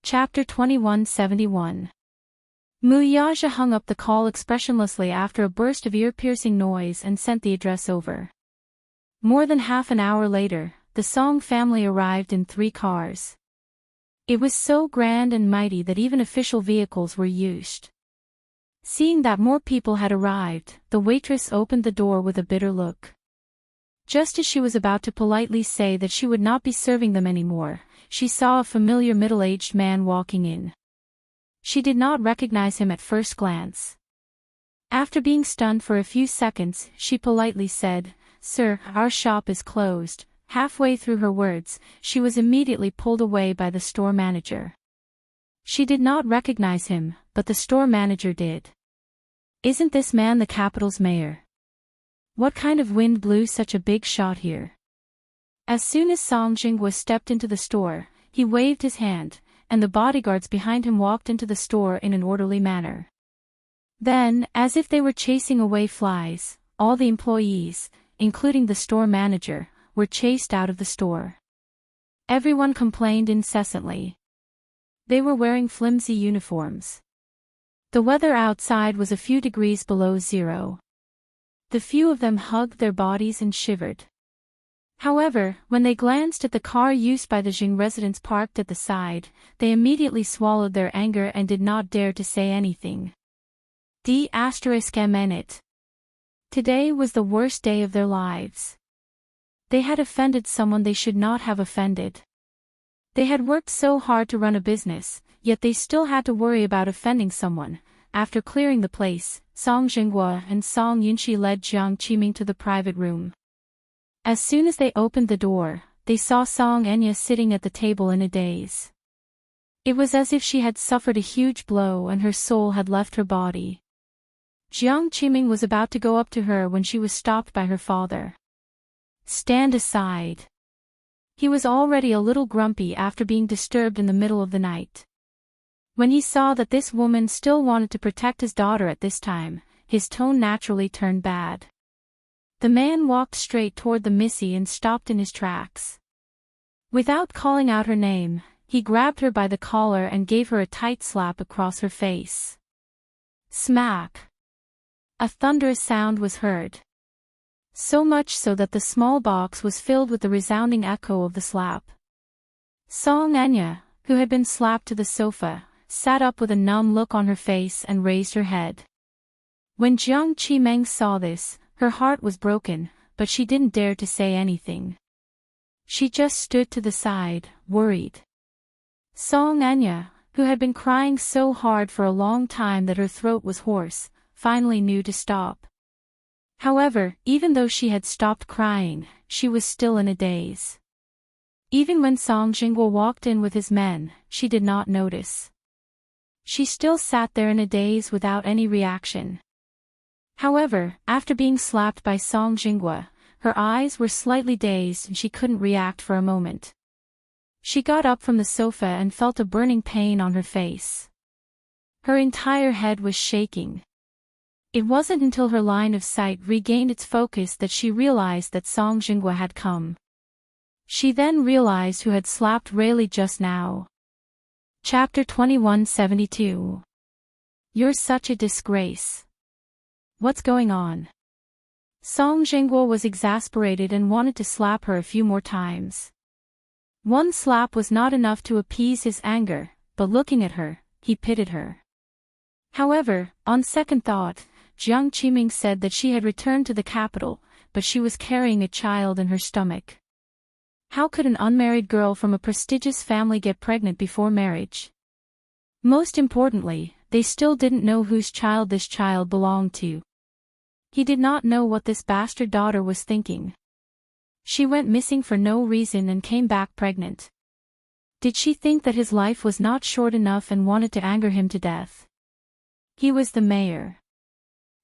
Chapter 2171. Muyaja hung up the call expressionlessly after a burst of ear-piercing noise and sent the address over. More than half an hour later, the Song family arrived in 3 cars. It was so grand and mighty that even official vehicles were used. Seeing that more people had arrived, the waitress opened the door with a bitter look. Just as she was about to politely say that she would not be serving them anymore, she saw a familiar middle-aged man walking in. She did not recognize him at first glance. After being stunned for a few seconds, she politely said, "Sir, our shop is closed." Halfway through her words, she was immediately pulled away by the store manager. She did not recognize him, but the store manager did. "Isn't this man the capital's mayor? What kind of wind blew such a big shot here?" As soon as Song Jinghua stepped into the store, he waved his hand, and the bodyguards behind him walked into the store in an orderly manner. Then, as if they were chasing away flies, all the employees, including the store manager, were chased out of the store. Everyone complained incessantly. They were wearing flimsy uniforms. The weather outside was a few degrees below zero. The few of them hugged their bodies and shivered. However, when they glanced at the car used by the Jing residents parked at the side, they immediately swallowed their anger and did not dare to say anything. D****. Today was the worst day of their lives. They had offended someone they should not have offended. They had worked so hard to run a business, yet they still had to worry about offending someone. After clearing the place, Song Jinghua and Song Yunxi led Jiang Qiming to the private room. As soon as they opened the door, they saw Song Enya sitting at the table in a daze. It was as if she had suffered a huge blow and her soul had left her body. Jiang Qiming was about to go up to her when she was stopped by her father. "Stand aside." He was already a little grumpy after being disturbed in the middle of the night. When he saw that this woman still wanted to protect his daughter at this time, his tone naturally turned bad. The man walked straight toward the Missy and stopped in his tracks. Without calling out her name, he grabbed her by the collar and gave her a tight slap across her face. Smack! A thunderous sound was heard. So much so that the small box was filled with the resounding echo of the slap. Song Enya, who had been slapped to the sofa, sat up with a numb look on her face and raised her head. When Jiang Qiming saw this, her heart was broken, but she didn't dare to say anything. She just stood to the side, worried. Song Enya, who had been crying so hard for a long time that her throat was hoarse, finally knew to stop. However, even though she had stopped crying, she was still in a daze. Even when Song Jinghua walked in with his men, she did not notice. She still sat there in a daze without any reaction. However, after being slapped by Song Jinghua, her eyes were slightly dazed and she couldn't react for a moment. She got up from the sofa and felt a burning pain on her face. Her entire head was shaking. It wasn't until her line of sight regained its focus that she realized that Song Jinghua had come. She then realized who had slapped Rayleigh just now. Chapter 2172. You're such a disgrace. What's going on? Song Jinghua was exasperated and wanted to slap her a few more times. One slap was not enough to appease his anger, but looking at her, he pitied her. However, on second thought, Jiang Qiming said that she had returned to the capital, but she was carrying a child in her stomach. How could an unmarried girl from a prestigious family get pregnant before marriage? Most importantly, they still didn't know whose child this child belonged to. He did not know what this bastard daughter was thinking. She went missing for no reason and came back pregnant. Did she think that his life was not short enough and wanted to anger him to death? He was the mayor.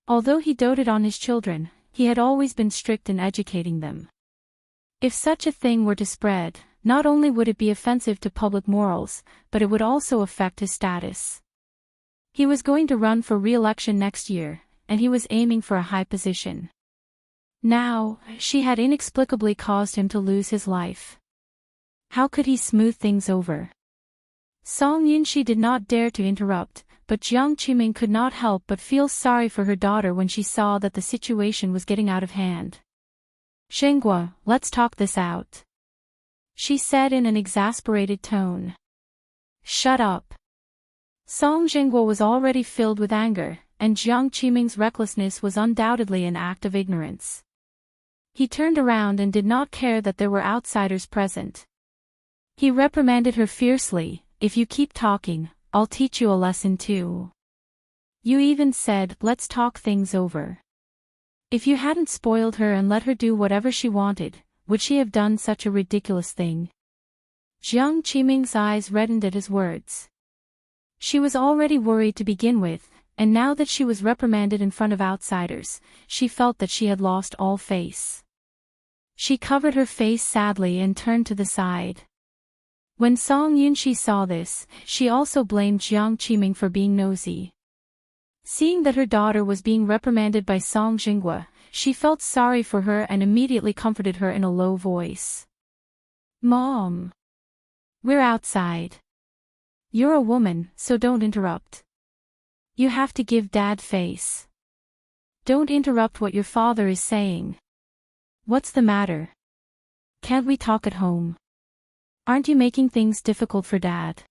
Although he doted on his children, he had always been strict in educating them. If such a thing were to spread, not only would it be offensive to public morals, but it would also affect his status. He was going to run for re-election next year, and he was aiming for a high position. Now, she had inexplicably caused him to lose his life. How could he smooth things over? Song Yunxi did not dare to interrupt, but Jiang Qiming could not help but feel sorry for her daughter when she saw that the situation was getting out of hand. "Shenghua, let's talk this out," she said in an exasperated tone. "Shut up." Song Zhenghua was already filled with anger, and Jiang Qiming's recklessness was undoubtedly an act of ignorance. He turned around and did not care that there were outsiders present. He reprimanded her fiercely, "If you keep talking, I'll teach you a lesson too. You even said, let's talk things over. If you hadn't spoiled her and let her do whatever she wanted, would she have done such a ridiculous thing?" Jiang Qiming's eyes reddened at his words. She was already worried to begin with, and now that she was reprimanded in front of outsiders, she felt that she had lost all face. She covered her face sadly and turned to the side. When Song Yunxi saw this, she also blamed Jiang Qiming for being nosy. Seeing that her daughter was being reprimanded by Song Zhenghua, she felt sorry for her and immediately comforted her in a low voice. "Mom, we're outside. You're a woman, so don't interrupt. You have to give Dad face. Don't interrupt what your father is saying. What's the matter? Can't we talk at home? Aren't you making things difficult for Dad?"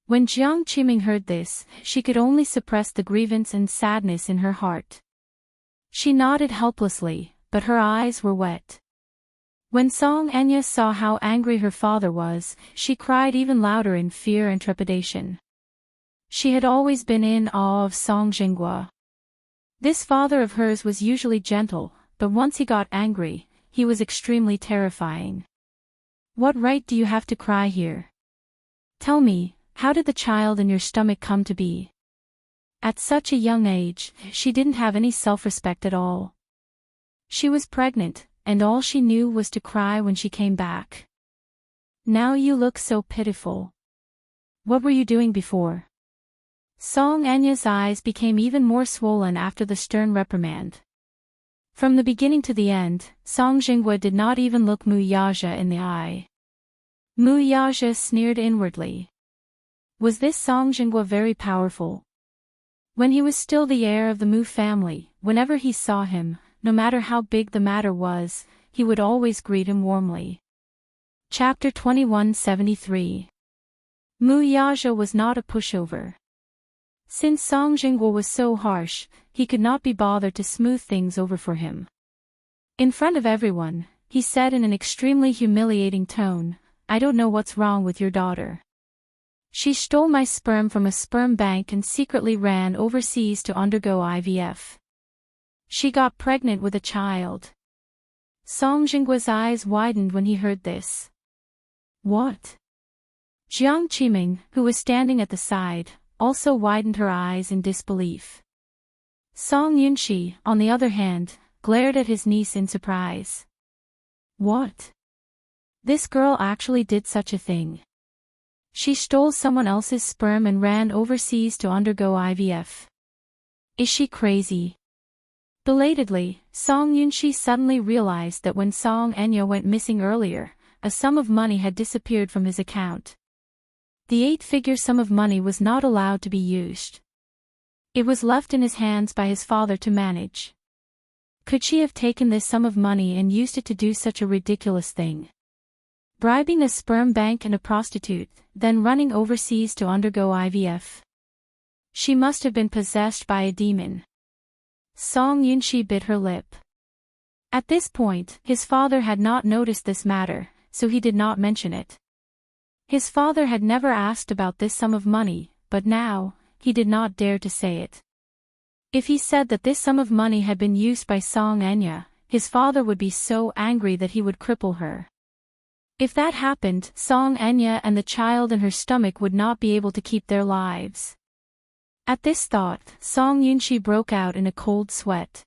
When Jiang Qiming heard this, she could only suppress the grievance and sadness in her heart. She nodded helplessly, but her eyes were wet. When Song Enya saw how angry her father was, she cried even louder in fear and trepidation. She had always been in awe of Song Zhenghua. This father of hers was usually gentle, but once he got angry, he was extremely terrifying. "What right do you have to cry here? Tell me, how did the child in your stomach come to be?" At such a young age, she didn't have any self-respect at all. She was pregnant, and all she knew was to cry when she came back. "Now you look so pitiful. What were you doing before?" Song Enya's eyes became even more swollen after the stern reprimand. From the beginning to the end, Song Zhenghua did not even look Mu Yaja in the eye. Mu Yaja sneered inwardly. Was this Song Zhenghua very powerful? When he was still the heir of the Mu family, whenever he saw him, no matter how big the matter was, he would always greet him warmly. Chapter 2173. Mu Yaja was not a pushover. Since Song Zhenghua was so harsh, he could not be bothered to smooth things over for him. In front of everyone, he said in an extremely humiliating tone, "I don't know what's wrong with your daughter. She stole my sperm from a sperm bank and secretly ran overseas to undergo IVF. She got pregnant with a child." Song Zhenghua's eyes widened when he heard this. "What?" Jiang Qiming, who was standing at the side, also widened her eyes in disbelief. Song Yunxi, on the other hand, glared at his niece in surprise. "What? This girl actually did such a thing? She stole someone else's sperm and ran overseas to undergo IVF. Is she crazy?" Belatedly, Song Yunxi suddenly realized that when Song Enya went missing earlier, a sum of money had disappeared from his account. The 8-figure sum of money was not allowed to be used. It was left in his hands by his father to manage. Could she have taken this sum of money and used it to do such a ridiculous thing? Bribing a sperm bank and a prostitute, then running overseas to undergo IVF. She must have been possessed by a demon. Song Yunxi bit her lip. At this point, his father had not noticed this matter, so he did not mention it. His father had never asked about this sum of money, but now, he did not dare to say it. If he said that this sum of money had been used by Song Enya, his father would be so angry that he would cripple her. If that happened, Song Enya and the child in her stomach would not be able to keep their lives. At this thought, Song Yunxi broke out in a cold sweat.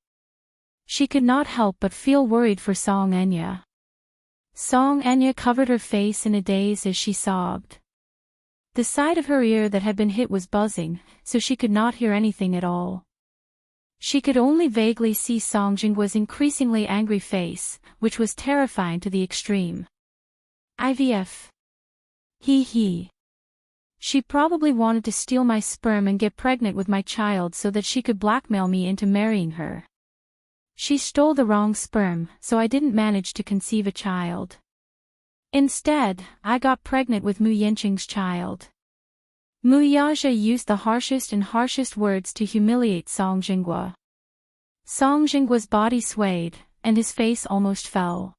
She could not help but feel worried for Song Enya. Song Enya covered her face in a daze as she sobbed. The side of her ear that had been hit was buzzing, so she could not hear anything at all. She could only vaguely see Song Zhenghua's increasingly angry face, which was terrifying to the extreme. IVF. He. She probably wanted to steal my sperm and get pregnant with my child so that she could blackmail me into marrying her. She stole the wrong sperm, so I didn't manage to conceive a child. Instead, I got pregnant with Mu Yanqing's child. Mu Yaja used the harshest words to humiliate Song Jinghua. Song Jinghua's body swayed, and his face almost fell.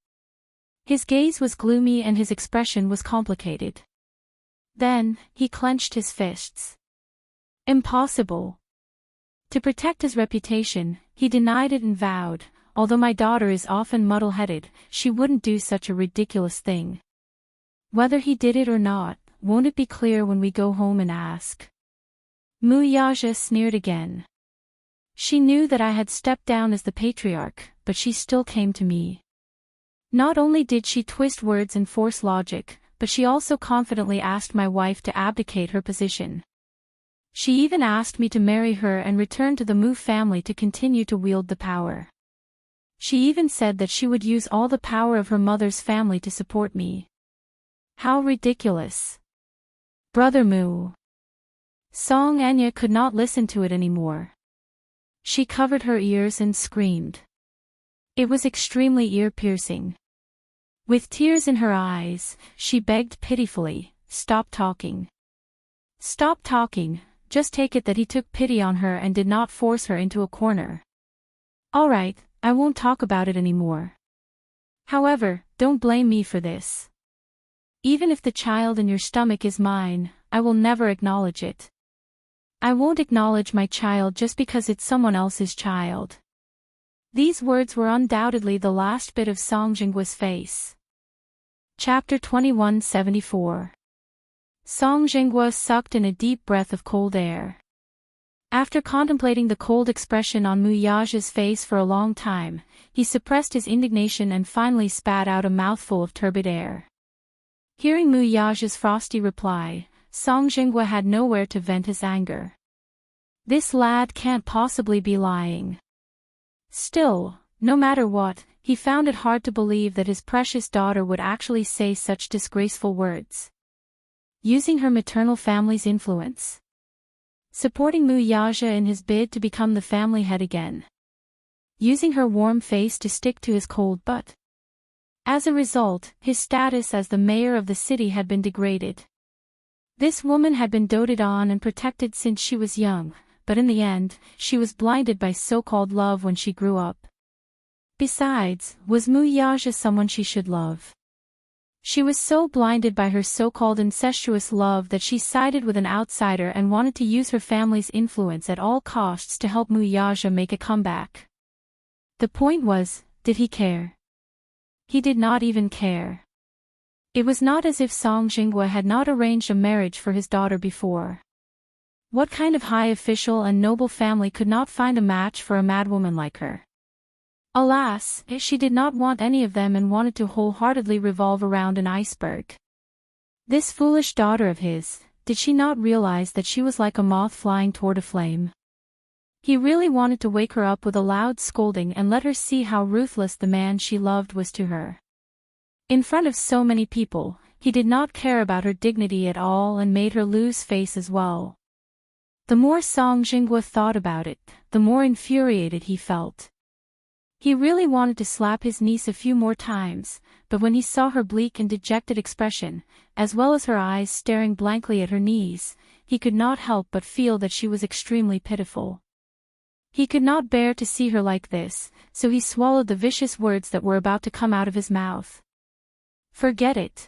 His gaze was gloomy and his expression was complicated. Then, he clenched his fists. Impossible. To protect his reputation, he denied it and vowed, although my daughter is often muddle-headed, she wouldn't do such a ridiculous thing. Whether he did it or not, won't it be clear when we go home and ask? Mu Yaja sneered again. She knew that I had stepped down as the patriarch, but she still came to me. Not only did she twist words and force logic, but she also confidently asked my wife to abdicate her position. She even asked me to marry her and return to the Mu family to continue to wield the power. She even said that she would use all the power of her mother's family to support me. How ridiculous. Brother Mu. Song Anya could not listen to it anymore. She covered her ears and screamed. It was extremely ear-piercing. With tears in her eyes, she begged pitifully, "Stop talking. Stop talking, just take it that he took pity on her and did not force her into a corner. All right, I won't talk about it anymore. However, don't blame me for this. Even if the child in your stomach is mine, I will never acknowledge it. I won't acknowledge my child just because it's someone else's child." These words were undoubtedly the last bit of Song Jinghua's face. Chapter 2174. Song Jinghua sucked in a deep breath of cold air. After contemplating the cold expression on Mu Yaja's face for a long time, he suppressed his indignation and finally spat out a mouthful of turbid air. Hearing Mu Yaja's frosty reply, Song Jinghua had nowhere to vent his anger. This lad can't possibly be lying. Still, no matter what, he found it hard to believe that his precious daughter would actually say such disgraceful words. Using her maternal family's influence. Supporting Mu Yaja in his bid to become the family head again. Using her warm face to stick to his cold butt. As a result, his status as the mayor of the city had been degraded. This woman had been doted on and protected since she was young, but in the end, she was blinded by so-called love when she grew up. Besides, was Mu Yaja someone she should love? She was so blinded by her so-called incestuous love that she sided with an outsider and wanted to use her family's influence at all costs to help Mu Yaja make a comeback. The point was, did he care? He did not even care. It was not as if Song Jinghua had not arranged a marriage for his daughter before. What kind of high official and noble family could not find a match for a madwoman like her? Alas, she did not want any of them and wanted to wholeheartedly revolve around an iceberg. This foolish daughter of his, did she not realize that she was like a moth flying toward a flame? He really wanted to wake her up with a loud scolding and let her see how ruthless the man she loved was to her. In front of so many people, he did not care about her dignity at all and made her lose face as well. The more Song Jinghua thought about it, the more infuriated he felt. He really wanted to slap his niece a few more times, but when he saw her bleak and dejected expression, as well as her eyes staring blankly at her knees, he could not help but feel that she was extremely pitiful. He could not bear to see her like this, so he swallowed the vicious words that were about to come out of his mouth. Forget it.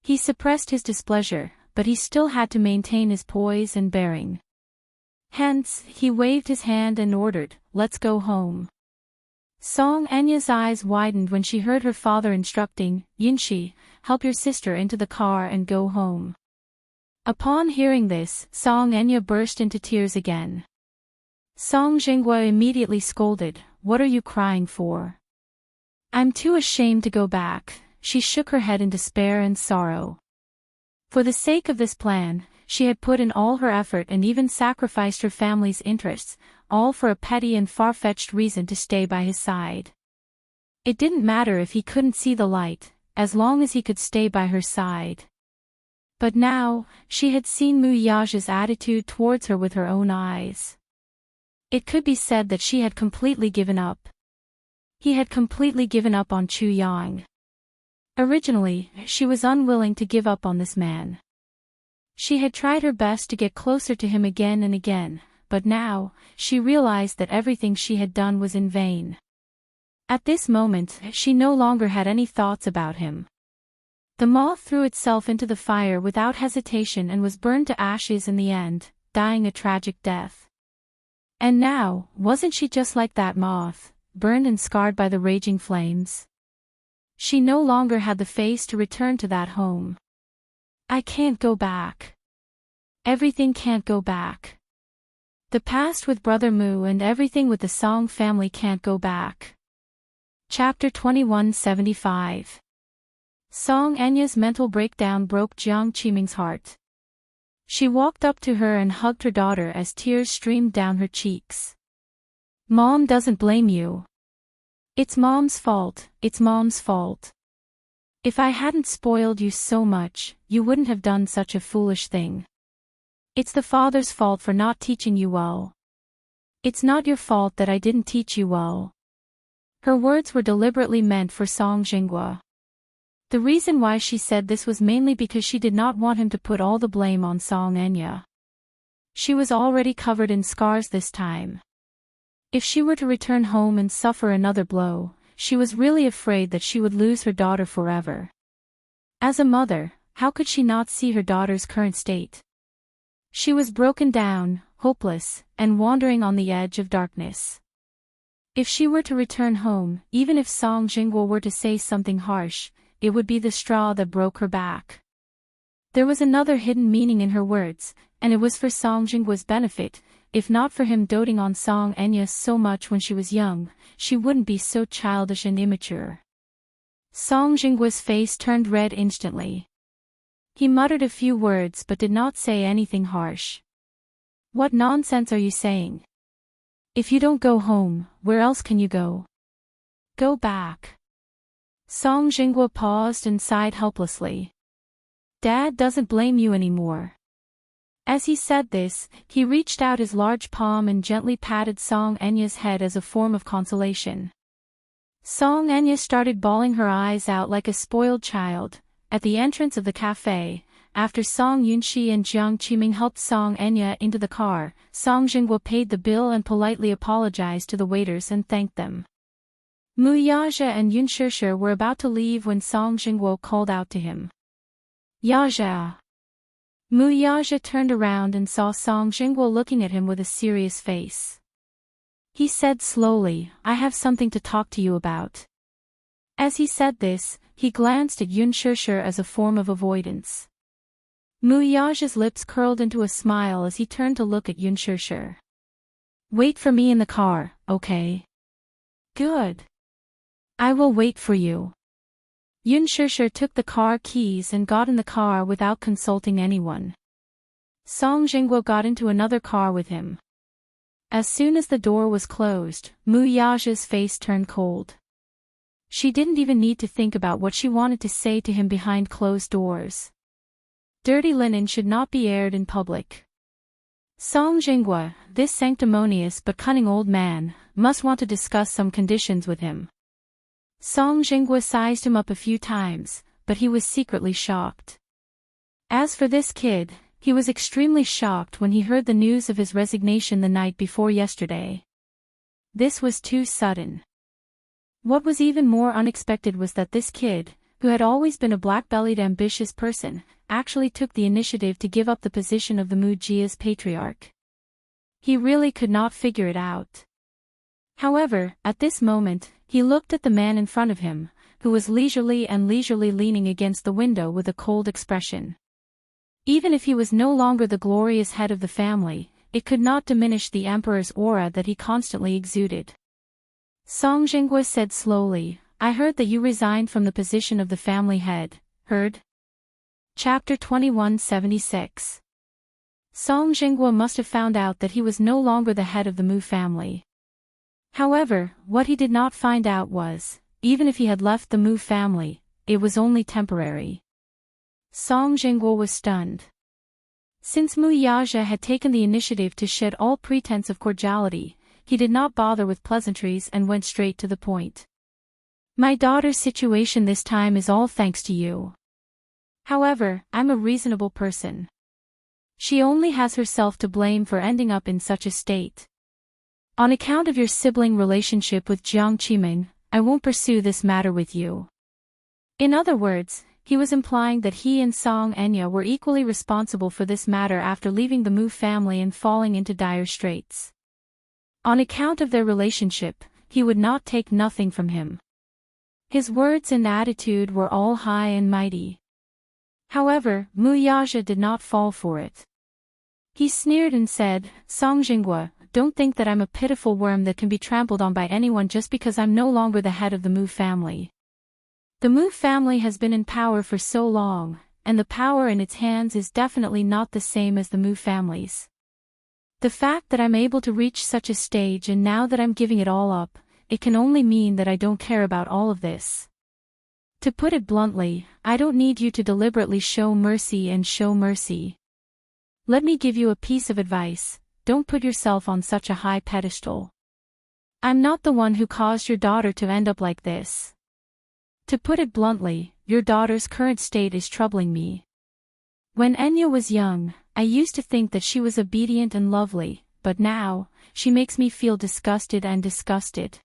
He suppressed his displeasure, but he still had to maintain his poise and bearing. Hence, he waved his hand and ordered, "Let's go home." Song Anya's eyes widened when she heard her father instructing, "Yinshi, help your sister into the car and go home." Upon hearing this, Song Anya burst into tears again. Song Jinghua immediately scolded, "What are you crying for?" "I'm too ashamed to go back," she shook her head in despair and sorrow. For the sake of this plan, she had put in all her effort and even sacrificed her family's interests, all for a petty and far-fetched reason to stay by his side. It didn't matter if he couldn't see the light, as long as he could stay by her side. But now, she had seen Mu Yaja's attitude towards her with her own eyes. It could be said that she had completely given up. He had completely given up on Chu Yang. Originally, she was unwilling to give up on this man. She had tried her best to get closer to him again and again, but now, she realized that everything she had done was in vain. At this moment, she no longer had any thoughts about him. The moth threw itself into the fire without hesitation and was burned to ashes in the end, dying a tragic death. And now, wasn't she just like that moth, burned and scarred by the raging flames? She no longer had the face to return to that home. I can't go back. Everything can't go back. The past with Brother Mu and everything with the Song family can't go back. Chapter 2175. Song Enya's mental breakdown broke Jiang Qiming's heart. She walked up to her and hugged her daughter as tears streamed down her cheeks. Mom doesn't blame you. It's Mom's fault, it's Mom's fault. If I hadn't spoiled you so much, you wouldn't have done such a foolish thing. It's the father's fault for not teaching you well. It's not your fault that I didn't teach you well. Her words were deliberately meant for Song Jinghua. The reason why she said this was mainly because she did not want him to put all the blame on Song Enya. She was already covered in scars this time. If she were to return home and suffer another blow, she was really afraid that she would lose her daughter forever. As a mother, how could she not see her daughter's current state? She was broken down, hopeless, and wandering on the edge of darkness. If she were to return home, even if Song Jinghua were to say something harsh, it would be the straw that broke her back. There was another hidden meaning in her words, and it was for Song Jinghua's benefit. If not for him doting on Song Enya so much when she was young, she wouldn't be so childish and immature. Song Jinghua's face turned red instantly. He muttered a few words but did not say anything harsh. What nonsense are you saying? If you don't go home, where else can you go? Go back. Song Jinghua paused and sighed helplessly. Dad doesn't blame you anymore. As he said this, he reached out his large palm and gently patted Song Enya's head as a form of consolation. Song Enya started bawling her eyes out like a spoiled child. At the entrance of the cafe, after Song Yunxi and Jiang Qiming helped Song Enya into the car, Song Jinghua paid the bill and politely apologized to the waiters and thanked them. Mu Yaja and Yun Shishir were about to leave when Song Jinghua called out to him. Yaja! Mu Yaja turned around and saw Song Jinghua looking at him with a serious face. He said slowly, I have something to talk to you about. As he said this, he glanced at Yun Shishir as a form of avoidance. Mu Yaja's lips curled into a smile as he turned to look at Yun Shishir. Wait for me in the car, okay? Good. I will wait for you. Yun Shishir took the car keys and got in the car without consulting anyone. Song Jinghua got into another car with him. As soon as the door was closed, Mu Yaja's face turned cold. She didn't even need to think about what she wanted to say to him behind closed doors. Dirty linen should not be aired in public. Song Jinghua, this sanctimonious but cunning old man, must want to discuss some conditions with him. Song Jinghua sized him up a few times, but he was secretly shocked. As for this kid, he was extremely shocked when he heard the news of his resignation the night before yesterday. This was too sudden. What was even more unexpected was that this kid, who had always been a black-bellied ambitious person, actually took the initiative to give up the position of the Mujia's patriarch. He really could not figure it out. However, at this moment, he looked at the man in front of him, who was leisurely leaning against the window with a cold expression. Even if he was no longer the glorious head of the family, it could not diminish the emperor's aura that he constantly exuded. Song Jinghua said slowly, I heard that you resigned from the position of the family head, heard? Chapter 2176. Song Jinghua must have found out that he was no longer the head of the Mu family. However, what he did not find out was, even if he had left the Mu family, it was only temporary. Song Jingguo was stunned. Since Mu Yaja had taken the initiative to shed all pretense of cordiality, he did not bother with pleasantries and went straight to the point. My daughter's situation this time is all thanks to you. However, I'm a reasonable person. She only has herself to blame for ending up in such a state. On account of your sibling relationship with Jiang Qiming, I won't pursue this matter with you. In other words, he was implying that he and Song Enya were equally responsible for this matter after leaving the Mu family and falling into dire straits. On account of their relationship, he would not take nothing from him. His words and attitude were all high and mighty. However, Mu Yaja did not fall for it. He sneered and said, Song Jingguo, don't think that I'm a pitiful worm that can be trampled on by anyone just because I'm no longer the head of the Mu family. The Mu family has been in power for so long, and the power in its hands is definitely not the same as the Mu family's. The fact that I'm able to reach such a stage and now that I'm giving it all up, it can only mean that I don't care about all of this. To put it bluntly, I don't need you to deliberately show mercy and show mercy. Let me give you a piece of advice, don't put yourself on such a high pedestal. I'm not the one who caused your daughter to end up like this. To put it bluntly, your daughter's current state is troubling me. When Enya was young, I used to think that she was obedient and lovely, but now, she makes me feel disgusted and disgusted.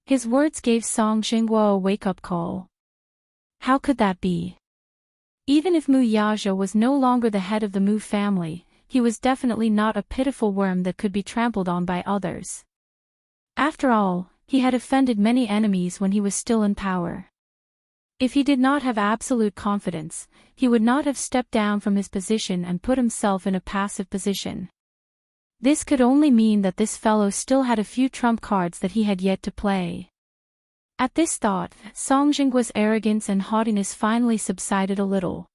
His words gave Song Jingguo a wake-up call. How could that be? Even if Mu Yaja was no longer the head of the Mu family, he was definitely not a pitiful worm that could be trampled on by others. After all, he had offended many enemies when he was still in power. If he did not have absolute confidence, he would not have stepped down from his position and put himself in a passive position. This could only mean that this fellow still had a few trump cards that he had yet to play. At this thought, Song Jingguo's arrogance and haughtiness finally subsided a little.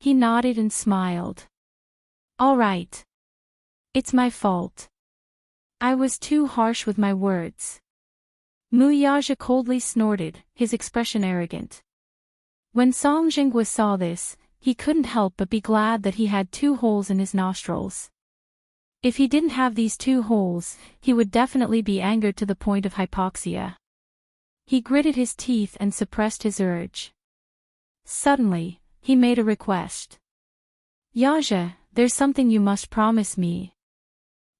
He nodded and smiled. All right. It's my fault. I was too harsh with my words. Mu Yaja coldly snorted, his expression arrogant. When Song Jingguo saw this, he couldn't help but be glad that he had 2 holes in his nostrils. If he didn't have these 2 holes, he would definitely be angered to the point of hypoxia. He gritted his teeth and suppressed his urge. Suddenly, he made a request. Yaja, there's something you must promise me.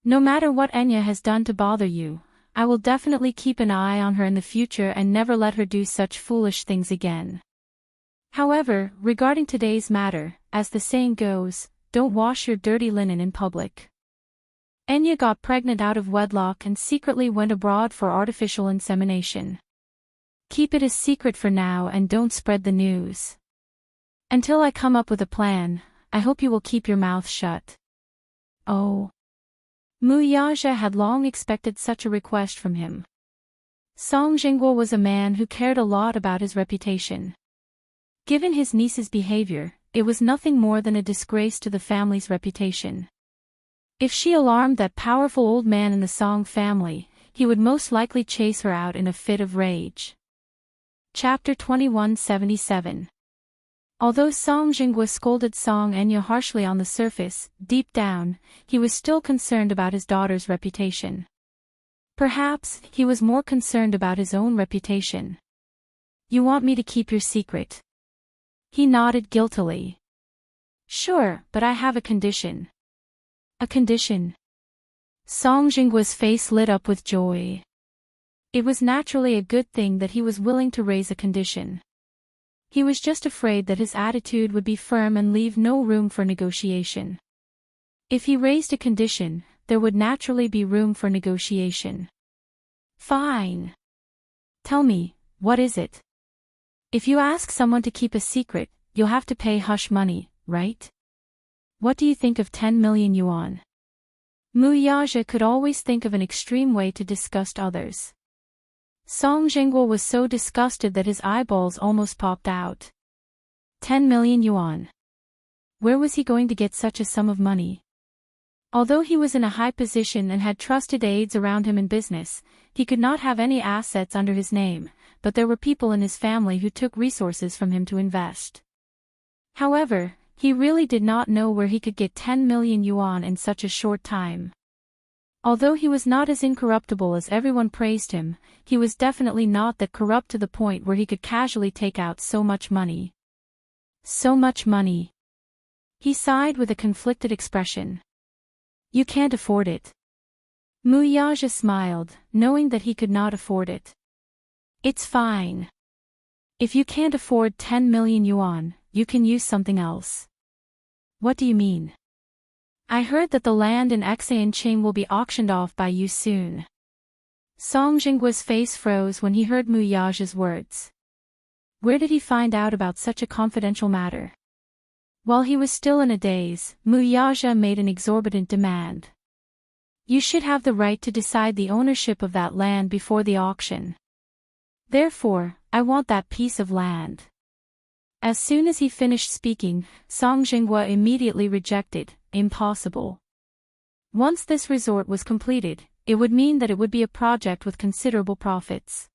No matter what Enya has done to bother you, I will definitely keep an eye on her in the future and never let her do such foolish things again. However, regarding today's matter, as the saying goes, don't wash your dirty linen in public. Enya got pregnant out of wedlock and secretly went abroad for artificial insemination. Keep it a secret for now and don't spread the news. Until I come up with a plan, I hope you will keep your mouth shut. Oh. Mu Yaja had long expected such a request from him. Song Jingguo was a man who cared a lot about his reputation. Given his niece's behavior, it was nothing more than a disgrace to the family's reputation. If she alarmed that powerful old man in the Song family, he would most likely chase her out in a fit of rage. Chapter 2177. Although Song Jingguo scolded Song Enya harshly on the surface, deep down, he was still concerned about his daughter's reputation. Perhaps, he was more concerned about his own reputation. You want me to keep your secret? He nodded guiltily. Sure, but I have a condition. A condition? Song Jingguo's face lit up with joy. It was naturally a good thing that he was willing to raise a condition. He was just afraid that his attitude would be firm and leave no room for negotiation. If he raised a condition, there would naturally be room for negotiation. Fine. Tell me, what is it? If you ask someone to keep a secret, you'll have to pay hush money, right? What do you think of 10 million yuan? Mu Yaja could always think of an extreme way to disgust others. Song Jingguo was so disgusted that his eyeballs almost popped out. 10 million yuan. Where was he going to get such a sum of money? Although he was in a high position and had trusted aides around him in business, he could not have any assets under his name, but there were people in his family who took resources from him to invest. However, he really did not know where he could get 10 million yuan in such a short time. Although he was not as incorruptible as everyone praised him, he was definitely not that corrupt to the point where he could casually take out so much money. So much money. He sighed with a conflicted expression. You can't afford it. Mu Yaja smiled, knowing that he could not afford it. It's fine. If you can't afford 10 million yuan, you can use something else. What do you mean? I heard that the land in Xianqing will be auctioned off by you soon. Song Jinggua's face froze when he heard Mu Yaja's words. Where did he find out about such a confidential matter? While he was still in a daze, Mu Yaja made an exorbitant demand. You should have the right to decide the ownership of that land before the auction. Therefore, I want that piece of land. As soon as he finished speaking, Song Jinghua immediately rejected. Impossible. Once this resort was completed, it would mean that it would be a project with considerable profits.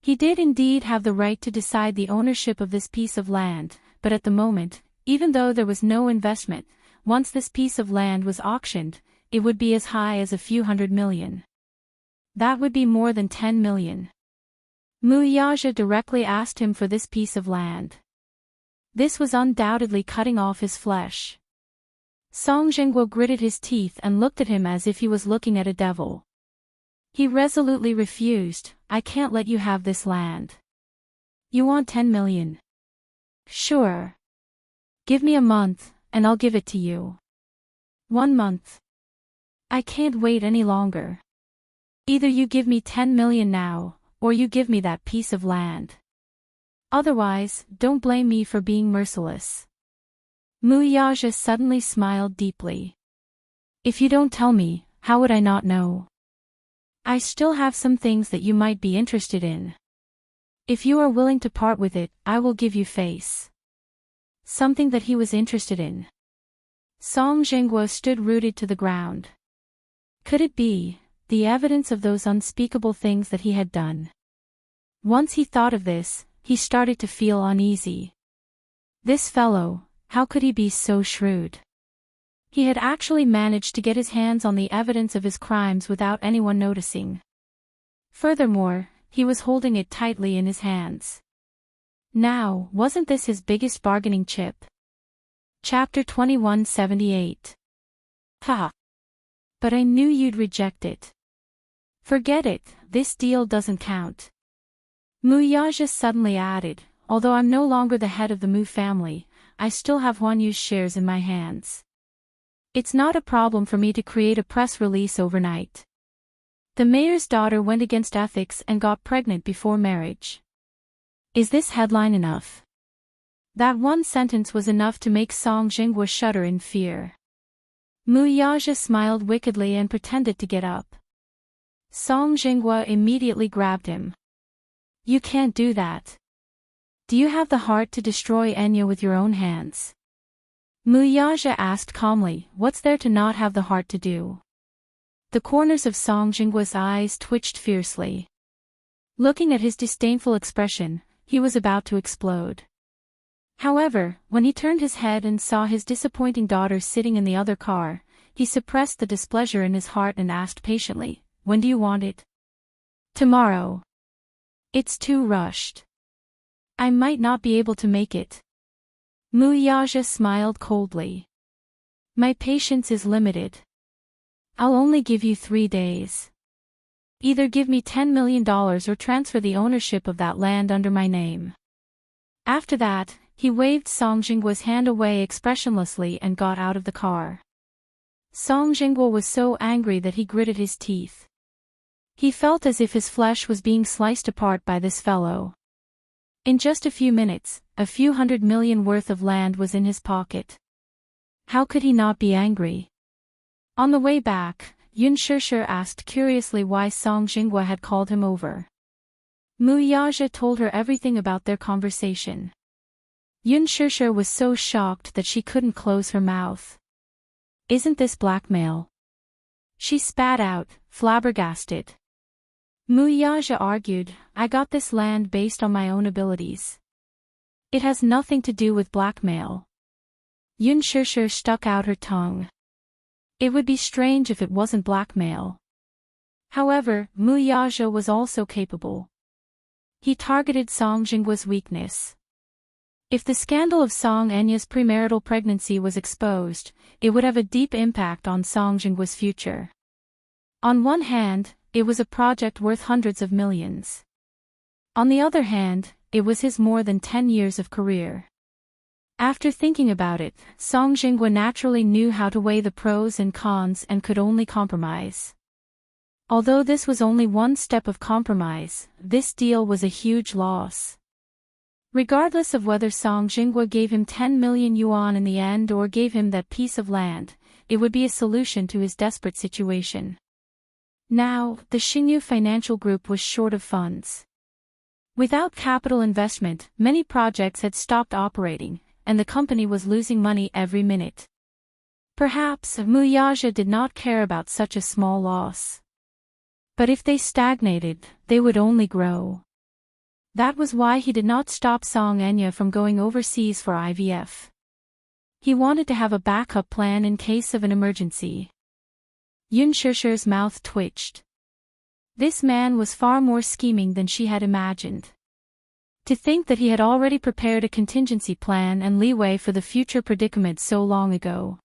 He did indeed have the right to decide the ownership of this piece of land, but at the moment, even though there was no investment, once this piece of land was auctioned, it would be as high as a few hundred million. That would be more than 10 million. Mu Yaja directly asked him for this piece of land. This was undoubtedly cutting off his flesh. Song Jinghua gritted his teeth and looked at him as if he was looking at a devil. He resolutely refused. I can't let you have this land. You want 10 million? Sure. Give me a month, and I'll give it to you. 1 month. I can't wait any longer. Either you give me 10 million now, or you give me that piece of land. Otherwise, don't blame me for being merciless. Mu Yaja suddenly smiled deeply. If you don't tell me, how would I not know? I still have some things that you might be interested in. If you are willing to part with it, I will give you face. Something that he was interested in. Song Jinghua stood rooted to the ground. Could it be the evidence of those unspeakable things that he had done? Once he thought of this, he started to feel uneasy. This fellow, how could he be so shrewd? He had actually managed to get his hands on the evidence of his crimes without anyone noticing. Furthermore, he was holding it tightly in his hands. Now, wasn't this his biggest bargaining chip? Chapter 2178. Ha! But I knew you'd reject it. Forget it, this deal doesn't count. Mu Yaja suddenly added, although I'm no longer the head of the Mu family, I still have Huan Yu's shares in my hands. It's not a problem for me to create a press release overnight. The mayor's daughter went against ethics and got pregnant before marriage. Is this headline enough? That one sentence was enough to make Song Jinghua shudder in fear. Mu Yaja smiled wickedly and pretended to get up. Song Jinghua immediately grabbed him. You can't do that. Do you have the heart to destroy Enya with your own hands? Mu Yaja asked calmly, what's there to not have the heart to do? The corners of Song Jinggua's eyes twitched fiercely. Looking at his disdainful expression, he was about to explode. However, when he turned his head and saw his disappointing daughter sitting in the other car, he suppressed the displeasure in his heart and asked patiently, when do you want it? Tomorrow. It's too rushed. I might not be able to make it. Mu Yaja smiled coldly. My patience is limited. I'll only give you 3 days. Either give me $10 million or transfer the ownership of that land under my name. After that, he waved Song Jinggua's hand away expressionlessly and got out of the car. Song Jinghua was so angry that he gritted his teeth. He felt as if his flesh was being sliced apart by this fellow. In just a few minutes, a few $100 million worth of land was in his pocket. How could he not be angry? On the way back, Yun Shishir asked curiously why Song Jinghua had called him over. Mu Yaja told her everything about their conversation. Yun Shishir was so shocked that she couldn't close her mouth. Isn't this blackmail? She spat out, flabbergasted. Mu Yaja argued, I got this land based on my own abilities. It has nothing to do with blackmail. Yun Shishir stuck out her tongue. It would be strange if it wasn't blackmail. However, Mu Yaja was also capable. He targeted Song Jinggua's weakness. If the scandal of Song Enya's premarital pregnancy was exposed, it would have a deep impact on Song Jinggua's future. On one hand, it was a project worth hundreds of millions. On the other hand, it was his more than 10 years of career. After thinking about it, Song Jinghua naturally knew how to weigh the pros and cons and could only compromise. Although this was only one step of compromise, this deal was a huge loss. Regardless of whether Song Jinghua gave him 10 million yuan in the end or gave him that piece of land, it would be a solution to his desperate situation. Now, the Xingyu Financial Group was short of funds. Without capital investment, many projects had stopped operating, and the company was losing money every minute. Perhaps Mu Yaja did not care about such a small loss. But if they stagnated, they would only grow. That was why he did not stop Song Enya from going overseas for IVF. He wanted to have a backup plan in case of an emergency. Yun Shishir's mouth twitched. This man was far more scheming than she had imagined. To think that he had already prepared a contingency plan and leeway for the future predicament so long ago.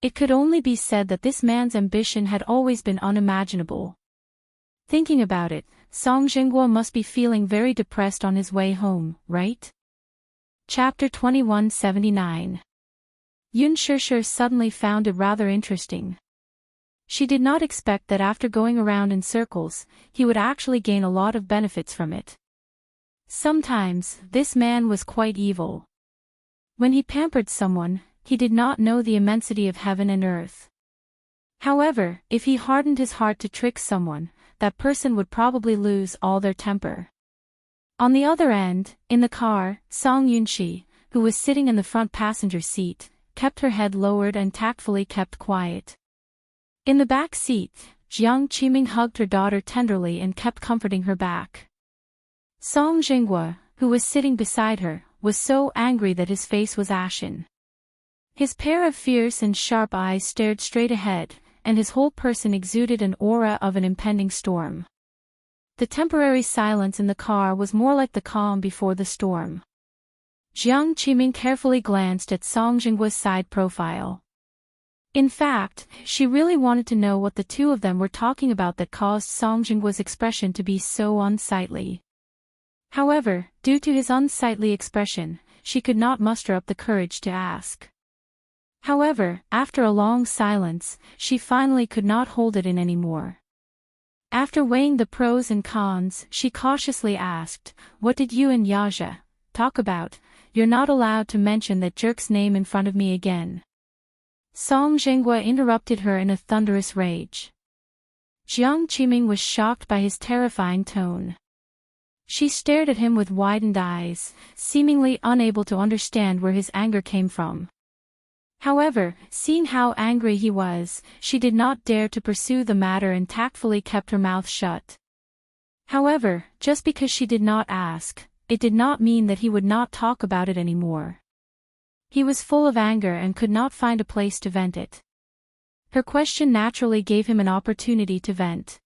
It could only be said that this man's ambition had always been unimaginable. Thinking about it, Song Jinghua must be feeling very depressed on his way home, right? Chapter 2179. Yun Shishir suddenly found it rather interesting. She did not expect that after going around in circles, he would actually gain a lot of benefits from it. Sometimes, this man was quite evil. When he pampered someone, he did not know the immensity of heaven and earth. However, if he hardened his heart to trick someone, that person would probably lose all their temper. On the other end, in the car, Song Yunxi, who was sitting in the front passenger seat, kept her head lowered and tactfully kept quiet. In the back seat, Jiang Qiming hugged her daughter tenderly and kept comforting her back. Song Jinghua, who was sitting beside her, was so angry that his face was ashen. His pair of fierce and sharp eyes stared straight ahead, and his whole person exuded an aura of an impending storm. The temporary silence in the car was more like the calm before the storm. Jiang Qiming carefully glanced at Song Jinghua's side profile. In fact, she really wanted to know what the two of them were talking about that caused Song Jinghua's expression to be so unsightly. However, due to his unsightly expression, she could not muster up the courage to ask. However, after a long silence, she finally could not hold it in anymore. After weighing the pros and cons, she cautiously asked, "What did you and Yaja talk about? You're not allowed to mention that jerk's name in front of me again." Song Jinghua interrupted her in a thunderous rage. Jiang Qiming was shocked by his terrifying tone. She stared at him with widened eyes, seemingly unable to understand where his anger came from. However, seeing how angry he was, she did not dare to pursue the matter and tactfully kept her mouth shut. However, just because she did not ask, it did not mean that he would not talk about it anymore. He was full of anger and could not find a place to vent it. Her question naturally gave him an opportunity to vent.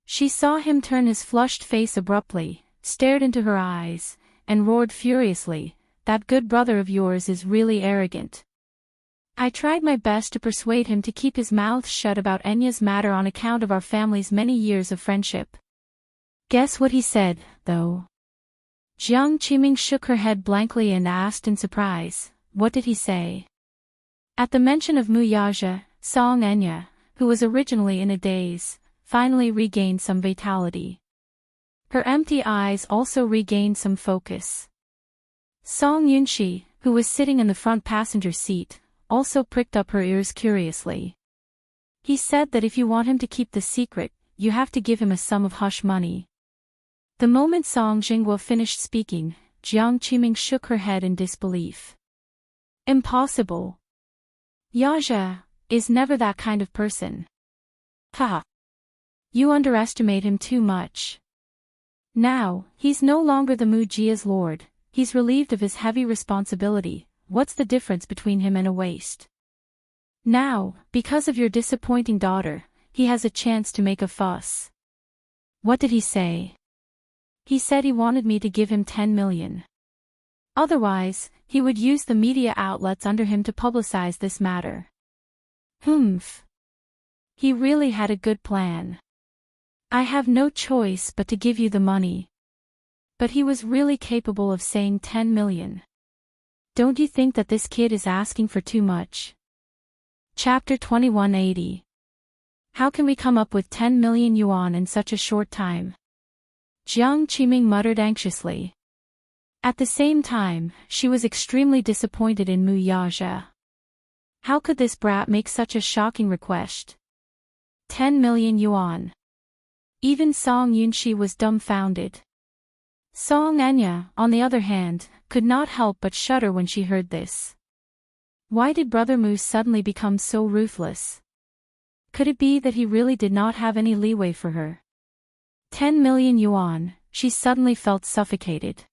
She saw him turn his flushed face abruptly, stared into her eyes, and roared furiously, "That good brother of yours is really arrogant." I tried my best to persuade him to keep his mouth shut about Enya's matter on account of our family's many years of friendship. Guess what he said, though? Jiang Qiming shook her head blankly and asked in surprise, "What did he say?" At the mention of Mu Yaja, Song Enya, who was originally in a daze, finally regained some vitality. Her empty eyes also regained some focus. Song Yunxi, who was sitting in the front passenger seat, also pricked up her ears curiously. He said that if you want him to keep the secret, you have to give him a sum of hush money. The moment Song Jinghua finished speaking, Jiang Qiming shook her head in disbelief. Impossible. Yaja is never that kind of person. Ha! You underestimate him too much. Now, he's no longer the Mu Jia's lord, he's relieved of his heavy responsibility. What's the difference between him and a waste? Now, because of your disappointing daughter, he has a chance to make a fuss. What did he say? He said he wanted me to give him 10 million. Otherwise, he would use the media outlets under him to publicize this matter. Humph. He really had a good plan. I have no choice but to give you the money. But he was really capable of saying 10 million. Don't you think that this kid is asking for too much? Chapter 2180. How can we come up with 10 million yuan in such a short time? Jiang Qiming muttered anxiously. At the same time, she was extremely disappointed in Mu Yazhe. How could this brat make such a shocking request? 10 million yuan. Even Song Yunxi was dumbfounded. Song Enya, on the other hand, could not help but shudder when she heard this. Why did Brother Mu suddenly become so ruthless? Could it be that he really did not have any leeway for her? 10 million yuan, she suddenly felt suffocated.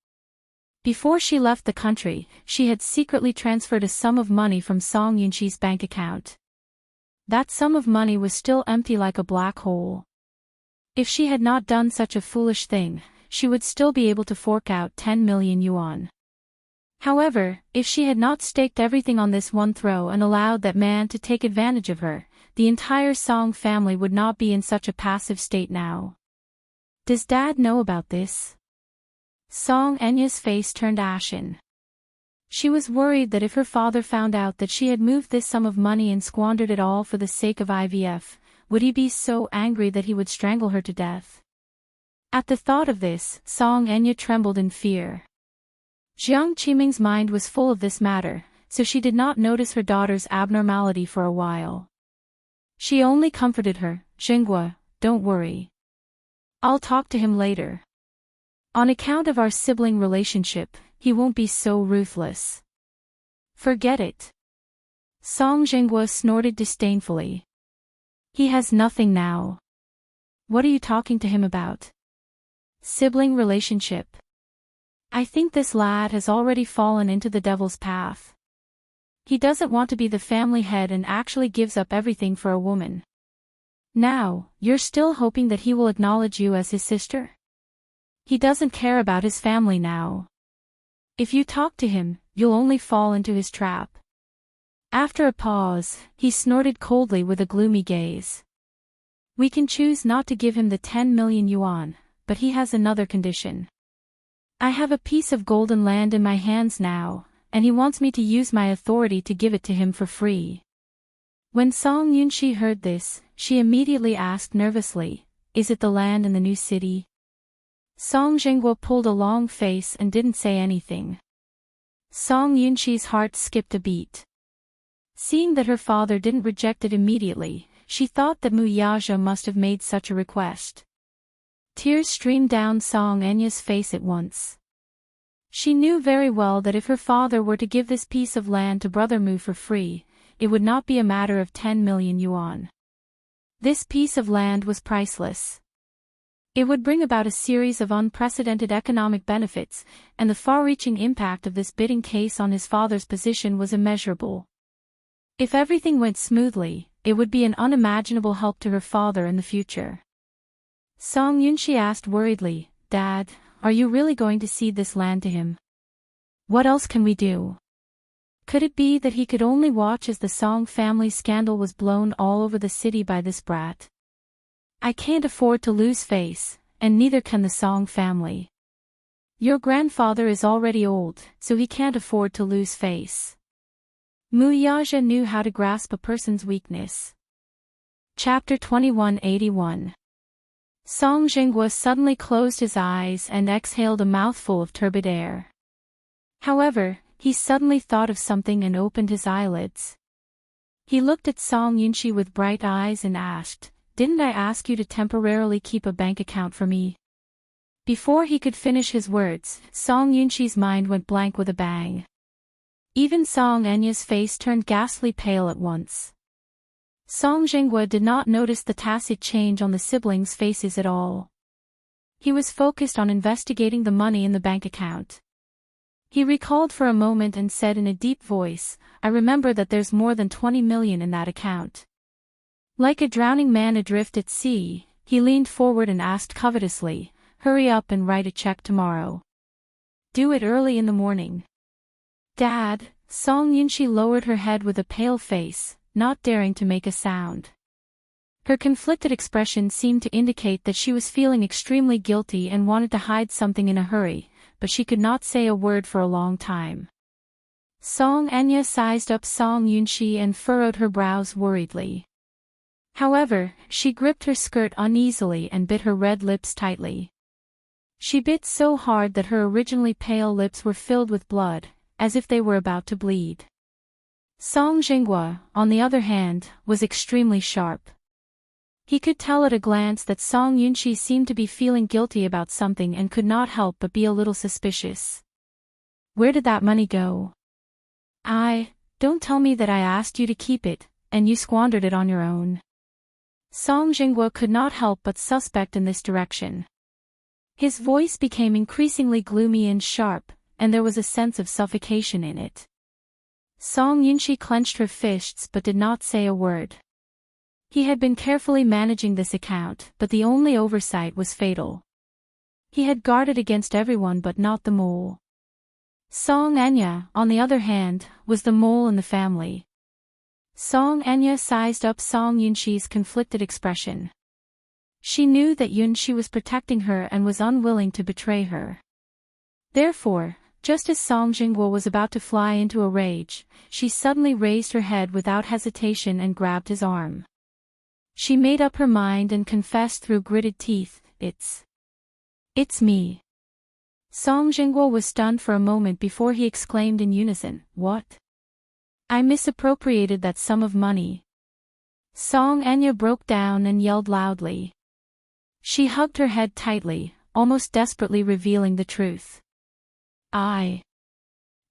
Before she left the country, she had secretly transferred a sum of money from Song Yunxi's bank account. That sum of money was still empty like a black hole. If she had not done such a foolish thing, she would still be able to fork out 10 million yuan. However, if she had not staked everything on this one throw and allowed that man to take advantage of her, the entire Song family would not be in such a passive state now. Does Dad know about this? Song Enya's face turned ashen. She was worried that if her father found out that she had moved this sum of money and squandered it all for the sake of IVF, would he be so angry that he would strangle her to death? At the thought of this, Song Enya trembled in fear. Jiang Qiming's mind was full of this matter, so she did not notice her daughter's abnormality for a while. She only comforted her, "Jingguo, don't worry. I'll talk to him later. On account of our sibling relationship, he won't be so ruthless." Forget it. Song Jingguo snorted disdainfully. He has nothing now. What are you talking to him about? Sibling relationship. I think this lad has already fallen into the devil's path. He doesn't want to be the family head and actually gives up everything for a woman. Now, you're still hoping that he will acknowledge you as his sister? He doesn't care about his family now. If you talk to him, you'll only fall into his trap. After a pause, he snorted coldly with a gloomy gaze. We can choose not to give him the 10 million yuan, but he has another condition. I have a piece of golden land in my hands now, and he wants me to use my authority to give it to him for free. When Song Yunxi heard this, she immediately asked nervously, "Is it the land in the new city?" Song Jingguo pulled a long face and didn't say anything. Song Yunxi's heart skipped a beat. Seeing that her father didn't reject it immediately, she thought that Mu Yazhe must have made such a request. Tears streamed down Song Enya's face at once. She knew very well that if her father were to give this piece of land to Brother Mu for free, it would not be a matter of 10 million yuan. This piece of land was priceless. It would bring about a series of unprecedented economic benefits, and the far-reaching impact of this bidding case on his father's position was immeasurable. If everything went smoothly, it would be an unimaginable help to her father in the future. Song Yunxi asked worriedly, "Dad, are you really going to cede this land to him? What else can we do? Could it be that he could only watch as the Song family scandal was blown all over the city by this brat? I can't afford to lose face, and neither can the Song family. Your grandfather is already old, so he can't afford to lose face." Mu Yazhe knew how to grasp a person's weakness. Chapter 2181. Song Jingguo suddenly closed his eyes and exhaled a mouthful of turbid air. However, he suddenly thought of something and opened his eyelids. He looked at Song Yunxi with bright eyes and asked, "Didn't I ask you to temporarily keep a bank account for me?" Before he could finish his words, Song Yunxi's mind went blank with a bang. Even Song Enya's face turned ghastly pale at once. Song Jingguo did not notice the tacit change on the siblings' faces at all. He was focused on investigating the money in the bank account. He recalled for a moment and said in a deep voice, "I remember that there's more than 20 million in that account." Like a drowning man adrift at sea, he leaned forward and asked covetously, "Hurry up and write a check tomorrow. Do it early in the morning." "Dad," Song Yunshi lowered her head with a pale face, not daring to make a sound. Her conflicted expression seemed to indicate that she was feeling extremely guilty and wanted to hide something in a hurry, but she could not say a word for a long time. Song Enya sized up Song Yunshi and furrowed her brows worriedly. However, she gripped her skirt uneasily and bit her red lips tightly. She bit so hard that her originally pale lips were filled with blood, as if they were about to bleed. Song Jinghua, on the other hand, was extremely sharp. He could tell at a glance that Song Yunshi seemed to be feeling guilty about something and could not help but be a little suspicious. "Where did that money go?" Don't tell me that I asked you to keep it, and you squandered it on your own." Song Jinghua could not help but suspect in this direction. His voice became increasingly gloomy and sharp, and there was a sense of suffocation in it. Song Yunshi clenched her fists but did not say a word. He had been carefully managing this account, but the only oversight was fatal. He had guarded against everyone but not the mole. Song Enya, on the other hand, was the mole in the family. Song Enya sized up Song Yunshi's conflicted expression. She knew that Yunshi was protecting her and was unwilling to betray her. Therefore, just as Song Jinghua was about to fly into a rage, she suddenly raised her head without hesitation and grabbed his arm. She made up her mind and confessed through gritted teeth, It's me." Song Jinghua was stunned for a moment before he exclaimed in unison, "What? I misappropriated that sum of money." Song Enya broke down and yelled loudly. She hugged her head tightly, almost desperately revealing the truth. I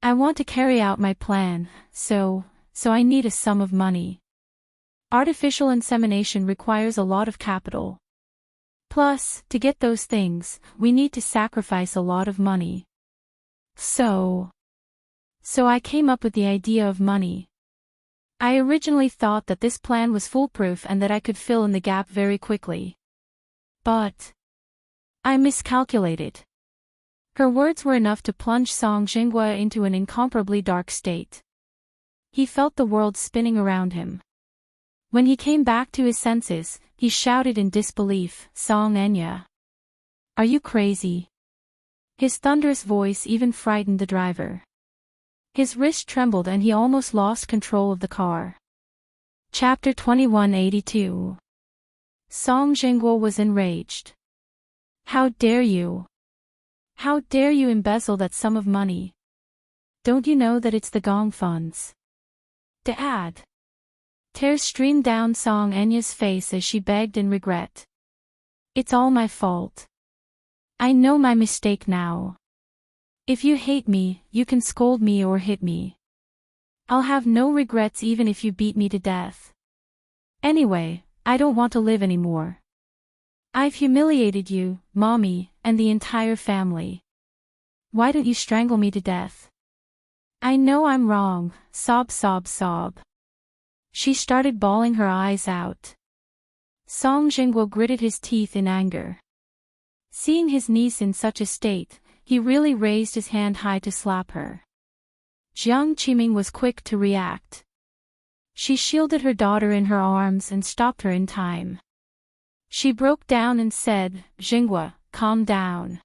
want to carry out my plan, so I need a sum of money. Artificial insemination requires a lot of capital. Plus, to get those things, we need to sacrifice a lot of money. So I came up with the idea of money. I originally thought that this plan was foolproof and that I could fill in the gap very quickly. But I miscalculated." Her words were enough to plunge Song Jinghua into an incomparably dark state. He felt the world spinning around him. When he came back to his senses, he shouted in disbelief, "Song Enya! Are you crazy?" His thunderous voice even frightened the driver. His wrist trembled and he almost lost control of the car. Chapter 2182. Song Jinghua was enraged. "How dare you? How dare you embezzle that sum of money? Don't you know that it's the Gong funds?" "Dad!" Tears streamed down Song Enya's face as she begged in regret. "It's all my fault. I know my mistake now. If you hate me, you can scold me or hit me. I'll have no regrets even if you beat me to death. Anyway, I don't want to live anymore. I've humiliated you, Mommy, and the entire family. Why don't you strangle me to death? I know I'm wrong." Sob, sob, sob. She started bawling her eyes out. Song Jinghua gritted his teeth in anger. Seeing his niece in such a state, he really raised his hand high to slap her. Jiang Qiming was quick to react. She shielded her daughter in her arms and stopped her in time. She broke down and said, "Jinghua, calm down.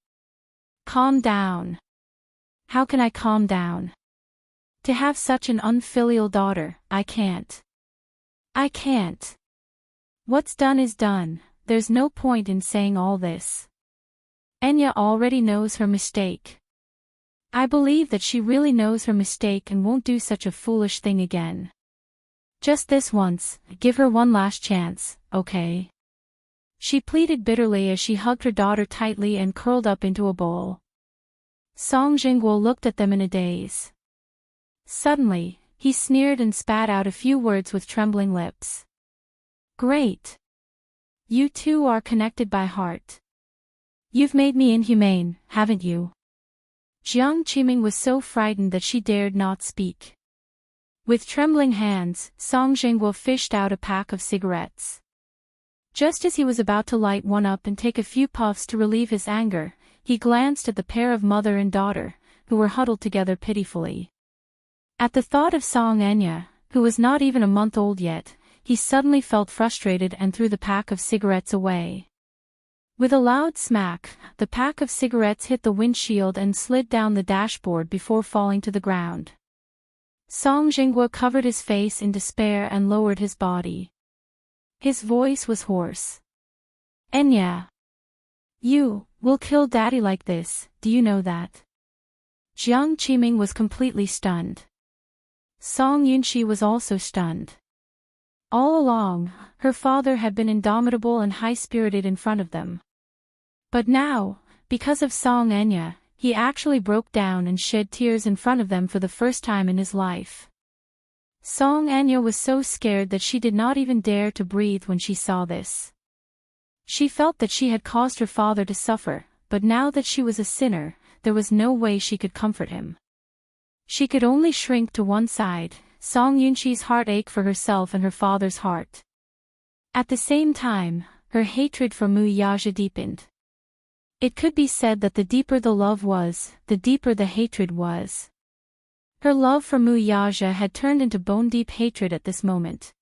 Calm down." "How can I calm down? To have such an unfilial daughter, I can't. I can't. What's done is done, there's no point in saying all this. Enya already knows her mistake. I believe that she really knows her mistake and won't do such a foolish thing again. Just this once, give her one last chance, okay?" She pleaded bitterly as she hugged her daughter tightly and curled up into a ball. Song Jinghua looked at them in a daze. Suddenly, he sneered and spat out a few words with trembling lips. "Great! You two are connected by heart. You've made me inhumane, haven't you? Jiang Qiming was so frightened that she dared not speak. With trembling hands, Song Jingguo fished out a pack of cigarettes. Just as he was about to light one up and take a few puffs to relieve his anger, he glanced at the pair of mother and daughter, who were huddled together pitifully. At the thought of Song Enya, who was not even a month old yet, he suddenly felt frustrated and threw the pack of cigarettes away. With a loud smack, the pack of cigarettes hit the windshield and slid down the dashboard before falling to the ground. Song Jingguo covered his face in despair and lowered his body. His voice was hoarse. Enya. You will kill Daddy like this, do you know that? Jiang Qiming was completely stunned. Song Yunxi was also stunned. All along, her father had been indomitable and high-spirited in front of them. But now, because of Song Enya, he actually broke down and shed tears in front of them for the first time in his life. Song Enya was so scared that she did not even dare to breathe when she saw this. She felt that she had caused her father to suffer, but now that she was a sinner, there was no way she could comfort him. She could only shrink to one side. Song Yunxi's heart ached for herself and her father's heart. At the same time, her hatred for Mu Yaja deepened. It could be said that the deeper the love was, the deeper the hatred was. Her love for Mu Yaja had turned into bone-deep hatred at this moment.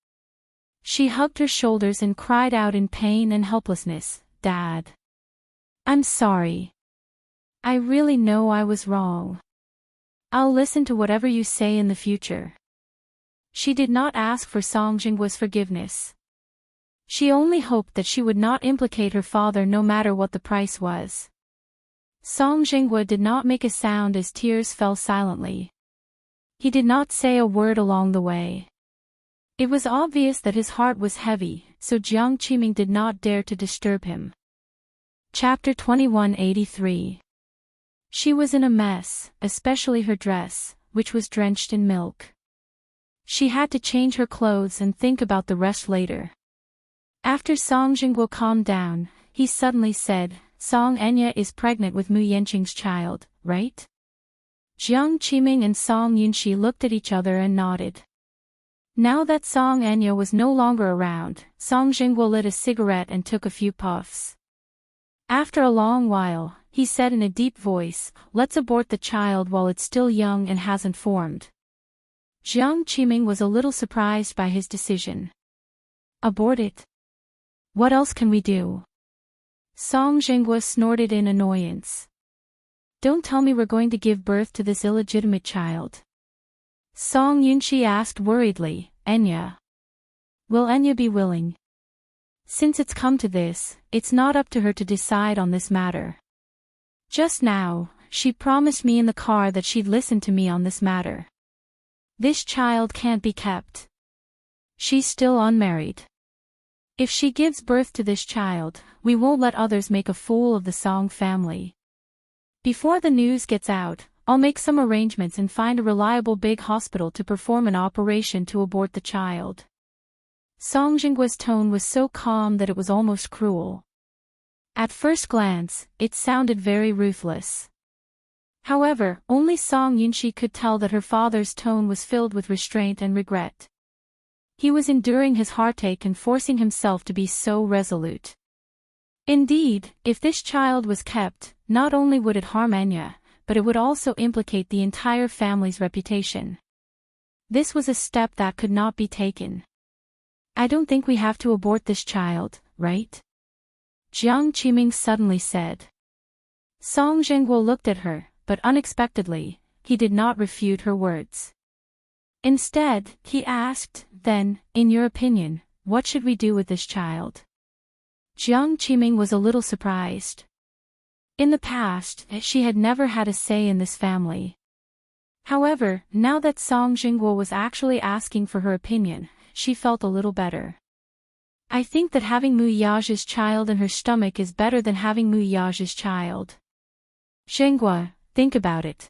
She hugged her shoulders and cried out in pain and helplessness, "Dad. I'm sorry. I really know I was wrong. I'll listen to whatever you say in the future." She did not ask for Song Jingguo's forgiveness. She only hoped that she would not implicate her father no matter what the price was. Song Jingguo did not make a sound as tears fell silently. He did not say a word along the way. It was obvious that his heart was heavy, so Jiang Qiming did not dare to disturb him. Chapter 2183. She was in a mess, especially her dress, which was drenched in milk. She had to change her clothes and think about the rest later. After Song Jingguo calmed down, he suddenly said, "Song Enya is pregnant with Mu Yanqing's child, right?" Jiang Qiming and Song Yunxi looked at each other and nodded. Now that Song Enya was no longer around, Song Jingguo lit a cigarette and took a few puffs. After a long while, he said in a deep voice, "Let's abort the child while it's still young and hasn't formed." Jiang Qiming was a little surprised by his decision. "Abort it? What else can we do?" Song Jingguo snorted in annoyance. "Don't tell me we're going to give birth to this illegitimate child." Song Yunxi asked worriedly, "Enya. Will Enya be willing? Since it's come to this, it's not up to her to decide on this matter. Just now, she promised me in the car that she'd listen to me on this matter. This child can't be kept. She's still unmarried. If she gives birth to this child, we won't let others make a fool of the Song family. Before the news gets out, I'll make some arrangements and find a reliable big hospital to perform an operation to abort the child." Song Jingguo's tone was so calm that it was almost cruel. At first glance, it sounded very ruthless. However, only Song Yunxi could tell that her father's tone was filled with restraint and regret. He was enduring his heartache and forcing himself to be so resolute. Indeed, if this child was kept, not only would it harm Enya, but it would also implicate the entire family's reputation. This was a step that could not be taken. "I don't think we have to abort this child, right?" Jiang Qiming suddenly said. Song Jingguo looked at her, but unexpectedly, he did not refute her words. Instead, he asked, "Then, in your opinion, what should we do with this child?" Jiang Qiming was a little surprised. In the past, she had never had a say in this family. However, now that Song Jingguo was actually asking for her opinion, she felt a little better. "I think that having Mu Yaja's child in her stomach is better than having Mu Yaja's child. Jingguo, think about it.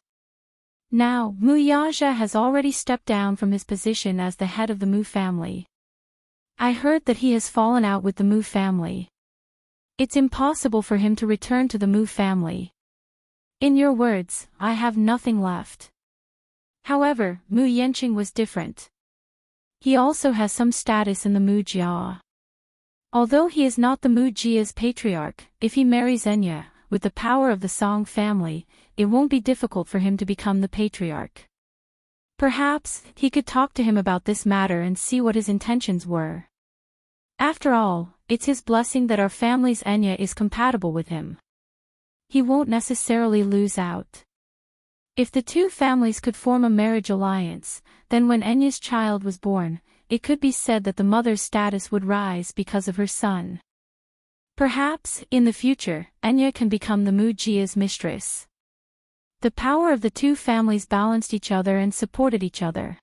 Now, Mu Yaja has already stepped down from his position as the head of the Mu family. I heard that he has fallen out with the Mu family. It's impossible for him to return to the Mu family. In your words, I have nothing left. However, Mu Yanqing was different. He also has some status in the Mu Jia. Although he is not the Mu Jia's patriarch, if he marries Enya, with the power of the Song family, it won't be difficult for him to become the patriarch. Perhaps, he could talk to him about this matter and see what his intentions were. After all, it's his blessing that our family's Enya is compatible with him. He won't necessarily lose out. If the two families could form a marriage alliance, then when Enya's child was born, it could be said that the mother's status would rise because of her son. Perhaps, in the future, Enya can become the Mu Jia's mistress. The power of the two families balanced each other and supported each other.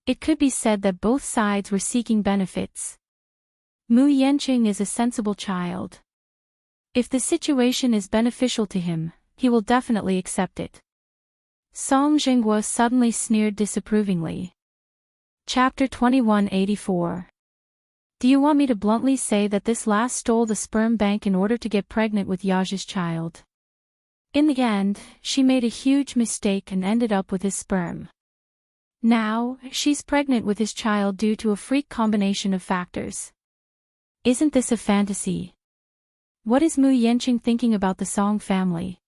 It could be said that both sides were seeking benefits. Mu Yanqing is a sensible child. If the situation is beneficial to him, he will definitely accept it. Song Jinghua suddenly sneered disapprovingly. Chapter 2184. Do you want me to bluntly say that this last stole the sperm bank in order to get pregnant with Yaja's child? In the end, she made a huge mistake and ended up with his sperm. Now, she's pregnant with his child due to a freak combination of factors. Isn't this a fantasy? What is Mu Yanqing thinking about the Song family?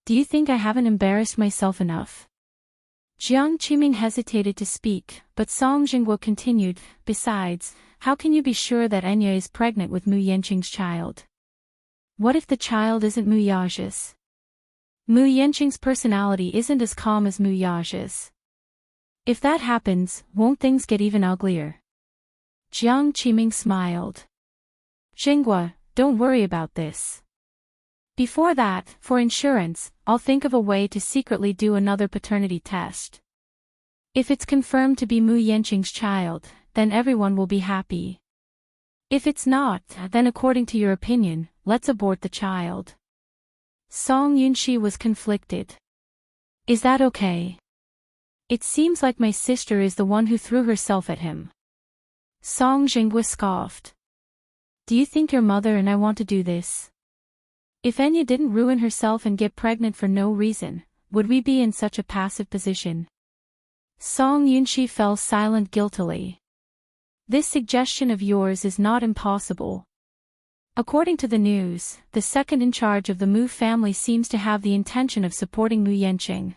Do you think I haven't embarrassed myself enough? Jiang Qiming hesitated to speak, but Song Jinghua continued, besides, how can you be sure that Enya is pregnant with Mu Yanqing's child? What if the child isn't Mu Yaja's? Mu Yanqing's personality isn't as calm as Mu Yaja's. If that happens, won't things get even uglier? Jiang Qiming smiled. Jinghua, don't worry about this. Before that, for insurance, I'll think of a way to secretly do another paternity test. If it's confirmed to be Mu Yanqing's child, then everyone will be happy. If it's not, then according to your opinion, let's abort the child. Song Yunxi was conflicted. Is that okay? It seems like my sister is the one who threw herself at him. Song Jinghua scoffed. Do you think your mother and I want to do this? If Enya didn't ruin herself and get pregnant for no reason, would we be in such a passive position? Song Yunxi fell silent guiltily. This suggestion of yours is not impossible. According to the news, the second in charge of the Mu family seems to have the intention of supporting Mu Yanqing.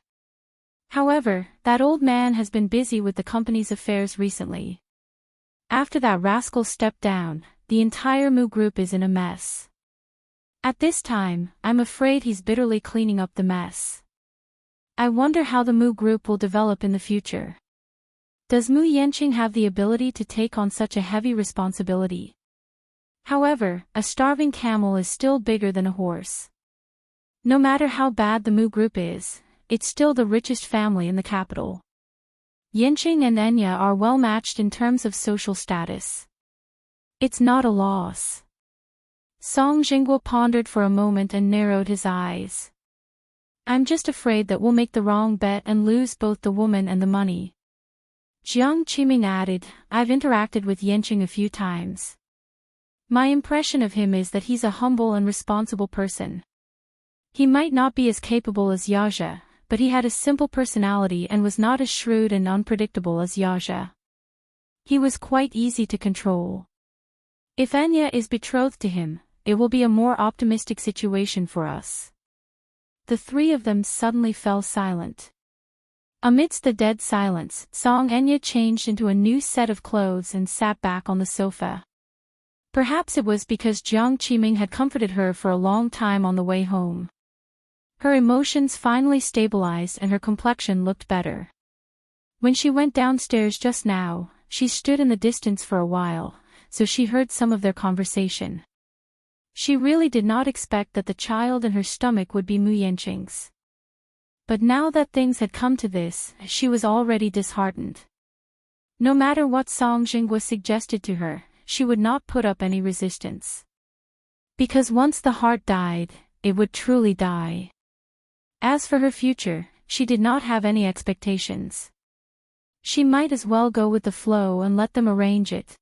However, that old man has been busy with the company's affairs recently. After that rascal stepped down, the entire Mu group is in a mess. At this time, I'm afraid he's bitterly cleaning up the mess. I wonder how the Mu group will develop in the future. Does Mu Yanqing have the ability to take on such a heavy responsibility? However, a starving camel is still bigger than a horse. No matter how bad the Mu group is, it's still the richest family in the capital. Yanqing and Enya are well matched in terms of social status. It's not a loss. Song Jinghua pondered for a moment and narrowed his eyes. I'm just afraid that we'll make the wrong bet and lose both the woman and the money. Jiang Qiming added, I've interacted with Yanqing a few times. My impression of him is that he's a humble and responsible person. He might not be as capable as Yaja, but he had a simple personality and was not as shrewd and unpredictable as Yaja. He was quite easy to control. If Enya is betrothed to him, it will be a more optimistic situation for us. The three of them suddenly fell silent. Amidst the dead silence, Song Enya changed into a new set of clothes and sat back on the sofa. Perhaps it was because Jiang Qiming had comforted her for a long time on the way home. Her emotions finally stabilized and her complexion looked better. When she went downstairs just now, she stood in the distance for a while, so she heard some of their conversation. She really did not expect that the child in her stomach would be Mu Yanqing's. But now that things had come to this, she was already disheartened. No matter what Song Jinghua suggested to her, she would not put up any resistance. Because once the heart died, it would truly die. As for her future, she did not have any expectations. She might as well go with the flow and let them arrange it.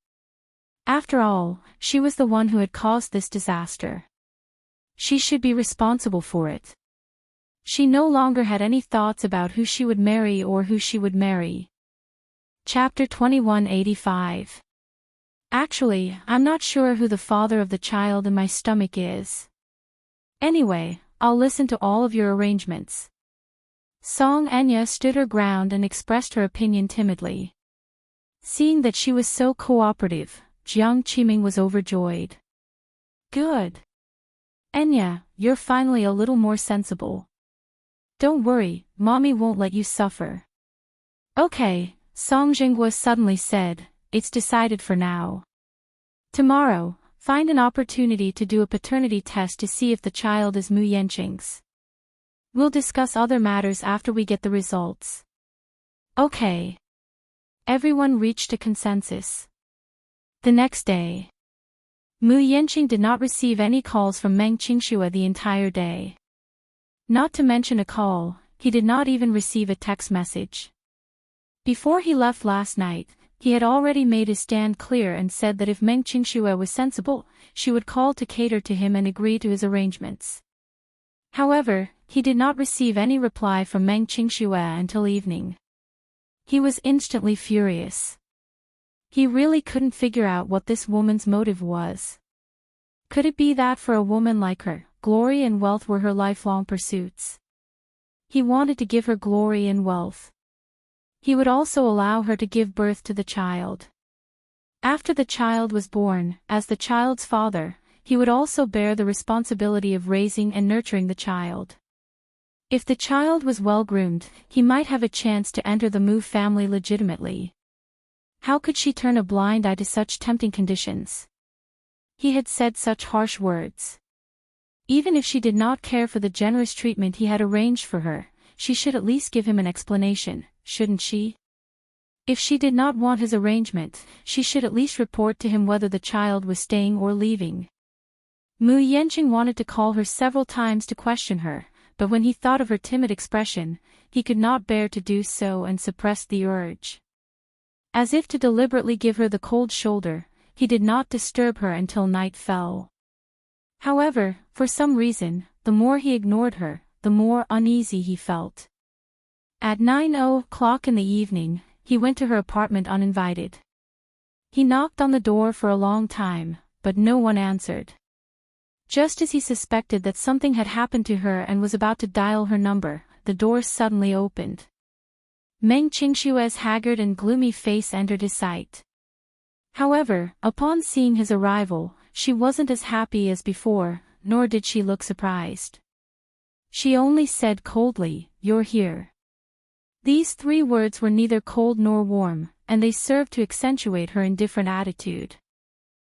After all, she was the one who had caused this disaster. She should be responsible for it. She no longer had any thoughts about who she would marry or who she would marry. Chapter 2185. Actually, I'm not sure who the father of the child in my stomach is. Anyway, I'll listen to all of your arrangements. Song Enya stood her ground and expressed her opinion timidly. Seeing that she was so cooperative, Jiang Qiming was overjoyed. Good. Enya, you're finally a little more sensible. Don't worry, Mommy won't let you suffer. Okay, Song Jinghua suddenly said, it's decided for now. Tomorrow, find an opportunity to do a paternity test to see if the child is Mu Yanqing's. We'll discuss other matters after we get the results. Okay. Everyone reached a consensus. The next day, Mu Yanqing did not receive any calls from Meng Qingxue the entire day. Not to mention a call, he did not even receive a text message. Before he left last night, he had already made his stand clear and said that if Meng Qingxue was sensible, she would call to cater to him and agree to his arrangements. However, he did not receive any reply from Meng Qingxue until evening. He was instantly furious. He really couldn't figure out what this woman's motive was. Could it be that for a woman like her, glory and wealth were her lifelong pursuits? He wanted to give her glory and wealth. He would also allow her to give birth to the child. After the child was born, as the child's father, he would also bear the responsibility of raising and nurturing the child. If the child was well-groomed, he might have a chance to enter the Mu family legitimately. How could she turn a blind eye to such tempting conditions? He had said such harsh words. Even if she did not care for the generous treatment he had arranged for her, she should at least give him an explanation, shouldn't she? If she did not want his arrangement, she should at least report to him whether the child was staying or leaving. Mu Yanqing wanted to call her several times to question her, but when he thought of her timid expression, he could not bear to do so and suppressed the urge. As if to deliberately give her the cold shoulder, he did not disturb her until night fell. However, for some reason, the more he ignored her, the more uneasy he felt. At 9:00 in the evening, he went to her apartment uninvited. He knocked on the door for a long time, but no one answered. Just as he suspected that something had happened to her and was about to dial her number, the door suddenly opened. Meng Qingshue's haggard and gloomy face entered his sight. However, upon seeing his arrival, she wasn't as happy as before, nor did she look surprised. She only said coldly, "You're here." These three words were neither cold nor warm, and they served to accentuate her indifferent attitude.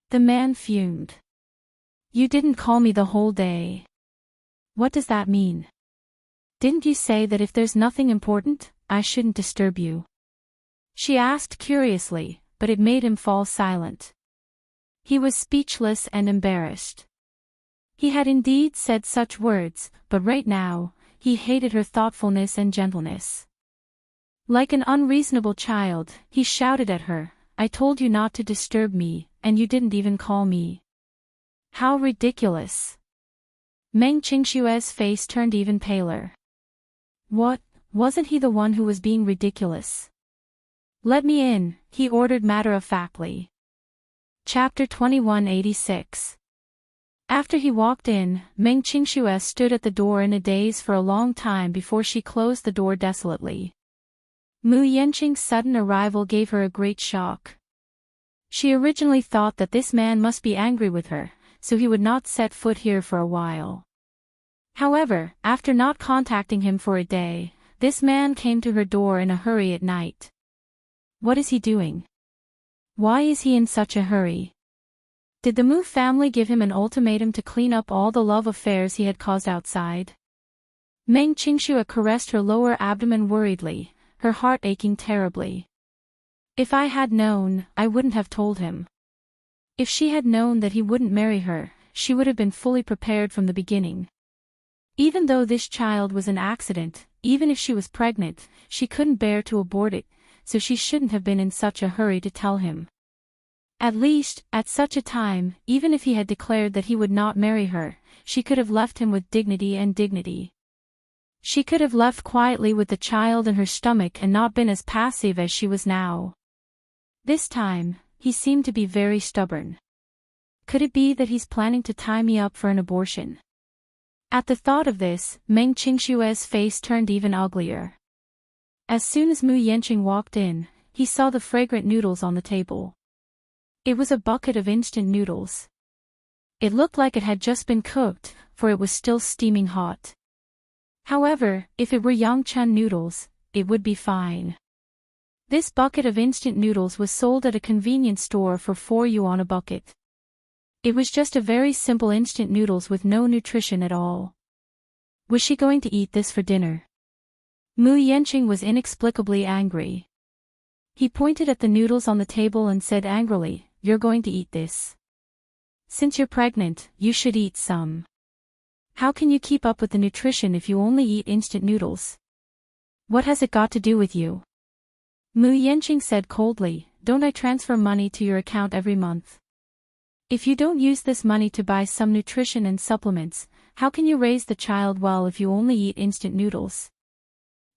The man fumed. "You didn't call me the whole day. What does that mean? Didn't you say that if there's nothing important, I shouldn't disturb you?" She asked curiously, but it made him fall silent. He was speechless and embarrassed. He had indeed said such words, but right now, he hated her thoughtfulness and gentleness. Like an unreasonable child, he shouted at her, "I told you not to disturb me, and you didn't even call me. How ridiculous." Meng Qingshue's face turned even paler. What, wasn't he the one who was being ridiculous? "Let me in," he ordered matter-of-factly. Chapter 2186. After he walked in, Meng Qingxue stood at the door in a daze for a long time before she closed the door desolately. Mu Yanqing's sudden arrival gave her a great shock. She originally thought that this man must be angry with her, so he would not set foot here for a while. However, after not contacting him for a day, this man came to her door in a hurry at night. What is he doing? Why is he in such a hurry? Did the Mu family give him an ultimatum to clean up all the love affairs he had caused outside? Meng Qingxue caressed her lower abdomen worriedly, her heart aching terribly. If I had known, I wouldn't have told him. If she had known that he wouldn't marry her, she would have been fully prepared from the beginning. Even though this child was an accident, even if she was pregnant, she couldn't bear to abort it, so she shouldn't have been in such a hurry to tell him. At least, at such a time, even if he had declared that he would not marry her, she could have left him with dignity and dignity. She could have left quietly with the child in her stomach and not been as passive as she was now. This time, he seemed to be very stubborn. Could it be that he's planning to tie me up for an abortion? At the thought of this, Meng Qingshue's face turned even uglier. As soon as Mu Yanqing walked in, he saw the fragrant noodles on the table. It was a bucket of instant noodles. It looked like it had just been cooked, for it was still steaming hot. However, if it were Yangchun noodles, it would be fine. This bucket of instant noodles was sold at a convenience store for 4 yuan a bucket. It was just a very simple instant noodles with no nutrition at all. Was she going to eat this for dinner? Mu Yanqing was inexplicably angry. He pointed at the noodles on the table and said angrily, "You're going to eat this. Since you're pregnant, you should eat some. How can you keep up with the nutrition if you only eat instant noodles? What has it got to do with you?" Mu Yanqing said coldly, "Don't I transfer money to your account every month? If you don't use this money to buy some nutrition and supplements, how can you raise the child well if you only eat instant noodles?"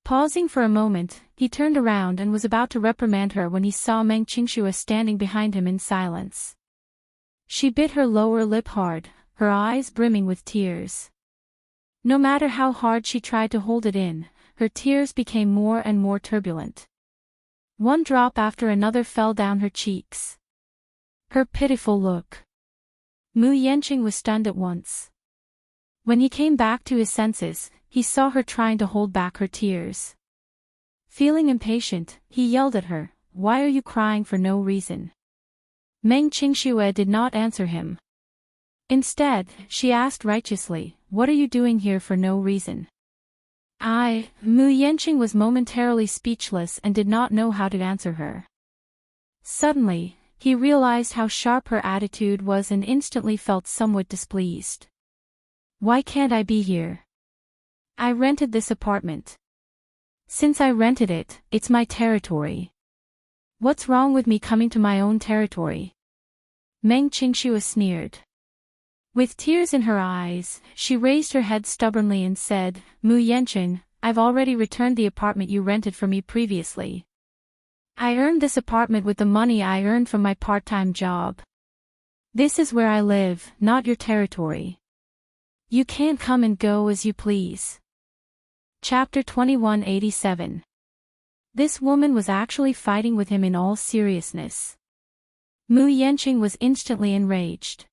Pausing for a moment, he turned around and was about to reprimand her when he saw Meng Qingxue standing behind him in silence. She bit her lower lip hard, her eyes brimming with tears. No matter how hard she tried to hold it in, her tears became more and more turbulent. One drop after another fell down her cheeks. Her pitiful look. Mu Yanqing was stunned at once. When he came back to his senses, he saw her trying to hold back her tears. Feeling impatient, he yelled at her, "Why are you crying for no reason?" Meng Qingxue did not answer him. Instead, she asked righteously, "What are you doing here for no reason?" Mu Yanqing was momentarily speechless and did not know how to answer her. Suddenly, he realized how sharp her attitude was and instantly felt somewhat displeased. "Why can't I be here? I rented this apartment. Since I rented it, it's my territory. What's wrong with me coming to my own territory?" Meng Qingxue sneered. With tears in her eyes, she raised her head stubbornly and said, "Mu Yanqing, I've already returned the apartment you rented for me previously. I earned this apartment with the money I earned from my part-time job. This is where I live, not your territory. You can't come and go as you please." Chapter 2187. This woman was actually fighting with him in all seriousness. Mu Yanqing was instantly enraged.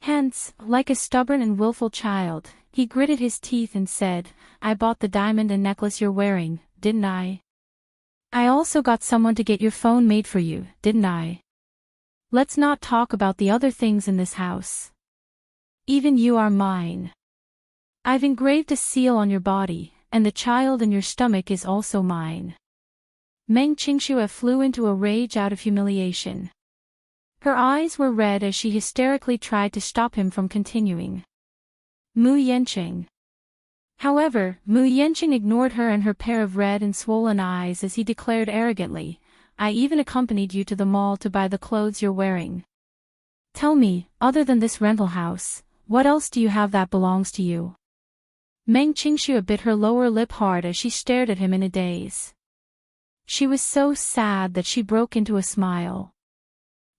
Hence, like a stubborn and willful child, he gritted his teeth and said, "I bought the diamond and necklace you're wearing, didn't I? I also got someone to get your phone made for you, didn't I? Let's not talk about the other things in this house. Even you are mine. I've engraved a seal on your body, and the child in your stomach is also mine." Meng Qingxue flew into a rage out of humiliation. Her eyes were red as she hysterically tried to stop him from continuing. Mu Yanqing. However, Mu Yanqing ignored her and her pair of red and swollen eyes as he declared arrogantly, "I even accompanied you to the mall to buy the clothes you're wearing. Tell me, other than this rental house, what else do you have that belongs to you?" Meng Qingxue bit her lower lip hard as she stared at him in a daze. She was so sad that she broke into a smile.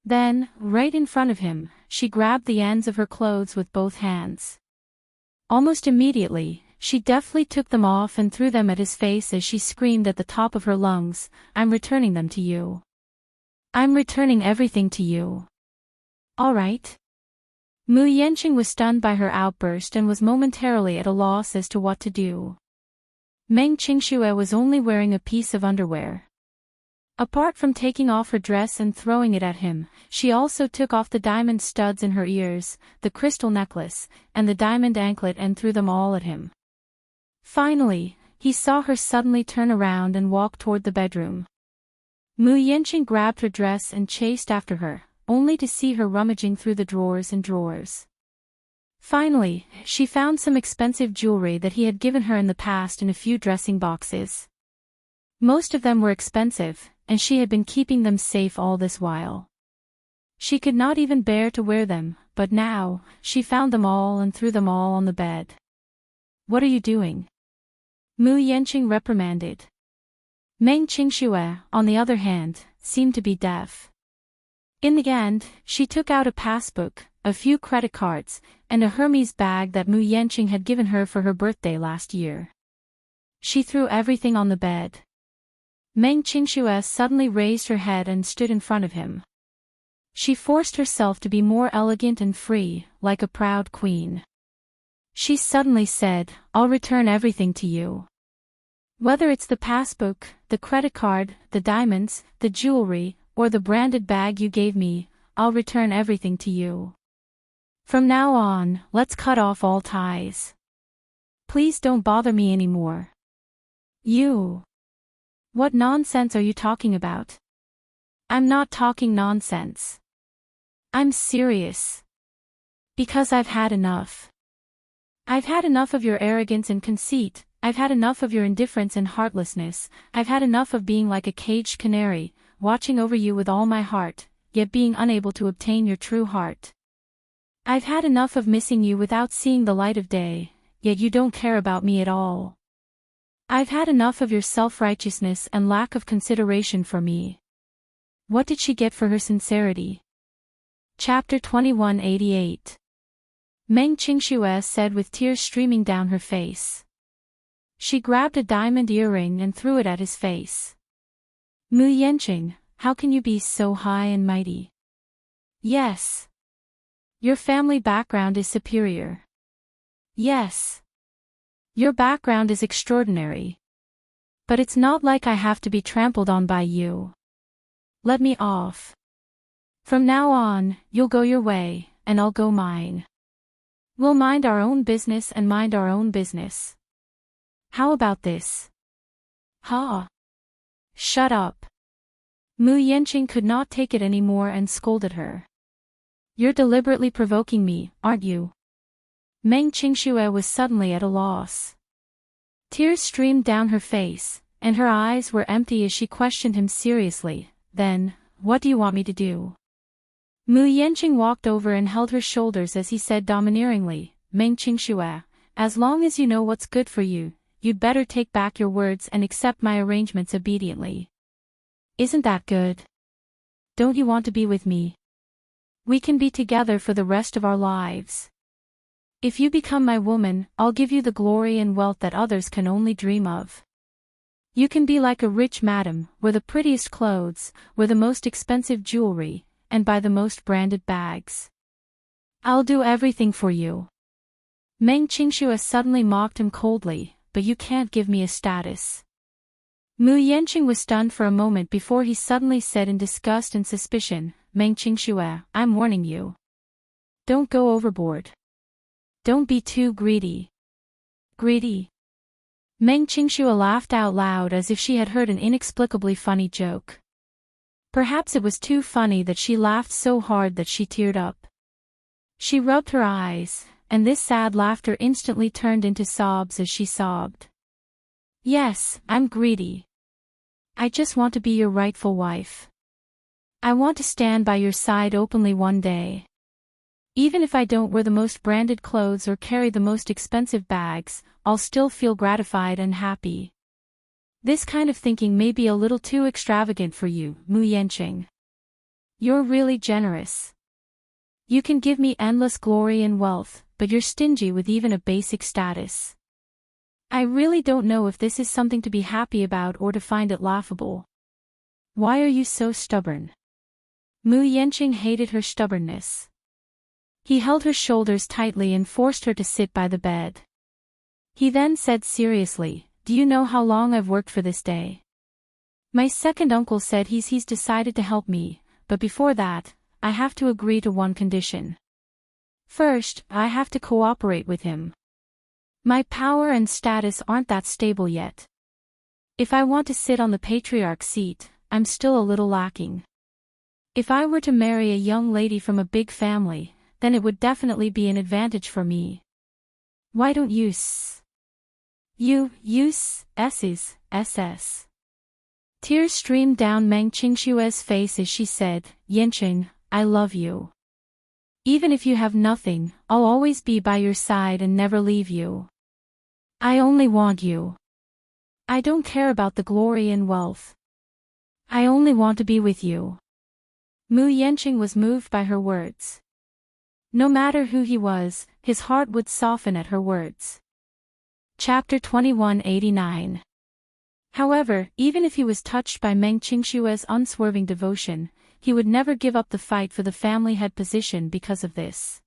Then, right in front of him, she grabbed the ends of her clothes with both hands. Almost immediately, she deftly took them off and threw them at his face as she screamed at the top of her lungs, "I'm returning them to you. I'm returning everything to you. All right?" Mu Yanqing was stunned by her outburst and was momentarily at a loss as to what to do. Meng Qingxue was only wearing a piece of underwear. Apart from taking off her dress and throwing it at him, she also took off the diamond studs in her ears, the crystal necklace, and the diamond anklet and threw them all at him. Finally, he saw her suddenly turn around and walk toward the bedroom. Mu Yanqing grabbed her dress and chased after her, only to see her rummaging through the drawers and drawers. Finally, she found some expensive jewelry that he had given her in the past in a few dressing boxes. Most of them were expensive, and she had been keeping them safe all this while. She could not even bear to wear them, but now, she found them all and threw them all on the bed. "What are you doing?" Mu Yanqing reprimanded. Meng Qingxue, on the other hand, seemed to be deaf. In the end, she took out a passbook, a few credit cards, and a Hermes bag that Mu Yanqing had given her for her birthday last year. She threw everything on the bed. Meng Qingxue suddenly raised her head and stood in front of him. She forced herself to be more elegant and free, like a proud queen. She suddenly said, "I'll return everything to you. Whether it's the passbook, the credit card, the diamonds, the jewelry, or the branded bag you gave me, I'll return everything to you. From now on, let's cut off all ties. Please don't bother me anymore." You. What nonsense are you talking about? I'm not talking nonsense. I'm serious. Because I've had enough. I've had enough of your arrogance and conceit. I've had enough of your indifference and heartlessness. I've had enough of being like a caged canary, watching over you with all my heart, yet being unable to obtain your true heart. I've had enough of missing you without seeing the light of day, yet you don't care about me at all. I've had enough of your self-righteousness and lack of consideration for me. What did she get for her sincerity? Chapter 2188. Meng Qingxue said with tears streaming down her face. She grabbed a diamond earring and threw it at his face. Mu Yanqing, how can you be so high and mighty? Yes. Your family background is superior. Yes. Your background is extraordinary. But it's not like I have to be trampled on by you. Let me off. From now on, you'll go your way, and I'll go mine. We'll mind our own business and mind our own business. How about this? Ha! Shut up. Mu Yanqing could not take it anymore and scolded her. You're deliberately provoking me, aren't you? Meng Qingxue was suddenly at a loss. Tears streamed down her face, and her eyes were empty as she questioned him seriously. Then, what do you want me to do? Mu Yanqing walked over and held her shoulders as he said domineeringly, Meng Qingxue, as long as you know what's good for you, you'd better take back your words and accept my arrangements obediently. Isn't that good? Don't you want to be with me? We can be together for the rest of our lives. If you become my woman, I'll give you the glory and wealth that others can only dream of. You can be like a rich madam, wear the prettiest clothes, wear the most expensive jewelry, and buy the most branded bags. I'll do everything for you. Meng Qingxue suddenly mocked him coldly, but you can't give me a status. Mu Yanqing was stunned for a moment before he suddenly said in disgust and suspicion, Meng Qingxue, I'm warning you. Don't go overboard. Don't be too greedy. Greedy? Meng Qingxue laughed out loud as if she had heard an inexplicably funny joke. Perhaps it was too funny that she laughed so hard that she teared up. She rubbed her eyes, and this sad laughter instantly turned into sobs as she sobbed. Yes, I'm greedy. I just want to be your rightful wife. I want to stand by your side openly one day. Even if I don't wear the most branded clothes or carry the most expensive bags, I'll still feel gratified and happy. This kind of thinking may be a little too extravagant for you, Mu Yanqing. You're really generous. You can give me endless glory and wealth, but you're stingy with even a basic status. I really don't know if this is something to be happy about or to find it laughable. Why are you so stubborn? Mu Yanqing hated her stubbornness. He held her shoulders tightly and forced her to sit by the bed. He then said seriously, do you know how long I've worked for this day? My second uncle said he's decided to help me, but before that, I have to agree to one condition. First, I have to cooperate with him. My power and status aren't that stable yet. If I want to sit on the patriarch's seat, I'm still a little lacking. If I were to marry a young lady from a big family, then it would definitely be an advantage for me. Why don't you SS? Tears streamed down Meng Qingxue's face as she said, Yanqing, I love you. Even if you have nothing, I'll always be by your side and never leave you. I only want you. I don't care about the glory and wealth. I only want to be with you. Mu Yanqing was moved by her words. No matter who he was, his heart would soften at her words. Chapter 2189. However, even if he was touched by Meng Qingshue's unswerving devotion, he would never give up the fight for the family head position because of this.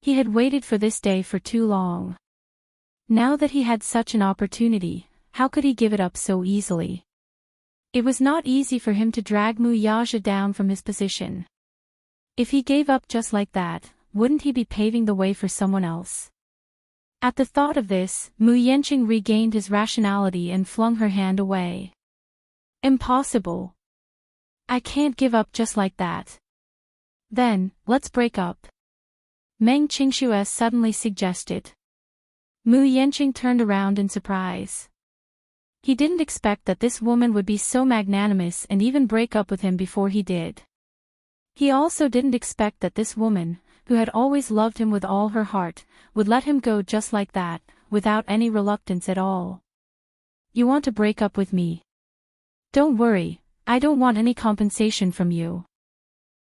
He had waited for this day for too long. Now that he had such an opportunity, how could he give it up so easily? It was not easy for him to drag Mu Yaja down from his position. If he gave up just like that, wouldn't he be paving the way for someone else? At the thought of this, Mu Yanqing regained his rationality and flung her hand away. Impossible. I can't give up just like that. Then, let's break up. Meng Qingshuo suddenly suggested. Mu Yanqing turned around in surprise. He didn't expect that this woman would be so magnanimous and even break up with him before he did. He also didn't expect that this woman, who had always loved him with all her heart, would let him go just like that, without any reluctance at all. You want to break up with me? Don't worry, I don't want any compensation from you.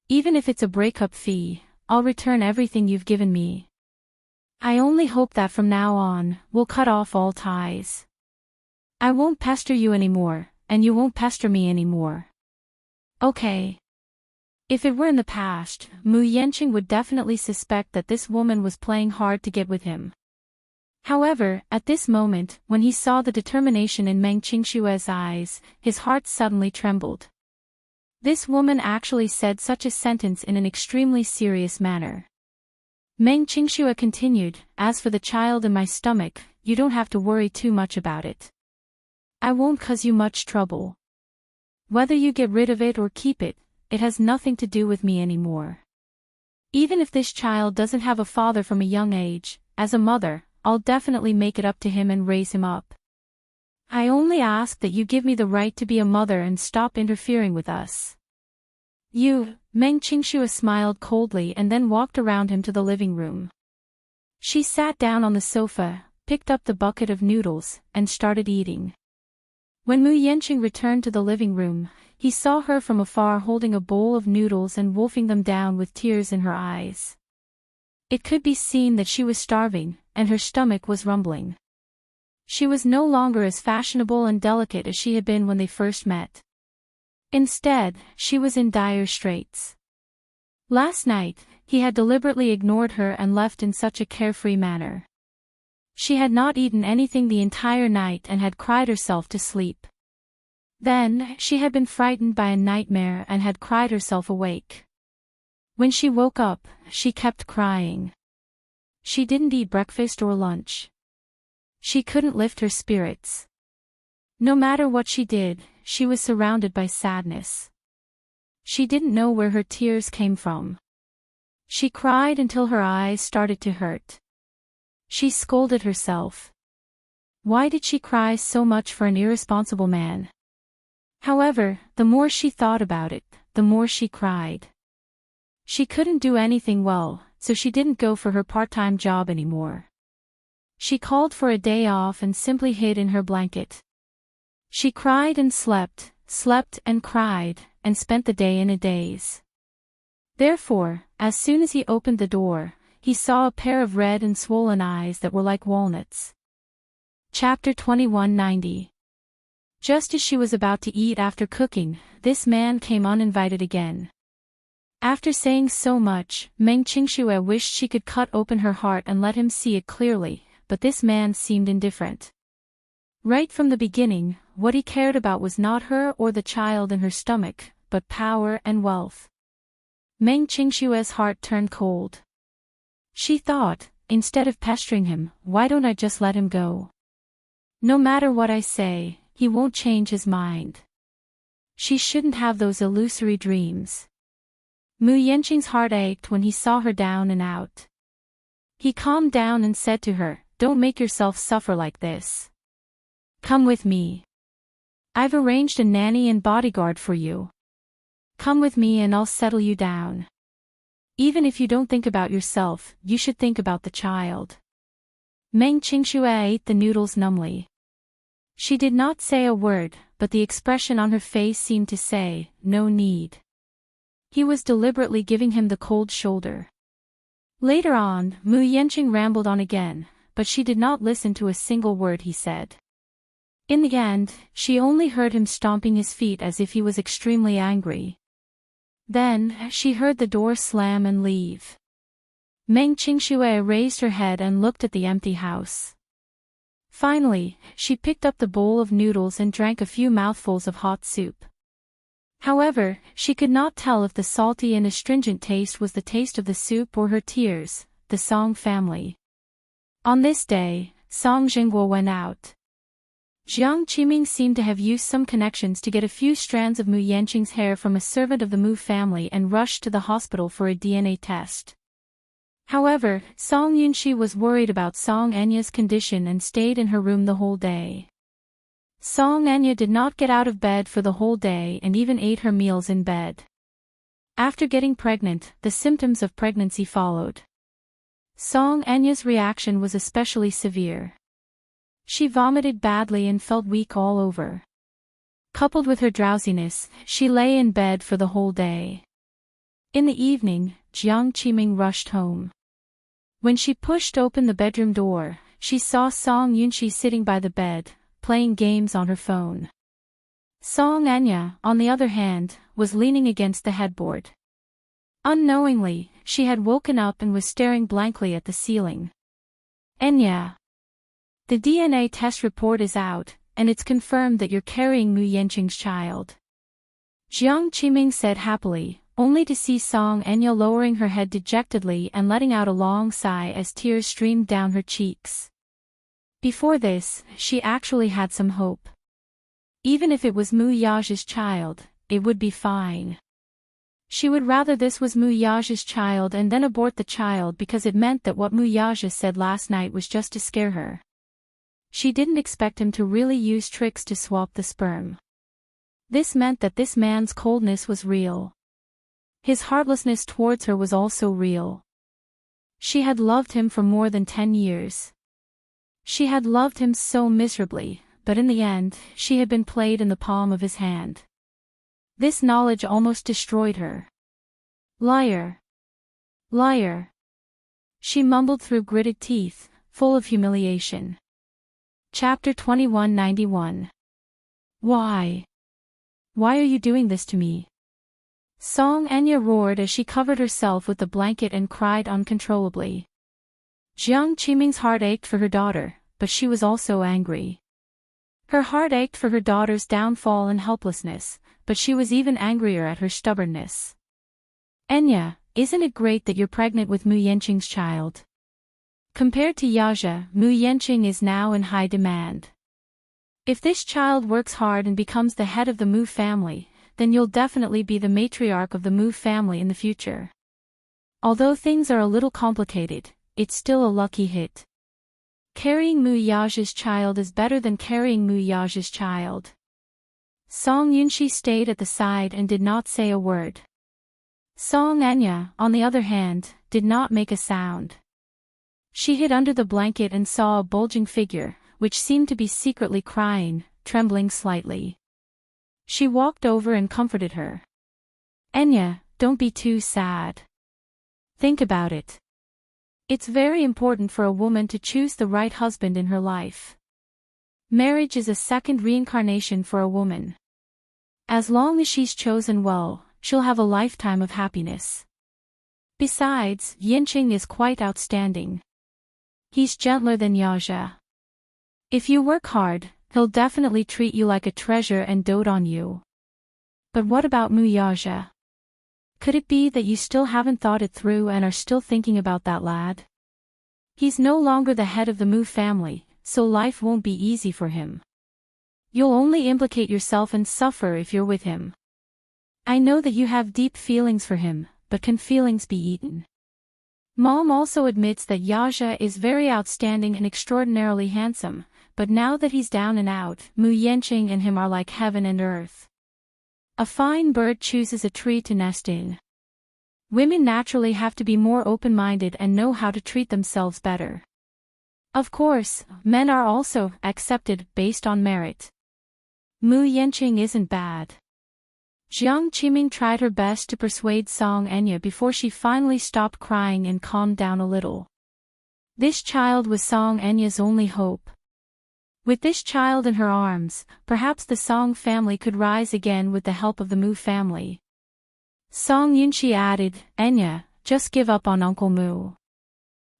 Even if it's a breakup fee, I'll return everything you've given me. I only hope that from now on, we'll cut off all ties. I won't pester you anymore, and you won't pester me anymore. Okay. If it were in the past, Mu Yanqing would definitely suspect that this woman was playing hard to get with him. However, at this moment, when he saw the determination in Meng Qingshue's eyes, his heart suddenly trembled. This woman actually said such a sentence in an extremely serious manner. Meng Qingshuo continued, as for the child in my stomach, you don't have to worry too much about it. I won't cause you much trouble. Whether you get rid of it or keep it, it has nothing to do with me anymore. Even if this child doesn't have a father from a young age, as a mother, I'll definitely make it up to him and raise him up. I only ask that you give me the right to be a mother and stop interfering with us. Meng Qingshuo smiled coldly and then walked around him to the living room. She sat down on the sofa, picked up the bucket of noodles, and started eating. When Mu Yanqing returned to the living room, he saw her from afar holding a bowl of noodles and wolfing them down with tears in her eyes. It could be seen that she was starving, and her stomach was rumbling. She was no longer as fashionable and delicate as she had been when they first met. Instead, she was in dire straits. Last night, he had deliberately ignored her and left in such a carefree manner. She had not eaten anything the entire night and had cried herself to sleep. Then, she had been frightened by a nightmare and had cried herself awake. When she woke up, she kept crying. She didn't eat breakfast or lunch. She couldn't lift her spirits. No matter what she did, she was surrounded by sadness. She didn't know where her tears came from. She cried until her eyes started to hurt. She scolded herself. Why did she cry so much for an irresponsible man? However, the more she thought about it, the more she cried. She couldn't do anything well, so she didn't go for her part-time job anymore. She called for a day off and simply hid in her blanket. She cried and slept and cried, and spent the day in a daze. Therefore, as soon as he opened the door, he saw a pair of red and swollen eyes that were like walnuts. Chapter 2190. Just as she was about to eat after cooking, this man came uninvited again. After saying so much, Meng Qingshuo wished she could cut open her heart and let him see it clearly, but this man seemed indifferent. Right from the beginning, what he cared about was not her or the child in her stomach, but power and wealth. Meng Qingshuo's heart turned cold. She thought, instead of pestering him, why don't I just let him go? No matter what I say, he won't change his mind. She shouldn't have those illusory dreams. Mu Yanqing's heart ached when he saw her down and out. He calmed down and said to her, "Don't make yourself suffer like this. Come with me. I've arranged a nanny and bodyguard for you. Come with me and I'll settle you down. Even if you don't think about yourself, you should think about the child." Meng Qingshuo ate the noodles numbly. She did not say a word, but the expression on her face seemed to say, no need. He was deliberately giving him the cold shoulder. Later on, Mu Yanqing rambled on again, but she did not listen to a single word he said. In the end, she only heard him stomping his feet as if he was extremely angry. Then, she heard the door slam and leave. Meng Qingxue raised her head and looked at the empty house. Finally, she picked up the bowl of noodles and drank a few mouthfuls of hot soup. However, she could not tell if the salty and astringent taste was the taste of the soup or her tears. The Song family. On this day, Song Jingguo went out. Jiang Qiming seemed to have used some connections to get a few strands of Mu Yanqing's hair from a servant of the Mu family and rushed to the hospital for a DNA test. However, Song Yunxi was worried about Song Enya's condition and stayed in her room the whole day. Song Enya did not get out of bed for the whole day and even ate her meals in bed. After getting pregnant, the symptoms of pregnancy followed. Song Enya's reaction was especially severe. She vomited badly and felt weak all over. Coupled with her drowsiness, she lay in bed for the whole day. In the evening, Jiang Qiming rushed home. When she pushed open the bedroom door, she saw Song Yunxi sitting by the bed, playing games on her phone. Song Enya, on the other hand, was leaning against the headboard. Unknowingly, she had woken up and was staring blankly at the ceiling. Enya. The DNA test report is out, and it's confirmed that you're carrying Mu Yanqing's child. Jiang Qiming said happily, only to see Song Enya lowering her head dejectedly and letting out a long sigh as tears streamed down her cheeks. Before this, she actually had some hope. Even if it was Mu Yage's child, it would be fine. She would rather this was Mu Yage's child and then abort the child because it meant that what Mu Yage said last night was just to scare her. She didn't expect him to really use tricks to swap the sperm. This meant that this man's coldness was real. His heartlessness towards her was also real. She had loved him for more than 10 years. She had loved him so miserably, but in the end, she had been played in the palm of his hand. This knowledge almost destroyed her. Liar. Liar. She mumbled through gritted teeth, full of humiliation. Chapter 2191. Why? Why are you doing this to me? Song Enya roared as she covered herself with the blanket and cried uncontrollably. Jiang Qiming's heart ached for her daughter, but she was also angry. Her heart ached for her daughter's downfall and helplessness, but she was even angrier at her stubbornness. Enya, isn't it great that you're pregnant with Mu Yanqing's child? Compared to Yaja, Mu Yanqing is now in high demand. If this child works hard and becomes the head of the Mu family, then you'll definitely be the matriarch of the Mu family in the future. Although things are a little complicated, it's still a lucky hit. Carrying Mu Yage's child is better than carrying Mu Yage's child. Song Yunxi stayed at the side and did not say a word. Song Enya, on the other hand, did not make a sound. She hid under the blanket and saw a bulging figure, which seemed to be secretly crying, trembling slightly. She walked over and comforted her. Enya, don't be too sad. Think about it. It's very important for a woman to choose the right husband in her life. Marriage is a second reincarnation for a woman. As long as she's chosen well, she'll have a lifetime of happiness. Besides, Yanqing is quite outstanding. He's gentler than Yaja. If you work hard, he'll definitely treat you like a treasure and dote on you. But what about Mu Yaja? Could it be that you still haven't thought it through and are still thinking about that lad? He's no longer the head of the Mu family, so life won't be easy for him. You'll only implicate yourself and suffer if you're with him. I know that you have deep feelings for him, but can feelings be eaten? Mom also admits that Yaja is very outstanding and extraordinarily handsome, but now that he's down and out, Mu Yanqing and him are like heaven and earth. A fine bird chooses a tree to nest in. Women naturally have to be more open-minded and know how to treat themselves better. Of course, men are also accepted based on merit. Mu Yanqing isn't bad. Jiang Qiming tried her best to persuade Song Enya before she finally stopped crying and calmed down a little. This child was Song Enya's only hope. With this child in her arms, perhaps the Song family could rise again with the help of the Mu family. Song Yunqi added, Enya, just give up on Uncle Mu.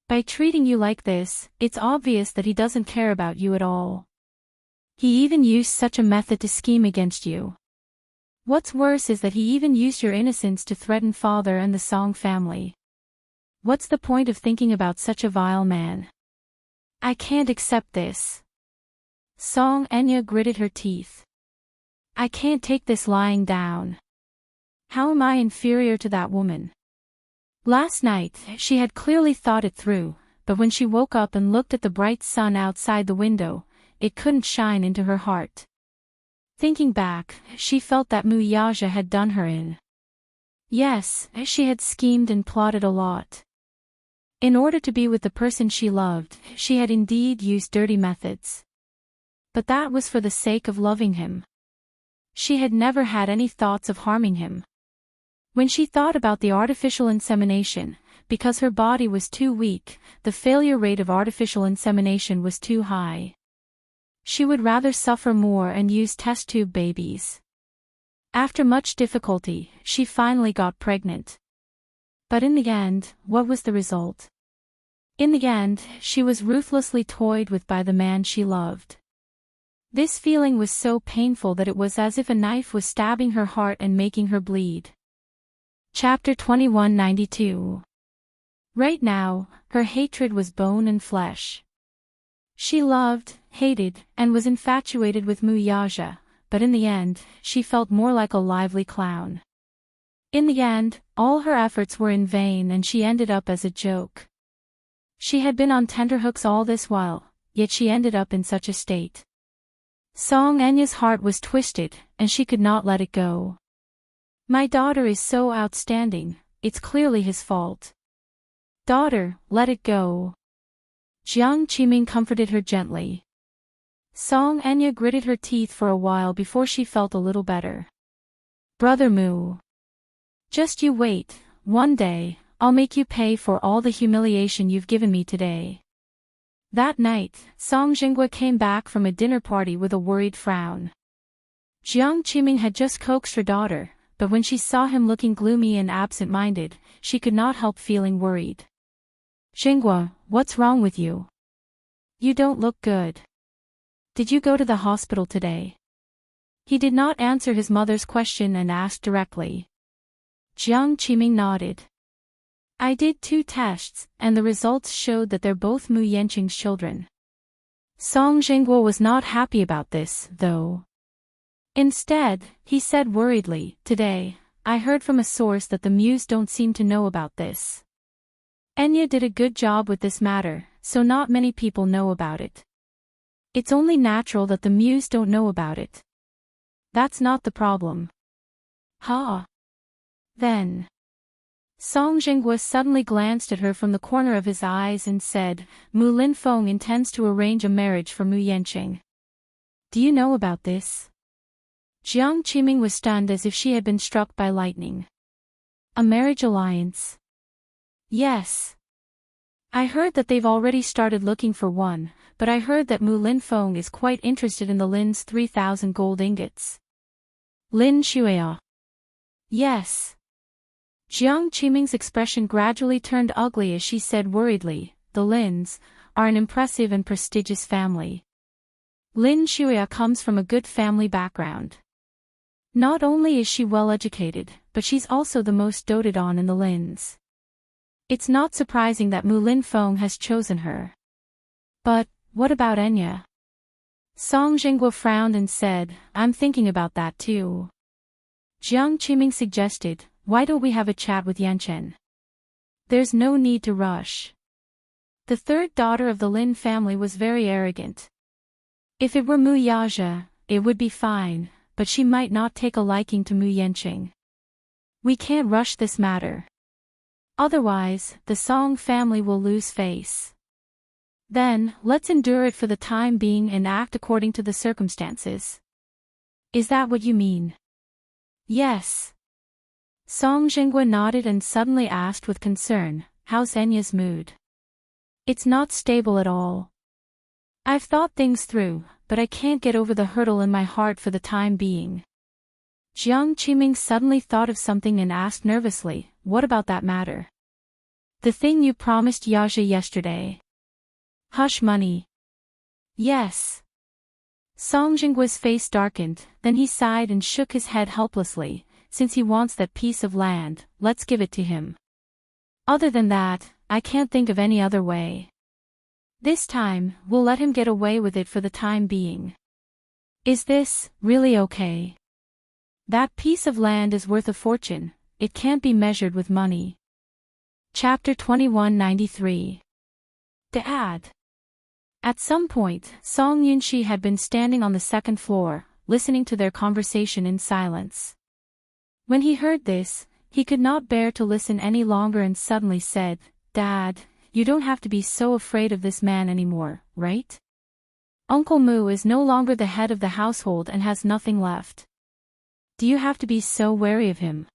By treating you like this, it's obvious that he doesn't care about you at all. He even used such a method to scheme against you. What's worse is that he even used your innocence to threaten father and the Song family. What's the point of thinking about such a vile man? I can't accept this. Song Enya gritted her teeth. I can't take this lying down. How am I inferior to that woman? Last night, she had clearly thought it through, but when she woke up and looked at the bright sun outside the window, it couldn't shine into her heart. Thinking back, she felt that Mu Yaja had done her in. Yes, she had schemed and plotted a lot. In order to be with the person she loved, she had indeed used dirty methods. But that was for the sake of loving him. She had never had any thoughts of harming him. When she thought about the artificial insemination, because her body was too weak, the failure rate of artificial insemination was too high. She would rather suffer more and use test tube babies. After much difficulty, she finally got pregnant. But in the end, what was the result? In the end, she was ruthlessly toyed with by the man she loved. This feeling was so painful that it was as if a knife was stabbing her heart and making her bleed. Chapter 2192. Right now, her hatred was bone and flesh. She loved, hated, and was infatuated with Mu Yaja, but in the end, she felt more like a lively clown. In the end, all her efforts were in vain and she ended up as a joke. She had been on tenterhooks all this while, yet she ended up in such a state. Song Enya's heart was twisted, and she could not let it go. My daughter is so outstanding, it's clearly his fault. Daughter, let it go. Jiang Qiming comforted her gently. Song Enya gritted her teeth for a while before she felt a little better. Brother Mu. Just you wait, one day, I'll make you pay for all the humiliation you've given me today. That night, Song Jinghua came back from a dinner party with a worried frown. Jiang Qiming had just coaxed her daughter, but when she saw him looking gloomy and absent-minded, she could not help feeling worried. Jinghua, what's wrong with you? You don't look good. Did you go to the hospital today? He did not answer his mother's question and asked directly. Jiang Qiming nodded. I did 2 tests, and the results showed that they're both Mu Yanqing's children. Song Jinghua was not happy about this, though. Instead, he said worriedly, today, I heard from a source that the Muse don't seem to know about this. Enya did a good job with this matter, so not many people know about it. It's only natural that the Muse don't know about it. That's not the problem. Ha! Then. Song Jinghua suddenly glanced at her from the corner of his eyes and said, Mu Linfeng intends to arrange a marriage for Mu Yanqing. Do you know about this? Jiang Qiming was stunned as if she had been struck by lightning. A marriage alliance? Yes. I heard that they've already started looking for one, but I heard that Mu Linfeng is quite interested in the Lin's 3,000 gold ingots. Lin Shuya. Yes. Jiang Qiming's expression gradually turned ugly as she said worriedly, the Lins are an impressive and prestigious family. Lin Shuya comes from a good family background. Not only is she well educated, but she's also the most doted on in the Lins. It's not surprising that Mu Linfeng has chosen her. But, what about Enya? Song Jinghua frowned and said, I'm thinking about that too. Jiang Qiming suggested, why don't we have a chat with Yanchen? There's no need to rush. The third daughter of the Lin family was very arrogant. If it were Mu Yaja, it would be fine, but she might not take a liking to Mu Yanqing. We can't rush this matter. Otherwise, the Song family will lose face. Then, let's endure it for the time being and act according to the circumstances. Is that what you mean? Yes. Song Jinghua nodded and suddenly asked with concern, how's Enya's mood? It's not stable at all. I've thought things through, but I can't get over the hurdle in my heart for the time being. Jiang Qiming suddenly thought of something and asked nervously, what about that matter? The thing you promised Yaja yesterday. Hush money. Yes. Song Jinghua's face darkened, then he sighed and shook his head helplessly. Since he wants that piece of land, let's give it to him. Other than that, I can't think of any other way. This time, we'll let him get away with it for the time being. Is this really okay? That piece of land is worth a fortune, it can't be measured with money. Chapter 2193. Dad. At some point, Song Yunxi had been standing on the second floor, listening to their conversation in silence. When he heard this, he could not bear to listen any longer and suddenly said, Dad, you don't have to be so afraid of this man anymore, right? Uncle Mu is no longer the head of the household and has nothing left. Do you have to be so wary of him?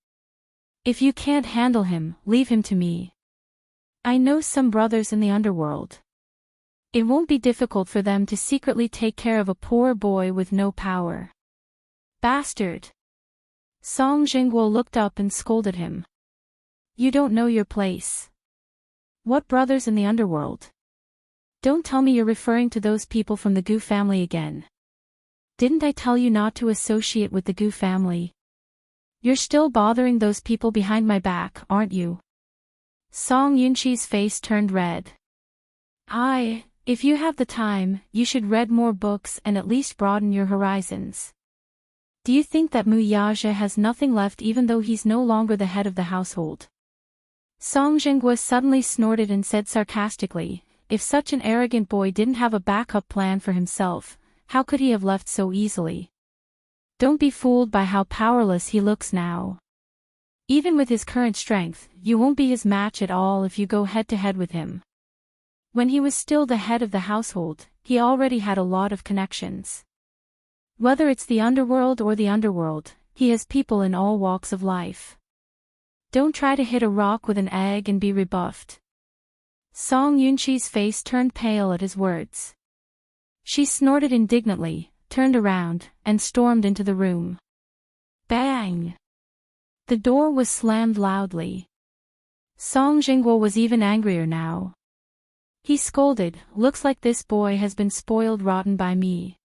If you can't handle him, leave him to me. I know some brothers in the underworld. It won't be difficult for them to secretly take care of a poor boy with no power. Bastard! Song Jinghua looked up and scolded him. You don't know your place. What brothers in the underworld? Don't tell me you're referring to those people from the Gu family again. Didn't I tell you not to associate with the Gu family? You're still bothering those people behind my back, aren't you? Song Yunxi's face turned red. If you have the time, you should read more books and at least broaden your horizons. Do you think that Mu Yaja has nothing left even though he's no longer the head of the household? Song Jinghua suddenly snorted and said sarcastically, if such an arrogant boy didn't have a backup plan for himself, how could he have left so easily? Don't be fooled by how powerless he looks now. Even with his current strength, you won't be his match at all if you go head-to-head with him. When he was still the head of the household, he already had a lot of connections. Whether it's the underworld or the underworld, he has people in all walks of life. Don't try to hit a rock with an egg and be rebuffed. Song Yunxi's face turned pale at his words. She snorted indignantly, turned around, and stormed into the room. Bang! The door was slammed loudly. Song Jinghua was even angrier now. He scolded, looks like this boy has been spoiled rotten by me.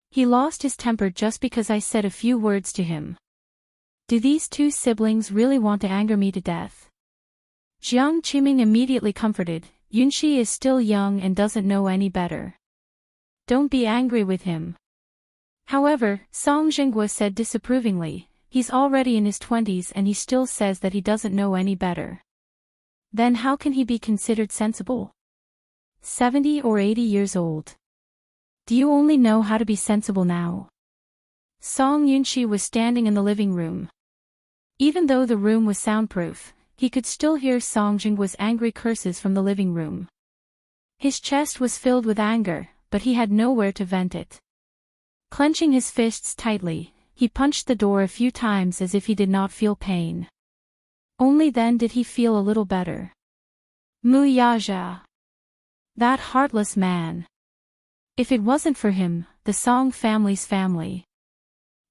He lost his temper just because I said a few words to him. Do these two siblings really want to anger me to death? Jiang Qiming immediately comforted, Yunxi is still young and doesn't know any better. Don't be angry with him. However, Song Jinghua said disapprovingly, he's already in his 20s and he still says that he doesn't know any better. Then how can he be considered sensible? 70 or 80 years old. Do you only know how to be sensible now? Song Yunxi was standing in the living room. Even though the room was soundproof, he could still hear Song Jinghua's angry curses from the living room. His chest was filled with anger, but he had nowhere to vent it. Clenching his fists tightly, he punched the door a few times as if he did not feel pain. Only then did he feel a little better. Mu Yaja. That heartless man. If it wasn't for him, the Song family's family.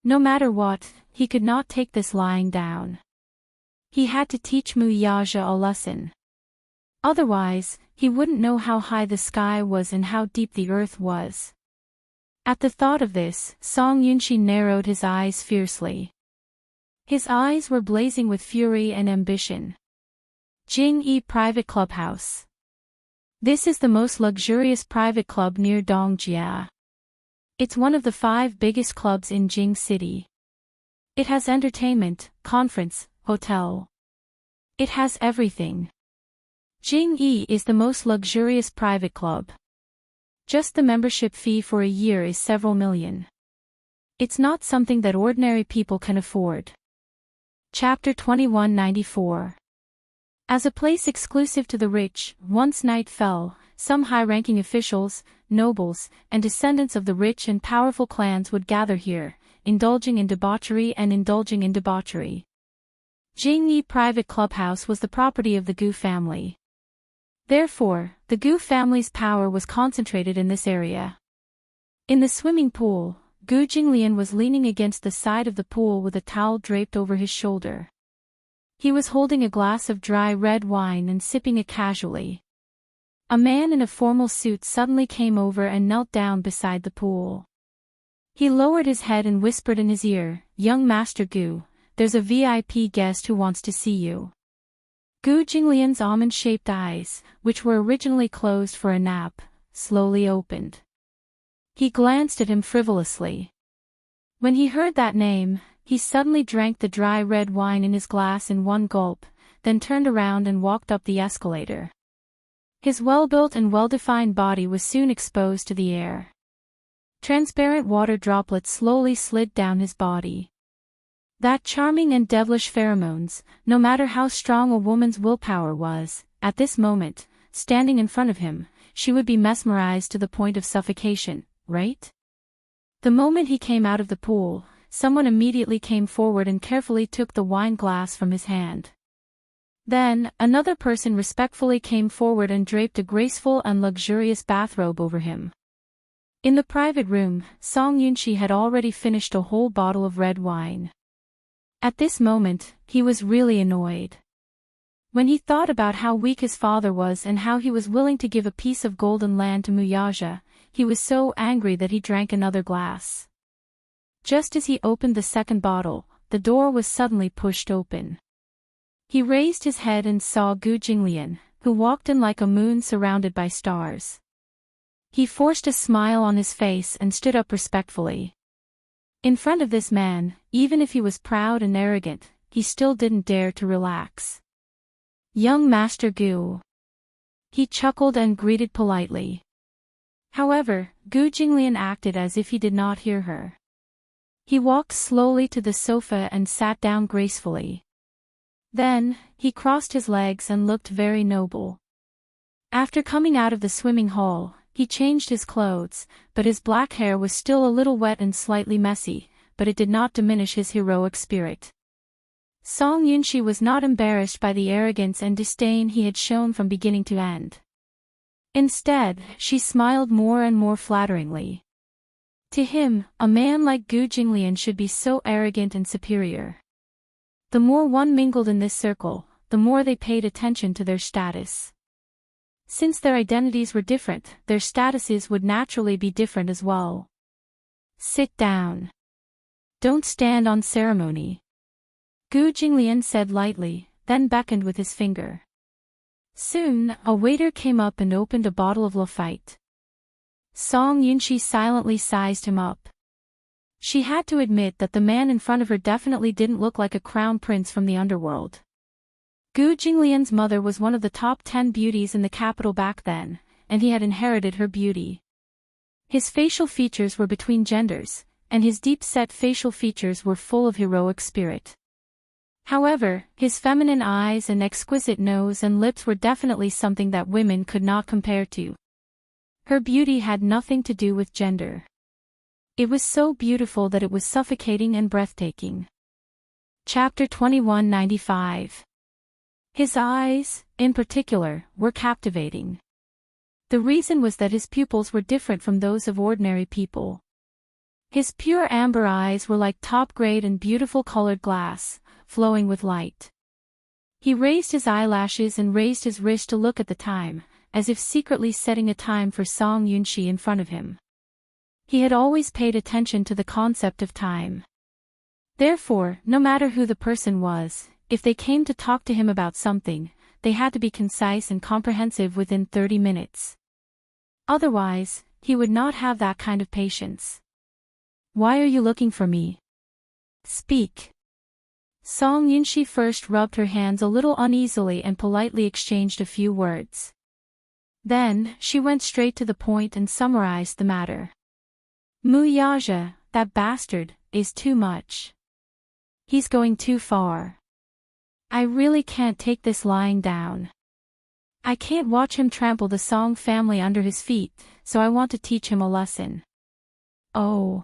No matter what, he could not take this lying down. He had to teach Mu Yaja a lesson. Otherwise, he wouldn't know how high the sky was and how deep the earth was. At the thought of this, Song Yunxi narrowed his eyes fiercely. His eyes were blazing with fury and ambition. Jing-yi Private Clubhouse. This is the most luxurious private club near Dongjia. It's one of the 5 biggest clubs in Jing City. It has entertainment, conference, hotel. It has everything. Jing-yi is the most luxurious private club. Just the membership fee for a year is several million. It's not something that ordinary people can afford. Chapter 2194. As a place exclusive to the rich, once night fell, some high-ranking officials, nobles, and descendants of the rich and powerful clans would gather here, indulging in debauchery. Jingyi Private Clubhouse was the property of the Gu family. Therefore, the Gu family's power was concentrated in this area. In the swimming pool, Gu Jinglian was leaning against the side of the pool with a towel draped over his shoulder. He was holding a glass of dry red wine and sipping it casually. A man in a formal suit suddenly came over and knelt down beside the pool. He lowered his head and whispered in his ear, "Young Master Gu, there's a VIP guest who wants to see you." Gu Jinglian's almond-shaped eyes, which were originally closed for a nap, slowly opened. He glanced at him frivolously. When he heard that name, he suddenly drank the dry red wine in his glass in one gulp, then turned around and walked up the escalator. His well-built and well-defined body was soon exposed to the air. Transparent water droplets slowly slid down his body. That charming and devilish pheromones, no matter how strong a woman's willpower was, at this moment, standing in front of him, she would be mesmerized to the point of suffocation, right? The moment he came out of the pool, someone immediately came forward and carefully took the wine glass from his hand. Then, another person respectfully came forward and draped a graceful and luxurious bathrobe over him. In the private room, Song Yunshi had already finished a whole bottle of red wine. At this moment, he was really annoyed. When he thought about how weak his father was and how he was willing to give a piece of golden land to Muyaja, he was so angry that he drank another glass. Just as he opened the second bottle, the door was suddenly pushed open. He raised his head and saw Gu Jinglian, who walked in like a moon surrounded by stars. He forced a smile on his face and stood up respectfully. In front of this man, even if he was proud and arrogant, he still didn't dare to relax. "Young Master Gu." He chuckled and greeted politely. However, Gu Jinglian acted as if he did not hear her. He walked slowly to the sofa and sat down gracefully. Then, he crossed his legs and looked very noble. After coming out of the swimming hall, he changed his clothes, but his black hair was still a little wet and slightly messy, but it did not diminish his heroic spirit. Song Yunshi was not embarrassed by the arrogance and disdain he had shown from beginning to end. Instead, she smiled more and more flatteringly. To him, a man like Gu Jinglian should be so arrogant and superior. The more one mingled in this circle, the more they paid attention to their status. Since their identities were different, their statuses would naturally be different as well. "Sit down. Don't stand on ceremony," Gu Jinglian said lightly, then beckoned with his finger. Soon, a waiter came up and opened a bottle of Lafite. Song Yunshi silently sized him up. She had to admit that the man in front of her definitely didn't look like a crown prince from the underworld. Gu Jinglian's mother was one of the top 10 beauties in the capital back then, and he had inherited her beauty. His facial features were between genders, and his deep-set facial features were full of heroic spirit. However, his feminine eyes and exquisite nose and lips were definitely something that women could not compare to. Her beauty had nothing to do with gender. It was so beautiful that it was suffocating and breathtaking. Chapter 2195. His eyes, in particular, were captivating. The reason was that his pupils were different from those of ordinary people. His pure amber eyes were like top-grade and beautiful colored glass, flowing with light. He raised his eyelashes and raised his wrist to look at the time, as if secretly setting a time for Song Yunshi in front of him. He had always paid attention to the concept of time. Therefore, no matter who the person was, if they came to talk to him about something, they had to be concise and comprehensive within 30 minutes. Otherwise, he would not have that kind of patience. "Why are you looking for me? Speak." Song Yunshi first rubbed her hands a little uneasily and politely exchanged a few words. Then, she went straight to the point and summarized the matter. "Muyaja, that bastard, is too much. He's going too far. I really can't take this lying down. I can't watch him trample the Song family under his feet, so I want to teach him a lesson. Oh.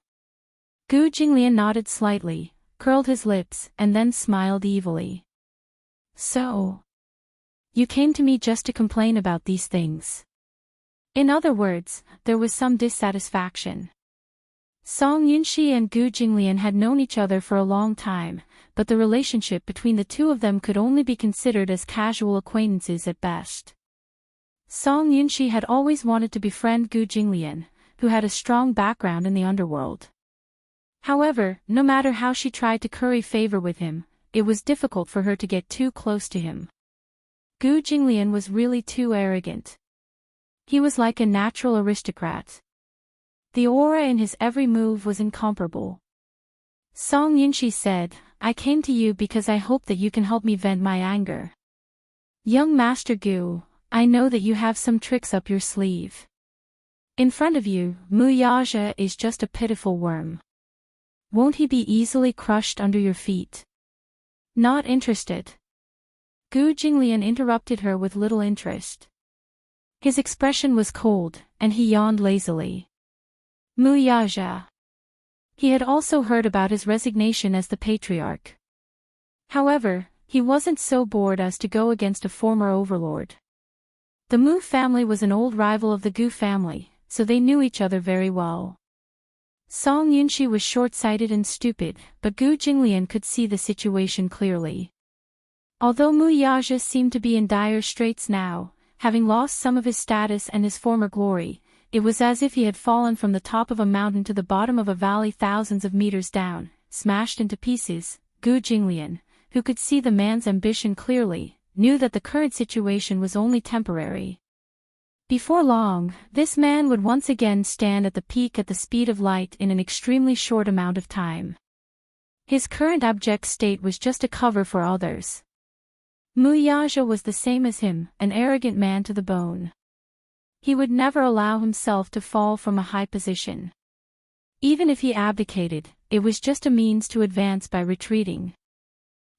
Gu Jinglian nodded slightly, curled his lips, and then smiled evilly. So. You came to me just to complain about these things. In other words, there was some dissatisfaction. Song Yunxi and Gu Jinglian had known each other for a long time, but the relationship between the two of them could only be considered as casual acquaintances at best. Song Yunxi had always wanted to befriend Gu Jinglian, who had a strong background in the underworld. However, no matter how she tried to curry favor with him, it was difficult for her to get too close to him. Gu Jinglian was really too arrogant. He was like a natural aristocrat. The aura in his every move was incomparable. Song Yunxi said, I came to you because I hope that you can help me vent my anger. Young Master Gu, I know that you have some tricks up your sleeve. In front of you, Mu Yaja is just a pitiful worm. Won't he be easily crushed under your feet? Not interested. Gu Jinglian interrupted her with little interest. His expression was cold, and he yawned lazily. Mu Yaja. He had also heard about his resignation as the patriarch. However, he wasn't so bored as to go against a former overlord. The Mu family was an old rival of the Gu family, so they knew each other very well. Song Yunxi was short-sighted and stupid, but Gu Jinglian could see the situation clearly. Although Mu Yaja seemed to be in dire straits now, having lost some of his status and his former glory, it was as if he had fallen from the top of a mountain to the bottom of a valley thousands of meters down, smashed into pieces. Gu Jinglian, who could see the man's ambition clearly, knew that the current situation was only temporary. Before long, this man would once again stand at the peak at the speed of light in an extremely short amount of time. His current abject state was just a cover for others. Mu Yaja was the same as him, an arrogant man to the bone. He would never allow himself to fall from a high position. Even if he abdicated, it was just a means to advance by retreating.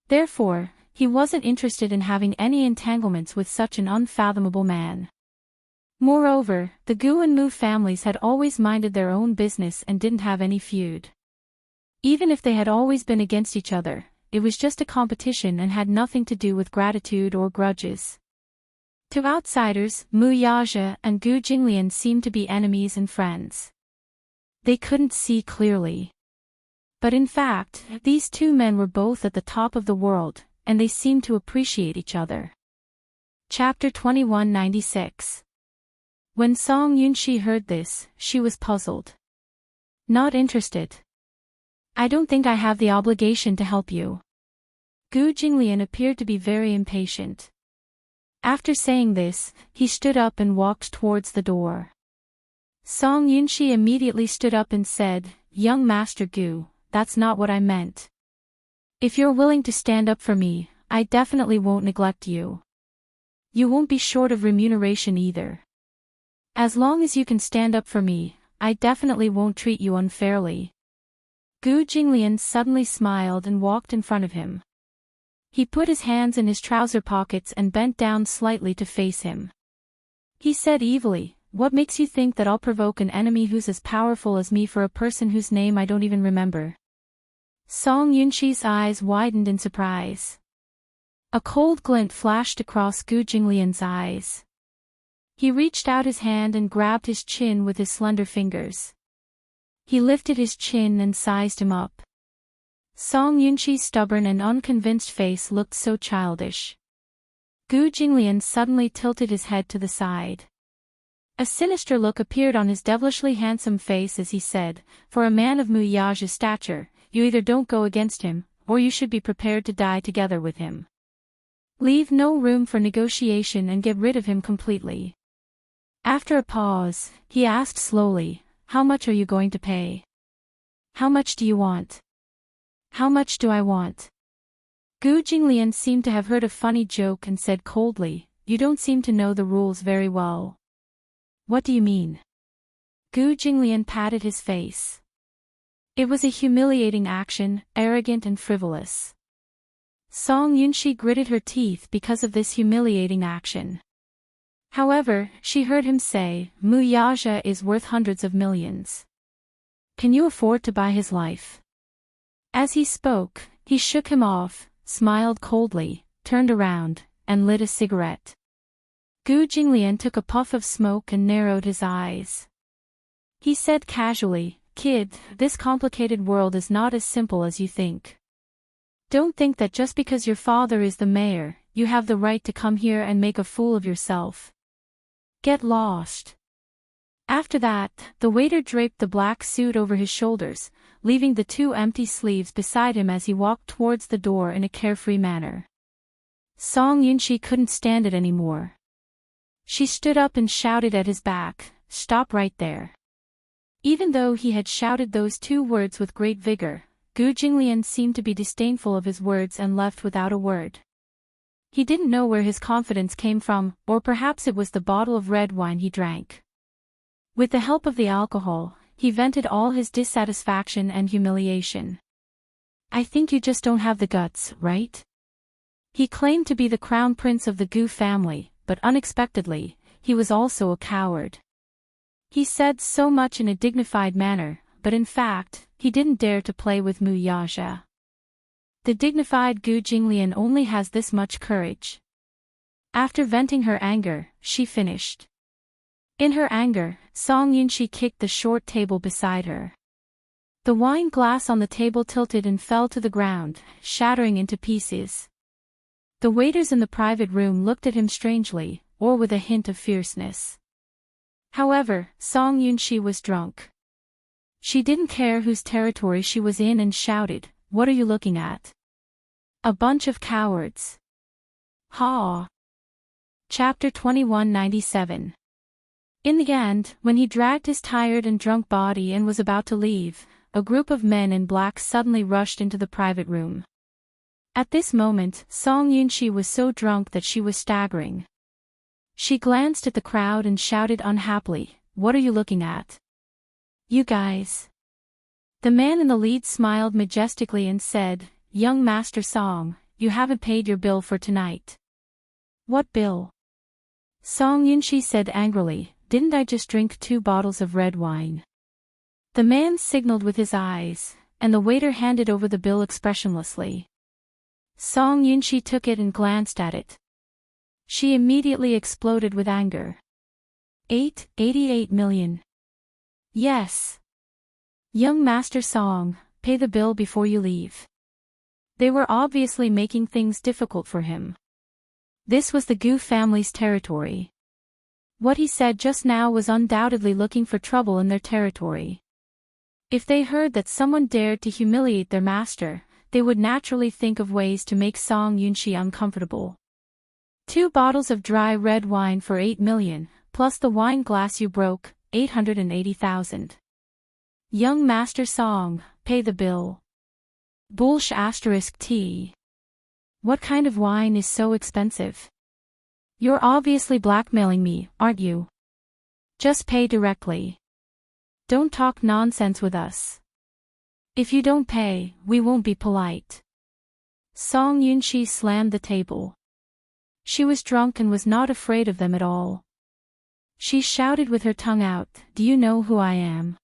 Therefore, he wasn't interested in having any entanglements with such an unfathomable man. Moreover, the Gu and Mu families had always minded their own business and didn't have any feud. Even if they had always been against each other, it was just a competition and had nothing to do with gratitude or grudges. To outsiders, Mu Yaja and Gu Jinglian seemed to be enemies and friends. They couldn't see clearly. But in fact, these two men were both at the top of the world, and they seemed to appreciate each other. Chapter 2196. When Song Yunxi heard this, she was puzzled. Not interested. I don't think I have the obligation to help you. Gu Jinglian appeared to be very impatient. After saying this, he stood up and walked towards the door. Song Yunxi immediately stood up and said, Young Master Gu, that's not what I meant. If you're willing to stand up for me, I definitely won't neglect you. You won't be short of remuneration either. As long as you can stand up for me, I definitely won't treat you unfairly. Gu Jinglian suddenly smiled and walked in front of him. He put his hands in his trouser pockets and bent down slightly to face him. He said evilly, What makes you think that I'll provoke an enemy who's as powerful as me for a person whose name I don't even remember? Song Yunxi's eyes widened in surprise. A cold glint flashed across Gu Jinglian's eyes. He reached out his hand and grabbed his chin with his slender fingers. He lifted his chin and sized him up. Song Yunxi's stubborn and unconvinced face looked so childish. Gu Jinglian suddenly tilted his head to the side. A sinister look appeared on his devilishly handsome face as he said, For a man of Mu Yaja's stature, you either don't go against him, or you should be prepared to die together with him. Leave no room for negotiation and get rid of him completely. After a pause, he asked slowly, How much are you going to pay? How much do you want? How much do I want? Gu Jinglian seemed to have heard a funny joke and said coldly, You don't seem to know the rules very well. What do you mean? Gu Jinglian patted his face. It was a humiliating action, arrogant and frivolous. Song Yunxi gritted her teeth because of this humiliating action. However, she heard him say, Mu Yaja is worth hundreds of millions. Can you afford to buy his life? As he spoke, he shook him off, smiled coldly, turned around, and lit a cigarette. Gu Jinglian took a puff of smoke and narrowed his eyes. He said casually, Kid, this complicated world is not as simple as you think. Don't think that just because your father is the mayor, you have the right to come here and make a fool of yourself. Get lost. After that, the waiter draped the black suit over his shoulders, leaving the two empty sleeves beside him as he walked towards the door in a carefree manner. Song Yunshi couldn't stand it anymore. She stood up and shouted at his back, Stop right there. Even though he had shouted those two words with great vigor, Gu Jinglian seemed to be disdainful of his words and left without a word. He didn't know where his confidence came from, or perhaps it was the bottle of red wine he drank. With the help of the alcohol, he vented all his dissatisfaction and humiliation. I think you just don't have the guts, right? He claimed to be the crown prince of the Gu family, but unexpectedly, he was also a coward. He said so much in a dignified manner, but in fact, he didn't dare to play with Mu Yaja. The dignified Gu Jinglian only has this much courage. After venting her anger, she finished. In her anger, Song Yunshi kicked the short table beside her. The wine glass on the table tilted and fell to the ground, shattering into pieces. The waiters in the private room looked at him strangely, or with a hint of fierceness. However, Song Yunshi was drunk. She didn't care whose territory she was in and shouted, What are you looking at? A bunch of cowards. Ha! Chapter 2197. In the end, when he dragged his tired and drunk body and was about to leave, a group of men in black suddenly rushed into the private room. At this moment, Song Yunshi was so drunk that she was staggering. She glanced at the crowd and shouted unhappily, What are you looking at? You guys. The man in the lead smiled majestically and said, Young Master Song, you haven't paid your bill for tonight. What bill? Song Yunshi said angrily, Didn't I just drink 2 bottles of red wine? The man signaled with his eyes, and the waiter handed over the bill expressionlessly. Song Yunshi took it and glanced at it. She immediately exploded with anger. 88 million. Yes. Young Master Song, pay the bill before you leave. They were obviously making things difficult for him. This was the Gu family's territory. What he said just now was undoubtedly looking for trouble in their territory. If they heard that someone dared to humiliate their master, they would naturally think of ways to make Song Yunshi uncomfortable. 2 bottles of dry red wine for 8 million, plus the wine glass you broke, 880,000. Young Master Song, pay the bill. Bullsh *T. What kind of wine is so expensive? You're obviously blackmailing me, aren't you? Just pay directly. Don't talk nonsense with us. If you don't pay, we won't be polite. Song Yunshi slammed the table. She was drunk and was not afraid of them at all. She shouted with her tongue out, Do you know who I am?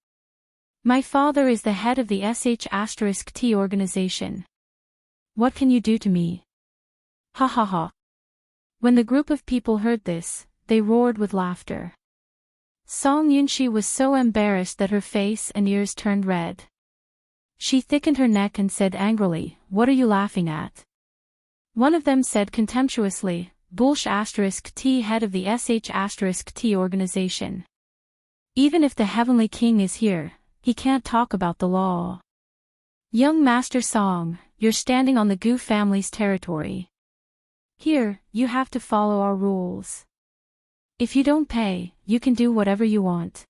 My father is the head of the *T organization. What can you do to me? Ha ha ha. When the group of people heard this, they roared with laughter. Song Yunshi was so embarrassed that her face and ears turned red. She thickened her neck and said angrily, What are you laughing at? One of them said contemptuously, Bullsh *T head of the *T organization. Even if the Heavenly King is here, he can't talk about the law. Young Master Song, you're standing on the Gu family's territory. Here, you have to follow our rules. If you don't pay, you can do whatever you want.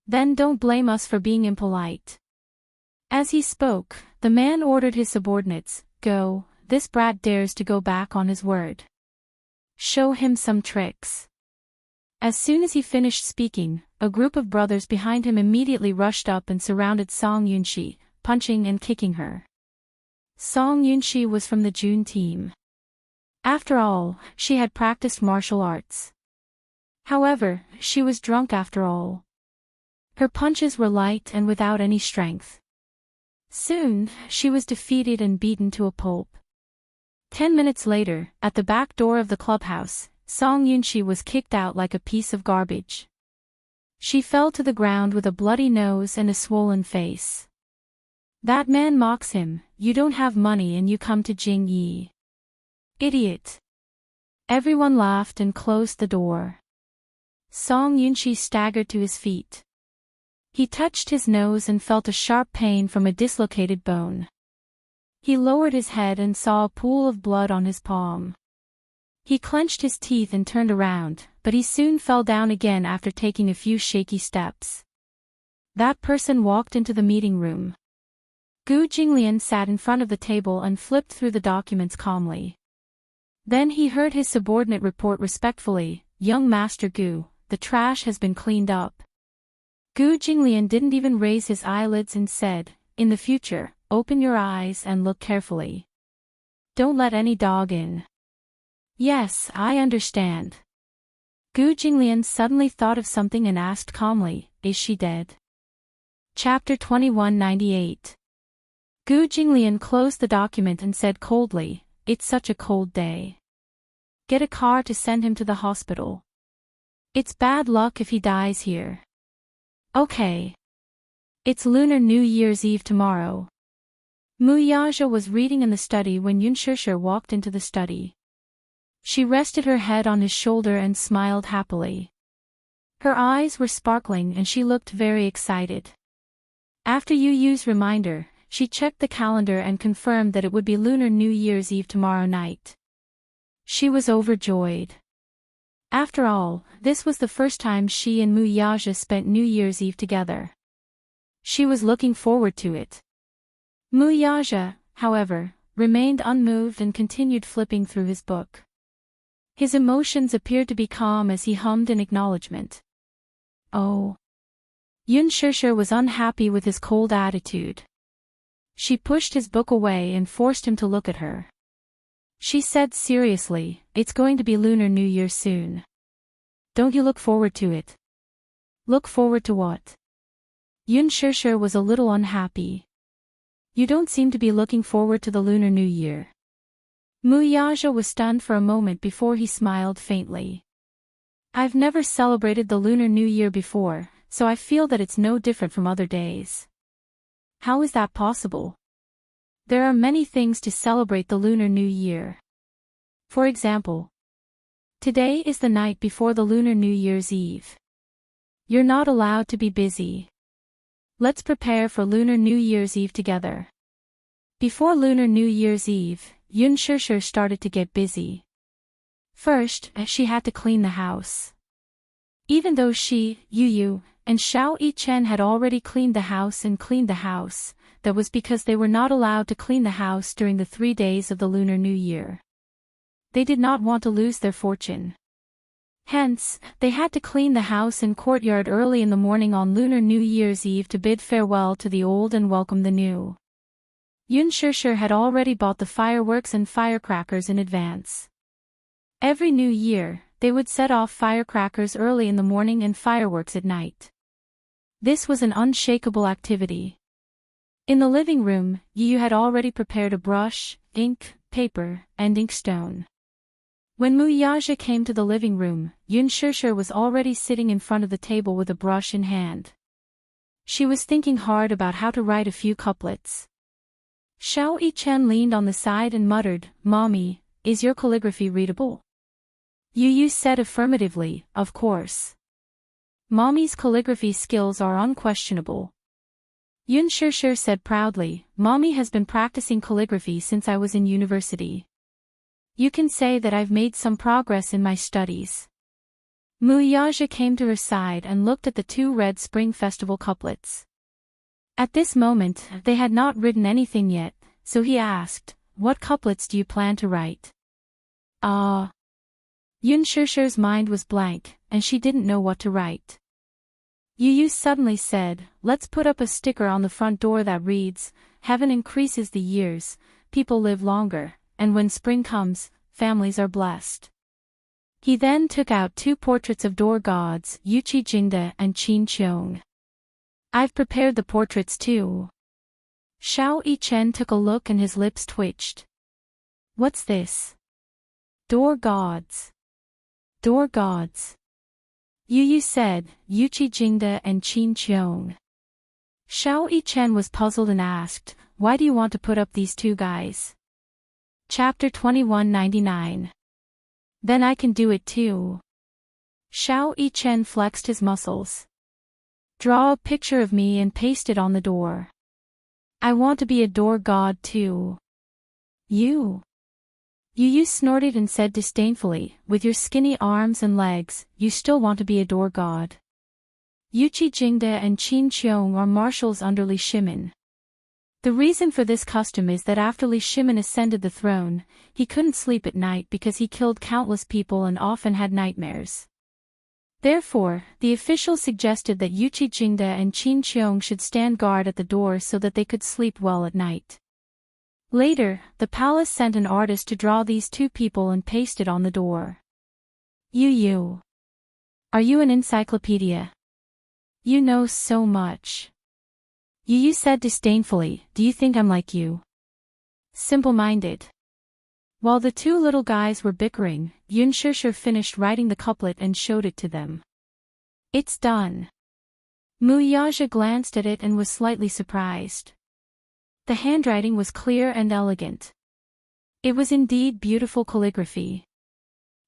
Then don't blame us for being impolite. As he spoke, the man ordered his subordinates, Go, this brat dares to go back on his word. Show him some tricks. As soon as he finished speaking, a group of brothers behind him immediately rushed up and surrounded Song Yunshi, punching and kicking her. Song Yunshi was from the June team. After all, she had practiced martial arts. However, she was drunk after all. Her punches were light and without any strength. Soon, she was defeated and beaten to a pulp. 10 minutes later, at the back door of the clubhouse, Song Yunshi was kicked out like a piece of garbage. She fell to the ground with a bloody nose and a swollen face. That man mocks him, "You don't have money and you come to Jing Yi. Idiot." Everyone laughed and closed the door. Song Yunshi staggered to his feet. He touched his nose and felt a sharp pain from a dislocated bone. He lowered his head and saw a pool of blood on his palm. He clenched his teeth and turned around, but he soon fell down again after taking a few shaky steps. That person walked into the meeting room. Gu Jinglian sat in front of the table and flipped through the documents calmly. Then he heard his subordinate report respectfully, "Young Master Gu, the trash has been cleaned up." Gu Jinglian didn't even raise his eyelids and said, "In the future, open your eyes and look carefully. Don't let any dog in." "Yes, I understand." Gu Jinglian suddenly thought of something and asked calmly, "Is she dead?" Chapter 2198. Gu Jinglian closed the document and said coldly, "It's such a cold day. Get a car to send him to the hospital. It's bad luck if he dies here." "Okay. It's Lunar New Year's Eve tomorrow." Mu Yaja was reading in the study when Yun Shishir walked into the study. She rested her head on his shoulder and smiled happily. Her eyes were sparkling and she looked very excited. After Yu Yu's reminder, she checked the calendar and confirmed that it would be Lunar New Year's Eve tomorrow night. She was overjoyed. After all, this was the first time she and Mu Yaja spent New Year's Eve together. She was looking forward to it. Mu Yaja, however, remained unmoved and continued flipping through his book. His emotions appeared to be calm as he hummed in acknowledgement. Oh. Yun Shishir was unhappy with his cold attitude. She pushed his book away and forced him to look at her. She said seriously, "It's going to be Lunar New Year soon. Don't you look forward to it?" "Look forward to what?" Yun Shishir was a little unhappy. "You don't seem to be looking forward to the Lunar New Year." Mu Yaja was stunned for a moment before he smiled faintly. "I've never celebrated the Lunar New Year before, so I feel that it's no different from other days." "How is that possible?" "There are many things to celebrate the Lunar New Year. For example, today is the night before the Lunar New Year's Eve. You're not allowed to be busy. Let's prepare for Lunar New Year's Eve together." Before Lunar New Year's Eve, Yun Shishir started to get busy. First, she had to clean the house. Even though she, Yu Yu, and Xiao Yichen had already cleaned the house, that was because they were not allowed to clean the house during the 3 days of the Lunar New Year. They did not want to lose their fortune. Hence, they had to clean the house and courtyard early in the morning on Lunar New Year's Eve to bid farewell to the old and welcome the new. Yun Shishir had already bought the fireworks and firecrackers in advance. Every New Year, they would set off firecrackers early in the morning and fireworks at night. This was an unshakable activity. In the living room, Yu had already prepared a brush, ink, paper, and inkstone. When Mu Yaja came to the living room, Yun Shishir was already sitting in front of the table with a brush in hand. She was thinking hard about how to write a few couplets. Xiao Yichen leaned on the side and muttered, "Mommy, is your calligraphy readable?" Yu Yu said affirmatively, "Of course. Mommy's calligraphy skills are unquestionable." Yun Shishir said proudly, "Mommy has been practicing calligraphy since I was in university. You can say that I've made some progress in my studies." Mu Yaja came to her side and looked at the 2 Red Spring Festival couplets. At this moment, they had not written anything yet, so he asked, "What couplets do you plan to write?" "Ah." Yun Shishir's mind was blank, and she didn't know what to write. Yu Yu suddenly said, "Let's put up a sticker on the front door that reads, 'Heaven increases the years, people live longer, and when spring comes, families are blessed.'" He then took out 2 portraits of door gods, Yuqi Jingde and Qin Qiong. I've prepared the portraits too. Xiao Yichen took a look and his lips twitched. What's this? Door gods. Door gods. Yu said, Yuqi Jingde and Qin Qiong. Xiao Yichen was puzzled and asked, why do you want to put up these 2 guys? Chapter 2199. Then I can do it too. Xiao Yichen flexed his muscles. Draw a picture of me and paste it on the door. I want to be a door god too. You snorted and said disdainfully, with your skinny arms and legs, you still want to be a door god. Yuqi Jingde and Qin Qiong are marshals under Li Shimin. The reason for this custom is that after Li Shimin ascended the throne, he couldn't sleep at night because he killed countless people and often had nightmares. Therefore, the officials suggested that Yuqi Jingde and Qin Qiong should stand guard at the door so that they could sleep well at night. Later, the palace sent an artist to draw these 2 people and paste it on the door. Yu. Are you an encyclopedia? You know so much. Yu said disdainfully, do you think I'm like you? Simple-minded. While the 2 little guys were bickering, Yun Shishir finished writing the couplet and showed it to them. It's done. Mu Yaja glanced at it and was slightly surprised. The handwriting was clear and elegant. It was indeed beautiful calligraphy.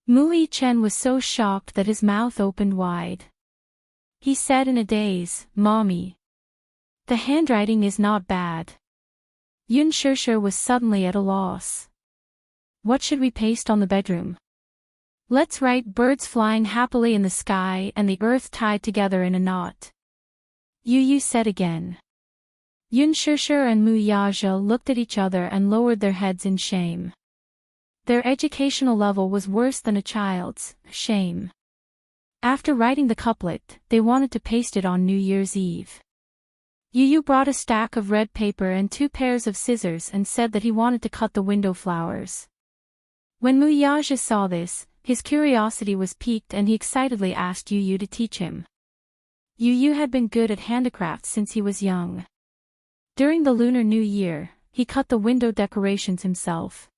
Mu Yichen was so shocked that his mouth opened wide. He said in a daze, Mommy. The handwriting is not bad. Yun Shishir was suddenly at a loss. What should we paste on the bedroom? Let's write birds flying happily in the sky and the earth tied together in a knot. Yu said again. Yun Shishir and Mu Yaja looked at each other and lowered their heads in shame. Their educational level was worse than a child's, shame. After writing the couplet, they wanted to paste it on New Year's Eve. Yu brought a stack of red paper and 2 pairs of scissors and said that he wanted to cut the window flowers. When Mu Yaja saw this, his curiosity was piqued and he excitedly asked Yu to teach him. Yu had been good at handicrafts since he was young. During the Lunar New Year, he cut the window decorations himself.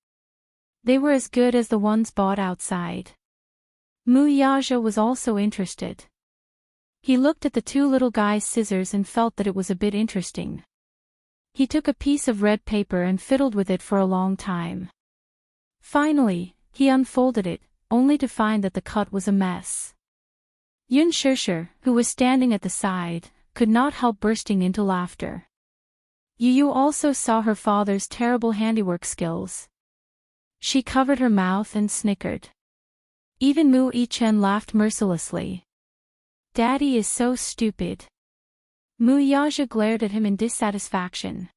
They were as good as the ones bought outside. Mu Yaja was also interested. He looked at the 2 little guys' scissors and felt that it was a bit interesting. He took a piece of red paper and fiddled with it for a long time. Finally, he unfolded it, only to find that the cut was a mess. Yun Shishir, who was standing at the side, could not help bursting into laughter. Yu also saw her father's terrible handiwork skills. She covered her mouth and snickered. Even Mu Yichen laughed mercilessly. Daddy is so stupid. Mu Yaja glared at him in dissatisfaction.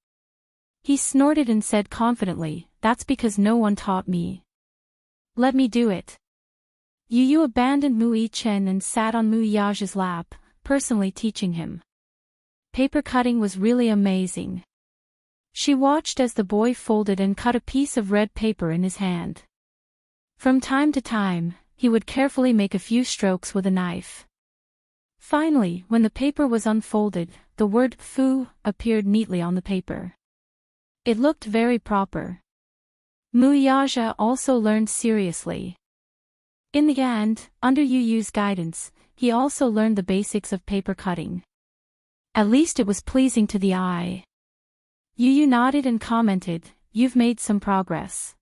He snorted and said confidently, that's because no one taught me. Let me do it. Yu abandoned Mu Yichen and sat on Mu Yaja's lap, personally teaching him. Paper cutting was really amazing. She watched as the boy folded and cut a piece of red paper in his hand. From time to time, he would carefully make a few strokes with a knife. Finally, when the paper was unfolded, the word Fu appeared neatly on the paper. It looked very proper. Mu Yaja also learned seriously. In the end, under Yu's guidance, he also learned the basics of paper cutting. At least it was pleasing to the eye. Yu nodded and commented, you've made some progress.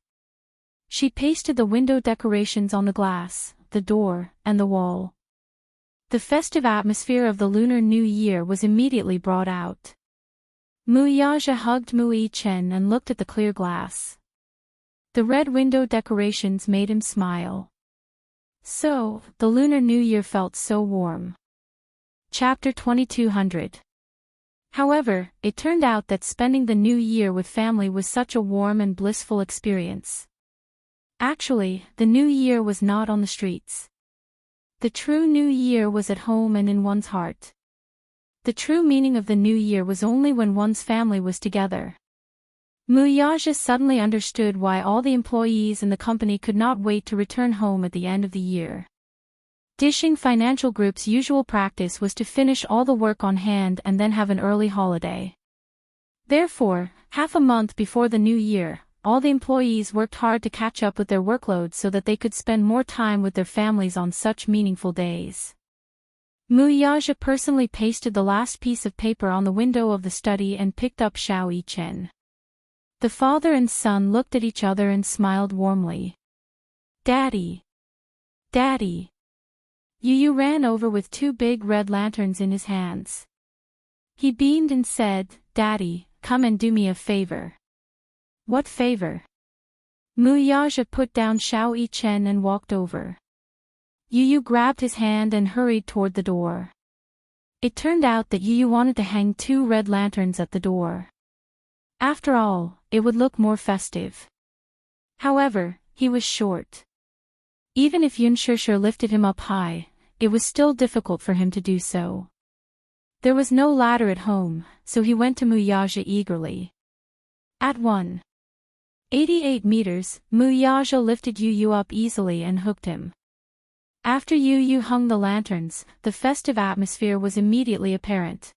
She pasted the window decorations on the glass, the door, and the wall. The festive atmosphere of the Lunar New Year was immediately brought out. Mu Yaja hugged Mu Yichen and looked at the clear glass. The red window decorations made him smile. So, the Lunar New Year felt so warm. Chapter 2200. However, it turned out that spending the New Year with family was such a warm and blissful experience. Actually, the New Year was not on the streets. The true New Year was at home and in one's heart. The true meaning of the New Year was only when one's family was together. Muyaja suddenly understood why all the employees in the company could not wait to return home at the end of the year. Dishing Financial Group's usual practice was to finish all the work on hand and then have an early holiday. Therefore, half a month before the new year, all the employees worked hard to catch up with their workloads so that they could spend more time with their families on such meaningful days. Muyaja personally pasted the last piece of paper on the window of the study and picked up Xiao Yichen. The father and son looked at each other and smiled warmly. "Daddy! Daddy!" Yu ran over with 2 big red lanterns in his hands. He beamed and said, "Daddy, come and do me a favor." "What favor?" Muyaja put down Xiao Yichen and walked over. Yu grabbed his hand and hurried toward the door. It turned out that Yu wanted to hang 2 red lanterns at the door. After all, it would look more festive. However, he was short. Even if Yunshishir lifted him up high, it was still difficult for him to do so. There was no ladder at home, so he went to Muyaja eagerly. At 188 meters, Muyaja lifted Yu up easily and hooked him. After Yu hung the lanterns, the festive atmosphere was immediately apparent.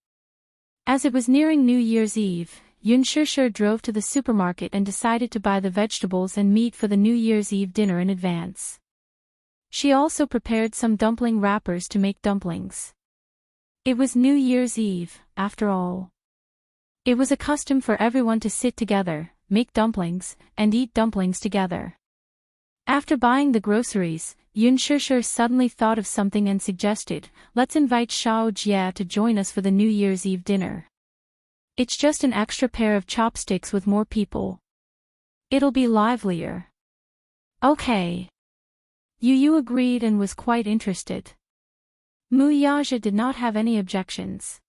As it was nearing New Year's Eve, Yunshishir drove to the supermarket and decided to buy the vegetables and meat for the New Year's Eve dinner in advance. She also prepared some dumpling wrappers to make dumplings. It was New Year's Eve, after all. It was a custom for everyone to sit together, make dumplings, and eat dumplings together. After buying the groceries, Yunshishir suddenly thought of something and suggested, "Let's invite Xiao Jia to join us for the New Year's Eve dinner. It's just an extra pair of chopsticks with more people. It'll be livelier." "Okay." Yu agreed and was quite interested. Muyaja did not have any objections.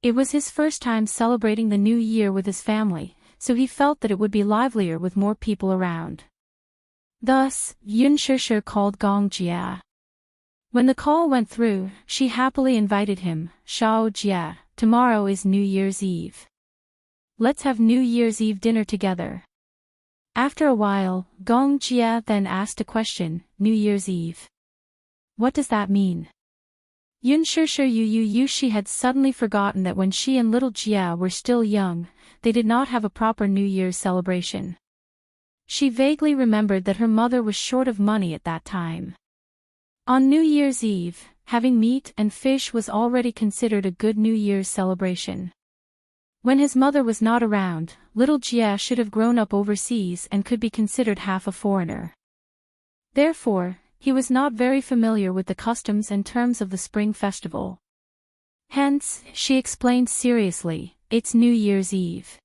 It was his first time celebrating the new year with his family, so he felt that it would be livelier with more people around. Thus, Yunshishir called Gong Jia. When the call went through, she happily invited him, "Xiao Jia, tomorrow is New Year's Eve. Let's have New Year's Eve dinner together." After a while, Gong Jia then asked a question, "New Year's Eve? What does that mean?" Yunshishir she had suddenly forgotten that when she and little Jia were still young, they did not have a proper New Year's celebration. She vaguely remembered that her mother was short of money at that time. On New Year's Eve, having meat and fish was already considered a good New Year's celebration. When his mother was not around, little Jia should have grown up overseas and could be considered half a foreigner. Therefore, he was not very familiar with the customs and terms of the Spring Festival. Hence, she explained seriously, "It's New Year's Eve.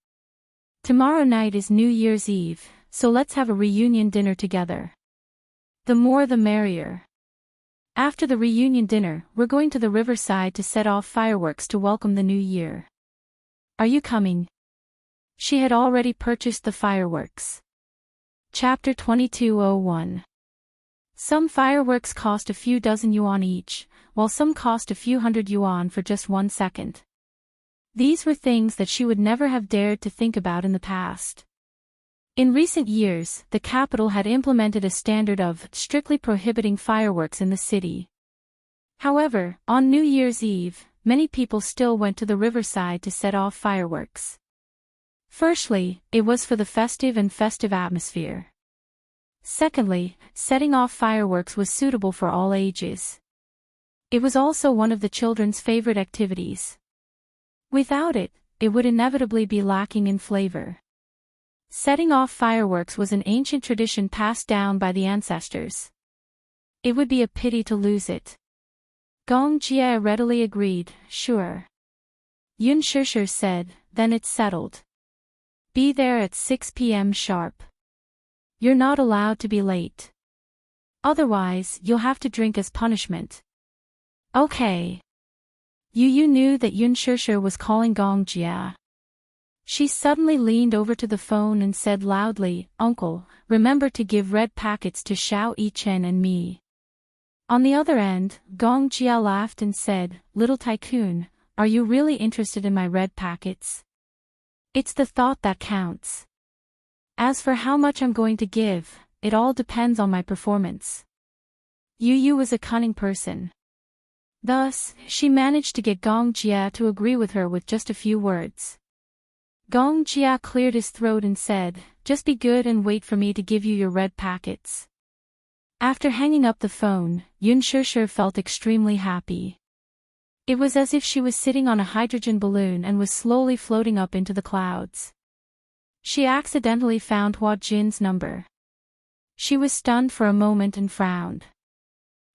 Tomorrow night is New Year's Eve, so let's have a reunion dinner together. The more the merrier. After the reunion dinner, we're going to the riverside to set off fireworks to welcome the new year. Are you coming?" She had already purchased the fireworks. Chapter 2201. Some fireworks cost a few dozen yuan each, while some cost a few hundred yuan for just 1 second. These were things that she would never have dared to think about in the past. In recent years, the capital had implemented a standard of strictly prohibiting fireworks in the city. However, on New Year's Eve, many people still went to the riverside to set off fireworks. Firstly, it was for the festive atmosphere. Secondly, setting off fireworks was suitable for all ages. It was also one of the children's favorite activities. Without it, it would inevitably be lacking in flavor. Setting off fireworks was an ancient tradition passed down by the ancestors. It would be a pity to lose it. Gong Jia readily agreed, "Sure." Yunshishir said, "Then it's settled. Be there at 6 p.m. sharp. You're not allowed to be late. Otherwise, you'll have to drink as punishment." "Okay." Yu knew that Yunshishir was calling Gong Jia. She suddenly leaned over to the phone and said loudly, "Uncle, remember to give red packets to Xiao Yichen and me." On the other end, Gong Jia laughed and said, "Little tycoon, are you really interested in my red packets?" It's the thought that counts. As for how much I'm going to give, it all depends on my performance. Yu was a cunning person. Thus, she managed to get Gong Jia to agree with her with just a few words. Gong Jia cleared his throat and said, "Just be good and wait for me to give you your red packets." After hanging up the phone, Yun Shishir felt extremely happy. It was as if she was sitting on a hydrogen balloon and was slowly floating up into the clouds. She accidentally found Hua Jin's number. She was stunned for a moment and frowned.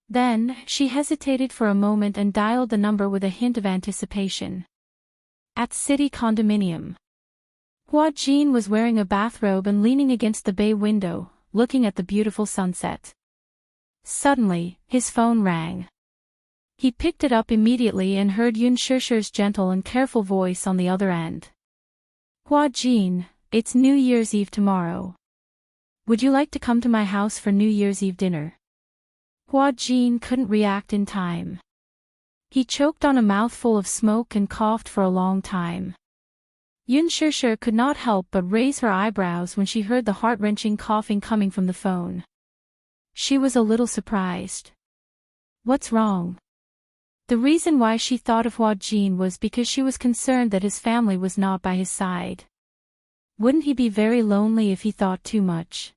Then, she hesitated for a moment and dialed the number with a hint of anticipation. At City Condominium. Hua Jin was wearing a bathrobe and leaning against the bay window, looking at the beautiful sunset. Suddenly, his phone rang. He picked it up immediately and heard Yun Shishir's gentle and careful voice on the other end. "Hua Jin, it's New Year's Eve tomorrow. Would you like to come to my house for New Year's Eve dinner?" Hua Jin couldn't react in time. He choked on a mouthful of smoke and coughed for a long time. Yun Shishir could not help but raise her eyebrows when she heard the heart-wrenching coughing coming from the phone. She was a little surprised. What's wrong? The reason why she thought of Hua Jin was because she was concerned that his family was not by his side. Wouldn't he be very lonely if he thought too much?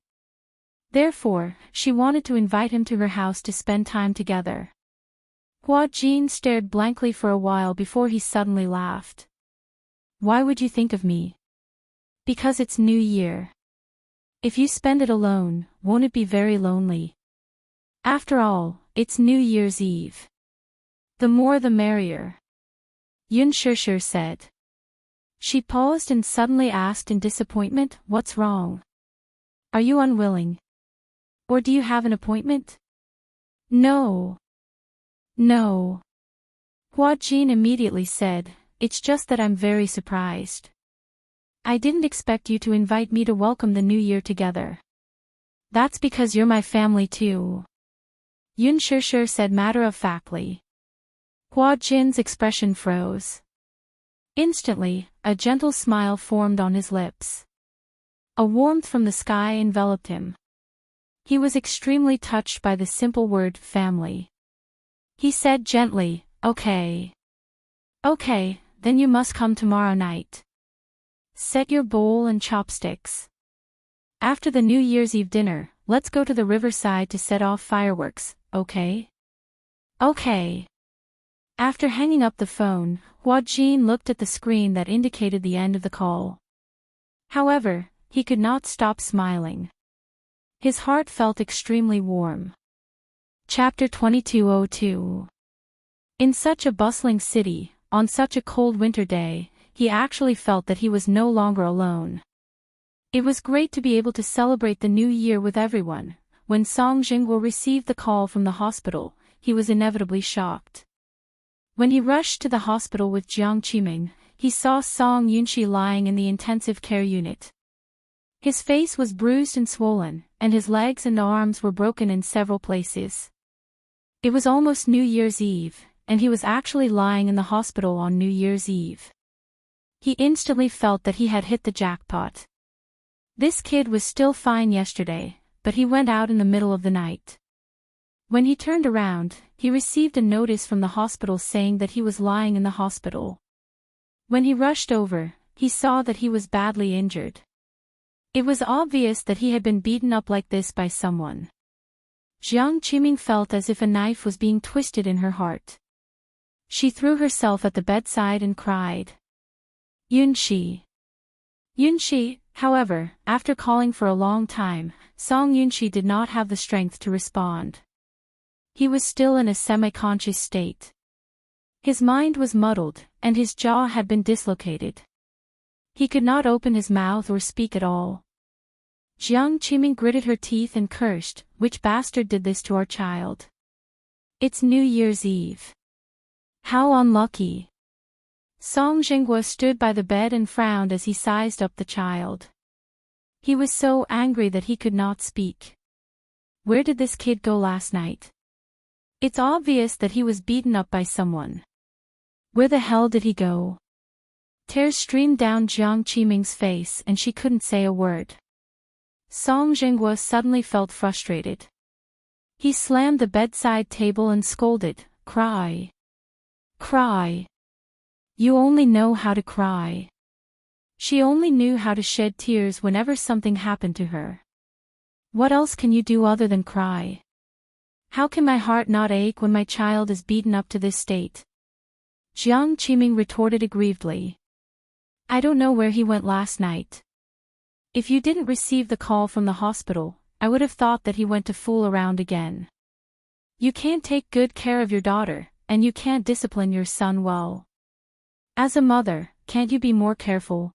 Therefore, she wanted to invite him to her house to spend time together. Hua Jin stared blankly for a while before he suddenly laughed. "Why would you think of me?" "Because it's New Year. If you spend it alone, won't it be very lonely? After all, it's New Year's Eve. The more the merrier," Yun Shishir said. She paused and suddenly asked in disappointment, "What's wrong? Are you unwilling? Or do you have an appointment?" No. Hua Jin immediately said, "It's just that I'm very surprised. I didn't expect you to invite me to welcome the new year together." "That's because you're my family too," Yun Shishir said matter-of-factly. Hua Jin's expression froze. Instantly, a gentle smile formed on his lips. A warmth from the sky enveloped him. He was extremely touched by the simple word, family. He said gently, "Okay. Okay, then you must come tomorrow night. Set your bowl and chopsticks. After the New Year's Eve dinner, let's go to the riverside to set off fireworks, okay?" "Okay." After hanging up the phone, Hua Jin looked at the screen that indicated the end of the call. However, he could not stop smiling. His heart felt extremely warm. Chapter 2202. In such a bustling city, on such a cold winter day, he actually felt that he was no longer alone. It was great to be able to celebrate the new year with everyone. When Song Jingguo received the call from the hospital, he was inevitably shocked. When he rushed to the hospital with Jiang Qiming, he saw Song Yunxi lying in the intensive care unit. His face was bruised and swollen, and his legs and arms were broken in several places. It was almost New Year's Eve, and he was actually lying in the hospital on New Year's Eve. He instantly felt that he had hit the jackpot. This kid was still fine yesterday, but he went out in the middle of the night. When he turned around, he received a notice from the hospital saying that he was lying in the hospital. When he rushed over, he saw that he was badly injured. It was obvious that he had been beaten up like this by someone. Jiang Qiming felt as if a knife was being twisted in her heart. She threw herself at the bedside and cried. Yunxi. However, after calling for a long time, Song Yunxi did not have the strength to respond. He was still in a semi-conscious state. His mind was muddled, and his jaw had been dislocated. He could not open his mouth or speak at all. Jiang Qiming gritted her teeth and cursed, "Which bastard did this to our child? It's New Year's Eve. How unlucky." Song Jingguo stood by the bed and frowned as he sized up the child. He was so angry that he could not speak. Where did this kid go last night? It's obvious that he was beaten up by someone. Where the hell did he go? Tears streamed down Jiang Qiming's face and she couldn't say a word. Song Jinghua suddenly felt frustrated. He slammed the bedside table and scolded, "Cry. Cry. You only know how to cry." She only knew how to shed tears whenever something happened to her. What else can you do other than cry? How can my heart not ache when my child is beaten up to this state? Jiang Qiming retorted aggrievedly. I don't know where he went last night. If you didn't receive the call from the hospital, I would have thought that he went to fool around again. You can't take good care of your daughter, and you can't discipline your son well. As a mother, can't you be more careful?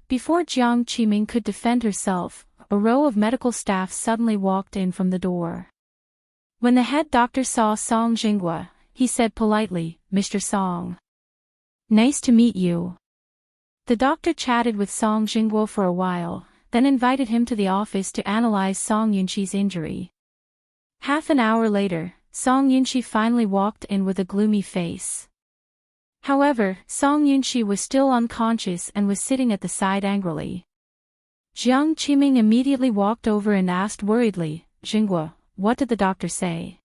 Before Jiang Qiming could defend herself, a row of medical staff suddenly walked in from the door. When the head doctor saw Song Jinghua, he said politely, Mr. Song. Nice to meet you. The doctor chatted with Song Jinghua for a while, then invited him to the office to analyze Song Yunqi's injury. Half an hour later, Song Yunqi finally walked in with a gloomy face. However, Song Yunqi was still unconscious and was sitting at the side angrily. Jiang Qiming immediately walked over and asked worriedly, Jinghua, what did the doctor say?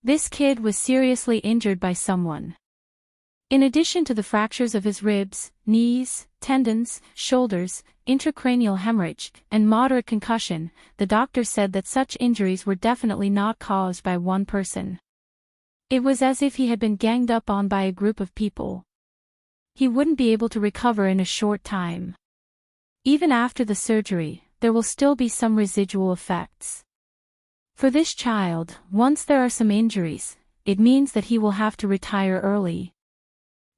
This kid was seriously injured by someone. In addition to the fractures of his ribs, knees, tendons, shoulders, intracranial hemorrhage, and moderate concussion, the doctor said that such injuries were definitely not caused by one person. It was as if he had been ganged up on by a group of people. He wouldn't be able to recover in a short time. Even after the surgery, there will still be some residual effects. For this child, once there are some injuries, it means that he will have to retire early.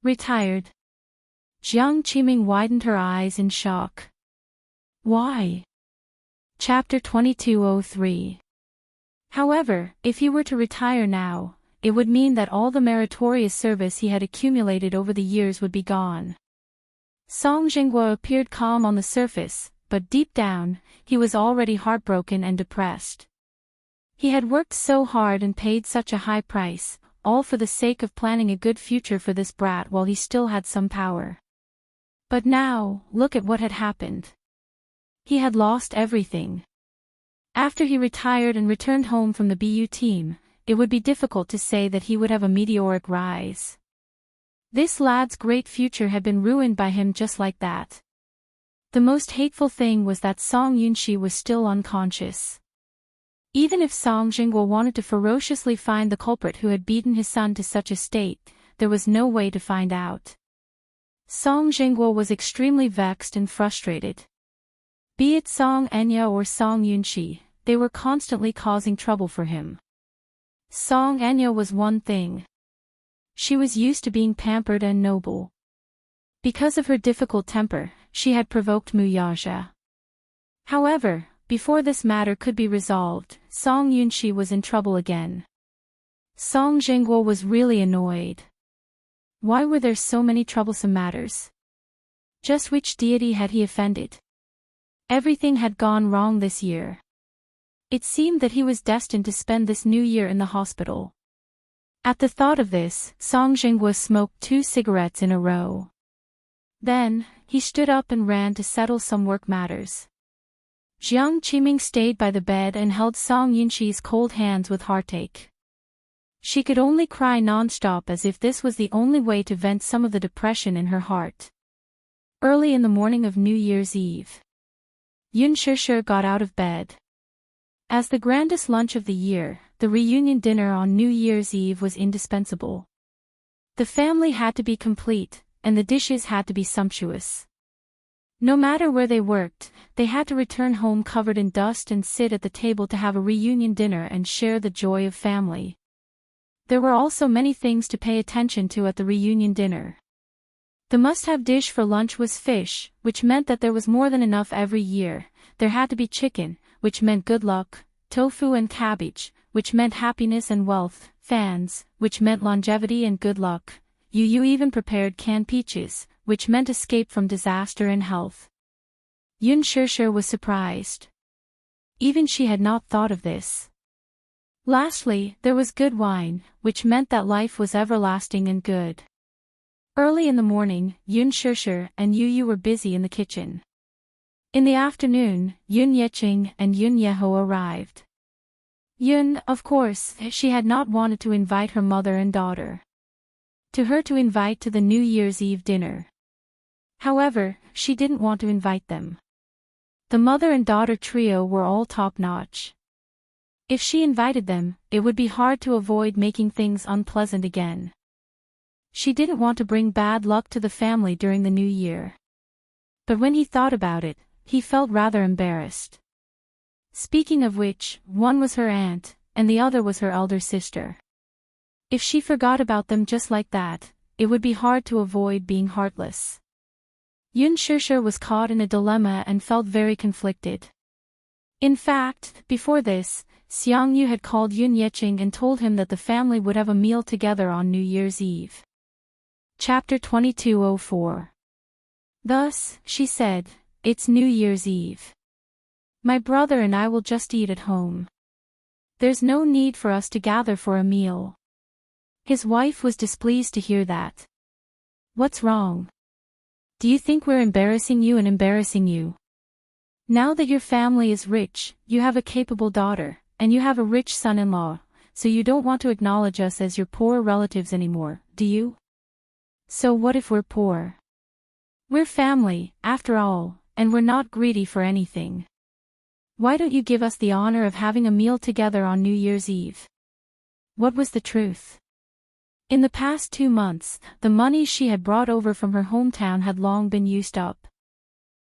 Retired? Jiang Qiming widened her eyes in shock. Why? Chapter 2203. However, if he were to retire now, it would mean that all the meritorious service he had accumulated over the years would be gone. Song Jinghua appeared calm on the surface, but deep down, he was already heartbroken and depressed. He had worked so hard and paid such a high price, all for the sake of planning a good future for this brat while he still had some power. But now, look at what had happened. He had lost everything. After he retired and returned home from the BU team, it would be difficult to say that he would have a meteoric rise. This lad's great future had been ruined by him just like that. The most hateful thing was that Song Yunqi was still unconscious. Even if Song Jinghua wanted to ferociously find the culprit who had beaten his son to such a state, there was no way to find out. Song Jinghua was extremely vexed and frustrated. Be it Song Enya or Song Yunqi, they were constantly causing trouble for him. Song Enya was one thing. She was used to being pampered and noble. Because of her difficult temper, she had provoked Muyaja. However, before this matter could be resolved, Song Yunqi was in trouble again. Song Jinghua was really annoyed. Why were there so many troublesome matters? Just which deity had he offended? Everything had gone wrong this year. It seemed that he was destined to spend this new year in the hospital. At the thought of this, Song Jinghua smoked 2 cigarettes in a row. Then, he stood up and ran to settle some work matters. Jiang Qiming stayed by the bed and held Song Yunqi's cold hands with heartache. She could only cry non-stop as if this was the only way to vent some of the depression in her heart. Early in the morning of New Year's Eve, Yun Shishir got out of bed. As the grandest lunch of the year, the reunion dinner on New Year's Eve was indispensable. The family had to be complete, and the dishes had to be sumptuous. No matter where they worked, they had to return home covered in dust and sit at the table to have a reunion dinner and share the joy of family. There were also many things to pay attention to at the reunion dinner. The must-have dish for lunch was fish, which meant that there was more than enough every year. There had to be chicken, which meant good luck, tofu and cabbage, which meant happiness and wealth, fans, which meant longevity and good luck. Yu even prepared canned peaches, which meant escape from disaster and health. Yun Shishir was surprised. Even she had not thought of this. Lastly, there was good wine, which meant that life was everlasting and good. Early in the morning, Yun Shishir and Yu Yu were busy in the kitchen. In the afternoon, Yun Yeqing and Yun Yeho arrived. Yun, of course, she had not wanted to invite her mother and daughter to invite to the New Year's Eve dinner. However, she didn't want to invite them. The mother and daughter trio were all top-notch. If she invited them, it would be hard to avoid making things unpleasant again. She didn't want to bring bad luck to the family during the new year. But when he thought about it, he felt rather embarrassed. Speaking of which, one was her aunt, and the other was her elder sister. If she forgot about them just like that, it would be hard to avoid being heartless. Yun Shishir was caught in a dilemma and felt very conflicted. In fact, before this, Xiang Yu had called Yun Yeqing and told him that the family would have a meal together on New Year's Eve. Chapter 2204. Thus, she said, "It's New Year's Eve. My brother and I will just eat at home. There's no need for us to gather for a meal." His wife was displeased to hear that. "What's wrong? Do you think we're embarrassing you and embarrassing you? Now that your family is rich, you have a capable daughter, and you have a rich son-in-law, so you don't want to acknowledge us as your poor relatives anymore, do you? So what if we're poor? We're family, after all, and we're not greedy for anything. Why don't you give us the honor of having a meal together on New Year's Eve?" What was the truth? In the past 2 months, the money she had brought over from her hometown had long been used up.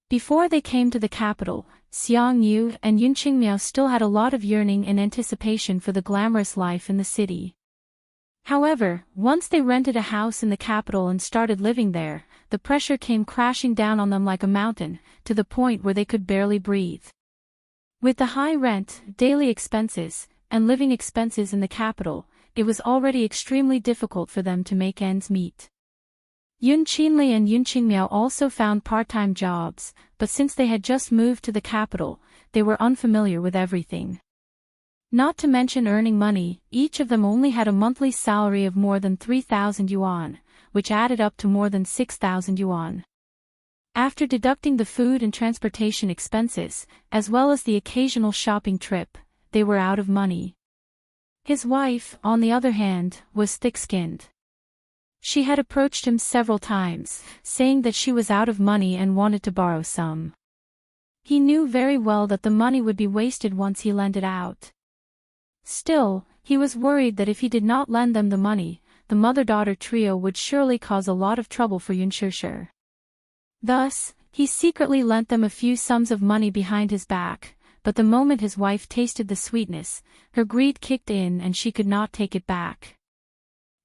Before they came to the capital, Xiang Yu and Yun Qingmiao still had a lot of yearning and anticipation for the glamorous life in the city. However, once they rented a house in the capital and started living there, the pressure came crashing down on them like a mountain, to the point where they could barely breathe. With the high rent, daily expenses, and living expenses in the capital, it was already extremely difficult for them to make ends meet. Yun Qinli and Yun Qingmiao also found part-time jobs, but since they had just moved to the capital, they were unfamiliar with everything. Not to mention earning money, each of them only had a monthly salary of more than 3,000 yuan, which added up to more than 6,000 yuan. After deducting the food and transportation expenses, as well as the occasional shopping trip, they were out of money. His wife, on the other hand, was thick-skinned. She had approached him several times, saying that she was out of money and wanted to borrow some. He knew very well that the money would be wasted once he lent it out. Still, he was worried that if he did not lend them the money, the mother-daughter trio would surely cause a lot of trouble for Yun Shishir. Thus, he secretly lent them a few sums of money behind his back, but the moment his wife tasted the sweetness, her greed kicked in and she could not take it back.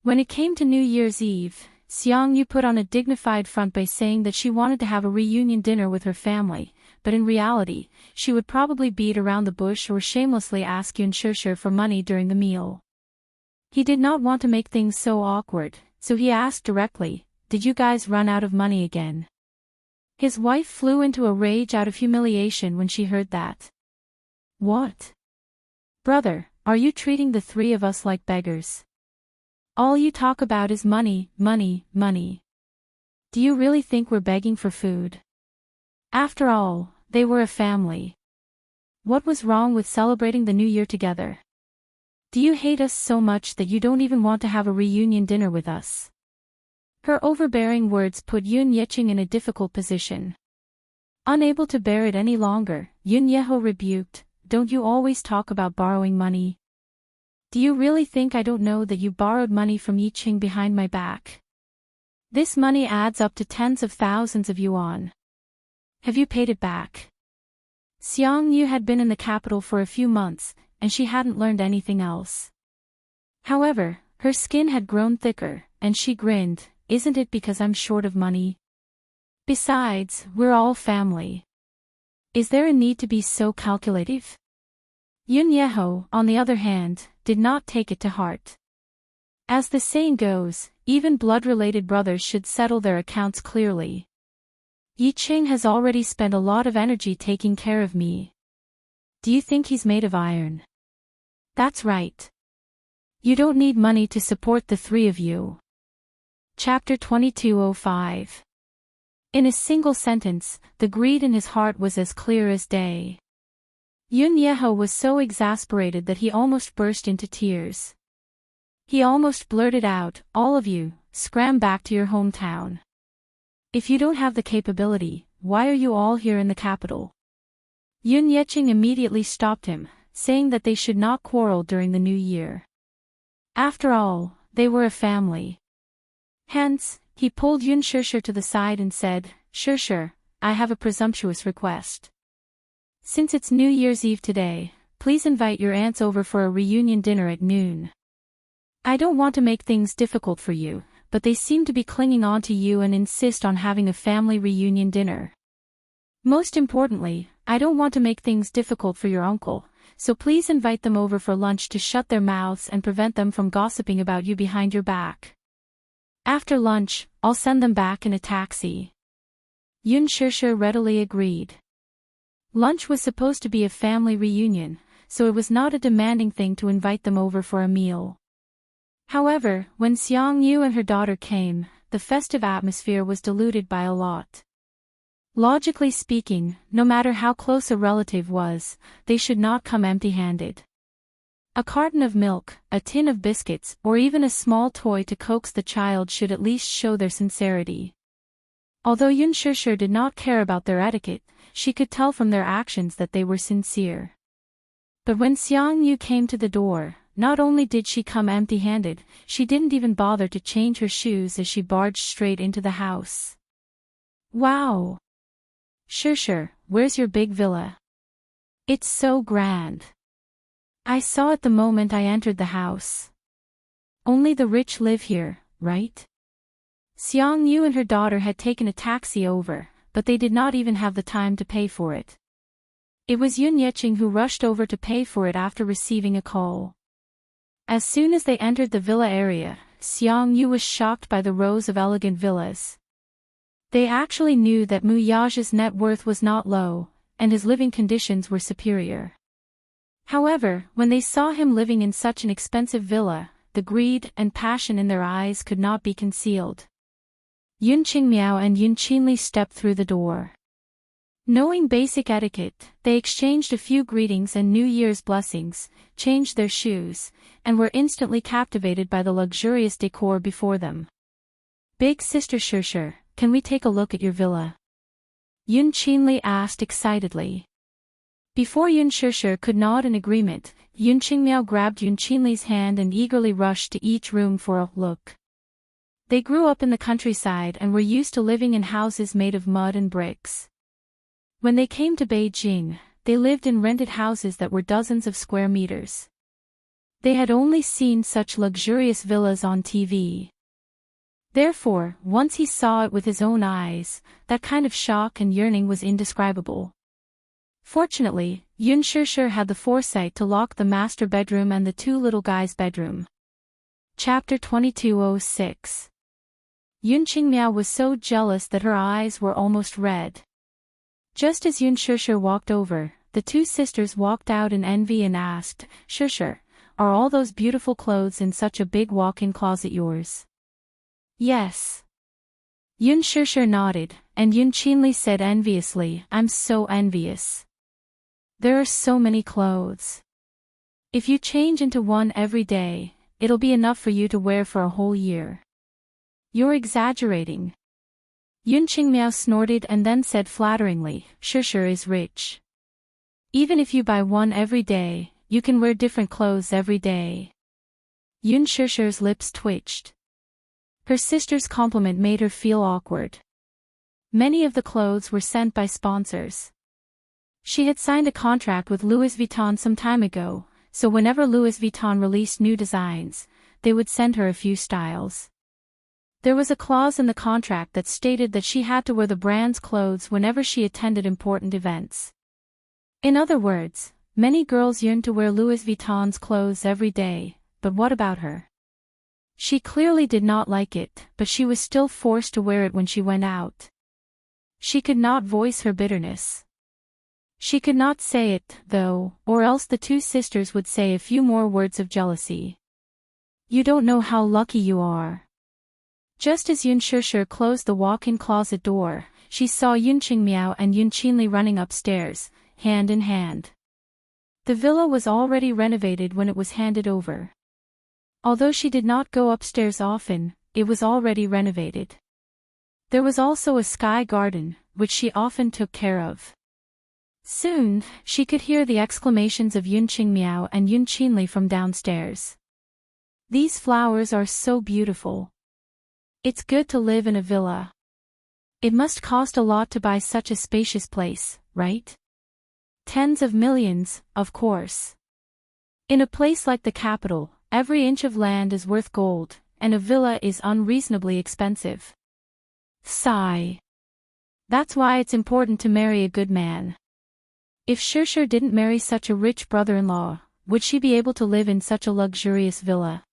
When it came to New Year's Eve, Xiang Yu put on a dignified front by saying that she wanted to have a reunion dinner with her family, but in reality, she would probably beat around the bush or shamelessly ask Yun Shishir for money during the meal. He did not want to make things so awkward, so he asked directly, "Did you guys run out of money again?" His wife flew into a rage out of humiliation when she heard that. "What? Brother, are you treating the three of us like beggars? All you talk about is money, money, money. Do you really think we're begging for food?" After all, they were a family. What was wrong with celebrating the new year together? Do you hate us so much that you don't even want to have a reunion dinner with us? Her overbearing words put Yun Yeqing in a difficult position. Unable to bear it any longer, Yun Yeho rebuked, "Don't you always talk about borrowing money? Do you really think I don't know that you borrowed money from Yiqing behind my back? This money adds up to tens of thousands of yuan. Have you paid it back?" Xiang Yu had been in the capital for a few months, and she hadn't learned anything else. However, her skin had grown thicker, and she grinned, "Isn't it because I'm short of money? Besides, we're all family. Is there a need to be so calculative?" Yun Yeho, on the other hand, did not take it to heart. As the saying goes, even blood-related brothers should settle their accounts clearly. Yiqing has already spent a lot of energy taking care of me. Do you think he's made of iron? That's right. You don't need money to support the three of you. Chapter 2205. In a single sentence, the greed in his heart was as clear as day. Yun Yeho was so exasperated that he almost burst into tears. He almost blurted out, "All of you, scram back to your hometown. If you don't have the capability, why are you all here in the capital?" Yun Yeching immediately stopped him, saying that they should not quarrel during the new year. After all, they were a family. Hence, he pulled Yun Shishir to the side and said, "Shishir, I have a presumptuous request. Since it's New Year's Eve today, please invite your aunts over for a reunion dinner at noon. I don't want to make things difficult for you, but they seem to be clinging on to you and insist on having a family reunion dinner. Most importantly, I don't want to make things difficult for your uncle, so please invite them over for lunch to shut their mouths and prevent them from gossiping about you behind your back. After lunch, I'll send them back in a taxi." Yun Shishir readily agreed. Lunch was supposed to be a family reunion, so it was not a demanding thing to invite them over for a meal. However, when Xiang Yu and her daughter came, the festive atmosphere was diluted by a lot. Logically speaking, no matter how close a relative was, they should not come empty-handed. A carton of milk, a tin of biscuits, or even a small toy to coax the child should at least show their sincerity. Although Yun Shishir did not care about their etiquette, she could tell from their actions that they were sincere. But when Xiang Yu came to the door, not only did she come empty-handed, she didn't even bother to change her shoes as she barged straight into the house. "Wow! Shishir, where's your big villa? It's so grand. I saw it the moment I entered the house. Only the rich live here, right?" Xiang Yu and her daughter had taken a taxi over, but they did not even have the time to pay for it. It was Yun Yeching who rushed over to pay for it after receiving a call. As soon as they entered the villa area, Xiang Yu was shocked by the rows of elegant villas. They actually knew that Mu Yage's net worth was not low, and his living conditions were superior. However, when they saw him living in such an expensive villa, the greed and passion in their eyes could not be concealed. Yun Qingmiao and Yun Qinli stepped through the door. Knowing basic etiquette, they exchanged a few greetings and New Year's blessings, changed their shoes, and were instantly captivated by the luxurious decor before them. "Big sister Shishir, can we take a look at your villa?" Yun Qinli asked excitedly. Before Yun Shishir could nod in agreement, Yun Qingmiao grabbed Yun Qinli's hand and eagerly rushed to each room for a look. They grew up in the countryside and were used to living in houses made of mud and bricks. When they came to Beijing, they lived in rented houses that were dozens of square meters. They had only seen such luxurious villas on TV. Therefore, once he saw it with his own eyes, that kind of shock and yearning was indescribable. Fortunately, Yun Shishir had the foresight to lock the master bedroom and the two little guys' bedroom. Chapter 2206. Yun Qingmiao was so jealous that her eyes were almost red. Just as Yun Shishir walked over, the two sisters walked out in envy and asked, "Shishir, are all those beautiful clothes in such a big walk-in closet yours?" "Yes." Yun Shishir nodded, and Yun Qinli said enviously, "I'm so envious. There are so many clothes. If you change into one every day, it'll be enough for you to wear for a whole year." "You're exaggerating." Yun Qingmiao snorted and then said flatteringly, "Shishir is rich. Even if you buy one every day, you can wear different clothes every day." Yun Shishir's lips twitched. Her sister's compliment made her feel awkward. Many of the clothes were sent by sponsors. She had signed a contract with Louis Vuitton some time ago, so whenever Louis Vuitton released new designs, they would send her a few styles. There was a clause in the contract that stated that she had to wear the brand's clothes whenever she attended important events. In other words, many girls yearned to wear Louis Vuitton's clothes every day, but what about her? She clearly did not like it, but she was still forced to wear it when she went out. She could not voice her bitterness. She could not say it, though, or else the two sisters would say a few more words of jealousy. "You don't know how lucky you are. Just as Yun Shishir closed the walk-in closet door, she saw Yun Qingmiao and Yun Qinli running upstairs, hand in hand. The villa was already renovated when it was handed over. Although she did not go upstairs often, it was already renovated. There was also a sky garden, which she often took care of. Soon, she could hear the exclamations of Yun Qingmiao and Yun Qinli from downstairs. These flowers are so beautiful. It's good to live in a villa. It must cost a lot to buy such a spacious place, right? Tens of millions, of course. In a place like the capital, every inch of land is worth gold, and a villa is unreasonably expensive. Sigh. That's why it's important to marry a good man. If Shishir didn't marry such a rich brother-in-law, would she be able to live in such a luxurious villa?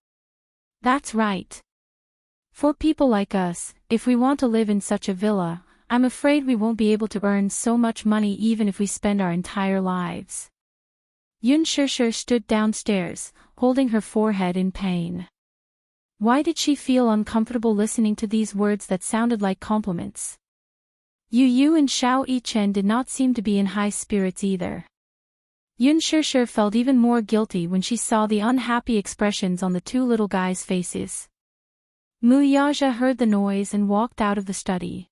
That's right. For people like us, if we want to live in such a villa, I'm afraid we won't be able to earn so much money even if we spend our entire lives. Yun Shishir stood downstairs, holding her forehead in pain. Why did she feel uncomfortable listening to these words that sounded like compliments? Yu Yu and Xiao Yichen did not seem to be in high spirits either. Yun Shishir felt even more guilty when she saw the unhappy expressions on the two little guys' faces. Mu Yaja heard the noise and walked out of the study.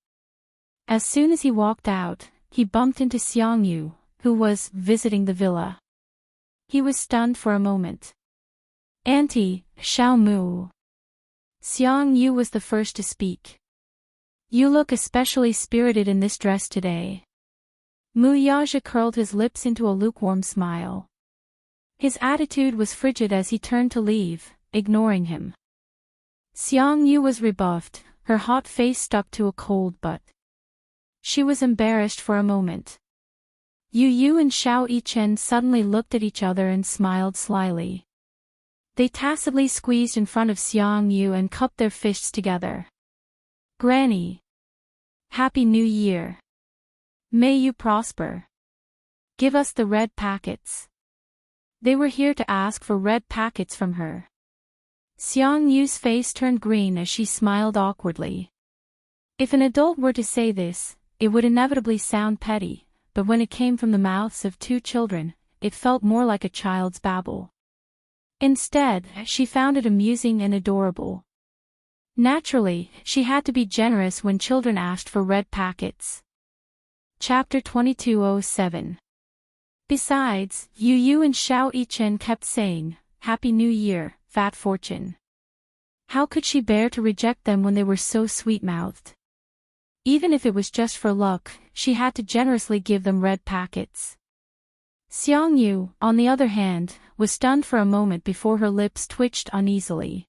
As soon as he walked out, he bumped into Xiang Yu, who was visiting the villa. He was stunned for a moment. "Auntie, Xiao Mu." Xiang Yu was the first to speak. "You look especially spirited in this dress today." Mu Yaja curled his lips into a lukewarm smile. His attitude was frigid as he turned to leave, ignoring him. Xiang Yu was rebuffed, her hot face stuck to a cold butt. She was embarrassed for a moment. Yu Yu and Xiao Yichen suddenly looked at each other and smiled slyly. They tacitly squeezed in front of Xiang Yu and cupped their fists together. "Granny. Happy New Year. May you prosper. Give us the red packets." They were here to ask for red packets from her. Xiang Yu's face turned green as she smiled awkwardly. If an adult were to say this, it would inevitably sound petty, but when it came from the mouths of two children, it felt more like a child's babble. Instead, she found it amusing and adorable. Naturally, she had to be generous when children asked for red packets. Chapter 2207. Besides, Yu Yu and Xiao Yichen kept saying, "Happy New Year, Fat Fortune." How could she bear to reject them when they were so sweet-mouthed? Even if it was just for luck, she had to generously give them red packets. Xiang Yu, on the other hand, was stunned for a moment before her lips twitched uneasily.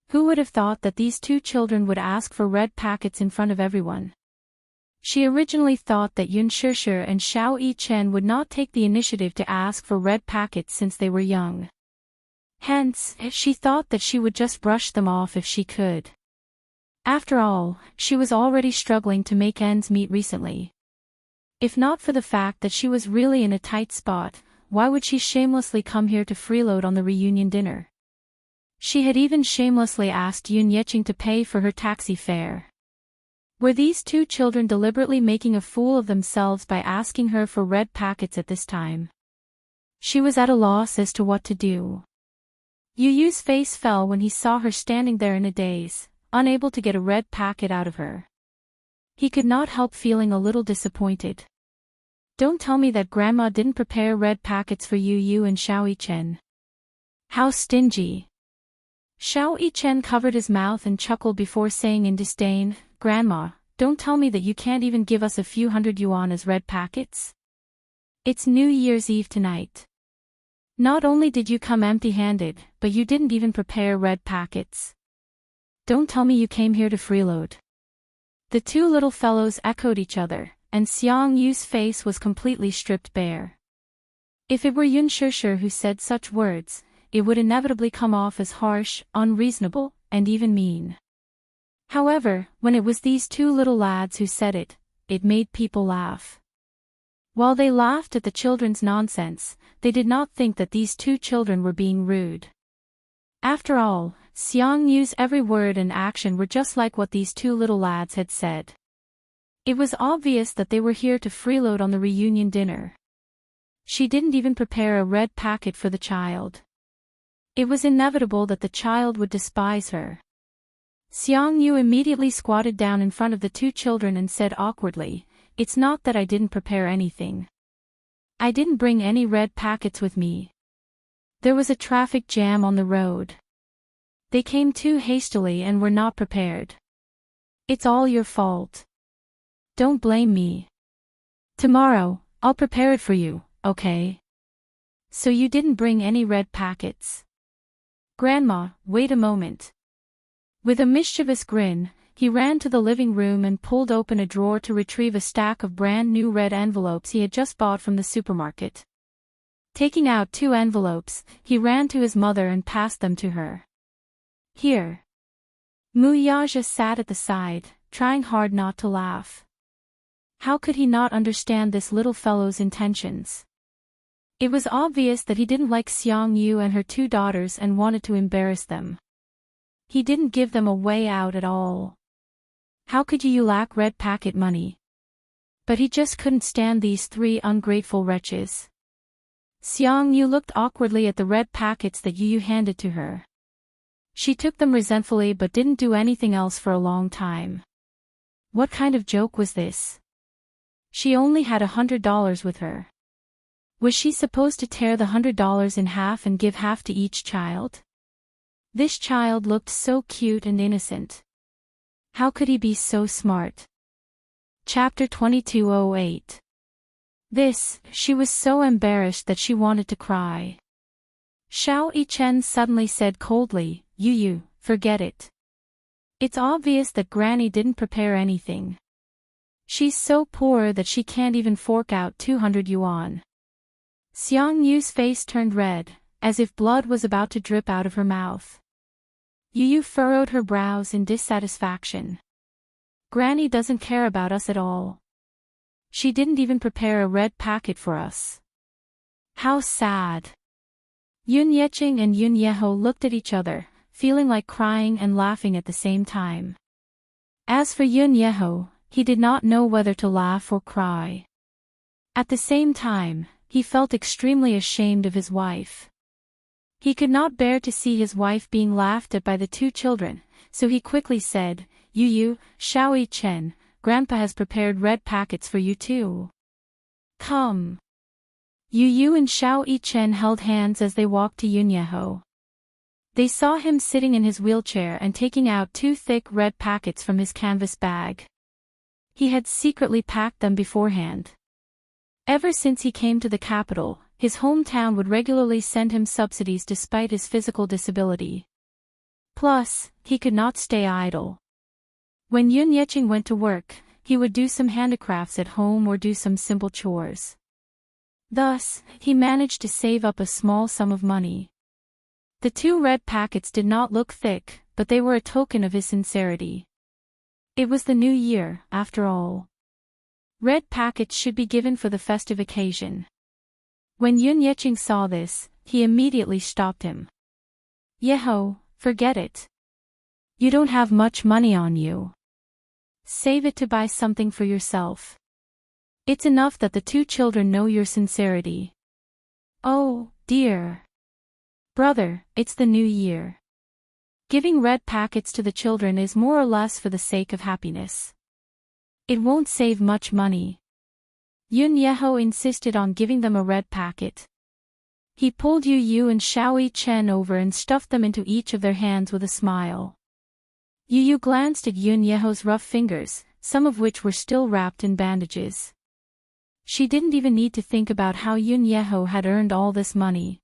Who would have thought that these two children would ask for red packets in front of everyone? She originally thought that Yun Shishir and Xiao Yichen would not take the initiative to ask for red packets since they were young. Hence, she thought that she would just brush them off if she could. After all, she was already struggling to make ends meet recently. If not for the fact that she was really in a tight spot, why would she shamelessly come here to freeload on the reunion dinner? She had even shamelessly asked Yun Yeqing to pay for her taxi fare. Were these two children deliberately making a fool of themselves by asking her for red packets at this time? She was at a loss as to what to do. Yu Yu's face fell when he saw her standing there in a daze, unable to get a red packet out of her. He could not help feeling a little disappointed. Don't tell me that Grandma didn't prepare red packets for Yu Yu and Xiao Yichen. How stingy. Xiao Yichen covered his mouth and chuckled before saying in disdain, "Grandma, don't tell me that you can't even give us a few hundred yuan as red packets? It's New Year's Eve tonight. Not only did you come empty-handed, but you didn't even prepare red packets. Don't tell me you came here to freeload." The two little fellows echoed each other, and Xiang Yu's face was completely stripped bare. If it were Yun Shishir who said such words, it would inevitably come off as harsh, unreasonable, and even mean. However, when it was these two little lads who said it, it made people laugh. While they laughed at the children's nonsense, they did not think that these two children were being rude. After all, Xiang Yu's every word and action were just like what these two little lads had said. It was obvious that they were here to freeload on the reunion dinner. She didn't even prepare a red packet for the child. It was inevitable that the child would despise her. Xiang Yu immediately squatted down in front of the two children and said awkwardly, "It's not that I didn't prepare anything. I didn't bring any red packets with me. There was a traffic jam on the road. They came too hastily and were not prepared. It's all your fault. Don't blame me. Tomorrow, I'll prepare it for you, okay? So you didn't bring any red packets?" "Grandma, wait a moment." With a mischievous grin, he ran to the living room and pulled open a drawer to retrieve a stack of brand new red envelopes he had just bought from the supermarket. Taking out 2 envelopes, he ran to his mother and passed them to her. "Here." Mu Yaja sat at the side, trying hard not to laugh. How could he not understand this little fellow's intentions? It was obvious that he didn't like Xiang Yu and her 2 daughters and wanted to embarrass them. He didn't give them a way out at all. How could you lack red packet money? But he just couldn't stand these 3 ungrateful wretches. Xiang Yu looked awkwardly at the red packets that Yu handed to her. She took them resentfully but didn't do anything else for a long time. What kind of joke was this? She only had $100 with her. Was she supposed to tear the $100 in half and give half to each child? This child looked so cute and innocent. How could he be so smart? Chapter 2208. She was so embarrassed that she wanted to cry. Xiao Yichen suddenly said coldly, "Yu, forget it. It's obvious that Granny didn't prepare anything. She's so poor that she can't even fork out 200 yuan. Xiang Yu's face turned red, as if blood was about to drip out of her mouth. Yu furrowed her brows in dissatisfaction. Granny doesn't care about us at all. She didn't even prepare a red packet for us. How sad. Yun Yeqing and Yun Yeho looked at each other, feeling like crying and laughing at the same time. As for Yun Yeho, he did not know whether to laugh or cry. At the same time, he felt extremely ashamed of his wife. He could not bear to see his wife being laughed at by the 2 children, so he quickly said, "Yu, Xiao Yichen, Grandpa has prepared red packets for you too. Come." Yu and Xiao Yichen held hands as they walked to Yun Yeho. They saw him sitting in his wheelchair and taking out 2 thick red packets from his canvas bag. He had secretly packed them beforehand. Ever since he came to the capital, his hometown would regularly send him subsidies despite his physical disability. Plus, he could not stay idle. When Yun Yeqing went to work, he would do some handicrafts at home or do some simple chores. Thus, he managed to save up a small sum of money. The 2 red packets did not look thick, but they were a token of his sincerity. It was the new year, after all. Red packets should be given for the festive occasion. When Yun Yeqing saw this, he immediately stopped him. "Yeho, forget it. You don't have much money on you. Save it to buy something for yourself. It's enough that the 2 children know your sincerity." "Oh, dear. Brother, it's the new year. Giving red packets to the children is more or less for the sake of happiness. It won't save much money." Yun Yeho insisted on giving them a red packet. He pulled Yu and Xiao Yichen over and stuffed them into each of their hands with a smile. Yu glanced at Yun Yeho's rough fingers, some of which were still wrapped in bandages. She didn't even need to think about how Yun Yeho had earned all this money.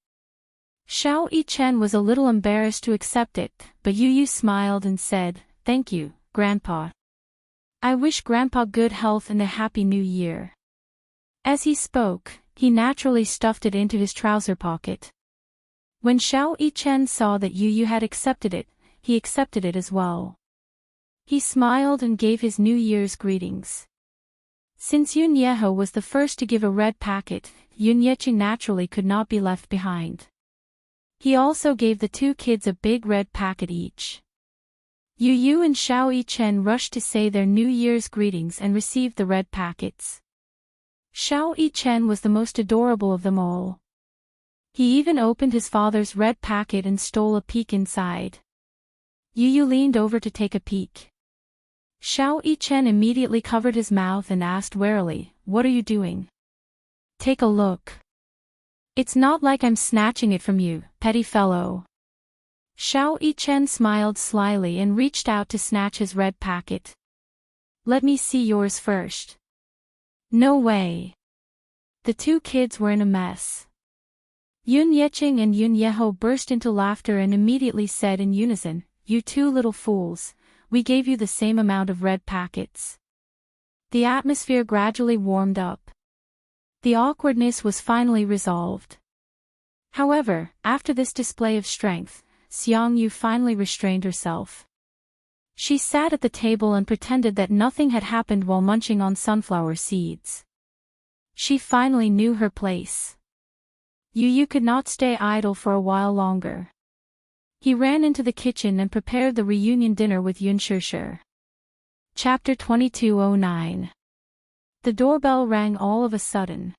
Xiao Yichen was a little embarrassed to accept it, but Yu smiled and said, "Thank you, Grandpa. I wish Grandpa good health and a happy new year." As he spoke, he naturally stuffed it into his trouser pocket. When Xiao Yichen saw that Yu had accepted it, he accepted it as well. He smiled and gave his New Year's greetings. Since Yun Yeho was the first to give a red packet, Yun Yeqing naturally could not be left behind. He also gave the two kids a big red packet each. Yu Yu and Xiao Yichen rushed to say their New Year's greetings and received the red packets. Xiao Yichen was the most adorable of them all. He even opened his father's red packet and stole a peek inside. Yu Yu leaned over to take a peek. Xiao Yichen immediately covered his mouth and asked warily, "What are you doing?" "Take a look." "It's not like I'm snatching it from you, petty fellow." Xiao Yichen smiled slyly and reached out to snatch his red packet. "Let me see yours first." "No way." The two kids were in a mess. Yun Yeqing and Yun Yeho burst into laughter and immediately said in unison, "You two little fools, we gave you the same amount of red packets." The atmosphere gradually warmed up. The awkwardness was finally resolved. However, after this display of strength, Xiang Yu finally restrained herself. She sat at the table and pretended that nothing had happened while munching on sunflower seeds. She finally knew her place. Yu Yu could not stay idle for a while longer. He ran into the kitchen and prepared the reunion dinner with Yun Shishir. Chapter 2209. The doorbell rang all of a sudden.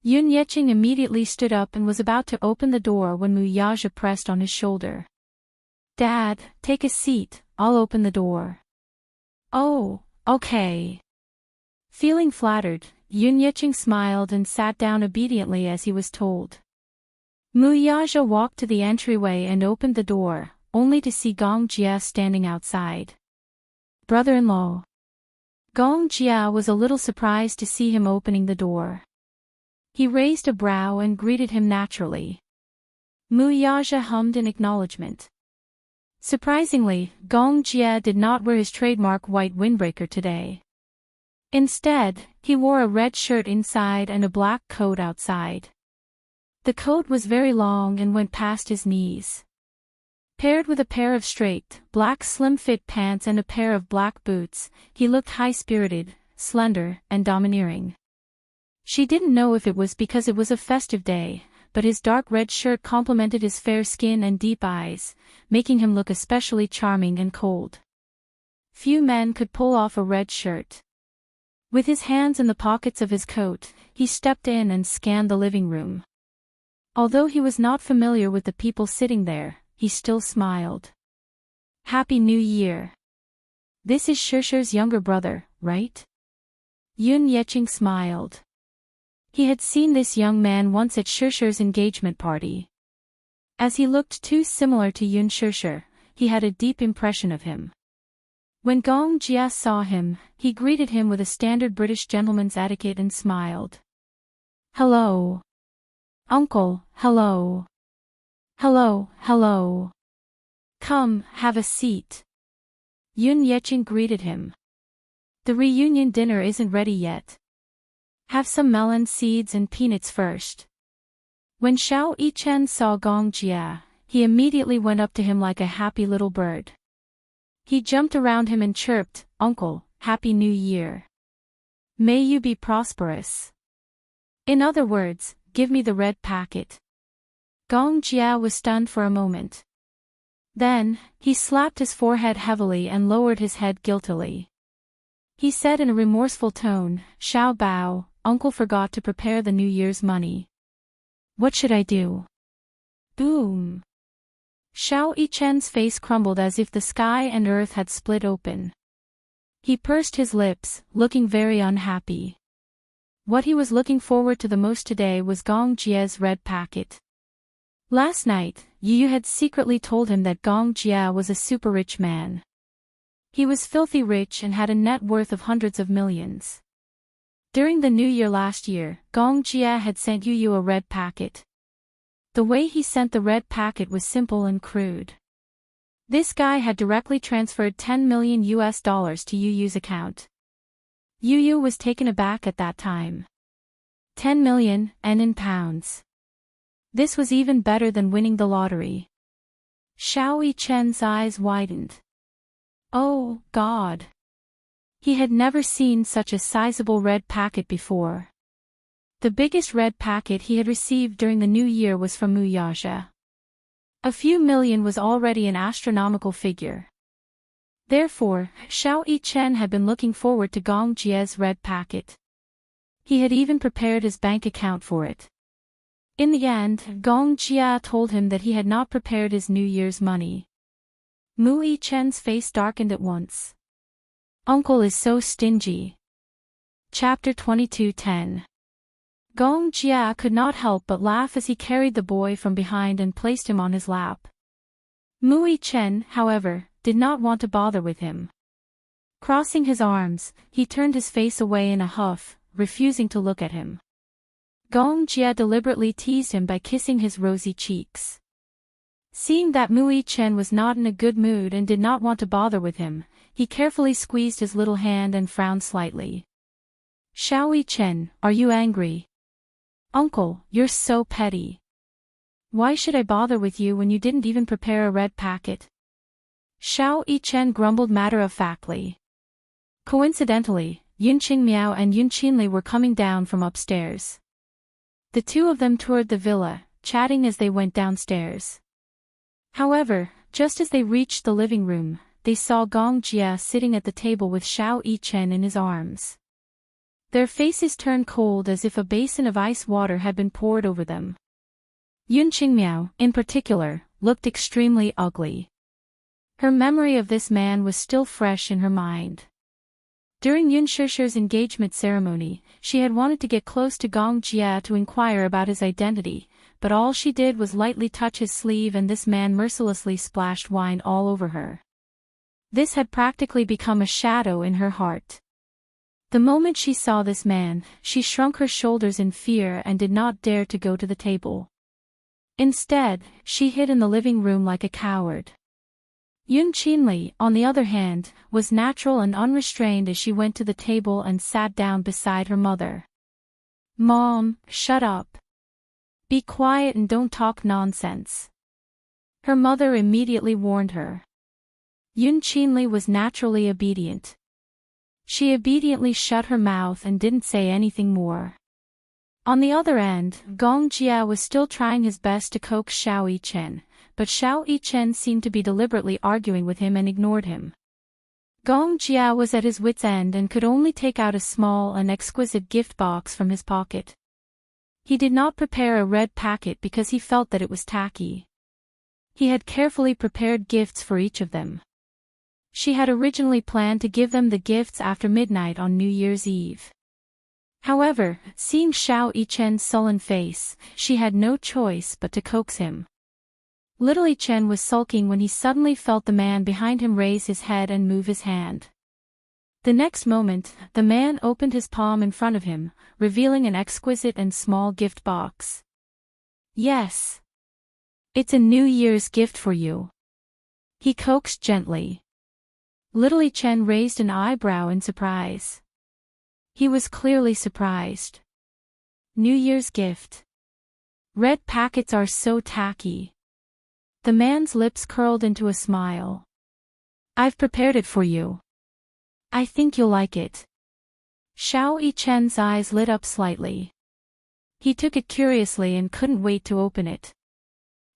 Yun Yeqing immediately stood up and was about to open the door when Mu Yaja pressed on his shoulder. "Dad, take a seat, I'll open the door." "Oh, okay." Feeling flattered, Yun Yeqing smiled and sat down obediently as he was told. Mu Yaja walked to the entryway and opened the door, only to see Gong Jia standing outside. "Brother-in-law." Gong Jia was a little surprised to see him opening the door. He raised a brow and greeted him naturally. Mu Yaja hummed in acknowledgement. Surprisingly, Gong Jia did not wear his trademark white windbreaker today. Instead, he wore a red shirt inside and a black coat outside. The coat was very long and went past his knees. Paired with a pair of straight, black slim-fit pants and a pair of black boots, he looked high-spirited, slender, and domineering. She didn't know if it was because it was a festive day, but his dark red shirt complemented his fair skin and deep eyes, making him look especially charming and cold. Few men could pull off a red shirt. With his hands in the pockets of his coat, he stepped in and scanned the living room. Although he was not familiar with the people sitting there, he still smiled. "Happy New Year. This is Shishir's younger brother, right?" Yun Yeqing smiled. He had seen this young man once at Shishir's engagement party. As he looked too similar to Yun Shishir, he had a deep impression of him. When Gong Jia saw him, he greeted him with a standard British gentleman's etiquette and smiled. "Hello. Uncle, hello. Hello, hello. Come, have a seat." Yun Yeqing greeted him. "The reunion dinner isn't ready yet. Have some melon seeds and peanuts first." When Xiao Yichen saw Gong Jia, he immediately went up to him like a happy little bird. He jumped around him and chirped, "Uncle, Happy New Year. May you be prosperous. In other words, give me the red packet." Gong Jia was stunned for a moment. Then, he slapped his forehead heavily and lowered his head guiltily. He said in a remorseful tone, "Xiao Bao, Uncle forgot to prepare the New Year's money. What should I do?" Boom! Xiao Yichen's face crumbled as if the sky and earth had split open. He pursed his lips, looking very unhappy. What he was looking forward to the most today was Gong Jia's red packet. Last night, Yu had secretly told him that Gong Jia was a super rich man. He was filthy rich and had a net worth of hundreds of millions. During the New Year last year, Gong Jia had sent Yu a red packet. The way he sent the red packet was simple and crude. This guy had directly transferred $10 million to Yu's account. Yu was taken aback at that time. 10 million, and in pounds. This was even better than winning the lottery. Xiao Yichen's eyes widened. Oh, God! He had never seen such a sizable red packet before. The biggest red packet he had received during the New Year was from Mu Yaja. A few million was already an astronomical figure. Therefore, Xiao Yichen had been looking forward to Gong Jie's red packet. He had even prepared his bank account for it. In the end, Gong Jia told him that he had not prepared his New Year's money. Mu Yichen's face darkened at once. Uncle is so stingy. Chapter 22:10. Gong Jia could not help but laugh as he carried the boy from behind and placed him on his lap. Mu Yichen, however, did not want to bother with him. Crossing his arms, he turned his face away in a huff, refusing to look at him. Gong Jia deliberately teased him by kissing his rosy cheeks. Seeing that Mu Yichen was not in a good mood and did not want to bother with him, he carefully squeezed his little hand and frowned slightly. Xiao Yichen, are you angry? Uncle, you're so petty. Why should I bother with you when you didn't even prepare a red packet? Xiao Yichen grumbled matter-of-factly. Coincidentally, Yunqing Miao and Yunqinli were coming down from upstairs. The two of them toured the villa, chatting as they went downstairs. However, just as they reached the living room, they saw Gong Jia sitting at the table with Xiao Yichen in his arms. Their faces turned cold as if a basin of ice water had been poured over them. Yunqing Miao, in particular, looked extremely ugly. Her memory of this man was still fresh in her mind. During Yun Shishir's engagement ceremony, she had wanted to get close to Gong Jia to inquire about his identity, but all she did was lightly touch his sleeve and this man mercilessly splashed wine all over her. This had practically become a shadow in her heart. The moment she saw this man, she shrunk her shoulders in fear and did not dare to go to the table. Instead, she hid in the living room like a coward. Yun Qinli, on the other hand, was natural and unrestrained as she went to the table and sat down beside her mother. Mom, shut up. Be quiet and don't talk nonsense. Her mother immediately warned her. Yun Qinli was naturally obedient. She obediently shut her mouth and didn't say anything more. On the other end, Gong Jia was still trying his best to coax Xiao Yichen, but Xiao Yichen seemed to be deliberately arguing with him and ignored him. Gong Jia was at his wit's end and could only take out a small and exquisite gift box from his pocket. He did not prepare a red packet because he felt that it was tacky. He had carefully prepared gifts for each of them. She had originally planned to give them the gifts after midnight on New Year's Eve. However, seeing Xiao Yichen's sullen face, she had no choice but to coax him. Little Yichen was sulking when he suddenly felt the man behind him raise his head and move his hand. The next moment, the man opened his palm in front of him, revealing an exquisite and small gift box. Yes. It's a New Year's gift for you. He coaxed gently. Little Yichen raised an eyebrow in surprise. He was clearly surprised. New Year's gift. Red packets are so tacky. The man's lips curled into a smile. I've prepared it for you. I think you'll like it. Xiao Yichen's eyes lit up slightly. He took it curiously and couldn't wait to open it.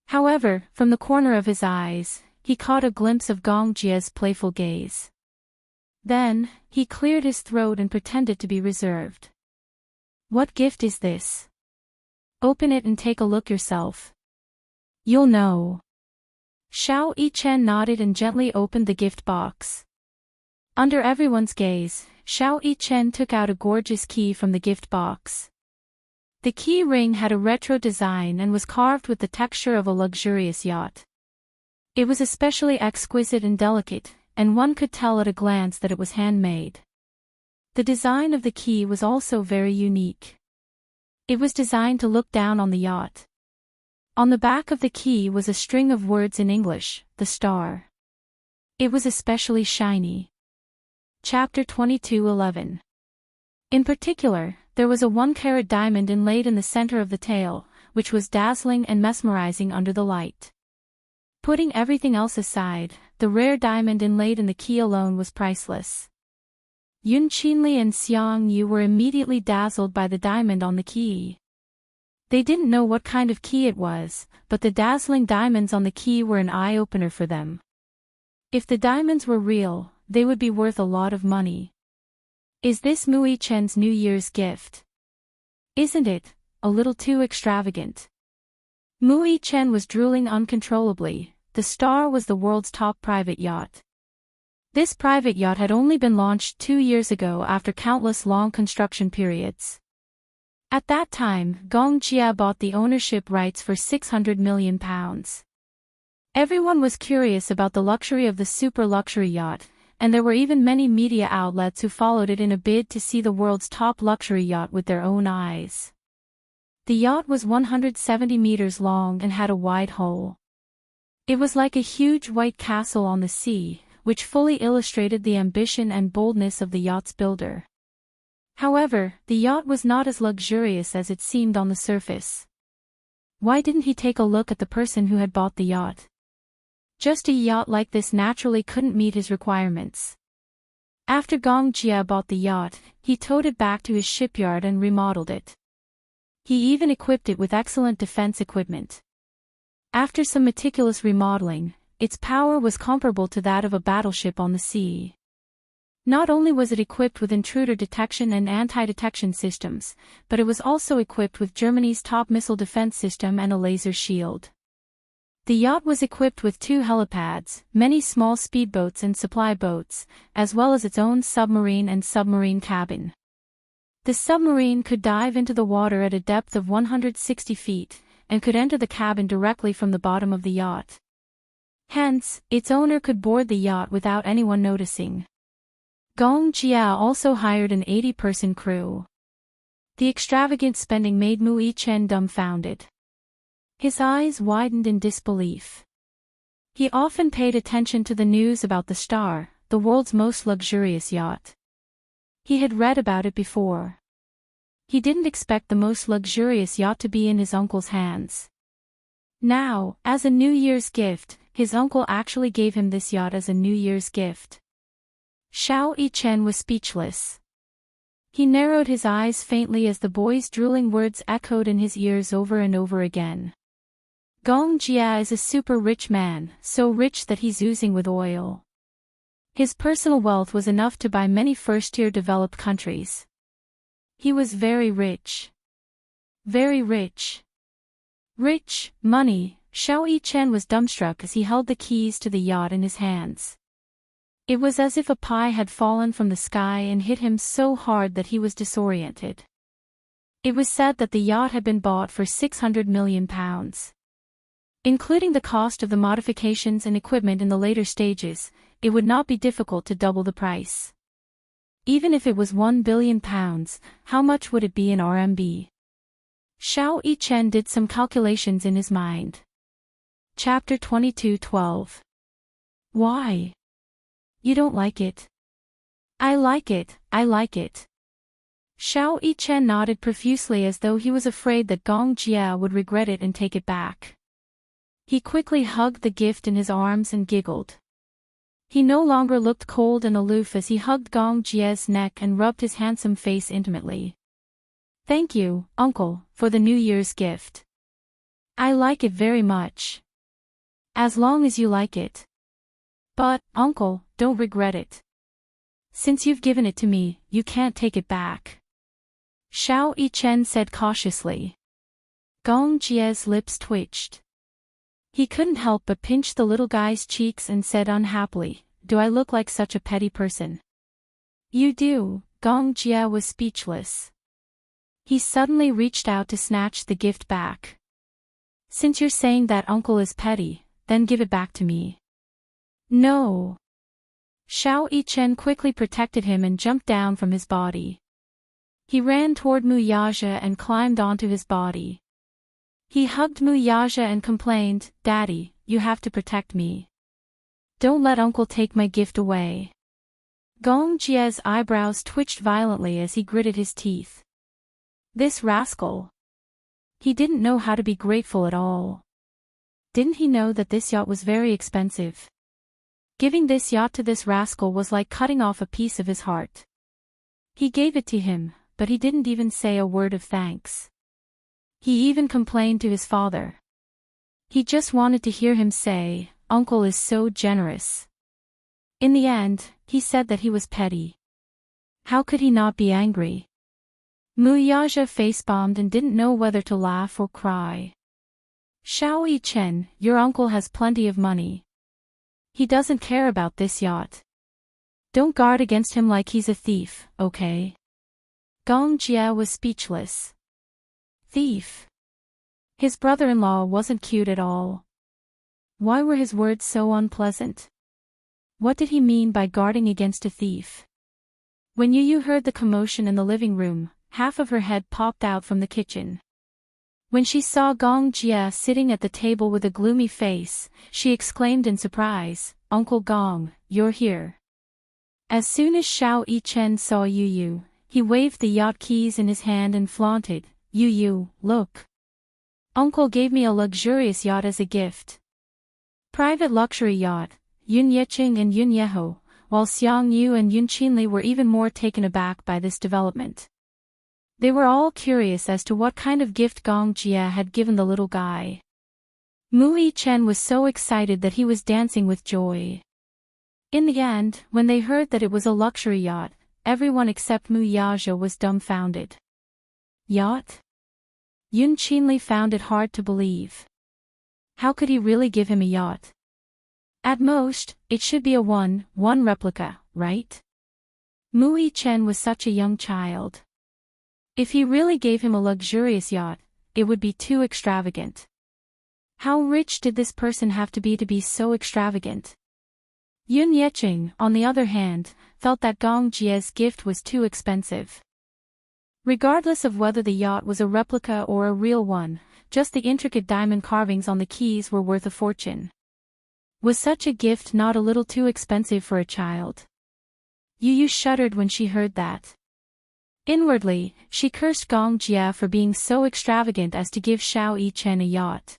However, from the corner of his eyes, he caught a glimpse of Gong Jia's playful gaze. Then, he cleared his throat and pretended to be reserved. What gift is this? Open it and take a look yourself. You'll know. Xiao Yichen nodded and gently opened the gift box. Under everyone's gaze, Xiao Yichen took out a gorgeous key from the gift box. The key ring had a retro design and was carved with the texture of a luxurious yacht. It was especially exquisite and delicate, and one could tell at a glance that it was handmade. The design of the key was also very unique. It was designed to look down on the yacht. On the back of the key was a string of words in English, the star. It was especially shiny. Chapter 22:11. In particular, there was a 1-carat diamond inlaid in the center of the tail, which was dazzling and mesmerizing under the light. Putting everything else aside, the rare diamond inlaid in the key alone was priceless. Yun Qinli and Xiang Yu were immediately dazzled by the diamond on the key. They didn't know what kind of key it was, but the dazzling diamonds on the key were an eye-opener for them. If the diamonds were real, they would be worth a lot of money. Is this Mui Chen's New Year's gift? Isn't it a little too extravagant? Mui Chen was drooling uncontrollably. The Star was the world's top private yacht. This private yacht had only been launched 2 years ago after countless long construction periods. At that time, Gong Jia bought the ownership rights for £600 million. Everyone was curious about the luxury of the super luxury yacht, and there were even many media outlets who followed it in a bid to see the world's top luxury yacht with their own eyes. The yacht was 170 meters long and had a wide hull. It was like a huge white castle on the sea, which fully illustrated the ambition and boldness of the yacht's builder. However, the yacht was not as luxurious as it seemed on the surface. Why didn't he take a look at the person who had bought the yacht? Just a yacht like this naturally couldn't meet his requirements. After Gong Jia bought the yacht, he towed it back to his shipyard and remodeled it. He even equipped it with excellent defense equipment. After some meticulous remodeling, its power was comparable to that of a battleship on the sea. Not only was it equipped with intruder detection and anti-detection systems, but it was also equipped with Germany's top missile defense system and a laser shield. The yacht was equipped with 2 helipads, many small speedboats and supply boats, as well as its own submarine and submarine cabin. The submarine could dive into the water at a depth of 160 feet, and could enter the cabin directly from the bottom of the yacht. Hence, its owner could board the yacht without anyone noticing. Gong Jia also hired an 80-person crew. The extravagant spending made Mui Chen dumbfounded. His eyes widened in disbelief. He often paid attention to the news about the Star, the world's most luxurious yacht. He had read about it before. He didn't expect the most luxurious yacht to be in his uncle's hands. Now, as a New Year's gift, his uncle actually gave him this yacht as a New Year's gift. Xiao Yichen was speechless. He narrowed his eyes faintly as the boy's drooling words echoed in his ears over and over again. Gong Jia is a super rich man, so rich that he's oozing with oil. His personal wealth was enough to buy many first-tier developed countries. He was very rich. Very rich. Rich, money. Xiao Yichen was dumbstruck as he held the keys to the yacht in his hands. It was as if a pie had fallen from the sky and hit him so hard that he was disoriented. It was said that the yacht had been bought for £600 million. Including the cost of the modifications and equipment in the later stages, it would not be difficult to double the price. Even if it was £1 billion, how much would it be in RMB? Xiao Yichen did some calculations in his mind. Chapter 22:12. Why? You don't like it? I like it, I like it. Xiao Yichen nodded profusely as though he was afraid that Gong Jia would regret it and take it back. He quickly hugged the gift in his arms and giggled. He no longer looked cold and aloof as he hugged Gong Jia's neck and rubbed his handsome face intimately. Thank you, uncle, for the New Year's gift. I like it very much. As long as you like it. But, uncle, don't regret it. Since you've given it to me, you can't take it back. Xiao Yichen said cautiously. Gong Jia's lips twitched. He couldn't help but pinch the little guy's cheeks and said unhappily, "Do I look like such a petty person?" "You do." Gong Jia was speechless. He suddenly reached out to snatch the gift back. "Since you're saying that uncle is petty, then give it back to me." "No." Xiao Yichen quickly protected him and jumped down from his body. He ran toward Muyaja and climbed onto his body. He hugged Muyaja and complained, "Daddy, you have to protect me. Don't let uncle take my gift away." Gong Jia's eyebrows twitched violently as he gritted his teeth. This rascal. He didn't know how to be grateful at all. Didn't he know that this yacht was very expensive? Giving this yacht to this rascal was like cutting off a piece of his heart. He gave it to him, but he didn't even say a word of thanks. He even complained to his father. He just wanted to hear him say, "Uncle is so generous." In the end, he said that he was petty. How could he not be angry? Muyaja face-bombed and didn't know whether to laugh or cry. "Xiao Yichen, your uncle has plenty of money. He doesn't care about this yacht. Don't guard against him like he's a thief, okay?" Gong Jia was speechless. Thief? His brother-in-law wasn't cute at all. Why were his words so unpleasant? What did he mean by guarding against a thief? When Yu heard the commotion in the living room, half of her head popped out from the kitchen. When she saw Gong Jia sitting at the table with a gloomy face, she exclaimed in surprise, "Uncle Gong, you're here." As soon as Xiao Yichen saw Yu, he waved the yacht keys in his hand and flaunted, "Yu, look. Uncle gave me a luxurious yacht as a gift." Private luxury yacht, Yun Yeqing and Yun Yeho, while Xiang Yu and Yun Qinli were even more taken aback by this development. They were all curious as to what kind of gift Gong Jia had given the little guy. Mu Yichen was so excited that he was dancing with joy. In the end, when they heard that it was a luxury yacht, everyone except Mu Yaja was dumbfounded. Yacht? Yun Qinli found it hard to believe. How could he really give him a yacht? At most, it should be a one replica, right? Mu Yichen was such a young child. If he really gave him a luxurious yacht, it would be too extravagant. How rich did this person have to be so extravagant? Yun Yeqing, on the other hand, felt that Gong Jia's gift was too expensive. Regardless of whether the yacht was a replica or a real one, just the intricate diamond carvings on the keys were worth a fortune. Was such a gift not a little too expensive for a child? Yu shuddered when she heard that. Inwardly, she cursed Gong Jia for being so extravagant as to give Xiao Yichen a yacht.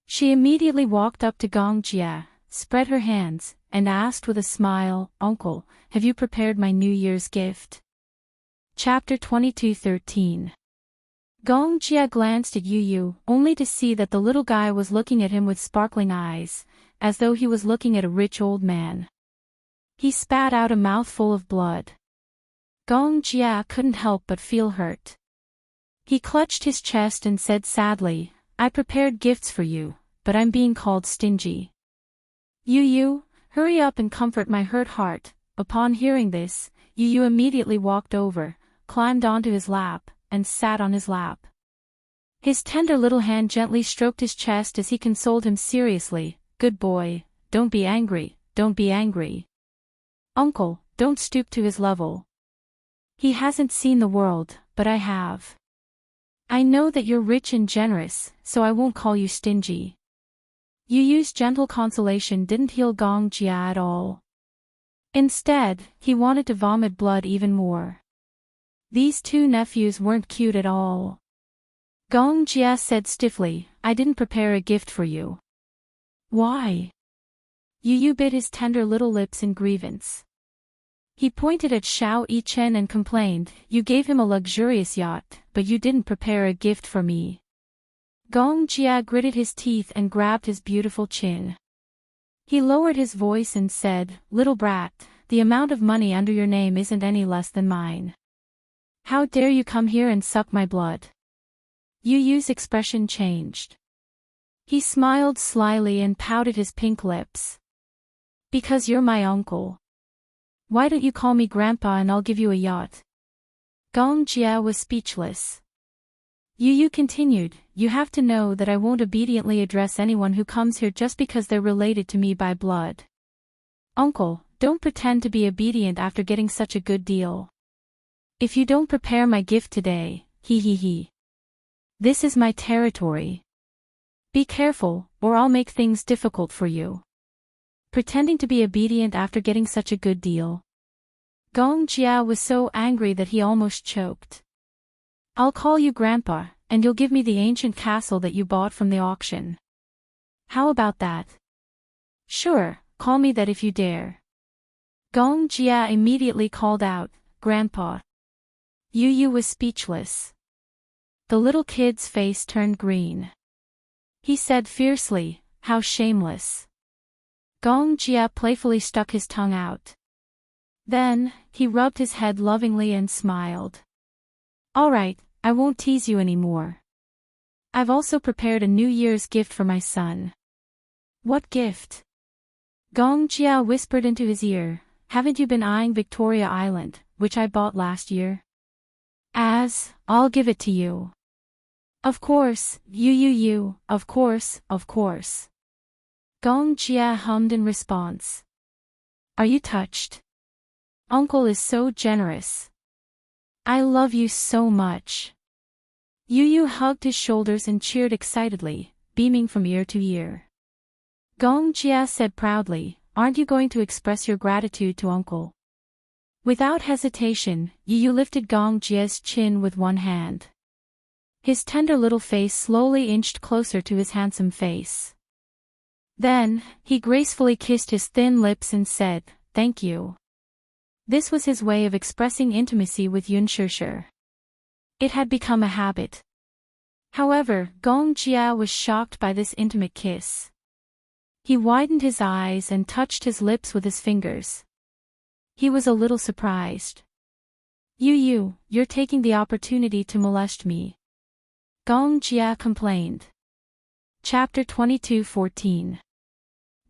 She immediately walked up to Gong Jia, spread her hands, and asked with a smile, "Uncle, have you prepared my New Year's gift?" Chapter 22:13. Gong Jia glanced at Yu, only to see that the little guy was looking at him with sparkling eyes, as though he was looking at a rich old man. He spat out a mouthful of blood. Gong Jia couldn't help but feel hurt. He clutched his chest and said sadly, "I prepared gifts for you, but I'm being called stingy." Yu, hurry up and comfort my hurt heart." Upon hearing this, Yu immediately walked over, climbed onto his lap, and sat on his lap. His tender little hand gently stroked his chest as he consoled him seriously, "Good boy, don't be angry, don't be angry. Uncle, don't stoop to his level. He hasn't seen the world, but I have. I know that you're rich and generous, so I won't call you stingy." Yu's gentle consolation didn't heal Gong Jia at all. Instead, he wanted to vomit blood even more. These two nephews weren't cute at all. Gong Jia said stiffly, "I didn't prepare a gift for you." "Why?" Yu bit his tender little lips in grievance. He pointed at Xiao Yichen and complained, "You gave him a luxurious yacht, but you didn't prepare a gift for me." Gong Jia gritted his teeth and grabbed his beautiful chin. He lowered his voice and said, "Little brat, the amount of money under your name isn't any less than mine. How dare you come here and suck my blood?" Yu's expression changed. He smiled slyly and pouted his pink lips. "Because you're my uncle. Why don't you call me grandpa and I'll give you a yacht?" Gong Jia was speechless. Yu continued, "You have to know that I won't obediently address anyone who comes here just because they're related to me by blood. Uncle, don't pretend to be obedient after getting such a good deal. If you don't prepare my gift today, he. This is my territory. Be careful, or I'll make things difficult for you." Pretending to be obedient after getting such a good deal. Gong Jia was so angry that he almost choked. "I'll call you grandpa, and you'll give me the ancient castle that you bought from the auction. How about that?" "Sure, call me that if you dare." Gong Jia immediately called out, "Grandpa." Yu was speechless. The little kid's face turned green. He said fiercely, "How shameless." Gong Jia playfully stuck his tongue out. Then, he rubbed his head lovingly and smiled. "All right, I won't tease you anymore. I've also prepared a New Year's gift for my son." "What gift?" Gong Jia whispered into his ear. "Haven't you been eyeing Victoria Island, which I bought last year?" "I'll give it to you." "Of course, of course, of course." Gong Jia hummed in response. "Are you touched? Uncle is so generous. I love you so much." Yu hugged his shoulders and cheered excitedly, beaming from ear to ear. Gong Jia said proudly, "Aren't you going to express your gratitude to Uncle?" Without hesitation, Yu lifted Gong Jia's chin with one hand. His tender little face slowly inched closer to his handsome face. Then, he gracefully kissed his thin lips and said, "Thank you." This was his way of expressing intimacy with Yun Shishir. It had become a habit. However, Gong Jia was shocked by this intimate kiss. He widened his eyes and touched his lips with his fingers. He was a little surprised. You're taking the opportunity to molest me," Gong Jia complained. Chapter 22:14.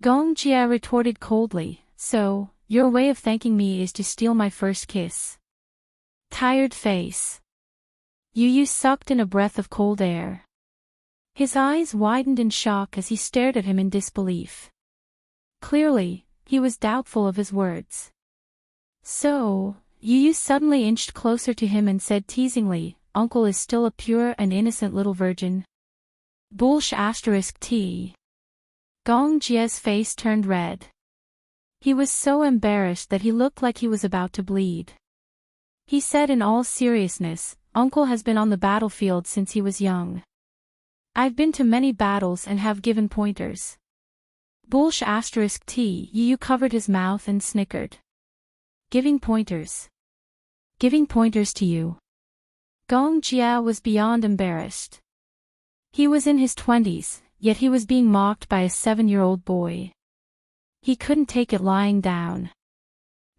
Gong Jia retorted coldly, "So, your way of thanking me is to steal my first kiss?" Tired face. Yu sucked in a breath of cold air. His eyes widened in shock as he stared at him in disbelief. Clearly, he was doubtful of his words. "So," Yu suddenly inched closer to him and said teasingly, "Uncle is still a pure and innocent little virgin?" T. Gong Jia's face turned red. He was so embarrassed that he looked like he was about to bleed. He said in all seriousness, "Uncle has been on the battlefield since he was young. I've been to many battles and have given pointers." Yu covered his mouth and snickered. "Giving pointers? Giving pointers to you?" Gong Jia was beyond embarrassed. He was in his 20s, yet he was being mocked by a 7-year-old boy. He couldn't take it lying down.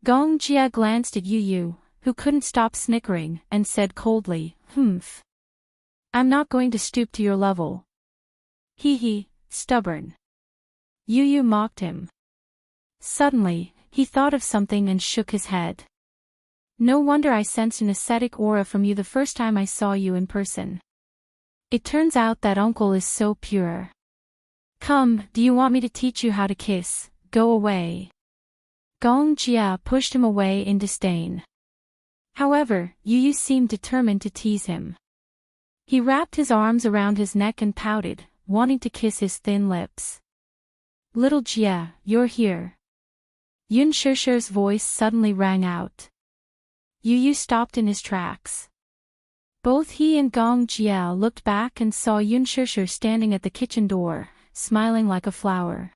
Gong Jia glanced at Yu, who couldn't stop snickering, and said coldly, "Humph. I'm not going to stoop to your level." He, stubborn. Yu mocked him. Suddenly, he thought of something and shook his head. "No wonder I sensed an ascetic aura from you the first time I saw you in person. It turns out that Uncle is so pure. Come, do you want me to teach you how to kiss? Go away." Gong Jia pushed him away in disdain. However, Yu seemed determined to tease him. He wrapped his arms around his neck and pouted, wanting to kiss his thin lips. "Little Jia, you're here." Yun Shishir's voice suddenly rang out. Yu stopped in his tracks. Both he and Gong Jia looked back and saw Yun Shishir standing at the kitchen door, smiling like a flower.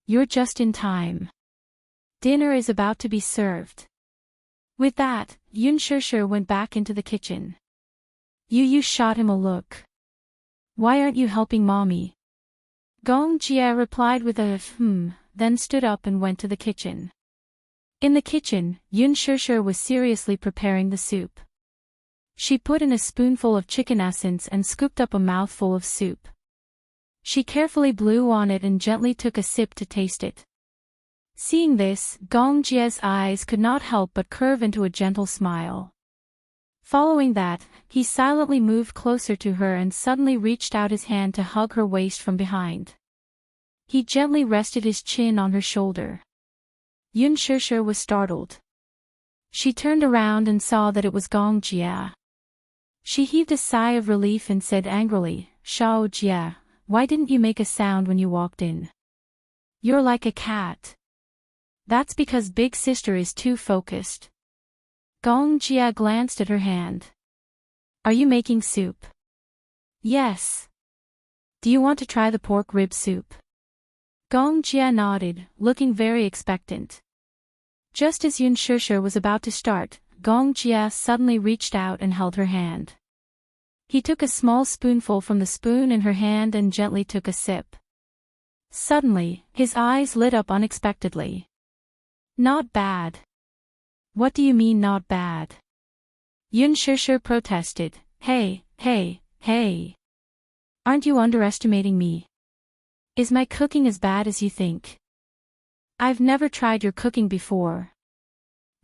"You're just in time. Dinner is about to be served." With that, Yun Shishir went back into the kitchen. Yu shot him a look. "Why aren't you helping mommy?" Gong Jia replied with a then stood up and went to the kitchen. In the kitchen, Yun Shishir was seriously preparing the soup. She put in a spoonful of chicken essence and scooped up a mouthful of soup. She carefully blew on it and gently took a sip to taste it. Seeing this, Gong Jia's eyes could not help but curve into a gentle smile. Following that, he silently moved closer to her and suddenly reached out his hand to hug her waist from behind. He gently rested his chin on her shoulder. Yun Shishir was startled. She turned around and saw that it was Gong Jia. She heaved a sigh of relief and said angrily, "Shao Jia, why didn't you make a sound when you walked in? You're like a cat." "That's because big sister is too focused." Gong Jia glanced at her hand. "Are you making soup?" "Yes." "Do you want to try the pork rib soup?" Gong Jia nodded, looking very expectant. Just as Yun Shishir was about to start, Gong Jia suddenly reached out and held her hand. He took a small spoonful from the spoon in her hand and gently took a sip. Suddenly, his eyes lit up unexpectedly. Not bad. What do you mean not bad? Yun Shishir protested. Hey, hey, hey. Aren't you underestimating me? Is my cooking as bad as you think? I've never tried your cooking before.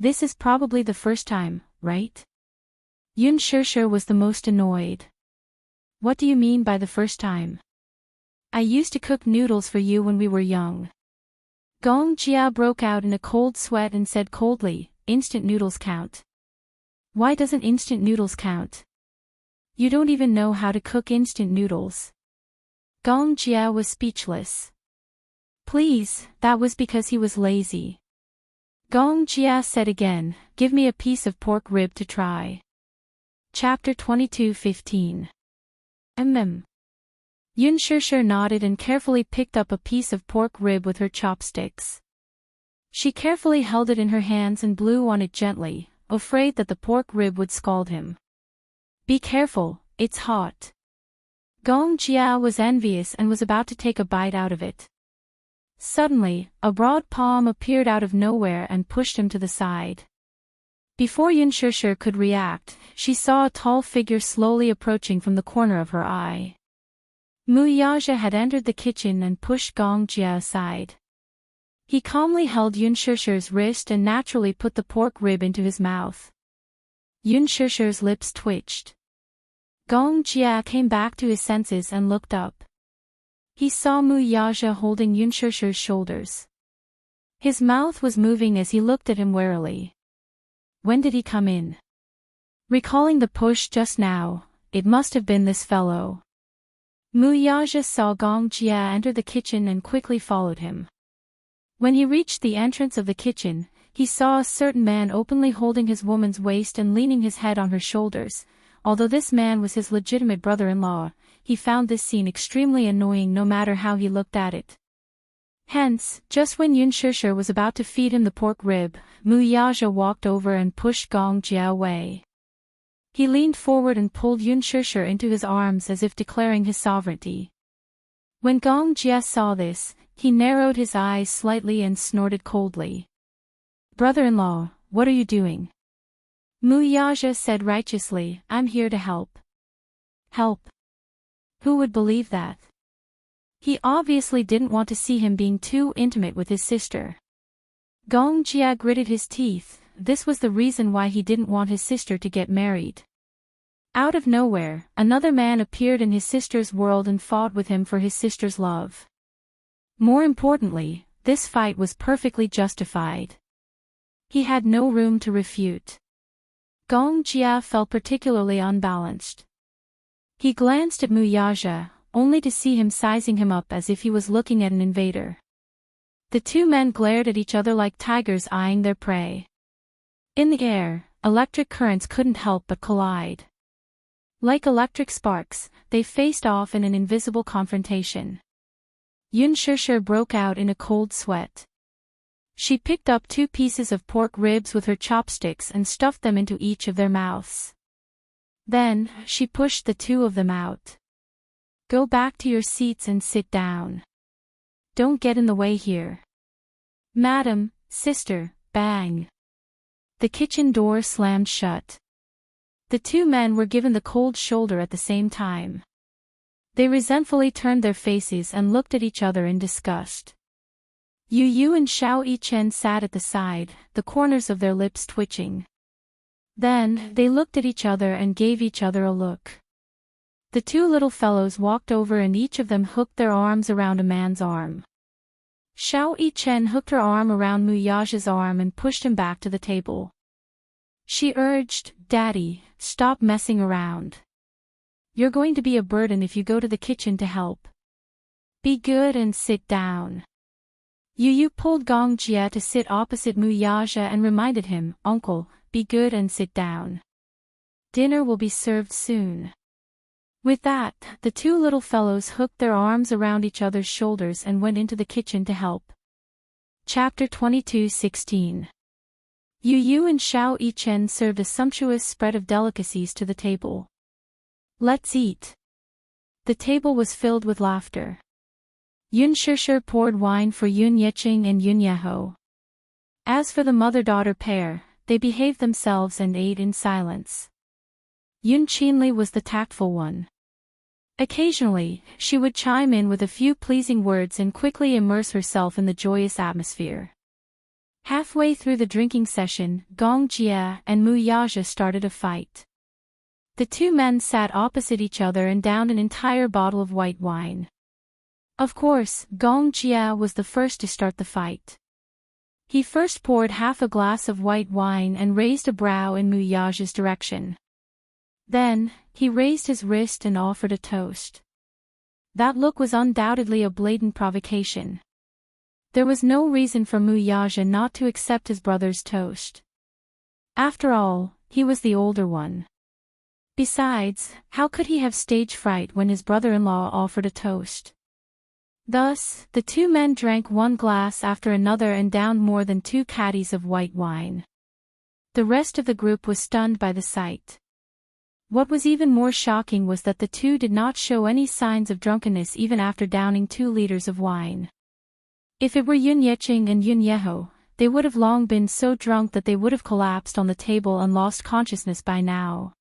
This is probably the first time, right? Yun Shishir was the most annoyed. What do you mean by the first time? I used to cook noodles for you when we were young. Gong Jia broke out in a cold sweat and said coldly, instant noodles count. Why doesn't instant noodles count? You don't even know how to cook instant noodles. Gong Jia was speechless. Please, that was because he was lazy. Gong Jia said again, give me a piece of pork rib to try. Chapter 22:15. Yun Shishir nodded and carefully picked up a piece of pork rib with her chopsticks. She carefully held it in her hands and blew on it gently, afraid that the pork rib would scald him. Be careful, it's hot. Gong Jia was envious and was about to take a bite out of it. Suddenly, a broad palm appeared out of nowhere and pushed him to the side. Before Yun Shishir could react, she saw a tall figure slowly approaching from the corner of her eye. Mu Yaja had entered the kitchen and pushed Gong Jia aside. He calmly held Yun Shishir's wrist and naturally put the pork rib into his mouth. Yun Shishir's lips twitched. Gong Jia came back to his senses and looked up. He saw Mu Yaja holding Yun Shishir's shoulders. His mouth was moving as he looked at him warily. When did he come in? Recalling the push just now, it must have been this fellow. Mu Yaja saw Gong Jia enter the kitchen and quickly followed him. When he reached the entrance of the kitchen, he saw a certain man openly holding his woman's waist and leaning his head on her shoulders. Although this man was his legitimate brother-in-law, he found this scene extremely annoying no matter how he looked at it. Hence, just when Yun Shishir was about to feed him the pork rib, Mu Yaja walked over and pushed Gong Jia away. He leaned forward and pulled Yun Shishir into his arms as if declaring his sovereignty. When Gong Jia saw this, he narrowed his eyes slightly and snorted coldly. Brother-in-law, what are you doing? Mu Yaja said righteously, I'm here to help. Help? Who would believe that? He obviously didn't want to see him being too intimate with his sister. Gong Jia gritted his teeth. This was the reason why he didn't want his sister to get married. Out of nowhere, another man appeared in his sister's world and fought with him for his sister's love. More importantly, this fight was perfectly justified. He had no room to refute. Gong Jia felt particularly unbalanced. He glanced at Mu Yaja, only to see him sizing him up as if he was looking at an invader. The two men glared at each other like tigers eyeing their prey. In the air, electric currents couldn't help but collide. Like electric sparks, they faced off in an invisible confrontation. Yun Shishir broke out in a cold sweat. She picked up 2 pieces of pork ribs with her chopsticks and stuffed them into each of their mouths. Then, she pushed the 2 of them out. Go back to your seats and sit down. Don't get in the way here. Madam, sister, bang. The kitchen door slammed shut. The 2 men were given the cold shoulder at the same time. They resentfully turned their faces and looked at each other in disgust. Yu Yu and Xiao Yichen sat at the side, the corners of their lips twitching. Then, they looked at each other and gave each other a look. The 2 little fellows walked over and each of them hooked their arms around a man's arm. Xiao Yichen hooked her arm around Mu Yaja's arm and pushed him back to the table. She urged, Daddy, stop messing around. You're going to be a burden if you go to the kitchen to help. Be good and sit down. Yu Yu pulled Gong Jia to sit opposite Mu Yaja and reminded him, Uncle, be good and sit down. Dinner will be served soon. With that, the 2 little fellows hooked their arms around each other's shoulders and went into the kitchen to help. Chapter 22:16. Yu Yu and Xiao Yichen served a sumptuous spread of delicacies to the table. Let's eat. The table was filled with laughter. Yun Shishir poured wine for Yun Yeqing and Yun Yeho. As for the mother-daughter pair, they behaved themselves and ate in silence. Yun Qinli was the tactful one. Occasionally, she would chime in with a few pleasing words and quickly immerse herself in the joyous atmosphere. Halfway through the drinking session, Gong Jia and Mu Yaja started a fight. The two men sat opposite each other and downed an entire bottle of white wine. Of course, Gong Jia was the first to start the fight. He first poured half a glass of white wine and raised a brow in Mu Yaja's direction. Then, he raised his wrist and offered a toast. That look was undoubtedly a blatant provocation. There was no reason for Mu Yaja not to accept his brother's toast. After all, he was the older one. Besides, how could he have stage fright when his brother-in-law offered a toast? Thus, the two men drank one glass after another and downed more than 2 caddies of white wine. The rest of the group was stunned by the sight. What was even more shocking was that the two did not show any signs of drunkenness even after downing 2 liters of wine. If it were Yun Yeqing and Yun Yeho, they would have long been so drunk that they would have collapsed on the table and lost consciousness by now.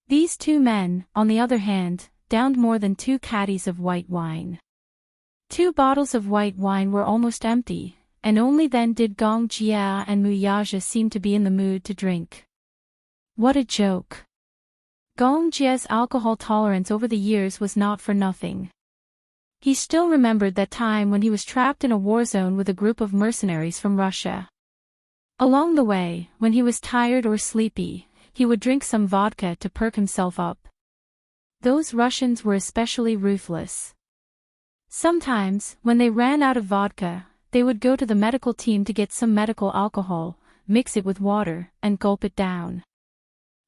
These two men, on the other hand, downed more than 2 caddies of white wine. 2 bottles of white wine were almost empty, and only then did Gong Jia and Mu Yaja seem to be in the mood to drink. What a joke! Gong Jia's alcohol tolerance over the years was not for nothing. He still remembered that time when he was trapped in a war zone with a group of mercenaries from Russia. Along the way, when he was tired or sleepy, he would drink some vodka to perk himself up. Those Russians were especially ruthless. Sometimes, when they ran out of vodka, they would go to the medical team to get some medical alcohol, mix it with water, and gulp it down.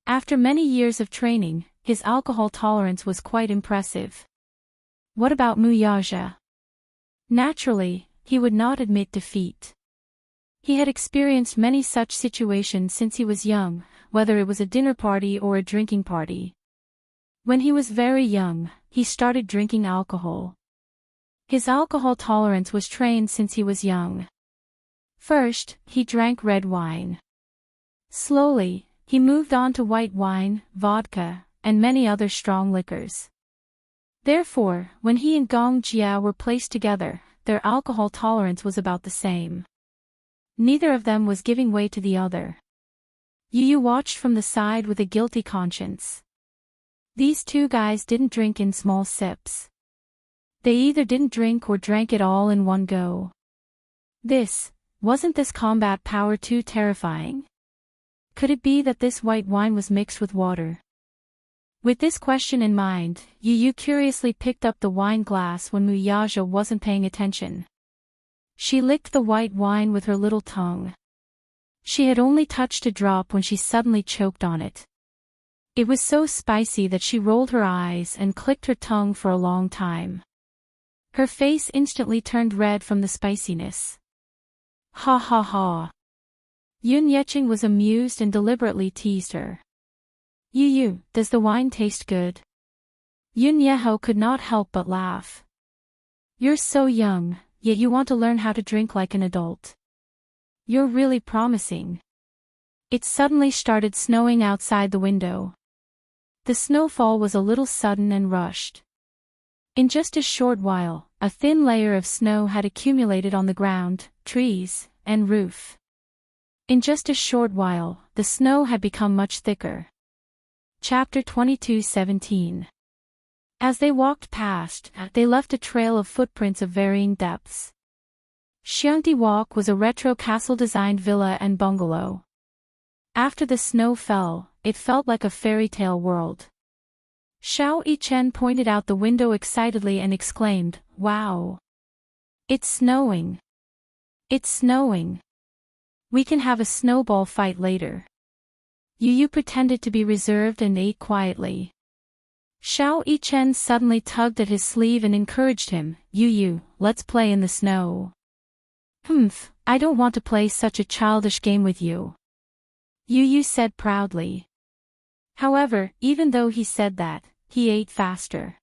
After many years of training, his alcohol tolerance was quite impressive. What about Mu Yaja? Naturally, he would not admit defeat. He had experienced many such situations since he was young, whether it was a dinner party or a drinking party. When he was very young, he started drinking alcohol. His alcohol tolerance was trained since he was young. First, he drank red wine. Slowly, he moved on to white wine, vodka, and many other strong liquors. Therefore, when he and Gong Jia were placed together, their alcohol tolerance was about the same. Neither of them was giving way to the other. Yu watched from the side with a guilty conscience. These two guys didn't drink in small sips. They either didn't drink or drank it all in one go. Wasn't this combat power too terrifying? Could it be that this white wine was mixed with water? With this question in mind, Yu curiously picked up the wine glass when Mu Yaja wasn't paying attention. She licked the white wine with her little tongue. She had only touched a drop when she suddenly choked on it. It was so spicy that she rolled her eyes and clicked her tongue for a long time. Her face instantly turned red from the spiciness. Ha ha ha. Yun Yeqing was amused and deliberately teased her. Yu, does the wine taste good? Yun Yeho could not help but laugh. You're so young, yet you want to learn how to drink like an adult. You're really promising. It suddenly started snowing outside the window. The snowfall was a little sudden and rushed. In just a short while, a thin layer of snow had accumulated on the ground, trees, and roof. In just a short while, the snow had become much thicker. Chapter 22:17. As they walked past, they left a trail of footprints of varying depths. Xiangdi Walk was a retro castle-designed villa and bungalow. After the snow fell, it felt like a fairy tale world. Xiao Yichen pointed out the window excitedly and exclaimed, "Wow! It's snowing! It's snowing! We can have a snowball fight later." Yu pretended to be reserved and ate quietly. Xiao Yichen suddenly tugged at his sleeve and encouraged him, Yu, let's play in the snow." "Humph, I don't want to play such a childish game with you," Yu said proudly. However, even though he said that, he ate faster.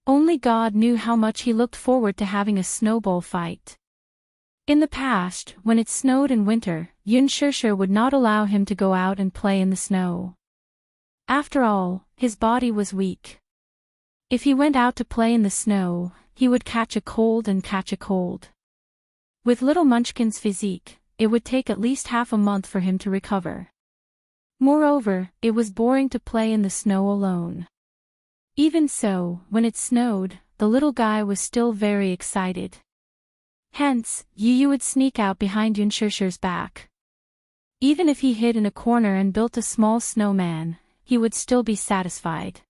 Only God knew how much he looked forward to having a snowball fight. In the past, when it snowed in winter, Yun Shishir would not allow him to go out and play in the snow. After all, his body was weak. If he went out to play in the snow, he would catch a cold and catch a cold. With little Munchkin's physique, it would take at least half a month for him to recover. Moreover, it was boring to play in the snow alone. Even so, when it snowed, the little guy was still very excited. Hence, Yu would sneak out behind Yun Shishir's back. Even if he hid in a corner and built a small snowman, he would still be satisfied.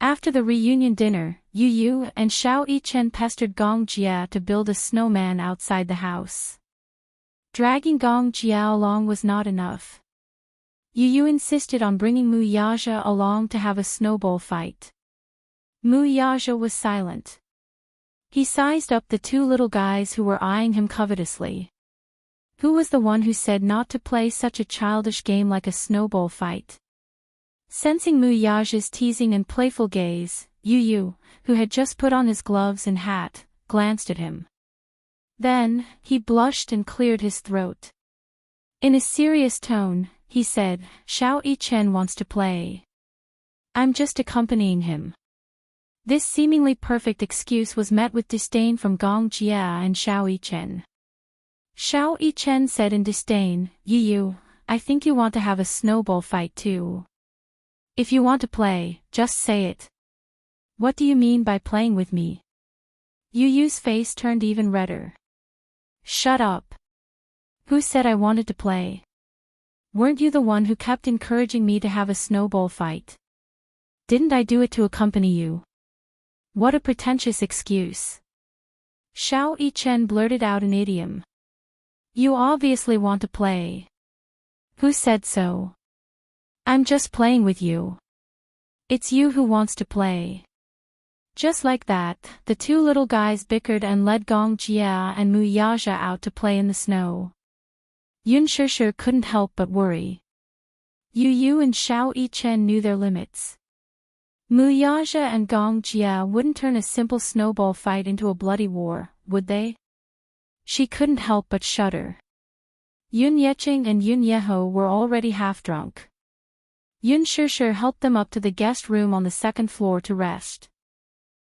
After the reunion dinner, Yu and Xiao Yichen pestered Gong Jia to build a snowman outside the house. Dragging Gong Jia along was not enough. Yu insisted on bringing Mu Yaja along to have a snowball fight. Mu Yaja was silent. He sized up the two little guys who were eyeing him covetously. Who was the one who said not to play such a childish game like a snowball fight? Sensing Mu Yaja's teasing and playful gaze, Yu, who had just put on his gloves and hat, glanced at him. Then, he blushed and cleared his throat. In a serious tone, he said, "Xiao Yichen wants to play. I'm just accompanying him." This seemingly perfect excuse was met with disdain from Gong Jia and Xiao Yichen. Xiao Yichen said in disdain, "Yu, I think you want to have a snowball fight too. If you want to play, just say it. What do you mean by playing with me?" Yu's face turned even redder. "Shut up. Who said I wanted to play? Weren't you the one who kept encouraging me to have a snowball fight? Didn't I do it to accompany you? What a pretentious excuse." Xiao Yichen blurted out an idiom. "You obviously want to play. Who said so? I'm just playing with you. It's you who wants to play." Just like that, the two little guys bickered and led Gong Jia and Mu Yaja out to play in the snow. Yun Shishir couldn't help but worry. Yu and Xiao Yichen knew their limits. Mu Yaja and Gong Jia wouldn't turn a simple snowball fight into a bloody war, would they? She couldn't help but shudder. Yun Yecheng and Yun Yeho were already half drunk. Yun Shishir helped them up to the guest room on the second floor to rest.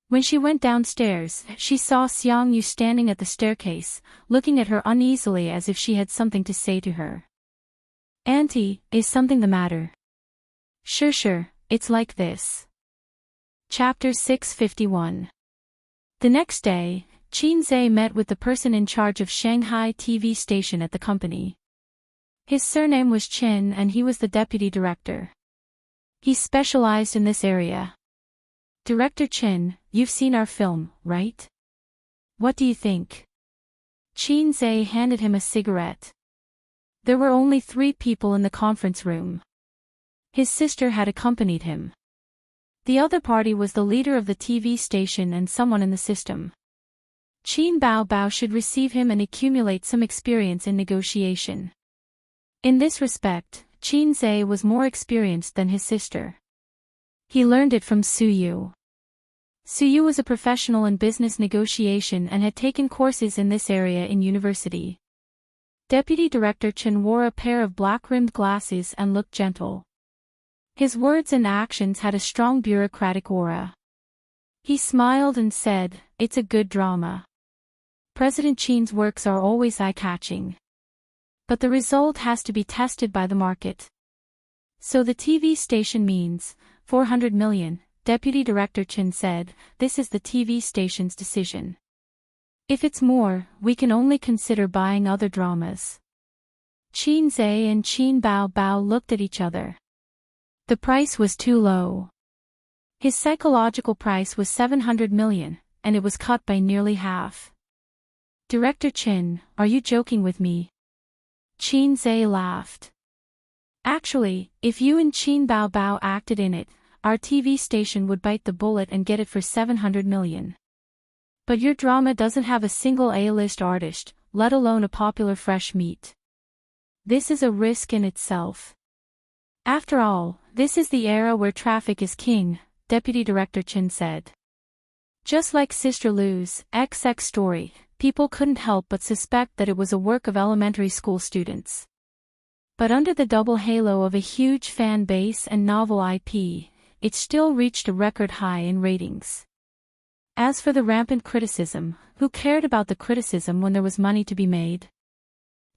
When she went downstairs, she saw Xiang Yu standing at the staircase, looking at her uneasily as if she had something to say to her. "Auntie, is something the matter?" "Shishir, it's like this." Chapter 651. The next day, Qin Zhe met with the person in charge of Shanghai TV station at the company. His surname was Qin and he was the deputy director. He specialized in this area. "Director Qin, you've seen our film, right? What do you think?" Qin Zhe handed him a cigarette. There were only 3 people in the conference room. His sister had accompanied him. The other party was the leader of the TV station and someone in the system. Qin Bao should receive him and accumulate some experience in negotiation. In this respect, Qin Zhe was more experienced than his sister. He learned it from Su Yu. Su Yu was a professional in business negotiation and had taken courses in this area in university. Deputy Director Chen wore a pair of black-rimmed glasses and looked gentle. His words and actions had a strong bureaucratic aura. He smiled and said, "It's a good drama. President Qin's works are always eye-catching. But the result has to be tested by the market. So the TV station means 400 million, Deputy Director Chen said. This is the TV station's decision. If it's more, we can only consider buying other dramas." Qin Zhe and Qin Bao looked at each other. The price was too low. His psychological price was 700 million, and it was cut by nearly half. "Director Qin, are you joking with me?" Qin Zhe laughed. "Actually, if you and Qin Bao acted in it, our TV station would bite the bullet and get it for 700 million. But your drama doesn't have a single A-list artist, let alone a popular fresh meat. This is a risk in itself. After all, this is the era where traffic is king, Deputy Director Chen said. Just like Sister Lu's XX story, people couldn't help but suspect that it was a work of elementary school students. But under the double halo of a huge fan base and novel IP, it still reached a record high in ratings. As for the rampant criticism, who cared about the criticism when there was money to be made?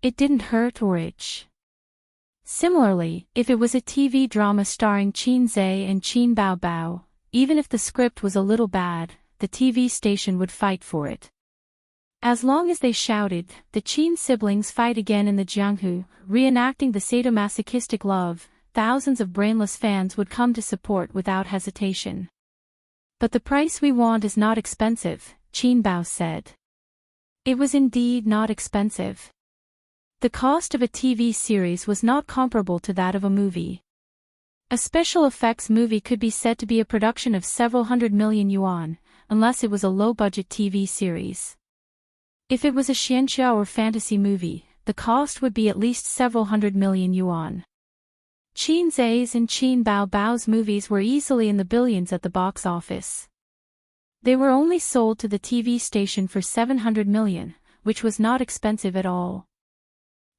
It didn't hurt or itch. Similarly, if it was a TV drama starring Qin Zhe and Qin Bao Bao, even if the script was a little bad, the TV station would fight for it. As long as they shouted, the Qin siblings fight again in the Jianghu, reenacting the sadomasochistic love, thousands of brainless fans would come to support without hesitation. But the price we want is not expensive, Qin Bao said. It was indeed not expensive. The cost of a TV series was not comparable to that of a movie. A special effects movie could be said to be a production of several hundred million yuan, unless it was a low-budget TV series. If it was a xianxia or fantasy movie, the cost would be at least several hundred million yuan. Qin Zhe's and Qin Bao Bao's movies were easily in the billions at the box office. They were only sold to the TV station for 700 million, which was not expensive at all.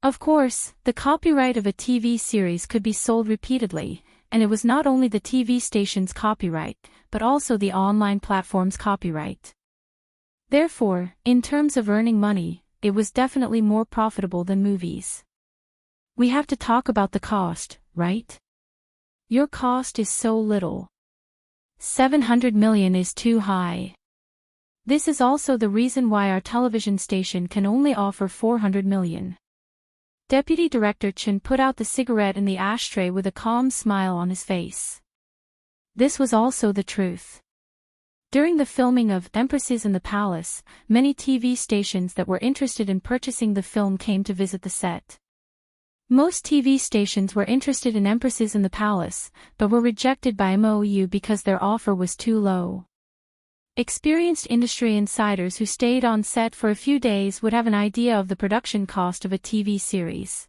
Of course, the copyright of a TV series could be sold repeatedly, and it was not only the TV station's copyright, but also the online platform's copyright. Therefore, in terms of earning money, it was definitely more profitable than movies. We have to talk about the cost, right? Your cost is so little. 700 million is too high. This is also the reason why our television station can only offer 400 million. Deputy Director Chen put out the cigarette in the ashtray with a calm smile on his face. This was also the truth. During the filming of Empresses in the Palace, many TV stations that were interested in purchasing the film came to visit the set. Most TV stations were interested in Empresses in the Palace, but were rejected by MOU because their offer was too low. Experienced industry insiders who stayed on set for a few days would have an idea of the production cost of a TV series.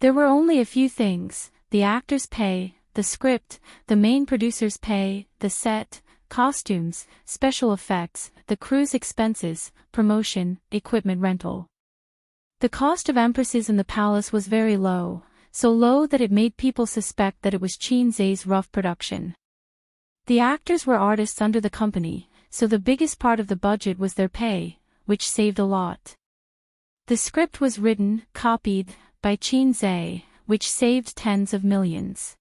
There were only a few things: the actors' pay, the script, the main producer's pay, the set, costumes, special effects, the crew's expenses, promotion, equipment rental. The cost of Empresses in the Palace was very low, so low that it made people suspect that it was Qin Zhe's rough production. The actors were artists under the company, so the biggest part of the budget was their pay, which saved a lot. The script was written, copied, by Qin Zhe, which saved tens of millions.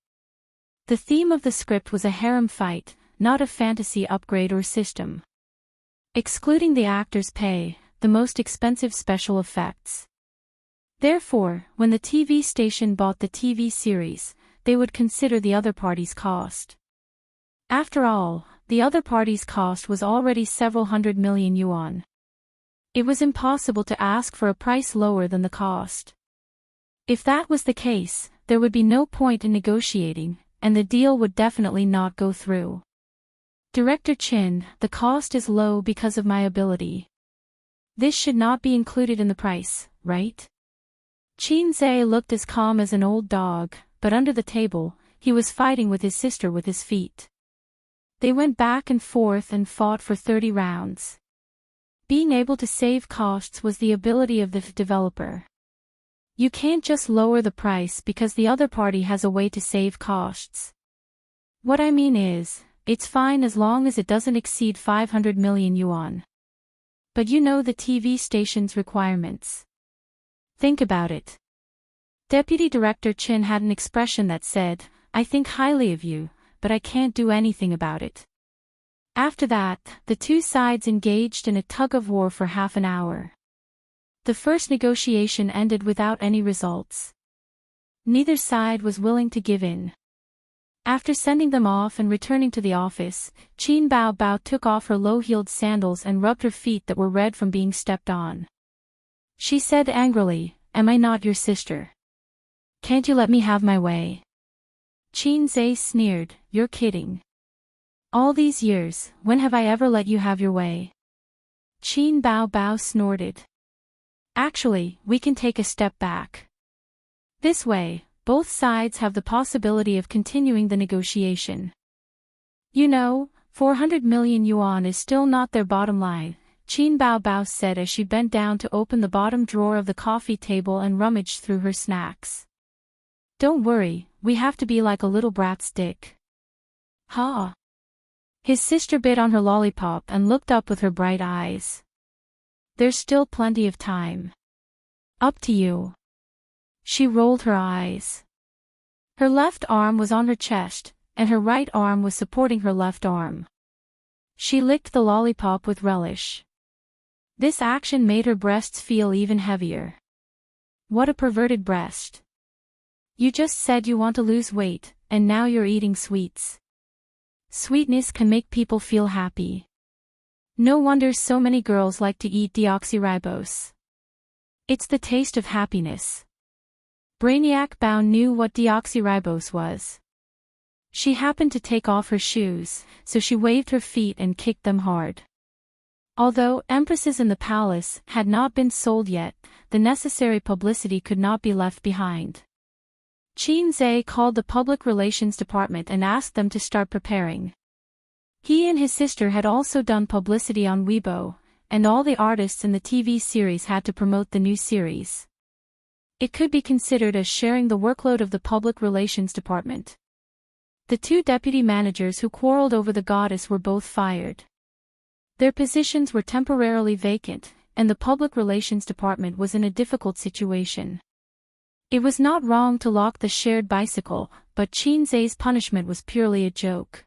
The theme of the script was a harem fight, not a fantasy upgrade or system. Excluding the actors' pay, the most expensive special effects. Therefore, when the TV station bought the TV series, they would consider the other party's cost. After all, the other party's cost was already several hundred million yuan. It was impossible to ask for a price lower than the cost. If that was the case, there would be no point in negotiating, and the deal would definitely not go through. Director Chin, the cost is low because of my ability. This should not be included in the price, right? Qin Zhe looked as calm as an old dog, but under the table, he was fighting with his sister with his feet. They went back and forth and fought for 30 rounds. Being able to save costs was the ability of the developer. You can't just lower the price because the other party has a way to save costs. What I mean is, it's fine as long as it doesn't exceed 500 million yuan. But you know the TV station's requirements. Think about it. Deputy Director Chin had an expression that said, "I think highly of you, but I can't do anything about it." After that, the two sides engaged in a tug-of-war for half an hour. The first negotiation ended without any results. Neither side was willing to give in. After sending them off and returning to the office, Qin Bao Bao took off her low-heeled sandals and rubbed her feet that were red from being stepped on. She said angrily, "Am I not your sister? Can't you let me have my way?" Qin Zhe sneered, "You're kidding. All these years, when have I ever let you have your way?" Qin Bao Bao snorted. "Actually, we can take a step back. This way, both sides have the possibility of continuing the negotiation." You know, 400 million yuan is still not their bottom line, Qin Bao said as she bent down to open the bottom drawer of the coffee table and rummaged through her snacks. Don't worry, we have to be like a little brat stick. Ha! His sister bit on her lollipop and looked up with her bright eyes. There's still plenty of time. Up to you. She rolled her eyes. Her left arm was on her chest, and her right arm was supporting her left arm. She licked the lollipop with relish. This action made her breasts feel even heavier. What a perverted breast. You just said you want to lose weight, and now you're eating sweets. Sweetness can make people feel happy. No wonder so many girls like to eat deoxyribose. It's the taste of happiness. Brainiac Bao knew what deoxyribose was. She happened to take off her shoes, so she waved her feet and kicked them hard. Although empresses in the palace had not been sold yet, the necessary publicity could not be left behind. Qin Zhe called the public relations department and asked them to start preparing. He and his sister had also done publicity on Weibo, and all the artists in the TV series had to promote the new series. It could be considered as sharing the workload of the public relations department. The two deputy managers who quarreled over the goddess were both fired. Their positions were temporarily vacant, and the public relations department was in a difficult situation. It was not wrong to lock the shared bicycle, but Qin Zhe's punishment was purely a joke.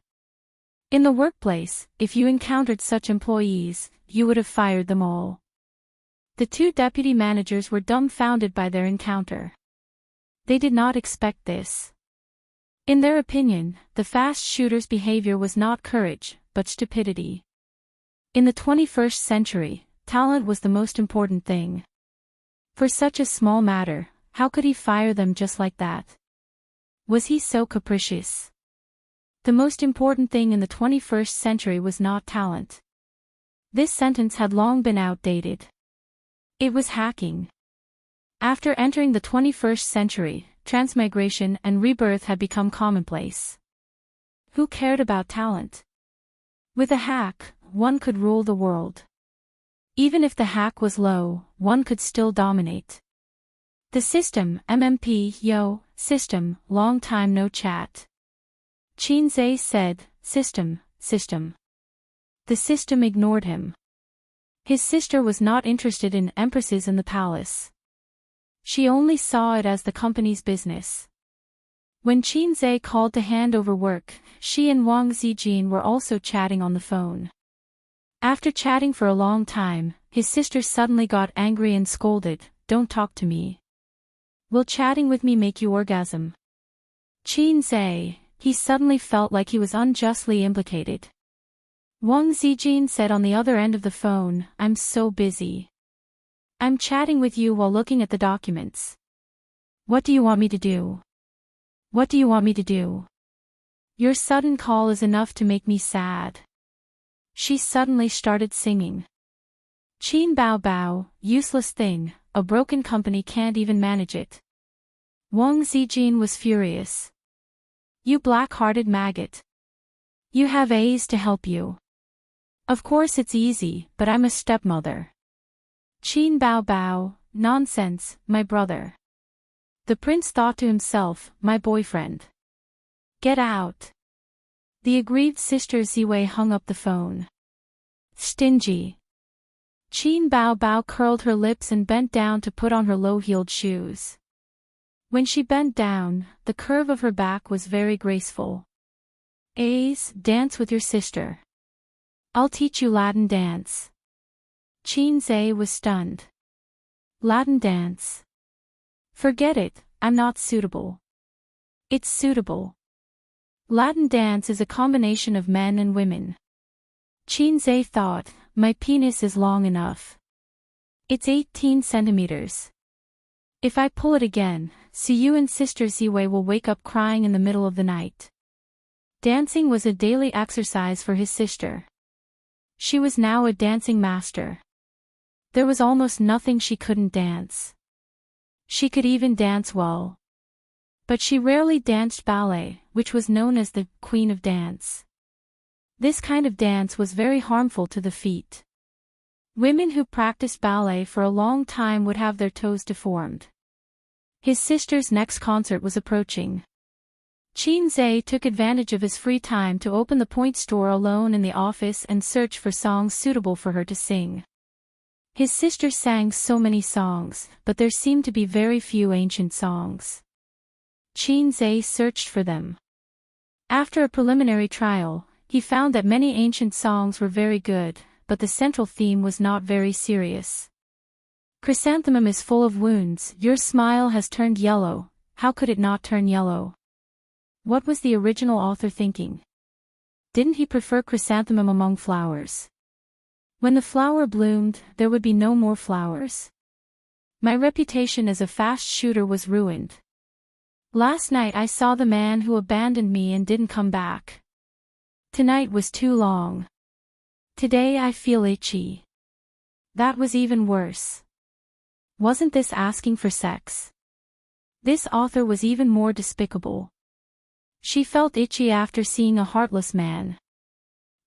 In the workplace, if you encountered such employees, you would have fired them all. The two deputy managers were dumbfounded by their encounter. They did not expect this. In their opinion, the fast shooter's behavior was not courage, but stupidity. In the 21st century, talent was the most important thing. For such a small matter, how could he fire them just like that? Was he so capricious? The most important thing in the 21st century was not talent. This sentence had long been outdated. It was hacking. After entering the 21st century, transmigration and rebirth had become commonplace. Who cared about talent? With a hack, one could rule the world. Even if the hack was low, one could still dominate. The system, MMP, yo, system, long time no chat. Qin Zhe said, system. The system ignored him. His sister was not interested in empresses in the palace. She only saw it as the company's business. When Qin Zhe called to hand over work, she and Wang Zijin were also chatting on the phone. After chatting for a long time, his sister suddenly got angry and scolded, "Don't talk to me. Will chatting with me make you orgasm?" Qin Zhe, he suddenly felt like he was unjustly implicated. Wang Zijin said on the other end of the phone, "I'm so busy. I'm chatting with you while looking at the documents. What do you want me to do? What do you want me to do? Your sudden call is enough to make me sad." She suddenly started singing. Qin Bao, useless thing, a broken company can't even manage it. Wang Zijin was furious. You black-hearted maggot. You have A's to help you. Of course it's easy, but I'm a stepmother. Qin Bao, nonsense, my brother. The prince thought to himself, my boyfriend. Get out. The aggrieved sister Ziwei hung up the phone. Stingy. Qin Bao curled her lips and bent down to put on her low-heeled shoes. When she bent down, the curve of her back was very graceful. A's, dance with your sister. I'll teach you Latin dance. Qin Zhe was stunned. Latin dance. Forget it, I'm not suitable. It's suitable. Latin dance is a combination of men and women. Qin Zhe thought, my penis is long enough. It's 18 centimeters. If I pull it again, Siyu and Sister Ziwei will wake up crying in the middle of the night. Dancing was a daily exercise for his sister. She was now a dancing master. There was almost nothing she couldn't dance. She could even dance well. But she rarely danced ballet, which was known as the Queen of Dance. This kind of dance was very harmful to the feet. Women who practiced ballet for a long time would have their toes deformed. His sister's next concert was approaching. Qin Zhe took advantage of his free time to open the point store alone in the office and search for songs suitable for her to sing. His sister sang so many songs, but there seemed to be very few ancient songs. Qin Zhe searched for them. After a preliminary trial, he found that many ancient songs were very good, but the central theme was not very serious. Chrysanthemum is full of wounds, your smile has turned yellow, how could it not turn yellow? What was the original author thinking? Didn't he prefer chrysanthemum among flowers? When the flower bloomed, there would be no more flowers. My reputation as a fast shooter was ruined. Last night I saw the man who abandoned me and didn't come back. Tonight was too long. Today I feel itchy. That was even worse. Wasn't this asking for sex? This author was even more despicable. She felt itchy after seeing a heartless man.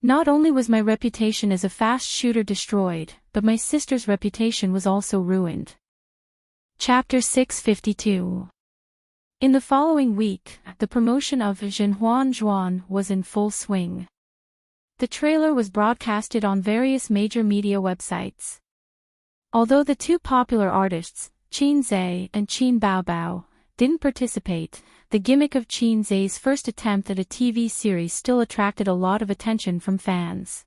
Not only was my reputation as a fast shooter destroyed, but my sister's reputation was also ruined. Chapter 652. In the following week, the promotion of Zhenhuan Zhuan was in full swing. The trailer was broadcasted on various major media websites. Although the two popular artists, Qin Zhe and Qin Baobao, didn't participate, the gimmick of Qin Zhe's first attempt at a TV series still attracted a lot of attention from fans.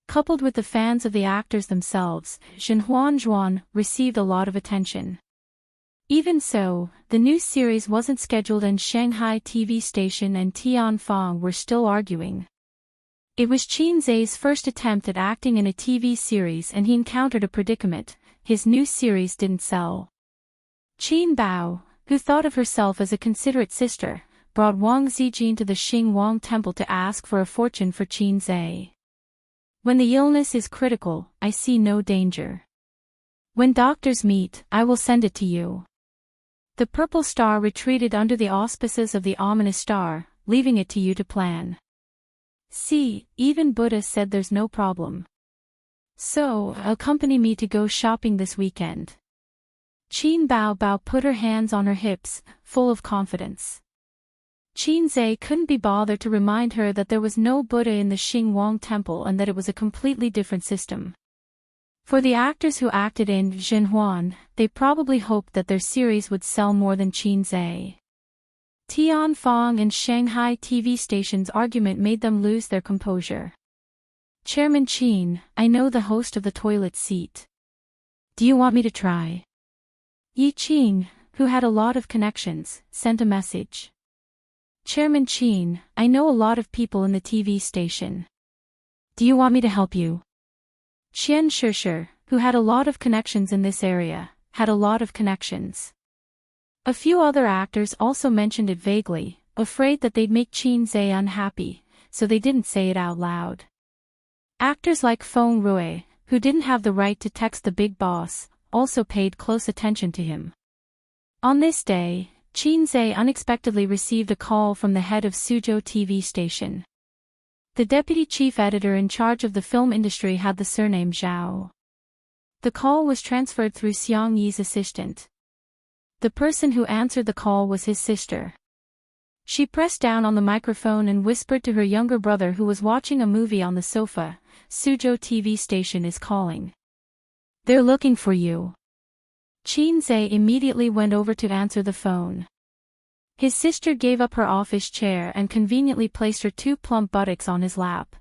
Coupled with the fans of the actors themselves, Zhenhuan Zhuan received a lot of attention. Even so, the new series wasn't scheduled and Shanghai TV station and Tianfang were still arguing. It was Qin Zhe's first attempt at acting in a TV series and he encountered a predicament: his new series didn't sell. Qin Bao, who thought of herself as a considerate sister, brought Wang Zijin to the Xing Wang temple to ask for a fortune for Qin Zhe. When the illness is critical, I see no danger. When doctors meet, I will send it to you. The purple star retreated under the auspices of the ominous star, leaving it to you to plan. See, even Buddha said there's no problem. So, accompany me to go shopping this weekend. Qin Baobao put her hands on her hips, full of confidence. Qin Zhe couldn't be bothered to remind her that there was no Buddha in the Xing Wang temple and that it was a completely different system. For the actors who acted in Zhenhuan, they probably hoped that their series would sell more than Qin Zhe. Tianfang and Shanghai TV station's argument made them lose their composure. Chairman Qin, I know the host of the toilet seat. Do you want me to try? Yi Qing, who had a lot of connections, sent a message. Chairman Qin, I know a lot of people in the TV station. Do you want me to help you? Qian Shishir, who had a lot of connections in this area, had a lot of connections. A few other actors also mentioned it vaguely, afraid that they'd make Qin Zhe unhappy, so they didn't say it out loud. Actors like Feng Rui, who didn't have the right to text the big boss, also paid close attention to him. On this day, Qin Zhe unexpectedly received a call from the head of Suzhou TV station. The deputy chief editor in charge of the film industry had the surname Zhao. The call was transferred through Xiang Yi's assistant. The person who answered the call was his sister. She pressed down on the microphone and whispered to her younger brother who was watching a movie on the sofa, Suzhou TV station is calling. They're looking for you. Qin Zhe immediately went over to answer the phone. His sister gave up her office chair and conveniently placed her two plump buttocks on his lap.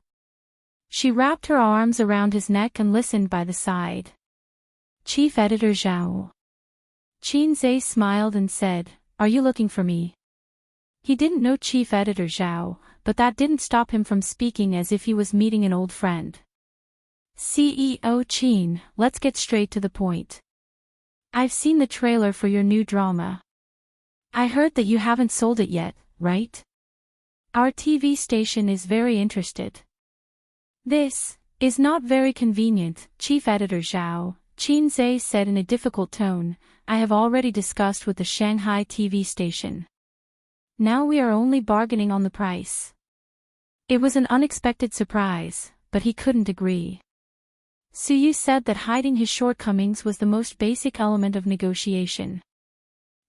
She wrapped her arms around his neck and listened by the side. Chief Editor Zhao. Qin Zhe smiled and said, Are you looking for me? He didn't know Chief Editor Zhao, but that didn't stop him from speaking as if he was meeting an old friend. CEO Qin, let's get straight to the point. I've seen the trailer for your new drama. I heard that you haven't sold it yet, right? Our TV station is very interested. This is not very convenient, Chief Editor Zhao, Qin Zhe said in a difficult tone. I have already discussed with the Shanghai TV station. Now we are only bargaining on the price. It was an unexpected surprise, but he couldn't agree. Suyu said that hiding his shortcomings was the most basic element of negotiation.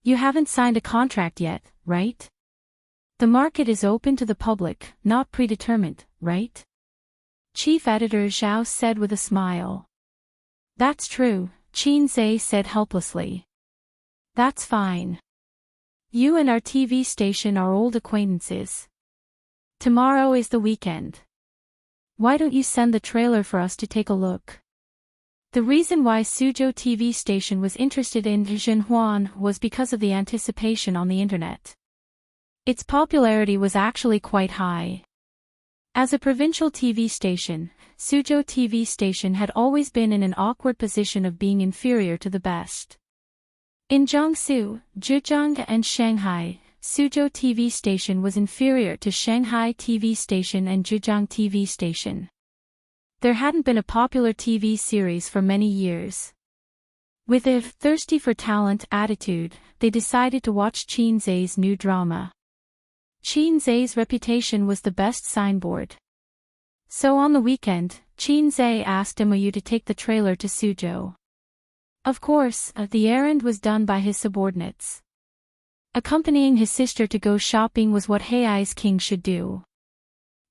You haven't signed a contract yet, right? The market is open to the public, not predetermined, right? Chief Editor Zhao said with a smile. That's true, Qin Zhe said helplessly. That's fine. You and our TV station are old acquaintances. Tomorrow is the weekend. Why don't you send the trailer for us to take a look? The reason why Suzhou TV station was interested in Zhenhuan was because of the anticipation on the internet. Its popularity was actually quite high. As a provincial TV station, Suzhou TV station had always been in an awkward position of being inferior to the best. In Jiangsu, Zhejiang and Shanghai, Suzhou TV station was inferior to Shanghai TV station and Zhejiang TV station. There hadn't been a popular TV series for many years. With a thirsty for talent attitude, they decided to watch Qin Zhe's new drama. Qin Zhe's reputation was the best signboard. So on the weekend, Qin Zhe asked Mou to take the trailer to Suzhou. Of course, the errand was done by his subordinates. Accompanying his sister to go shopping was what Hei's king should do.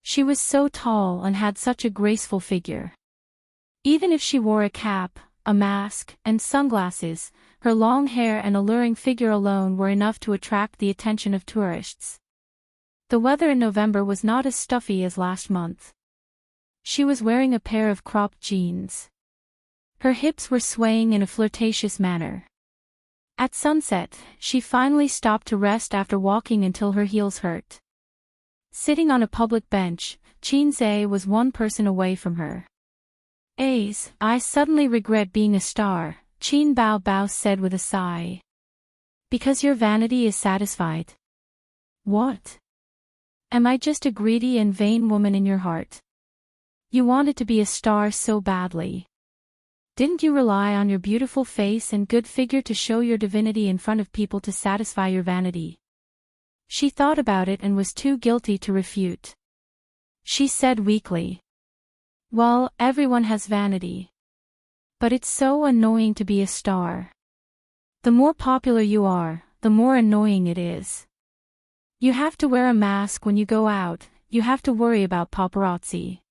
She was so tall and had such a graceful figure. Even if she wore a cap, a mask, and sunglasses, her long hair and alluring figure alone were enough to attract the attention of tourists. The weather in November was not as stuffy as last month. She was wearing a pair of cropped jeans. Her hips were swaying in a flirtatious manner. At sunset, she finally stopped to rest after walking until her heels hurt. Sitting on a public bench, Qin Zhe was one person away from her. I suddenly regret being a star, Qin Bao said with a sigh. Because your vanity is satisfied. What? Am I just a greedy and vain woman in your heart? You wanted to be a star so badly. Didn't you rely on your beautiful face and good figure to show your divinity in front of people to satisfy your vanity? She thought about it and was too guilty to refute. She said weakly. Well, everyone has vanity. But it's so annoying to be a star. The more popular you are, the more annoying it is. You have to wear a mask when you go out, you have to worry about paparazzi.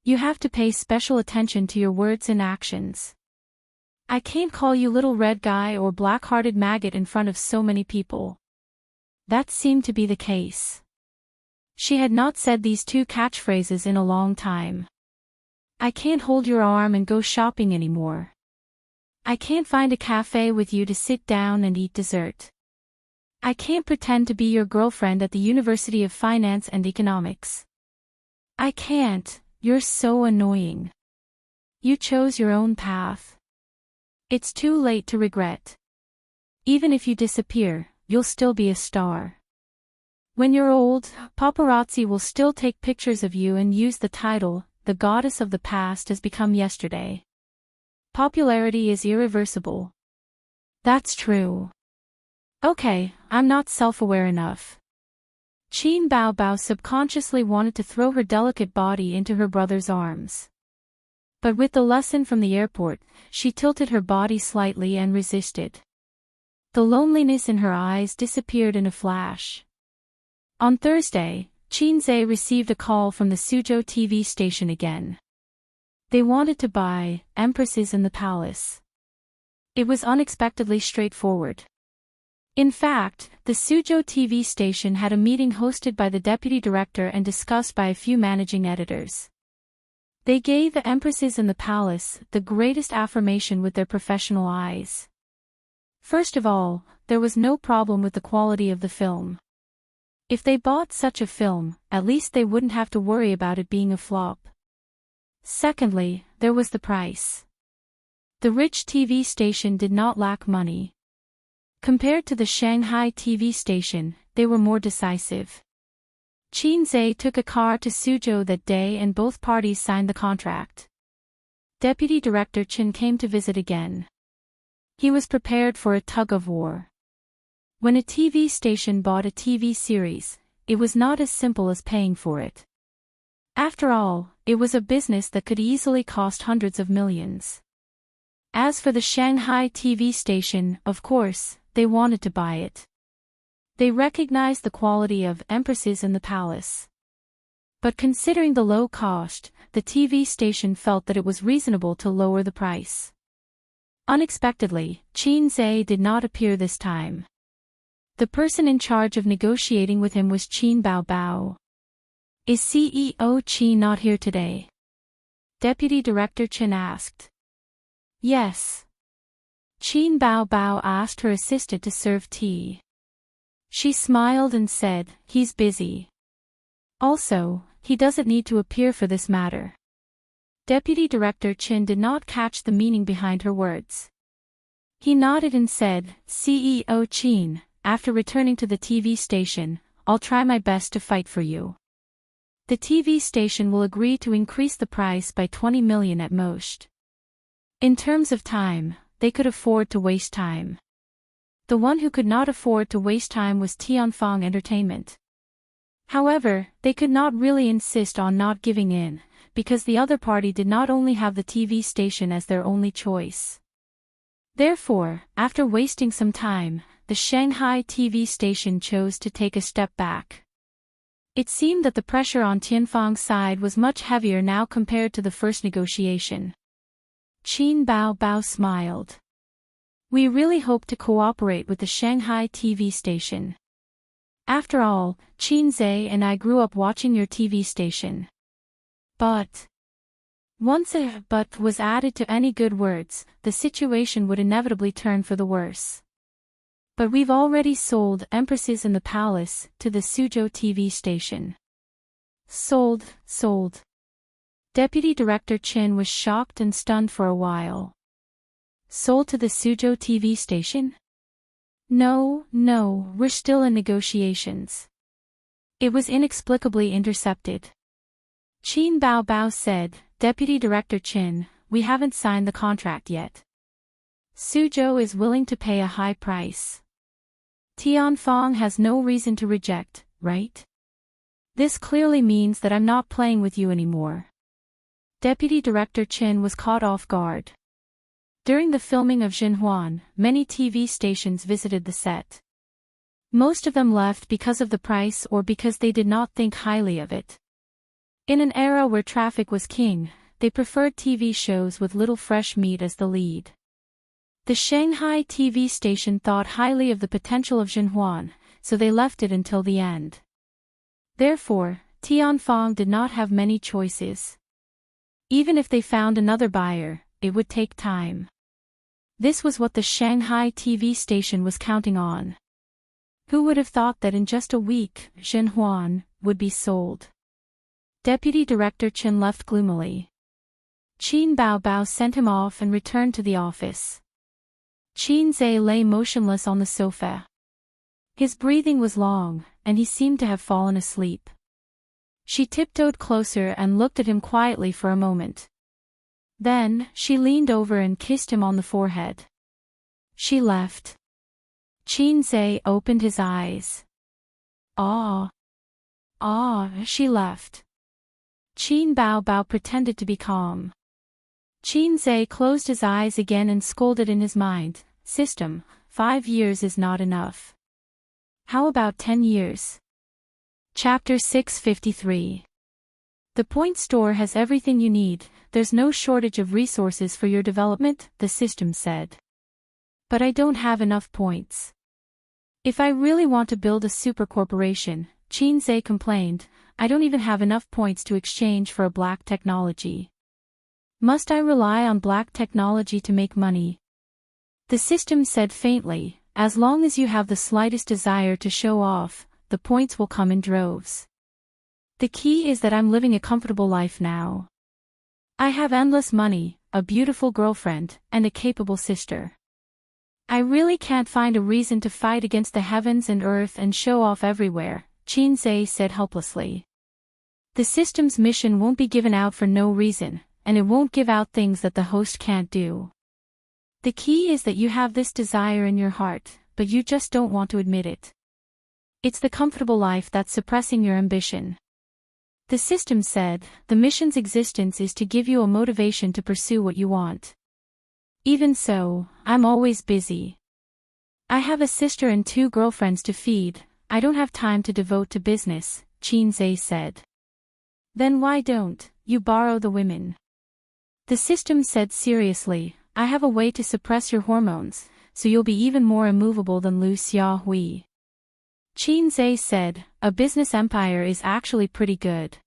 You have to pay special attention to your words and actions. I can't call you little red guy or black-hearted maggot in front of so many people. That seemed to be the case. She had not said these two catchphrases in a long time. I can't hold your arm and go shopping anymore. I can't find a cafe with you to sit down and eat dessert. I can't pretend to be your girlfriend at the University of Finance and Economics. I can't. You're so annoying. You chose your own path. It's too late to regret. Even if you disappear, you'll still be a star. When you're old, paparazzi will still take pictures of you and use the title, "The Goddess of the Past Has Become Yesterday." Popularity is irreversible. That's true. Okay, I'm not self-aware enough. Qin Bao subconsciously wanted to throw her delicate body into her brother's arms. But with the lesson from the airport, she tilted her body slightly and resisted. The loneliness in her eyes disappeared in a flash. On Thursday, Qin Zhe received a call from the Suzhou TV station again. They wanted to buy Empresses in the Palace. It was unexpectedly straightforward. In fact, the Suzhou TV station had a meeting hosted by the deputy director and discussed by a few managing editors. They gave the Empresses in the Palace the greatest affirmation with their professional eyes. First of all, there was no problem with the quality of the film. If they bought such a film, at least they wouldn't have to worry about it being a flop. Secondly, there was the price. The rich TV station did not lack money. Compared to the Shanghai TV station, they were more decisive. Qin Zhe took a car to Suzhou that day and both parties signed the contract. Deputy Director Chen came to visit again. He was prepared for a tug-of-war. When a TV station bought a TV series, it was not as simple as paying for it. After all, it was a business that could easily cost hundreds of millions. As for the Shanghai TV station, of course, they wanted to buy it. They recognized the quality of empresses in the palace. But considering the low cost, the TV station felt that it was reasonable to lower the price. Unexpectedly, Qin Zhe did not appear this time. The person in charge of negotiating with him was Qin Baobao. Is CEO Qin not here today? Deputy Director Qin asked. Yes. Qin Baobao asked her assistant to serve tea. She smiled and said, he's busy. Also, he doesn't need to appear for this matter. Deputy Director Qin did not catch the meaning behind her words. He nodded and said, CEO Qin, after returning to the TV station, I'll try my best to fight for you. The TV station will agree to increase the price by 20 million at most. In terms of time, they could afford to waste time. The one who could not afford to waste time was Tianfang Entertainment. However, they could not really insist on not giving in, because the other party did not only have the TV station as their only choice. Therefore, after wasting some time, the Shanghai TV station chose to take a step back. It seemed that the pressure on Tianfang's side was much heavier now compared to the first negotiation. Qin Baobao smiled. We really hope to cooperate with the Shanghai TV station. After all, Qin Zhe and I grew up watching your TV station. But once a but was added to any good words, the situation would inevitably turn for the worse. But we've already sold empresses in the palace to the Suzhou TV station. Sold. Deputy Director Qin was shocked and stunned for a while. Sold to the Suzhou TV station? No, we're still in negotiations. It was inexplicably intercepted. Qin Baobao said, Deputy Director Qin, we haven't signed the contract yet. Suzhou is willing to pay a high price. Tianfang has no reason to reject, right? This clearly means that I'm not playing with you anymore. Deputy Director Qin was caught off guard. During the filming of Xinhuan, many TV stations visited the set. Most of them left because of the price or because they did not think highly of it. In an era where traffic was king, they preferred TV shows with little fresh meat as the lead. The Shanghai TV station thought highly of the potential of Xinhuan, so they left it until the end. Therefore, Tianfang did not have many choices. Even if they found another buyer, it would take time. This was what the Shanghai TV station was counting on. Who would have thought that in just a week, Xinhuan would be sold? Deputy Director Qin left gloomily. Qin Baobao sent him off and returned to the office. Qin Zhe lay motionless on the sofa. His breathing was long, and he seemed to have fallen asleep. She tiptoed closer and looked at him quietly for a moment. Then, she leaned over and kissed him on the forehead. She left. Qin Zhe opened his eyes. She left. Qin Baobao pretended to be calm. Qin Zhe closed his eyes again and scolded in his mind, System, 5 years is not enough. How about 10 years? Chapter 653. The point store has everything you need, there's no shortage of resources for your development, the system said. But I don't have enough points. If I really want to build a super corporation, Qin Zhe complained, I don't even have enough points to exchange for a black technology. Must I rely on black technology to make money? The system said faintly, as long as you have the slightest desire to show off, the points will come in droves. The key is that I'm living a comfortable life now. I have endless money, a beautiful girlfriend, and a capable sister. I really can't find a reason to fight against the heavens and earth and show off everywhere, Qin Zhe said helplessly. The system's mission won't be given out for no reason, and it won't give out things that the host can't do. The key is that you have this desire in your heart, but you just don't want to admit it. It's the comfortable life that's suppressing your ambition. The system said, the mission's existence is to give you a motivation to pursue what you want. Even so, I'm always busy. I have a sister and 2 girlfriends to feed, I don't have time to devote to business, Qinzhe said. Then why don't you borrow the women? The system said seriously, I have a way to suppress your hormones, so you'll be even more immovable than Lu Xiaohui. Qinzhe said, a business empire is actually pretty good.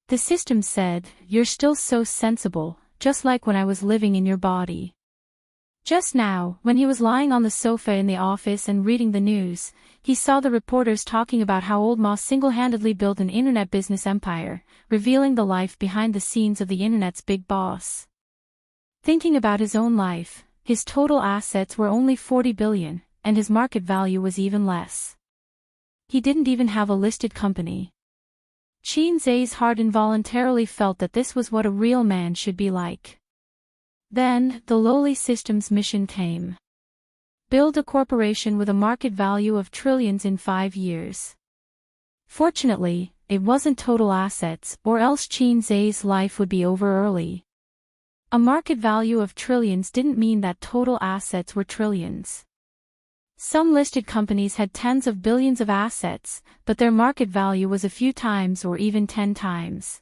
The system said, you're still so sensible, just like when I was living in your body. Just now, when he was lying on the sofa in the office and reading the news, he saw the reporters talking about how old Ma single-handedly built an internet business empire, revealing the life behind the scenes of the internet's big boss. Thinking about his own life, his total assets were only 40 billion, and his market value was even less. He didn't even have a listed company. Qinzhe's heart involuntarily felt that this was what a real man should be like. Then, the lowly system's mission came. Build a corporation with a market value of trillions in 5 years. Fortunately, it wasn't total assets, or else Qinzhe's life would be over early. A market value of trillions didn't mean that total assets were trillions. Some listed companies had tens of billions of assets, but their market value was a few times or even 10 times.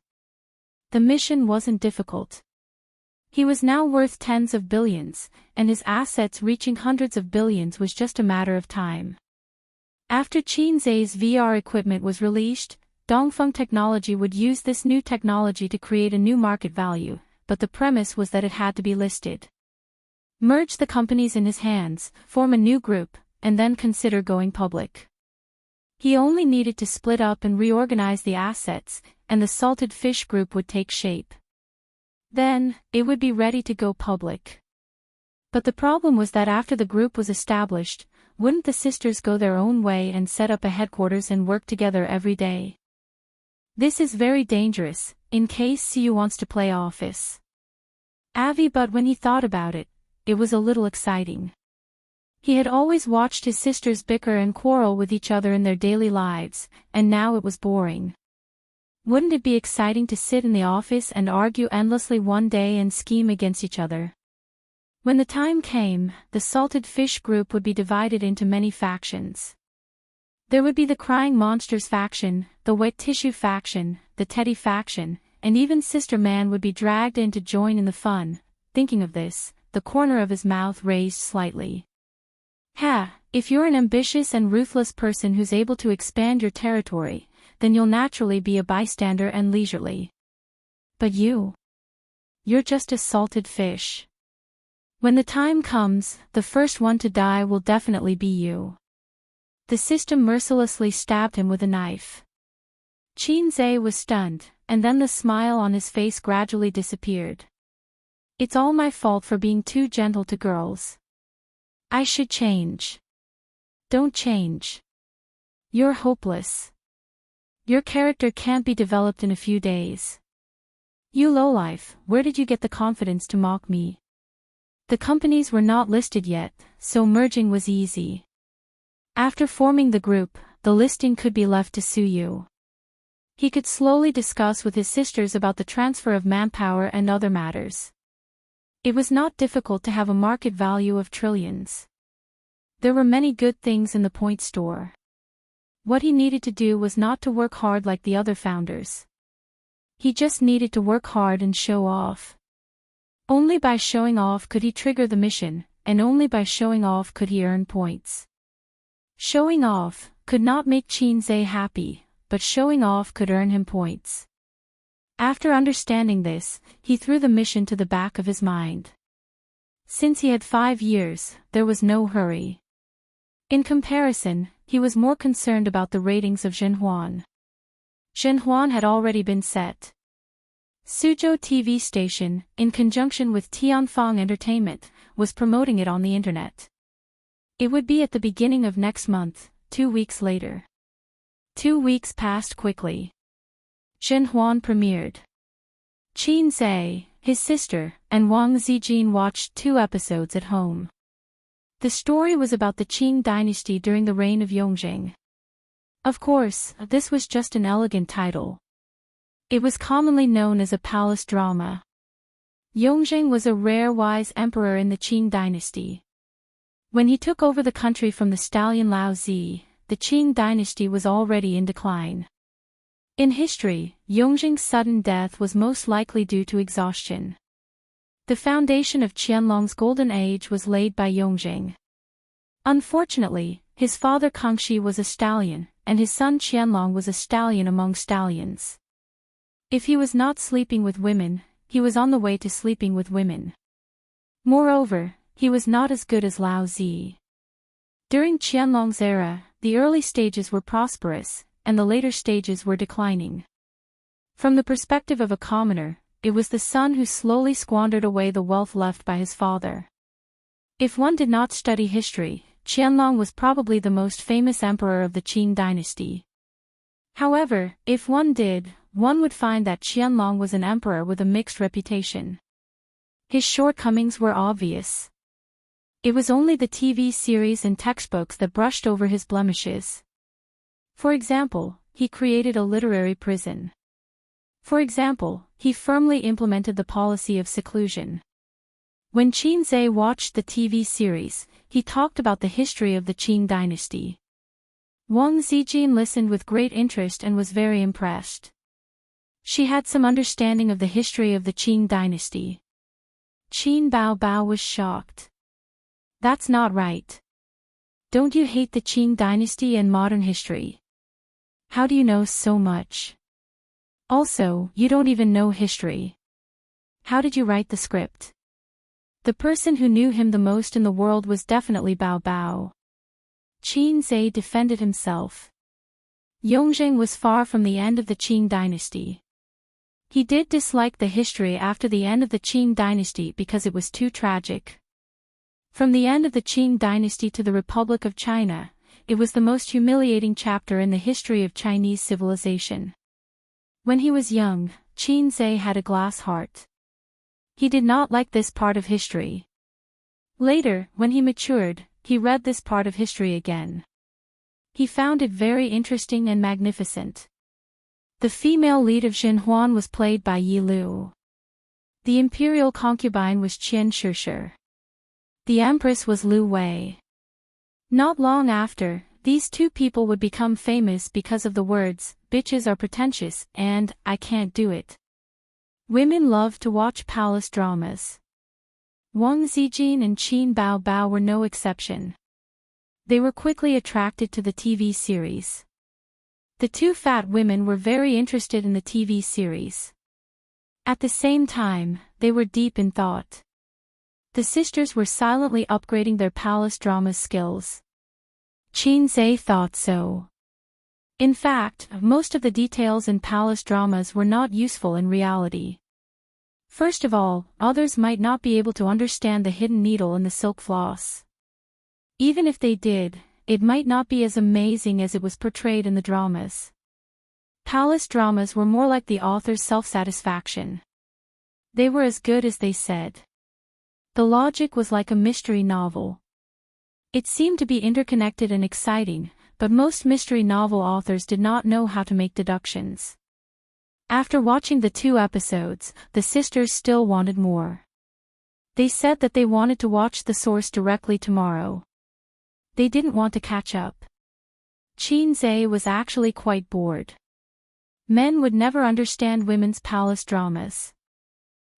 The mission wasn't difficult. He was now worth tens of billions, and his assets reaching hundreds of billions was just a matter of time. After Qinzhe's VR equipment was released, Dongfeng Technology would use this new technology to create a new market value, but the premise was that it had to be listed. Merge the companies in his hands, form a new group, and then consider going public. He only needed to split up and reorganize the assets, and the salted fish group would take shape. Then, it would be ready to go public. But the problem was that after the group was established, wouldn't the sisters go their own way and set up a headquarters and work together every day? This is very dangerous, in case Siyu wants to play office. But when he thought about it, it was a little exciting. He had always watched his sisters bicker and quarrel with each other in their daily lives, and now it was boring. Wouldn't it be exciting to sit in the office and argue endlessly one day and scheme against each other? When the time came, the salted fish group would be divided into many factions. There would be the crying monsters faction, the wet tissue faction, the teddy faction, and even Sister Man would be dragged in to join in the fun. Thinking of this, the corner of his mouth raised slightly. If you're an ambitious and ruthless person who's able to expand your territory, then you'll naturally be a bystander and leisurely. But you're just a salted fish. When the time comes, the first one to die will definitely be you. The system mercilessly stabbed him with a knife. Qinzhe was stunned, and then the smile on his face gradually disappeared. It's all my fault for being too gentle to girls. I should change. Don't change. You're hopeless. Your character can't be developed in a few days. You lowlife, where did you get the confidence to mock me? The companies were not listed yet, so merging was easy. After forming the group, the listing could be left to Suyu. He could slowly discuss with his sisters about the transfer of manpower and other matters. It was not difficult to have a market value of trillions. There were many good things in the point store. What he needed to do was not to work hard like the other founders. He just needed to work hard and show off. Only by showing off could he trigger the mission, and only by showing off could he earn points. Showing off could not make Qinzhe happy, but showing off could earn him points. After understanding this, he threw the mission to the back of his mind. Since he had 5 years, there was no hurry. In comparison, he was more concerned about the ratings of Zhenhuan. Zhenhuan had already been set. Suzhou TV station, in conjunction with Tianfang Entertainment, was promoting it on the internet. It would be at the beginning of next month, 2 weeks later. 2 weeks passed quickly. Zhenhuan premiered. Qinzhe, his sister, and Wang Zijin watched 2 episodes at home. The story was about the Qing dynasty during the reign of Yongzheng. Of course, this was just an elegant title. It was commonly known as a palace drama. Yongzheng was a rare wise emperor in the Qing dynasty. When he took over the country from the stallion Lao Zi, the Qing dynasty was already in decline. In history, Yongzheng's sudden death was most likely due to exhaustion. The foundation of Qianlong's golden age was laid by Yongzheng. Unfortunately, his father Kangxi was a stallion, and his son Qianlong was a stallion among stallions. If he was not sleeping with women, he was on the way to sleeping with women. Moreover, he was not as good as Lao Zi. During Qianlong's era, the early stages were prosperous, and the later stages were declining. From the perspective of a commoner, it was the son who slowly squandered away the wealth left by his father. If one did not study history, Qianlong was probably the most famous emperor of the Qing dynasty. However, if one did, one would find that Qianlong was an emperor with a mixed reputation. His shortcomings were obvious. It was only the TV series and textbooks that brushed over his blemishes. For example, he created a literary prison. For example, he firmly implemented the policy of seclusion. When Qin Zhe watched the TV series, he talked about the history of the Qing dynasty. Wang Zijin listened with great interest and was very impressed. She had some understanding of the history of the Qing dynasty. Qin Baobao was shocked. That's not right. Don't you hate the Qing dynasty and modern history? How do you know so much? Also, you don't even know history. How did you write the script? The person who knew him the most in the world was definitely Bao Bao. Qin Zhe defended himself. Yongzheng was far from the end of the Qing dynasty. He did dislike the history after the end of the Qing dynasty because it was too tragic. From the end of the Qing dynasty to the Republic of China, it was the most humiliating chapter in the history of Chinese civilization. When he was young, Qin Zhe had a glass heart. He did not like this part of history. Later, when he matured, he read this part of history again. He found it very interesting and magnificent. The female lead of Xinhuan was played by Yi Lu. The imperial concubine was Qian Shishir. The empress was Lu Wei. Not long after, these two people would become famous because of the words, "Bitches are pretentious," and "I can't do it." Women loved to watch palace dramas. Wang Zijin and Qin Baobao were no exception. They were quickly attracted to the TV series. The two fat women were very interested in the TV series. At the same time, they were deep in thought. The sisters were silently upgrading their palace drama skills. Qin Zhe thought so. In fact, most of the details in palace dramas were not useful in reality. First of all, others might not be able to understand the hidden needle in the silk floss. Even if they did, it might not be as amazing as it was portrayed in the dramas. Palace dramas were more like the author's self-satisfaction. They were as good as they said. The logic was like a mystery novel. It seemed to be interconnected and exciting, but most mystery novel authors did not know how to make deductions. After watching the 2 episodes, the sisters still wanted more. They said that they wanted to watch the source directly tomorrow. They didn't want to catch up. Qin Zhe was actually quite bored. Men would never understand women's palace dramas.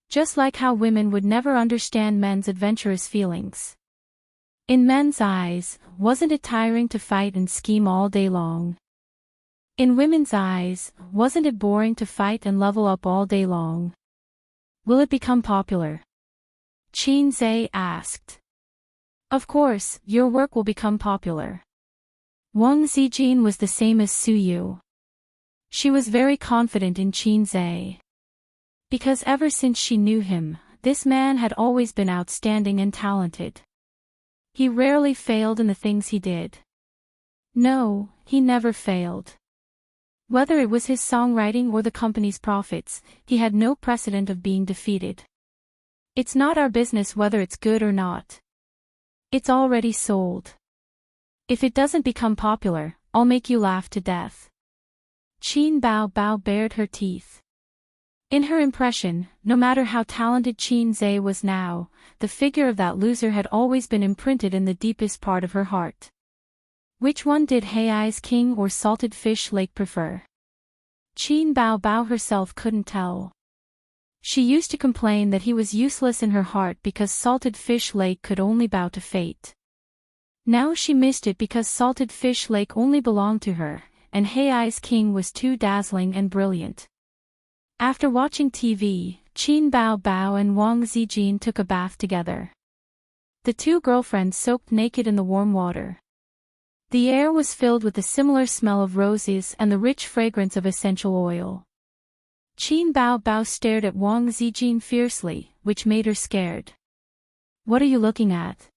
Just like how women would never understand men's adventurous feelings. In men's eyes, wasn't it tiring to fight and scheme all day long? In women's eyes, wasn't it boring to fight and level up all day long? Will it become popular? Qin Zhe asked. Of course, your work will become popular. Wang Zijin was the same as Su Yu. She was very confident in Qin Zhe. Because ever since she knew him, this man had always been outstanding and talented. He rarely failed in the things he did. No, he never failed. Whether it was his songwriting or the company's profits, he had no precedent of being defeated. It's not our business whether it's good or not. It's already sold. If it doesn't become popular, I'll make you laugh to death. Qin Baobao bared her teeth. In her impression, no matter how talented Qin Zhe was now, the figure of that loser had always been imprinted in the deepest part of her heart. Which one did Hei's king or Salted Fish Lake prefer? Qin Bao herself couldn't tell. She used to complain that he was useless in her heart because Salted Fish Lake could only bow to fate. Now she missed it because Salted Fish Lake only belonged to her, and Hei's king was too dazzling and brilliant. After watching TV, Qin Bao and Wang Zijin took a bath together. The two girlfriends soaked naked in the warm water. The air was filled with the similar smell of roses and the rich fragrance of essential oil. Qin Bao stared at Wang Zijin fiercely, which made her scared. "What are you looking at?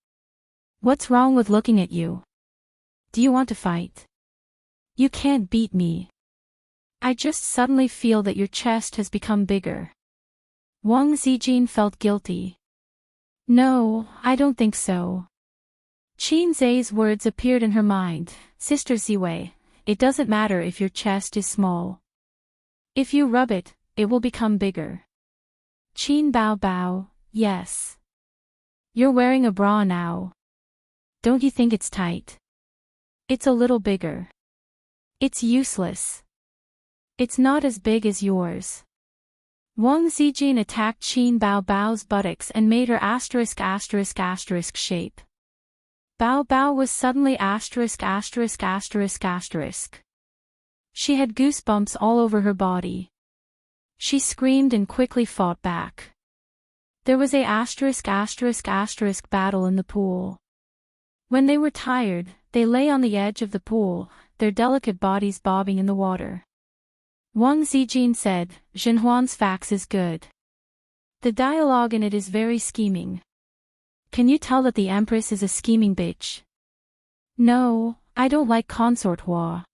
What's wrong with looking at you? Do you want to fight? You can't beat me. I just suddenly feel that your chest has become bigger." Wang Zijin felt guilty. "No, I don't think so." Qin Zhe's words appeared in her mind. "Sister Ziwei, it doesn't matter if your chest is small. If you rub it, it will become bigger." Qin Bao, yes. You're wearing a bra now. Don't you think it's tight? It's a little bigger. It's useless. It's not as big as yours. Wang Zijin attacked Qin Bao's buttocks and made her **** shape. Bao was suddenly ******. She had goosebumps all over her body. She screamed and quickly fought back. There was a ***** battle in the pool. When they were tired, they lay on the edge of the pool, their delicate bodies bobbing in the water. Wang Zijin said, "Zhenhuan's fax is good. The dialogue in it is very scheming. Can you tell that the Empress is a scheming bitch?" "No, I don't like Consort Hua.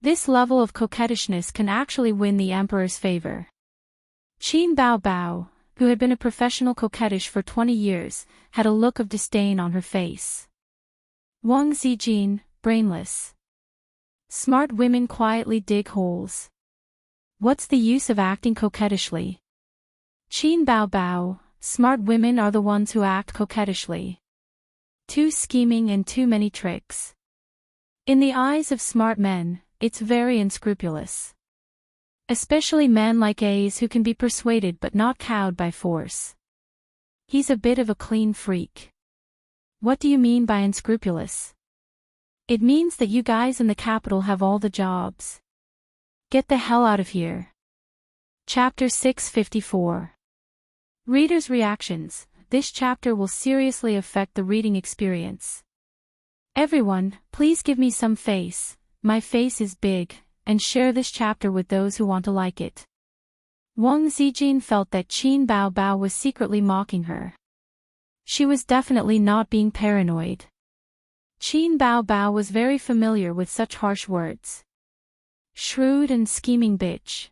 This level of coquettishness can actually win the Emperor's favor." Qin Bao, who had been a professional coquettish for 20 years, had a look of disdain on her face. Wang Zijin, brainless. Smart women quietly dig holes. What's the use of acting coquettishly? Qin Bao, smart women are the ones who act coquettishly. Too scheming and too many tricks. In the eyes of smart men, it's very unscrupulous. Especially men like A's who can be persuaded but not cowed by force. He's a bit of a clean freak. What do you mean by unscrupulous? It means that you guys in the capital have all the jobs. Get the hell out of here. Chapter 654. Readers' reactions. This chapter will seriously affect the reading experience. Everyone, please give me some face. My face is big, and share this chapter with those who want to like it. Wang Zijin felt that Qin Bao was secretly mocking her. She was definitely not being paranoid. Qin Bao was very familiar with such harsh words. Shrewd and scheming bitch.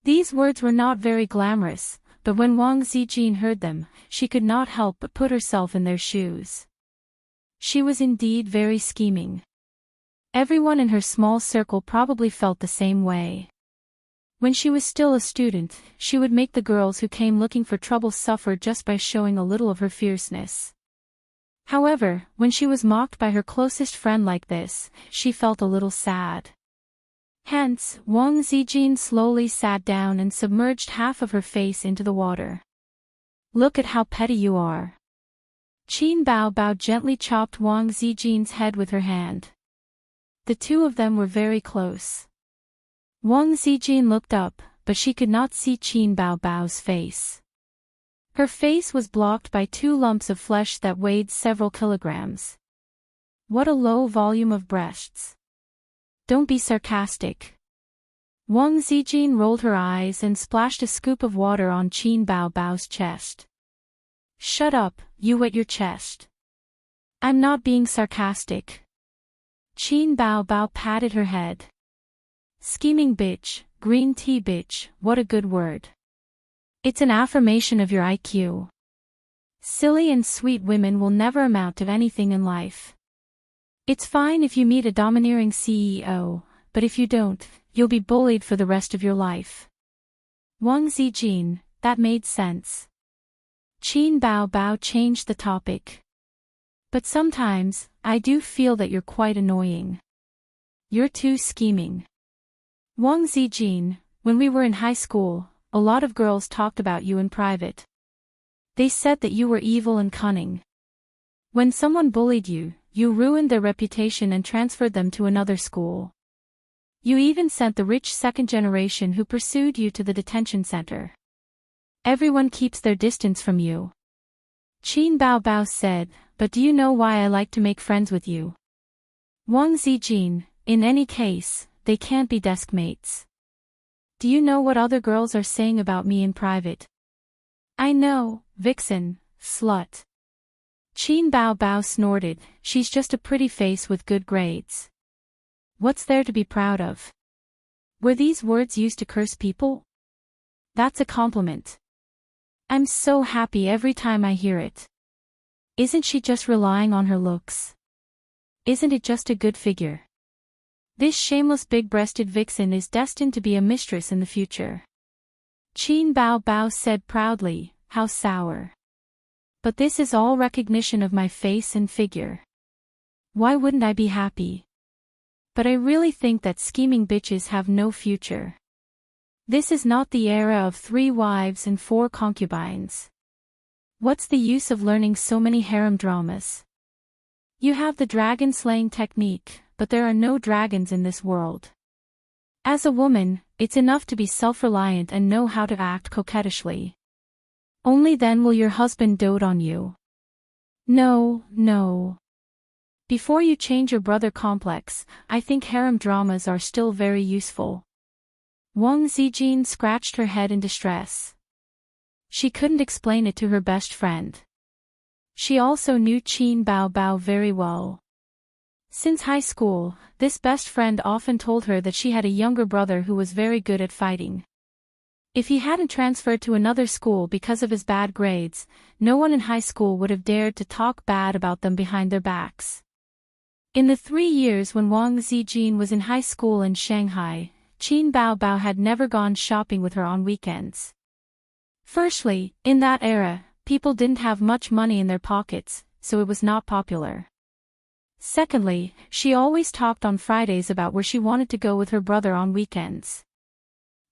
These words were not very glamorous, but when Wang Zijin heard them, she could not help but put herself in their shoes. She was indeed very scheming. Everyone in her small circle probably felt the same way. When she was still a student, she would make the girls who came looking for trouble suffer just by showing a little of her fierceness. However, when she was mocked by her closest friend like this, she felt a little sad. Hence, Wang Zijin slowly sat down and submerged half of her face into the water. "Look at how petty you are." Qin Bao gently chopped Wang Zijin's head with her hand. The two of them were very close. Wang Zijin looked up, but she could not see Qin Bao's face. Her face was blocked by 2 lumps of flesh that weighed several kilograms. What a low volume of breasts. Don't be sarcastic. Wang Zijin rolled her eyes and splashed a scoop of water on Qin Bao's chest. "Shut up, you wet your chest." "I'm not being sarcastic." Qin Bao patted her head. "Scheming bitch, green tea bitch, what a good word. It's an affirmation of your IQ. Silly and sweet women will never amount to anything in life. It's fine if you meet a domineering CEO, but if you don't, you'll be bullied for the rest of your life." Wang Zijin, that made sense. Qin Bao Bao changed the topic. But sometimes, I do feel that you're quite annoying. You're too scheming. Wang Zijin, when we were in high school, a lot of girls talked about you in private. They said that you were evil and cunning. When someone bullied you, you ruined their reputation and transferred them to another school. You even sent the rich second generation who pursued you to the detention center. Everyone keeps their distance from you. Qin Bao Bao said, but do you know why I like to make friends with you? Wang Zijin, in any case, they can't be desk mates. Do you know what other girls are saying about me in private? I know, vixen, slut. Qin Bao Bao snorted, she's just a pretty face with good grades. What's there to be proud of? Were these words used to curse people? That's a compliment. I'm so happy every time I hear it. Isn't she just relying on her looks? Isn't it just a good figure? This shameless big-breasted vixen is destined to be a mistress in the future. Qin Bao Bao said proudly, how sour. But this is all recognition of my face and figure. Why wouldn't I be happy? But I really think that scheming bitches have no future. This is not the era of 3 wives and 4 concubines. What's the use of learning so many harem dramas? You have the dragon-slaying technique, but there are no dragons in this world. As a woman, it's enough to be self-reliant and know how to act coquettishly. Only then will your husband dote on you. No, no. Before you change your brother complex, I think harem dramas are still very useful. Wang Zijin scratched her head in distress. She couldn't explain it to her best friend. She also knew Qin Bao Bao very well. Since high school, this best friend often told her that she had a younger brother who was very good at fighting. If he hadn't transferred to another school because of his bad grades, no one in high school would have dared to talk bad about them behind their backs. In the 3 years when Wang Zijin was in high school in Shanghai, Qin Bao Bao had never gone shopping with her on weekends. Firstly, in that era, people didn't have much money in their pockets, so it was not popular. Secondly, she always talked on Fridays about where she wanted to go with her brother on weekends.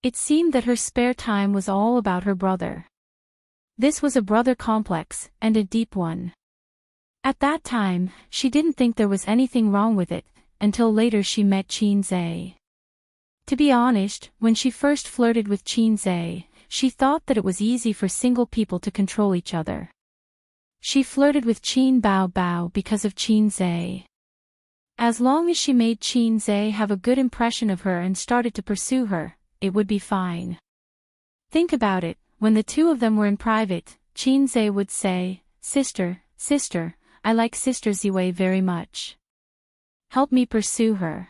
It seemed that her spare time was all about her brother. This was a brother complex, and a deep one. At that time, she didn't think there was anything wrong with it, until later she met Qin Zhe. To be honest, when she first flirted with Qin Zhe, she thought that it was easy for single people to control each other. She flirted with Qin Bao Bao because of Qin Zhe. As long as she made Qin Zhe have a good impression of her and started to pursue her, it would be fine. Think about it, when the two of them were in private, Qin Zhe would say, Sister, sister, I like Sister Ziwei very much. Help me pursue her.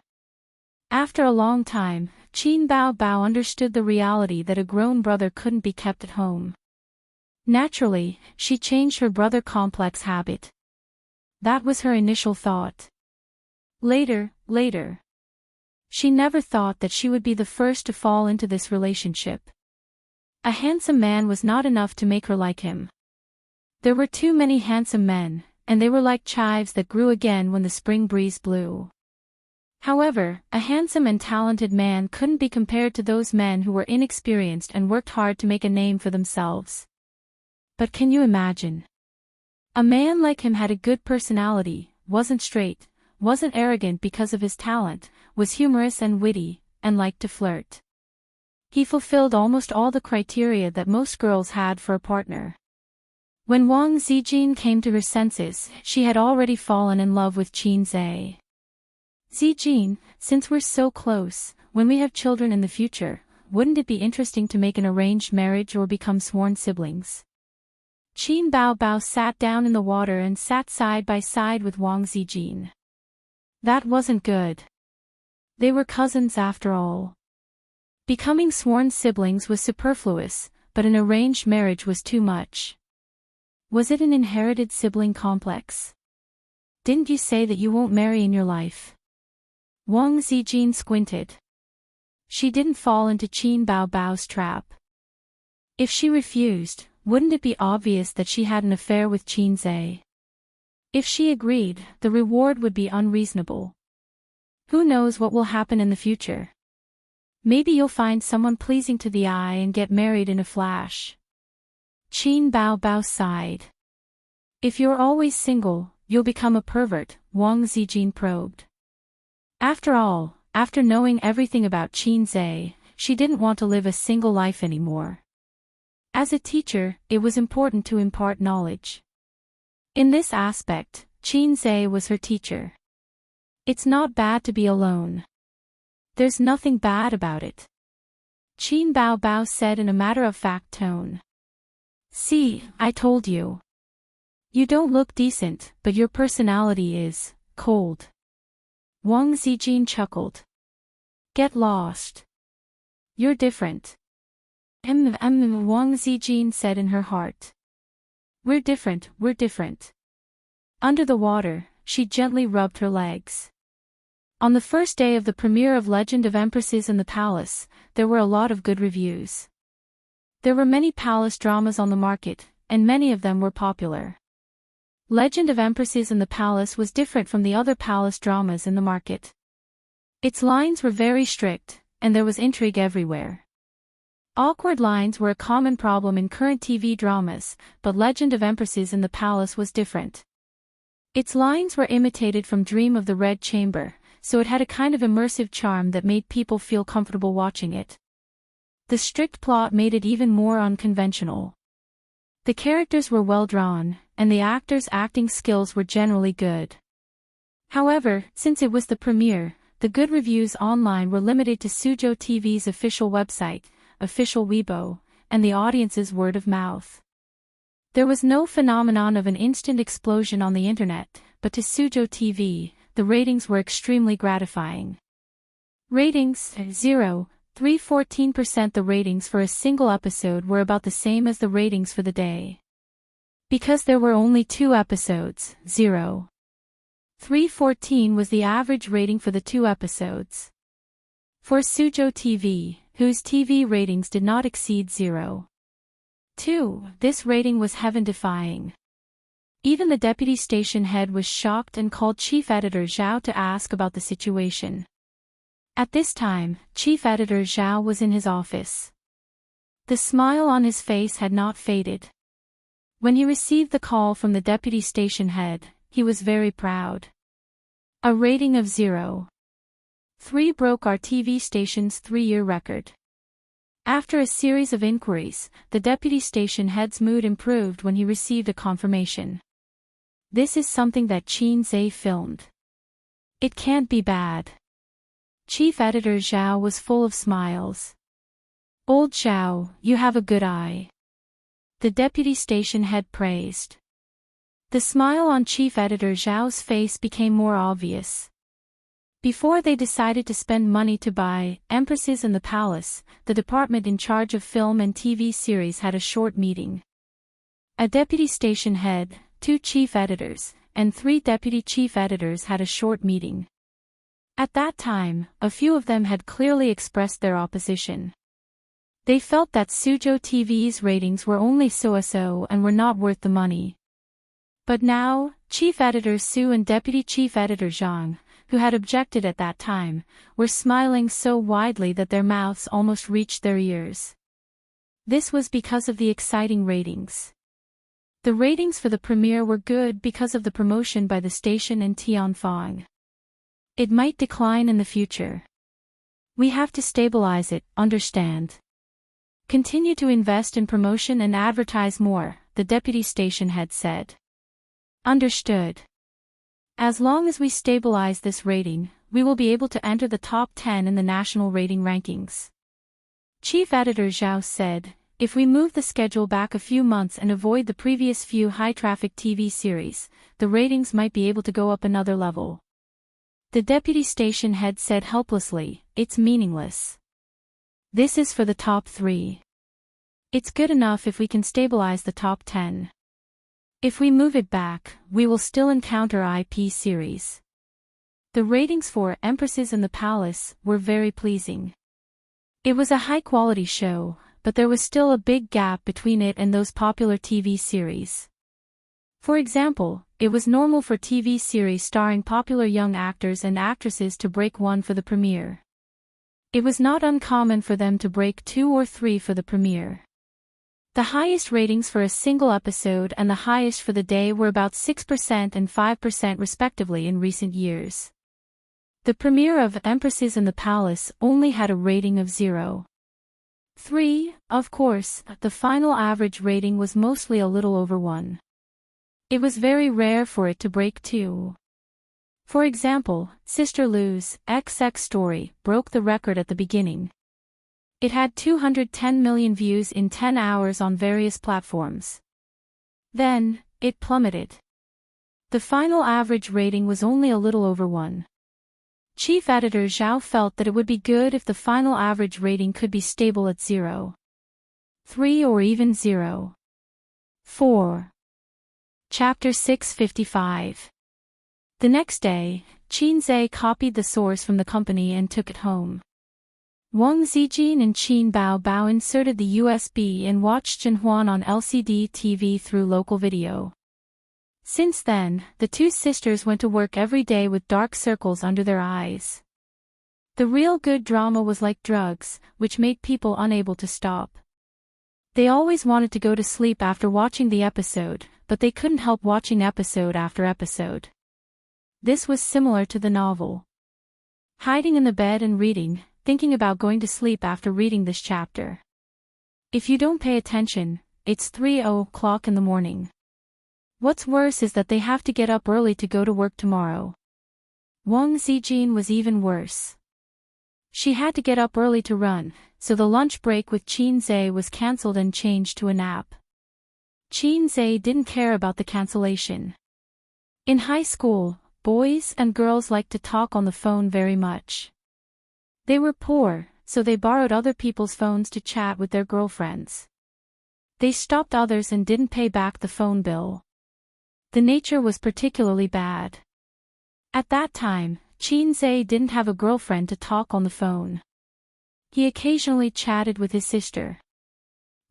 After a long time, Qin Bao Bao understood the reality that a grown brother couldn't be kept at home. Naturally, she changed her brother complex habit. That was her initial thought. Later. She never thought that she would be the first to fall into this relationship. A handsome man was not enough to make her like him. There were too many handsome men, and they were like chives that grew again when the spring breeze blew. However, a handsome and talented man couldn't be compared to those men who were inexperienced and worked hard to make a name for themselves. But can you imagine? A man like him had a good personality, wasn't straight, wasn't arrogant because of his talent, was humorous and witty, and liked to flirt. He fulfilled almost all the criteria that most girls had for a partner. When Wang Zijin came to her senses, she had already fallen in love with Qin Zhe. Zijin, since we're so close, when we have children in the future, wouldn't it be interesting to make an arranged marriage or become sworn siblings? Qin Bao Bao sat down in the water and sat side by side with Wang Zijin. That wasn't good. They were cousins after all. Becoming sworn siblings was superfluous, but an arranged marriage was too much. Was it an inherited sibling complex? Didn't you say that you won't marry in your life? Wang Zijin squinted. She didn't fall into Qin Bao Bao's trap. If she refused, wouldn't it be obvious that she had an affair with Qin Zhe? If she agreed, the reward would be unreasonable. Who knows what will happen in the future? Maybe you'll find someone pleasing to the eye and get married in a flash. Qin Bao Bao sighed. If you're always single, you'll become a pervert, Wang Zijin probed. After all, after knowing everything about Qin Zhe, she didn't want to live a single life anymore. As a teacher, it was important to impart knowledge. In this aspect, Qin Zhe was her teacher. It's not bad to be alone. There's nothing bad about it. Qin Bao Bao said in a matter-of-fact tone. See, I told you. You don't look decent, but your personality is cold. Wang Zijin chuckled. Get lost. You're different. Wang Zijin said in her heart. We're different, we're different. Under the water, she gently rubbed her legs. On the first day of the premiere of Legend of Empresses in the Palace, there were a lot of good reviews. There were many palace dramas on the market, and many of them were popular. Legend of Empresses in the Palace was different from the other palace dramas in the market. Its lines were very strict, and there was intrigue everywhere. Awkward lines were a common problem in current TV dramas, but Legend of Empresses in the Palace was different. Its lines were imitated from Dream of the Red Chamber, so it had a kind of immersive charm that made people feel comfortable watching it. The strict plot made it even more unconventional. The characters were well drawn, and the actors' acting skills were generally good. However, since it was the premiere, the good reviews online were limited to Suzhou TV's official website, official Weibo, and the audience's word of mouth. There was no phenomenon of an instant explosion on the internet, but to Suzhou TV, the ratings were extremely gratifying. Ratings 0, 314%. The ratings for a single episode were about the same as the ratings for the day. Because there were only 2 episodes, 0. 314 was the average rating for the 2 episodes. For Suzhou TV, whose TV ratings did not exceed 0. 2, this rating was heaven-defying. Even the deputy station head was shocked and called chief editor Zhao to ask about the situation. At this time, chief editor Zhao was in his office. The smile on his face had not faded. When he received the call from the deputy station head, he was very proud. A rating of 0. 3 broke our TV station's 3-year record. After a series of inquiries, the deputy station head's mood improved when he received a confirmation. This is something that Qin Zhe filmed. It can't be bad. Chief editor Zhao was full of smiles. Old Zhao, you have a good eye. The deputy station head praised. The smile on chief editor Zhao's face became more obvious. Before they decided to spend money to buy Empresses in the Palace, the department in charge of film and TV series had a short meeting. A deputy station head, 2 chief editors, and 3 deputy chief editors had a short meeting. At that time, a few of them had clearly expressed their opposition. They felt that Suzhou TV's ratings were only so-so and were not worth the money. But now, Chief Editor Su and Deputy Chief Editor Zhang, who had objected at that time, were smiling so widely that their mouths almost reached their ears. This was because of the exciting ratings. The ratings for the premiere were good because of the promotion by the station and Tianfang. It might decline in the future. We have to stabilize it, understand? Continue to invest in promotion and advertise more, the deputy station head said. Understood. As long as we stabilize this rating, we will be able to enter the top 10 in the national rating rankings. Chief Editor Zhao said, if we move the schedule back a few months and avoid the previous few high-traffic TV series, the ratings might be able to go up another level. The deputy station head said helplessly, it's meaningless. This is for the top 3. It's good enough if we can stabilize the top 10. If we move it back, we will still encounter IP series. The ratings for Empresses in the Palace were very pleasing. It was a high-quality show, but there was still a big gap between it and those popular TV series. For example, it was normal for TV series starring popular young actors and actresses to break one for the premiere. It was not uncommon for them to break 2 or 3 for the premiere. The highest ratings for a single episode and the highest for the day were about 6% and 5% respectively in recent years. The premiere of Empresses in the Palace only had a rating of 0.3. Of course, the final average rating was mostly a little over 1. It was very rare for it to break 2. For example, Sister Lou's XX story broke the record at the beginning. It had 210 million views in 10 hours on various platforms. Then, it plummeted. The final average rating was only a little over 1. Chief editor Zhao felt that it would be good if the final average rating could be stable at 0.3 or even 0.4. Chapter 655. The next day, Qin Zhe copied the source from the company and took it home. Wang Zijin and Qin Bao inserted the USB and watched Jinhuan on LCD TV through local video. Since then, the two sisters went to work every day with dark circles under their eyes. The real good drama was like drugs, which made people unable to stop. They always wanted to go to sleep after watching the episode, but they couldn't help watching episode after episode. This was similar to the novel. Hiding in the bed and reading, thinking about going to sleep after reading this chapter. If you don't pay attention, it's 3:00 in the morning. What's worse is that they have to get up early to go to work tomorrow. Wang Zijin was even worse. She had to get up early to run, so the lunch break with Qin Zhe was cancelled and changed to a nap. Qin Zhe didn't care about the cancellation. In high school, boys and girls liked to talk on the phone very much. They were poor, so they borrowed other people's phones to chat with their girlfriends. They stopped others and didn't pay back the phone bill. The nature was particularly bad. At that time, Qin Zhe didn't have a girlfriend to talk on the phone. He occasionally chatted with his sister.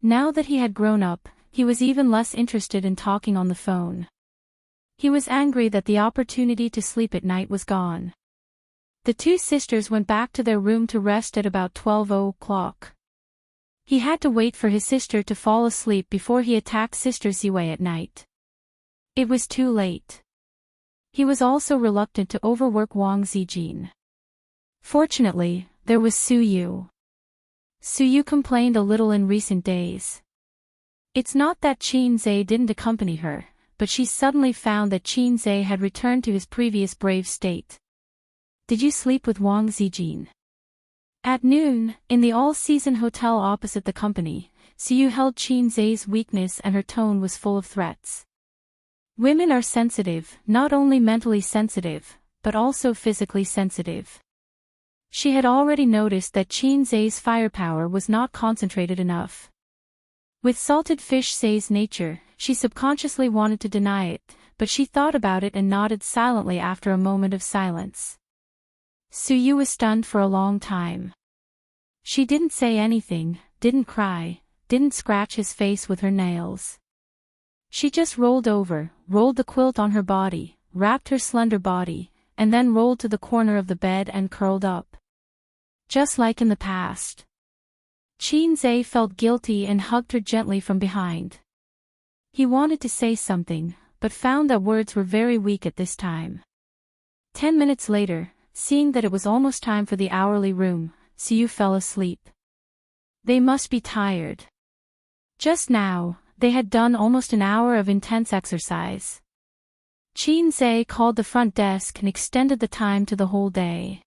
Now that he had grown up, he was even less interested in talking on the phone. He was angry that the opportunity to sleep at night was gone. The two sisters went back to their room to rest at about 12:00. He had to wait for his sister to fall asleep before he attacked Sister Ziwei at night. It was too late. He was also reluctant to overwork Wang Zijin. Fortunately, there was Su Yu. Su Yu complained a little in recent days. It's not that Qin Zhe didn't accompany her, but she suddenly found that Qin Zhe had returned to his previous brave state. Did you sleep with Wang Zijin? At noon, in the all-season hotel opposite the company, Su Yu held Qin Zhe's weakness and her tone was full of threats. Women are sensitive, not only mentally sensitive, but also physically sensitive. She had already noticed that Qin Zhe's firepower was not concentrated enough. With salted fish Zhe's nature, she subconsciously wanted to deny it, but she thought about it and nodded silently after a moment of silence. Su Yu was stunned for a long time. She didn't say anything, didn't cry, didn't scratch his face with her nails. She just rolled over, rolled the quilt on her body, wrapped her slender body, and then rolled to the corner of the bed and curled up. Just like in the past. Qin Zhe felt guilty and hugged her gently from behind. He wanted to say something, but found that words were very weak at this time. 10 minutes later, seeing that it was almost time for the hourly room, Su Yu fell asleep. They must be tired. Just now, they had done almost an hour of intense exercise. Qin Zhe called the front desk and extended the time to the whole day.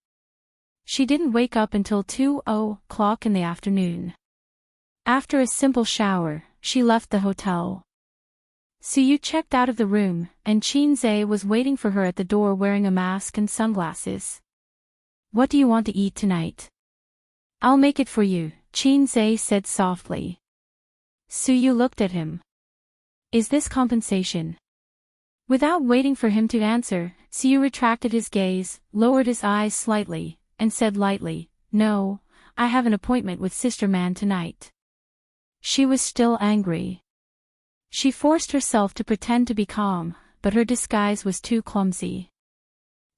She didn't wake up until 2:00 in the afternoon. After a simple shower, she left the hotel. Su Yu checked out of the room, and Qin Zhe was waiting for her at the door wearing a mask and sunglasses. What do you want to eat tonight? I'll make it for you, Qin Zhe said softly. Su Yu looked at him. Is this compensation? Without waiting for him to answer, Su Yu retracted his gaze, lowered his eyes slightly, and said lightly, No, I have an appointment with Sister Man tonight. She was still angry. She forced herself to pretend to be calm, but her disguise was too clumsy.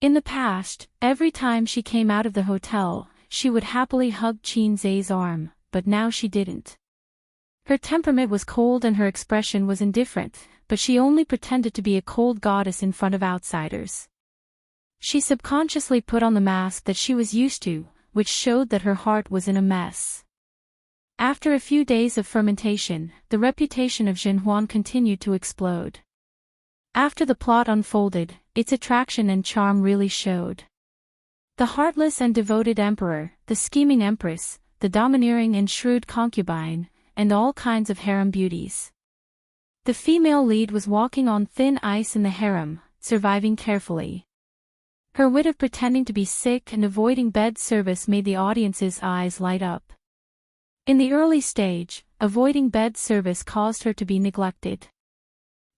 In the past, every time she came out of the hotel, she would happily hug Qin Zhe's arm, but now she didn't. Her temperament was cold and her expression was indifferent, but she only pretended to be a cold goddess in front of outsiders. She subconsciously put on the mask that she was used to, which showed that her heart was in a mess. After a few days of fermentation, the reputation of Jinhuan continued to explode. After the plot unfolded, its attraction and charm really showed. The heartless and devoted emperor, the scheming empress, the domineering and shrewd concubine, and all kinds of harem beauties. The female lead was walking on thin ice in the harem, surviving carefully. Her wit of pretending to be sick and avoiding bed service made the audience's eyes light up. In the early stage, avoiding bed service caused her to be neglected.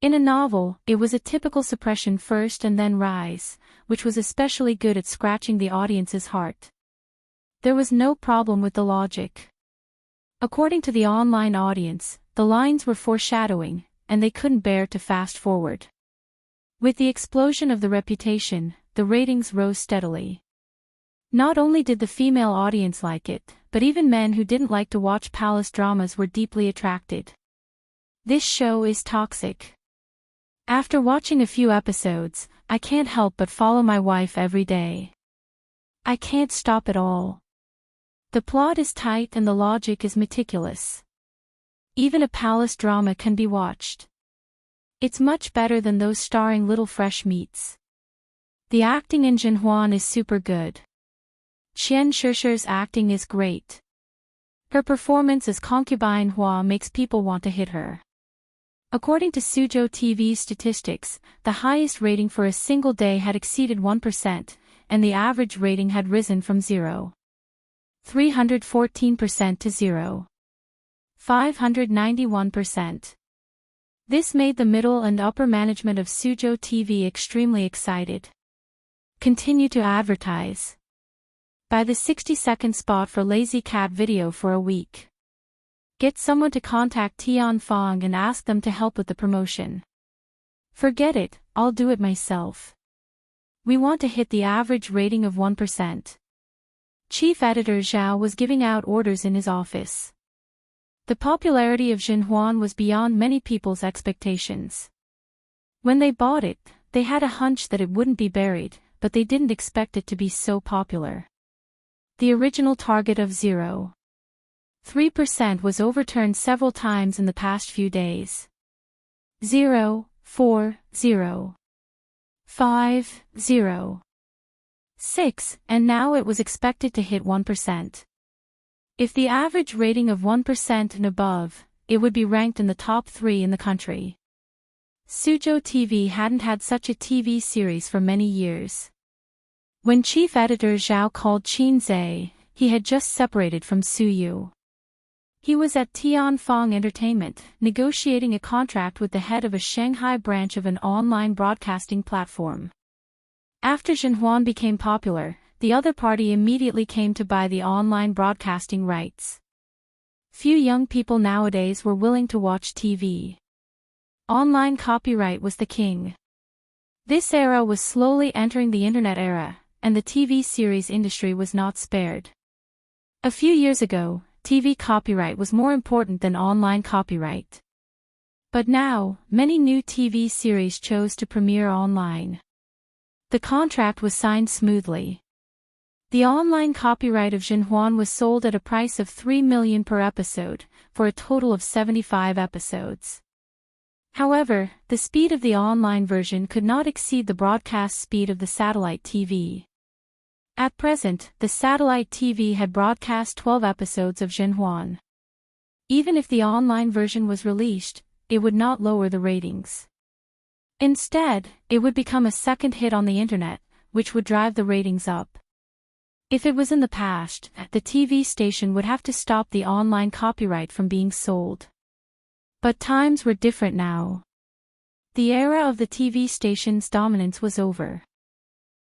In a novel, it was a typical suppression first and then rise, which was especially good at scratching the audience's heart. There was no problem with the logic. According to the online audience, the lines were foreshadowing, and they couldn't bear to fast forward. With the explosion of the reputation, the ratings rose steadily. Not only did the female audience like it, but even men who didn't like to watch palace dramas were deeply attracted. This show is toxic. After watching a few episodes, I can't help but follow my wife every day. I can't stop at all. The plot is tight and the logic is meticulous. Even a palace drama can be watched. It's much better than those starring little fresh meats. The acting in Jinhuan is super good. Qian Shishi's acting is great. Her performance as concubine Hua makes people want to hit her. According to Suzhou TV's statistics, the highest rating for a single day had exceeded 1%, and the average rating had risen from 0.314% to 0.591%. This made the middle and upper management of Suzhou TV extremely excited. Continue to advertise. Buy the 60-second spot for Lazy Cat video for a week. Get someone to contact Tianfang and ask them to help with the promotion. Forget it, I'll do it myself. We want to hit the average rating of 1%. Chief Editor Zhao was giving out orders in his office. The popularity of Jinhuan was beyond many people's expectations. When they bought it, they had a hunch that it wouldn't be buried, but they didn't expect it to be so popular. The original target of 0.3% was overturned several times in the past few days. 0, 4, 0, 5, 0, 6, and now it was expected to hit 1%. If the average rating of 1% and above, it would be ranked in the top 3 in the country. Suzhou TV hadn't had such a TV series for many years. When chief editor Zhao called Qin Zhe, he had just separated from Su Yu. He was at Tianfang Entertainment, negotiating a contract with the head of a Shanghai branch of an online broadcasting platform. After Jinhuan became popular, the other party immediately came to buy the online broadcasting rights. Few young people nowadays were willing to watch TV. Online copyright was the king. This era was slowly entering the internet era, and the TV series industry was not spared. A few years ago, TV copyright was more important than online copyright. But now, many new TV series chose to premiere online. The contract was signed smoothly. The online copyright of Jinhuan was sold at a price of 3 million per episode, for a total of 75 episodes. However, the speed of the online version could not exceed the broadcast speed of the satellite TV. At present, the satellite TV had broadcast 12 episodes of Jinhuan. Even if the online version was released, it would not lower the ratings. Instead, it would become a second hit on the internet, which would drive the ratings up. If it was in the past, the TV station would have to stop the online copyright from being sold. But times were different now. The era of the TV station's dominance was over.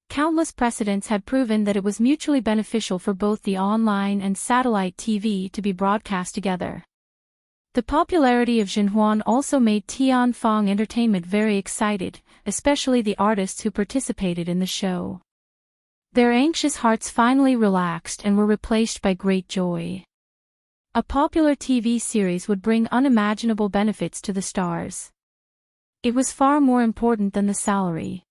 Countless precedents had proven that it was mutually beneficial for both the online and satellite TV to be broadcast together. The popularity of Jinhuan also made Tianfang Entertainment very excited, especially the artists who participated in the show. Their anxious hearts finally relaxed and were replaced by great joy. A popular TV series would bring unimaginable benefits to the stars. It was far more important than the salary.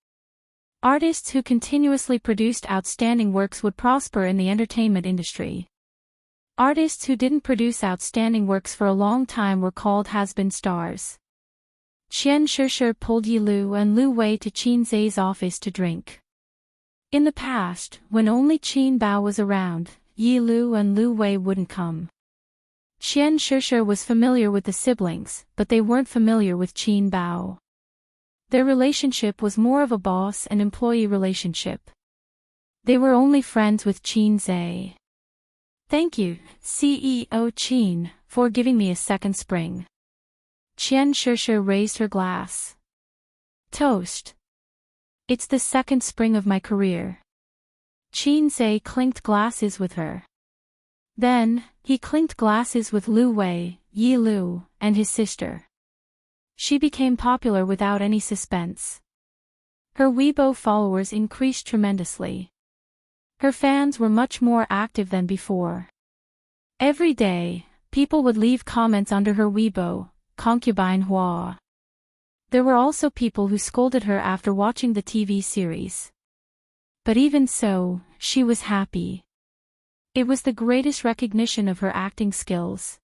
Artists who continuously produced outstanding works would prosper in the entertainment industry. Artists who didn't produce outstanding works for a long time were called has-been stars. Qian Shishir pulled Yi Lu and Lu Wei to Qin Zai's office to drink. In the past, when only Qin Bao was around, Yi Lu and Lu Wei wouldn't come. Qian Shishir was familiar with the siblings, but they weren't familiar with Qin Bao. Their relationship was more of a boss and employee relationship. They were only friends with Qin Zai. Thank you, CEO Qin, for giving me a second spring. Qian Shishir raised her glass. Toast. It's the second spring of my career. Qin Zai clinked glasses with her. Then, he clinked glasses with Lu Wei, Yi Lu, and his sister. She became popular without any suspense. Her Weibo followers increased tremendously. Her fans were much more active than before. Every day, people would leave comments under her Weibo, concubine Hua. There were also people who scolded her after watching the TV series. But even so, she was happy. It was the greatest recognition of her acting skills.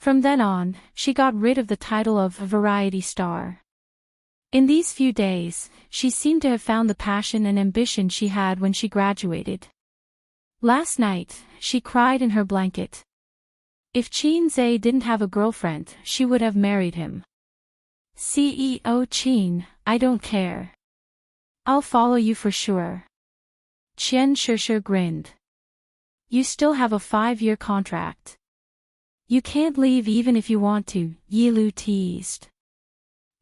From then on, she got rid of the title of a variety star. In these few days, she seemed to have found the passion and ambition she had when she graduated. Last night, she cried in her blanket. If Qin Zai didn't have a girlfriend, she would have married him. CEO Qin, I don't care. I'll follow you for sure. Qian Shishir grinned. You still have a 5-year contract. You can't leave even if you want to, Yi Lu teased.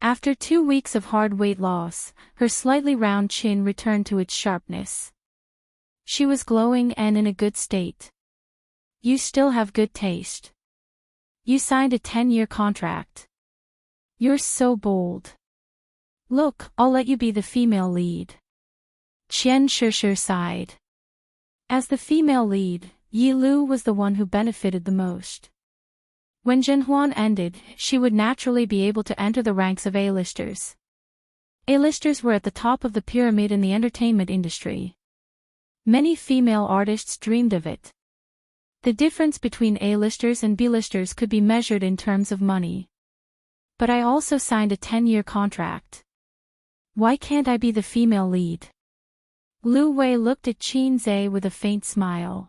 After 2 weeks of hard weight loss, her slightly round chin returned to its sharpness. She was glowing and in a good state. You still have good taste. You signed a 10-year contract. You're so bold. Look, I'll let you be the female lead. Qian Shishir sighed. As the female lead, Yi Lu was the one who benefited the most. When Jinhuan ended, she would naturally be able to enter the ranks of A-listers. A-listers were at the top of the pyramid in the entertainment industry. Many female artists dreamed of it. The difference between A-listers and B-listers could be measured in terms of money. But I also signed a 10-year contract. Why can't I be the female lead? Lu Wei looked at Qin Zai with a faint smile.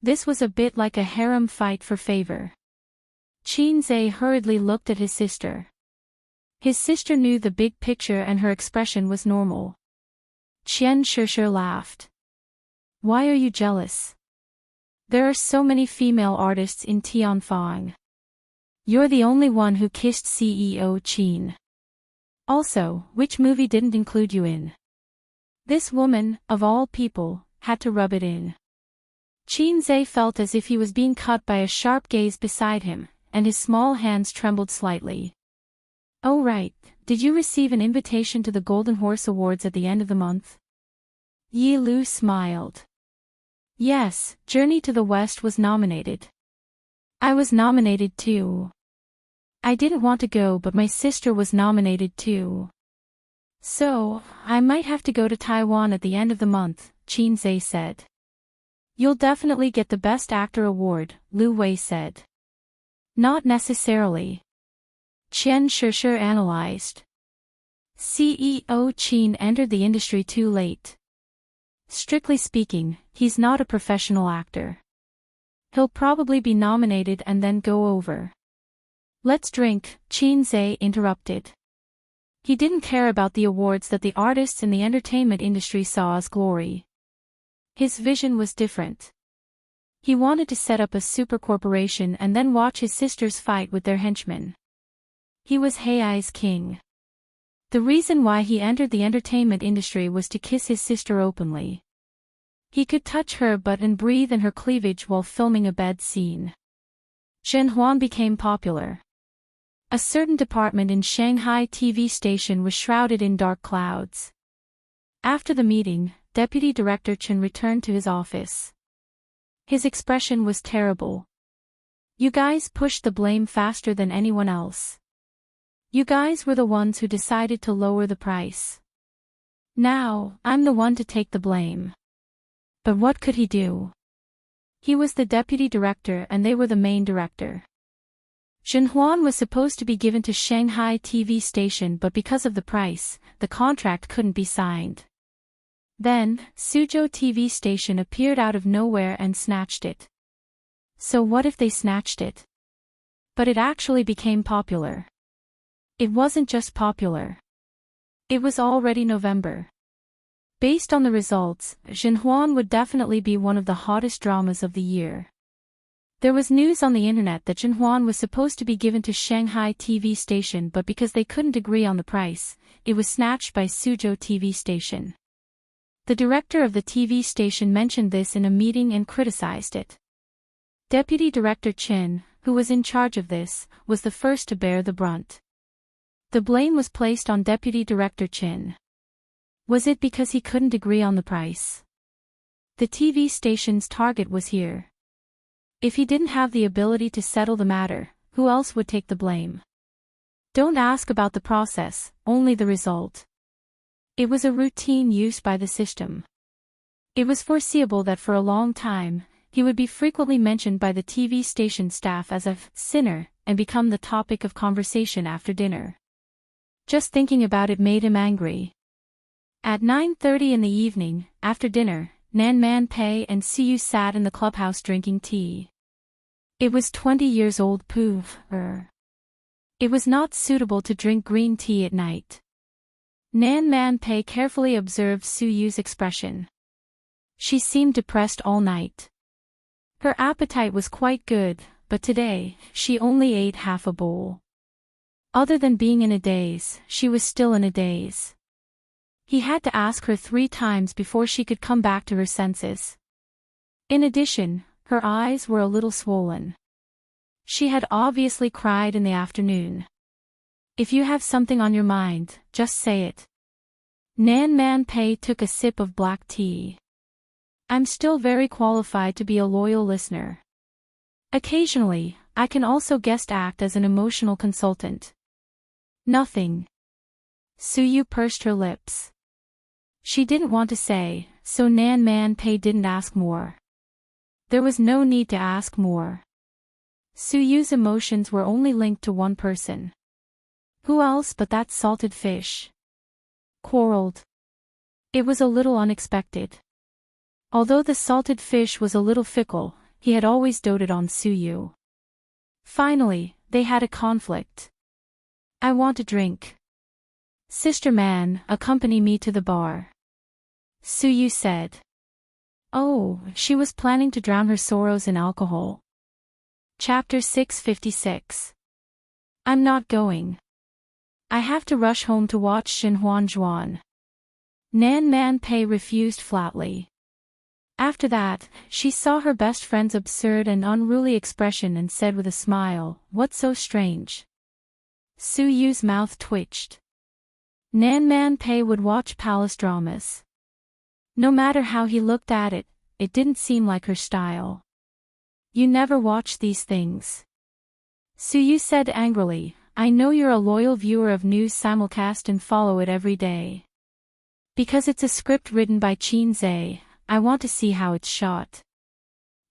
This was a bit like a harem fight for favor. Qin Zai hurriedly looked at his sister. His sister knew the big picture and her expression was normal. Qian Shishir laughed. Why are you jealous? There are so many female artists in Tianfang. You're the only one who kissed CEO Qin. Also, which movie didn't include you in? This woman, of all people, had to rub it in. Qin Zai felt as if he was being cut by a sharp gaze beside him, and his small hands trembled slightly. Oh right, did you receive an invitation to the Golden Horse Awards at the end of the month? Yi Lu smiled. Yes, Journey to the West was nominated. I was nominated too. I didn't want to go but my sister was nominated too. So, I might have to go to Taiwan at the end of the month, Qin Zai said. You'll definitely get the Best Actor award, Lu Wei said. Not necessarily. Qian Shishir analyzed. CEO Qin entered the industry too late. Strictly speaking, he's not a professional actor. He'll probably be nominated and then go over. Let's drink, Qin Zai interrupted. He didn't care about the awards that the artists in the entertainment industry saw as glory. His vision was different. He wanted to set up a super corporation and then watch his sisters fight with their henchmen. He was Hei's king. The reason why he entered the entertainment industry was to kiss his sister openly. He could touch her butt and breathe in her cleavage while filming a bed scene. Zhen Huan became popular. A certain department in Shanghai TV station was shrouded in dark clouds. After the meeting, Deputy Director Chen returned to his office. His expression was terrible. You guys pushed the blame faster than anyone else. You guys were the ones who decided to lower the price. Now, I'm the one to take the blame. But what could he do? He was the deputy director and they were the main director. Zhen Huan was supposed to be given to Shanghai TV station, but because of the price, the contract couldn't be signed. Then, Suzhou TV station appeared out of nowhere and snatched it. So what if they snatched it? But it actually became popular. It wasn't just popular. It was already November. Based on the results, Zhen Huan would definitely be one of the hottest dramas of the year. There was news on the internet that Zhen Huan was supposed to be given to Shanghai TV station, but because they couldn't agree on the price, it was snatched by Suzhou TV station. The director of the TV station mentioned this in a meeting and criticized it. Deputy Director Chen, who was in charge of this, was the first to bear the brunt. The blame was placed on Deputy Director Chen. Was it because he couldn't agree on the price? The TV station's target was here. If he didn't have the ability to settle the matter, who else would take the blame? Don't ask about the process, only the result. It was a routine used by the system. It was foreseeable that for a long time, he would be frequently mentioned by the TV station staff as a sinner and become the topic of conversation after dinner. Just thinking about it made him angry. At 9:30 in the evening, after dinner, Nan Man Pei and Siyu sat in the clubhouse drinking tea. It was 20 years old. It was not suitable to drink green tea at night. Nan Man Pei carefully observed Suyu's expression. She seemed depressed all night. Her appetite was quite good, but today, she only ate half a bowl. Other than being in a daze, she was still in a daze. He had to ask her 3 times before she could come back to her senses. In addition, her eyes were a little swollen. She had obviously cried in the afternoon. If you have something on your mind, just say it. Nan Man Pei took a sip of black tea. I'm still very qualified to be a loyal listener. Occasionally, I can also guest act as an emotional consultant. Nothing. Suyu pursed her lips. She didn't want to say, so Nan Man Pei didn't ask more. There was no need to ask more. Suyu's emotions were only linked to one person. Who else but that salted fish? Quarreled. It was a little unexpected. Although the salted fish was a little fickle, he had always doted on Suyu. Finally, they had a conflict. I want a drink. Sister man, accompany me to the bar. Suyu said. Oh, she was planning to drown her sorrows in alcohol. Chapter 656. I'm not going. I have to rush home to watch Xinhuan Zhuan. Nan Man Pei refused flatly. After that, she saw her best friend's absurd and unruly expression and said with a smile, "What's so strange?" Suyu's mouth twitched. Nan Man Pei would watch palace dramas. No matter how he looked at it, it didn't seem like her style. You never watch these things. Suyu said angrily, I know you're a loyal viewer of news simulcast and follow it every day. Because it's a script written by Qin Zhe, I want to see how it's shot.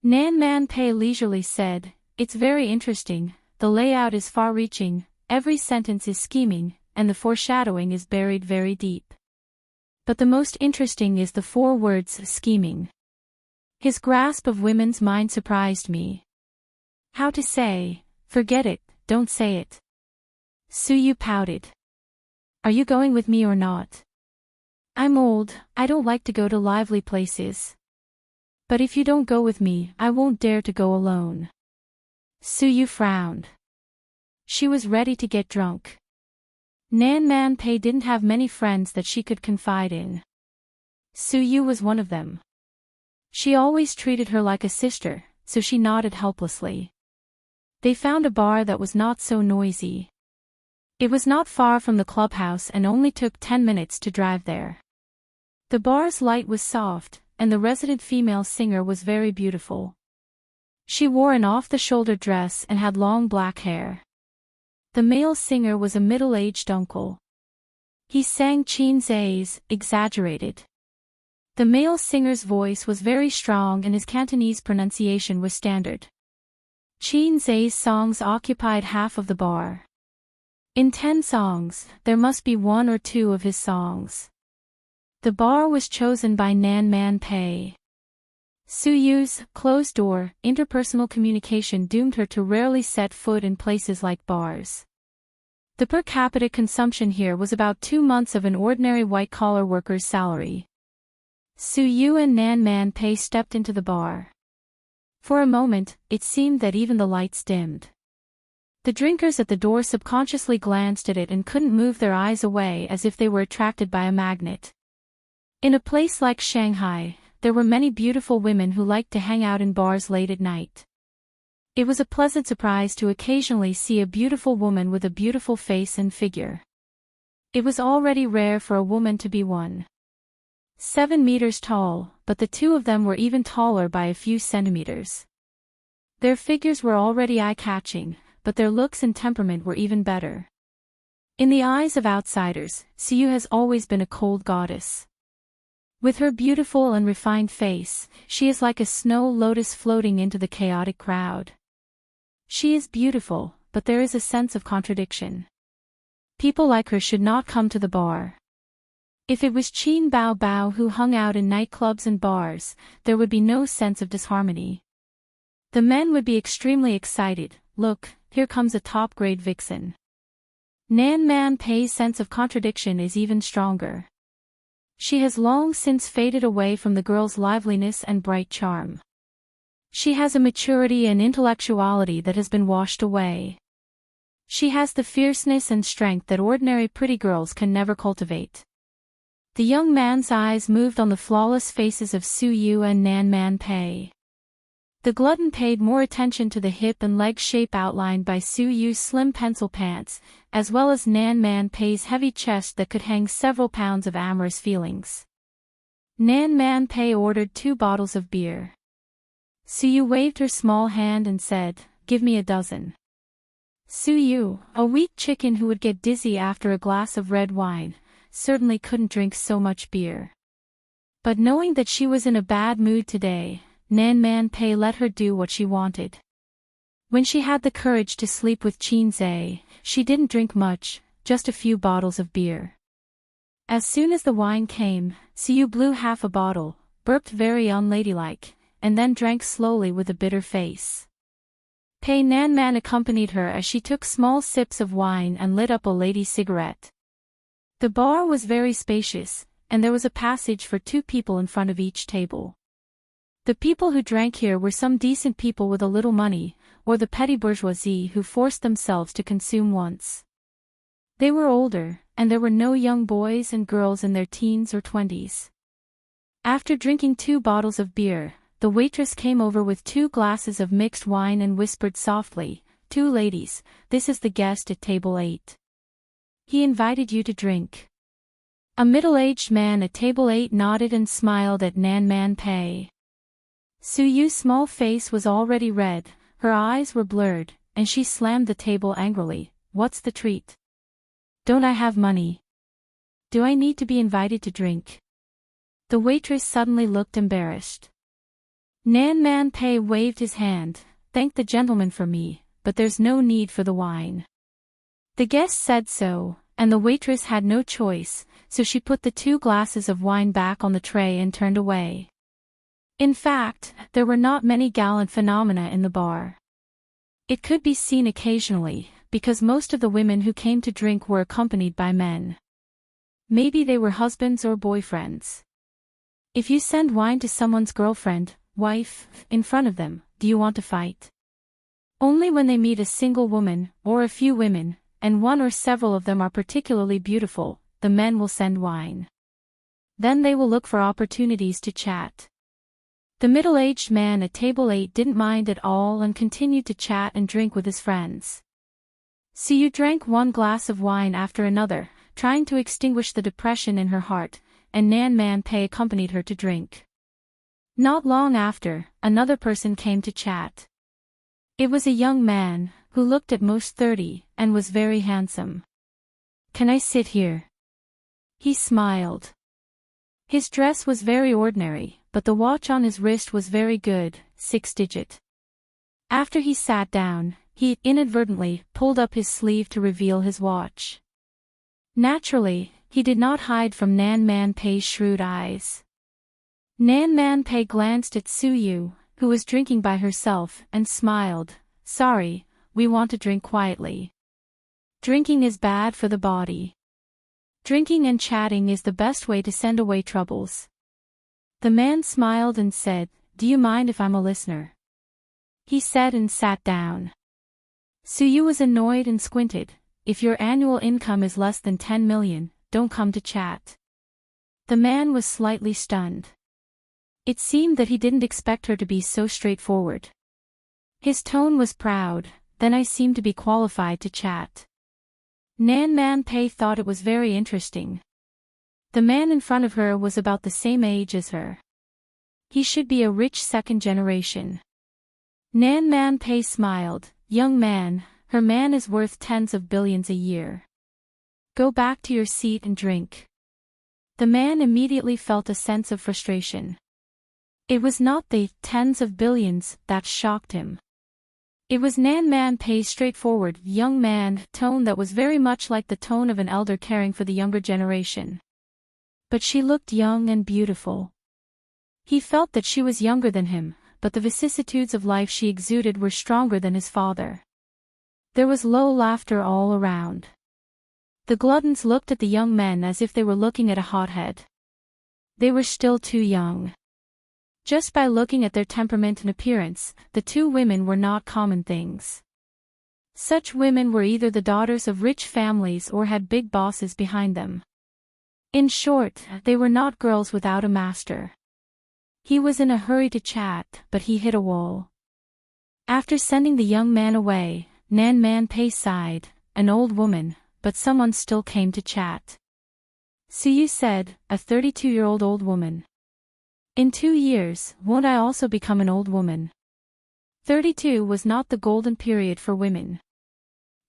Nan Man Pei leisurely said, it's very interesting, the layout is far-reaching, every sentence is scheming, and the foreshadowing is buried very deep. But the most interesting is the 4 words scheming. His grasp of women's mind surprised me. How to say, forget it, don't say it. Suyu pouted. Are you going with me or not? I'm old, I don't like to go to lively places. But if you don't go with me, I won't dare to go alone. Suyu frowned. She was ready to get drunk. Nan Man Pei didn't have many friends that she could confide in. Suyu was one of them. She always treated her like a sister, so she nodded helplessly. They found a bar that was not so noisy. It was not far from the clubhouse and only took 10 minutes to drive there. The bar's light was soft, and the resident female singer was very beautiful. She wore an off-the-shoulder dress and had long black hair. The male singer was a middle-aged uncle. He sang Chinese, exaggerated. The male singer's voice was very strong and his Cantonese pronunciation was standard. Chinese songs occupied half of the bar. In 10 songs, there must be 1 or 2 of his songs. The bar was chosen by Nan Man Pei. Suyu's closed-door, interpersonal communication doomed her to rarely set foot in places like bars. The per capita consumption here was about 2 months of an ordinary white-collar worker's salary. Suyu and Nan Man Pei stepped into the bar. For a moment, it seemed that even the lights dimmed. The drinkers at the door subconsciously glanced at it and couldn't move their eyes away as if they were attracted by a magnet. In a place like Shanghai, there were many beautiful women who liked to hang out in bars late at night. It was a pleasant surprise to occasionally see a beautiful woman with a beautiful face and figure. It was already rare for a woman to be 1.7 meters tall, but the two of them were even taller by a few centimeters. Their figures were already eye-catching, but their looks and temperament were even better. In the eyes of outsiders, Suyu has always been a cold goddess. With her beautiful and refined face, she is like a snow lotus floating into the chaotic crowd. She is beautiful, but there is a sense of contradiction. People like her should not come to the bar. If it was Qin Bao Bao who hung out in nightclubs and bars, there would be no sense of disharmony. The men would be extremely excited. Look, here comes a top-grade vixen. Nan Man Pei's sense of contradiction is even stronger. She has long since faded away from the girl's liveliness and bright charm. She has a maturity and intellectuality that has been washed away. She has the fierceness and strength that ordinary pretty girls can never cultivate. The young man's eyes moved on the flawless faces of Suyu and Nan Man Pei. The glutton paid more attention to the hip and leg shape outlined by Suyu's slim pencil pants, as well as Nan Man Pei's heavy chest that could hang several pounds of amorous feelings. Nan Man Pei ordered 2 bottles of beer. Suyu waved her small hand and said, "Give me a dozen." Suyu, a weak chicken who would get dizzy after a glass of red wine, certainly couldn't drink so much beer. But knowing that she was in a bad mood today, Nan Man Pei let her do what she wanted. When she had the courage to sleep with Qin Zhe, she didn't drink much, just a few bottles of beer. As soon as the wine came, Suyu blew half a bottle, burped very unladylike, and then drank slowly with a bitter face. Pei Nan Man accompanied her as she took small sips of wine and lit up a lady's cigarette. The bar was very spacious, and there was a passage for 2 people in front of each table. The people who drank here were some decent people with a little money, or the petty bourgeoisie who forced themselves to consume once. They were older, and there were no young boys and girls in their teens or 20s. After drinking 2 bottles of beer, the waitress came over with 2 glasses of mixed wine and whispered softly, "2 ladies, this is the guest at table 8. He invited you to drink." A middle-aged man at table 8 nodded and smiled at Nan Man Pei. Suyu's small face was already red, her eyes were blurred, and she slammed the table angrily. "What's the treat? Don't I have money? Do I need to be invited to drink?" The waitress suddenly looked embarrassed. Nan Man Pei waved his hand, "Thank the gentleman for me, but there's no need for the wine." The guest said so, and the waitress had no choice, so she put the 2 glasses of wine back on the tray and turned away. In fact, there were not many gallant phenomena in the bar. It could be seen occasionally, because most of the women who came to drink were accompanied by men. Maybe they were husbands or boyfriends. If you send wine to someone's girlfriend, wife, in front of them, do you want to fight? Only when they meet a single woman, or a few women, and one or several of them are particularly beautiful, the men will send wine. Then they will look for opportunities to chat. The middle-aged man at table 8 didn't mind at all and continued to chat and drink with his friends. Siyu drank one glass of wine after another, trying to extinguish the depression in her heart, and Nan Man Pei accompanied her to drink. Not long after, another person came to chat. It was a young man, who looked at most 30, and was very handsome. "Can I sit here?" He smiled. His dress was very ordinary, but the watch on his wrist was very good, 6-digit. After he sat down, he inadvertently pulled up his sleeve to reveal his watch. Naturally, he did not hide from Nan Man Pei's shrewd eyes. Nan Man Pei glanced at Siyu, who was drinking by herself, and smiled. "Sorry, we want to drink quietly. Drinking is bad for the body. Drinking and chatting is the best way to send away troubles." The man smiled and said, "Do you mind if I'm a listener?" He said and sat down. Siyu was annoyed and squinted. "If your annual income is less than 10 million, don't come to chat." The man was slightly stunned. It seemed that he didn't expect her to be so straightforward. His tone was proud. "Then I seem to be qualified to chat." Nan Man Pei thought it was very interesting. The man in front of her was about the same age as her. He should be a rich second generation. Nan Man Pei smiled. "Young man, her man is worth tens of billions a year. Go back to your seat and drink." The man immediately felt a sense of frustration. It was not the tens of billions that shocked him. It was Nan Man Pei's straightforward, young man tone that was very much like the tone of an elder caring for the younger generation. But she looked young and beautiful. He felt that she was younger than him, but the vicissitudes of life she exuded were stronger than his father. There was low laughter all around. The gluttons looked at the young men as if they were looking at a hothead. They were still too young. Just by looking at their temperament and appearance, the two women were not common things. Such women were either the daughters of rich families or had big bosses behind them. In short, they were not girls without a master. He was in a hurry to chat, but he hit a wall. After sending the young man away, Nan Man Pei sighed, "An old woman, but someone still came to chat." Siyu said, "A 32-year-old old woman. In 2 years, won't I also become an old woman?" 32 was not the golden period for women.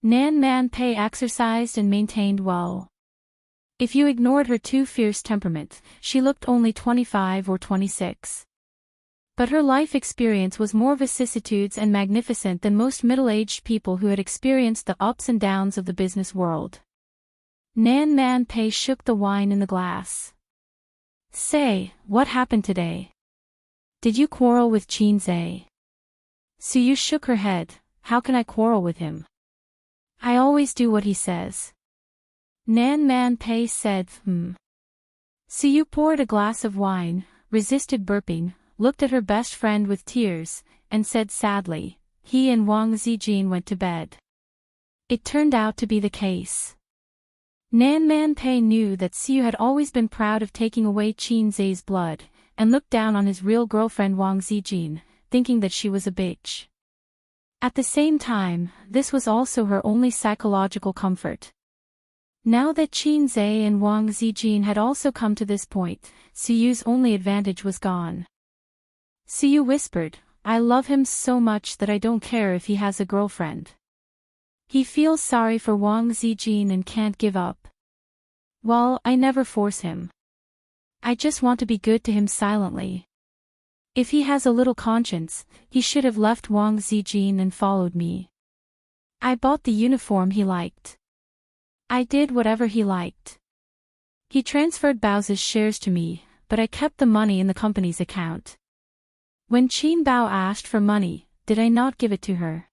Nan Man Pei exercised and maintained well. If you ignored her too fierce temperament, she looked only 25 or 26. But her life experience was more vicissitudes and magnificent than most middle-aged people who had experienced the ups and downs of the business world. Nan Man Pei shook the wine in the glass. "Say, what happened today? Did you quarrel with Qin Zhe?" Siyu shook her head. "How can I quarrel with him? I always do what he says." Nan Man Pei said, Siyu poured a glass of wine, resisted burping, looked at her best friend with tears, and said sadly, "He and Wang Zijin went to bed." It turned out to be the case. Nan Man Pei knew that Siyu had always been proud of taking away Qin Zhe's blood, and looked down on his real girlfriend Wang Zijin, thinking that she was a bitch. At the same time, this was also her only psychological comfort. Now that Qin Zhe and Wang Zijin had also come to this point, Siyu's only advantage was gone. Siyu whispered, "I love him so much that I don't care if he has a girlfriend. He feels sorry for Wang Zijin and can't give up. Well, I never force him. I just want to be good to him silently. If he has a little conscience, he should have left Wang Zijin and followed me. I bought the uniform he liked. I did whatever he liked. He transferred Bao's shares to me, but I kept the money in the company's account. When Qin Bao asked for money, did I not give it to her?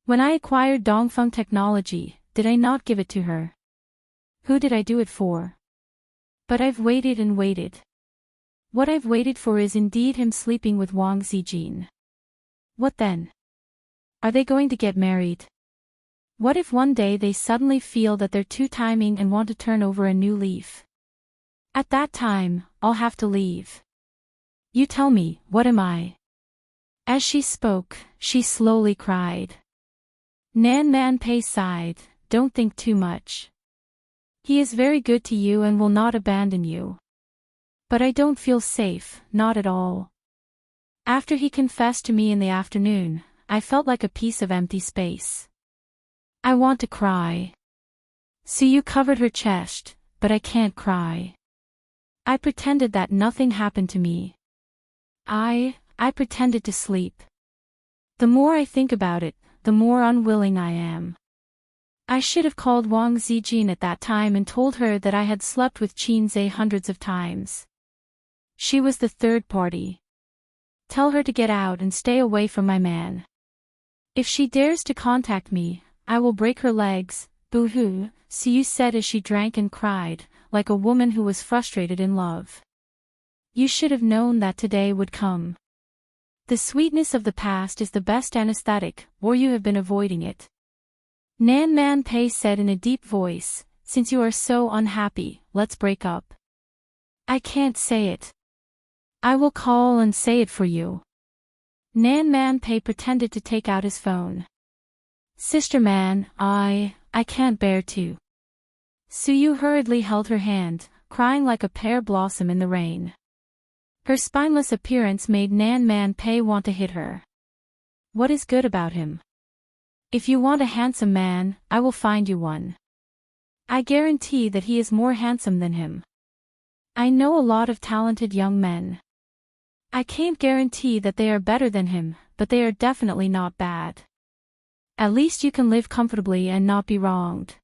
When I acquired Dongfeng technology, did I not give it to her? Who did I do it for? But I've waited and waited. What I've waited for is indeed him sleeping with Wang Zijin. What then? Are they going to get married? What if one day they suddenly feel that they're too timing and want to turn over a new leaf? At that time, I'll have to leave. You tell me, what am I? As she spoke, she slowly cried. Nan Man Pei sighed, don't think too much. He is very good to you and will not abandon you. But I don't feel safe, not at all. After he confessed to me in the afternoon, I felt like a piece of empty space. I want to cry. Suyu covered her chest, but I can't cry. I pretended that nothing happened to me. I pretended to sleep. The more I think about it, the more unwilling I am. I should have called Wang Zijin at that time and told her that I had slept with Qin Zhe hundreds of times. She was the third party. Tell her to get out and stay away from my man. If she dares to contact me, I will break her legs, boo-hoo, Suyu said as she drank and cried, like a woman who was frustrated in love. You should have known that today would come. The sweetness of the past is the best anesthetic, or you have been avoiding it. Nan Man Pei said in a deep voice, since you are so unhappy, let's break up. I can't say it. I will call and say it for you. Nan Man Pei pretended to take out his phone. Sister Man, I can't bear to. Suyu hurriedly held her hand, crying like a pear blossom in the rain. Her spineless appearance made Nan Man Pei want to hit her. What is good about him? If you want a handsome man, I will find you one. I guarantee that he is more handsome than him. I know a lot of talented young men. I can't guarantee that they are better than him, but they are definitely not bad. At least you can live comfortably and not be wronged.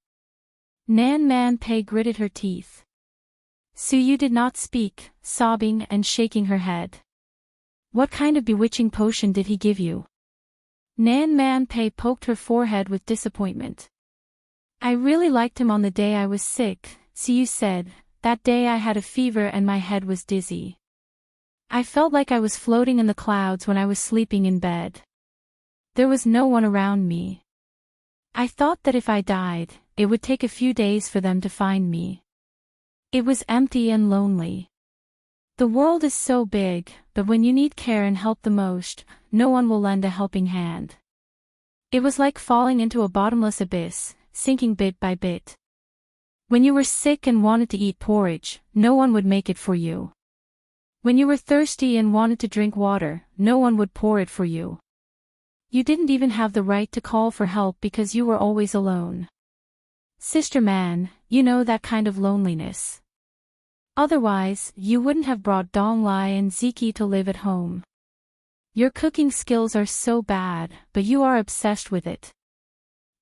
Nan Man Pei gritted her teeth. Suyu did not speak, sobbing and shaking her head. What kind of bewitching potion did he give you? Nan Man Pei poked her forehead with disappointment. I really liked him on the day I was sick, Suyu said. That day I had a fever and my head was dizzy. I felt like I was floating in the clouds when I was sleeping in bed. There was no one around me. I thought that if I died, it would take a few days for them to find me. It was empty and lonely. The world is so big, but when you need care and help the most, no one will lend a helping hand. It was like falling into a bottomless abyss, sinking bit by bit. When you were sick and wanted to eat porridge, no one would make it for you. When you were thirsty and wanted to drink water, no one would pour it for you. You didn't even have the right to call for help because you were always alone. Sister Man, you know that kind of loneliness. Otherwise, you wouldn't have brought Dong Lai and Ziki to live at home. Your cooking skills are so bad, but you are obsessed with it.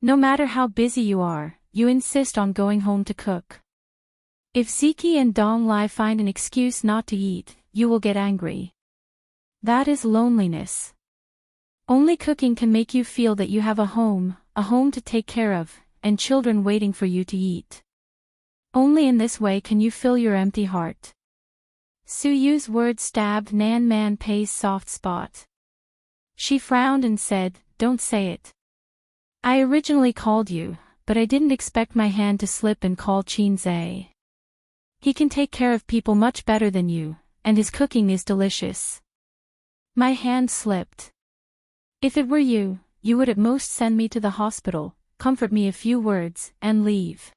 No matter how busy you are, you insist on going home to cook. If Ziki and Dong Lai find an excuse not to eat, you will get angry. That is loneliness. Only cooking can make you feel that you have a home to take care of, and children waiting for you to eat. Only in this way can you fill your empty heart. Suyu's words stabbed Nan Man Pei's soft spot. She frowned and said, don't say it. I originally called you, but I didn't expect my hand to slip and call Qin Zhe. He can take care of people much better than you, and his cooking is delicious. My hand slipped. If it were you, you would at most send me to the hospital, comfort me a few words, and leave.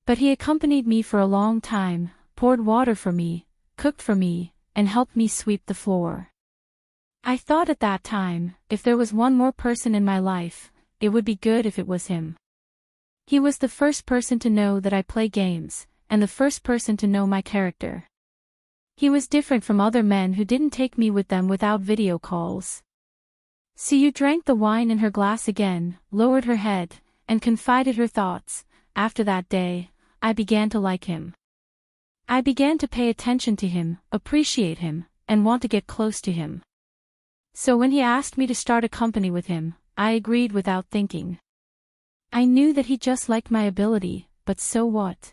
But he accompanied me for a long time, poured water for me, cooked for me, and helped me sweep the floor. I thought at that time, if there was one more person in my life, it would be good if it was him. He was the first person to know that I play games, and the first person to know my character. He was different from other men who didn't take me with them without video calls. Suyu drank the wine in her glass again, lowered her head, and confided her thoughts. After that day, I began to like him. I began to pay attention to him, appreciate him, and want to get close to him. So when he asked me to start a company with him, I agreed without thinking. I knew that he just liked my ability, but so what?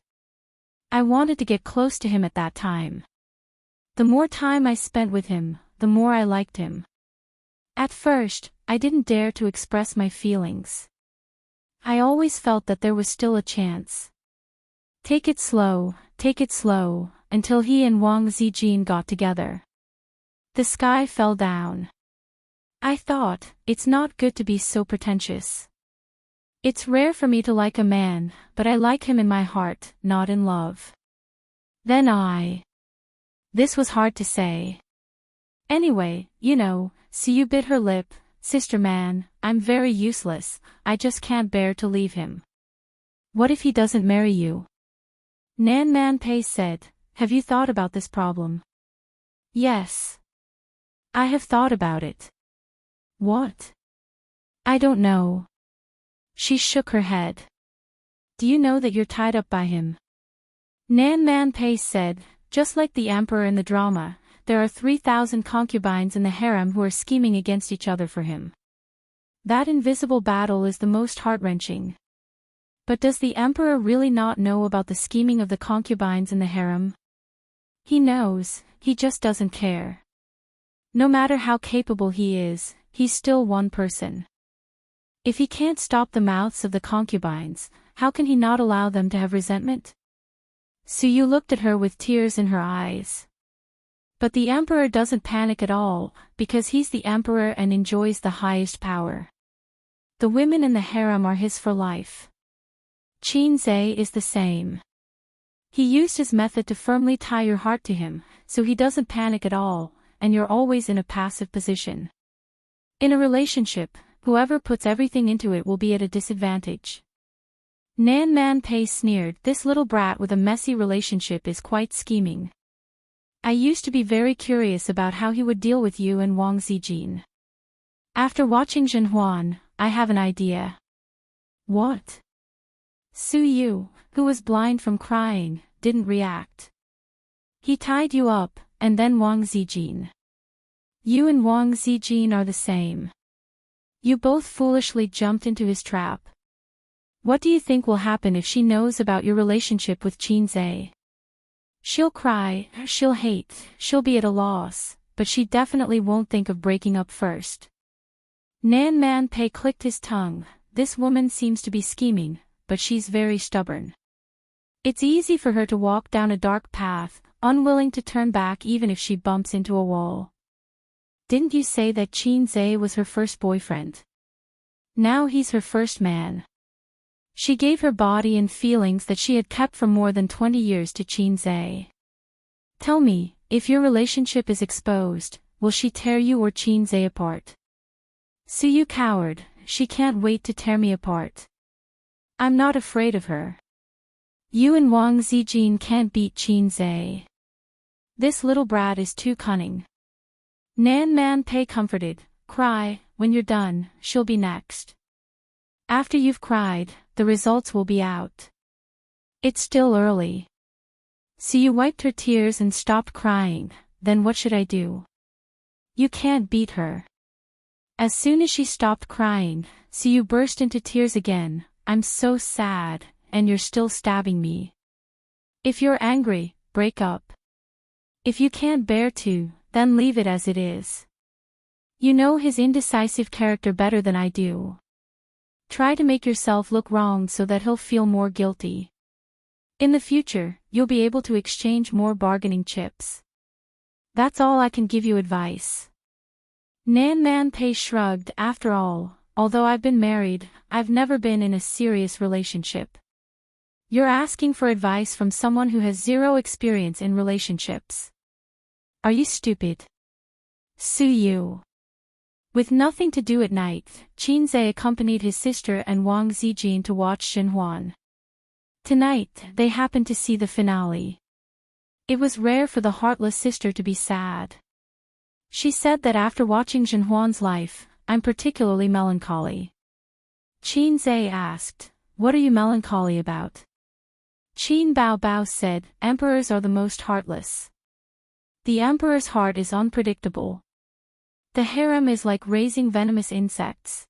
I wanted to get close to him at that time. The more time I spent with him, the more I liked him. At first, I didn't dare to express my feelings. I always felt that there was still a chance. Take it slow, until he and Wang Zijin got together. The sky fell down. I thought, it's not good to be so pretentious. It's rare for me to like a man, but I like him in my heart, not in love. This was hard to say. Anyway, so you bit her lip, sister man, I'm very useless, I just can't bear to leave him. What if he doesn't marry you? Nan Man Pei said, have you thought about this problem? Yes. I have thought about it. What? I don't know. She shook her head. Do you know that you're tied up by him? Nan Man Pei said, just like the emperor in the drama, there are 3,000 concubines in the harem who are scheming against each other for him. That invisible battle is the most heart-wrenching. But does the emperor really not know about the scheming of the concubines in the harem? He knows, he just doesn't care. No matter how capable he is, he's still one person. If he can't stop the mouths of the concubines, how can he not allow them to have resentment? Suyu looked at her with tears in her eyes. But the emperor doesn't panic at all, because he's the emperor and enjoys the highest power. The women in the harem are his for life. Qinzhe is the same. He used his method to firmly tie your heart to him, so he doesn't panic at all, and you're always in a passive position. In a relationship, whoever puts everything into it will be at a disadvantage. Nan Man Pei sneered, this little brat with a messy relationship is quite scheming. I used to be very curious about how he would deal with you and Wang Zijin. After watching Zhenhuan, I have an idea. What? Suyu, who was blind from crying, didn't react. He tied you up, and then Wang Zijin. You and Wang Zijin are the same. You both foolishly jumped into his trap. What do you think will happen if she knows about your relationship with Qinzhe? She'll cry, she'll hate, she'll be at a loss, but she definitely won't think of breaking up first. Nan Man Pei clicked his tongue, this woman seems to be scheming, but she's very stubborn. It's easy for her to walk down a dark path, unwilling to turn back even if she bumps into a wall. Didn't you say that Qinzhe was her first boyfriend? Now he's her first man. She gave her body and feelings that she had kept for more than 20 years to Qinzhe. Tell me, if your relationship is exposed, will she tear you or Qinzhe apart? Suyu cowered, she can't wait to tear me apart. I'm not afraid of her. You and Wang Zijin can't beat Qinzhe. This little brat is too cunning. Nan Man Pei comforted, cry, when you're done, she'll be next. After you've cried, the results will be out. It's still early. Suyu wiped her tears and stopped crying, then what should I do? You can't beat her. As soon as she stopped crying, Suyu burst into tears again, I'm so sad, and you're still stabbing me. If you're angry, break up. If you can't bear to, then leave it as it is. You know his indecisive character better than I do. Try to make yourself look wrong so that he'll feel more guilty. In the future, you'll be able to exchange more bargaining chips. That's all I can give you advice. Nan Man Pei shrugged, after all, although I've been married, I've never been in a serious relationship. You're asking for advice from someone who has zero experience in relationships. Are you stupid? Suyu. With nothing to do at night, Qinzhe accompanied his sister and Wang Zijin to watch Zhenhuan. Tonight, they happened to see the finale. It was rare for the heartless sister to be sad. She said that after watching Zhenhuan's life, I'm particularly melancholy. Qinzhe asked, what are you melancholy about? Qin Bao Bao said, emperors are the most heartless. The emperor's heart is unpredictable. The harem is like raising venomous insects.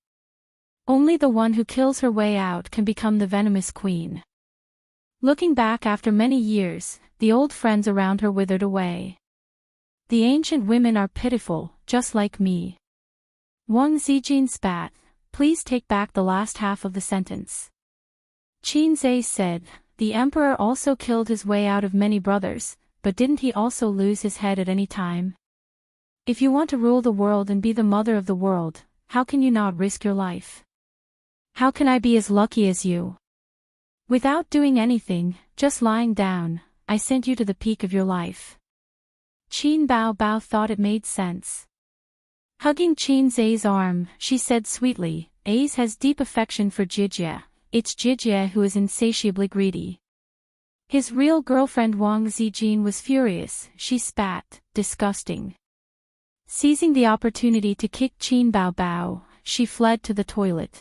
Only the one who kills her way out can become the venomous queen. Looking back after many years, the old friends around her withered away. The ancient women are pitiful, just like me. Wang Zijin spat, please take back the last half of the sentence. Qinzhe said, the emperor also killed his way out of many brothers, but didn't he also lose his head at any time? If you want to rule the world and be the mother of the world, how can you not risk your life? How can I be as lucky as you? Without doing anything, just lying down, I sent you to the peak of your life. Qin Bao Bao thought it made sense. Hugging Qin Zai's arm, she said sweetly, Ace has deep affection for Jijie. It's Jijie who is insatiably greedy. His real girlfriend Wang Zijin was furious. She spat, disgusting. Seizing the opportunity to kick Qin Bao Bao, she fled to the toilet.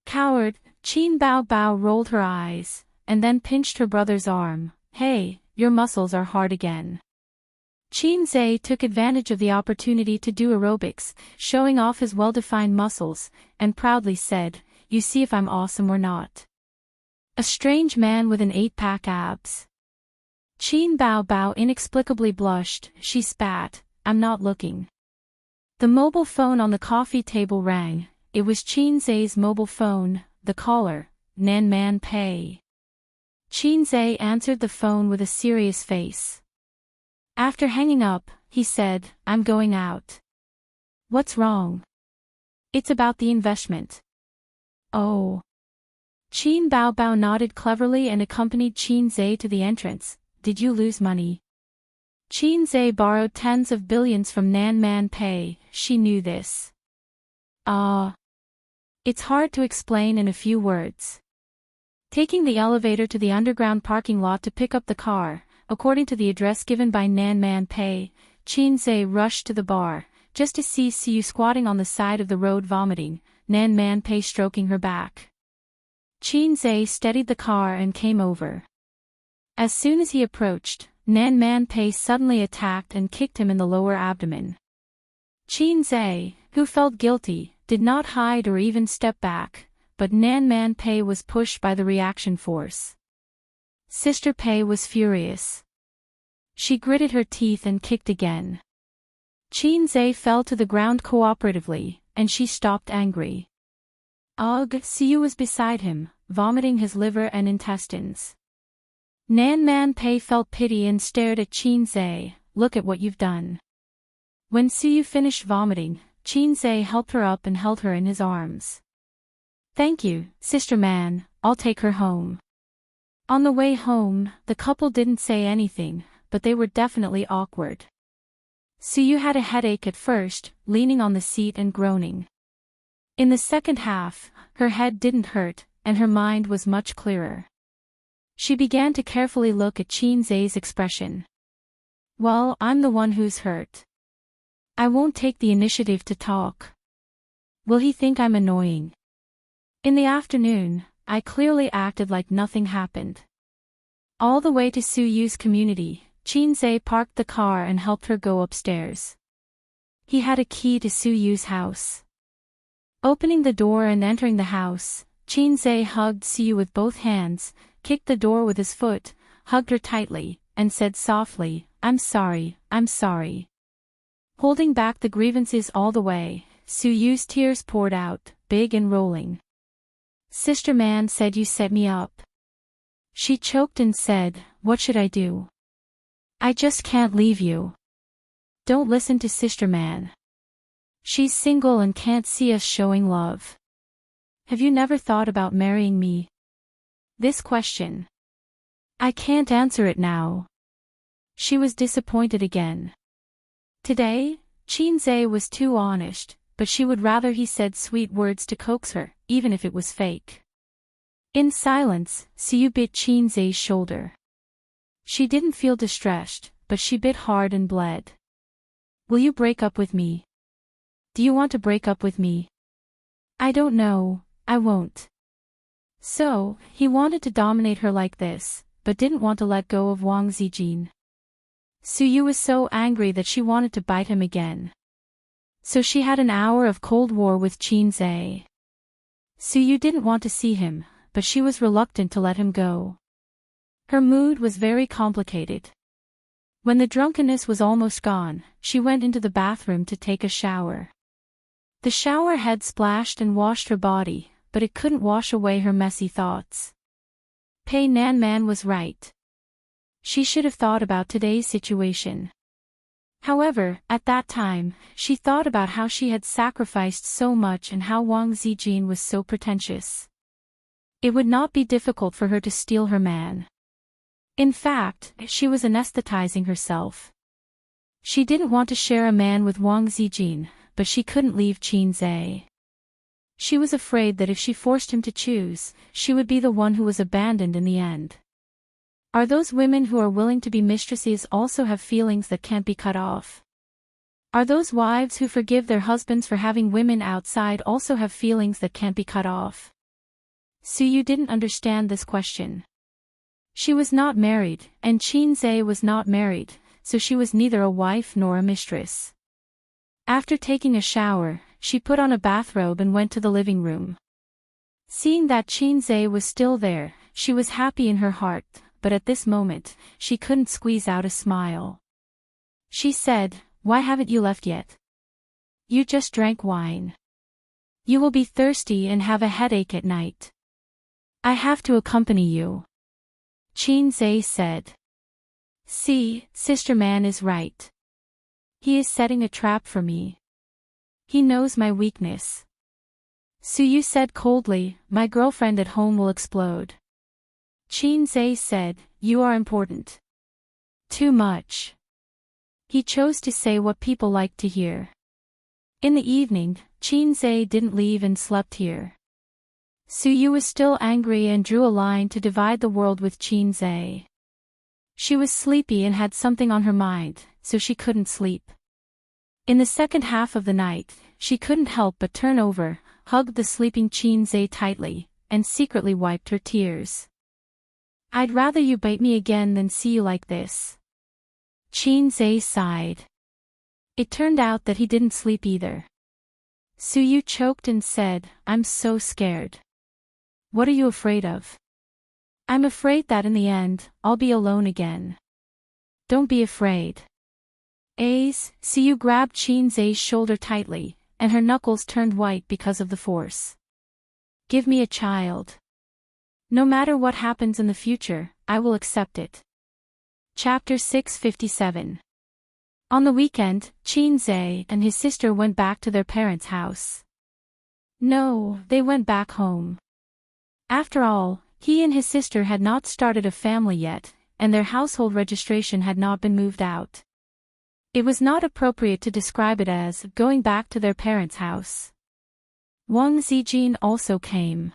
Coward, Qin Bao Bao rolled her eyes, and then pinched her brother's arm. Hey, your muscles are hard again. Qin Zai took advantage of the opportunity to do aerobics, showing off his well-defined muscles, and proudly said, You see if I'm awesome or not. A strange man with an 8-pack abs. Qin Bao Bao inexplicably blushed. She spat, I'm not looking. The mobile phone on the coffee table rang. It was Qin Zai's mobile phone, the caller, Nan Man Pei. Qin Zai answered the phone with a serious face. After hanging up, he said, I'm going out. What's wrong? It's about the investment. Oh. Qin Bao Bao nodded cleverly and accompanied Qin Zai to the entrance. Did you lose money? Qin Zai borrowed tens of billions from Nan Man Pei. She knew this. It's hard to explain in a few words. Taking the elevator to the underground parking lot to pick up the car, according to the address given by Nan Man Pei, Qin Zai rushed to the bar, just to see Siyu squatting on the side of the road vomiting, Nan Man Pei stroking her back. Qin Zai steadied the car and came over. As soon as he approached, Nan Man Pei suddenly attacked and kicked him in the lower abdomen. Qin Zai, who felt guilty, did not hide or even step back, but Nan Man Pei was pushed by the reaction force. Sister Pei was furious. She gritted her teeth and kicked again. Qin Zai fell to the ground cooperatively, and she stopped angry. Ugh, Siyu was beside him, vomiting his liver and intestines. Nan Man Pei felt pity and stared at Qin Zai. Look at what you've done. When Siyu finished vomiting, Qin Zai helped her up and held her in his arms. Thank you, sister man, I'll take her home. On the way home, the couple didn't say anything, but they were definitely awkward. Siyu had a headache at first, leaning on the seat and groaning. In the second half, her head didn't hurt, and her mind was much clearer. She began to carefully look at Qin Zai's expression. Well, I'm the one who's hurt. I won't take the initiative to talk. Will he think I'm annoying? In the afternoon, I clearly acted like nothing happened. All the way to Su Yu's community, Qin Zai parked the car and helped her go upstairs. He had a key to Su Yu's house. Opening the door and entering the house, Qin Zai hugged Su Yu with both hands, kicked the door with his foot, hugged her tightly, and said softly, I'm sorry, I'm sorry. Holding back the grievances all the way, Su Yu's tears poured out, big and rolling. Sister man said you set me up. She choked and said, what should I do? I just can't leave you. Don't listen to sister man. She's single and can't see us showing love. Have you never thought about marrying me? This question. I can't answer it now. She was disappointed again. Today, Qin Zai was too honest, but she would rather he said sweet words to coax her, even if it was fake. In silence, Siyu bit Qin Zai's shoulder. She didn't feel distressed, but she bit hard and bled. Will you break up with me? Do you want to break up with me? I don't know, I won't. So, he wanted to dominate her like this, but didn't want to let go of Wang Zijin. Su Yu was so angry that she wanted to bite him again. So she had an hour of cold war with Qin Zai. Su Yu didn't want to see him, but she was reluctant to let him go. Her mood was very complicated. When the drunkenness was almost gone, she went into the bathroom to take a shower. The shower head splashed and washed her body, but it couldn't wash away her messy thoughts. Pei Nan Man was right. She should have thought about today's situation. However, at that time, she thought about how she had sacrificed so much and how Wang Zijin was so pretentious. It would not be difficult for her to steal her man. In fact, she was anesthetizing herself. She didn't want to share a man with Wang Zijin, but she couldn't leave Qin Zhe. She was afraid that if she forced him to choose, she would be the one who was abandoned in the end. Are those women who are willing to be mistresses also have feelings that can't be cut off? Are those wives who forgive their husbands for having women outside also have feelings that can't be cut off? Suyu didn't understand this question. She was not married, and Qin Zhe was not married, so she was neither a wife nor a mistress. After taking a shower, she put on a bathrobe and went to the living room. Seeing that Qin Zhe was still there, she was happy in her heart, but at this moment, she couldn't squeeze out a smile. She said, "Why haven't you left yet? You just drank wine. You will be thirsty and have a headache at night. I have to accompany you." Qin Zhe said. "See, Sister Man is right. He is setting a trap for me. He knows my weakness." Suyu said coldly, "My girlfriend at home will explode." Qin Zhe said, "You are important. Too much." He chose to say what people like to hear. In the evening, Qin Zhe didn't leave and slept here. Suyu was still angry and drew a line to divide the world with Qin Zhe. She was sleepy and had something on her mind, so she couldn't sleep. In the second half of the night, she couldn't help but turn over, hugged the sleeping Qin Zhe tightly, and secretly wiped her tears. "I'd rather you bite me again than see you like this." Qin Zhe sighed. It turned out that he didn't sleep either. Suyu choked and said, "I'm so scared." "What are you afraid of?" "I'm afraid that in the end, I'll be alone again." "Don't be afraid." Suyu grabbed Qin Zhe's shoulder tightly, and her knuckles turned white because of the force. "Give me a child. No matter what happens in the future, I will accept it." Chapter 657. On the weekend, Qin Zhe and his sister went back to their parents' house. No, they went back home. After all, he and his sister had not started a family yet, and their household registration had not been moved out. It was not appropriate to describe it as going back to their parents' house. Wang Zijin also came.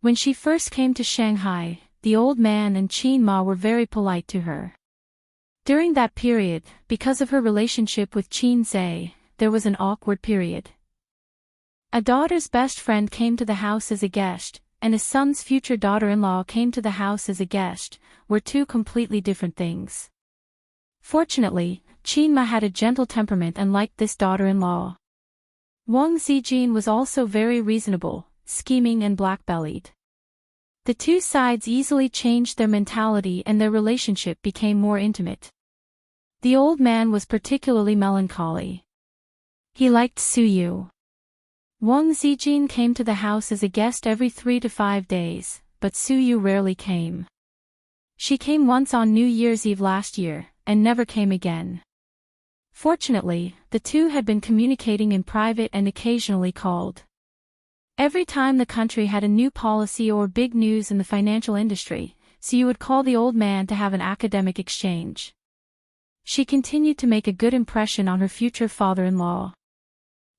When she first came to Shanghai, the old man and Qin Ma were very polite to her. During that period, because of her relationship with Qin Zhe, there was an awkward period. A daughter's best friend came to the house as a guest, and a son's future daughter-in-law came to the house as a guest, were two completely different things. Fortunately, Qin Ma had a gentle temperament and liked this daughter-in-law. Wang Zijin was also very reasonable, scheming and black-bellied. The two sides easily changed their mentality and their relationship became more intimate. The old man was particularly melancholy. He liked Suyu. Wang Zijin came to the house as a guest every 3 to 5 days, but Suyu rarely came. She came once on New Year's Eve last year, and never came again. Fortunately, the two had been communicating in private and occasionally called. Every time the country had a new policy or big news in the financial industry, Suyu would call the old man to have an academic exchange. She continued to make a good impression on her future father-in-law.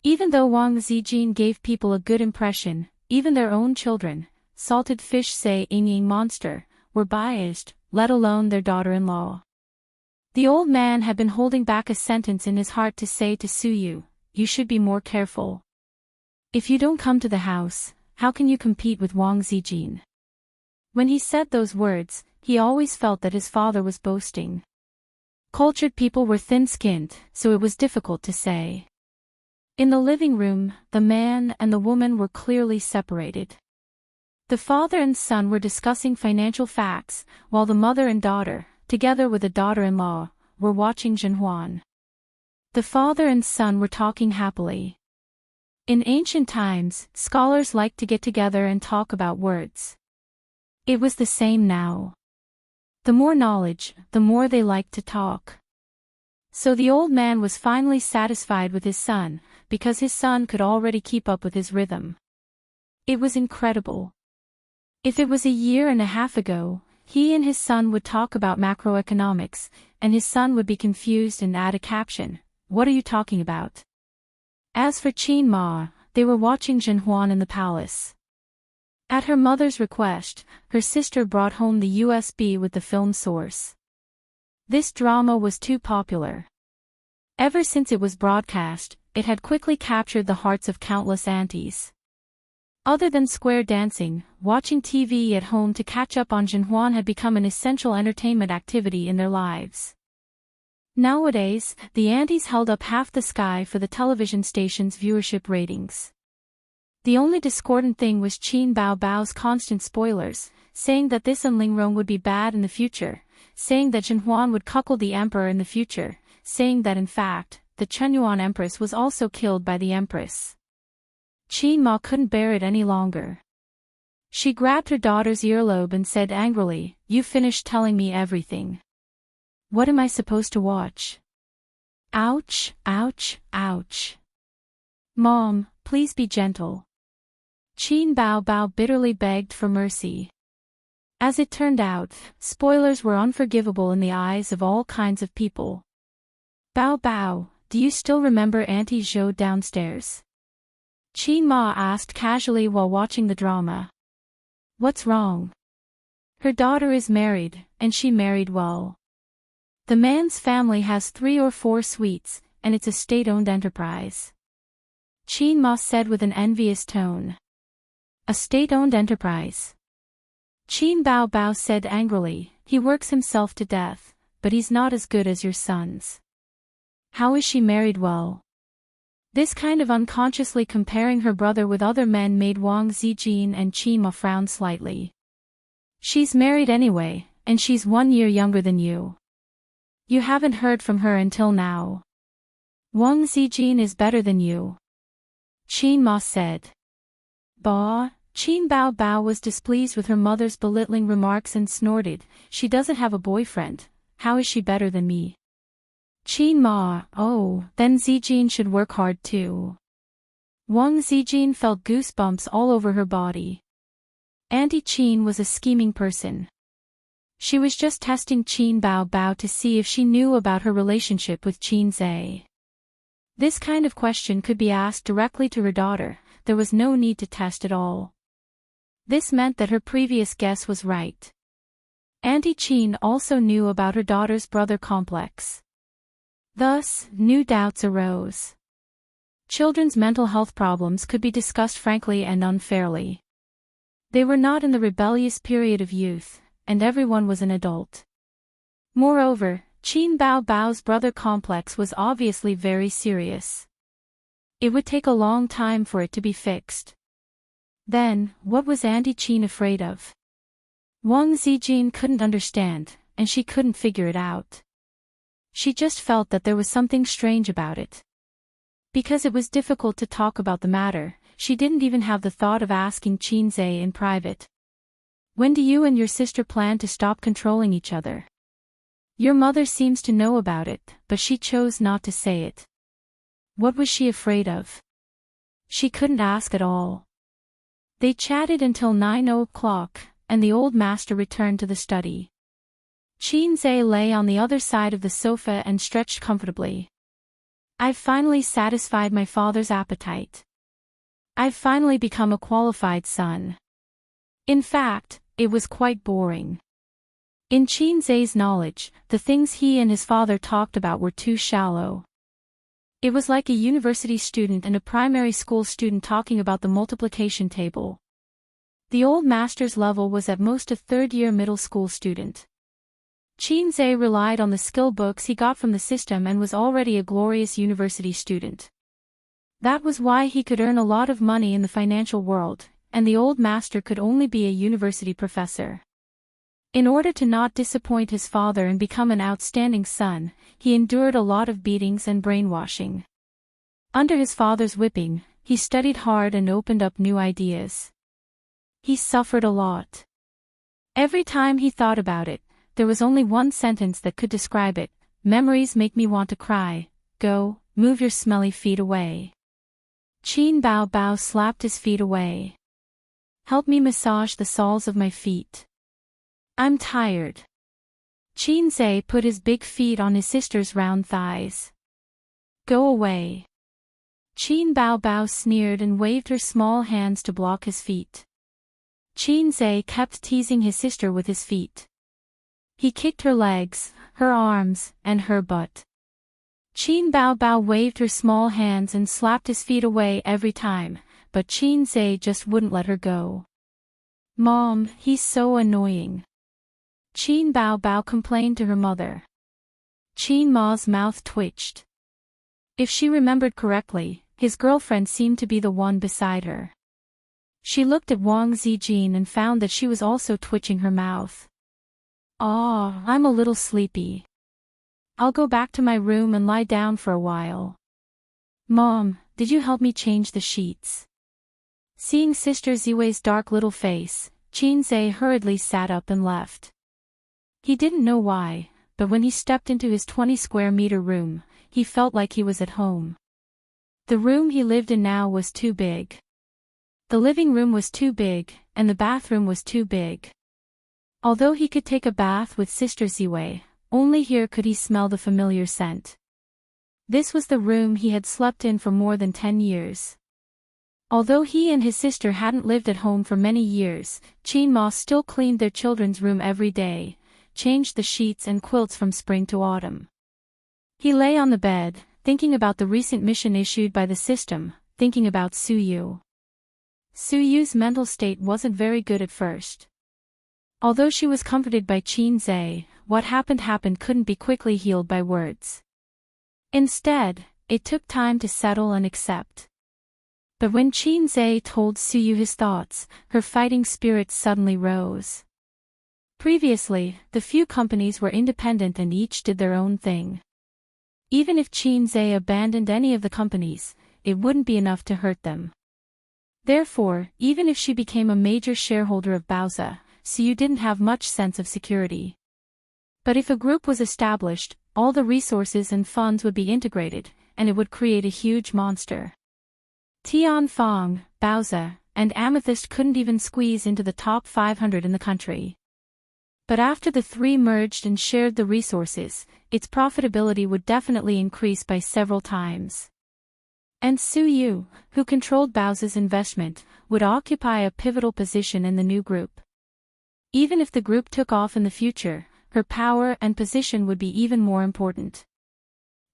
Even though Wang Zijin gave people a good impression, even their own children, salted fish say Ying monster, were biased, let alone their daughter-in-law. The old man had been holding back a sentence in his heart to say to Suyu, "You should be more careful. If you don't come to the house, how can you compete with Wang Zijin?" When he said those words, he always felt that his father was boasting. Cultured people were thin-skinned, so it was difficult to say. In the living room, the man and the woman were clearly separated. The father and son were discussing financial facts, while the mother and daughter, together with a daughter-in-law, were watching Zhenhuan. The father and son were talking happily. In ancient times, scholars liked to get together and talk about words. It was the same now. The more knowledge, the more they liked to talk. So the old man was finally satisfied with his son, because his son could already keep up with his rhythm. It was incredible. If it was a year and a half ago, he and his son would talk about macroeconomics, and his son would be confused and add a caption, "What are you talking about?" As for Qin Ma, they were watching Zhenhuan in the palace. At her mother's request, her sister brought home the USB with the film source. This drama was too popular. Ever since it was broadcast, it had quickly captured the hearts of countless aunties. Other than square dancing, watching TV at home to catch up on Zhenhuan had become an essential entertainment activity in their lives. Nowadays, the aunties held up half the sky for the television station's viewership ratings. The only discordant thing was Qin Bao's constant spoilers, saying that this Enlingrong would be bad in the future, saying that Zhenhuan would cuckold the emperor in the future, saying that in fact, the Chenyuan empress was also killed by the empress. Qin Ma couldn't bear it any longer. She grabbed her daughter's earlobe and said angrily, "You finished telling me everything. What am I supposed to watch?" Ouch, ouch, ouch. Mom, please be gentle. Qin Bao bitterly begged for mercy. As it turned out, spoilers were unforgivable in the eyes of all kinds of people. Bao, do you still remember Auntie Zhou downstairs? Qin Ma asked casually while watching the drama. What's wrong? Her daughter is married, and she married well. The man's family has 3 or 4 suites, and it's a state-owned enterprise. Qin Ma said with an envious tone. A state-owned enterprise. Qin Bao said angrily, he works himself to death, but he's not as good as your sons. How is she married well? This kind of unconsciously comparing her brother with other men made Wang Zijin and Qin Ma frown slightly. She's married anyway, and she's 1 year younger than you. You haven't heard from her until now. Wang Zijin is better than you. Qin Ma said. Bah, Qin Bao was displeased with her mother's belittling remarks and snorted, she doesn't have a boyfriend, how is she better than me? Qin Ma, oh, then Zijin should work hard too. Wang Zijin felt goosebumps all over her body. Auntie Qin was a scheming person. She was just testing Qin Bao to see if she knew about her relationship with Qin Zhe. This kind of question could be asked directly to her daughter, there was no need to test at all. This meant that her previous guess was right. Auntie Qin also knew about her daughter's brother complex. Thus, new doubts arose. Children's mental health problems could be discussed frankly and unfairly. They were not in the rebellious period of youth, and everyone was an adult. Moreover, Qin Bao's brother complex was obviously very serious. It would take a long time for it to be fixed. Then, what was Auntie Qin afraid of? Wang Zijin couldn't understand, and she couldn't figure it out. She just felt that there was something strange about it. Because it was difficult to talk about the matter, she didn't even have the thought of asking Qin Zhe in private. When do you and your sister plan to stop controlling each other? Your mother seems to know about it, but she chose not to say it. What was she afraid of? She couldn't ask at all. They chatted until 9 o'clock, and the old master returned to the study. Qin Zhe lay on the other side of the sofa and stretched comfortably. I've finally satisfied my father's appetite. I've finally become a qualified son. In fact, it was quite boring. In Qin Zhe's knowledge, the things he and his father talked about were too shallow. It was like a university student and a primary school student talking about the multiplication table. The old master's level was at most a third-year middle school student. Qin Zhe relied on the skill books he got from the system and was already a glorious university student. That was why he could earn a lot of money in the financial world, and the old master could only be a university professor. In order to not disappoint his father and become an outstanding son, he endured a lot of beatings and brainwashing. Under his father's whipping, he studied hard and opened up new ideas. He suffered a lot. Every time he thought about it, there was only one sentence that could describe it: Memories make me want to cry. Go, move your smelly feet away. Qin Bao Bao slapped his feet away. Help me massage the soles of my feet. I'm tired. Qin Zhe put his big feet on his sister's round thighs. Go away. Qin Bao Bao sneered and waved her small hands to block his feet. Qin Zhe kept teasing his sister with his feet. He kicked her legs, her arms, and her butt. Qin Bao Bao waved her small hands and slapped his feet away every time, but Qin Zhe just wouldn't let her go. Mom, he's so annoying. Qin Bao Bao complained to her mother. Qin Ma's mouth twitched. If she remembered correctly, his girlfriend seemed to be the one beside her. She looked at Wang Zijin and found that she was also twitching her mouth. Ah, I'm a little sleepy. I'll go back to my room and lie down for a while. Mom, did you help me change the sheets? Seeing Sister Ziwei's dark little face, Qin Zhe hurriedly sat up and left. He didn't know why, but when he stepped into his 20-square-meter room, he felt like he was at home. The room he lived in now was too big. The living room was too big, and the bathroom was too big. Although he could take a bath with Sister Ziwei, only here could he smell the familiar scent. This was the room he had slept in for more than 10 years. Although he and his sister hadn't lived at home for many years, Qin Ma still cleaned their children's room every day, changed the sheets and quilts from spring to autumn. He lay on the bed, thinking about the recent mission issued by the system, thinking about Su Yu. Su Yu's mental state wasn't very good at first. Although she was comforted by Qin Zhe, what happened couldn't be quickly healed by words. Instead, it took time to settle and accept. But when Qin Zhe told Su Yu his thoughts, her fighting spirit suddenly rose. Previously, the few companies were independent and each did their own thing. Even if Qin Zhe abandoned any of the companies, it wouldn't be enough to hurt them. Therefore, even if she became a major shareholder of Baozi, Su Yu didn't have much sense of security. But if a group was established, all the resources and funds would be integrated, and it would create a huge monster. Tianfang, Baozi, and Amethyst couldn't even squeeze into the top 500 in the country. But after the three merged and shared the resources, its profitability would definitely increase by several times. And Su Yu, who controlled Baozi's investment, would occupy a pivotal position in the new group. Even if the group took off in the future, her power and position would be even more important.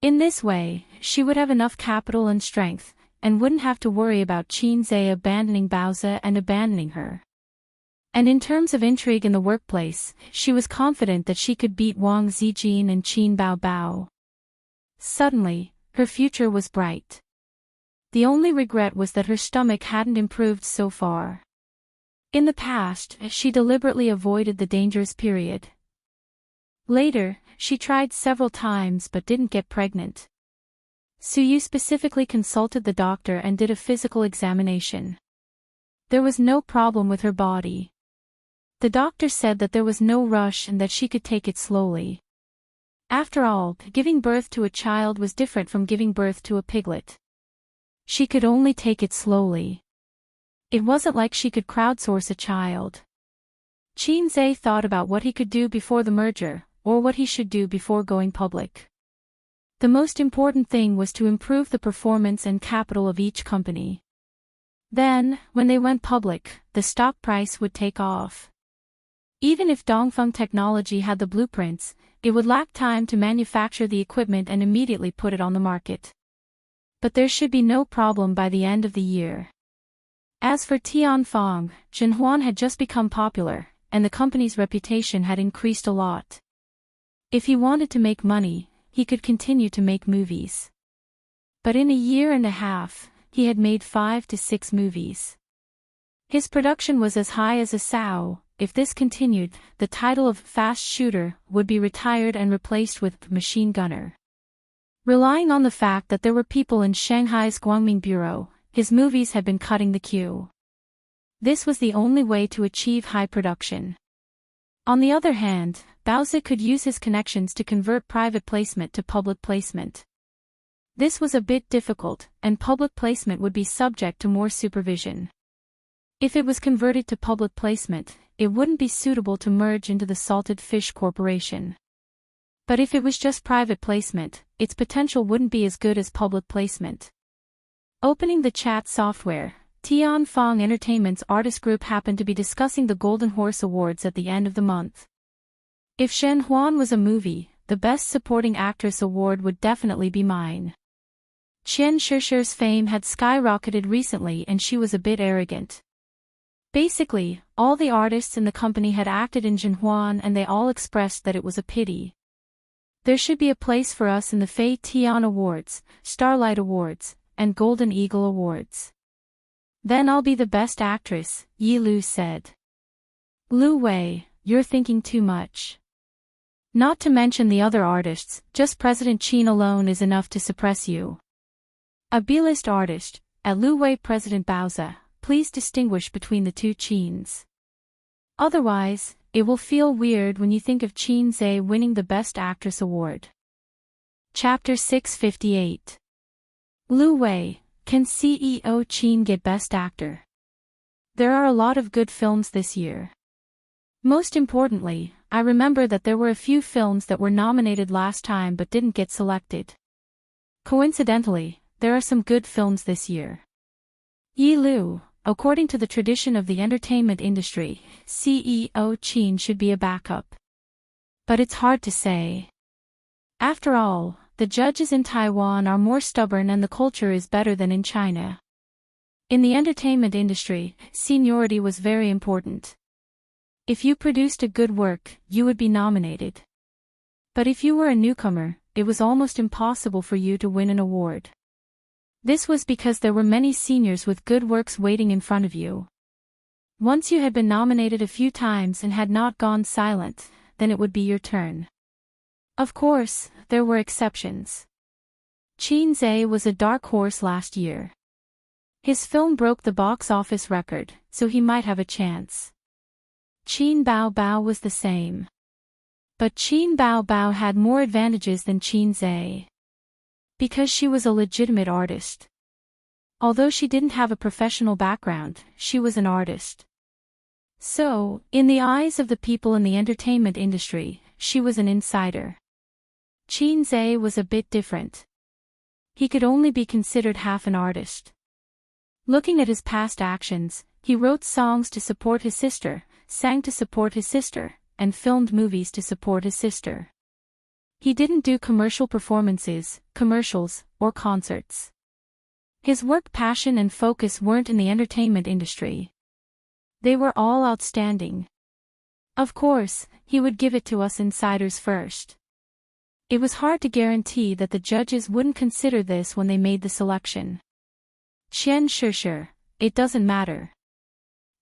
In this way, she would have enough capital and strength, and wouldn't have to worry about Qin Zhe abandoning Baozi and abandoning her. And in terms of intrigue in the workplace, she was confident that she could beat Wang Zijin and Qin Bao Bao. Suddenly, her future was bright. The only regret was that her stomach hadn't improved so far. In the past, she deliberately avoided the dangerous period. Later, she tried several times but didn't get pregnant. Su Yu specifically consulted the doctor and did a physical examination. There was no problem with her body. The doctor said that there was no rush and that she could take it slowly. After all, giving birth to a child was different from giving birth to a piglet. She could only take it slowly. It wasn't like she could crowdsource a child. Qin Zhe thought about what he could do before the merger, or what he should do before going public. The most important thing was to improve the performance and capital of each company. Then, when they went public, the stock price would take off. Even if Dongfeng Technology had the blueprints, it would lack time to manufacture the equipment and immediately put it on the market. But there should be no problem by the end of the year. As for Tianfang, Zhenhuan had just become popular, and the company's reputation had increased a lot. If he wanted to make money, he could continue to make movies. But in a year and a half, he had made 5 to 6 movies. His production was as high as a sow. If this continued, the title of fast shooter would be retired and replaced with machine gunner. Relying on the fact that there were people in Shanghai's Guangming Bureau, his movies had been cutting the queue. This was the only way to achieve high production. On the other hand, Baozi could use his connections to convert private placement to public placement. This was a bit difficult, and public placement would be subject to more supervision. If it was converted to public placement, it wouldn't be suitable to merge into the Salted Fish Corporation. But if it was just private placement, its potential wouldn't be as good as public placement. Opening the chat software, Tian Fong Entertainment's artist group happened to be discussing the Golden Horse Awards at the end of the month. If Shen Huan was a movie, the Best Supporting Actress award would definitely be mine. Qian Shishir's fame had skyrocketed recently and she was a bit arrogant. Basically, all the artists in the company had acted in Zhenhuan and they all expressed that it was a pity. There should be a place for us in the Fei Tian Awards, Starlight Awards, and Golden Eagle Awards. Then I'll be the best actress, Yi Lu said. Lu Wei, you're thinking too much. Not to mention the other artists, just President Qin alone is enough to suppress you. A B-list artist, at Lu Wei President Baozi, please distinguish between the two Qins. Otherwise, it will feel weird when you think of Qin Zhe winning the Best Actress award. Chapter 658. Lu Wei, can CEO Qin get Best Actor? There are a lot of good films this year. Most importantly, I remember that there were a few films that were nominated last time but didn't get selected. Coincidentally, there are some good films this year. Yi Lu, according to the tradition of the entertainment industry, CEO Qin should be a backup. But it's hard to say. After all, the judges in Taiwan are more stubborn and the culture is better than in China. In the entertainment industry, seniority was very important. If you produced a good work, you would be nominated. But if you were a newcomer, it was almost impossible for you to win an award. This was because there were many seniors with good works waiting in front of you. Once you had been nominated a few times and had not gone silent, then it would be your turn. Of course, there were exceptions. Qin Zhe was a dark horse last year. His film broke the box office record, so he might have a chance. Qin Bao Bao was the same. But Qin Bao Bao had more advantages than Qin Zhe. Because she was a legitimate artist. Although she didn't have a professional background, she was an artist. So, in the eyes of the people in the entertainment industry, she was an insider. Qin Zhe was a bit different. He could only be considered half an artist. Looking at his past actions, he wrote songs to support his sister, sang to support his sister, and filmed movies to support his sister. He didn't do commercial performances, commercials, or concerts. His work passion and focus weren't in the entertainment industry. They were all outstanding. Of course, he would give it to us insiders first. It was hard to guarantee that the judges wouldn't consider this when they made the selection. Qian Shishir, it doesn't matter.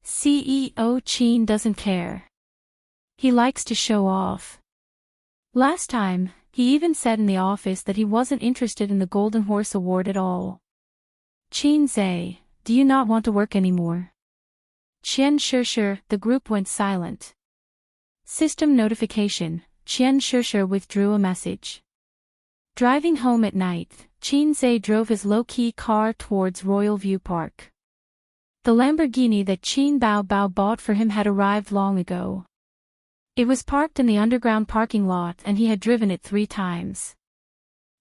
CEO Qin doesn't care. He likes to show off. Last time, he even said in the office that he wasn't interested in the Golden Horse Award at all. Qin Zhe, do you not want to work anymore? Qian Shishir, the group went silent. System notification, Qian Shishir withdrew a message. Driving home at night, Qin Zhe drove his low-key car towards Royal View Park. The Lamborghini that Qin Bao Bao bought for him had arrived long ago. It was parked in the underground parking lot and he had driven it 3 times.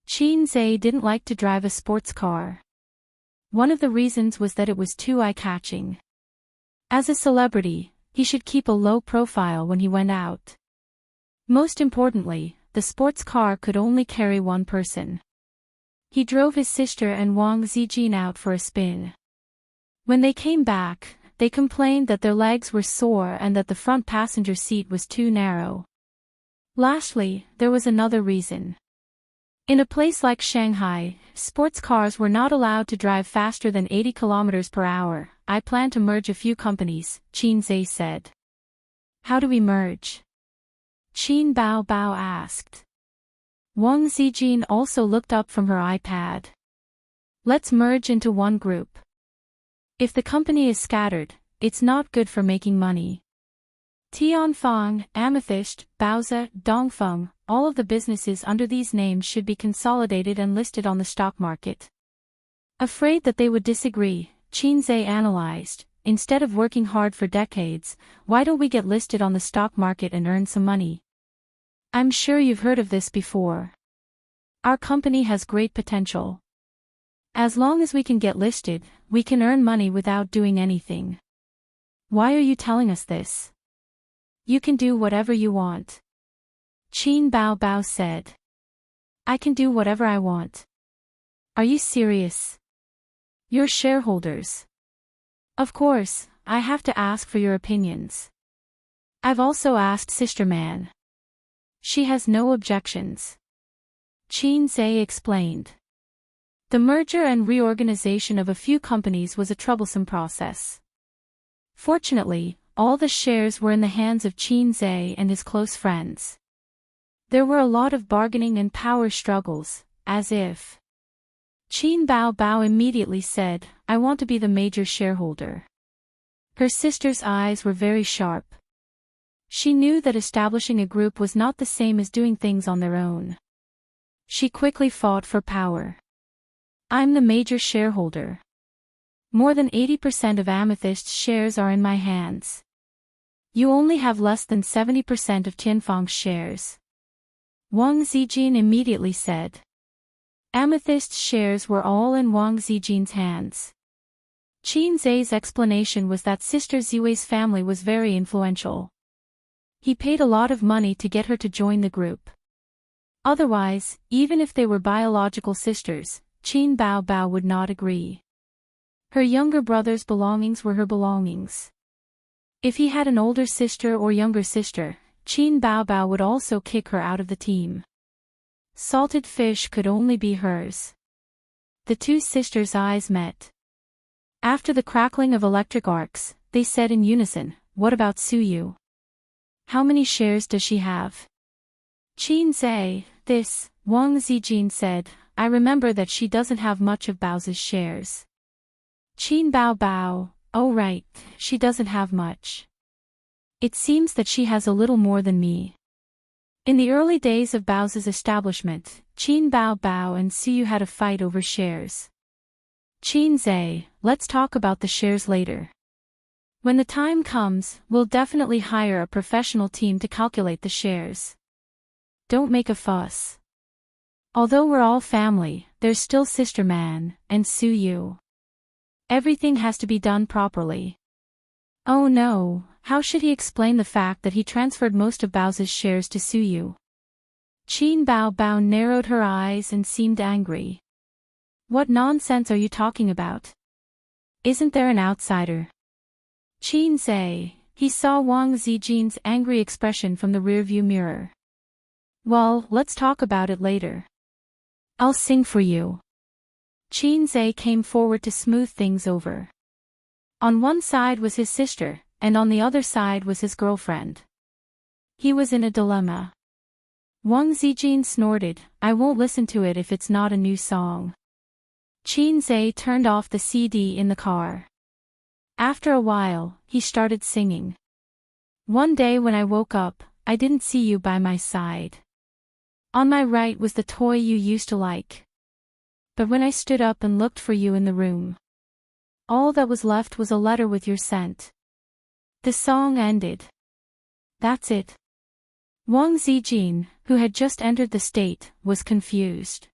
Qin Zhe didn't like to drive a sports car. One of the reasons was that it was too eye-catching. As a celebrity, he should keep a low profile when he went out. Most importantly, the sports car could only carry one person. He drove his sister and Wang Zijin out for a spin. When they came back, they complained that their legs were sore and that the front passenger seat was too narrow. Lastly, there was another reason. In a place like Shanghai, sports cars were not allowed to drive faster than 80 km per hour. I plan to merge a few companies, Qin Zhe said. How do we merge? Qin Bao Bao asked. Wang Zijin also looked up from her iPad. Let's merge into one group. If the company is scattered, it's not good for making money. Tianfang, Amethyst, Baozi, Dongfeng, all of the businesses under these names should be consolidated and listed on the stock market. Afraid that they would disagree, Qinzhe analyzed, instead of working hard for decades, why don't we get listed on the stock market and earn some money? I'm sure you've heard of this before. Our company has great potential. As long as we can get listed, we can earn money without doing anything. Why are you telling us this? You can do whatever you want. Qin Bao said. I can do whatever I want. Are you serious? You're shareholders. Of course, I have to ask for your opinions. I've also asked Sister Man. She has no objections. Qinzhe explained. The merger and reorganization of a few companies was a troublesome process. Fortunately, all the shares were in the hands of Qinzhe and his close friends. There were a lot of bargaining and power struggles, as if. Qin Bao immediately said, I want to be the major shareholder. Her sister's eyes were very sharp. She knew that establishing a group was not the same as doing things on their own. She quickly fought for power. I'm the major shareholder. More than 80% of Amethyst's shares are in my hands. You only have less than 70% of Tianfang's shares. Wang Zijin immediately said. Amethyst's shares were all in Wang Zijin's hands. Qinzhe's explanation was that Sister Ziwei's family was very influential. He paid a lot of money to get her to join the group. Otherwise, even if they were biological sisters, Qin Bao would not agree. Her younger brother's belongings were her belongings. If he had an older sister or younger sister, Qin Bao would also kick her out of the team. Salted fish could only be hers. The two sisters' eyes met. After the crackling of electric arcs, they said in unison, what about Suyu? How many shares does she have? Qinzhe, this, Wang Zijin said, I remember that she doesn't have much of Baozi's shares. Qin Bao, oh right, she doesn't have much. It seems that she has a little more than me. In the early days of Baozi's establishment, Qin Bao and Suyu had a fight over shares. Qinzhe, let's talk about the shares later. When the time comes, we'll definitely hire a professional team to calculate the shares. Don't make a fuss. Although we're all family, there's still Sister Man, and Suyu. Everything has to be done properly. Oh no, how should he explain the fact that he transferred most of Baozi's shares to Suyu? Qin Bao narrowed her eyes and seemed angry. What nonsense are you talking about? Isn't there an outsider? Qinzhe, he saw Wang Zijin's angry expression from the rearview mirror. Well, let's talk about it later. I'll sing for you. Qinzhe came forward to smooth things over. On one side was his sister, and on the other side was his girlfriend. He was in a dilemma. Wang Zijin snorted, I won't listen to it if it's not a new song. Qinzhe turned off the CD in the car. After a while, he started singing. One day when I woke up, I didn't see you by my side. On my right was the toy you used to like. But when I stood up and looked for you in the room, all that was left was a letter with your scent. The song ended. That's it. Wang Zijin, who had just entered the state, was confused.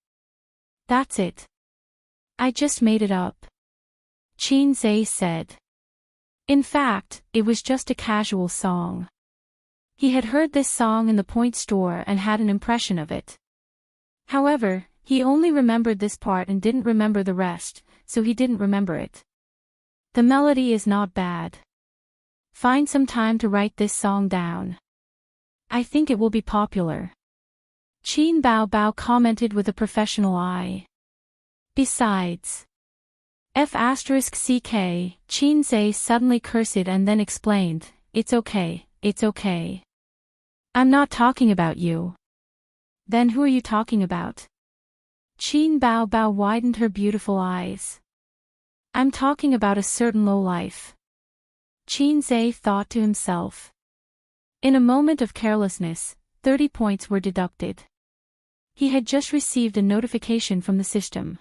That's it. I just made it up. Qinzhe said. In fact, it was just a casual song. He had heard this song in the point store and had an impression of it. However, he only remembered this part and didn't remember the rest, so he didn't remember it. The melody is not bad. Find some time to write this song down. I think it will be popular. Qin Bao commented with a professional eye. Besides. F***ck, Qinzhe suddenly cursed and then explained, it's okay, it's okay. I'm not talking about you. Then who are you talking about? Qin Bao widened her beautiful eyes. I'm talking about a certain lowlife. Qinzhe thought to himself. In a moment of carelessness, 30 points were deducted. He had just received a notification from the system.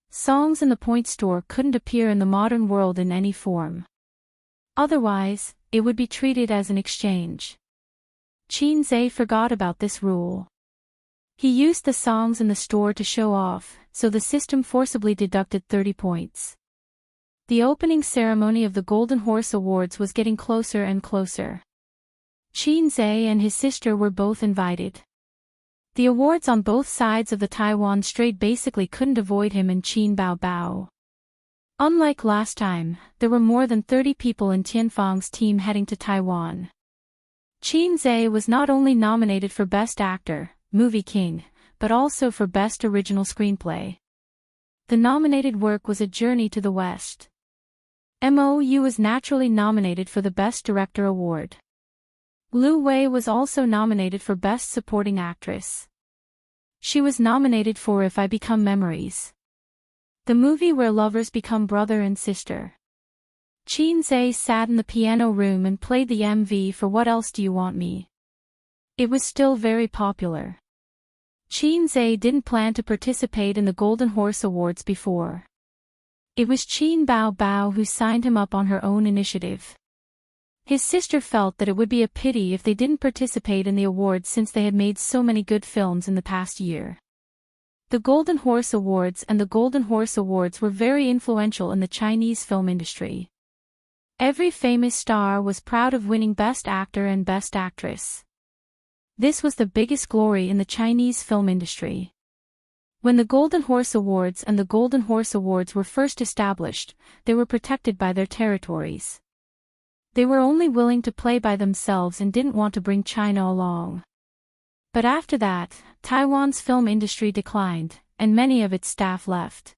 Songs in the point store couldn't appear in the modern world in any form. Otherwise, it would be treated as an exchange. Qin Zhe forgot about this rule. He used the songs in the store to show off, so the system forcibly deducted 30 points. The opening ceremony of the Golden Horse Awards was getting closer and closer. Qin Zhe and his sister were both invited. The awards on both sides of the Taiwan Strait basically couldn't avoid him and Qin Bao Bao. Unlike last time, there were more than 30 people in Tianfang's team heading to Taiwan. Qin Zhe was not only nominated for Best Actor, Movie King, but also for Best Original Screenplay. The nominated work was A Journey to the West. MOU was naturally nominated for the Best Director award. Lu Wei was also nominated for Best Supporting Actress. She was nominated for If I Become Memories, the movie where lovers become brother and sister. Qin Zhe sat in the piano room and played the MV for What Else Do You Want Me? It was still very popular. Qin Zhe didn't plan to participate in the Golden Horse Awards before. It was Qin Bao Bao who signed him up on her own initiative. His sister felt that it would be a pity if they didn't participate in the awards since they had made so many good films in the past year. The Golden Horse Awards and the Golden Horse Awards were very influential in the Chinese film industry. Every famous star was proud of winning Best Actor and Best Actress. This was the biggest glory in the Chinese film industry. When the Golden Horse Awards and the Golden Horse Awards were first established, they were protected by their territories. They were only willing to play by themselves and didn't want to bring China along. But after that, Taiwan's film industry declined, and many of its staff left.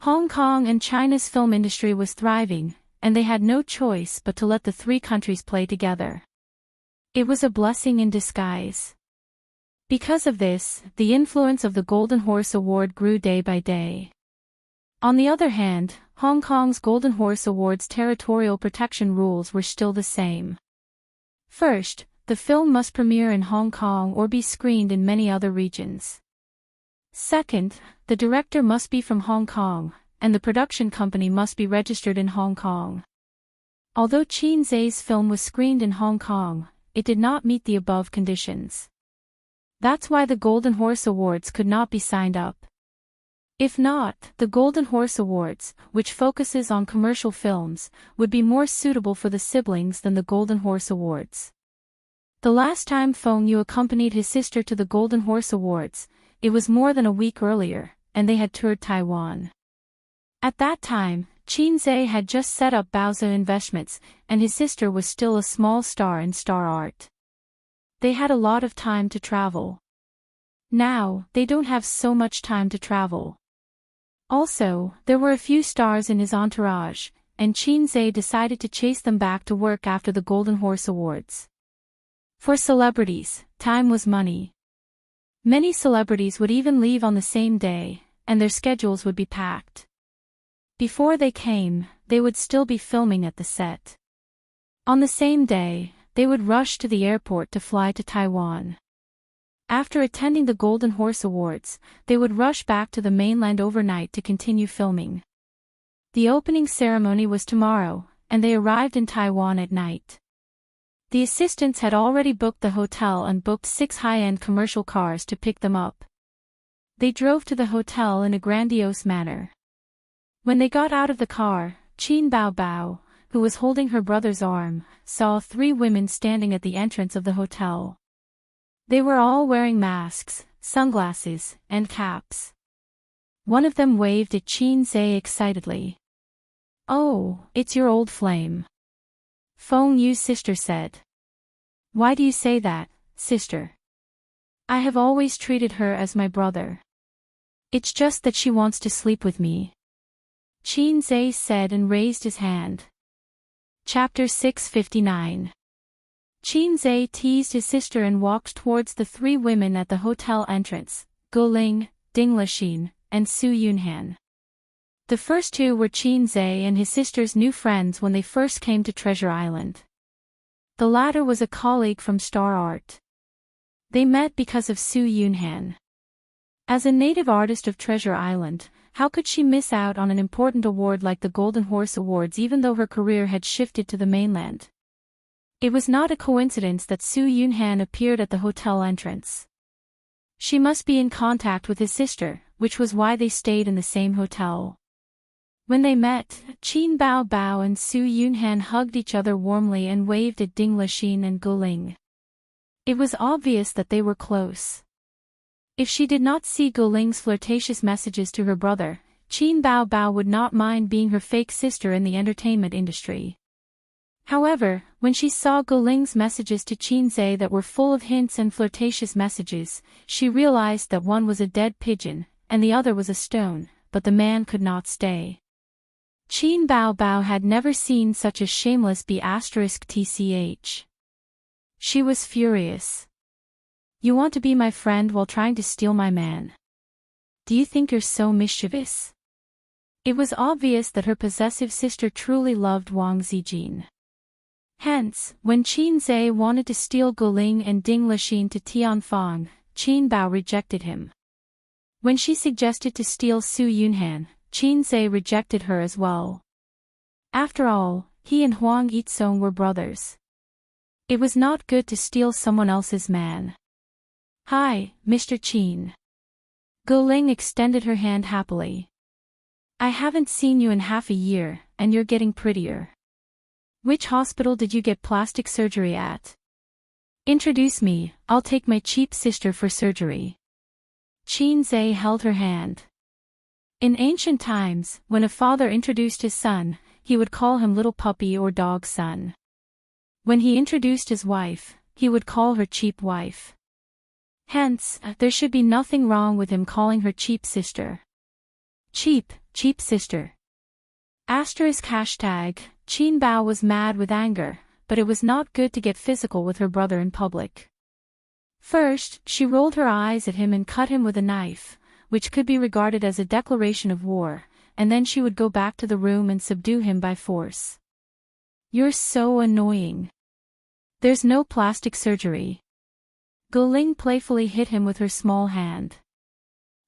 Hong Kong and China's film industry was thriving, and they had no choice but to let the three countries play together. It was a blessing in disguise. Because of this, the influence of the Golden Horse Award grew day by day. On the other hand, Hong Kong's Golden Horse Awards territorial protection rules were still the same. First, the film must premiere in Hong Kong or be screened in many other regions. Second, the director must be from Hong Kong, and the production company must be registered in Hong Kong. Although Qin Zhe's film was screened in Hong Kong, it did not meet the above conditions. That's why the Golden Horse Awards could not be signed up. If not, the Golden Horse Awards, which focuses on commercial films, would be more suitable for the siblings than the Golden Horse Awards. The last time Feng Yu accompanied his sister to the Golden Horse Awards, it was more than a week earlier, and they had toured Taiwan. At that time, Qin Zhe had just set up Baozi Investments, and his sister was still a small star in star art. They had a lot of time to travel. Now, they don't have so much time to travel. Also, there were a few stars in his entourage, and Qin Zhe decided to chase them back to work after the Golden Horse Awards. For celebrities, time was money. Many celebrities would even leave on the same day, and their schedules would be packed. Before they came, they would still be filming at the set. On the same day, they would rush to the airport to fly to Taiwan. After attending the Golden Horse Awards, they would rush back to the mainland overnight to continue filming. The opening ceremony was tomorrow, and they arrived in Taiwan at night. The assistants had already booked the hotel and booked 6 high-end commercial cars to pick them up. They drove to the hotel in a grandiose manner. When they got out of the car, Qin Bao Bao, who was holding her brother's arm, saw 3 women standing at the entrance of the hotel. They were all wearing masks, sunglasses, and caps. One of them waved at Qin Zhe excitedly. "Oh, it's your old flame," Feng Yu's sister said. "Why do you say that, sister? I have always treated her as my brother. It's just that she wants to sleep with me," Qin Zhe said and raised his hand. Chapter 659. Qin Zhe teased his sister and walked towards the 3 women at the hotel entrance, Go Ling, Ding Lixin, and Su Yunhan. The first 2 were Qin Zhe and his sister's new friends when they first came to Treasure Island. The latter was a colleague from Star Art. They met because of Su Yunhan. As a native artist of Treasure Island, how could she miss out on an important award like the Golden Horse Awards even though her career had shifted to the mainland? It was not a coincidence that Su Yunhan appeared at the hotel entrance. She must be in contact with his sister, which was why they stayed in the same hotel. When they met, Qin Bao Bao and Su Yunhan hugged each other warmly and waved at Ding Lixin and Guling. It was obvious that they were close. If she did not see Guling's flirtatious messages to her brother, Qin Bao Bao would not mind being her fake sister in the entertainment industry. However, when she saw Guling's messages to Qin Zhe that were full of hints and flirtatious messages, she realized that one was a dead pigeon, and the other was a stone, but the man could not stay. Qin Bao Bao had never seen such a shameless B***tch. She was furious. You want to be my friend while trying to steal my man? Do you think you're so mischievous? It was obvious that her possessive sister truly loved Wang Zijin. Hence, when Qin Zhe wanted to steal Guling and Ding Lixin to Tianfang, Qin Bao rejected him. When she suggested to steal Su Yunhan, Qin Zhe rejected her as well. After all, he and Huang Yizong were brothers. It was not good to steal someone else's man. Hi, Mr. Qin. Guling extended her hand happily. I haven't seen you in half a year, and you're getting prettier. Which hospital did you get plastic surgery at? Introduce me, I'll take my cheap sister for surgery. Qin Zhe held her hand. In ancient times, when a father introduced his son, he would call him little puppy or dog son. When he introduced his wife, he would call her cheap wife. Hence, there should be nothing wrong with him calling her cheap sister. Cheap sister. #. Qin Bao was mad with anger, but it was not good to get physical with her brother in public. First, she rolled her eyes at him and cut him with a knife, which could be regarded as a declaration of war, and then she would go back to the room and subdue him by force. You're so annoying. There's no plastic surgery. Guling playfully hit him with her small hand.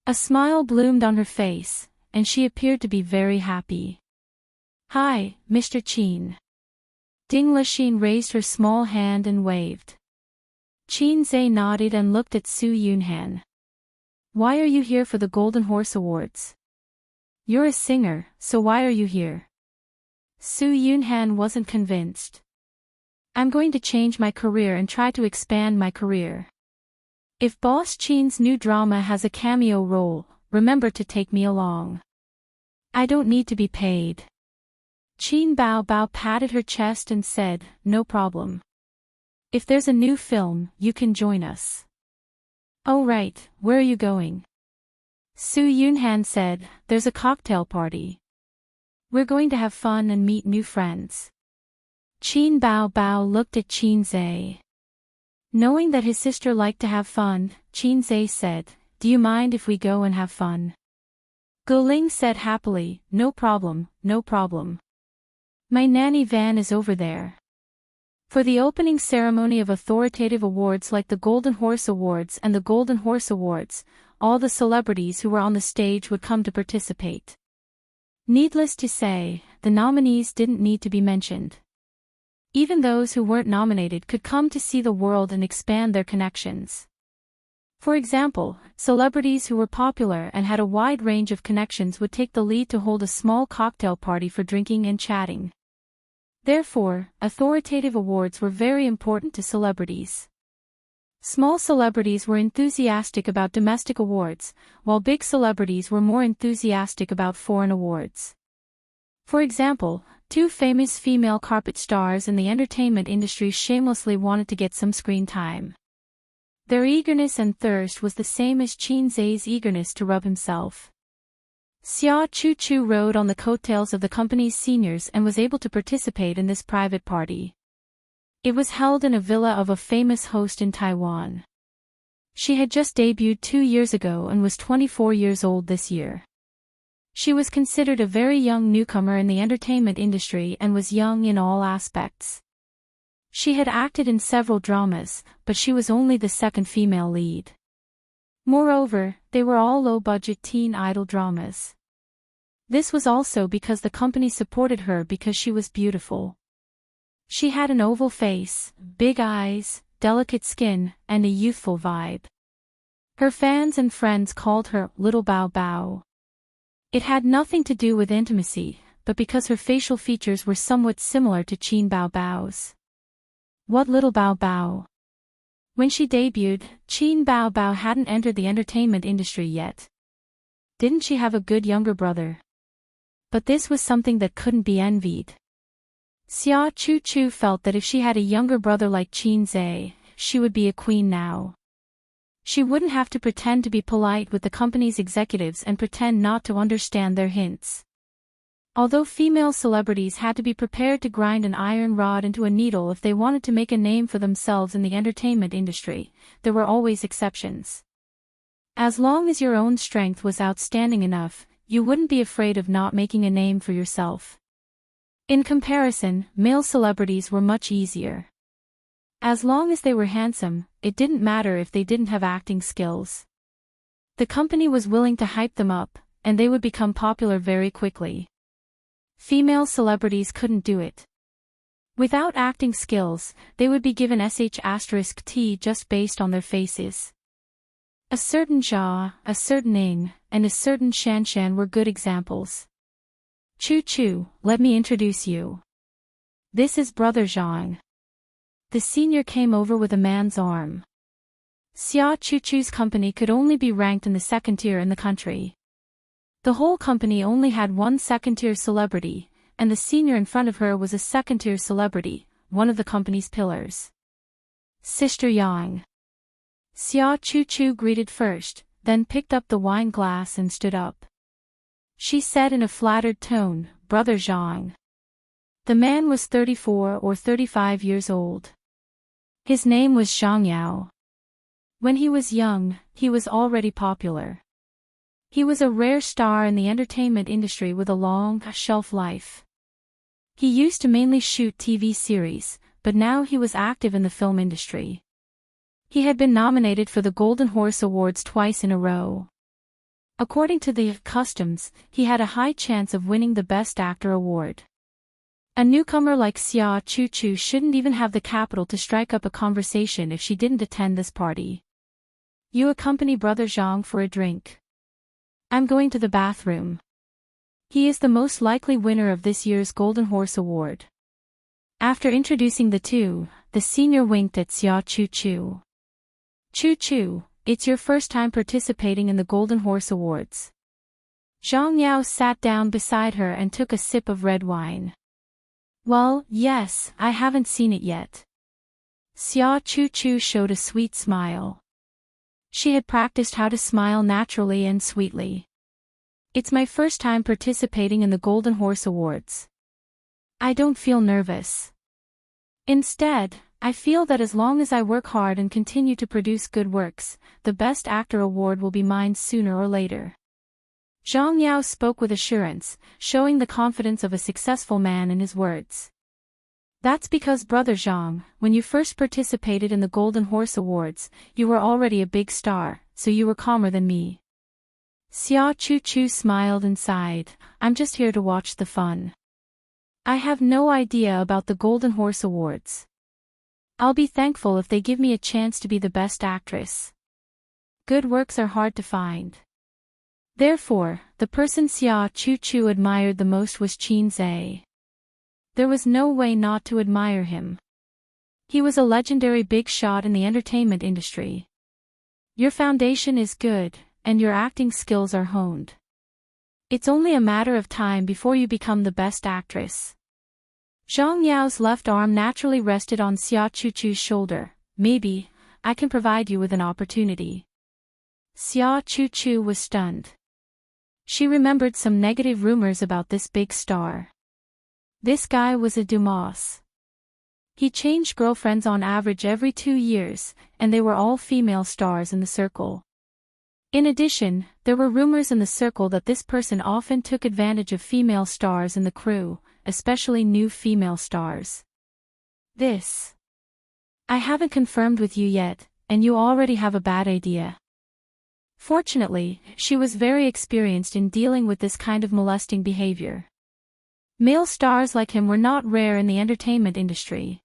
A smile bloomed on her face, and she appeared to be very happy. Hi, Mr. Qin. Ding Lixin raised her small hand and waved. Qin Zhe nodded and looked at Su Yunhan. Why are you here for the Golden Horse Awards? You're a singer, so why are you here? Su Yunhan wasn't convinced. I'm going to change my career and try to expand my career. If Boss Qin's new drama has a cameo role, remember to take me along. I don't need to be paid. Qin Bao Bao patted her chest and said, no problem. If there's a new film, you can join us. Oh right, where are you going? Su Yunhan said, there's a cocktail party. We're going to have fun and meet new friends. Qin Bao Bao looked at Qin Zhe. Knowing that his sister liked to have fun, Qin Zhe said, do you mind if we go and have fun? Guling said happily, no problem, no problem. My nanny van is over there. For the opening ceremony of authoritative awards like the Golden Horse Awards and the Golden Horse Awards, all the celebrities who were on the stage would come to participate. Needless to say, the nominees didn't need to be mentioned. Even those who weren't nominated could come to see the world and expand their connections. For example, celebrities who were popular and had a wide range of connections would take the lead to hold a small cocktail party for drinking and chatting. Therefore, authoritative awards were very important to celebrities. Small celebrities were enthusiastic about domestic awards, while big celebrities were more enthusiastic about foreign awards. For example, two famous female carpet stars in the entertainment industry shamelessly wanted to get some screen time. Their eagerness and thirst was the same as Qin Zhe's eagerness to rub himself. Xia Chu rode on the coattails of the company's seniors and was able to participate in this private party. It was held in a villa of a famous host in Taiwan. She had just debuted 2 years ago and was 24 years old this year. She was considered a very young newcomer in the entertainment industry and was young in all aspects. She had acted in several dramas, but she was only the second female lead. Moreover, they were all low-budget teen idol dramas. This was also because the company supported her because she was beautiful. She had an oval face, big eyes, delicate skin, and a youthful vibe. Her fans and friends called her Little Bao Bao. It had nothing to do with intimacy, but because her facial features were somewhat similar to Qin Bao Bao's. What Little Bao Bao? When she debuted, Qin Bao Bao hadn't entered the entertainment industry yet. Didn't she have a good younger brother? But this was something that couldn't be envied. Xia Chu Chu felt that if she had a younger brother like Qin Zhe, she would be a queen now. She wouldn't have to pretend to be polite with the company's executives and pretend not to understand their hints. Although female celebrities had to be prepared to grind an iron rod into a needle if they wanted to make a name for themselves in the entertainment industry, there were always exceptions. As long as your own strength was outstanding enough, you wouldn't be afraid of not making a name for yourself. In comparison, male celebrities were much easier. As long as they were handsome, it didn't matter if they didn't have acting skills. The company was willing to hype them up, and they would become popular very quickly. Female celebrities couldn't do it. Without acting skills, they would be given sh*t just based on their faces. A certain Jia, a certain Ing, and a certain Shanshan were good examples. Chu Chu, let me introduce you. This is Brother Zhang. The senior came over with a man's arm. Xia Chu Chu's company could only be ranked in the second tier in the country. The whole company only had one second-tier celebrity, and the senior in front of her was a second-tier celebrity, one of the company's pillars. Sister Yang. Xia Chu Chu greeted first, then picked up the wine glass and stood up. She said in a flattered tone, Brother Zhang. The man was 34 or 35 years old. His name was Zhang Yao. When he was young, he was already popular. He was a rare star in the entertainment industry with a long shelf life. He used to mainly shoot TV series, but now he was active in the film industry. He had been nominated for the Golden Horse Awards twice in a row. According to the customs, he had a high chance of winning the Best Actor award. A newcomer like Xia Chu Chu shouldn't even have the capital to strike up a conversation if she didn't attend this party. You accompany Brother Zhang for a drink. I'm going to the bathroom. He is the most likely winner of this year's Golden Horse Award. After introducing the two, the senior winked at Xia Chu Chu. Chu Chu, it's your first time participating in the Golden Horse Awards. Zhang Yao sat down beside her and took a sip of red wine. Well, yes, I haven't seen it yet. Xia Chu Chu showed a sweet smile. She had practiced how to smile naturally and sweetly. It's my first time participating in the Golden Horse Awards. I don't feel nervous. Instead, I feel that as long as I work hard and continue to produce good works, the Best Actor award will be mine sooner or later. Zhang Yao spoke with assurance, showing the confidence of a successful man in his words. That's because Brother Zhang, when you first participated in the Golden Horse Awards, you were already a big star, so you were calmer than me. Xia Chu Chu smiled and sighed, I'm just here to watch the fun. I have no idea about the Golden Horse Awards. I'll be thankful if they give me a chance to be the best actress. Good works are hard to find. Therefore, the person Xia Chu Chu admired the most was Qin Zhe. There was no way not to admire him. He was a legendary big shot in the entertainment industry. Your foundation is good, and your acting skills are honed. It's only a matter of time before you become the best actress. Zhang Yao's left arm naturally rested on Xia Chu Chu's shoulder. Maybe, I can provide you with an opportunity. Xia Chu Chu was stunned. She remembered some negative rumors about this big star. This guy was a Dumas. He changed girlfriends on average every 2 years, and they were all female stars in the circle. In addition, there were rumors in the circle that this person often took advantage of female stars in the crew, especially new female stars. This I haven't confirmed with you yet, and you already have a bad idea. Fortunately, she was very experienced in dealing with this kind of molesting behavior. Male stars like him were not rare in the entertainment industry.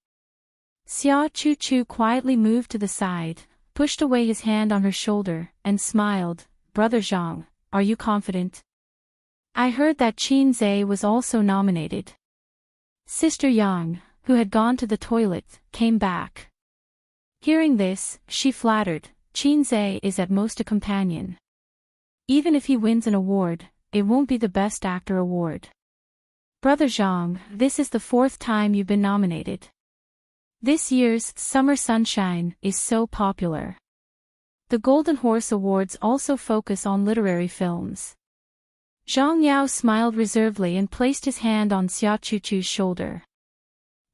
Xia Chu quietly moved to the side, pushed away his hand on her shoulder, and smiled. Brother Zhang, are you confident? I heard that Qin Zhe was also nominated. Sister Yang, who had gone to the toilet, came back. Hearing this, she flattered, Qin Zhe is at most a companion. Even if he wins an award, it won't be the Best Actor award. Brother Zhang, this is the 4th time you've been nominated. This year's Summer Sunshine is so popular. The Golden Horse Awards also focus on literary films. Zhang Yao smiled reservedly and placed his hand on Xia Chu's shoulder.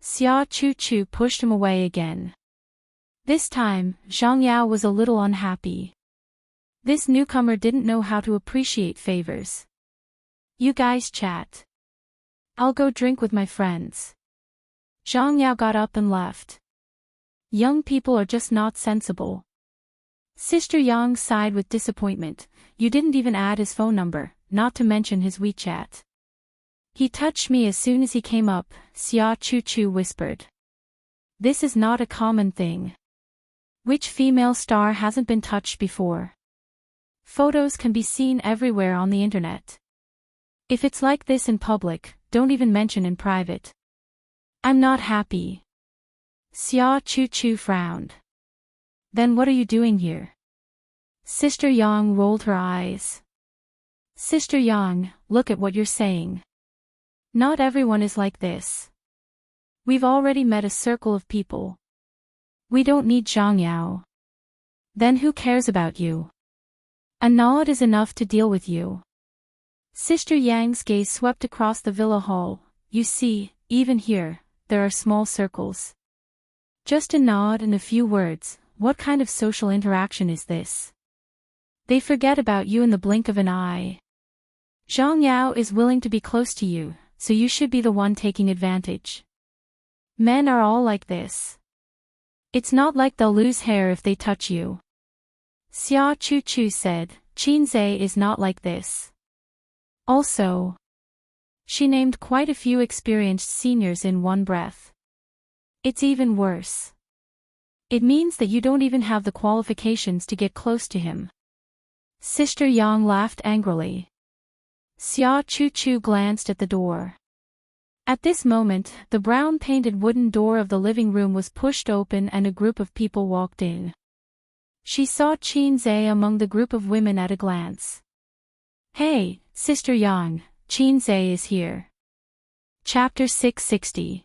Xia Chu pushed him away again. This time, Zhang Yao was a little unhappy. This newcomer didn't know how to appreciate favors. You guys chat. I'll go drink with my friends. Zhang Yao got up and left. Young people are just not sensible. Sister Yang sighed with disappointment. You didn't even add his phone number, not to mention his WeChat. He touched me as soon as he came up, Xia Chu whispered. This is not a common thing. Which female star hasn't been touched before? Photos can be seen everywhere on the internet. If it's like this in public, don't even mention in private. I'm not happy. Xia Chu frowned. Then what are you doing here? Sister Yang rolled her eyes. Sister Yang, look at what you're saying. Not everyone is like this. We've already met a circle of people. We don't need Zhang Yao. Then who cares about you? A nod is enough to deal with you. Sister Yang's gaze swept across the villa hall. You see, even here, there are small circles. Just a nod and a few words, what kind of social interaction is this? They forget about you in the blink of an eye. Zhang Yao is willing to be close to you, so you should be the one taking advantage. Men are all like this. It's not like they'll lose hair if they touch you. Xia Chu said, Qin Zhe is not like this. Also, she named quite a few experienced seniors in one breath. It's even worse. It means that you don't even have the qualifications to get close to him. Sister Yang laughed angrily. Xia Chu glanced at the door. At this moment, the brown-painted wooden door of the living room was pushed open and a group of people walked in. She saw Qin Zhe among the group of women at a glance. Hey, Sister Yang, Qin Zhe is here. Chapter 660.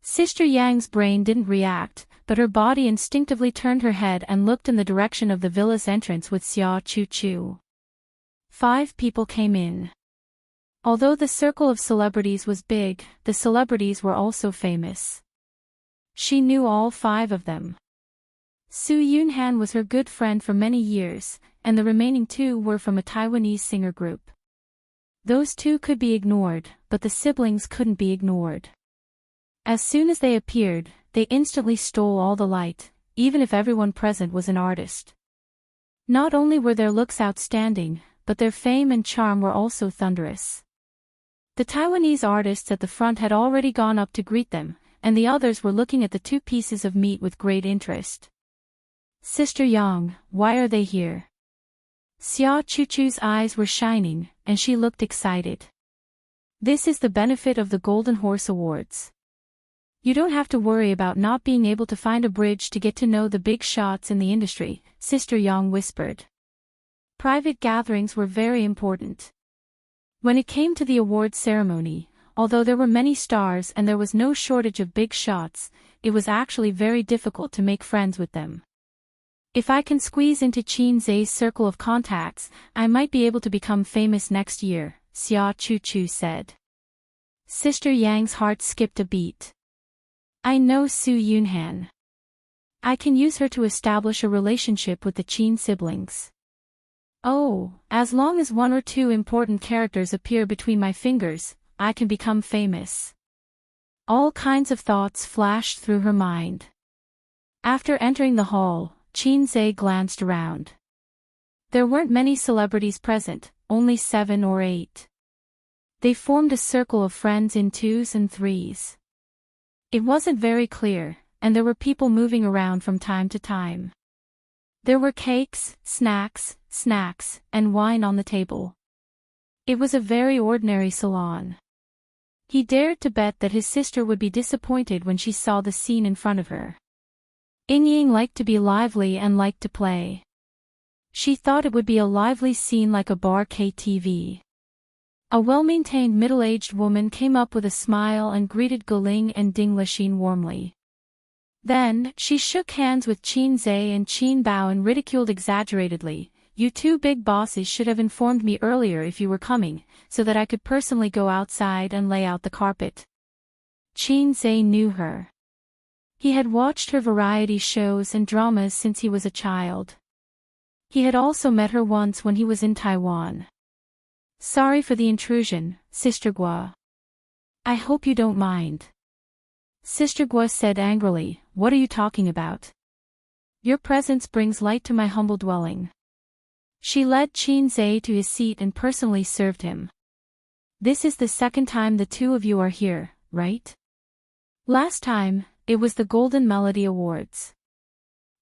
Sister Yang's brain didn't react, but her body instinctively turned her head and looked in the direction of the villa's entrance with Xia Chu. 5 people came in. Although the circle of celebrities was big, the celebrities were also famous. She knew all 5 of them. Su Yunhan was her good friend for many years, and the remaining 2 were from a Taiwanese singer group. Those 2 could be ignored, but the siblings couldn't be ignored. As soon as they appeared, they instantly stole all the light, even if everyone present was an artist. Not only were their looks outstanding, but their fame and charm were also thunderous. The Taiwanese artists at the front had already gone up to greet them, and the others were looking at the 2 pieces of meat with great interest. Sister Yang, why are they here? Xia Chu's eyes were shining, and she looked excited. This is the benefit of the Golden Horse Awards. You don't have to worry about not being able to find a bridge to get to know the big shots in the industry, Sister Yang whispered. Private gatherings were very important. When it came to the awards ceremony, although there were many stars and there was no shortage of big shots, it was actually very difficult to make friends with them. If I can squeeze into Qin Zhe's circle of contacts, I might be able to become famous next year, Xia Chu said. Sister Yang's heart skipped a beat. I know Su Yunhan. I can use her to establish a relationship with the Qin siblings. Oh, as long as 1 or 2 important characters appear between my fingers, I can become famous. All kinds of thoughts flashed through her mind. After entering the hall, Qin glanced around. There weren't many celebrities present, only 7 or 8. They formed a circle of friends in 2s and 3s. It wasn't very clear, and there were people moving around from time to time. There were cakes, snacks, and wine on the table. It was a very ordinary salon. He dared to bet that his sister would be disappointed when she saw the scene in front of her. Ying liked to be lively and liked to play. She thought it would be a lively scene like a bar KTV. A well-maintained middle-aged woman came up with a smile and greeted Guling and Ding Lixin warmly. Then, she shook hands with Qin and Qin Bao and ridiculed exaggeratedly, "You two big bosses should have informed me earlier if you were coming, so that I could personally go outside and lay out the carpet." Qin knew her. He had watched her variety shows and dramas since he was a child. He had also met her once when he was in Taiwan. "Sorry for the intrusion, Sister Gua. I hope you don't mind." Sister Gua said angrily, "What are you talking about? Your presence brings light to my humble dwelling." She led Qin to his seat and personally served him. "This is the second time the two of you are here, right? Last time, it was the Golden Melody Awards.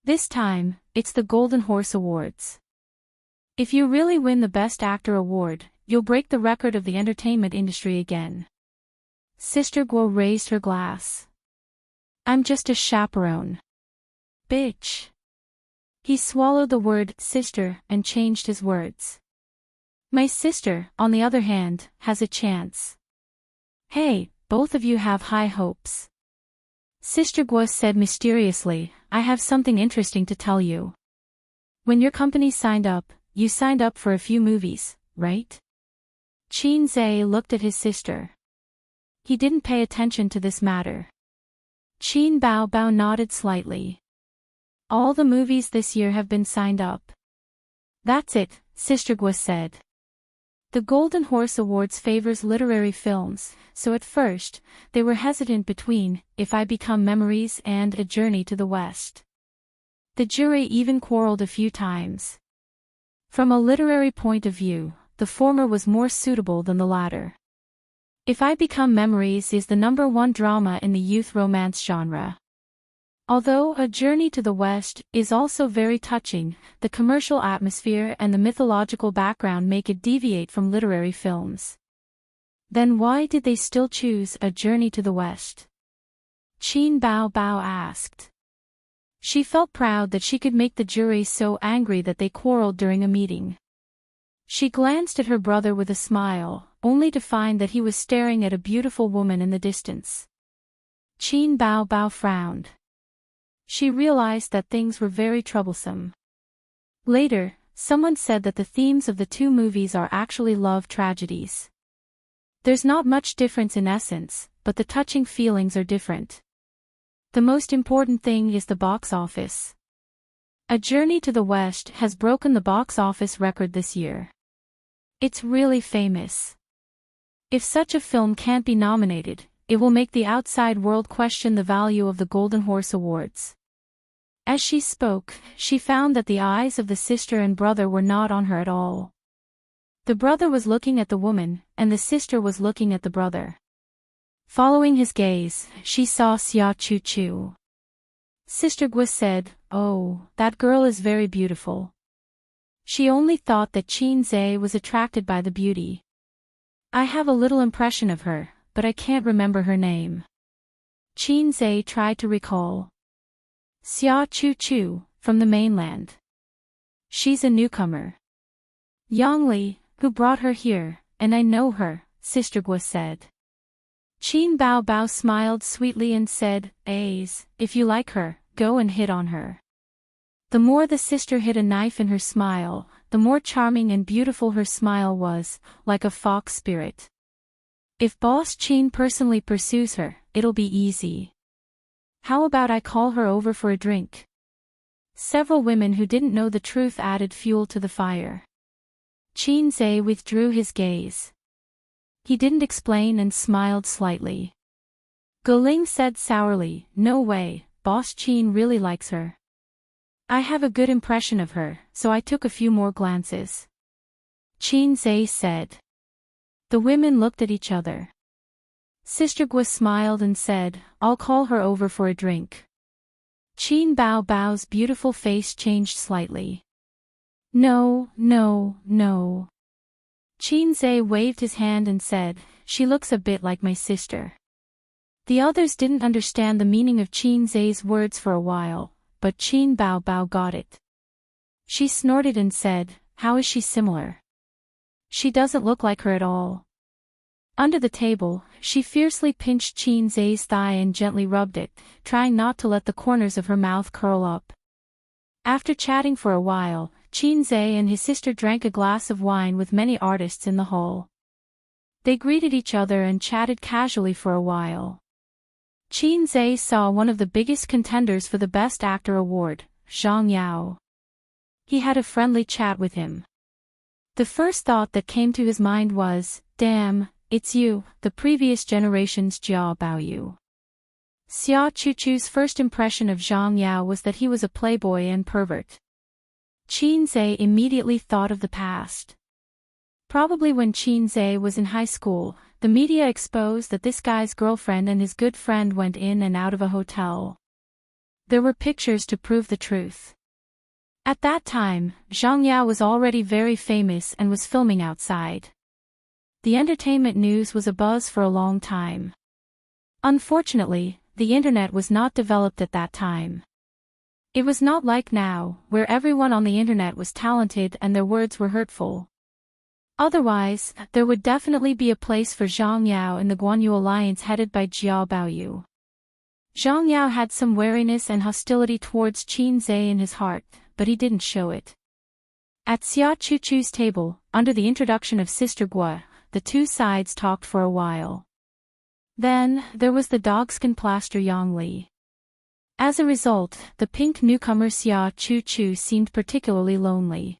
This time, it's the Golden Horse Awards. If you really win the Best Actor award, you'll break the record of the entertainment industry again." Sister Guo raised her glass. "I'm just a chaperone. Bitch." He swallowed the word sister and changed his words. "My sister, on the other hand, has a chance." "Hey, both of you have high hopes." Sister Guo said mysteriously, "I have something interesting to tell you. When your company signed up, you signed up for a few movies, right?" Qin looked at his sister. He didn't pay attention to this matter. Qin Bao nodded slightly. "All the movies this year have been signed up." "That's it," Sister Guo said. The Golden Horse Awards favors literary films, so at first, they were hesitant between If I Become Memories and A Journey to the West. The jury even quarreled a few times. From a literary point of view, the former was more suitable than the latter. If I Become Memories is the #1 drama in the youth romance genre. Although A Journey to the West is also very touching, the commercial atmosphere and the mythological background make it deviate from literary films. Then why did they still choose A Journey to the West? Qin Bao asked. She felt proud that she could make the jury so angry that they quarreled during a meeting. She glanced at her brother with a smile, only to find that he was staring at a beautiful woman in the distance. Qin Bao frowned. She realized that things were very troublesome. Later, someone said that the themes of the two movies are actually love tragedies. There's not much difference in essence, but the touching feelings are different. The most important thing is the box office. A Journey to the West has broken the box office record this year. It's really famous. If such a film can't be nominated, it will make the outside world question the value of the Golden Horse Awards. As she spoke, she found that the eyes of the sister and brother were not on her at all. The brother was looking at the woman, and the sister was looking at the brother. Following his gaze, she saw Xia Chu. Sister Gui said, "Oh, that girl is very beautiful." She only thought that Qin was attracted by the beauty. "I have a little impression of her, but I can't remember her name." Qin tried to recall. Xia Chu, from the mainland. She's a newcomer. Yang Li, who brought her here, and I know her, Sister Gui said. Qin Bao smiled sweetly and said, if you like her, go and hit on her." The more the sister hid a knife in her smile, the more charming and beautiful her smile was, like a fox spirit. "If Boss Qin personally pursues her, it'll be easy. How about I call her over for a drink?" Several women who didn't know the truth added fuel to the fire. Qin withdrew his gaze. He didn't explain and smiled slightly. Guling said sourly, "No way, Boss Qin really likes her. I have a good impression of her, so I took a few more glances. Qin Zhe said. The women looked at each other. Sister Gua smiled and said, I'll call her over for a drink. Qin Bao's beautiful face changed slightly. No, no, no. Qin Zhe waved his hand and said, she looks a bit like my sister. The others didn't understand the meaning of Qin Zhe's words for a while, but Qin Bao got it. She snorted and said, how is she similar? She doesn't look like her at all. Under the table, she fiercely pinched Qin Zhe's thigh and gently rubbed it, trying not to let the corners of her mouth curl up. After chatting for a while, Qin Zhe and his sister drank a glass of wine with many artists in the hall. They greeted each other and chatted casually for a while. Qin Zhe saw one of the biggest contenders for the Best Actor award, Zhang Yao. He had a friendly chat with him. The first thought that came to his mind was, damn, it's you, the previous generation's Jia Baoyu. Xia Chuchu's first impression of Zhang Yao was that he was a playboy and pervert. Qin Zhe immediately thought of the past. Probably when Qin Zhe was in high school, the media exposed that this guy's girlfriend and his good friend went in and out of a hotel. There were pictures to prove the truth. At that time, Zhang Yao was already very famous and was filming outside. The entertainment news was abuzz for a long time. Unfortunately, the internet was not developed at that time. It was not like now, where everyone on the internet was talented and their words were hurtful. Otherwise, there would definitely be a place for Zhang Yao in the Guanyu alliance headed by Jia Baoyu. Zhang Yao had some wariness and hostility towards Qin Zhe in his heart, but he didn't show it. At Xia Chuchu's table, under the introduction of Sister Gua, the two sides talked for a while. Then, there was the dogskin plaster Yang Li. As a result, the pink newcomer Xia Chuchu seemed particularly lonely.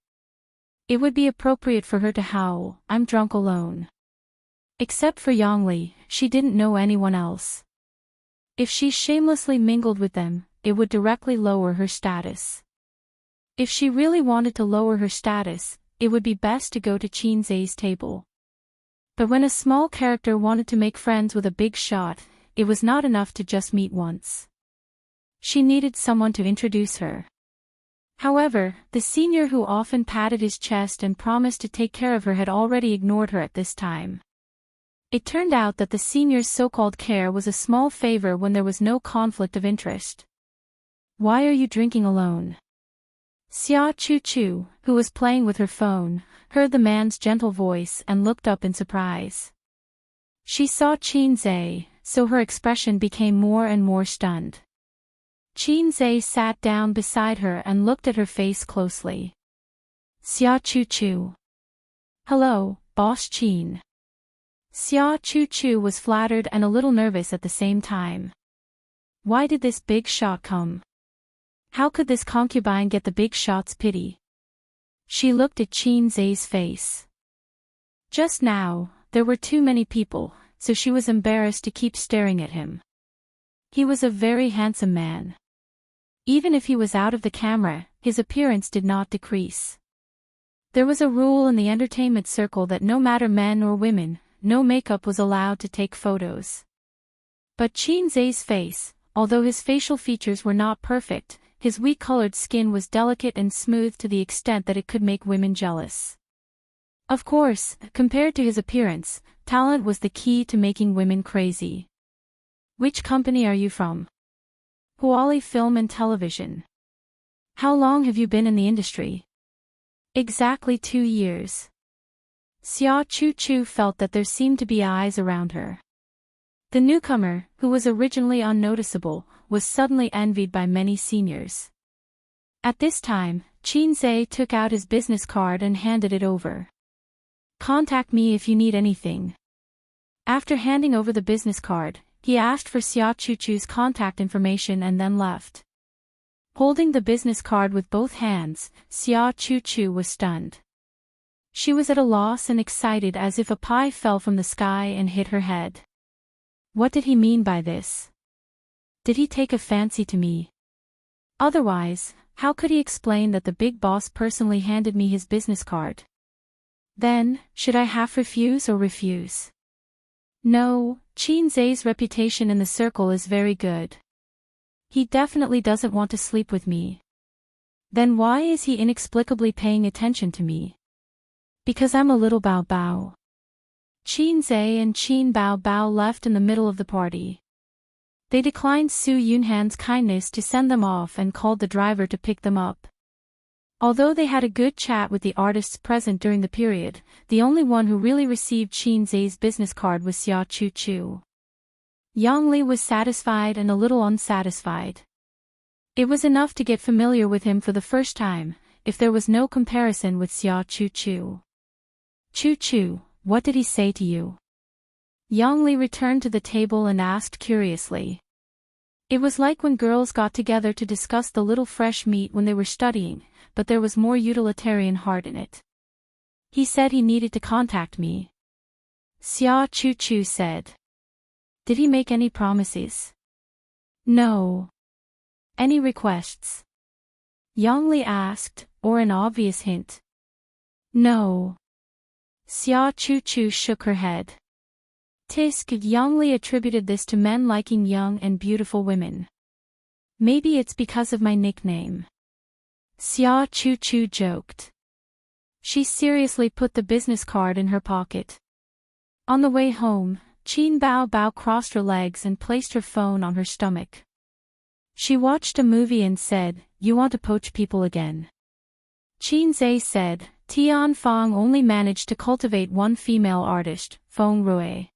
It would be appropriate for her to howl, I'm drunk alone. Except for Yang Li, she didn't know anyone else. If she shamelessly mingled with them, it would directly lower her status. If she really wanted to lower her status, it would be best to go to Qin Zhe's table. But when a small character wanted to make friends with a big shot, it was not enough to just meet once. She needed someone to introduce her. However, the senior who often patted his chest and promised to take care of her had already ignored her at this time. It turned out that the senior's so-called care was a small favor when there was no conflict of interest. Why are you drinking alone? Xia Chuchu, who was playing with her phone, heard the man's gentle voice and looked up in surprise. She saw Qin Zhe, so her expression became more and more stunned. Qin Zhe sat down beside her and looked at her face closely. Xia Chuchu. Hello, Boss Qin. Xia Chuchu was flattered and a little nervous at the same time. Why did this big shot come? How could this concubine get the big shot's pity? She looked at Qin Zhe's face. Just now, there were too many people, so she was embarrassed to keep staring at him. He was a very handsome man. Even if he was out of the camera, his appearance did not decrease. There was a rule in the entertainment circle that no matter men or women, no makeup was allowed to take photos. But Qin Zhe's face, although his facial features were not perfect, his wheat-colored skin was delicate and smooth to the extent that it could make women jealous. Of course, compared to his appearance, talent was the key to making women crazy. Which company are you from? Huali Film and Television. How long have you been in the industry? Exactly 2 years. Xia Chuchu felt that there seemed to be eyes around her. The newcomer, who was originally unnoticeable, was suddenly envied by many seniors. At this time, Qin Zhe took out his business card and handed it over. Contact me if you need anything. After handing over the business card, he asked for Xia Chuchu's contact information and then left. Holding the business card with both hands, Xia Chuchu was stunned. She was at a loss and excited as if a pie fell from the sky and hit her head. What did he mean by this? Did he take a fancy to me? Otherwise, how could he explain that the big boss personally handed me his business card? Then, should I half refuse or refuse? No, Qin Zhe's reputation in the circle is very good. He definitely doesn't want to sleep with me. Then why is he inexplicably paying attention to me? Because I'm a little Bao Bao. Qin Zhe and Qin Bao Bao left in the middle of the party. They declined Su Yunhan's kindness to send them off and called the driver to pick them up. Although they had a good chat with the artists present during the period, the only one who really received Qin Zhe's business card was Xia Chu Chu. Yang Li was satisfied and a little unsatisfied. It was enough to get familiar with him for the first time, if there was no comparison with Xia Chu Chu. Chu Chu, what did he say to you? Yang Li returned to the table and asked curiously. It was like when girls got together to discuss the little fresh meat when they were studying, but there was more utilitarian heart in it. He said he needed to contact me. Xia Chu Chu said. Did he make any promises? No. Any requests? Yang Li asked, or an obvious hint? No. Xia Chu Chu shook her head. Tisk, Yang Li attributed this to men liking young and beautiful women. Maybe it's because of my nickname. Xia Chu Chu joked. She seriously put the business card in her pocket. On the way home, Qin Bao Bao crossed her legs and placed her phone on her stomach. She watched a movie and said, "You want to poach people again?" Qin Zhe said, Tian Fang only managed to cultivate one female artist, Feng Rui.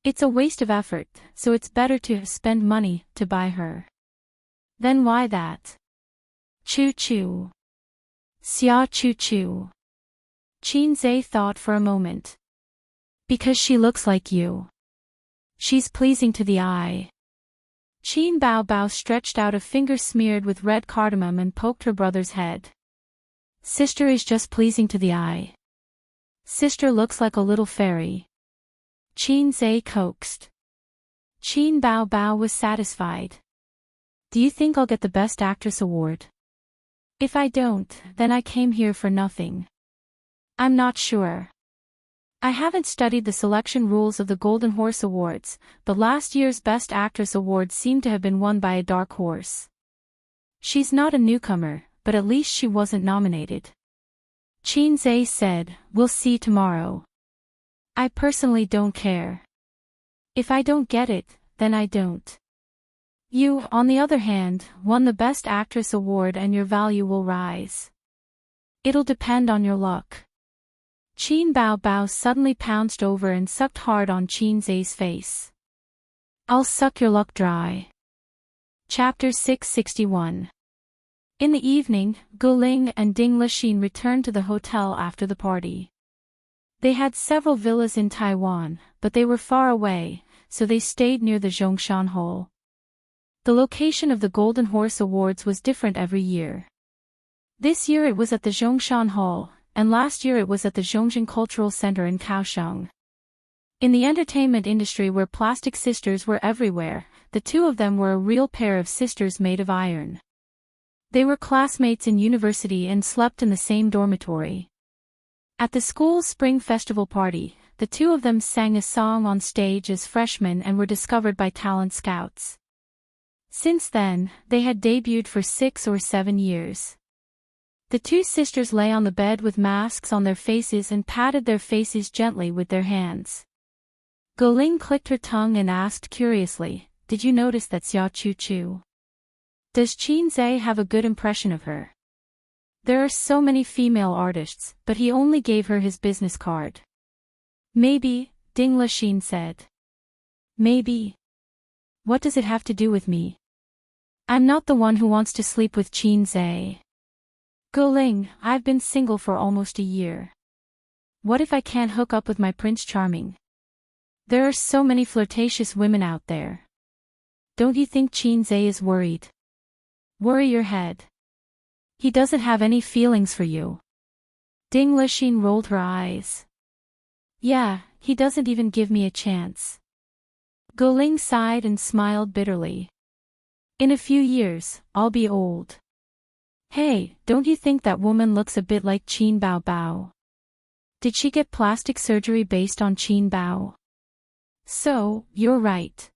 It's a waste of effort, so it's better to spend money to buy her. Then why that? Chu Chu. Xia Chu Chu. Qin Zhe thought for a moment. Because she looks like you. She's pleasing to the eye. Qin Bao Bao stretched out a finger smeared with red cardamom and poked her brother's head. Sister is just pleasing to the eye. Sister looks like a little fairy. Qin Zhe coaxed. Qin Bao Bao was satisfied. Do you think I'll get the Best Actress award? If I don't, then I came here for nothing. I'm not sure. I haven't studied the selection rules of the Golden Horse Awards, but last year's Best Actress award seemed to have been won by a dark horse. She's not a newcomer, but at least she wasn't nominated. Qin Zhe said, "We'll see tomorrow. I personally don't care. If I don't get it, then I don't. You, on the other hand, won the Best Actress award and your value will rise. It'll depend on your luck." Qin Bao Bao suddenly pounced over and sucked hard on Qin Zhe's face. I'll suck your luck dry. Chapter 661. In the evening, Guling and Ding Lixin returned to the hotel after the party. They had several villas in Taiwan, but they were far away, so they stayed near the Zhongshan Hall. The location of the Golden Horse Awards was different every year. This year it was at the Zhongshan Hall, and last year it was at the Zhongzhen Cultural Center in Kaohsiung. In the entertainment industry where plastic sisters were everywhere, the two of them were a real pair of sisters made of iron. They were classmates in university and slept in the same dormitory. At the school's spring festival party, the two of them sang a song on stage as freshmen and were discovered by talent scouts. Since then, they had debuted for 6 or 7 years. The two sisters lay on the bed with masks on their faces and patted their faces gently with their hands. Guling clicked her tongue and asked curiously, "Did you notice that Xia Chu Chu? Does Qin Zhe have a good impression of her? There are so many female artists, but he only gave her his business card." "Maybe," Ding Lixin said. "Maybe. What does it have to do with me? I'm not the one who wants to sleep with Qin Zhe. Guling, I've been single for almost a year. What if I can't hook up with my Prince Charming? There are so many flirtatious women out there. Don't you think Qin Zhe is worried? Worry your head. He doesn't have any feelings for you." Ding Lixin rolled her eyes. "Yeah, he doesn't even give me a chance." Guling sighed and smiled bitterly. In a few years, I'll be old. Hey, don't you think that woman looks a bit like Qin Bao Bao? Did she get plastic surgery based on Qin Bao? So, you're right.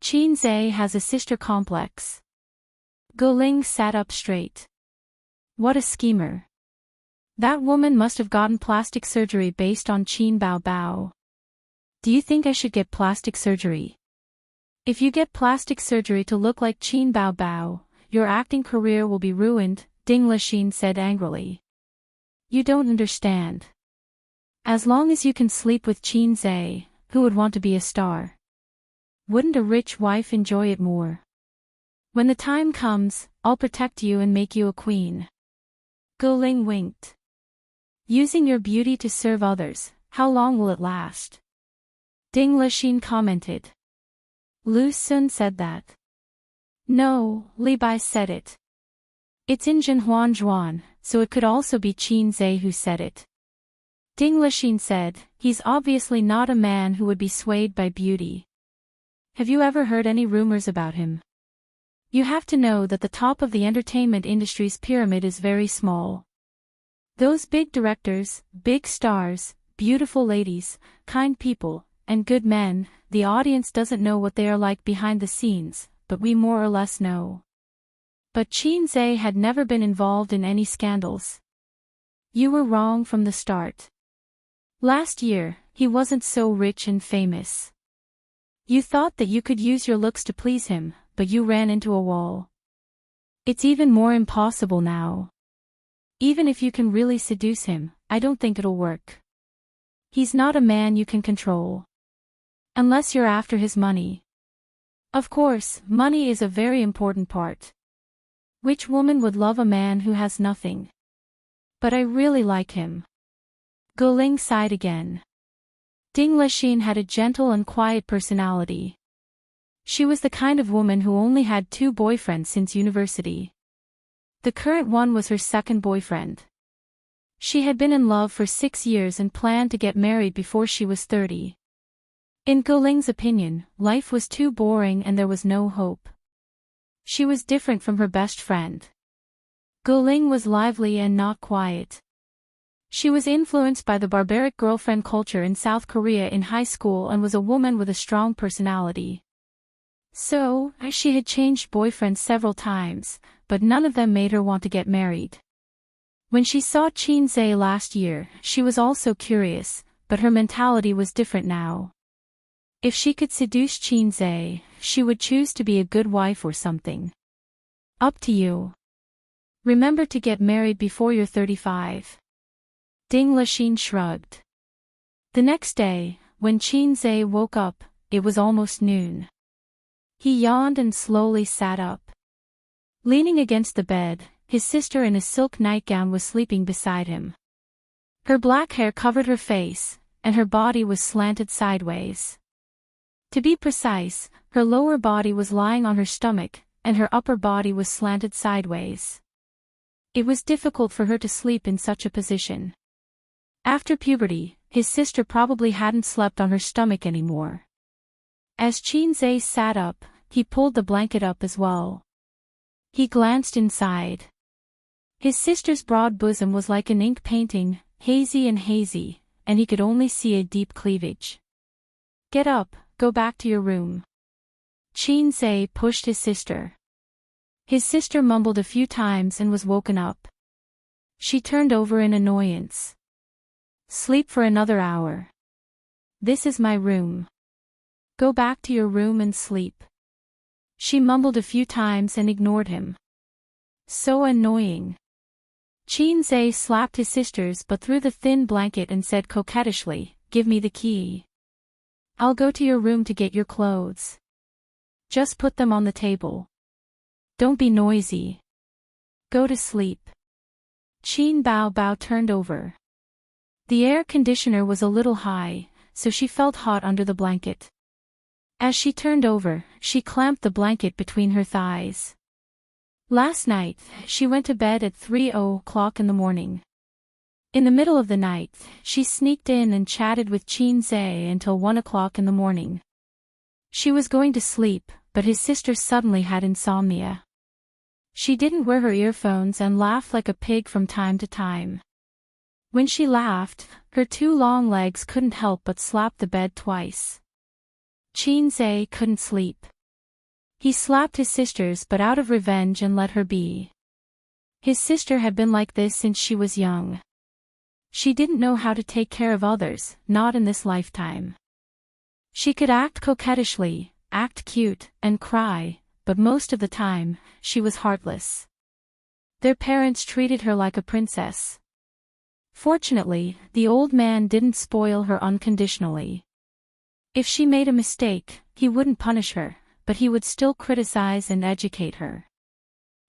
Qin Zhe has a sister complex. Guling sat up straight. What a schemer. That woman must have gotten plastic surgery based on Qin Bao Bao. Do you think I should get plastic surgery? If you get plastic surgery to look like Qin Bao Bao, your acting career will be ruined, Ding Lixin said angrily. You don't understand. As long as you can sleep with Qin Zhe, who would want to be a star? Wouldn't a rich wife enjoy it more? When the time comes, I'll protect you and make you a queen. Guling winked. Using your beauty to serve others, how long will it last? Ding Lixin commented. Lu Sun said that. No, Li Bai said it. It's in Zhenhuan Zhuan, so it could also be Qin Zhe who said it. Ding Lixin said, he's obviously not a man who would be swayed by beauty. Have you ever heard any rumors about him? You have to know that the top of the entertainment industry's pyramid is very small. Those big directors, big stars, beautiful ladies, kind people, and good men, the audience doesn't know what they are like behind the scenes, but we more or less know. But Qin Zhe had never been involved in any scandals. You were wrong from the start. Last year, he wasn't so rich and famous. You thought that you could use your looks to please him, but you ran into a wall. It's even more impossible now. Even if you can really seduce him, I don't think it'll work. He's not a man you can control. Unless you're after his money. Of course, money is a very important part. Which woman would love a man who has nothing? But I really like him. Guling sighed again. Ding Lixin had a gentle and quiet personality. She was the kind of woman who only had 2 boyfriends since university. The current one was her second boyfriend. She had been in love for 6 years and planned to get married before she was 30. In Guling's opinion, life was too boring and there was no hope. She was different from her best friend. Guling was lively and not quiet. She was influenced by the barbaric girlfriend culture in South Korea in high school and was a woman with a strong personality. So, she had changed boyfriends several times, but none of them made her want to get married. When she saw Qin Zhe last year, she was also curious, but her mentality was different now. If she could seduce Qin Zhe, she would choose to be a good wife or something. Up to you. Remember to get married before you're 35. Ding Lixin shrugged. The next day, when Qin Zhe woke up, it was almost noon. He yawned and slowly sat up. Leaning against the bed, his sister in a silk nightgown was sleeping beside him. Her black hair covered her face, and her body was slanted sideways. To be precise, her lower body was lying on her stomach, and her upper body was slanted sideways. It was difficult for her to sleep in such a position. After puberty, his sister probably hadn't slept on her stomach anymore. As Qin Zhe sat up, he pulled the blanket up as well. He glanced inside. His sister's broad bosom was like an ink painting, hazy, and he could only see a deep cleavage. Get up, go back to your room. Qin Zhe pushed his sister. His sister mumbled a few times and was woken up. She turned over in annoyance. Sleep for another hour. This is my room. Go back to your room and sleep. She mumbled a few times and ignored him. So annoying. Qin Zhe slapped his sisters but through the thin blanket and said coquettishly, "Give me the key. I'll go to your room to get your clothes. Just put them on the table. Don't be noisy. Go to sleep." Qin Bao Bao turned over. The air conditioner was a little high, so she felt hot under the blanket. As she turned over, she clamped the blanket between her thighs. Last night, she went to bed at 3:00 in the morning. In the middle of the night, she sneaked in and chatted with Qin Zhe until 1:00 in the morning. She was going to sleep, but his sister suddenly had insomnia. She didn't wear her earphones and laughed like a pig from time to time. When she laughed, her two long legs couldn't help but slap the bed twice. Qinze couldn't sleep. He slapped his sisters but out of revenge and let her be. His sister had been like this since she was young. She didn't know how to take care of others, not in this lifetime. She could act coquettishly, act cute, and cry, but most of the time, she was heartless. Their parents treated her like a princess. Fortunately, the old man didn't spoil her unconditionally. If she made a mistake, he wouldn't punish her, but he would still criticize and educate her.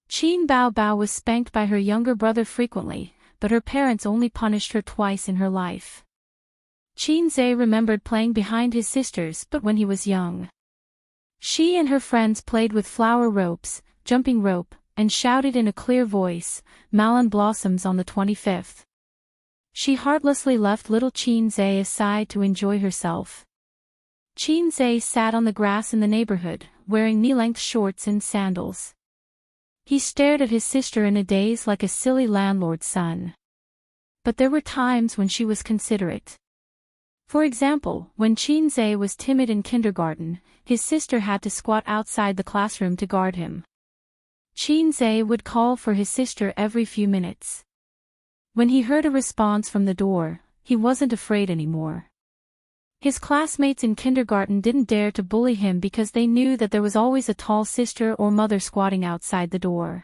Qin Bao Bao was spanked by her younger brother frequently, but her parents only punished her twice in her life. Qinze remembered playing behind his sisters but when he was young. She and her friends played with flower ropes, jumping rope, and shouted in a clear voice, "Melon blossoms on the 25th. She heartlessly left little Qinze aside to enjoy herself. Qinze sat on the grass in the neighborhood, wearing knee-length shorts and sandals. He stared at his sister in a daze like a silly landlord's son. But there were times when she was considerate. For example, when Qinze was timid in kindergarten, his sister had to squat outside the classroom to guard him. Qinze would call for his sister every few minutes. When he heard a response from the door, he wasn't afraid anymore. His classmates in kindergarten didn't dare to bully him because they knew that there was always a tall sister or mother squatting outside the door.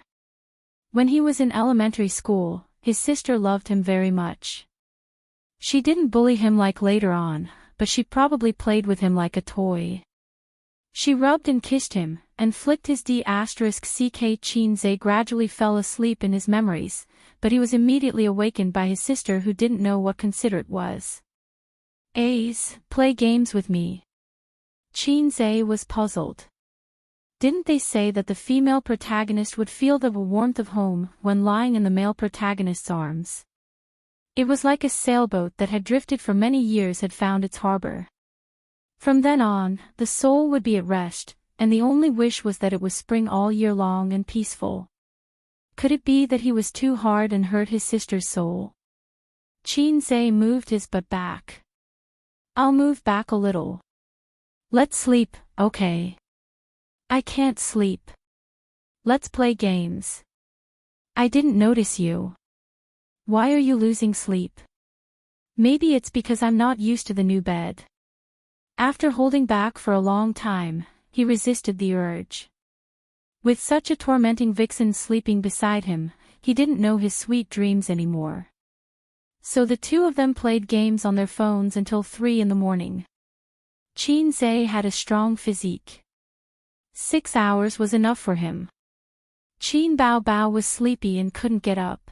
When he was in elementary school, his sister loved him very much. She didn't bully him like later on, but she probably played with him like a toy. She rubbed and kissed him, and flicked his d*ck. Qinze gradually fell asleep in his memories, but he was immediately awakened by his sister who didn't know what considerate was. "Ace, play games with me." Qinze was puzzled. Didn't they say that the female protagonist would feel the warmth of home when lying in the male protagonist's arms? It was like a sailboat that had drifted for many years had found its harbor. From then on, the soul would be at rest, and the only wish was that it was spring all year long and peaceful. Could it be that he was too hard and hurt his sister's soul? Qinze moved his butt back. "I'll move back a little. Let's sleep, okay?" "I can't sleep. Let's play games." "I didn't notice you. Why are you losing sleep?" "Maybe it's because I'm not used to the new bed." After holding back for a long time, he resisted the urge. With such a tormenting vixen sleeping beside him, he didn't know his sweet dreams anymore. So the two of them played games on their phones until 3 in the morning. Qinze had a strong physique. 6 hours was enough for him. Qin Bao Bao was sleepy and couldn't get up.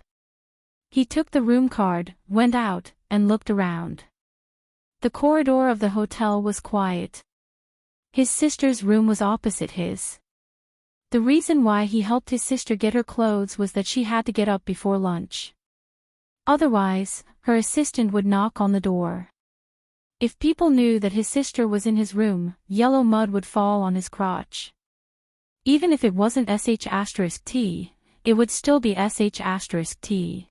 He took the room card, went out, and looked around. The corridor of the hotel was quiet. His sister's room was opposite his. The reason why he helped his sister get her clothes was that she had to get up before lunch. Otherwise, her assistant would knock on the door. If people knew that his sister was in his room, yellow mud would fall on his crotch. Even if it wasn't sh*t, it would still be sh*t.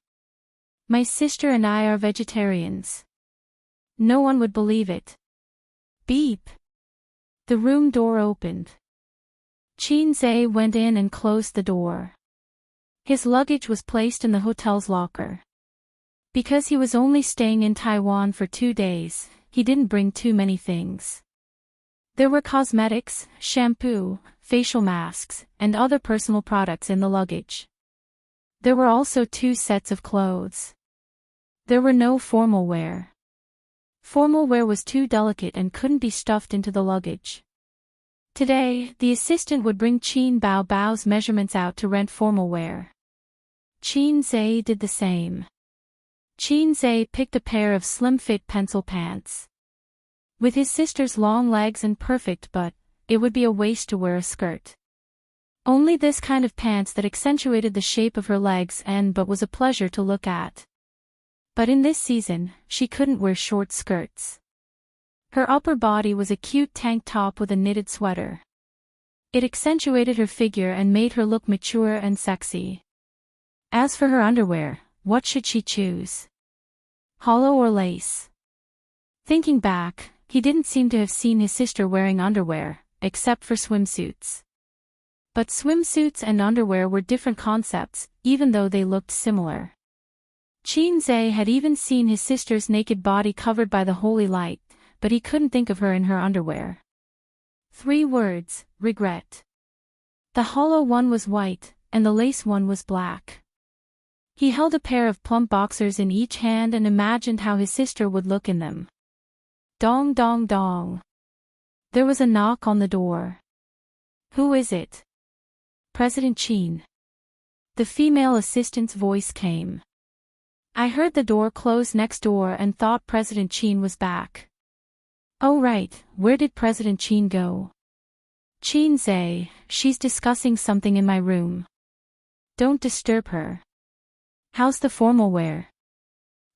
"My sister and I are vegetarians." No one would believe it. Beep. The room door opened. Qinze went in and closed the door. His luggage was placed in the hotel's locker. Because he was only staying in Taiwan for 2 days, he didn't bring too many things. There were cosmetics, shampoo, facial masks, and other personal products in the luggage. There were also 2 sets of clothes. There were no formal wear. Formal wear was too delicate and couldn't be stuffed into the luggage. Today, the assistant would bring Qin Bao Bao's measurements out to rent formal wear. Qinze did the same. Qinze picked a pair of slim-fit pencil pants. With his sister's long legs and perfect butt, it would be a waste to wear a skirt. Only this kind of pants that accentuated the shape of her legs but was a pleasure to look at. But in this season, she couldn't wear short skirts. Her upper body was a cute tank top with a knitted sweater. It accentuated her figure and made her look mature and sexy. As for her underwear, what should she choose? Hollow or lace? Thinking back, he didn't seem to have seen his sister wearing underwear, except for swimsuits. But swimsuits and underwear were different concepts, even though they looked similar. Qin had even seen his sister's naked body covered by the holy light, but he couldn't think of her in her underwear. 3 words, regret. The hollow one was white, and the lace one was black. He held a pair of plump boxers in each hand and imagined how his sister would look in them. Dong dong dong. There was a knock on the door. Who is it? President Qin. The female assistant's voice came. I heard the door close next door and thought President Qin was back. Oh right, where did President Qin go? Qin, she's discussing something in my room. Don't disturb her. How's the formal wear?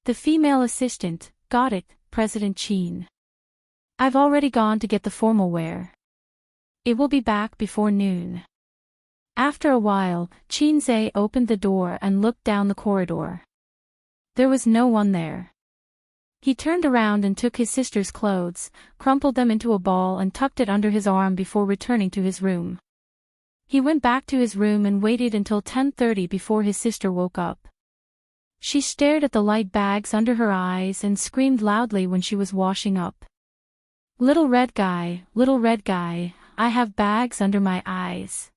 The female assistant, got it, President Qin. I've already gone to get the formal wear. It will be back before noon. After a while, Qin opened the door and looked down the corridor. There was no one there. He turned around and took his sister's clothes, crumpled them into a ball and tucked it under his arm before returning to his room. He went back to his room and waited until 10:30 before his sister woke up. She stared at the light bags under her eyes and screamed loudly when she was washing up. Little red guy, I have bags under my eyes.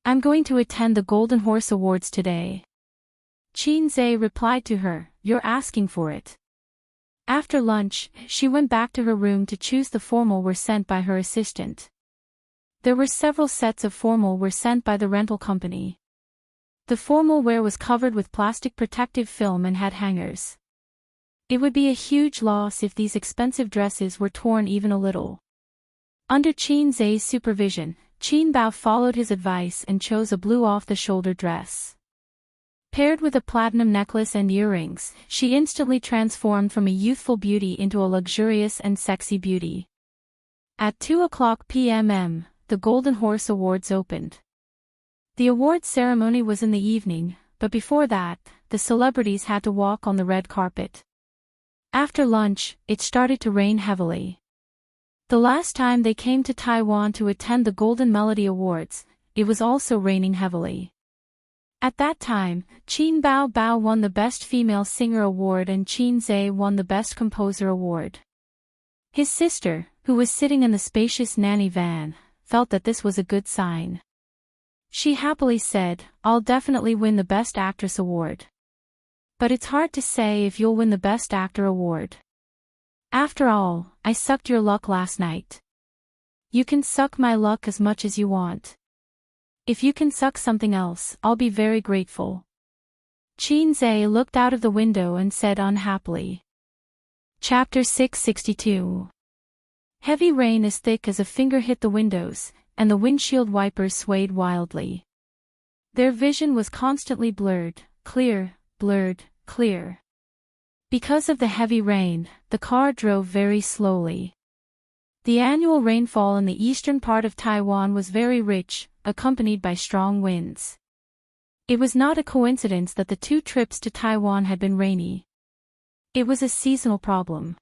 I'm going to attend the Golden Horse Awards today. Qin replied to her, you're asking for it. After lunch, she went back to her room to choose the formal wear sent by her assistant. There were several sets of formal wear sent by the rental company. The formal wear was covered with plastic protective film and had hangers. It would be a huge loss if these expensive dresses were torn even a little. Under Qin's supervision, Qin Bao followed his advice and chose a blue off-the-shoulder dress. Paired with a platinum necklace and earrings, she instantly transformed from a youthful beauty into a luxurious and sexy beauty. At 2:00 p.m., the Golden Horse Awards opened. The awards ceremony was in the evening, but before that, the celebrities had to walk on the red carpet. After lunch, it started to rain heavily. The last time they came to Taiwan to attend the Golden Melody Awards, it was also raining heavily. At that time, Qin Bao won the Best Female Singer Award and Qin won the Best Composer Award. His sister, who was sitting in the spacious nanny van, felt that this was a good sign. She happily said, I'll definitely win the Best Actress Award. But it's hard to say if you'll win the Best Actor Award. After all, I sucked your luck last night. You can suck my luck as much as you want. If you can suck something else, I'll be very grateful. Qin looked out of the window and said unhappily. Chapter 662. Heavy rain as thick as a finger hit the windows, and the windshield wipers swayed wildly. Their vision was constantly blurred, clear, blurred, clear. Because of the heavy rain, the car drove very slowly. The annual rainfall in the eastern part of Taiwan was very rich, accompanied by strong winds. It was not a coincidence that the 2 trips to Taiwan had been rainy. It was a seasonal problem.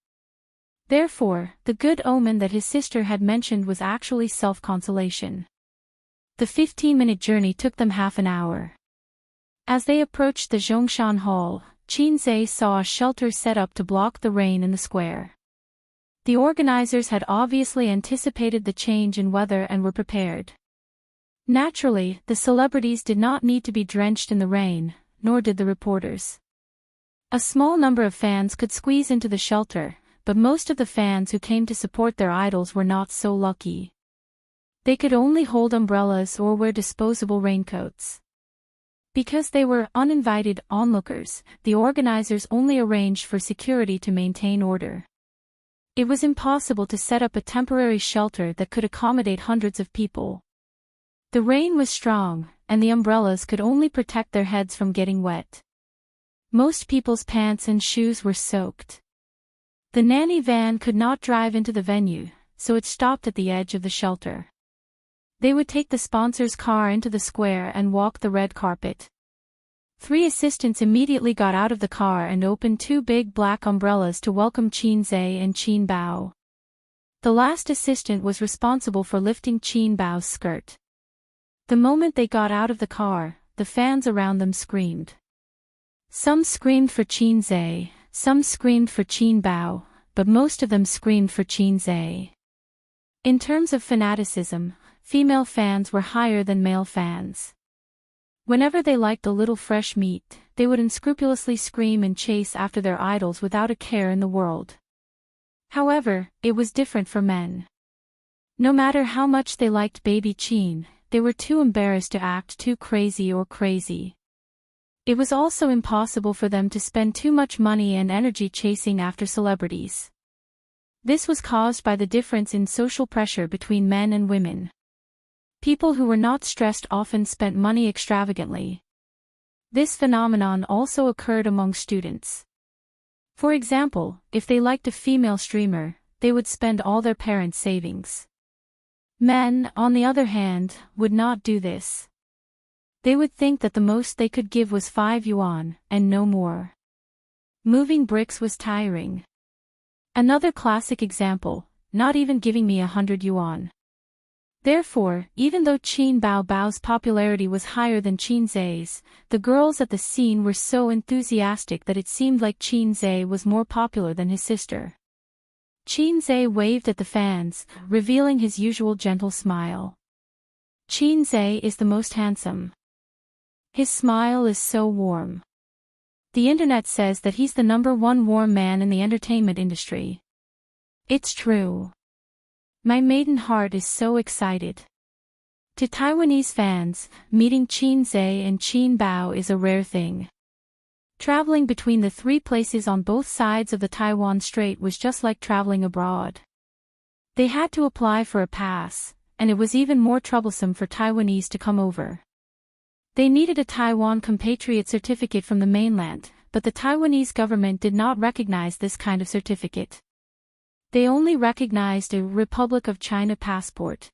Therefore, the good omen that his sister had mentioned was actually self-consolation. The 15-minute journey took them half an hour. As they approached the Zhongshan Hall, Qin saw a shelter set up to block the rain in the square. The organizers had obviously anticipated the change in weather and were prepared. Naturally, the celebrities did not need to be drenched in the rain, nor did the reporters. A small number of fans could squeeze into the shelter, but most of the fans who came to support their idols were not so lucky. They could only hold umbrellas or wear disposable raincoats. Because they were uninvited onlookers, the organizers only arranged for security to maintain order. It was impossible to set up a temporary shelter that could accommodate hundreds of people. The rain was strong, and the umbrellas could only protect their heads from getting wet. Most people's pants and shoes were soaked. The nanny van could not drive into the venue, so it stopped at the edge of the shelter. They would take the sponsor's car into the square and walk the red carpet. 3 assistants immediately got out of the car and opened 2 big black umbrellas to welcome Qin Zhe and Qin Bao. The last assistant was responsible for lifting Qin Bao's skirt. The moment they got out of the car, the fans around them screamed. Some screamed for Qin Zhe, some screamed for Qin Bao, but most of them screamed for Qin Zhe. In terms of fanaticism, female fans were higher than male fans. Whenever they liked a little fresh meat, they would unscrupulously scream and chase after their idols without a care in the world. However, it was different for men. No matter how much they liked baby Qin, they were too embarrassed to act too crazy or crazy. It was also impossible for them to spend too much money and energy chasing after celebrities. This was caused by the difference in social pressure between men and women. People who were not stressed often spent money extravagantly. This phenomenon also occurred among students. For example, if they liked a female streamer, they would spend all their parents' savings. Men, on the other hand, would not do this. They would think that the most they could give was 5 yuan, and no more. Moving bricks was tiring. Another classic example, not even giving me 100 yuan. Therefore, even though Qin Bao's popularity was higher than Qin Zhe's, the girls at the scene were so enthusiastic that it seemed like Qin Zhe was more popular than his sister. Qin Zhe waved at the fans, revealing his usual gentle smile. Qin Zhe is the most handsome. His smile is so warm. The internet says that he's the #1 warm man in the entertainment industry. It's true. My maiden heart is so excited. To Taiwanese fans, meeting Qin Zhe and Qin Bao is a rare thing. Traveling between the 3 places on both sides of the Taiwan Strait was just like traveling abroad. They had to apply for a pass, and it was even more troublesome for Taiwanese to come over. They needed a Taiwan compatriot certificate from the mainland, but the Taiwanese government did not recognize this kind of certificate. They only recognized a Republic of China passport.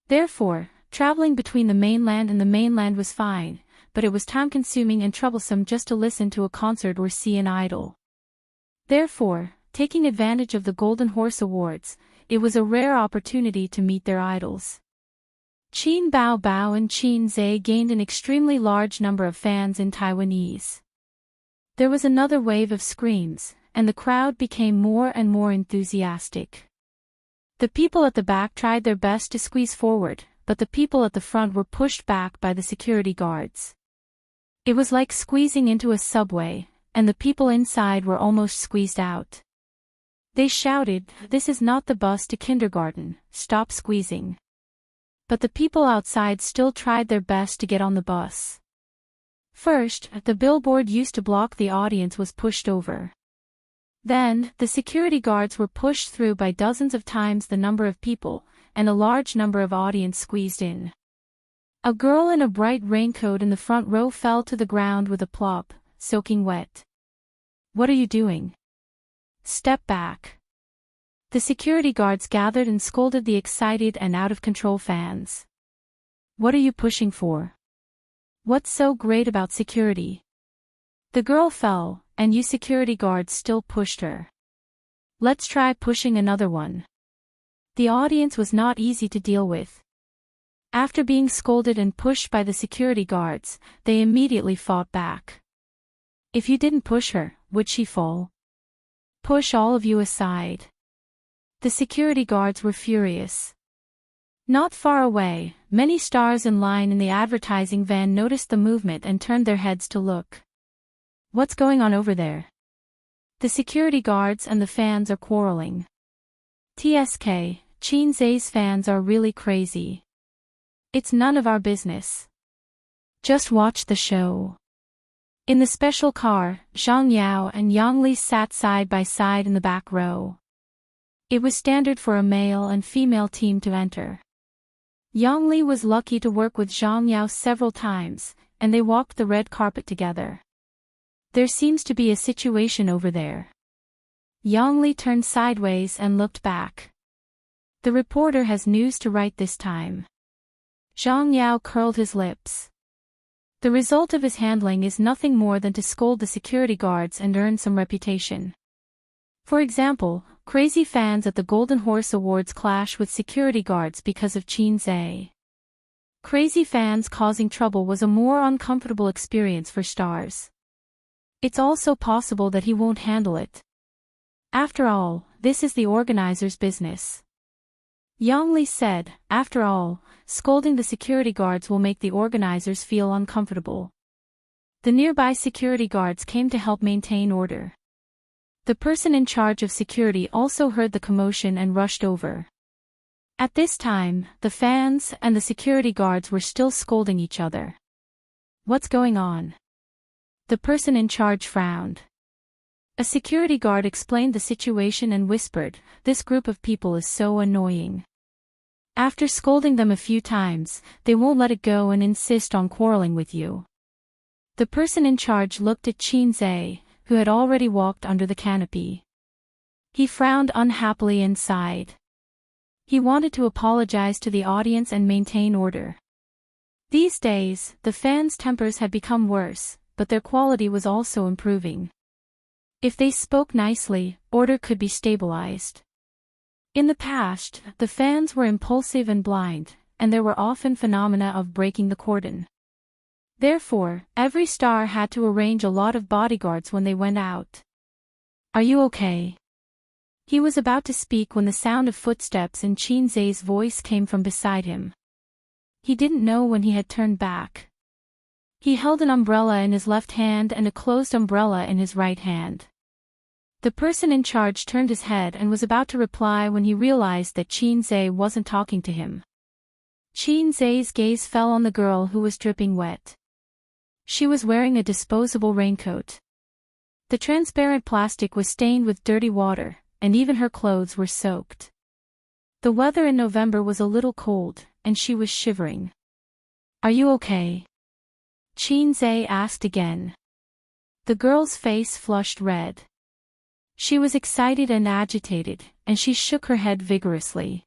Therefore, traveling between the mainland and the mainland was fine, but it was time-consuming and troublesome just to listen to a concert or see an idol. Therefore, taking advantage of the Golden Horse Awards, it was a rare opportunity to meet their idols. Qin Bao and Qin Zhe gained an extremely large number of fans in Taiwanese. There was another wave of screams, and the crowd became more and more enthusiastic. The people at the back tried their best to squeeze forward, but the people at the front were pushed back by the security guards. It was like squeezing into a subway, and the people inside were almost squeezed out. They shouted, "This is not the bus to kindergarten, stop squeezing." But the people outside still tried their best to get on the bus. First, the billboard used to block the audience was pushed over. Then, the security guards were pushed through by dozens of times the number of people, and a large number of audience squeezed in. A girl in a bright raincoat in the front row fell to the ground with a plop, soaking wet. "What are you doing? Step back." The security guards gathered and scolded the excited and out-of-control fans. "What are you pushing for? What's so great about security? The girl fell, and you security guards still pushed her. Let's try pushing another one." The audience was not easy to deal with. After being scolded and pushed by the security guards, they immediately fought back. "If you didn't push her, would she fall? Push all of you aside." The security guards were furious. Not far away, many stars in line in the advertising van noticed the movement and turned their heads to look. "What's going on over there?" "The security guards and the fans are quarreling." "TSK, Qin Zhe's fans are really crazy. It's none of our business. Just watch the show." In the special car, Zhang Yao and Yang Li sat side by side in the back row. It was standard for a male and female team to enter. Yang Li was lucky to work with Zhang Yao several times, and they walked the red carpet together. "There seems to be a situation over there." Yang Li turned sideways and looked back. "The reporter has news to write this time." Zhang Yao curled his lips. The result of his handling is nothing more than to scold the security guards and earn some reputation. For example, crazy fans at the Golden Horse Awards clash with security guards because of Qin Zhe. Crazy fans causing trouble was a more uncomfortable experience for stars. It's also possible that he won't handle it. After all, this is the organizer's business. Yang Li said, after all, scolding the security guards will make the organizers feel uncomfortable. The nearby security guards came to help maintain order. The person in charge of security also heard the commotion and rushed over. At this time, the fans and the security guards were still scolding each other. What's going on? The person in charge frowned. A security guard explained the situation and whispered, "This group of people is so annoying. After scolding them a few times, they won't let it go and insist on quarreling with you." The person in charge looked at Qin Zhe, who had already walked under the canopy. He frowned unhappily and sighed. He wanted to apologize to the audience and maintain order. These days, the fans' tempers had become worse, but their quality was also improving. If they spoke nicely, order could be stabilized. In the past, the fans were impulsive and blind, and there were often phenomena of breaking the cordon. Therefore, every star had to arrange a lot of bodyguards when they went out. "Are you okay?" He was about to speak when the sound of footsteps in Qin Zhe's voice came from beside him. He didn't know when he had turned back. He held an umbrella in his left hand and a closed umbrella in his right hand. The person in charge turned his head and was about to reply when he realized that Qin Zhe wasn't talking to him. Qin Zhe's gaze fell on the girl who was dripping wet. She was wearing a disposable raincoat. The transparent plastic was stained with dirty water, and even her clothes were soaked. The weather in November was a little cold, and she was shivering. "Are you okay?" Qin Zhe asked again. The girl's face flushed red. She was excited and agitated, and she shook her head vigorously.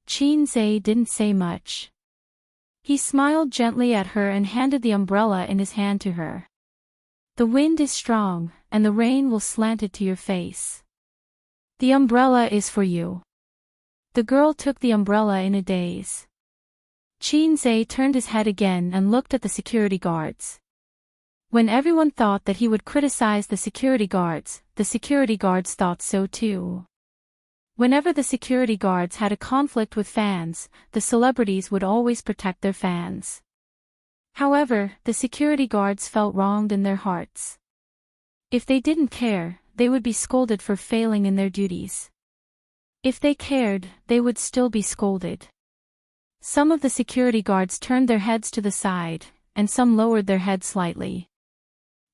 Qin Zhe didn't say much. He smiled gently at her and handed the umbrella in his hand to her. "The wind is strong, and the rain will slant it to your face. The umbrella is for you." The girl took the umbrella in a daze. Qin Zhe turned his head again and looked at the security guards. When everyone thought that he would criticize the security guards thought so too. Whenever the security guards had a conflict with fans, the celebrities would always protect their fans. However, the security guards felt wronged in their hearts. If they didn't care, they would be scolded for failing in their duties. If they cared, they would still be scolded. Some of the security guards turned their heads to the side, and some lowered their heads slightly.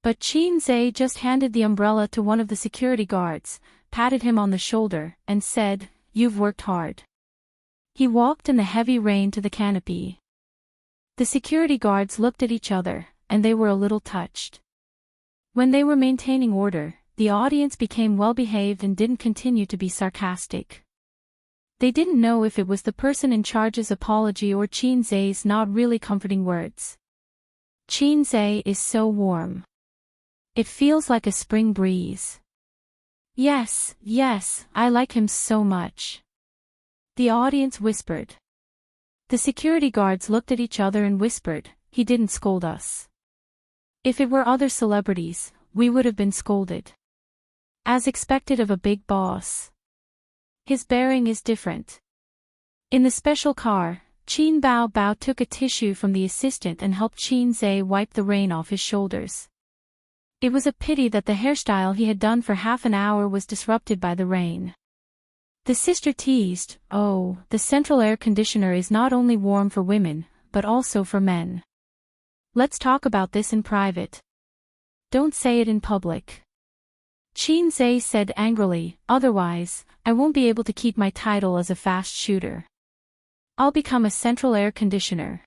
But Qin Zhe just handed the umbrella to one of the security guards, patted him on the shoulder, and said, "You've worked hard." He walked in the heavy rain to the canopy. The security guards looked at each other, and they were a little touched. When they were maintaining order, the audience became well-behaved and didn't continue to be sarcastic. They didn't know if it was the person in charge's apology or Qin Zhe's not really comforting words. "Qin Zhe is so warm. It feels like a spring breeze. Yes, I like him so much." The audience whispered. The security guards looked at each other and whispered, "He didn't scold us. If it were other celebrities, we would have been scolded. As expected of a big boss. His bearing is different." In the special car, Qin Bao took a tissue from the assistant and helped Qin Zhe wipe the rain off his shoulders. It was a pity that the hairstyle he had done for half an hour was disrupted by the rain. The sister teased, "Oh, the central air conditioner is not only warm for women, but also for men. Let's talk about this in private. Don't say it in public." Qin Zhe said angrily, "Otherwise, I won't be able to keep my title as a fast shooter. I'll become a central air conditioner."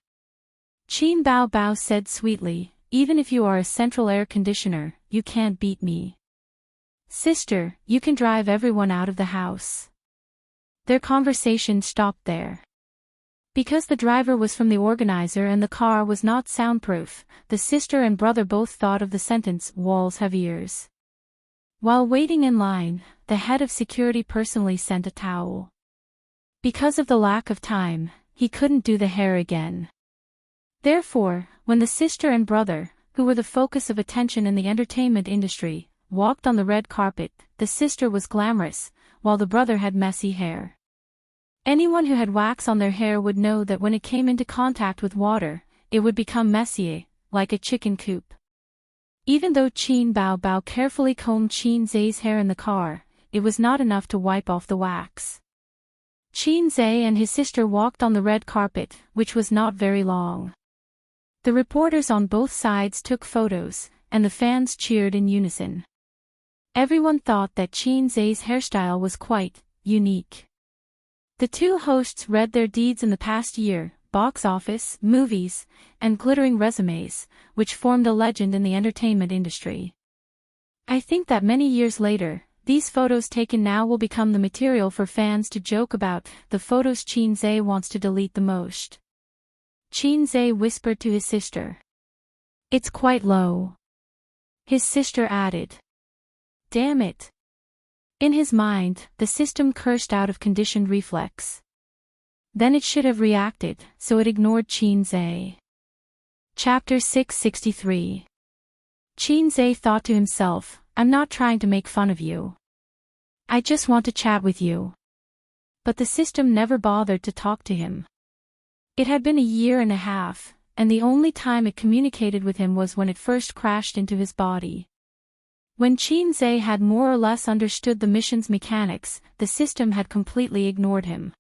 Qin Bao said sweetly, "Even if you are a central air conditioner, you can't beat me. Sister, you can drive everyone out of the house." Their conversation stopped there. Because the driver was from the organizer and the car was not soundproof, the sister and brother both thought of the sentence, "Walls have ears." While waiting in line, the head of security personally sent a towel. Because of the lack of time, he couldn't do the hair again. Therefore, when the sister and brother, who were the focus of attention in the entertainment industry, walked on the red carpet, the sister was glamorous, while the brother had messy hair. Anyone who had wax on their hair would know that when it came into contact with water, it would become messy, like a chicken coop. Even though Qin Bao Bao carefully combed Qin Zai's hair in the car, it was not enough to wipe off the wax. Qin Zai and his sister walked on the red carpet, which was not very long. The reporters on both sides took photos, and the fans cheered in unison. Everyone thought that Qin Zai's hairstyle was quite unique. The two hosts read their deeds in the past year, box office, movies, and glittering resumes, which formed a legend in the entertainment industry. I think that many years later, these photos taken now will become the material for fans to joke about, the photos Qin Zai wants to delete the most. Qin Zai whispered to his sister. "It's quite low." His sister added. "Damn it." In his mind, the system cursed out of conditioned reflex. Then it should have reacted, so it ignored Qin Zai. Chapter 663. Qin Zai thought to himself, "I'm not trying to make fun of you. I just want to chat with you." But the system never bothered to talk to him. It had been a year and a half, and the only time it communicated with him was when it first crashed into his body. When Qin Zai had more or less understood the mission's mechanics, the system had completely ignored him.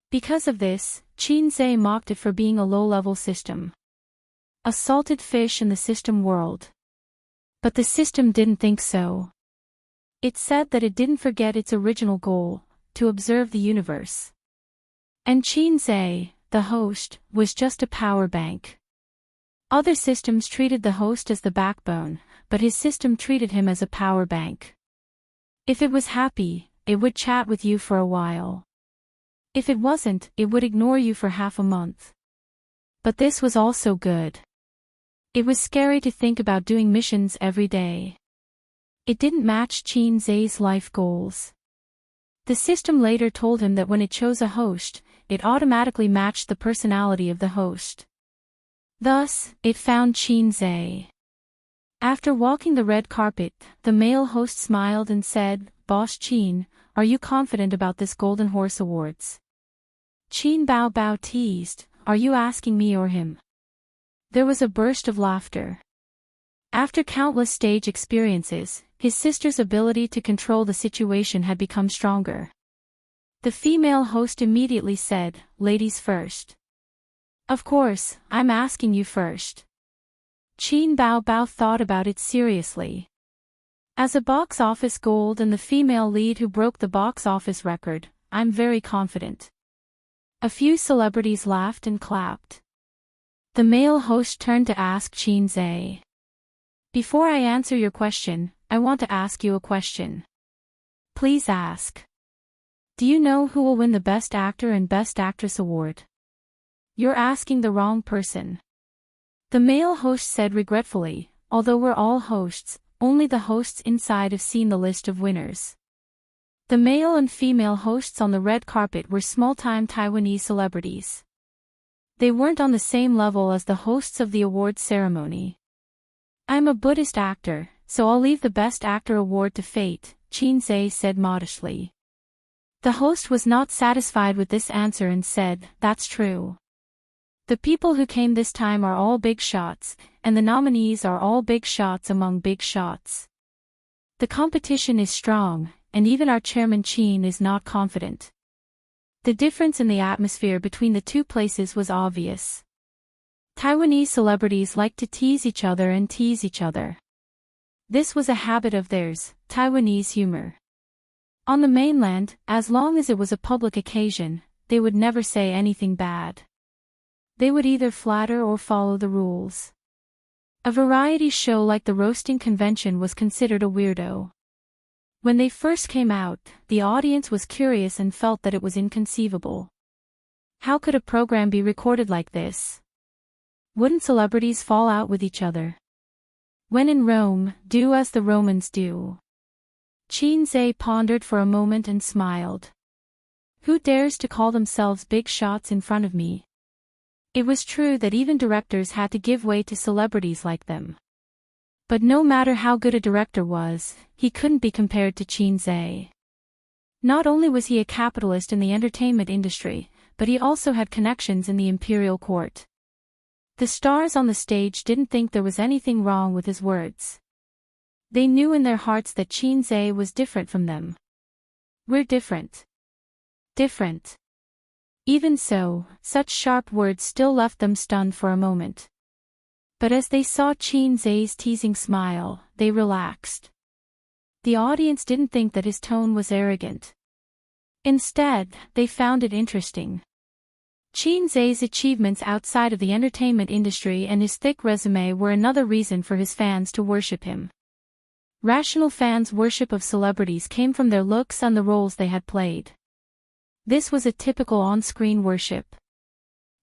Because of this, Qin Zai mocked it for being a low-level system. A salted fish in the system world. But the system didn't think so. It said that it didn't forget its original goal, to observe the universe. And Qin Zai, the host, was just a power bank. Other systems treated the host as the backbone, but his system treated him as a power bank. If it was happy, it would chat with you for a while. If it wasn't, it would ignore you for half a month. But this was also good. It was scary to think about doing missions every day. It didn't match Qin Zai's life goals. The system later told him that when it chose a host, it automatically matched the personality of the host. Thus, it found Qin Zai. After walking the red carpet, the male host smiled and said, "Boss Qin, are you confident about this Golden Horse Awards?" Qin Bao Bao teased, "Are you asking me or him?" There was a burst of laughter. After countless stage experiences, his sister's ability to control the situation had become stronger. The female host immediately said, "Ladies first." "Of course, I'm asking you first." Qin Bao Bao thought about it seriously. As a box office gold and the female lead who broke the box office record, I'm very confident. A few celebrities laughed and clapped. The male host turned to ask Qin Zai. "Before I answer your question, I want to ask you a question." "Please ask." "Do you know who will win the Best Actor and Best Actress award?" "You're asking the wrong person." The male host said regretfully, "Although we're all hosts, only the hosts inside have seen the list of winners." The male and female hosts on the red carpet were small-time Taiwanese celebrities. They weren't on the same level as the hosts of the awards ceremony. "I'm a Buddhist actor, so I'll leave the Best Actor award to fate," Qin Zai said modestly. The host was not satisfied with this answer and said, "That's true. The people who came this time are all big shots, and the nominees are all big shots among big shots. The competition is strong, and even our chairman Qin is not confident." The difference in the atmosphere between the two places was obvious. Taiwanese celebrities liked to tease each other and tease each other. This was a habit of theirs, Taiwanese humor. On the mainland, as long as it was a public occasion, they would never say anything bad. They would either flatter or follow the rules. A variety show like the roasting convention was considered a weirdo. When they first came out, the audience was curious and felt that it was inconceivable. How could a program be recorded like this? Wouldn't celebrities fall out with each other? When in Rome, do as the Romans do. Chinze pondered for a moment and smiled. Who dares to call themselves big shots in front of me? It was true that even directors had to give way to celebrities like them. But no matter how good a director was, he couldn't be compared to Chinze. Not only was he a capitalist in the entertainment industry, but he also had connections in the imperial court. The stars on the stage didn't think there was anything wrong with his words. They knew in their hearts that Chinze was different from them. We're different. Different. Even so, such sharp words still left them stunned for a moment. But as they saw Chinze's teasing smile, they relaxed. The audience didn't think that his tone was arrogant. Instead, they found it interesting. Chinze's achievements outside of the entertainment industry and his thick resume were another reason for his fans to worship him. Rational fans' worship of celebrities came from their looks and the roles they had played. This was a typical on-screen worship.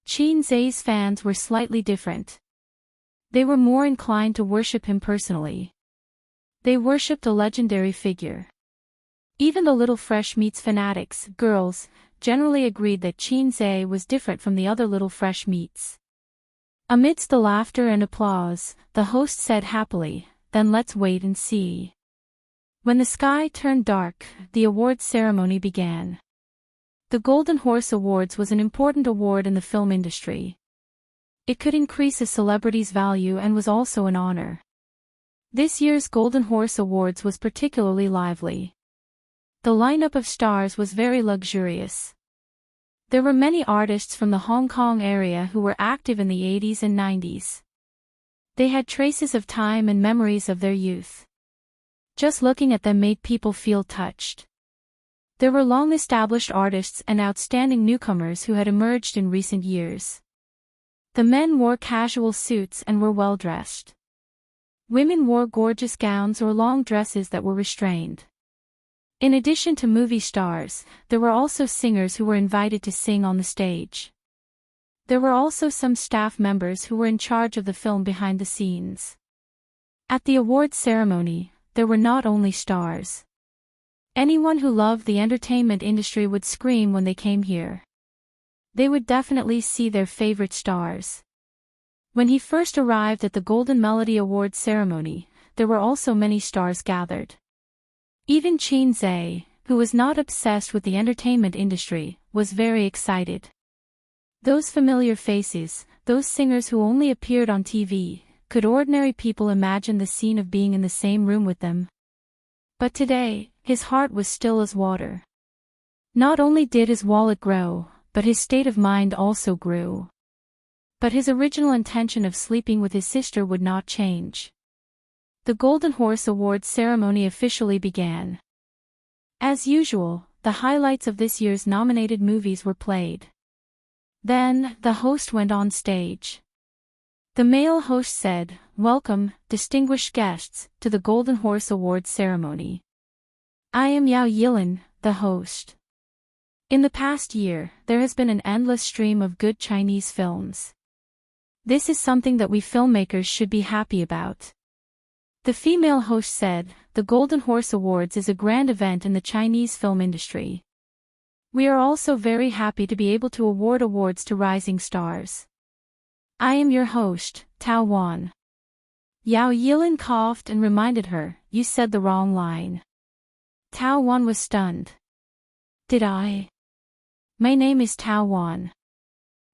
Chinze's fans were slightly different. They were more inclined to worship him personally. They worshipped a legendary figure. Even the Little Fresh Meats fanatics, girls, generally agreed that Chinze was different from the other Little Fresh Meats. Amidst the laughter and applause, the host said happily, "Then let's wait and see." When the sky turned dark, the awards ceremony began. The Golden Horse Awards was an important award in the film industry. It could increase a celebrity's value and was also an honor. This year's Golden Horse Awards was particularly lively. The lineup of stars was very luxurious. There were many artists from the Hong Kong area who were active in the 80s and 90s. They had traces of time and memories of their youth. Just looking at them made people feel touched. There were long-established artists and outstanding newcomers who had emerged in recent years. The men wore casual suits and were well-dressed. Women wore gorgeous gowns or long dresses that were restrained. In addition to movie stars, there were also singers who were invited to sing on the stage. There were also some staff members who were in charge of the film behind the scenes. At the awards ceremony, there were not only stars. Anyone who loved the entertainment industry would scream when they came here. They would definitely see their favorite stars. When he first arrived at the Golden Melody Awards ceremony, there were also many stars gathered. Even Chinze, who was not obsessed with the entertainment industry, was very excited. Those familiar faces, those singers who only appeared on TV, could ordinary people imagine the scene of being in the same room with them? But today, his heart was still as water. Not only did his wallet grow, but his state of mind also grew. But his original intention of sleeping with his sister would not change. The Golden Horse Awards ceremony officially began. As usual, the highlights of this year's nominated movies were played. Then, the host went on stage. The male host said, "Welcome, distinguished guests, to the Golden Horse Awards ceremony. I am Yao Yilin, the host. In the past year, there has been an endless stream of good Chinese films. This is something that we filmmakers should be happy about." The female host said, "The Golden Horse Awards is a grand event in the Chinese film industry. We are also very happy to be able to award awards to rising stars. I am your host, Tao Wan." Yao Yilin coughed and reminded her, "You said the wrong line." Tao Wan was stunned. "Did I? My name is Tao Wan."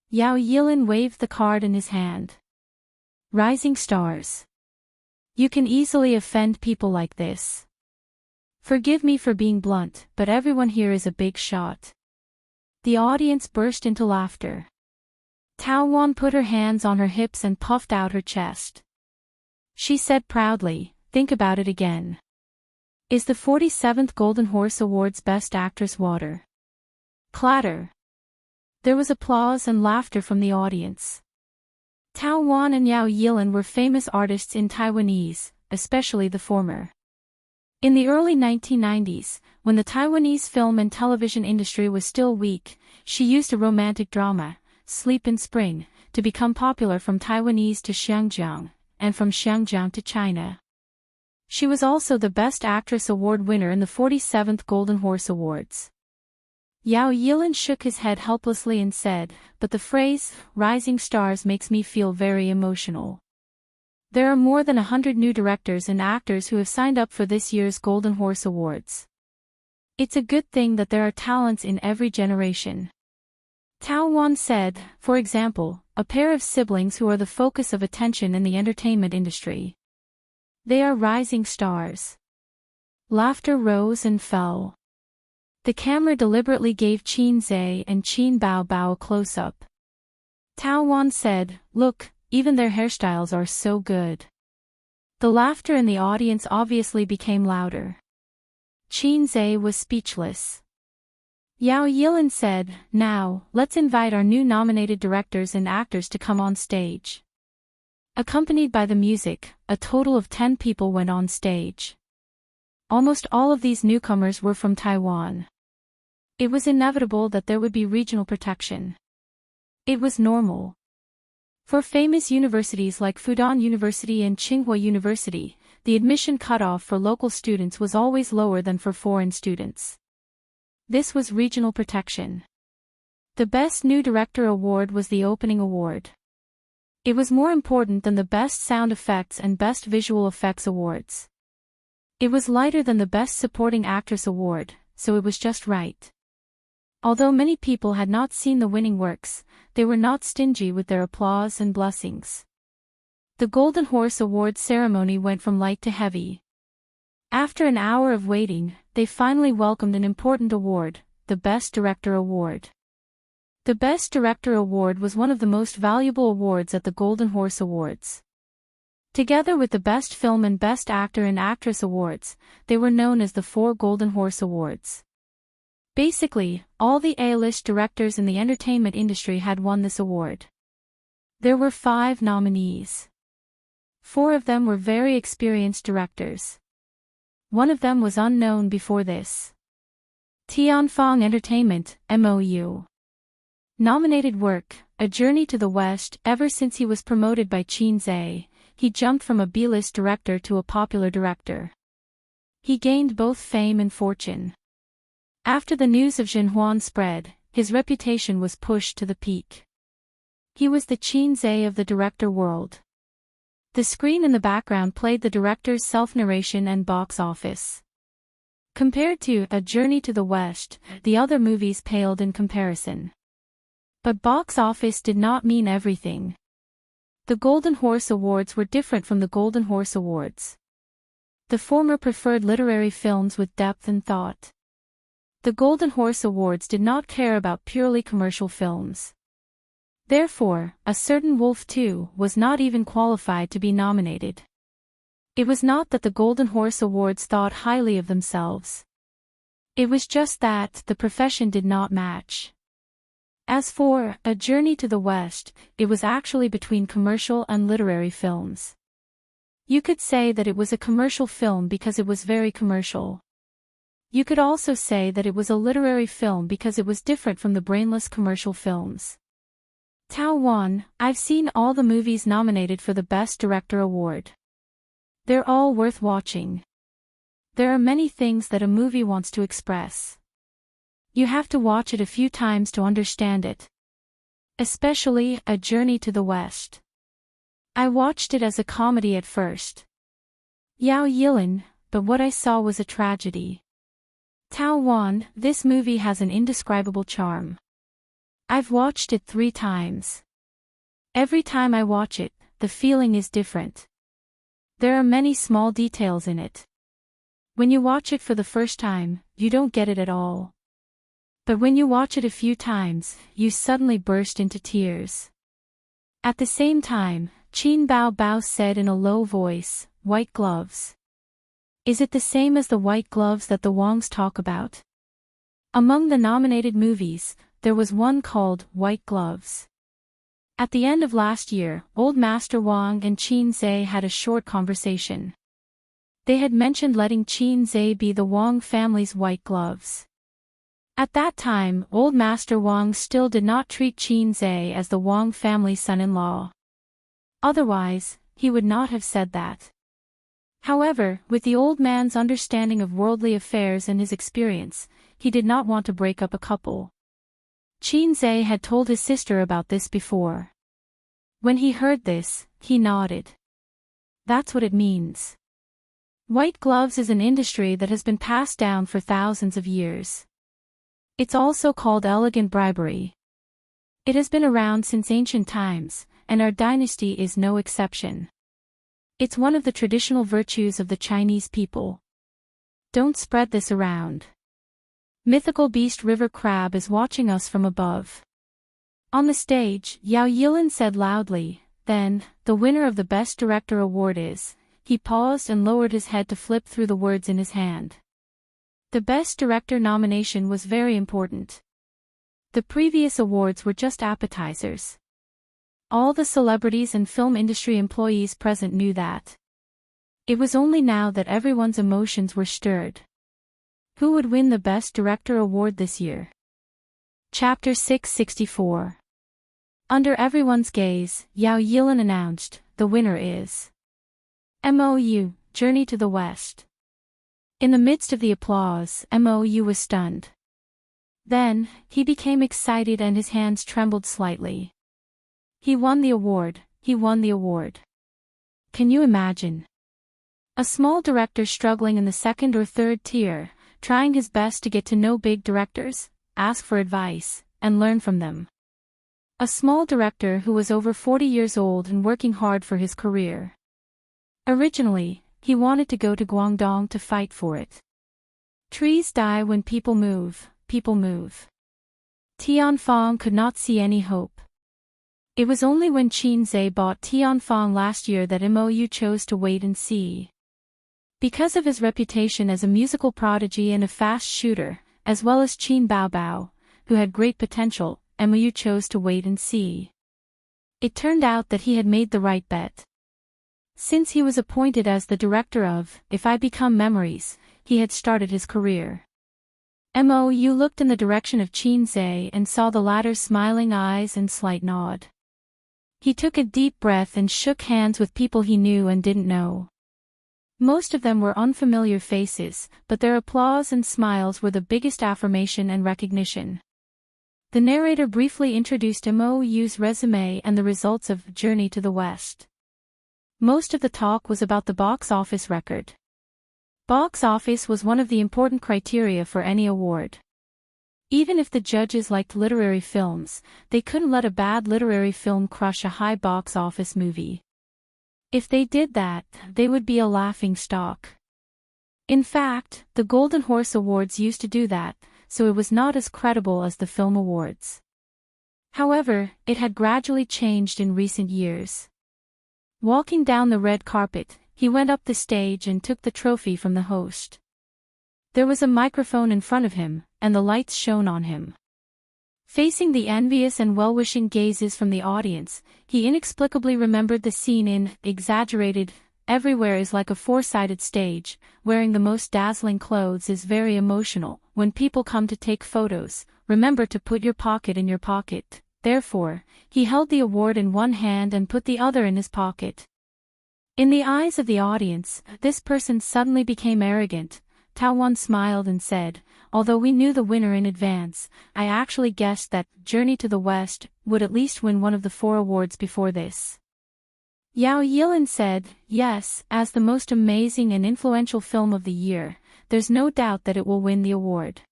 Yao Yilin waved the card in his hand. "Rising stars. You can easily offend people like this. Forgive me for being blunt, but everyone here is a big shot." The audience burst into laughter. Tao Wan put her hands on her hips and puffed out her chest. She said proudly, "Think about it again. Is the 47th Golden Horse Awards Best Actress water?" Clatter. There was applause and laughter from the audience. Tao Wan and Yao Yilin were famous artists in Taiwanese, especially the former. In the early 1990s, when the Taiwanese film and television industry was still weak, she used a romantic drama, Sleep in Spring, to become popular from Taiwanese to Xinjiang, and from Xinjiang to China. She was also the Best Actress Award winner in the 47th Golden Horse Awards. Yao Yilin shook his head helplessly and said, "But the phrase, rising stars, makes me feel very emotional. There are more than 100 new directors and actors who have signed up for this year's Golden Horse Awards. It's a good thing that there are talents in every generation." Tao Wan said, "For example, a pair of siblings who are the focus of attention in the entertainment industry. They are rising stars." Laughter rose and fell. The camera deliberately gave Qin Zhe and Qin Bao Bao a close-up. Tao Wan said, "Look, even their hairstyles are so good." The laughter in the audience obviously became louder. Qin Zhe was speechless. Yao Yilin said, "Now, let's invite our new nominated directors and actors to come on stage." Accompanied by the music, a total of 10 people went on stage. Almost all of these newcomers were from Taiwan. It was inevitable that there would be regional protection. It was normal. For famous universities like Fudan University and Tsinghua University, the admission cutoff for local students was always lower than for foreign students. This was regional protection. The Best New Director Award was the opening award. It was more important than the Best Sound Effects and Best Visual Effects awards. It was lighter than the Best Supporting Actress award, so it was just right. Although many people had not seen the winning works, they were not stingy with their applause and blessings. The Golden Horse Awards ceremony went from light to heavy. After an hour of waiting, they finally welcomed an important award, the Best Director Award. The Best Director Award was one of the most valuable awards at the Golden Horse Awards. Together with the Best Film and Best Actor and Actress Awards, they were known as the 4 Golden Horse Awards. Basically, all the A-list directors in the entertainment industry had won this award. There were 5 nominees. 4 of them were very experienced directors. One of them was unknown before this. Tianfang Entertainment, MOU. Nominated work, A Journey to the West. Ever since he was promoted by Qin Zhe, he jumped from a B-list director to a popular director. He gained both fame and fortune. After the news of Zhenhuan spread, his reputation was pushed to the peak. He was the Qin Zhe of the director world. The screen in the background played the director's self-narration and box office. Compared to A Journey to the West, the other movies paled in comparison. But box office did not mean everything. The Golden Horse Awards were different from the Golden Horse Awards. The former preferred literary films with depth and thought. The Golden Horse Awards did not care about purely commercial films. Therefore, A Certain Wolf 2 was not even qualified to be nominated. It was not that the Golden Horse Awards thought highly of themselves. It was just that the profession did not match. As for A Journey to the West, it was actually between commercial and literary films. You could say that it was a commercial film because it was very commercial. You could also say that it was a literary film because it was different from the brainless commercial films. Tao Wan, I've seen all the movies nominated for the Best Director Award. They're all worth watching. There are many things that a movie wants to express. You have to watch it a few times to understand it. Especially A Journey to the West. I watched it as a comedy at first. Yao Yilin, but what I saw was a tragedy. Tao Wan, this movie has an indescribable charm. I've watched it 3 times. Every time I watch it, the feeling is different. There are many small details in it. When you watch it for the first time, you don't get it at all. But when you watch it a few times, you suddenly burst into tears. At the same time, Qin Bao Bao said in a low voice, "White gloves. Is it the same as the white gloves that the Wangs talk about?" Among the nominated movies, there was one called White Gloves. At the end of last year, Old Master Wang and Qin Zhe had a short conversation. They had mentioned letting Qin Zhe be the Wang family's white gloves. At that time, Old Master Wang still did not treat Qin Zhe as the Wang family's son-in-law. Otherwise, he would not have said that. However, with the old man's understanding of worldly affairs and his experience, he did not want to break up a couple. Qin Zhe had told his sister about this before. When he heard this, he nodded. That's what it means. White gloves is an industry that has been passed down for thousands of years. It's also called elegant bribery. It has been around since ancient times, and our dynasty is no exception. It's one of the traditional virtues of the Chinese people. Don't spread this around. Mythical beast River Crab is watching us from above. On the stage, Yao Yilin said loudly, then, the winner of the Best Director award is. He paused and lowered his head to flip through the words in his hand. The Best Director nomination was very important. The previous awards were just appetizers. All the celebrities and film industry employees present knew that. It was only now that everyone's emotions were stirred. Who would win the Best Director award this year? Chapter 664. Under everyone's gaze, Yao Yilin announced, the winner is MOU, Journey to the West. In the midst of the applause, MOU was stunned. Then, he became excited and his hands trembled slightly. He won the award, he won the award. Can you imagine? A small director struggling in the second or third tier, trying his best to get to know big directors, ask for advice, and learn from them. A small director who was over 40 years old and working hard for his career. Originally, he wanted to go to Guangdong to fight for it. Trees die when people move, people move. Tianfang could not see any hope. It was only when Qin Zhe bought Tianfang last year that MOU chose to wait and see. Because of his reputation as a musical prodigy and a fast shooter, as well as Qin Baobao, who had great potential, MOU chose to wait and see. It turned out that he had made the right bet. Since he was appointed as the director of If I Become Memories, he had started his career. MOU looked in the direction of Qin Zhe and saw the latter's smiling eyes and slight nod. He took a deep breath and shook hands with people he knew and didn't know. Most of them were unfamiliar faces, but their applause and smiles were the biggest affirmation and recognition. The narrator briefly introduced MOU's resume and the results of Journey to the West. Most of the talk was about the box office record. Box office was one of the important criteria for any award. Even if the judges liked literary films, they couldn't let a bad literary film crush a high box office movie. If they did that, they would be a laughing stock. In fact, the Golden Horse Awards used to do that, so it was not as credible as the film awards. However, it had gradually changed in recent years. Walking down the red carpet, he went up the stage and took the trophy from the host. There was a microphone in front of him, and the lights shone on him. Facing the envious and well-wishing gazes from the audience, he inexplicably remembered the scene in Exaggerated. Everywhere is like a four-sided stage, wearing the most dazzling clothes is very emotional. When people come to take photos, remember to put your pocket in your pocket. Therefore, he held the award in one hand and put the other in his pocket. In the eyes of the audience, this person suddenly became arrogant. Tao Wan smiled and said, although we knew the winner in advance, I actually guessed that Journey to the West would at least win one of the 4 awards before this. Yao Yilin said, yes, as the most amazing and influential film of the year, there's no doubt that it will win the award.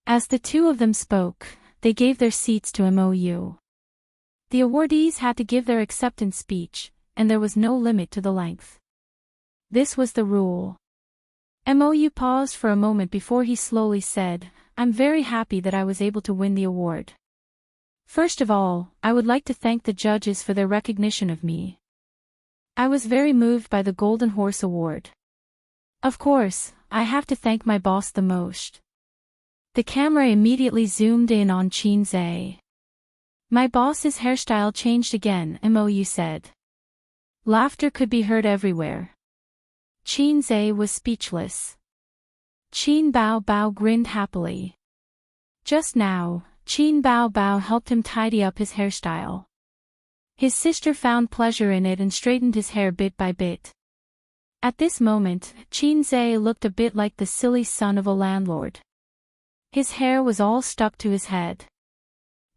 As the two of them spoke, they gave their seats to MOU. The awardees had to give their acceptance speech, and there was no limit to the length. This was the rule. MOU paused for a moment before he slowly said, I'm very happy that I was able to win the award. First of all, I would like to thank the judges for their recognition of me. I was very moved by the Golden Horse Award. Of course, I have to thank my boss the most. The camera immediately zoomed in on Qin Zhe. My boss's hairstyle changed again, MOU said. Laughter could be heard everywhere. Qin Zhe was speechless. Qin Bao Bao grinned happily. Just now, Qin Bao Bao helped him tidy up his hairstyle. His sister found pleasure in it and straightened his hair bit by bit. At this moment, Qin Zhe looked a bit like the silly son of a landlord. His hair was all stuck to his head.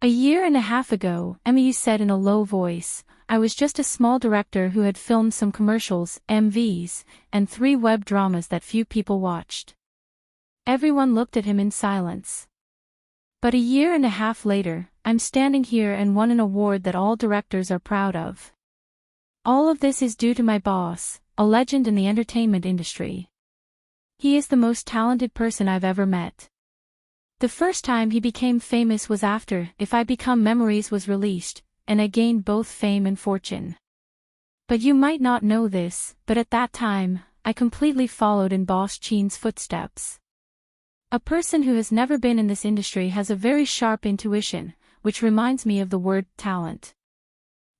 A year and a half ago, Emu said in a low voice, I was just a small director who had filmed some commercials, MVs, and 3 web dramas that few people watched. Everyone looked at him in silence. But a year and a half later, I'm standing here and won an award that all directors are proud of. All of this is due to my boss, a legend in the entertainment industry. He is the most talented person I've ever met. The first time he became famous was after If I Become Memories was released, and I gained both fame and fortune. But you might not know this, but at that time, I completely followed in Boss Qin's footsteps. A person who has never been in this industry has a very sharp intuition, which reminds me of the word talent.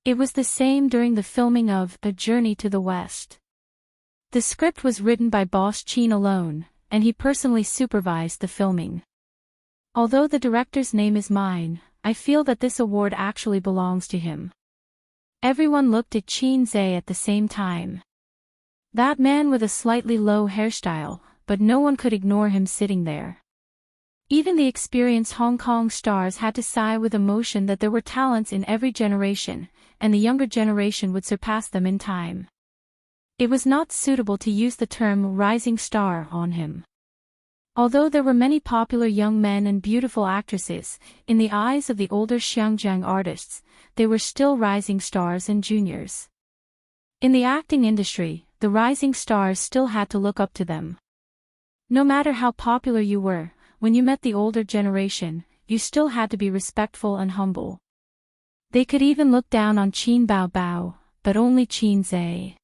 It was the same during the filming of A Journey to the West. The script was written by Boss Qin alone, and he personally supervised the filming. Although the director's name is mine, I feel that this award actually belongs to him. Everyone looked at Qin Zhe at the same time. That man with a slightly low hairstyle, but no one could ignore him sitting there. Even the experienced Hong Kong stars had to sigh with emotion that there were talents in every generation, and the younger generation would surpass them in time. It was not suitable to use the term rising star on him. Although there were many popular young men and beautiful actresses, in the eyes of the older Xiangjiang artists, they were still rising stars and juniors. In the acting industry, the rising stars still had to look up to them. No matter how popular you were, when you met the older generation, you still had to be respectful and humble. They could even look down on Qin Bao Bao, but only Qin Zhe.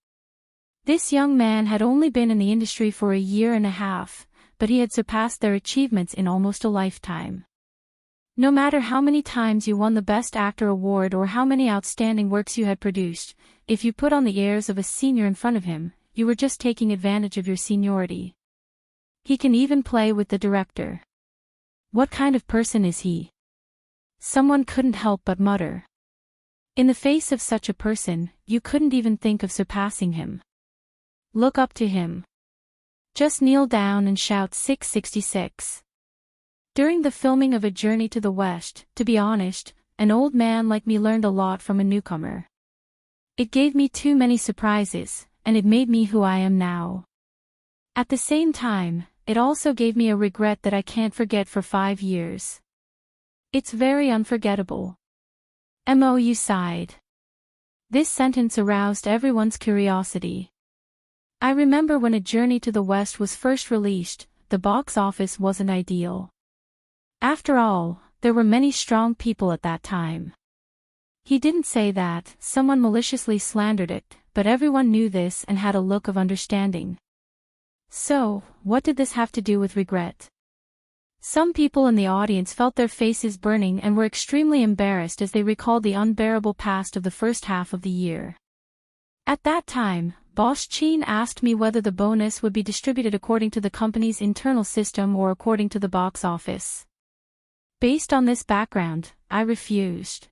This young man had only been in the industry for a year and a half, but he had surpassed their achievements in almost a lifetime. No matter how many times you won the Best Actor award or how many outstanding works you had produced, if you put on the airs of a senior in front of him, you were just taking advantage of your seniority. He can even play with the director. What kind of person is he? Someone couldn't help but mutter. In the face of such a person, you couldn't even think of surpassing him. Look up to him. Just kneel down and shout 666. During the filming of A Journey to the West, to be honest, an old man like me learned a lot from a newcomer. It gave me too many surprises, and it made me who I am now. At the same time, it also gave me a regret that I can't forget for 5 years. It's very unforgettable. Mou sighed. This sentence aroused everyone's curiosity. I remember when A Journey to the West was first released, the box office wasn't ideal. After all, there were many strong people at that time. He didn't say that, someone maliciously slandered it, but everyone knew this and had a look of understanding. So, what did this have to do with regret? Some people in the audience felt their faces burning and were extremely embarrassed as they recalled the unbearable past of the first half of the year. At that time, Boss Qin asked me whether the bonus would be distributed according to the company's internal system or according to the box office. Based on this background, I refused.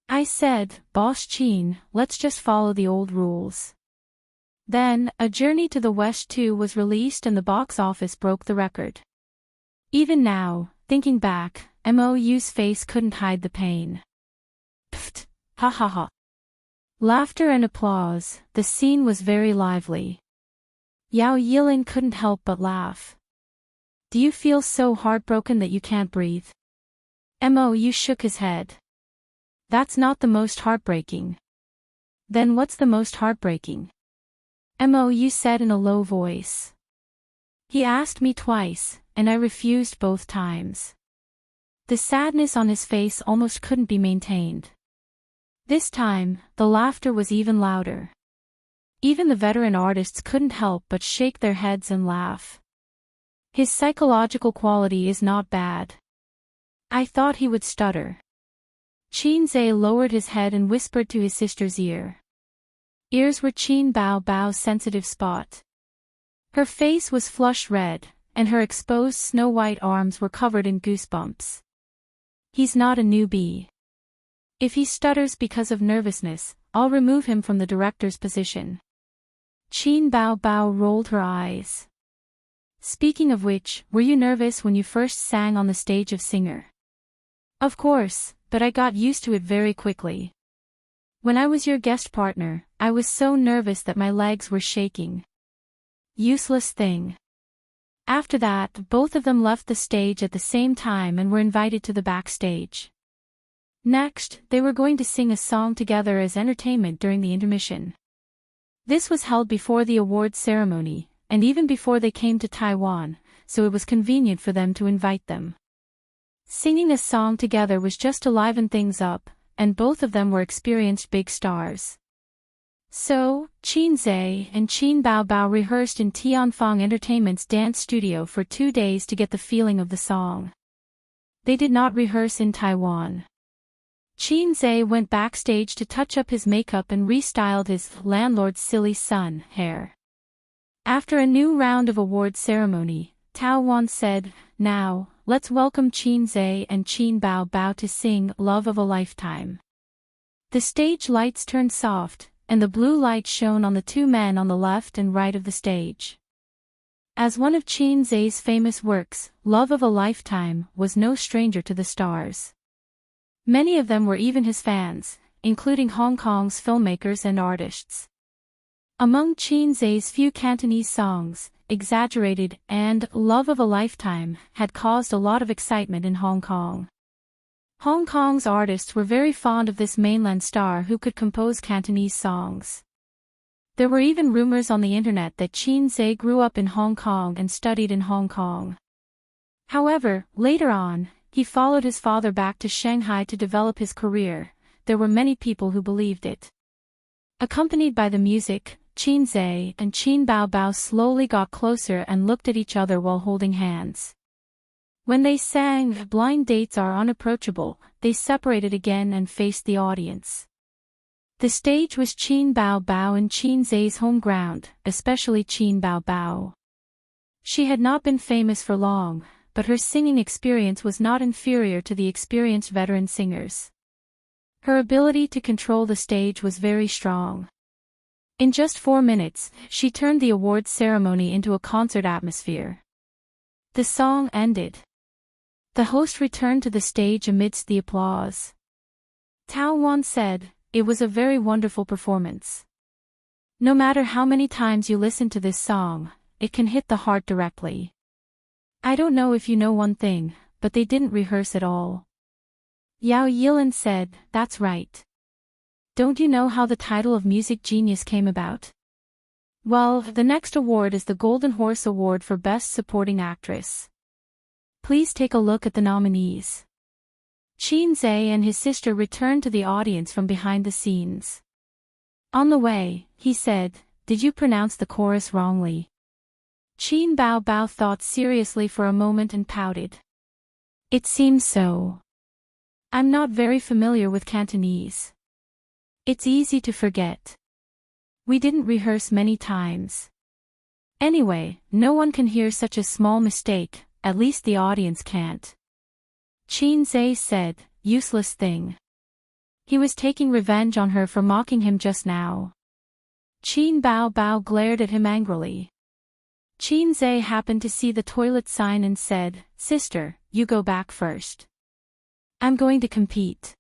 I said, Boss Qin, let's just follow the old rules. Then, A Journey to the West 2 was released and the box office broke the record. Even now, thinking back, Mou's face couldn't hide the pain. Pfft, ha ha ha. Laughter and applause, the scene was very lively. Yao Yilin couldn't help but laugh. Do you feel so heartbroken that you can't breathe? Mou shook his head. That's not the most heartbreaking. Then what's the most heartbreaking? Mou said in a low voice. He asked me twice, and I refused both times. The sadness on his face almost couldn't be maintained. This time, the laughter was even louder. Even the veteran artists couldn't help but shake their heads and laugh. His psychological quality is not bad. I thought he would stutter. Qin Zhe lowered his head and whispered to his sister's ear. Ears were Qin Bao Bao's sensitive spot. Her face was flush red, and her exposed snow-white arms were covered in goosebumps. He's not a newbie. If he stutters because of nervousness, I'll remove him from the director's position. Qin Bao Bao rolled her eyes. Speaking of which, were you nervous when you first sang on the stage of Singer? Of course, but I got used to it very quickly. When I was your guest partner, I was so nervous that my legs were shaking. Useless thing. After that, both of them left the stage at the same time and were invited to the backstage. Next, they were going to sing a song together as entertainment during the intermission. This was held before the awards ceremony, and even before they came to Taiwan, so it was convenient for them to invite them. Singing a song together was just to liven things up, and both of them were experienced big stars. So, Qin Zhe and Qin Bao Bao rehearsed in Tianfang Entertainment's dance studio for 2 days to get the feeling of the song. They did not rehearse in Taiwan. Qin Zhe went backstage to touch up his makeup and restyled his landlord's silly son hair. After a new round of award ceremony, Tao Wan said, "Now, let's welcome Qin Zhe and Qin Bao Bao to sing Love of a Lifetime." The stage lights turned soft, and the blue light shone on the two men on the left and right of the stage. As one of Qin Zhe's famous works, Love of a Lifetime was no stranger to the stars. Many of them were even his fans, including Hong Kong's filmmakers and artists. Among Qin Zhe's few Cantonese songs, Exaggerated and Love of a Lifetime had caused a lot of excitement in Hong Kong. Hong Kong's artists were very fond of this mainland star who could compose Cantonese songs. There were even rumors on the internet that Qin Zhe grew up in Hong Kong and studied in Hong Kong. However, later on, he followed his father back to Shanghai to develop his career. There were many people who believed it. Accompanied by the music, Qin Zhe and Qin Bao Bao slowly got closer and looked at each other while holding hands. When they sang Blind Dates Are Unapproachable, they separated again and faced the audience. The stage was Qin Bao Bao and Qin Zhe's home ground, especially Qin Bao Bao. She had not been famous for long, but her singing experience was not inferior to the experienced veteran singers. Her ability to control the stage was very strong. In just 4 minutes, she turned the awards ceremony into a concert atmosphere. The song ended. The host returned to the stage amidst the applause. Tao Wan said, "It was a very wonderful performance. No matter how many times you listen to this song, it can hit the heart directly. I don't know if you know one thing, but they didn't rehearse at all." Yao Yilin said, "That's right. Don't you know how the title of Music Genius came about? Well, the next award is the Golden Horse Award for Best Supporting Actress. Please take a look at the nominees." Qin Zhe and his sister returned to the audience from behind the scenes. On the way, he said, "Did you pronounce the chorus wrongly?" Qin Bao Bao thought seriously for a moment and pouted. "It seems so. I'm not very familiar with Cantonese. It's easy to forget. We didn't rehearse many times. Anyway, no one can hear such a small mistake, at least the audience can't." Qin Zhe said, "Useless thing." He was taking revenge on her for mocking him just now. Qin Bao Bao glared at him angrily. Qin Zhe happened to see the toilet sign and said, "Sister, you go back first. I'm going to compete."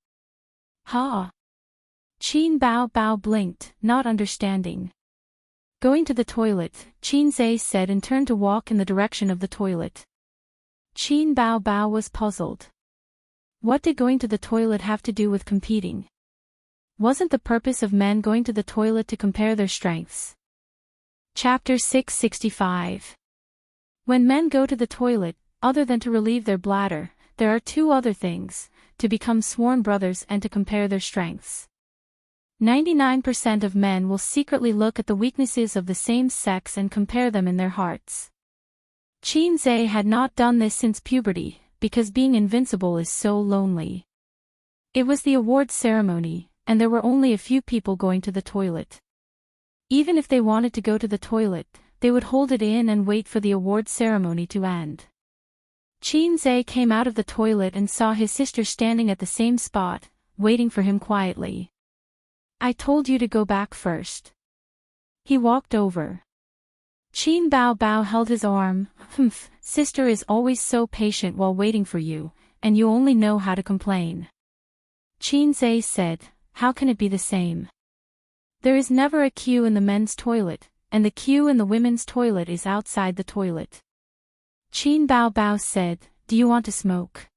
"Ha!" Qin Bao Bao blinked, not understanding. Going to the toilet, Qin Zhe said and turned to walk in the direction of the toilet. Qin Bao Bao was puzzled. What did going to the toilet have to do with competing? Wasn't the purpose of men going to the toilet to compare their strengths? Chapter 665. When men go to the toilet, other than to relieve their bladder, there are 2 other things: to become sworn brothers and to compare their strengths. 99% of men will secretly look at the weaknesses of the same sex and compare them in their hearts. Qin Zhe had not done this since puberty, because being invincible is so lonely. It was the awards ceremony, and there were only a few people going to the toilet. Even if they wanted to go to the toilet, they would hold it in and wait for the award ceremony to end. Qin Zhe came out of the toilet and saw his sister standing at the same spot, waiting for him quietly. "I told you to go back first." He walked over. Qin Bao held his arm. Sister is always so patient while waiting for you, and you only know how to complain." Qin Zhe said, "How can it be the same? There is never a queue in the men's toilet, and the queue in the women's toilet is outside the toilet." Qin Bao said, "Do you want to smoke?"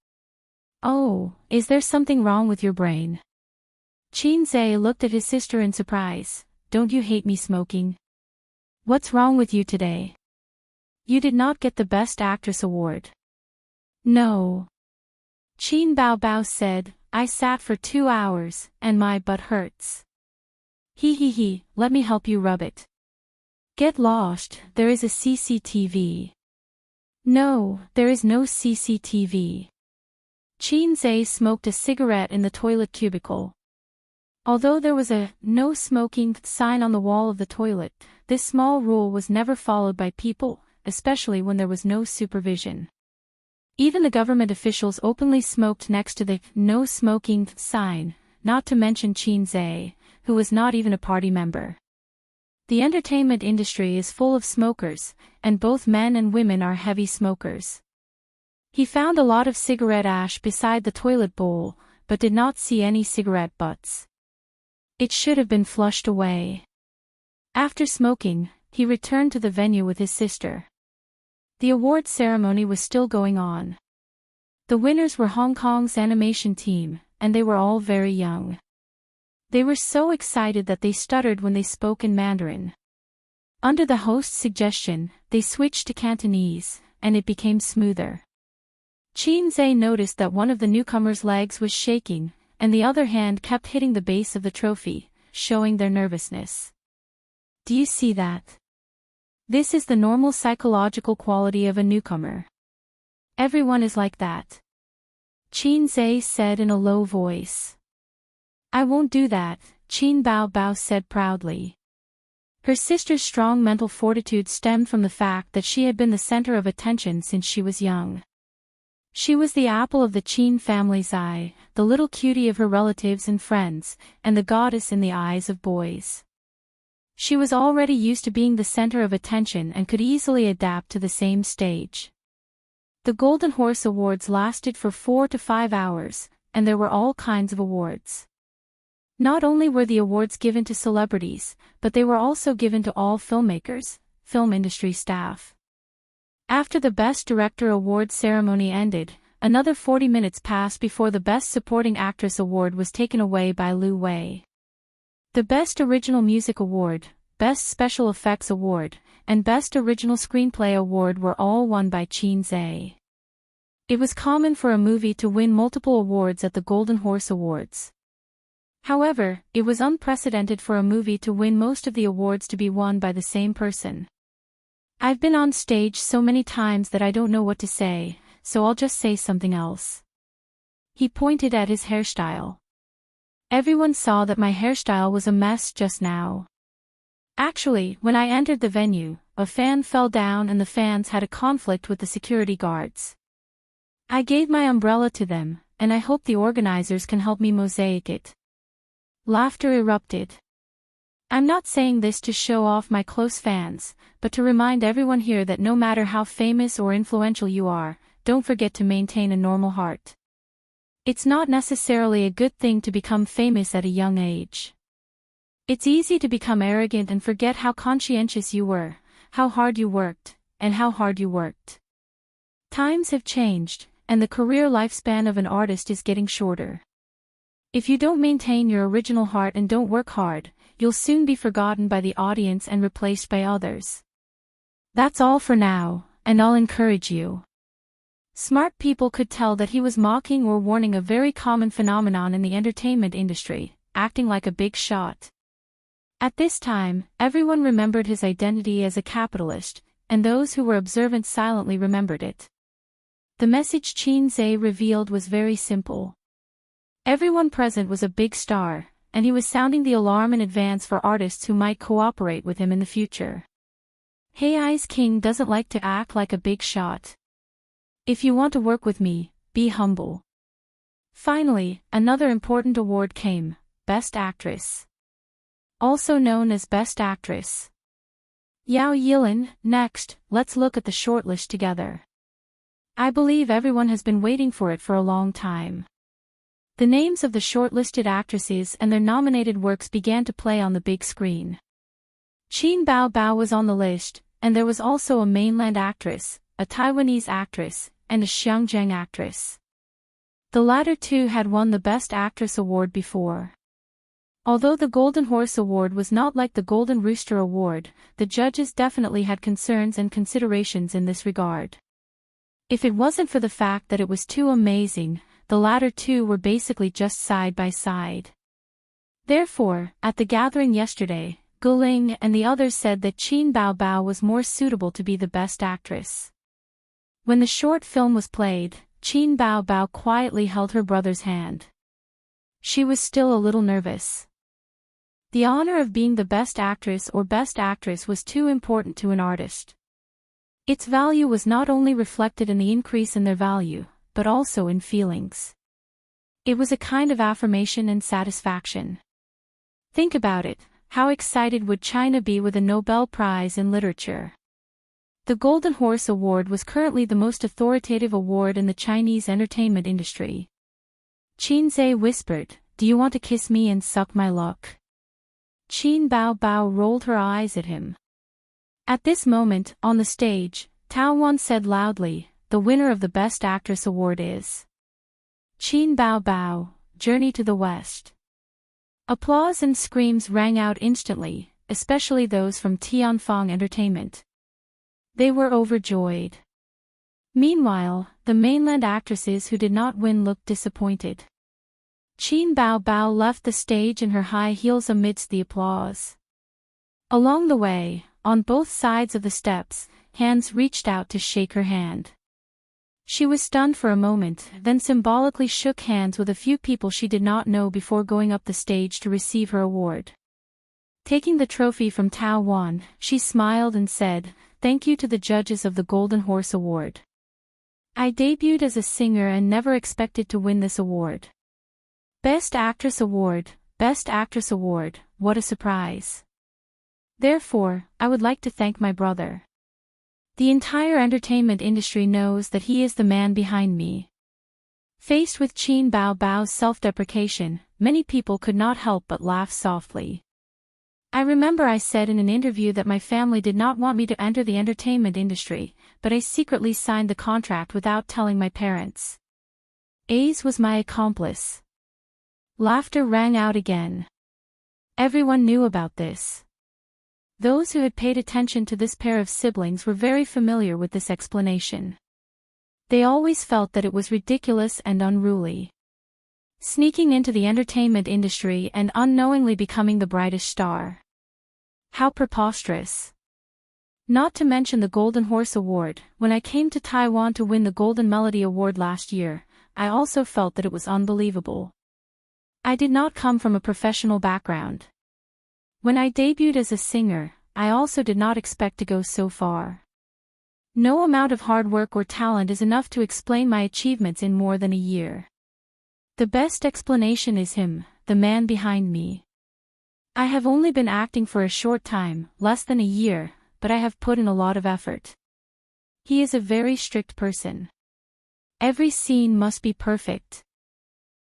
"Oh, is there something wrong with your brain?" Qin Zhe looked at his sister in surprise. "Don't you hate me smoking? What's wrong with you today? You did not get the Best Actress award." "No." Qin Bao said, "I sat for 2 hours, and my butt hurts." He, let me help you rub it." "Get lost, there is a CCTV." "No, there is no CCTV." Qin Zhe smoked a cigarette in the toilet cubicle. Although there was a "no smoking" sign on the wall of the toilet, this small rule was never followed by people, especially when there was no supervision. Even the government officials openly smoked next to the "no smoking" sign, not to mention Qin Zhe, who was not even a party member. The entertainment industry is full of smokers, and both men and women are heavy smokers. He found a lot of cigarette ash beside the toilet bowl, but did not see any cigarette butts. It should have been flushed away. After smoking, he returned to the venue with his sister. The awards ceremony was still going on. The winners were Hong Kong's animation team, and they were all very young. They were so excited that they stuttered when they spoke in Mandarin. Under the host's suggestion, they switched to Cantonese, and it became smoother. Qin Zhe noticed that one of the newcomers' legs was shaking, and the other hand kept hitting the base of the trophy, showing their nervousness. "Do you see that? This is the normal psychological quality of a newcomer. Everyone is like that," Qin Zhe said in a low voice. "I won't do that," Qin Bao said proudly. Her sister's strong mental fortitude stemmed from the fact that she had been the center of attention since she was young. She was the apple of the Qin family's eye, the little cutie of her relatives and friends, and the goddess in the eyes of boys. She was already used to being the center of attention and could easily adapt to the same stage. The Golden Horse Awards lasted for 4 to 5 hours, and there were all kinds of awards. Not only were the awards given to celebrities, but they were also given to all filmmakers, film industry staff. After the Best Director Award ceremony ended, another 40 minutes passed before the Best Supporting Actress Award was taken away by Lu Wei. The Best Original Music Award, Best Special Effects Award, and Best Original Screenplay Award were all won by Qin Zhe. It was common for a movie to win multiple awards at the Golden Horse Awards. However, it was unprecedented for a movie to win most of the awards to be won by the same person. "I've been on stage so many times that I don't know what to say, so I'll just say something else." He pointed at his hairstyle. "Everyone saw that my hairstyle was a mess just now. Actually, when I entered the venue, a fan fell down and the fans had a conflict with the security guards. I gave my umbrella to them, and I hope the organizers can help me mosaic it." Laughter erupted. "I'm not saying this to show off my close fans, but to remind everyone here that no matter how famous or influential you are, don't forget to maintain a normal heart. It's not necessarily a good thing to become famous at a young age. It's easy to become arrogant and forget how conscientious you were, how hard you worked, and how hard you worked. Times have changed, and the career lifespan of an artist is getting shorter. If you don't maintain your original heart and don't work hard, you'll soon be forgotten by the audience and replaced by others. That's all for now, and I'll encourage you." Smart people could tell that he was mocking or warning a very common phenomenon in the entertainment industry, acting like a big shot. At this time, everyone remembered his identity as a capitalist, and those who were observant silently remembered it. The message Qin Zhe revealed was very simple. Everyone present was a big star, and he was sounding the alarm in advance for artists who might cooperate with him in the future. Hey Ice King doesn't like to act like a big shot. If you want to work with me, be humble. Finally, another important award came, Best Actress. Also known as Best Actress. Yao Yilin, next, let's look at the shortlist together. I believe everyone has been waiting for it for a long time. The names of the shortlisted actresses and their nominated works began to play on the big screen. Qin Bao Bao was on the list, and there was also a mainland actress, a Taiwanese actress, and a Xiangjiang actress. The latter two had won the Best Actress award before. Although the Golden Horse Award was not like the Golden Rooster Award, the judges definitely had concerns and considerations in this regard. If it wasn't for the fact that it was too amazing, the latter two were basically just side by side. Therefore, at the gathering yesterday, Guling and the others said that Qin Bao Bao was more suitable to be the Best Actress. When the short film was played, Qin Bao Bao quietly held her brother's hand. She was still a little nervous. The honor of being the Best Actress or Best Actress was too important to an artist. Its value was not only reflected in the increase in their value, but also in feelings. It was a kind of affirmation and satisfaction. Think about it, how excited would China be with a Nobel Prize in Literature? The Golden Horse Award was currently the most authoritative award in the Chinese entertainment industry. Qin Zhe whispered, "Do you want to kiss me and suck my luck?" Qin Bao Bao rolled her eyes at him. At this moment, on the stage, Tao Wan said loudly, "The winner of the Best Actress Award is Qin Bao Bao, Journey to the West." Applause and screams rang out instantly, especially those from Tianfang Entertainment. They were overjoyed. Meanwhile, the mainland actresses who did not win looked disappointed. Qin Bao Bao left the stage in her high heels amidst the applause. Along the way, on both sides of the steps, hands reached out to shake her hand. She was stunned for a moment, then symbolically shook hands with a few people she did not know before going up the stage to receive her award. Taking the trophy from Tao Wan, she smiled and said, "Thank you to the judges of the Golden Horse Award. I debuted as a singer and never expected to win this award. Best Actress Award, Best Actress Award, what a surprise. Therefore, I would like to thank my brother. The entire entertainment industry knows that he is the man behind me." Faced with Qin Bao Bao's self-deprecation, many people could not help but laugh softly. I remember I said in an interview that my family did not want me to enter the entertainment industry, but I secretly signed the contract without telling my parents. Ace was my accomplice. Laughter rang out again. Everyone knew about this. Those who had paid attention to this pair of siblings were very familiar with this explanation. They always felt that it was ridiculous and unruly. Sneaking into the entertainment industry and unknowingly becoming the brightest star. How preposterous. Not to mention the Golden Horse Award. When I came to Taiwan to win the Golden Melody Award last year, I also felt that it was unbelievable. I did not come from a professional background. When I debuted as a singer, I also did not expect to go so far. No amount of hard work or talent is enough to explain my achievements in more than a year. The best explanation is him, the man behind me. I have only been acting for a short time, less than a year, but I have put in a lot of effort. He is a very strict person. Every scene must be perfect.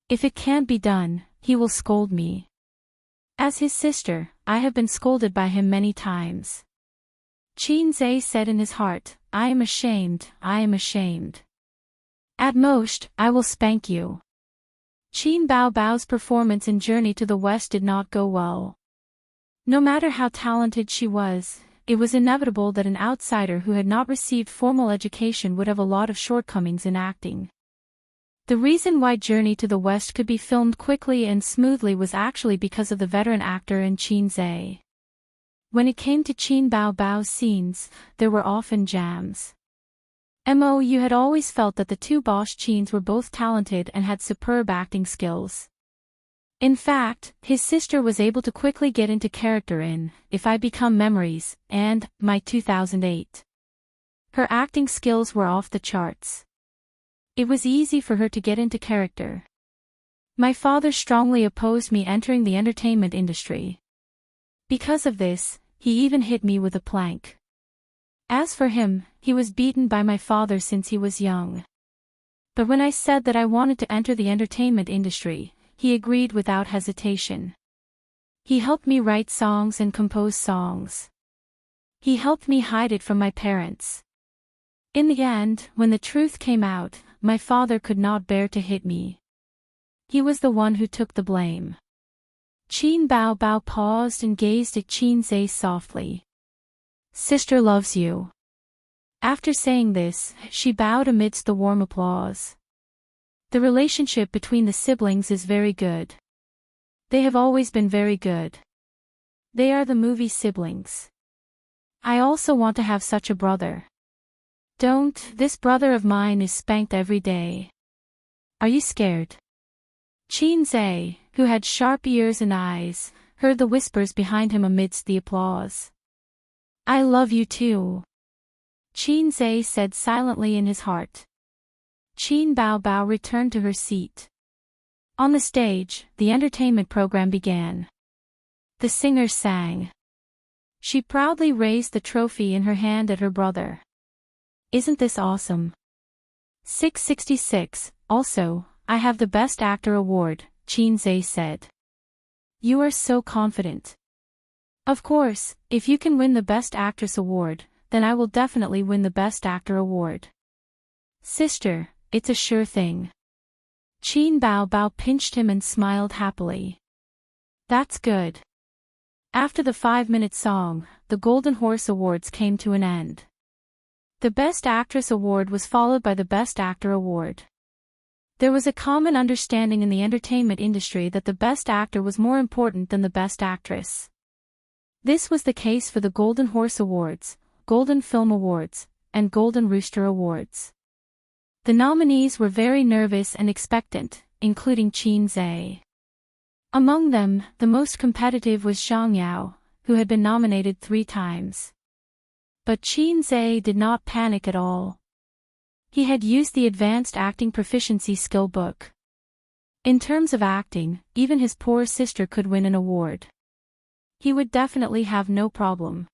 If it can't be done, he will scold me. As his sister, I have been scolded by him many times. Qin Zhe said in his heart, I am ashamed, I am ashamed. At most, I will spank you. Qin Bao Bao's performance in Journey to the West did not go well. No matter how talented she was, it was inevitable that an outsider who had not received formal education would have a lot of shortcomings in acting. The reason why Journey to the West could be filmed quickly and smoothly was actually because of the veteran actor in Qin Zhe. When it came to Qin Bao Bao's scenes, there were often jams. You had always felt that the two Bosch Qins were both talented and had superb acting skills. In fact, his sister was able to quickly get into character in If I Become Memories and My 2008. Her acting skills were off the charts. It was easy for her to get into character. My father strongly opposed me entering the entertainment industry. Because of this, he even hit me with a plank. As for him, he was beaten by my father since he was young. But when I said that I wanted to enter the entertainment industry, he agreed without hesitation. He helped me write songs and compose songs. He helped me hide it from my parents. In the end, when the truth came out, my father could not bear to hit me. He was the one who took the blame. Qin Bao Bao paused and gazed at Qin Zhe softly. Sister loves you. After saying this, she bowed amidst the warm applause. The relationship between the siblings is very good. They have always been very good. They are the movie siblings. I also want to have such a brother. This brother of mine is spanked every day. Are you scared? Qin Zhe, who had sharp ears and eyes, heard the whispers behind him amidst the applause. I love you too. Qin Zhe said silently in his heart. Qin Bao Bao returned to her seat. On the stage, the entertainment program began. The singer sang. She proudly raised the trophy in her hand at her brother. Isn't this awesome? 666, also, I have the Best Actor award, Qin Zhe said. You are so confident. Of course, if you can win the Best Actress award, then I will definitely win the Best Actor award. Sister, it's a sure thing. Qin Bao Bao pinched him and smiled happily. That's good. After the 5-minute song, the Golden Horse Awards came to an end. The Best Actress award was followed by the Best Actor award. There was a common understanding in the entertainment industry that the Best Actor was more important than the Best Actress. This was the case for the Golden Horse Awards, Golden Film Awards, and Golden Rooster Awards. The nominees were very nervous and expectant, including Qin Zhe. Among them, the most competitive was Zhang Yao, who had been nominated 3 times. But Qin Zhe did not panic at all. He had used the Advanced Acting Proficiency Skill book. In terms of acting, even his poor sister could win an award. He would definitely have no problem.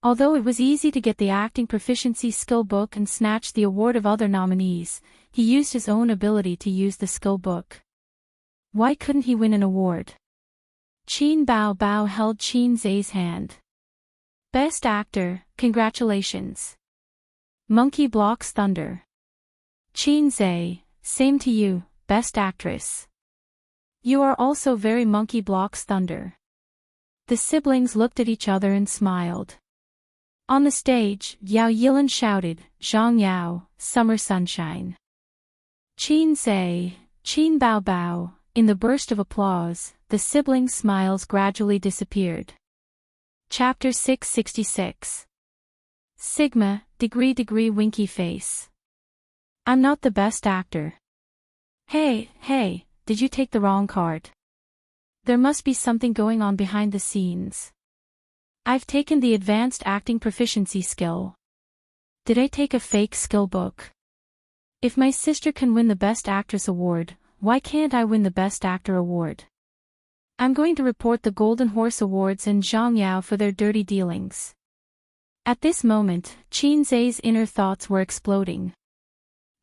Although it was easy to get the Acting Proficiency Skill book and snatch the award of other nominees, he used his own ability to use the skill book. Why couldn't he win an award? Qin Bao Bao held Qin Zhe's hand. Best Actor, congratulations. Monkey Blocks Thunder. Qin Zhe, same to you, Best Actress. You are also very Monkey Blocks Thunder. The siblings looked at each other and smiled. On the stage, Yao Yilan shouted, Zhang Yao, Summer Sunshine. Qin Zhe, Qin Bao Bao, in the burst of applause, the siblings' smiles gradually disappeared. Chapter 666. Sigma, degree winky face. I'm not the best actor. Hey, did you take the wrong card? There must be something going on behind the scenes. I've taken the Advanced Acting Proficiency skill. Did I take a fake skill book? If my sister can win the Best Actress award, why can't I win the Best Actor award? I'm going to report the Golden Horse Awards and Zhang Yao for their dirty dealings. At this moment, Qin Zhe's inner thoughts were exploding.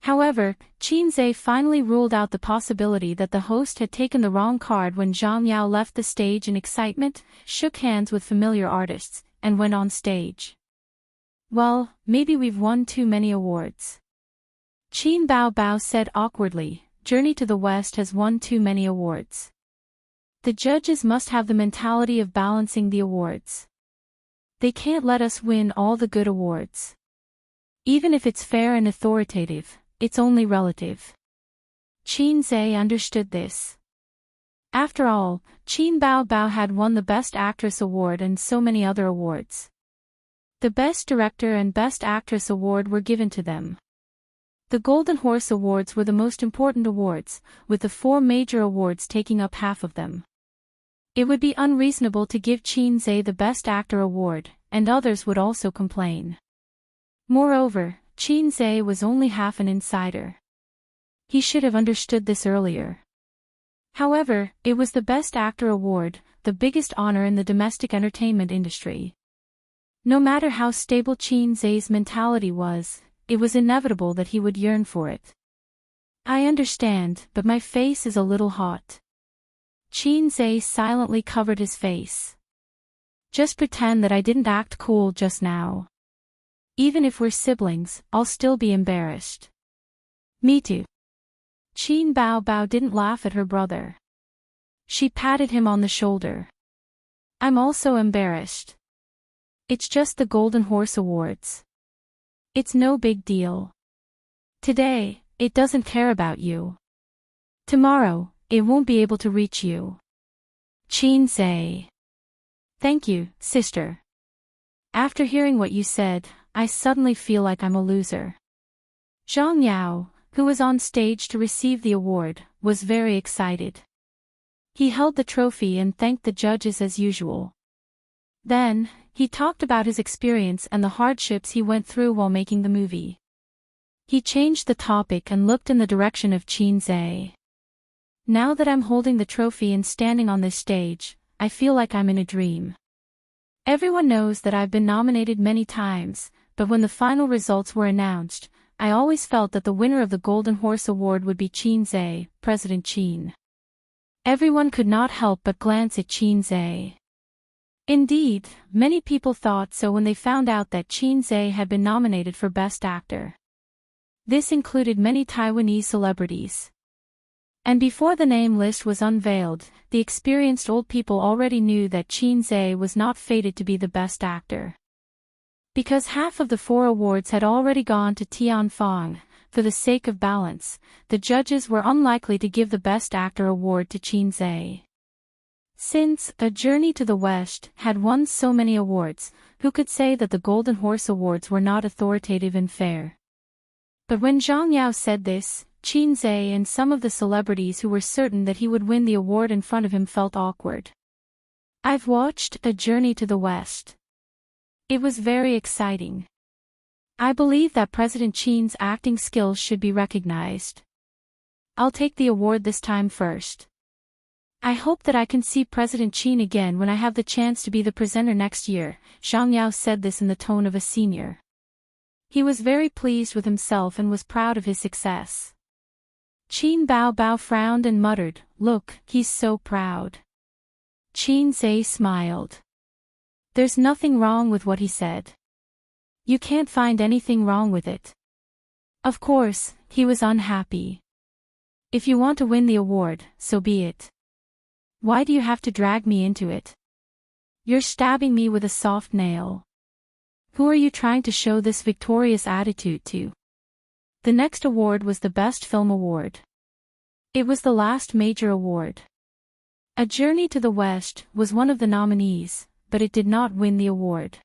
However, Qin Zhe finally ruled out the possibility that the host had taken the wrong card when Zhang Yao left the stage in excitement, shook hands with familiar artists, and went on stage. Well, maybe we've won too many awards. Qin Bao Bao said awkwardly, Journey to the West has won too many awards. The judges must have the mentality of balancing the awards. They can't let us win all the good awards. Even if it's fair and authoritative, it's only relative. Qin Zhe understood this. After all, Qin Bao Bao had won the Best Actress award and so many other awards. The Best Director and Best Actress award were given to them. The Golden Horse Awards were the most important awards, with the 4 major awards taking up half of them. It would be unreasonable to give Qin Zhe the Best Actor award, and others would also complain. Moreover, Qin Zhe was only half an insider. He should have understood this earlier. However, it was the Best Actor award, the biggest honor in the domestic entertainment industry. No matter how stable Qin Zhe's mentality was, it was inevitable that he would yearn for it. I understand, but my face is a little hot. Qin Zhe silently covered his face. Just pretend that I didn't act cool just now. Even if we're siblings, I'll still be embarrassed. Me too. Qin Bao didn't laugh at her brother. She patted him on the shoulder. I'm also embarrassed. It's just the Golden Horse Awards. It's no big deal. Today, it doesn't care about you. Tomorrow, it won't be able to reach you. Qin Zhe. Thank you, sister. After hearing what you said, I suddenly feel like I'm a loser. Zhang Yao, who was on stage to receive the award, was very excited. He held the trophy and thanked the judges as usual. Then, he talked about his experience and the hardships he went through while making the movie. He changed the topic and looked in the direction of Qin Zhe. Now that I'm holding the trophy and standing on this stage, I feel like I'm in a dream. Everyone knows that I've been nominated many times, but when the final results were announced, I always felt that the winner of the Golden Horse Award would be Qin Zhe, President Qin. Everyone could not help but glance at Qin Zhe. Indeed, many people thought so when they found out that Qin Zhe had been nominated for Best Actor. This included many Taiwanese celebrities. And before the name list was unveiled, the experienced old people already knew that Qin Zhe was not fated to be the Best Actor. Because half of the 4 awards had already gone to Tian Fong, for the sake of balance, the judges were unlikely to give the Best Actor award to Qin Zhe. Since A Journey to the West had won so many awards, who could say that the Golden Horse Awards were not authoritative and fair? But when Zhang Yao said this, Qin Zhe and some of the celebrities who were certain that he would win the award in front of him felt awkward. I've watched A Journey to the West. It was very exciting. I believe that President Qin's acting skills should be recognized. I'll take the award this time first. I hope that I can see President Qin again when I have the chance to be the presenter next year. Zhang Yao said this in the tone of a senior. He was very pleased with himself and was proud of his success. Qin Bao frowned and muttered, "Look, he's so proud." Qin Zhe smiled. There's nothing wrong with what he said. You can't find anything wrong with it. Of course, he was unhappy. If you want to win the award, so be it. Why do you have to drag me into it? You're stabbing me with a soft nail. Who are you trying to show this victorious attitude to? The next award was the Best Film Award. It was the last major award. A Journey to the West was one of the nominees, but it did not win the award.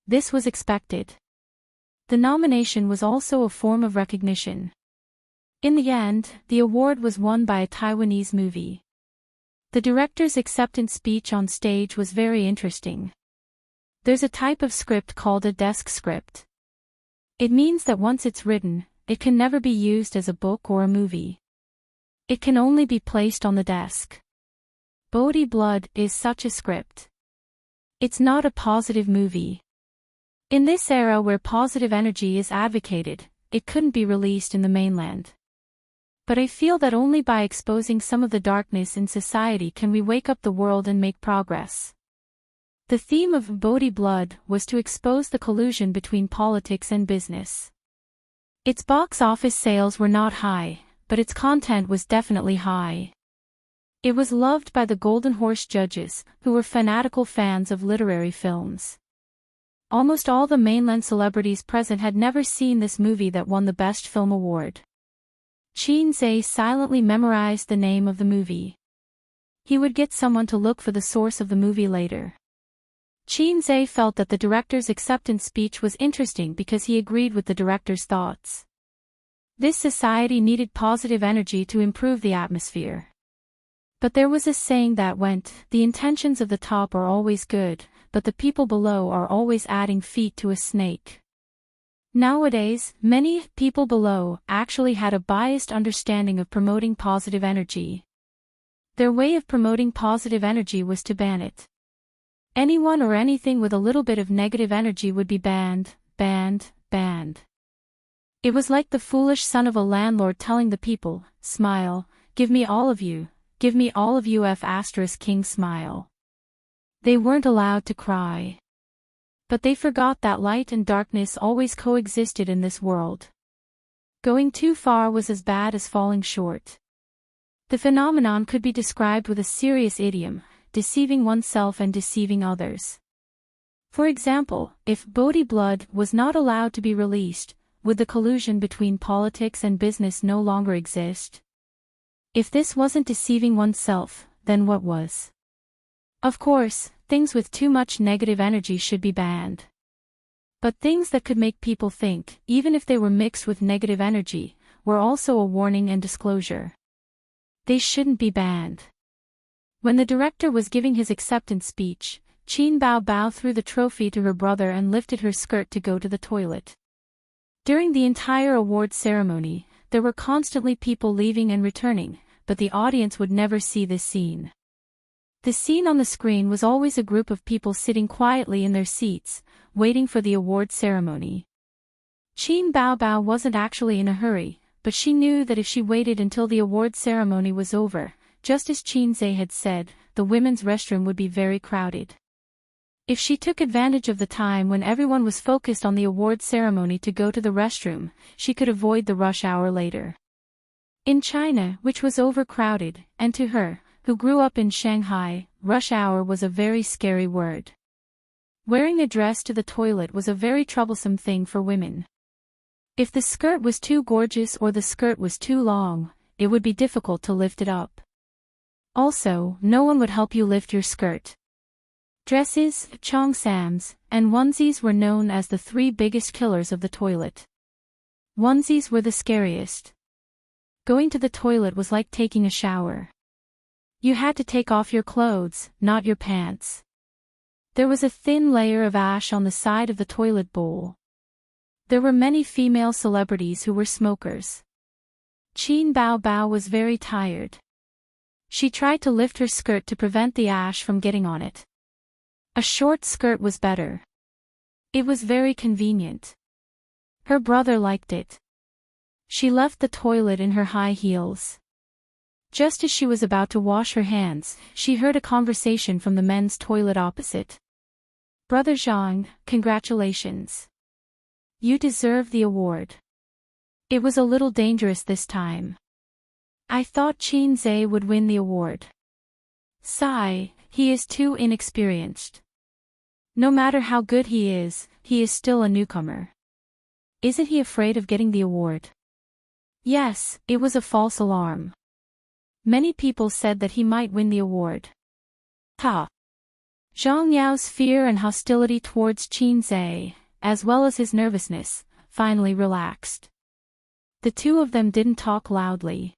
This was expected. The nomination was also a form of recognition. In the end, the award was won by a Taiwanese movie. The director's acceptance speech on stage was very interesting. There's a type of script called a desk script. It means that once it's written, it can never be used as a book or a movie. It can only be placed on the desk. Bodhi Blood is such a script. It's not a positive movie. In this era where positive energy is advocated, it couldn't be released in the mainland. But I feel that only by exposing some of the darkness in society can we wake up the world and make progress. The theme of Bodhi Blood was to expose the collusion between politics and business. Its box office sales were not high, but its content was definitely high. It was loved by the Golden Horse judges, who were fanatical fans of literary films. Almost all the mainland celebrities present had never seen this movie that won the Best Film Award. Qin Zhe silently memorized the name of the movie. He would get someone to look for the source of the movie later. Qin Zhe felt that the director's acceptance speech was interesting because he agreed with the director's thoughts. This society needed positive energy to improve the atmosphere. But there was a saying that went, the intentions of the top are always good, but the people below are always adding feet to a snake. Nowadays, many people below actually had a biased understanding of promoting positive energy. Their way of promoting positive energy was to ban it. Anyone or anything with a little bit of negative energy would be banned, banned, banned. It was like the foolish son of a landlord telling the people, smile, give me all of you f** king smile. They weren't allowed to cry. But they forgot that light and darkness always coexisted in this world. Going too far was as bad as falling short. The phenomenon could be described with a serious idiom, deceiving oneself and deceiving others. For example, if Bodhi blood was not allowed to be released, would the collusion between politics and business no longer exist? If this wasn't deceiving oneself, then what was? Of course, things with too much negative energy should be banned. But things that could make people think, even if they were mixed with negative energy, were also a warning and disclosure. They shouldn't be banned. When the director was giving his acceptance speech, Qin Bao threw the trophy to her brother and lifted her skirt to go to the toilet. During the entire award ceremony, there were constantly people leaving and returning, but the audience would never see this scene. The scene on the screen was always a group of people sitting quietly in their seats, waiting for the award ceremony. Qin Bao wasn't actually in a hurry, but she knew that if she waited until the award ceremony was over, just as Qin Zhe had said, the women's restroom would be very crowded. If she took advantage of the time when everyone was focused on the award ceremony to go to the restroom, she could avoid the rush hour later. In China, which was overcrowded, and to her, who grew up in Shanghai, rush hour was a very scary word. Wearing a dress to the toilet was a very troublesome thing for women. If the skirt was too gorgeous or the skirt was too long, it would be difficult to lift it up. Also, no one would help you lift your skirt. Dresses, cheongsams, and onesies were known as the three biggest killers of the toilet. Onesies were the scariest. Going to the toilet was like taking a shower. You had to take off your clothes, not your pants. There was a thin layer of ash on the side of the toilet bowl. There were many female celebrities who were smokers. Qin Bao was very tired. She tried to lift her skirt to prevent the ash from getting on it. A short skirt was better. It was very convenient. Her brother liked it. She left the toilet in her high heels. Just as she was about to wash her hands, she heard a conversation from the men's toilet opposite. Brother Zhang, congratulations. You deserve the award. It was a little dangerous this time. I thought Qin Zhe would win the award. Sigh, he is too inexperienced. No matter how good he is still a newcomer. Isn't he afraid of getting the award? Yes, it was a false alarm. Many people said that he might win the award. Ha! Zhang Yao's fear and hostility towards Qin Zhe, as well as his nervousness, finally relaxed. The two of them didn't talk loudly.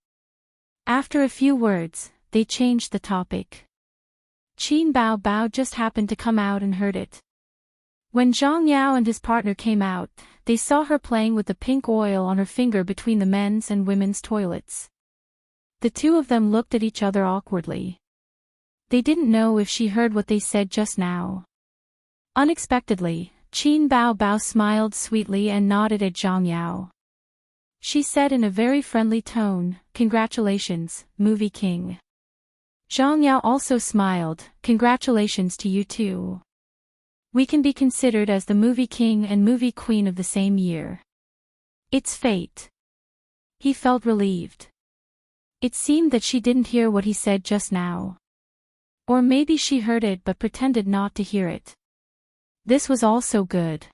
After a few words, they changed the topic. Qin Bao just happened to come out and heard it. When Zhang Yao and his partner came out, they saw her playing with the pink oil on her finger between the men's and women's toilets. The two of them looked at each other awkwardly. They didn't know if she heard what they said just now. Unexpectedly, Qin Bao smiled sweetly and nodded at Zhang Yao. She said in a very friendly tone, "Congratulations, movie king." Zhang Yao also smiled, "Congratulations to you too. We can be considered as the movie king and movie queen of the same year. It's fate." He felt relieved. It seemed that she didn't hear what he said just now. Or maybe she heard it but pretended not to hear it. This was also good.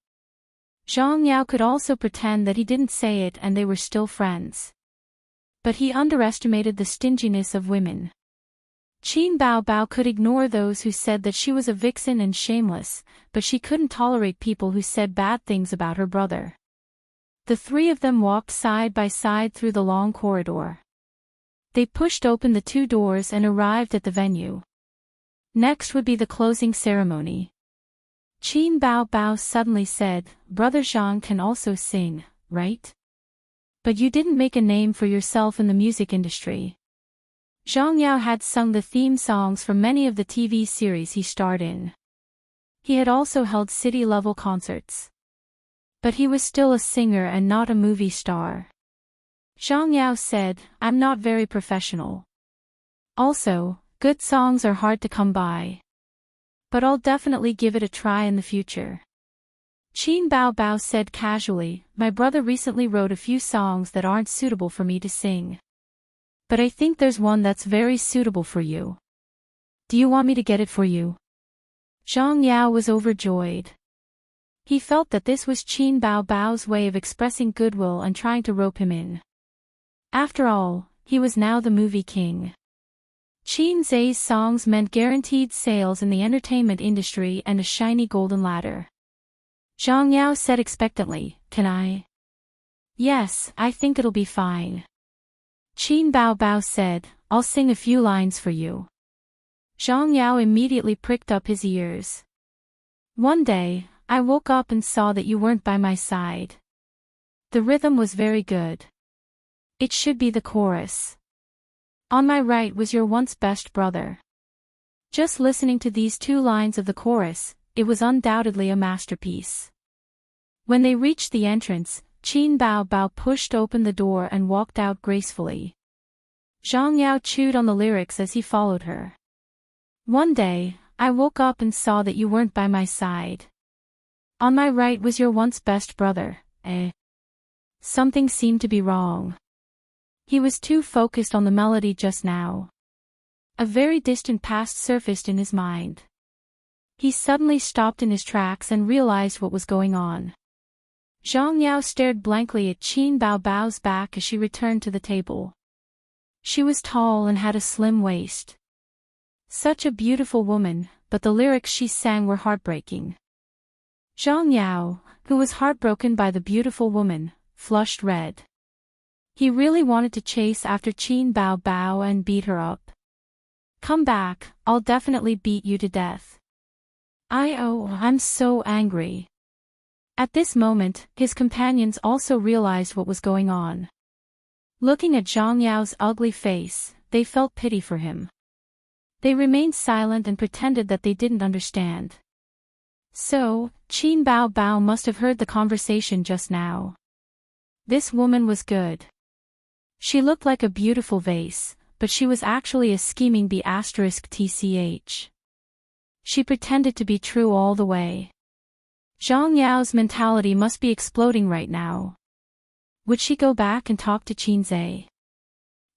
Zhang Yao could also pretend that he didn't say it and they were still friends. But he underestimated the stinginess of women. Qin Bao could ignore those who said that she was a vixen and shameless, but she couldn't tolerate people who said bad things about her brother. The three of them walked side by side through the long corridor. They pushed open the two doors and arrived at the venue. Next would be the closing ceremony. Qin Bao Bao suddenly said, "Brother Zhang can also sing, right? But you didn't make a name for yourself in the music industry." Zhang Yao had sung the theme songs for many of the TV series he starred in. He had also held city-level concerts. But he was still a singer and not a movie star. Zhang Yao said, "I'm not very professional. Also, good songs are hard to come by. But I'll definitely give it a try in the future." Qin Bao Bao said casually, "My brother recently wrote a few songs that aren't suitable for me to sing. But I think there's one that's very suitable for you. Do you want me to get it for you?" Zhang Yao was overjoyed. He felt that this was Qin Bao Bao's way of expressing goodwill and trying to rope him in. After all, he was now the movie king. Qin Zai's songs meant guaranteed sales in the entertainment industry and a shiny golden ladder. Zhang Yao said expectantly, "Can I?" "Yes, I think it'll be fine." Qin Bao Bao said, "I'll sing a few lines for you." Zhang Yao immediately pricked up his ears. "One day, I woke up and saw that you weren't by my side." The rhythm was very good. It should be the chorus. "On my right was your once best brother." Just listening to these two lines of the chorus, it was undoubtedly a masterpiece. When they reached the entrance, Qin Bao Bao pushed open the door and walked out gracefully. Zhang Yao chewed on the lyrics as he followed her. "One day, I woke up and saw that you weren't by my side. On my right was your once best brother." Something seemed to be wrong. He was too focused on the melody just now. A very distant past surfaced in his mind. He suddenly stopped in his tracks and realized what was going on. Zhang Yao stared blankly at Qin Bao Bao's back as she returned to the table. She was tall and had a slim waist. Such a beautiful woman, but the lyrics she sang were heartbreaking. Zhang Yao, who was heartbroken by the beautiful woman, flushed red. He really wanted to chase after Qin Bao Bao and beat her up. "Come back, I'll definitely beat you to death." I'm so angry." At this moment, his companions also realized what was going on. Looking at Zhang Yao's ugly face, they felt pity for him. They remained silent and pretended that they didn't understand. So, Qin Bao Bao must have heard the conversation just now. This woman was good. She looked like a beautiful vase, but she was actually a scheming B***tch. She pretended to be true all the way. Zhang Yao's mentality must be exploding right now. Would she go back and talk to Qin Zai?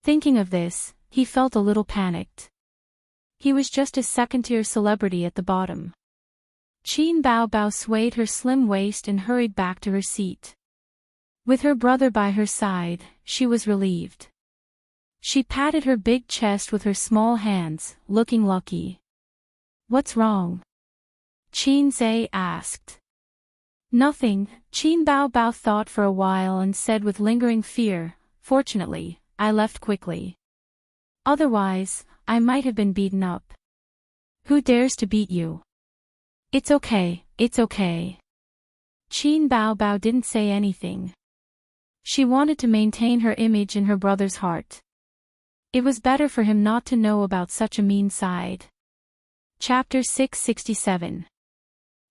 Thinking of this, he felt a little panicked. He was just a second-tier celebrity at the bottom. Qin Bao Bao swayed her slim waist and hurried back to her seat. With her brother by her side, she was relieved. She patted her big chest with her small hands, looking lucky. "What's wrong?" Qin Zai asked. "Nothing," Qin Bao Bao thought for a while and said with lingering fear, "Fortunately, I left quickly. Otherwise, I might have been beaten up." "Who dares to beat you?" It's okay. Qin Bao Bao didn't say anything. She wanted to maintain her image in her brother's heart. It was better for him not to know about such a mean side. Chapter 667.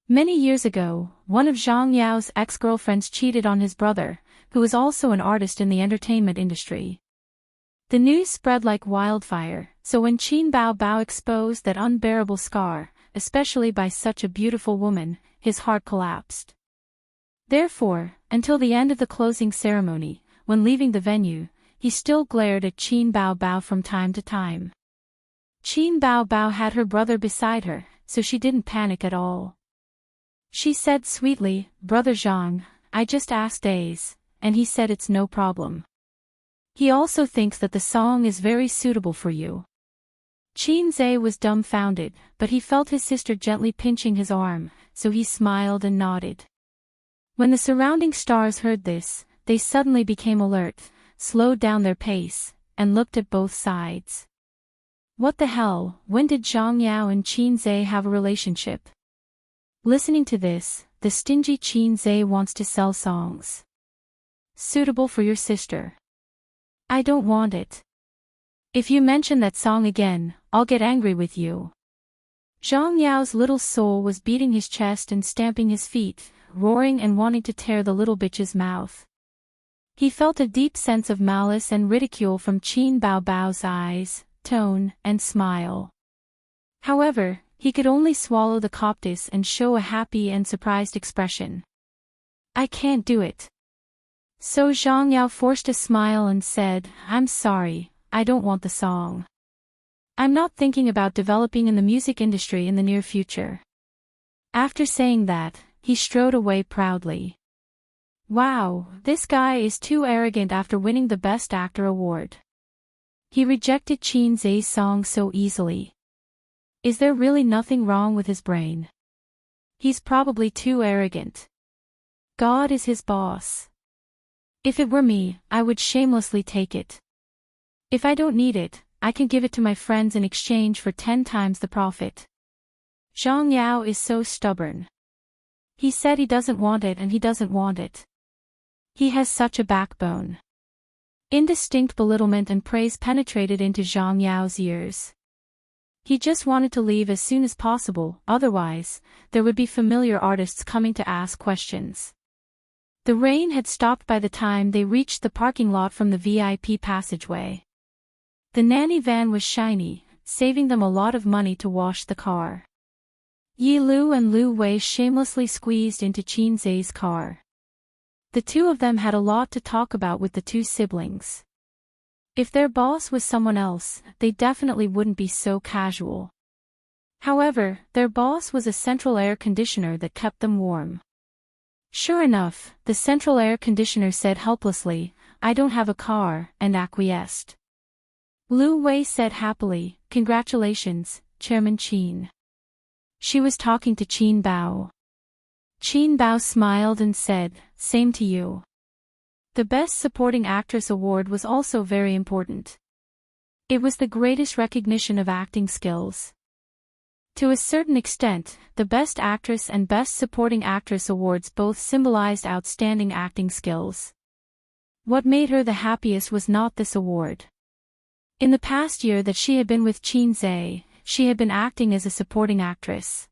Many years ago, one of Zhang Yao's ex-girlfriends cheated on his brother, who was also an artist in the entertainment industry. The news spread like wildfire, so when Qin Bao Bao exposed that unbearable scar, especially by such a beautiful woman, his heart collapsed. Therefore, until the end of the closing ceremony, when leaving the venue, he still glared at Qin Bao Bao from time to time. Qin Bao Bao had her brother beside her, so she didn't panic at all. She said sweetly, "Brother Zhang, I just asked Days, and he said it's no problem. He also thinks that the song is very suitable for you." Qin Zai was dumbfounded, but he felt his sister gently pinching his arm, so he smiled and nodded. When the surrounding stars heard this, they suddenly became alert, slowed down their pace, and looked at both sides. What the hell, when did Zhang Yao and Qin Zhe have a relationship? Listening to this, the stingy Qin Zhe wants to sell songs. Suitable for your sister. I don't want it. If you mention that song again, I'll get angry with you. Zhang Yao's little soul was beating his chest and stamping his feet, roaring and wanting to tear the little bitch's mouth. He felt a deep sense of malice and ridicule from Qin Bao Bao's eyes, tone, and smile. However, he could only swallow the coptis and show a happy and surprised expression. I can't do it. So Zhang Yao forced a smile and said, I'm sorry, I don't want the song. I'm not thinking about developing in the music industry in the near future. After saying that, he strode away proudly. Wow, this guy is too arrogant after winning the Best Actor award. He rejected Qin Zhe's song so easily. Is there really nothing wrong with his brain? He's probably too arrogant. God is his boss. If it were me, I would shamelessly take it. If I don't need it, I can give it to my friends in exchange for 10 times the profit. Zhang Yao is so stubborn. He said he doesn't want it and he doesn't want it. He has such a backbone. Indistinct belittlement and praise penetrated into Zhang Yao's ears. He just wanted to leave as soon as possible, otherwise, there would be familiar artists coming to ask questions. The rain had stopped by the time they reached the parking lot from the VIP passageway. The nanny van was shiny, saving them a lot of money to wash the car. Yi Lu and Lu Wei shamelessly squeezed into Qin Zhe's car. The two of them had a lot to talk about with the two siblings. If their boss was someone else, they definitely wouldn't be so casual. However, their boss was a central air conditioner that kept them warm. Sure enough, the central air conditioner said helplessly, I don't have a car, and acquiesced. Lu Wei said happily, Congratulations, Chairman Qin. She was talking to Qin Bao. Qin Bao smiled and said, Same to you. The Best Supporting Actress award was also very important. It was the greatest recognition of acting skills. To a certain extent, the Best Actress and Best Supporting Actress awards both symbolized outstanding acting skills. What made her the happiest was not this award. In the past year that she had been with Qin Zhe, she had been acting as a supporting actress.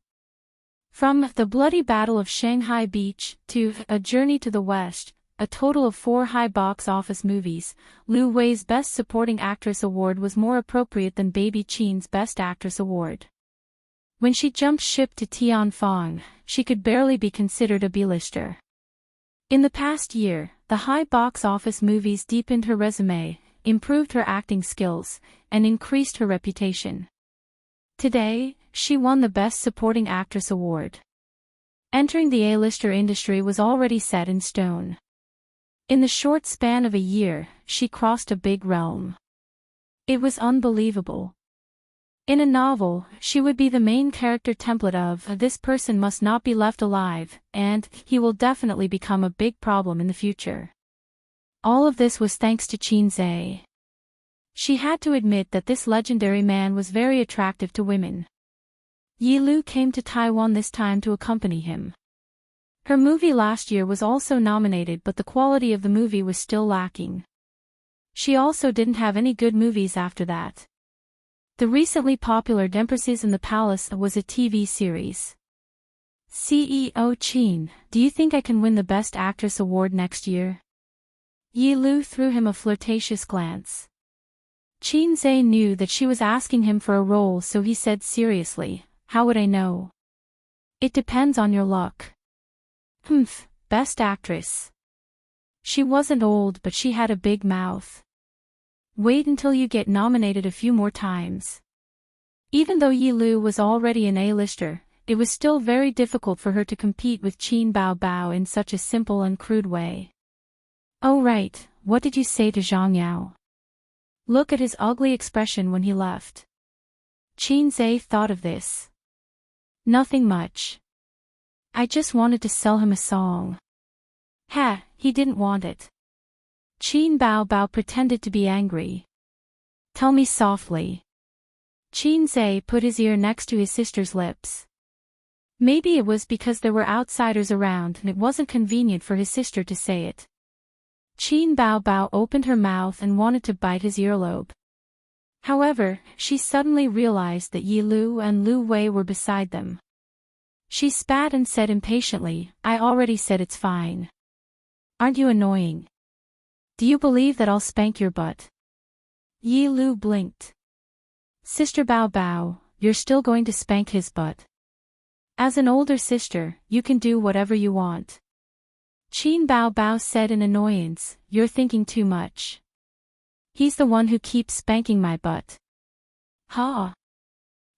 From The Bloody Battle of Shanghai Beach to A Journey to the West, a total of 4 high box office movies, Lu Wei's Best Supporting Actress award was more appropriate than Baby Qin's Best Actress award. When she jumped ship to Tianfang, she could barely be considered a B-lister. In the past year, the high box office movies deepened her resume, improved her acting skills, and increased her reputation. Today, she won the Best Supporting Actress award. Entering the A-lister industry was already set in stone. In the short span of a year, she crossed a big realm. It was unbelievable. In a novel, she would be the main character template of this person must not be left alive, and he will definitely become a big problem in the future. All of this was thanks to Qin Zhe. She had to admit that this legendary man was very attractive to women. Yi Lu came to Taiwan this time to accompany him. Her movie last year was also nominated, but the quality of the movie was still lacking. She also didn't have any good movies after that. The recently popular Empresses in the Palace was a TV series. CEO Qin, do you think I can win the Best Actress award next year? Yi Lu threw him a flirtatious glance. Qin Zhe knew that she was asking him for a role, so he said seriously, How would I know? It depends on your luck. Best Actress. She wasn't old, but she had a big mouth. Wait until you get nominated a few more times. Even though Yi Lu was already an A-lister, it was still very difficult for her to compete with Qin Bao Bao in such a simple and crude way. Oh right, what did you say to Zhang Yao? Look at his ugly expression when he left. Qin Zhe thought of this. Nothing much. I just wanted to sell him a song. He didn't want it. Qin Bao Bao pretended to be angry. Tell me softly. Qin Zhe put his ear next to his sister's lips. Maybe it was because there were outsiders around and it wasn't convenient for his sister to say it. Qin Bao Bao opened her mouth and wanted to bite his earlobe. However, she suddenly realized that Yi Lu and Lu Wei were beside them. She spat and said impatiently, I already said it's fine. Aren't you annoying? Do you believe that I'll spank your butt? Yi Lu blinked. Sister Bao Bao, you're still going to spank his butt. As an older sister, you can do whatever you want. Qin Bao Bao said in annoyance, you're thinking too much. He's the one who keeps spanking my butt. Ha!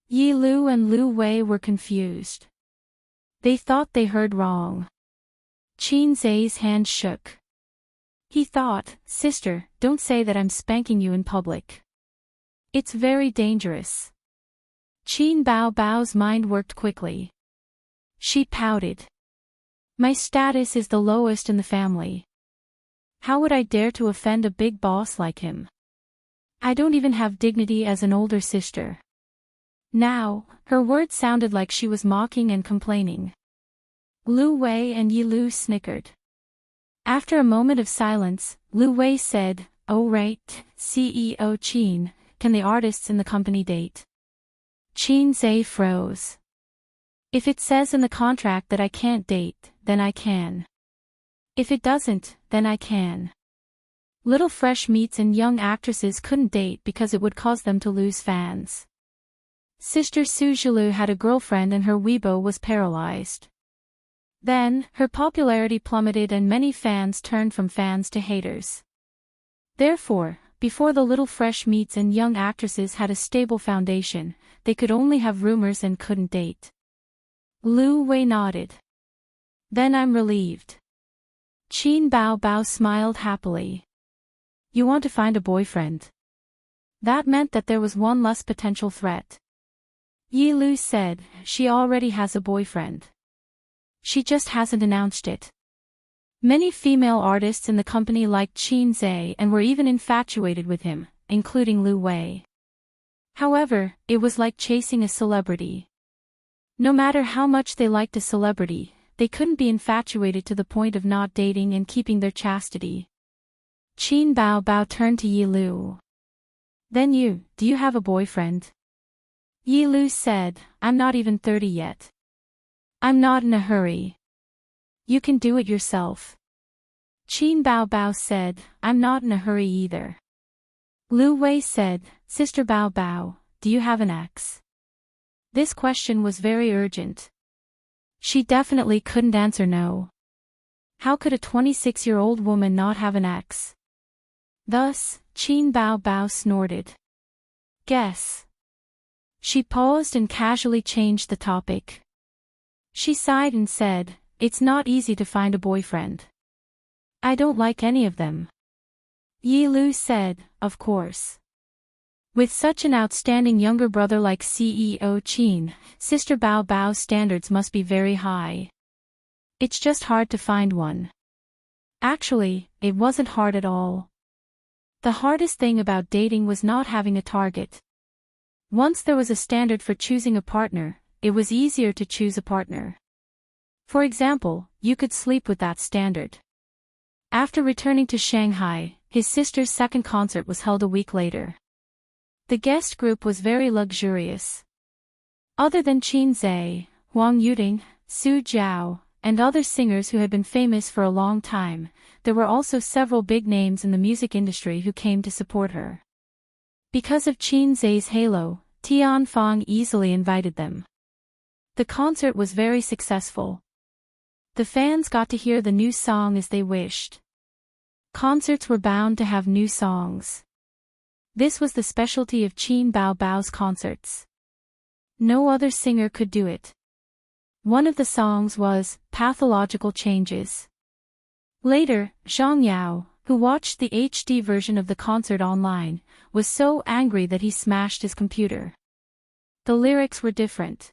Yi Lu and Lu Wei were confused. They thought they heard wrong. Qin Zhe's hand shook. He thought, sister, don't say that I'm spanking you in public. It's very dangerous. Qin Bao Bao's mind worked quickly. She pouted. My status is the lowest in the family. How would I dare to offend a big boss like him? I don't even have dignity as an older sister. Now, her words sounded like she was mocking and complaining. Lu Wei and Yi Lu snickered. After a moment of silence, Lu Wei said, oh right, CEO Qin, can the artists in the company date? Qin Zhe froze. If it says in the contract that I can't date, then I can. If it doesn't, then I can. Little fresh meats and young actresses couldn't date because it would cause them to lose fans. Sister Su Zhilu had a girlfriend and her Weibo was paralyzed. Then, her popularity plummeted and many fans turned from fans to haters. Therefore, before the little fresh meats and young actresses had a stable foundation, they could only have rumors and couldn't date. Lu Wei nodded. Then I'm relieved. Qin Bao Bao smiled happily. You want to find a boyfriend? That meant that there was one less potential threat. Yi Lu said, she already has a boyfriend. She just hasn't announced it. Many female artists in the company liked Qin Zhe and were even infatuated with him, including Lu Wei. However, it was like chasing a celebrity. No matter how much they liked a celebrity, they couldn't be infatuated to the point of not dating and keeping their chastity. Qin Bao Bao turned to Yi Lu. Then do you have a boyfriend? Yi Lu said, I'm not even 30 yet. I'm not in a hurry. You can do it yourself. Qin Bao Bao said, I'm not in a hurry either. Lu Wei said, Sister Bao Bao, do you have an ex? This question was very urgent. She definitely couldn't answer no. How could a 26-year-old woman not have an ex? Thus, Qin Bao Bao snorted. Guess. She paused and casually changed the topic. She sighed and said, it's not easy to find a boyfriend. I don't like any of them. Yi Lu said, of course. With such an outstanding younger brother like CEO Qin, Sister Bao Bao's standards must be very high. It's just hard to find one. Actually, it wasn't hard at all. The hardest thing about dating was not having a target. Once there was a standard for choosing a partner, it was easier to choose a partner. For example, you could sleep with that standard. After returning to Shanghai, his sister's second concert was held a week later. The guest group was very luxurious. Other than Qin Zhe, Huang Yuding, Su Jiao, and other singers who had been famous for a long time, there were also several big names in the music industry who came to support her. Because of Qin Zhe's halo, Tian Fang easily invited them. The concert was very successful. The fans got to hear the new song as they wished. Concerts were bound to have new songs. This was the specialty of Qin Bao Bao's concerts. No other singer could do it. One of the songs was Pathological Changes. Later, Zhang Yao, who watched the HD version of the concert online, was so angry that he smashed his computer. The lyrics were different.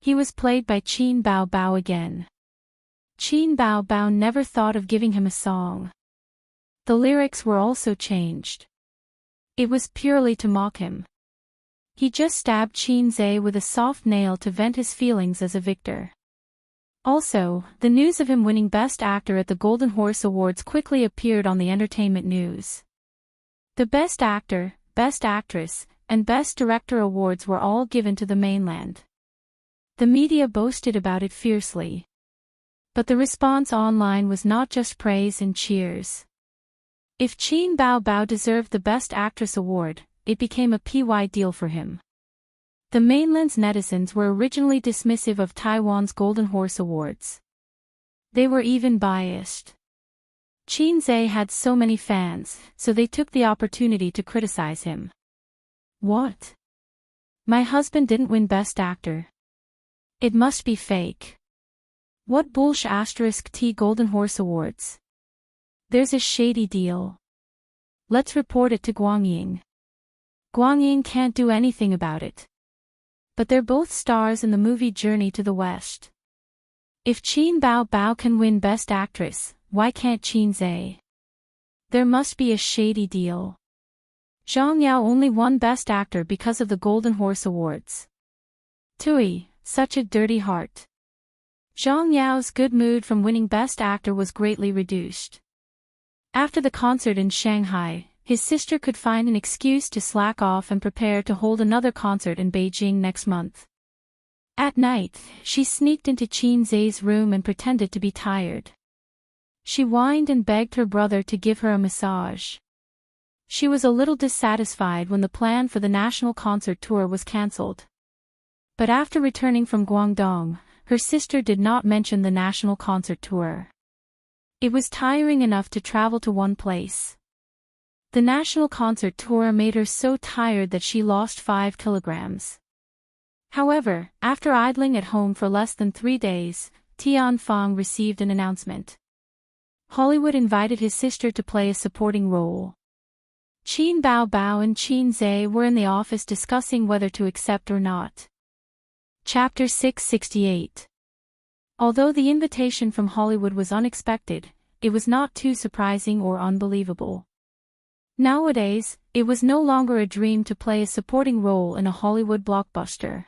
He was played by Qin Bao Bao again. Qin Bao Bao never thought of giving him a song. The lyrics were also changed. It was purely to mock him. He just stabbed Qin Zhe with a soft nail to vent his feelings as a victor. Also, the news of him winning Best Actor at the Golden Horse Awards quickly appeared on the entertainment news. The Best Actor, Best Actress, and Best Director awards were all given to the mainland. The media boasted about it fiercely. But the response online was not just praise and cheers. If Qin Bao Bao deserved the Best Actress award, it became a PY deal for him. The mainland's netizens were originally dismissive of Taiwan's Golden Horse Awards. They were even biased. Qin Zhe had so many fans, so they took the opportunity to criticize him. What? My husband didn't win Best Actor. It must be fake. What bullsh** T Golden Horse Awards? There's a shady deal. Let's report it to Guangying. Guangying can't do anything about it. But they're both stars in the movie Journey to the West. If Qin Bao Bao can win Best Actress, why can't Qin Zhe? There must be a shady deal. Zhang Yao only won Best Actor because of the Golden Horse Awards. Tui, such a dirty heart. Zhang Yao's good mood from winning Best Actor was greatly reduced. After the concert in Shanghai, his sister could find an excuse to slack off and prepare to hold another concert in Beijing next month. At night, she sneaked into Qin Zhe's room and pretended to be tired. She whined and begged her brother to give her a massage. She was a little dissatisfied when the plan for the national concert tour was cancelled. But after returning from Guangdong, her sister did not mention the national concert tour. It was tiring enough to travel to one place. The national concert tour made her so tired that she lost 5 kilograms. However, after idling at home for less than 3 days, Tian Fang received an announcement. Hollywood invited his sister to play a supporting role. Qin Bao Bao and Qin Zhe were in the office discussing whether to accept or not. Chapter 668. Although the invitation from Hollywood was unexpected, it was not too surprising or unbelievable. Nowadays, it was no longer a dream to play a supporting role in a Hollywood blockbuster.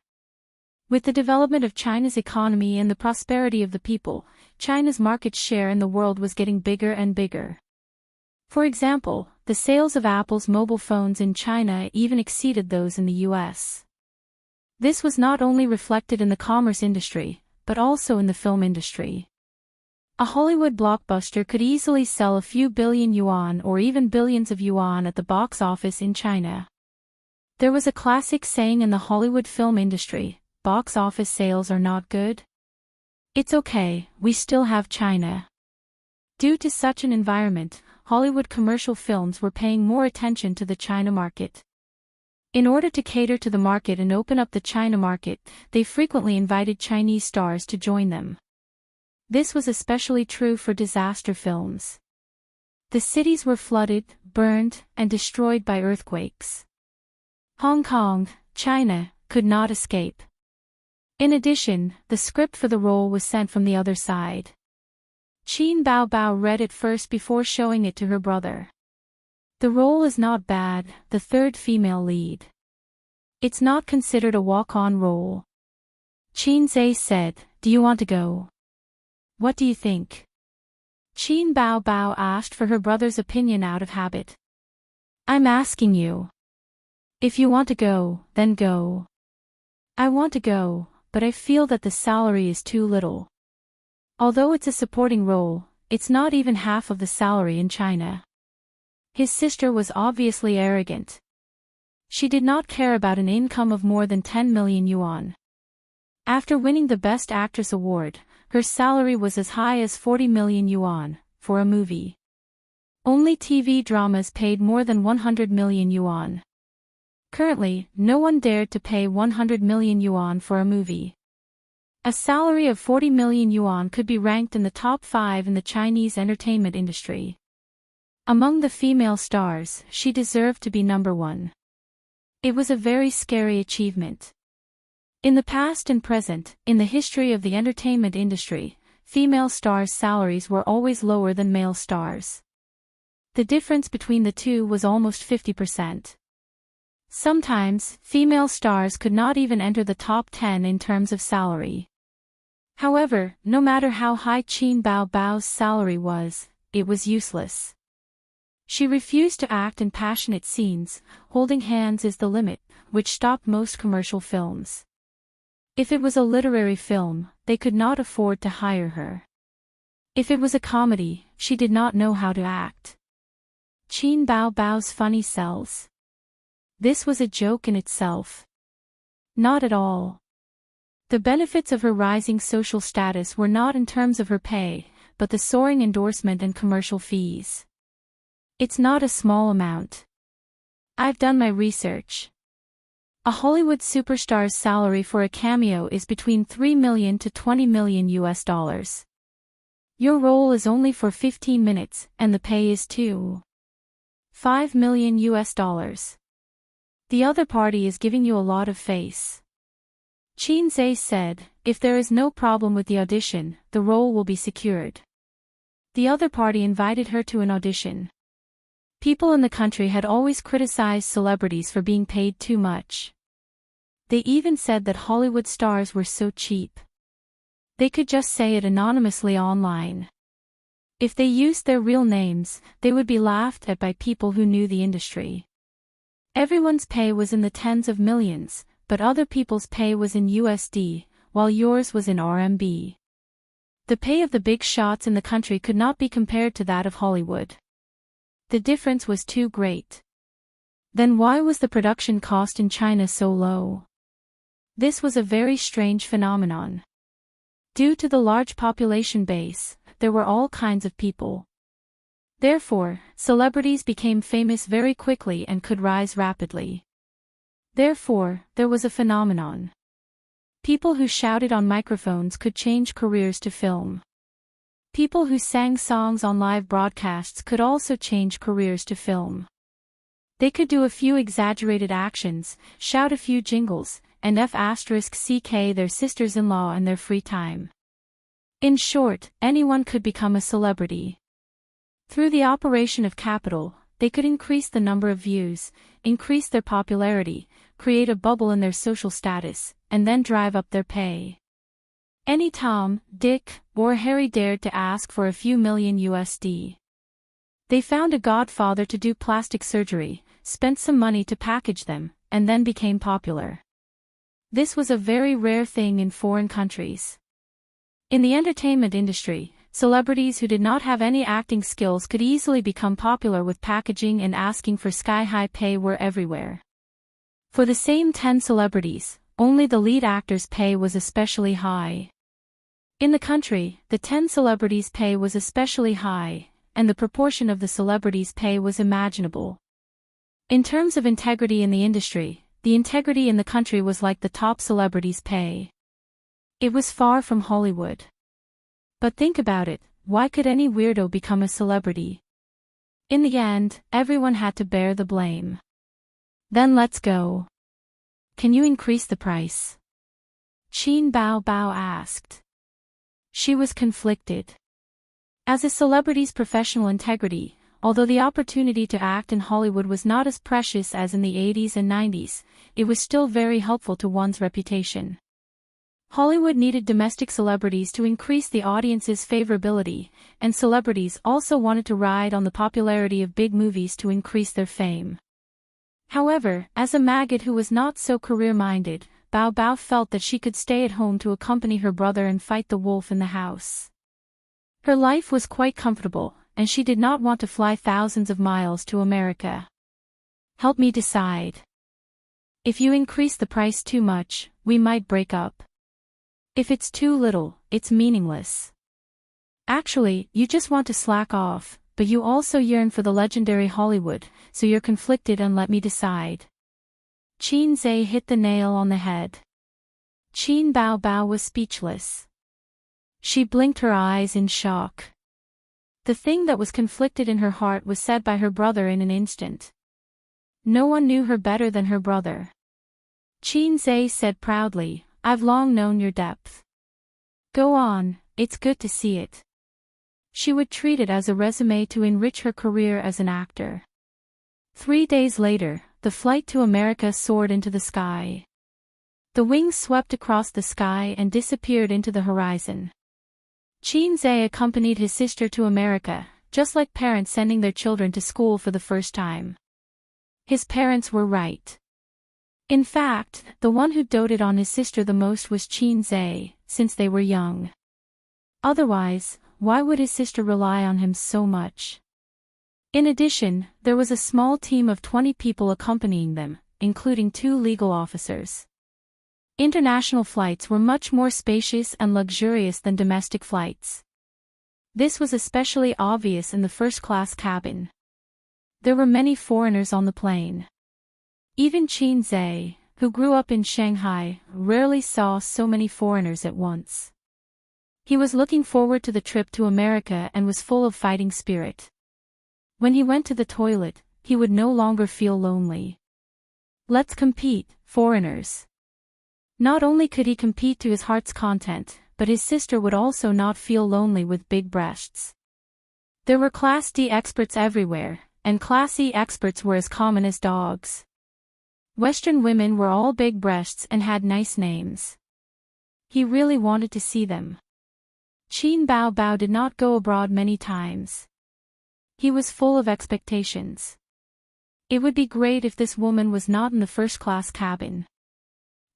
With the development of China's economy and the prosperity of the people, China's market share in the world was getting bigger and bigger. For example, the sales of Apple's mobile phones in China even exceeded those in the US. This was not only reflected in the commerce industry, but also in the film industry. A Hollywood blockbuster could easily sell a few billion yuan or even billions of yuan at the box office in China. There was a classic saying in the Hollywood film industry, box office sales are not good. It's okay, we still have China. Due to such an environment, Hollywood commercial films were paying more attention to the China market. In order to cater to the market and open up the China market, they frequently invited Chinese stars to join them. This was especially true for disaster films. The cities were flooded, burned, and destroyed by earthquakes. Hong Kong, China, could not escape. In addition, the script for the role was sent from the other side. Qin Bao Bao read it first before showing it to her brother. The role is not bad, the third female lead. It's not considered a walk-on role. Qin Zhe said, "Do you want to go? What do you think?" Qin Bao Bao asked for her brother's opinion out of habit. "I'm asking you. If you want to go, then go." "I want to go, but I feel that the salary is too little. Although it's a supporting role, it's not even half of the salary in China." His sister was obviously arrogant. She did not care about an income of more than 10 million yuan. After winning the Best Actress award, her salary was as high as 40 million yuan, for a movie. Only TV dramas paid more than 100 million yuan. Currently, no one dared to pay 100 million yuan for a movie. A salary of 40 million yuan could be ranked in the top 5 in the Chinese entertainment industry. Among the female stars, she deserved to be number 1. It was a very scary achievement. In the past and present, in the history of the entertainment industry, female stars' salaries were always lower than male stars. The difference between the two was almost 50%. Sometimes, female stars could not even enter the top 10 in terms of salary. However, no matter how high Qin Bao Bao's salary was, it was useless. She refused to act in passionate scenes. Holding hands is the limit, which stopped most commercial films. If it was a literary film, they could not afford to hire her. If it was a comedy, she did not know how to act. Qin Bao Bao's funny sells. This was a joke in itself. Not at all. The benefits of her rising social status were not in terms of her pay, but the soaring endorsement and commercial fees. It's not a small amount. I've done my research. A Hollywood superstar's salary for a cameo is between $3 million to $20 million US. Your role is only for 15 minutes, and the pay is $5 million US. The other party is giving you a lot of face. Qin Zhe said, if there is no problem with the audition, the role will be secured. The other party invited her to an audition. People in the country had always criticized celebrities for being paid too much. They even said that Hollywood stars were so cheap. They could just say it anonymously online. If they used their real names, they would be laughed at by people who knew the industry. Everyone's pay was in the tens of millions, but other people's pay was in USD, while yours was in RMB. The pay of the big shots in the country could not be compared to that of Hollywood. The difference was too great. Then why was the production cost in China so low? This was a very strange phenomenon. Due to the large population base, there were all kinds of people. Therefore, celebrities became famous very quickly and could rise rapidly. Therefore, there was a phenomenon. People who shouted on microphones could change careers to film. People who sang songs on live broadcasts could also change careers to film. They could do a few exaggerated actions, shout a few jingles, and *ck their sisters-in-law in their free time. In short, anyone could become a celebrity. Through the operation of capital, they could increase the number of views, increase their popularity, create a bubble in their social status, and then drive up their pay. Any Tom, Dick, or Harry dared to ask for a few million USD. They found a godfather to do plastic surgery, spent some money to package them, and then became popular. This was a very rare thing in foreign countries. In the entertainment industry, celebrities who did not have any acting skills could easily become popular with packaging, and asking for sky-high pay were everywhere. For the same 10 celebrities, only the lead actor's pay was especially high. In the country, the 10 celebrities' pay was especially high, and the proportion of the celebrities' pay was imaginable. In terms of integrity in the industry, the integrity in the country was like the top celebrities' pay. It was far from Hollywood. But think about it, why could any weirdo become a celebrity? In the end, everyone had to bear the blame. Then let's go. Can you increase the price? Qin Bao Bao asked. She was conflicted. As a celebrity's professional integrity, although the opportunity to act in Hollywood was not as precious as in the 80s and 90s, it was still very helpful to one's reputation. Hollywood needed domestic celebrities to increase the audience's favorability, and celebrities also wanted to ride on the popularity of big movies to increase their fame. However, as a maggot who was not so career-minded, Bao Bao felt that she could stay at home to accompany her brother and fight the wolf in the house. Her life was quite comfortable, and she did not want to fly thousands of miles to America. Help me decide. If you increase the price too much, we might break up. If it's too little, it's meaningless. Actually, you just want to slack off, but you also yearn for the legendary Hollywood, so you're conflicted, and let me decide. Qin Zhe hit the nail on the head. Qin Bao Bao was speechless. She blinked her eyes in shock. The thing that was conflicted in her heart was said by her brother in an instant. No one knew her better than her brother. Qin Zhe said proudly, I've long known your depth. Go on, it's good to see it. She would treat it as a resume to enrich her career as an actor. 3 days later, the flight to America soared into the sky. The wings swept across the sky and disappeared into the horizon. Qin accompanied his sister to America, just like parents sending their children to school for the first time. His parents were right. In fact, the one who doted on his sister the most was Qin, since they were young. Otherwise, why would his sister rely on him so much? In addition, there was a small team of 20 people accompanying them, including 2 legal officers. International flights were much more spacious and luxurious than domestic flights. This was especially obvious in the first-class cabin. There were many foreigners on the plane. Even Qin, who grew up in Shanghai, rarely saw so many foreigners at once. He was looking forward to the trip to America and was full of fighting spirit. When he went to the toilet, he would no longer feel lonely. Let's compete, foreigners. Not only could he compete to his heart's content, but his sister would also not feel lonely with big breasts. There were Class D experts everywhere, and Class E experts were as common as dogs. Western women were all big breasts and had nice names. He really wanted to see them. Qin Bao did not go abroad many times. He was full of expectations. It would be great if this woman was not in the first-class cabin.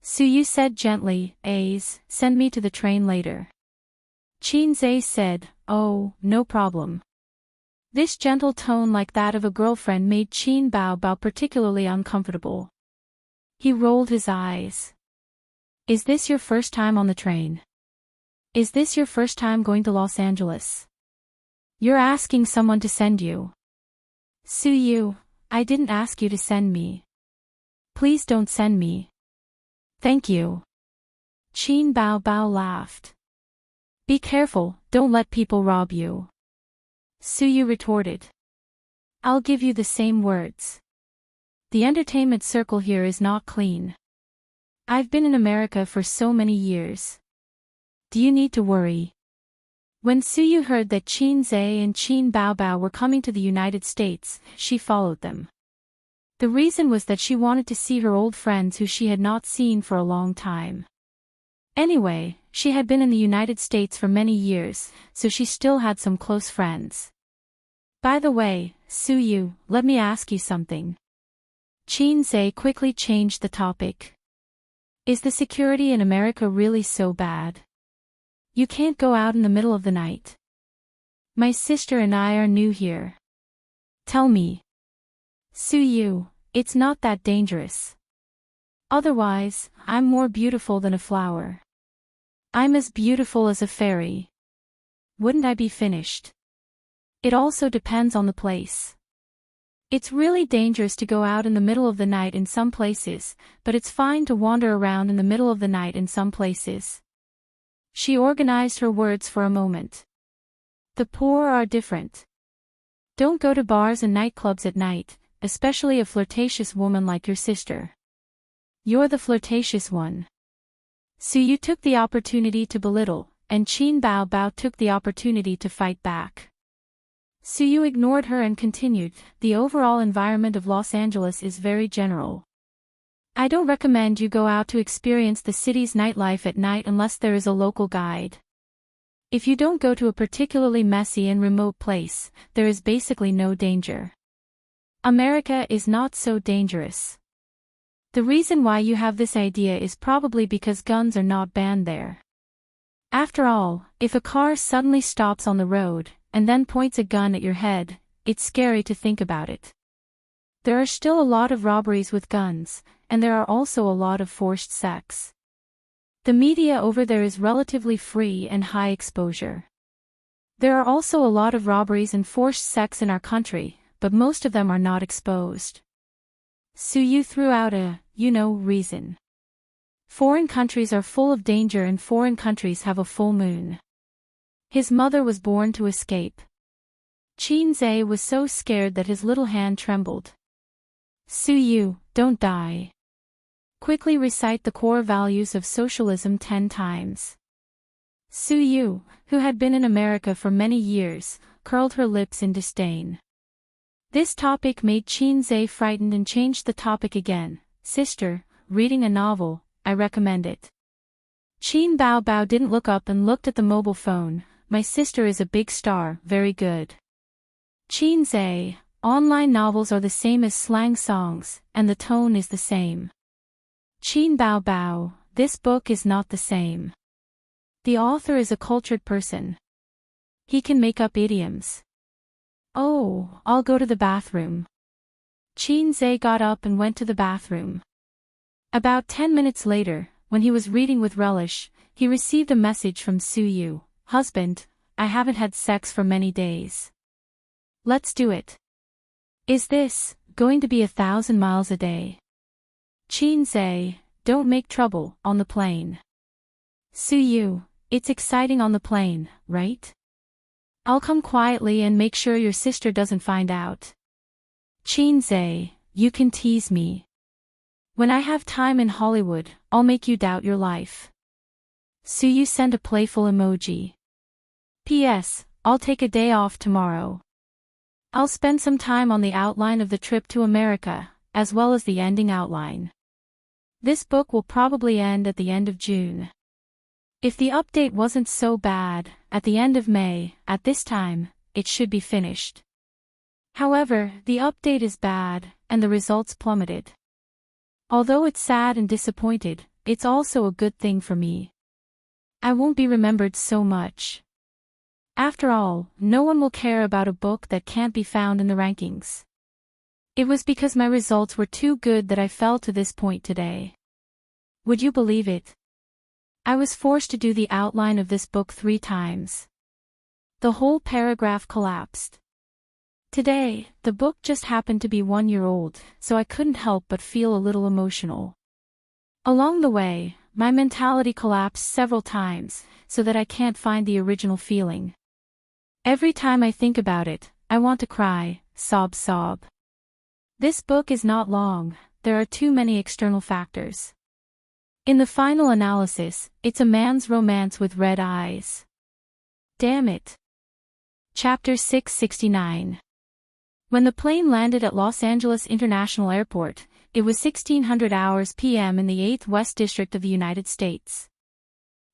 Suyu said gently, send me to the train later. Qin said, oh, no problem. This gentle tone like that of a girlfriend made Qin Bao particularly uncomfortable. He rolled his eyes. Is this your first time on the train? Is this your first time going to Los Angeles? You're asking someone to send you. Suyu, I didn't ask you to send me. Please don't send me. Thank you. Qin Bao laughed. Be careful, don't let people rob you. Suyu retorted. I'll give you the same words. The entertainment circle here is not clean. I've been in America for so many years. Do you need to worry? When Suyu heard that Qin and Qin Bao were coming to the United States, she followed them. The reason was that she wanted to see her old friends who she had not seen for a long time. Anyway, she had been in the United States for many years, so she still had some close friends. By the way, Suyu, let me ask you something. Qin quickly changed the topic. Is the security in America really so bad? You can't go out in the middle of the night. My sister and I are new here. Tell me. Suyu, it's not that dangerous. Otherwise, I'm more beautiful than a flower. I'm as beautiful as a fairy. Wouldn't I be finished? It also depends on the place. It's really dangerous to go out in the middle of the night in some places, but it's fine to wander around in the middle of the night in some places. She organized her words for a moment. The poor are different. Don't go to bars and nightclubs at night, especially a flirtatious woman like your sister. You're the flirtatious one. Suyu took the opportunity to belittle, and Qin Bao took the opportunity to fight back. Suyu ignored her and continued, the overall environment of Los Angeles is very general. I don't recommend you go out to experience the city's nightlife at night unless there is a local guide. If you don't go to a particularly messy and remote place, there is basically no danger. America is not so dangerous. The reason why you have this idea is probably because guns are not banned there. After all, if a car suddenly stops on the road, and then points a gun at your head, it's scary to think about it. There are still a lot of robberies with guns, and there are also a lot of forced sex. The media over there is relatively free and high exposure. There are also a lot of robberies and forced sex in our country, but most of them are not exposed. Suyu threw out a, reason. Foreign countries are full of danger and foreign countries have a full moon. His mother was born to escape. Qin was so scared that his little hand trembled. Suyu, don't die. Quickly recite the core values of socialism 10 times. Su Yu, who had been in America for many years, curled her lips in disdain. This topic made Qin Zhe frightened and changed the topic again. Sister, reading a novel, I recommend it. Qin Bao Bao didn't look up and looked at the mobile phone. My sister is a big star, very good. Qin Zhe, online novels are the same as slang songs, and the tone is the same. Qin Bao Bao, this book is not the same. The author is a cultured person. He can make up idioms. Oh, I'll go to the bathroom. Qin Zhe got up and went to the bathroom. About 10 minutes later, when he was reading with relish, he received a message from Su Yu. Husband, I haven't had sex for many days. Let's do it. Is this going to be 1,000 miles a day? Qin Zhe, don't make trouble on the plane. Su Yu, it's exciting on the plane, right? I'll come quietly and make sure your sister doesn't find out. Qin Zhe, you can tease me. When I have time in Hollywood, I'll make you doubt your life. Su Yu sent a playful emoji. P.S. I'll take a day off tomorrow. I'll spend some time on the outline of the trip to America, as well as the ending outline. This book will probably end at the end of June. If the update wasn't so bad, at the end of May, at this time, it should be finished. However, the update is bad, and the results plummeted. Although it's sad and disappointed, it's also a good thing for me. I won't be remembered so much. After all, no one will care about a book that can't be found in the rankings. It was because my results were too good that I fell to this point today. Would you believe it? I was forced to do the outline of this book 3 times. The whole paragraph collapsed. Today, the book just happened to be 1 year old, so I couldn't help but feel a little emotional. Along the way, my mentality collapsed several times, so that I can't find the original feeling. Every time I think about it, I want to cry, sob. This book is not long, there are too many external factors. In the final analysis, it's a man's romance with red eyes. Damn it. Chapter 669. When the plane landed at Los Angeles International Airport, it was 1600 hours p.m. in the 8th West District of the United States.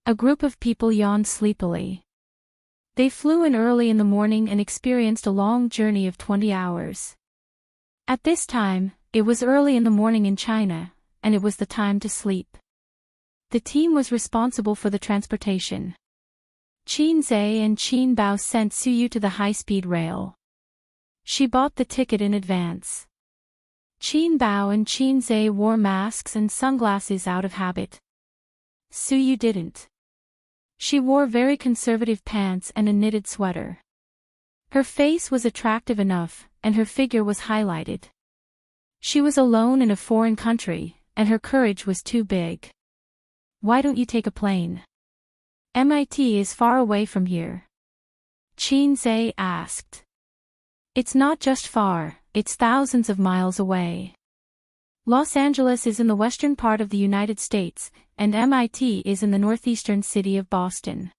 A group of people yawned sleepily. They flew in early in the morning and experienced a long journey of 20 hours. At this time, it was early in the morning in China, and it was the time to sleep. The team was responsible for the transportation. Qin Zhe and Qin Bao sent Su Yu to the high-speed rail. She bought the ticket in advance. Qin Bao and Qin Zhe wore masks and sunglasses out of habit. Su Yu didn't. She wore very conservative pants and a knitted sweater. Her face was attractive enough, and her figure was highlighted. She was alone in a foreign country, and her courage was too big. Why don't you take a plane? MIT is far away from here. Qin Zhe asked. It's not just far, it's thousands of miles away. Los Angeles is in the western part of the United States, and MIT is in the northeastern city of Boston.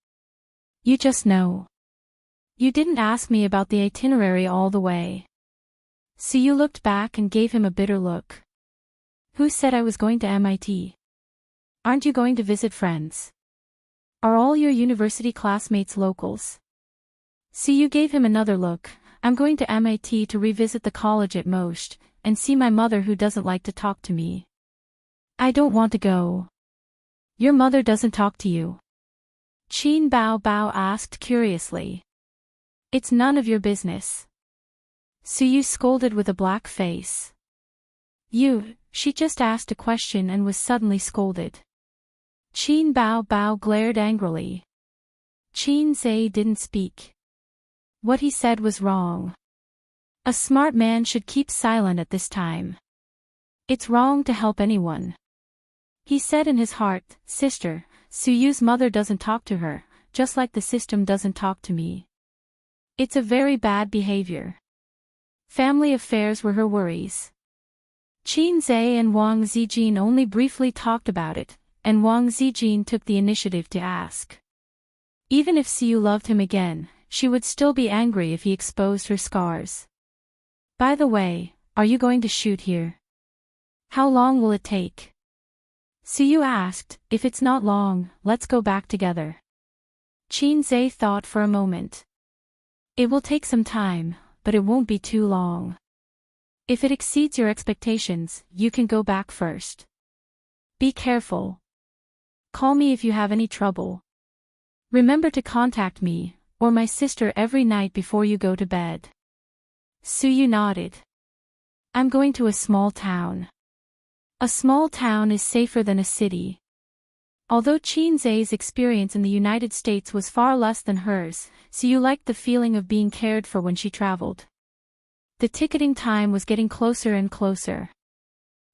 You just know. You didn't ask me about the itinerary all the way. Su Yu looked back and gave him a bitter look. Who said I was going to MIT? Aren't you going to visit friends? Are all your university classmates locals? Su Yu gave him another look. I'm going to MIT to revisit the college at most, and see my mother who doesn't like to talk to me. I don't want to go. Your mother doesn't talk to you? Qin Bao Bao asked curiously. It's none of your business. Su Yu scolded with a black face. She just asked a question and was suddenly scolded. Qin Bao Bao glared angrily. Qin Zhe didn't speak. What he said was wrong. A smart man should keep silent at this time. It's wrong to help anyone. He said in his heart, Sister, Su Yu's mother doesn't talk to her, just like the system doesn't talk to me. It's a very bad behavior. Family affairs were her worries. Qin Zhe and Wang Zijin only briefly talked about it, and Wang Zijin took the initiative to ask. Even if Siyu loved him again, she would still be angry if he exposed her scars. By the way, are you going to shoot here? How long will it take? Siyu asked. If it's not long, let's go back together. Qin thought for a moment. It will take some time, but it won't be too long. If it exceeds your expectations, you can go back first. Be careful. Call me if you have any trouble. Remember to contact me, or my sister every night before you go to bed. Siyu nodded. I'm going to a small town. A small town is safer than a city. Although Qin's experience in the United States was far less than hers, Siyu liked the feeling of being cared for when she traveled. The ticketing time was getting closer and closer.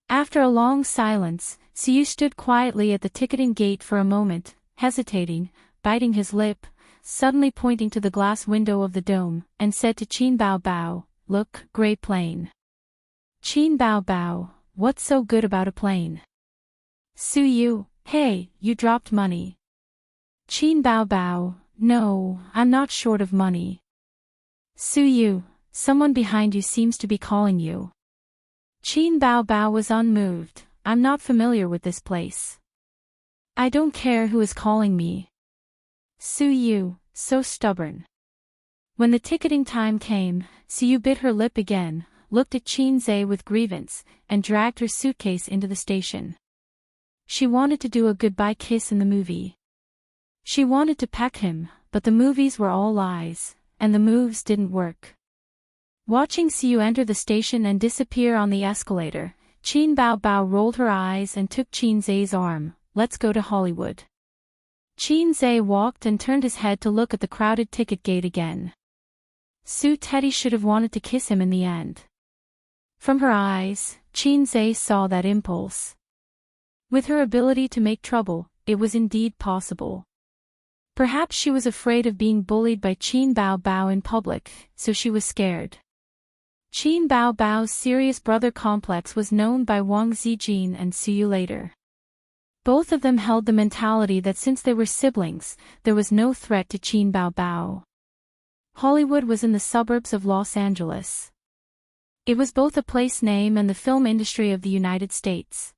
After a long silence, Siyu stood quietly at the ticketing gate for a moment, hesitating, biting his lip, suddenly pointing to the glass window of the dome, and said to Qin Bao, "Look, gray plane." Qin Bao, what's so good about a plane? Siyu, hey, you dropped money. Qin Bao, no, I'm not short of money. Siyu, someone behind you seems to be calling you. Qin Bao was unmoved. I'm not familiar with this place. I don't care who is calling me. Siyu, so stubborn. When the ticketing time came, Siyu bit her lip again, looked at Qin with grievance, and dragged her suitcase into the station. She wanted to do a goodbye kiss in the movie. She wanted to peck him, but the movies were all lies, and the moves didn't work. Watching Siyu enter the station and disappear on the escalator, Qin Bao rolled her eyes and took Qin's arm. Let's go to Hollywood. Qin walked and turned his head to look at the crowded ticket gate again. Su Teddy should have wanted to kiss him in the end. From her eyes, Qin saw that impulse. With her ability to make trouble, it was indeed possible. Perhaps she was afraid of being bullied by Qin Bao in public, so she was scared. Qin Bao's serious brother complex was known by Wang Zijin and Siyu later. Both of them held the mentality that since they were siblings, there was no threat to Qin Bao. Hollywood was in the suburbs of Los Angeles. It was both a place name and the film industry of the United States.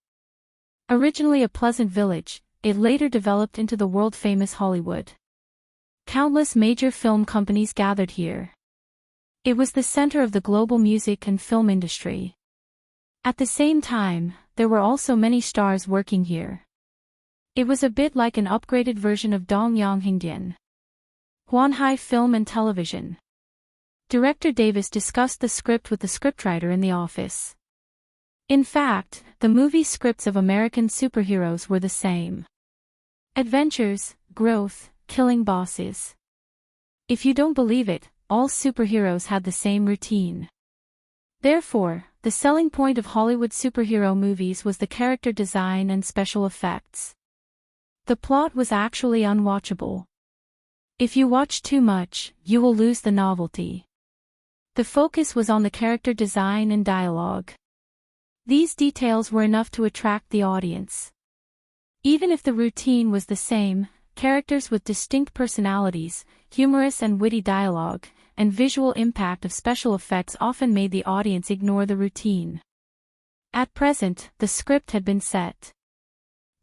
Originally a pleasant village, it later developed into the world-famous Hollywood. Countless major film companies gathered here. It was the center of the global music and film industry. At the same time, there were also many stars working here. It was a bit like an upgraded version of Dongyang Hingdian. Huanhai Film and Television. Director Davis discussed the script with the scriptwriter in the office. In fact, the movie scripts of American superheroes were the same. Adventures, growth, killing bosses. If you don't believe it, all superheroes had the same routine. Therefore, the selling point of Hollywood superhero movies was the character design and special effects. The plot was actually unwatchable. If you watch too much, you will lose the novelty. The focus was on the character design and dialogue. These details were enough to attract the audience. Even if the routine was the same, characters with distinct personalities, humorous and witty dialogue, and visual impact of special effects often made the audience ignore the routine. At present, the script had been set.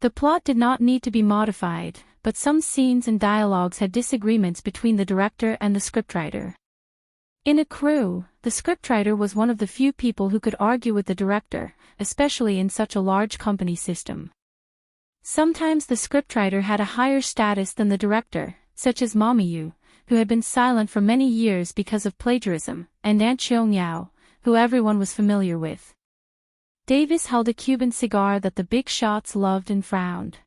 The plot did not need to be modified, but some scenes and dialogues had disagreements between the director and the scriptwriter. In a crew, the scriptwriter was one of the few people who could argue with the director, especially in such a large company system. Sometimes the scriptwriter had a higher status than the director, such as Mamiyu, who had been silent for many years because of plagiarism, and Aunt Xiaoyao, who everyone was familiar with. Davis held a Cuban cigar that the big shots loved and frowned.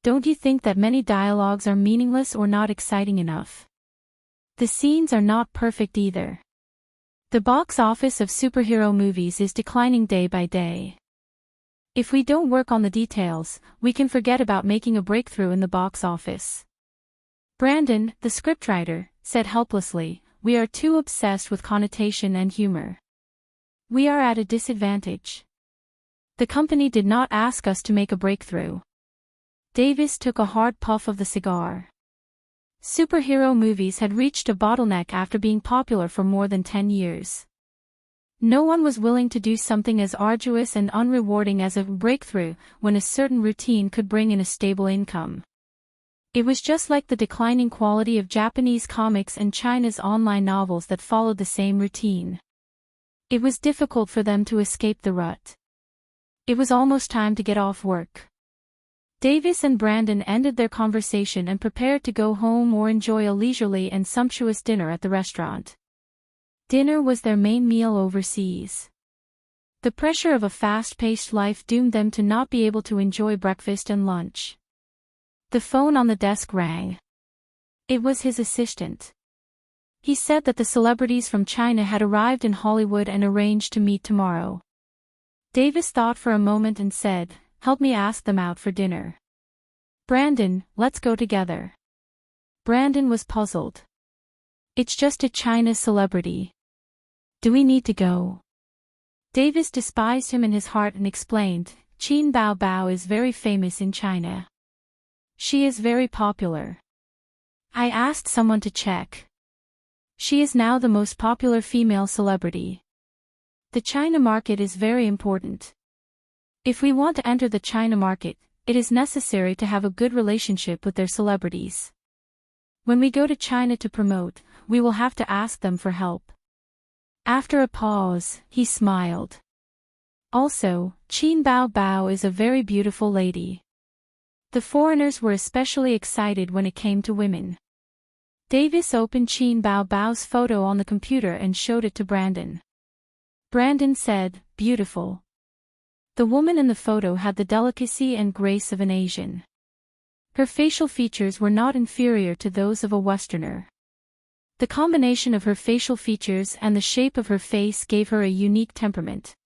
Don't you think that many dialogues are meaningless or not exciting enough? The scenes are not perfect either. The box office of superhero movies is declining day by day. If we don't work on the details, we can forget about making a breakthrough in the box office. Brandon, the scriptwriter, said helplessly, we are too obsessed with connotation and humor. We are at a disadvantage. The company did not ask us to make a breakthrough. Davis took a hard puff of the cigar. Superhero movies had reached a bottleneck after being popular for more than 10 years. No one was willing to do something as arduous and unrewarding as a breakthrough when a certain routine could bring in a stable income. It was just like the declining quality of Japanese comics and China's online novels that followed the same routine. It was difficult for them to escape the rut. It was almost time to get off work. Davis and Brandon ended their conversation and prepared to go home or enjoy a leisurely and sumptuous dinner at the restaurant. Dinner was their main meal overseas. The pressure of a fast-paced life doomed them to not be able to enjoy breakfast and lunch. The phone on the desk rang. It was his assistant. He said that the celebrities from China had arrived in Hollywood and arranged to meet tomorrow. Davis thought for a moment and said, "Help me ask them out for dinner." "Brandon, let's go together." Brandon was puzzled. "It's just a China celebrity. Do we need to go?" Davis despised him in his heart and explained, "Qin Bao Bao is very famous in China. She is very popular. I asked someone to check. She is now the most popular female celebrity. The China market is very important. If we want to enter the China market, it is necessary to have a good relationship with their celebrities. When we go to China to promote, we will have to ask them for help." After a pause, he smiled. "Also, Qin Bao Bao is a very beautiful lady." The foreigners were especially excited when it came to women. Davis opened Qin Bao Bao's photo on the computer and showed it to Brandon. Brandon said, "Beautiful." The woman in the photo had the delicacy and grace of an Asian. Her facial features were not inferior to those of a Westerner. The combination of her facial features and the shape of her face gave her a unique temperament.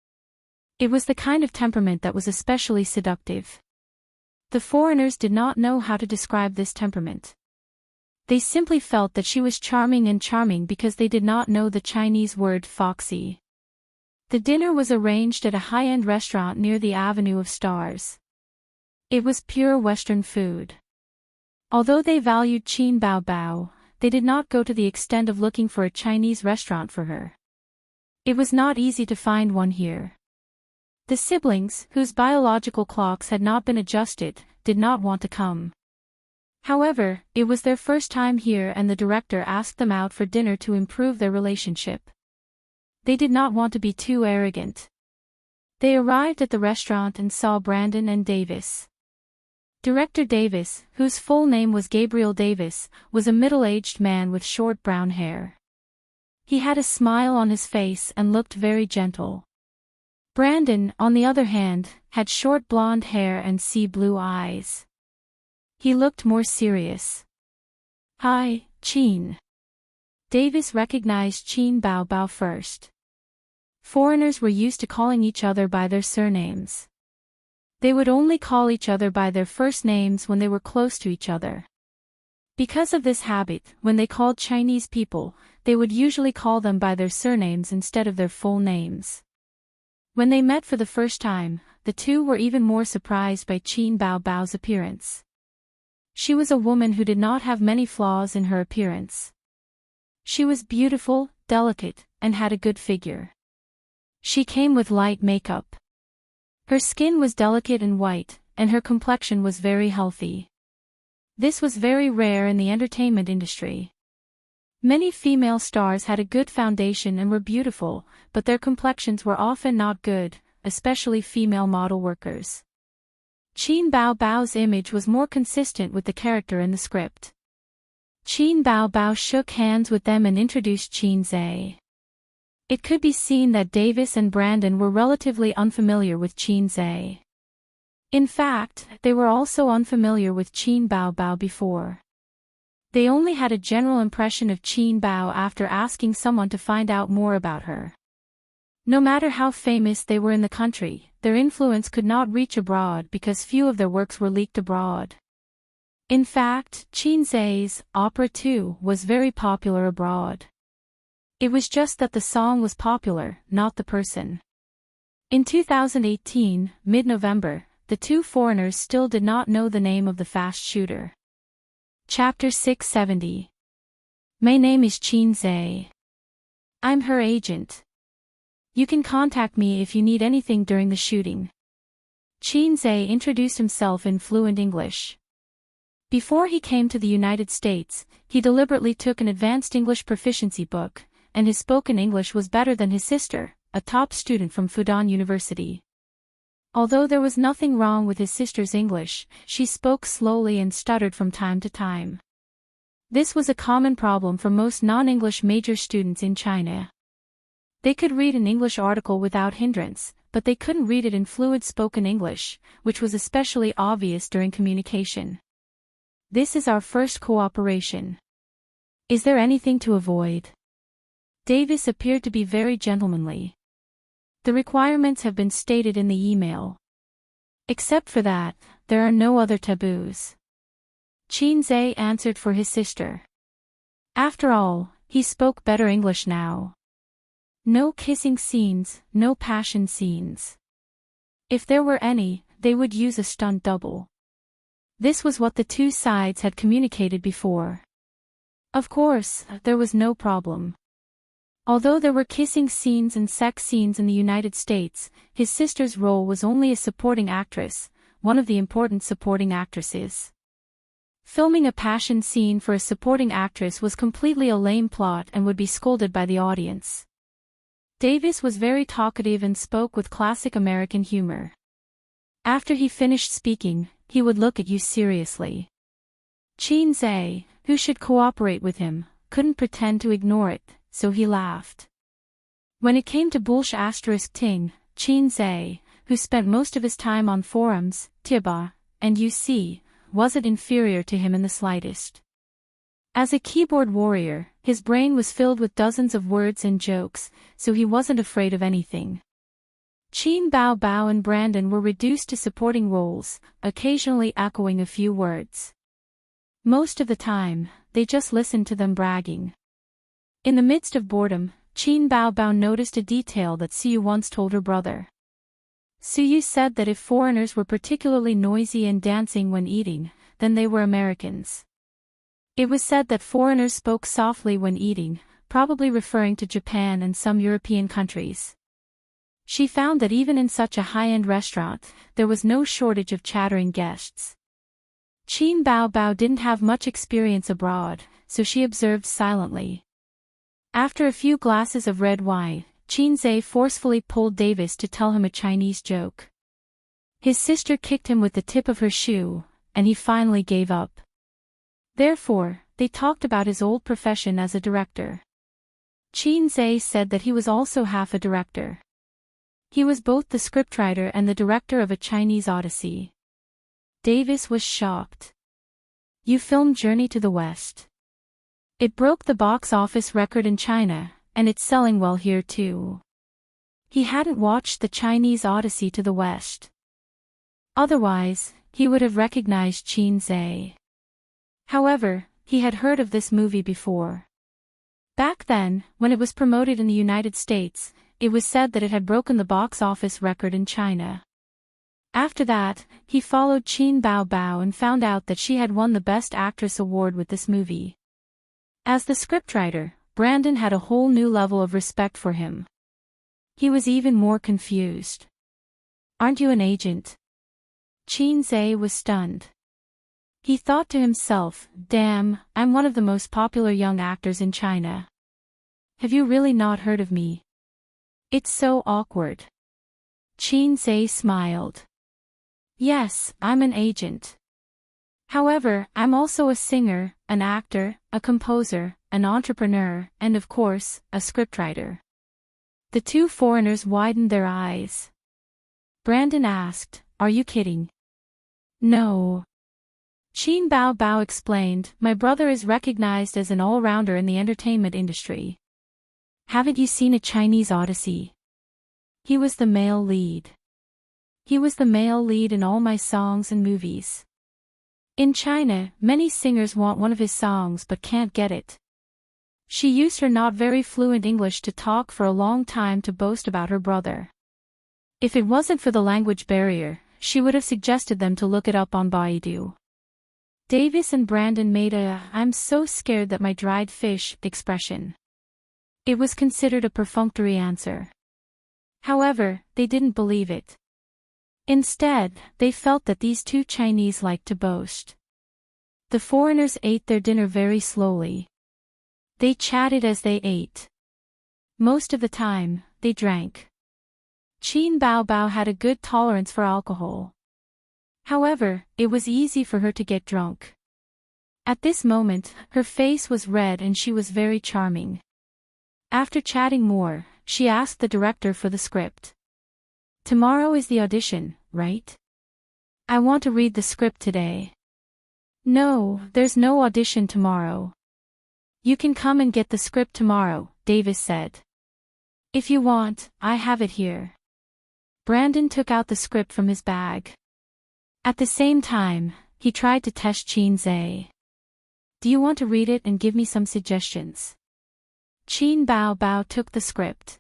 It was the kind of temperament that was especially seductive. The foreigners did not know how to describe this temperament. They simply felt that she was charming because they did not know the Chinese word foxy. The dinner was arranged at a high-end restaurant near the Avenue of Stars. It was pure Western food. Although they valued Qin Bao Bao, they did not go to the extent of looking for a Chinese restaurant for her. It was not easy to find one here. The siblings, whose biological clocks had not been adjusted, did not want to come. However, it was their first time here and the director asked them out for dinner to improve their relationship. They did not want to be too arrogant. They arrived at the restaurant and saw Brandon and Davis. Director Davis, whose full name was Gabriel Davis, was a middle-aged man with short brown hair. He had a smile on his face and looked very gentle. Brandon, on the other hand, had short blonde hair and sea blue eyes. He looked more serious. "Hi, Qin." Davis recognized Qin Bao Bao first. Foreigners were used to calling each other by their surnames. They would only call each other by their first names when they were close to each other. Because of this habit, when they called Chinese people, they would usually call them by their surnames instead of their full names. When they met for the first time, the two were even more surprised by Qin Bao Bao's appearance. She was a woman who did not have many flaws in her appearance. She was beautiful, delicate, and had a good figure. She came with light makeup. Her skin was delicate and white, and her complexion was very healthy. This was very rare in the entertainment industry. Many female stars had a good foundation and were beautiful, but their complexions were often not good, especially female model workers. Qin Bao Bao's image was more consistent with the character in the script. Qin Bao Bao shook hands with them and introduced Qin Zhe. It could be seen that Davis and Brandon were relatively unfamiliar with Qin Zhe. In fact, they were also unfamiliar with Qin Bao Bao before. They only had a general impression of Qin Bao after asking someone to find out more about her. No matter how famous they were in the country, their influence could not reach abroad because few of their works were leaked abroad. In fact, Qin Zhe's opera too was very popular abroad. It was just that the song was popular, not the person. In 2018, mid-November, the two foreigners still did not know the name of the fast shooter. Chapter 670. My name is Qin Zhe. I'm her agent. You can contact me if you need anything during the shooting. Qin Zhe introduced himself in fluent English. Before he came to the United States, he deliberately took an advanced English proficiency book, and his spoken English was better than his sister, a top student from Fudan University. Although there was nothing wrong with his sister's English, she spoke slowly and stuttered from time to time. This was a common problem for most non-English major students in China. They could read an English article without hindrance, but they couldn't read it in fluent spoken English, which was especially obvious during communication. This is our first cooperation. Is there anything to avoid? Davis appeared to be very gentlemanly. The requirements have been stated in the email. Except for that, there are no other taboos. Qin Zhe answered for his sister. After all, he spoke better English now. No kissing scenes, no passion scenes. If there were any, they would use a stunt double. This was what the two sides had communicated before. Of course, there was no problem. Although there were kissing scenes and sex scenes in the United States, his sister's role was only a supporting actress, one of the important supporting actresses. Filming a passion scene for a supporting actress was completely a lame plot and would be scolded by the audience. Davis was very talkative and spoke with classic American humor. After he finished speaking, he would look at you seriously. Qin Zhe, who should cooperate with him, couldn't pretend to ignore it, so he laughed. When it came to **ting, Qin Zhe, who spent most of his time on forums, Tiba, and UC, wasn't inferior to him in the slightest. As a keyboard warrior, his brain was filled with dozens of words and jokes, so he wasn't afraid of anything. Qin Bao Bao and Brandon were reduced to supporting roles, occasionally echoing a few words. Most of the time, they just listened to them bragging. In the midst of boredom, Qin Bao Bao noticed a detail that Suyu once told her brother. Suyu said that if foreigners were particularly noisy and dancing when eating, then they were Americans. It was said that foreigners spoke softly when eating, probably referring to Japan and some European countries. She found that even in such a high-end restaurant, there was no shortage of chattering guests. Qin Bao Bao didn't have much experience abroad, so she observed silently. After a few glasses of red wine, Qin Zhe forcefully pulled Davis to tell him a Chinese joke. His sister kicked him with the tip of her shoe, and he finally gave up. Therefore, they talked about his old profession as a director. Qin Zhe said that he was also half a director. He was both the scriptwriter and the director of a Chinese odyssey. Davis was shocked. You filmed Journey to the West. It broke the box office record in China, and it's selling well here too. He hadn't watched the Chinese Odyssey to the West. Otherwise, he would have recognized Qin Zhe. However, he had heard of this movie before. Back then, when it was promoted in the United States, it was said that it had broken the box office record in China. After that, he followed Qin Bao Bao and found out that she had won the Best Actress award with this movie. As the scriptwriter, Brandon had a whole new level of respect for him. He was even more confused. Aren't you an agent? Qin Zhe was stunned. He thought to himself, damn, I'm one of the most popular young actors in China. Have you really not heard of me? It's so awkward. Qin Zhe smiled. Yes, I'm an agent. However, I'm also a singer, an actor, a composer, an entrepreneur, and of course, a scriptwriter. The two foreigners widened their eyes. Brandon asked, are you kidding? No. Qin Bao Bao explained, my brother is recognized as an all-rounder in the entertainment industry. Haven't you seen a Chinese Odyssey? He was the male lead. He was the male lead in all my songs and movies. In China, many singers want one of his songs but can't get it. She used her not very fluent English to talk for a long time to boast about her brother. If it wasn't for the language barrier, she would have suggested them to look it up on Baidu. Davis and Brandon made a "I'm so scared that my dried fish" expression. It was considered a perfunctory answer. However, they didn't believe it. Instead, they felt that these two Chinese liked to boast. The foreigners ate their dinner very slowly. They chatted as they ate. Most of the time, they drank. Qin Bao Bao had a good tolerance for alcohol. However, it was easy for her to get drunk. At this moment, her face was red and she was very charming. After chatting more, she asked the director for the script. "Tomorrow is the audition, right? I want to read the script today." "No, there's no audition tomorrow. You can come and get the script tomorrow," Davis said. "If you want, I have it here." Brandon took out the script from his bag. At the same time, he tried to test Qin Zhe. "Do you want to read it and give me some suggestions?" Qin Bao Bao took the script.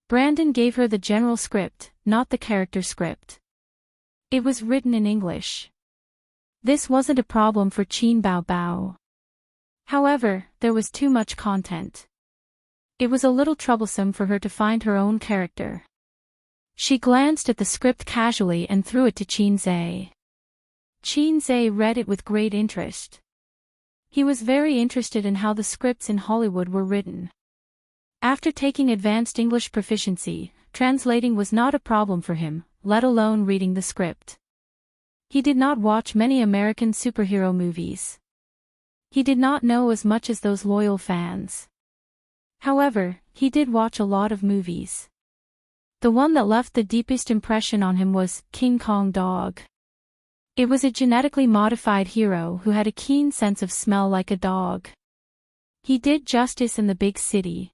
Brandon gave her the general script, not the character script. It was written in English. This wasn't a problem for Qin Bao Bao. However, there was too much content. It was a little troublesome for her to find her own character. She glanced at the script casually and threw it to Qin Zhe. Qin Zhe read it with great interest. He was very interested in how the scripts in Hollywood were written. After taking advanced English proficiency, translating was not a problem for him, let alone reading the script. He did not watch many American superhero movies. He did not know as much as those loyal fans. However, he did watch a lot of movies. The one that left the deepest impression on him was King Kong Dog. It was a genetically modified hero who had a keen sense of smell like a dog. He did justice in the big city.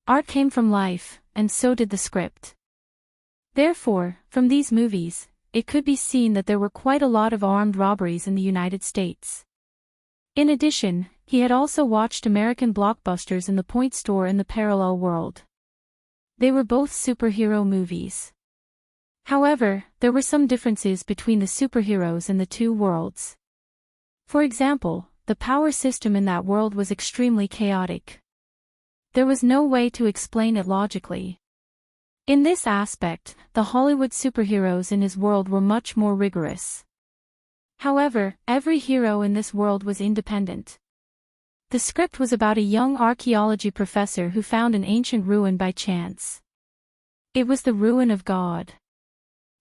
Art came from life, and so did the script. Therefore, from these movies, it could be seen that there were quite a lot of armed robberies in the United States. In addition, he had also watched American blockbusters in the Point Store in the parallel world. They were both superhero movies. However, there were some differences between the superheroes in the two worlds. For example, the power system in that world was extremely chaotic. There was no way to explain it logically. In this aspect, the Hollywood superheroes in his world were much more rigorous. However, every hero in this world was independent. The script was about a young archaeology professor who found an ancient ruin by chance. It was the ruin of God.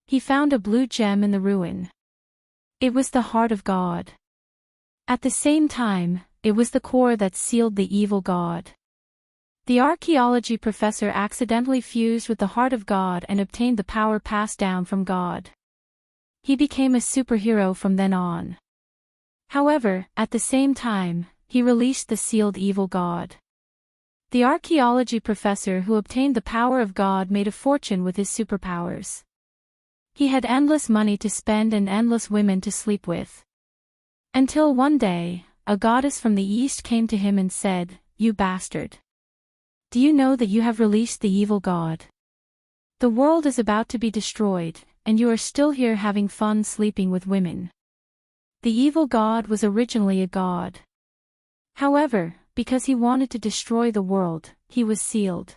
He found a blue gem in the ruin. It was the heart of God. At the same time, it was the core that sealed the evil God. The archaeology professor accidentally fused with the heart of God and obtained the power passed down from God. He became a superhero from then on. However, at the same time, he released the sealed evil God. The archaeology professor who obtained the power of God made a fortune with his superpowers. He had endless money to spend and endless women to sleep with. Until one day, a goddess from the east came to him and said, "You bastard. Do you know that you have released the evil God? The world is about to be destroyed, and you are still here having fun sleeping with women." The evil God was originally a god. However, because he wanted to destroy the world, he was sealed.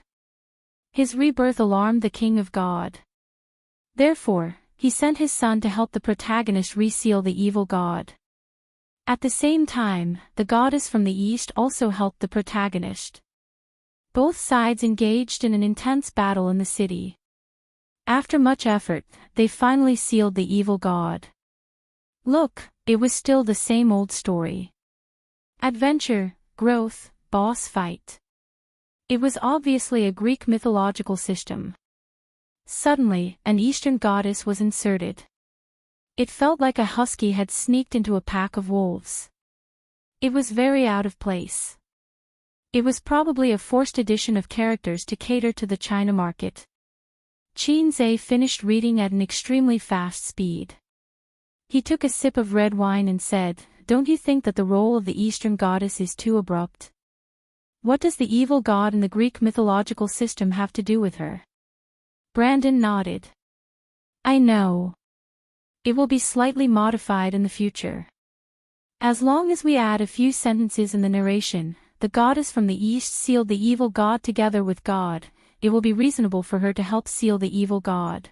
His rebirth alarmed the king of God. Therefore, he sent his son to help the protagonist reseal the evil god. At the same time, the goddess from the east also helped the protagonist. Both sides engaged in an intense battle in the city. After much effort, they finally sealed the evil god. Look, it was still the same old story. Adventure, growth, boss fight. It was obviously a Greek mythological system. Suddenly, an Eastern goddess was inserted. It felt like a husky had sneaked into a pack of wolves. It was very out of place. It was probably a forced addition of characters to cater to the China market. Qin Zhe finished reading at an extremely fast speed. He took a sip of red wine and said, "Don't you think that the role of the Eastern goddess is too abrupt? What does the evil god in the Greek mythological system have to do with her?" Brandon nodded. "I know. It will be slightly modified in the future. As long as we add a few sentences in the narration, the goddess from the east sealed the evil god together with God, it will be reasonable for her to help seal the evil god.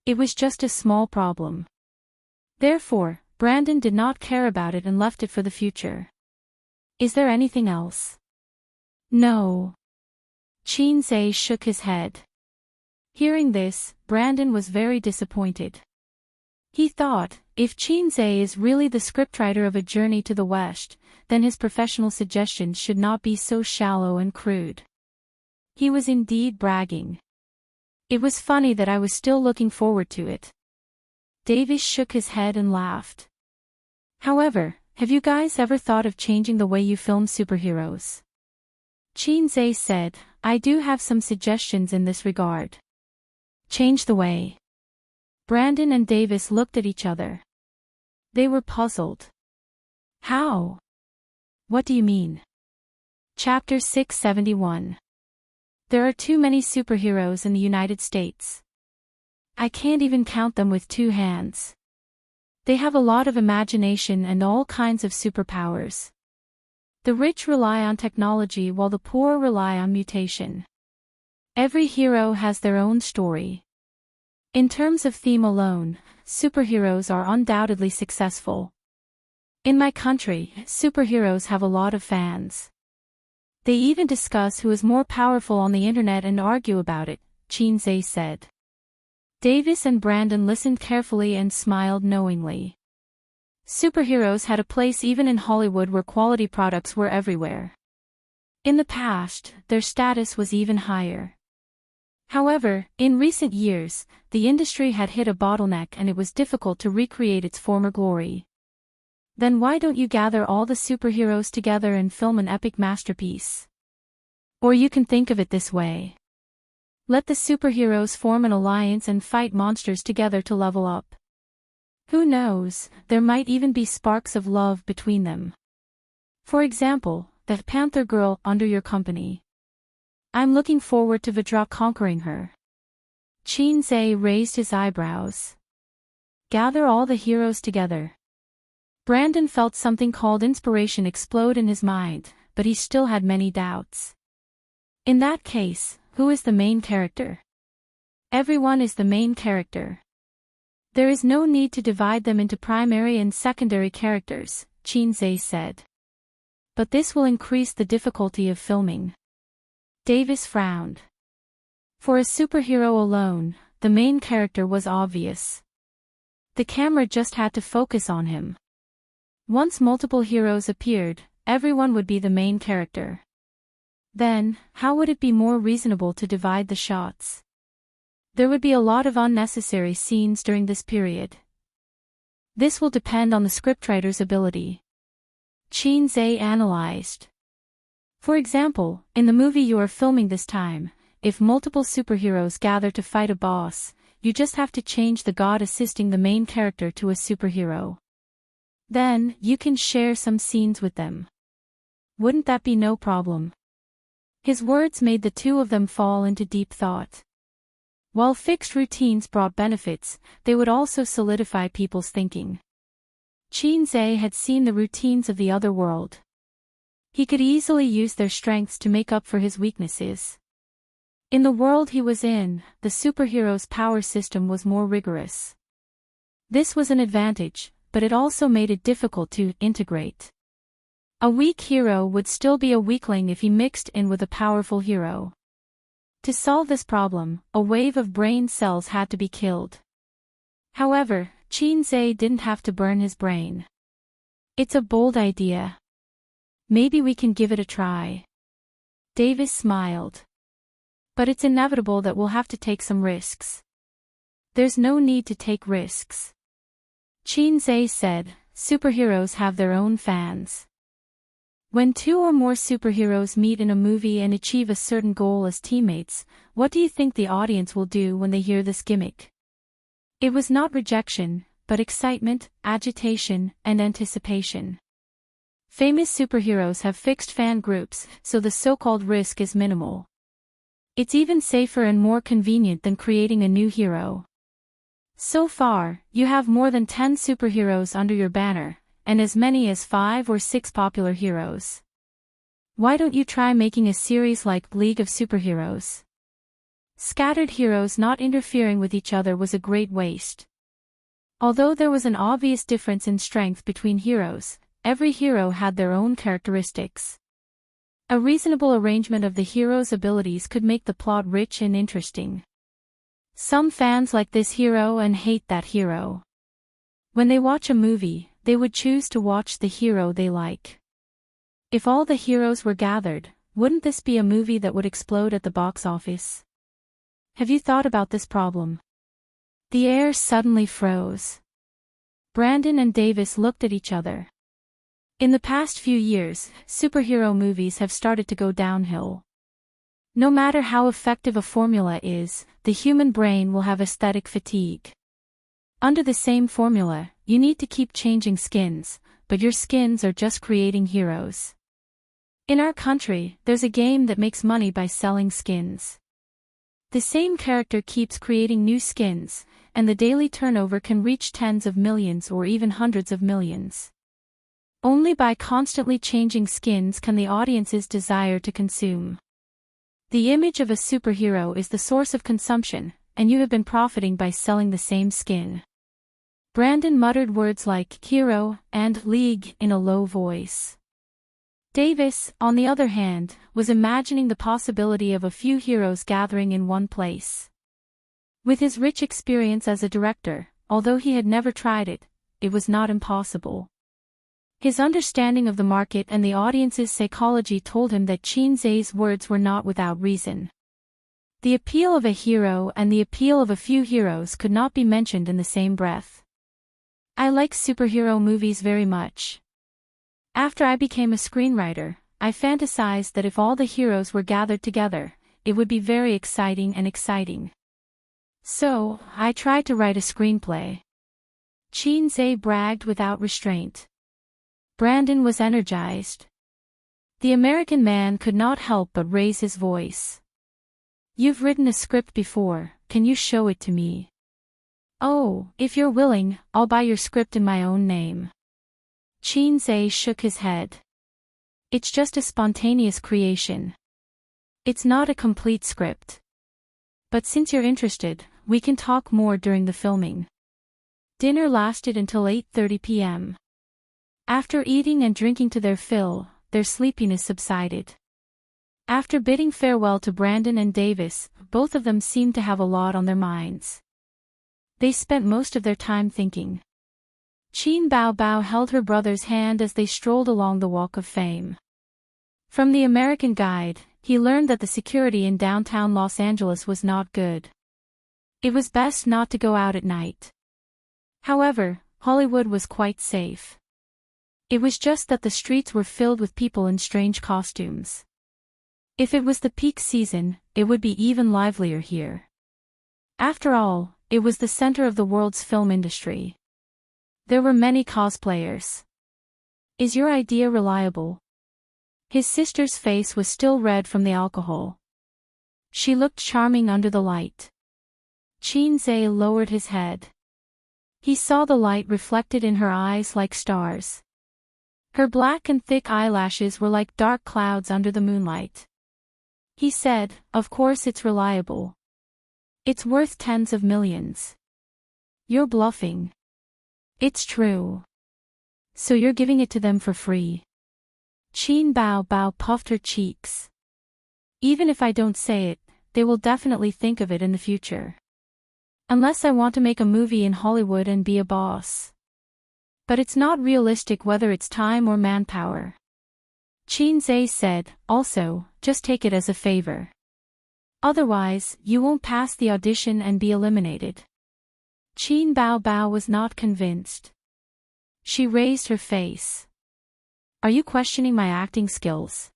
It was just a small problem. Therefore, Brandon did not care about it and left it for the future. Is there anything else? No. Chinze shook his head. Hearing this, Brandon was very disappointed. He thought, if Chinze is really the scriptwriter of A Journey to the West, then his professional suggestions should not be so shallow and crude. He was indeed bragging. It was funny that I was still looking forward to it. Davis shook his head and laughed. However, have you guys ever thought of changing the way you film superheroes? Chinze said, I do have some suggestions in this regard. Change the way. Brandon and Davis looked at each other. They were puzzled. How? What do you mean? Chapter 671. There are too many superheroes in the United States. I can't even count them with 2 hands. They have a lot of imagination and all kinds of superpowers. The rich rely on technology while the poor rely on mutation. Every hero has their own story. In terms of theme alone, superheroes are undoubtedly successful. In my country, superheroes have a lot of fans. They even discuss who is more powerful on the internet and argue about it, Chinze said. Davis and Brandon listened carefully and smiled knowingly. Superheroes had a place even in Hollywood where quality products were everywhere. In the past, their status was even higher. However, in recent years, the industry had hit a bottleneck and it was difficult to recreate its former glory. Then why don't you gather all the superheroes together and film an epic masterpiece? Or you can think of it this way. Let the superheroes form an alliance and fight monsters together to level up. Who knows, there might even be sparks of love between them. For example, the Panther Girl under your company. I'm looking forward to Vidra conquering her. Chinze raised his eyebrows. Gather all the heroes together. Brandon felt something called inspiration explode in his mind, but he still had many doubts. In that case, who is the main character? Everyone is the main character. There is no need to divide them into primary and secondary characters, Chinze said. But this will increase the difficulty of filming. Davis frowned. For a superhero alone, the main character was obvious. The camera just had to focus on him. Once multiple heroes appeared, everyone would be the main character. Then, how would it be more reasonable to divide the shots? There would be a lot of unnecessary scenes during this period. This will depend on the scriptwriter's ability. Chinze analyzed. For example, in the movie you are filming this time, if multiple superheroes gather to fight a boss, you just have to change the god assisting the main character to a superhero. Then, you can share some scenes with them. Wouldn't that be no problem? His words made the two of them fall into deep thought. While fixed routines brought benefits, they would also solidify people's thinking. Chinze had seen the routines of the other world. He could easily use their strengths to make up for his weaknesses. In the world he was in, the superhero's power system was more rigorous. This was an advantage, but it also made it difficult to integrate. A weak hero would still be a weakling if he mixed in with a powerful hero. To solve this problem, a wave of brain cells had to be killed. However, Chinze didn't have to burn his brain. It's a bold idea. Maybe we can give it a try. Davis smiled. But it's inevitable that we'll have to take some risks. There's no need to take risks. Chinze said, superheroes have their own fans. When 2 or more superheroes meet in a movie and achieve a certain goal as teammates, what do you think the audience will do when they hear this gimmick? It was not rejection, but excitement, agitation, and anticipation. Famous superheroes have fixed fan groups, so the so-called risk is minimal. It's even safer and more convenient than creating a new hero. So far, you have more than 10 superheroes under your banner, and as many as 5 or 6 popular heroes. Why don't you try making a series like League of Superheroes? Scattered heroes not interfering with each other was a great waste. Although there was an obvious difference in strength between heroes, every hero had their own characteristics. A reasonable arrangement of the hero's abilities could make the plot rich and interesting. Some fans like this hero and hate that hero. When they watch a movie, they would choose to watch the hero they like. If all the heroes were gathered, wouldn't this be a movie that would explode at the box office? Have you thought about this problem? The air suddenly froze. Brandon and Davis looked at each other. In the past few years, superhero movies have started to go downhill. No matter how effective a formula is, the human brain will have aesthetic fatigue. Under the same formula, you need to keep changing skins, but your skins are just creating heroes. In our country, there's a game that makes money by selling skins. The same character keeps creating new skins, and the daily turnover can reach tens of millions or even hundreds of millions. Only by constantly changing skins can the audience's desire to consume. The image of a superhero is the source of consumption, and you have been profiting by selling the same skin. Brandon muttered words like hero and league in a low voice. Davis, on the other hand, was imagining the possibility of a few heroes gathering in one place. With his rich experience as a director, although he had never tried it, it was not impossible. His understanding of the market and the audience's psychology told him that Chin-Zai's words were not without reason. The appeal of a hero and the appeal of a few heroes could not be mentioned in the same breath. I like superhero movies very much. After I became a screenwriter, I fantasized that if all the heroes were gathered together, it would be very exciting. So, I tried to write a screenplay. Chin-Zai bragged without restraint. Brandon was energized. The American man could not help but raise his voice. You've written a script before, can you show it to me? Oh, if you're willing, I'll buy your script in my own name. Chin-Zai shook his head. It's just a spontaneous creation. It's not a complete script. But since you're interested, we can talk more during the filming. Dinner lasted until 8:30 p.m. After eating and drinking to their fill, their sleepiness subsided. After bidding farewell to Brandon and Davis, both of them seemed to have a lot on their minds. They spent most of their time thinking. Qin Bao Bao held her brother's hand as they strolled along the Walk of Fame. From the American Guide, he learned that the security in downtown Los Angeles was not good. It was best not to go out at night. However, Hollywood was quite safe. It was just that the streets were filled with people in strange costumes. If it was the peak season, it would be even livelier here. After all, it was the center of the world's film industry. There were many cosplayers. Is your idea reliable? His sister's face was still red from the alcohol. She looked charming under the light. Chin-Zai lowered his head. He saw the light reflected in her eyes like stars. Her black and thick eyelashes were like dark clouds under the moonlight. He said, "Of course it's reliable. It's worth tens of millions. You're bluffing." "It's true." "So you're giving it to them for free?" Qin Bao Bao puffed her cheeks. "Even if I don't say it, they will definitely think of it in the future. Unless I want to make a movie in Hollywood and be a boss. But it's not realistic whether it's time or manpower." Chin-Zai said, "Also, just take it as a favor. Otherwise, you won't pass the audition and be eliminated." Qin Bao Bao was not convinced. She raised her face. "Are you questioning my acting skills?"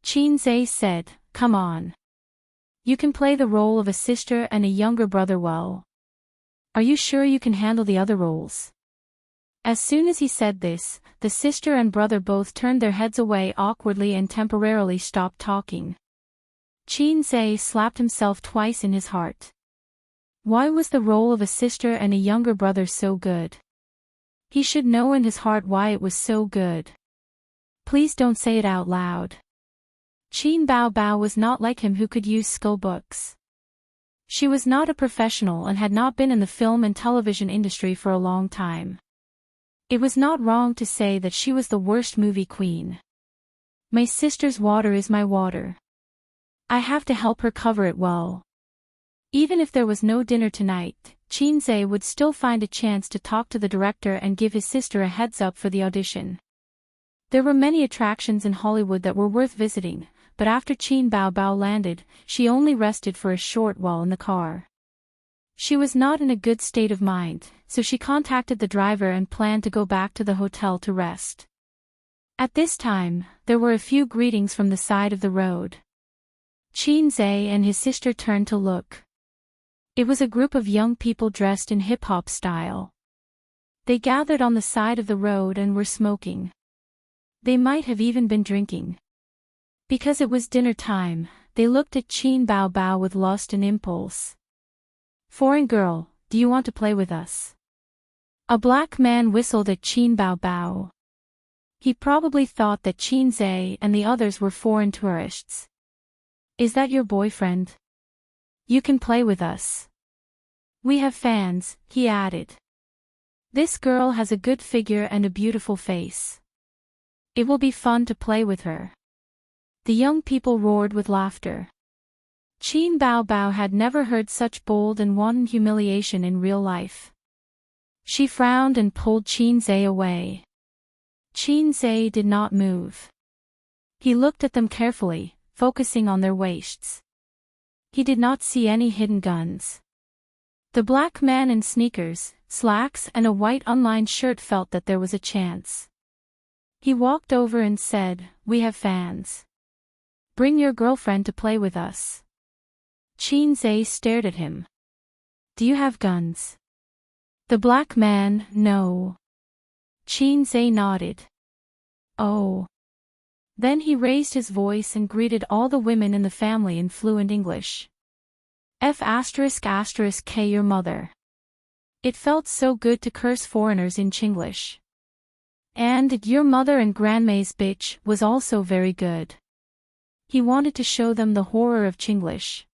Chin-Zai said, "Come on. You can play the role of a sister and a younger brother well. Are you sure you can handle the other roles?" As soon as he said this, the sister and brother both turned their heads away awkwardly and temporarily stopped talking. Chin-Zai slapped himself twice in his heart. Why was the role of a sister and a younger brother so good? He should know in his heart why it was so good. Please don't say it out loud. Qin Bao Bao was not like him who could use skill books. She was not a professional and had not been in the film and television industry for a long time. It was not wrong to say that she was the worst movie queen. My sister's water is my water. I have to help her cover it well. Even if there was no dinner tonight, Qin Zhe would still find a chance to talk to the director and give his sister a heads up for the audition. There were many attractions in Hollywood that were worth visiting, but after Qin Bao Bao landed, she only rested for a short while in the car. She was not in a good state of mind, so she contacted the driver and planned to go back to the hotel to rest. At this time, there were a few greetings from the side of the road. Qin Zhe and his sister turned to look. It was a group of young people dressed in hip-hop style. They gathered on the side of the road and were smoking. They might have even been drinking. Because it was dinner time, they looked at Qin Bao Bao with lust and impulse. "Foreign girl, do you want to play with us?" A black man whistled at Qin Bao Bao. He probably thought that Qin Zhe and the others were foreign tourists. "Is that your boyfriend? You can play with us. We have fans," he added. "This girl has a good figure and a beautiful face. It will be fun to play with her." The young people roared with laughter. Qin Bao Bao had never heard such bold and wanton humiliation in real life. She frowned and pulled Qin Zhe away. Qin Zhe did not move. He looked at them carefully, focusing on their waists. He did not see any hidden guns. The black man in sneakers, slacks and a white unlined shirt felt that there was a chance. He walked over and said, "We have fans. Bring your girlfriend to play with us." Qin Zhe stared at him. "Do you have guns?" The black man, "No." Qin Zhe nodded. "Oh." Then he raised his voice and greeted all the women in the family in fluent English. F***K your mother. It felt so good to curse foreigners in Chinglish. And your mother and grandma's bitch was also very good. He wanted to show them the horror of Chinglish.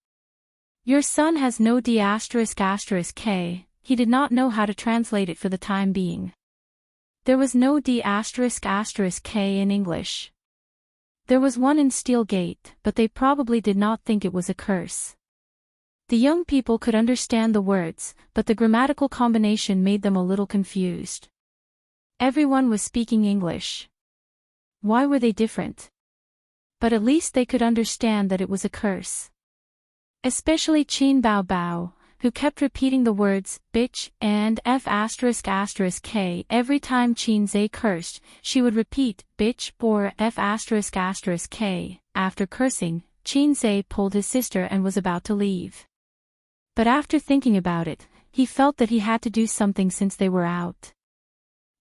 Your son has no D***K, he did not know how to translate it for the time being. There was no D***K in English. There was one in Steelgate, but they probably did not think it was a curse. The young people could understand the words, but the grammatical combination made them a little confused. Everyone was speaking English. Why were they different? But at least they could understand that it was a curse. Especially Qin Bao Bao, who kept repeating the words, bitch, and F***K every time Qin Zhe cursed, she would repeat, bitch, or F***K. After cursing, Qin Zhe pulled his sister and was about to leave. But after thinking about it, he felt that he had to do something since they were out.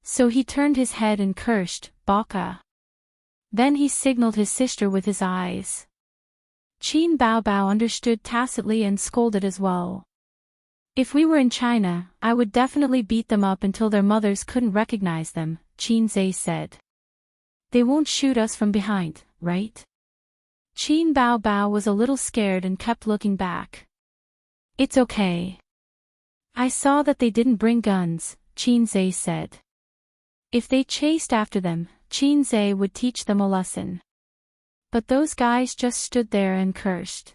So he turned his head and cursed, Baka. Then he signaled his sister with his eyes. Qin Bao Bao understood tacitly and scolded as well. If we were in China, I would definitely beat them up until their mothers couldn't recognize them, Qin Zhe said. They won't shoot us from behind, right? Qin Bao Bao was a little scared and kept looking back. It's okay. I saw that they didn't bring guns, Qin Zhe said. If they chased after them, Qin Zhe would teach them a lesson. But those guys just stood there and cursed.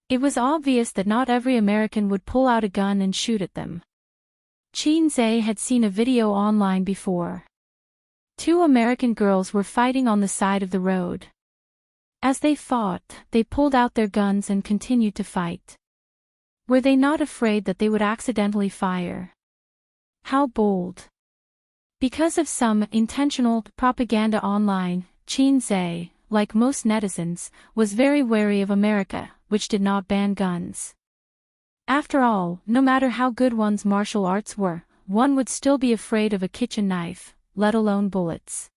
It was obvious that not every American would pull out a gun and shoot at them. Qin Zhe had seen a video online before. Two American girls were fighting on the side of the road. As they fought, they pulled out their guns and continued to fight. Were they not afraid that they would accidentally fire? How bold! Because of some intentional propaganda online, Qin Zhe, like most netizens, was very wary of America, which did not ban guns. After all, no matter how good one's martial arts were, one would still be afraid of a kitchen knife, let alone bullets.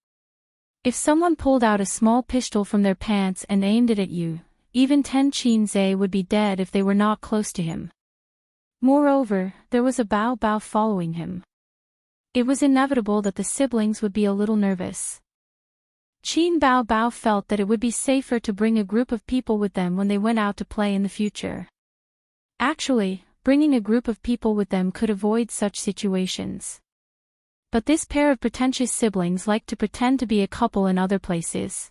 If someone pulled out a small pistol from their pants and aimed it at you, even 10 Qin Zhe would be dead if they were not close to him. Moreover, there was a Bao Bao following him. It was inevitable that the siblings would be a little nervous. Qin Bao Bao felt that it would be safer to bring a group of people with them when they went out to play in the future. Actually, bringing a group of people with them could avoid such situations. But this pair of pretentious siblings liked to pretend to be a couple in other places.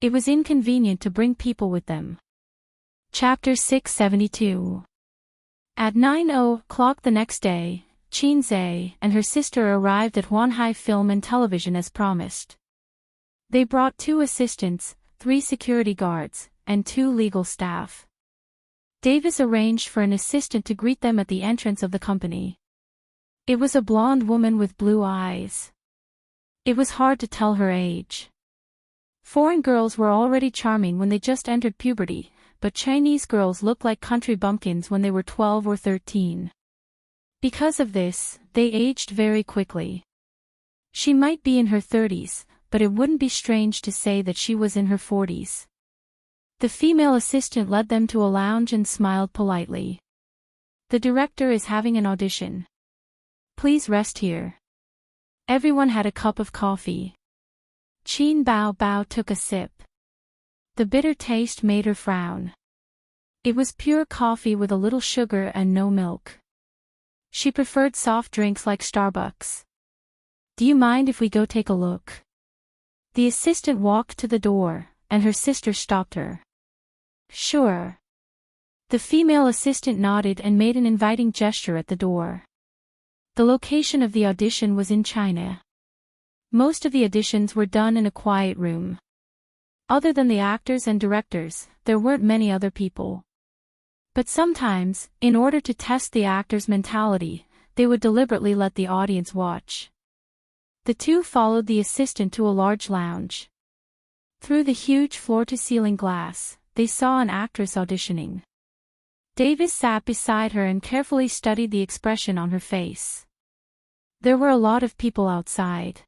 It was inconvenient to bring people with them. Chapter 672. At 9:00 the next day, Qin Zhe and her sister arrived at Huanhai Film and Television as promised. They brought 2 assistants, 3 security guards, and 2 legal staff. Davis arranged for an assistant to greet them at the entrance of the company. It was a blonde woman with blue eyes. It was hard to tell her age. Foreign girls were already charming when they just entered puberty, but Chinese girls looked like country bumpkins when they were 12 or 13. Because of this, they aged very quickly. She might be in her 30s, but it wouldn't be strange to say that she was in her 40s. The female assistant led them to a lounge and smiled politely. The director is having an audition. Please rest here. Everyone had a cup of coffee. Qin Bao Bao took a sip. The bitter taste made her frown. It was pure coffee with a little sugar and no milk. She preferred soft drinks like Starbucks. Do you mind if we go take a look? The assistant walked to the door, and her sister stopped her. Sure. The female assistant nodded and made an inviting gesture at the door. The location of the audition was in China. Most of the auditions were done in a quiet room. Other than the actors and directors, there weren't many other people. But sometimes, in order to test the actor's mentality, they would deliberately let the audience watch. The 2 followed the assistant to a large lounge. Through the huge floor-to-ceiling glass, they saw an actress auditioning. Davis sat beside her and carefully studied the expression on her face. There were a lot of people outside.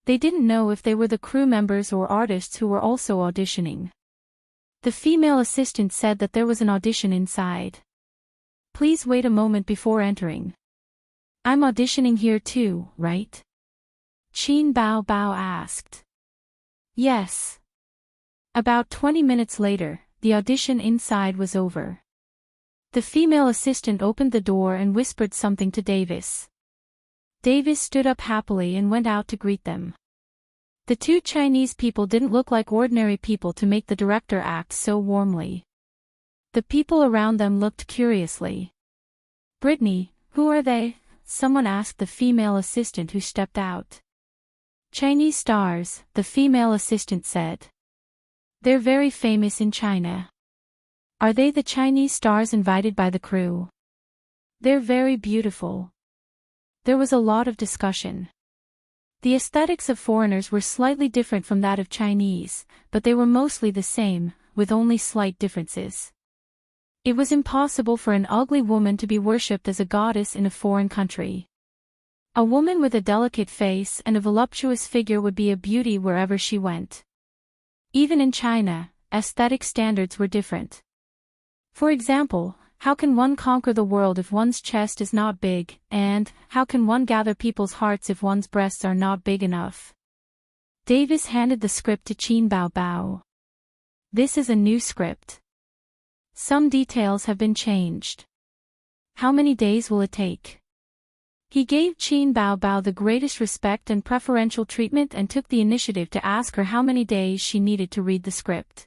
They didn't know if they were the crew members or artists who were also auditioning. The female assistant said that there was an audition inside. Please wait a moment before entering. I'm auditioning here too, right? Qin Bao Bao asked. Yes. About 20 minutes later, the audition inside was over. The female assistant opened the door and whispered something to Davis. Davis stood up happily and went out to greet them. The 2 Chinese people didn't look like ordinary people to make the director act so warmly. The people around them looked curiously. Brittany, who are they? Someone asked the female assistant who stepped out. Chinese stars, the female assistant said. They're very famous in China. Are they the Chinese stars invited by the crew? They're very beautiful. There was a lot of discussion. The aesthetics of foreigners were slightly different from that of Chinese, but they were mostly the same, with only slight differences. It was impossible for an ugly woman to be worshipped as a goddess in a foreign country. A woman with a delicate face and a voluptuous figure would be a beauty wherever she went. Even in China, aesthetic standards were different. For example, how can one conquer the world if one's chest is not big, and how can one gather people's hearts if one's breasts are not big enough? Davis handed the script to Qin Bao Bao. This is a new script. Some details have been changed. How many days will it take? He gave Qin Bao Bao the greatest respect and preferential treatment and took the initiative to ask her how many days she needed to read the script.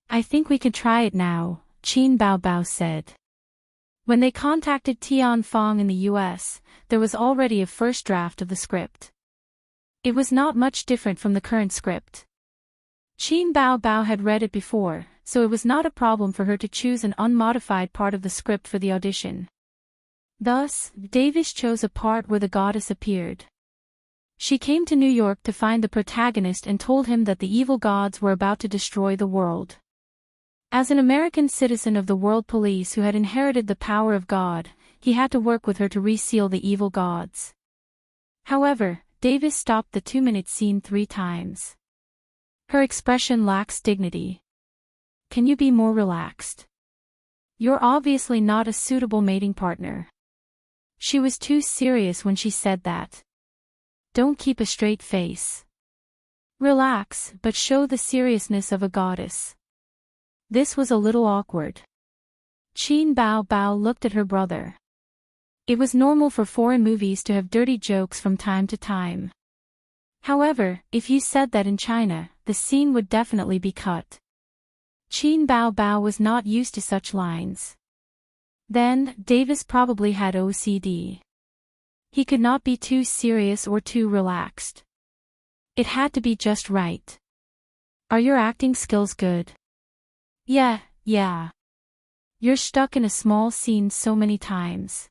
I think we can try it now, Qin Bao Bao said. When they contacted Tian Fong in the US, there was already a first draft of the script. It was not much different from the current script. Qin Bao Bao had read it before, so it was not a problem for her to choose an unmodified part of the script for the audition. Thus, Davis chose a part where the goddess appeared. She came to New York to find the protagonist and told him that the evil gods were about to destroy the world. As an American citizen of the world police who had inherited the power of God, he had to work with her to reseal the evil gods. However, Davis stopped the 2-minute scene 3 times. Her expression lacks dignity. Can you be more relaxed? You're obviously not a suitable mating partner. She was too serious when she said that. Don't keep a straight face. Relax, but show the seriousness of a goddess. This was a little awkward. Qin Bao Bao looked at her brother. It was normal for foreign movies to have dirty jokes from time to time. However, if you said that in China, the scene would definitely be cut. Qin Bao Bao was not used to such lines. Then, Davis probably had OCD. He could not be too serious or too relaxed. It had to be just right. Are your acting skills good? Yeah. You're stuck in a small scene so many times.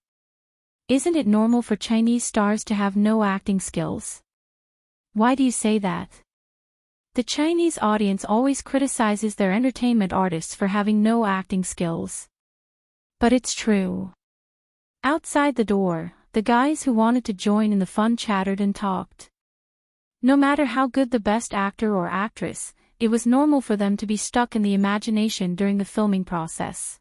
Isn't it normal for Chinese stars to have no acting skills? Why do you say that? The Chinese audience always criticizes their entertainment artists for having no acting skills. But it's true. Outside the door, the guys who wanted to join in the fun chattered and talked. No matter how good the best actor or actress, it was normal for them to be stuck in the imagination during the filming process.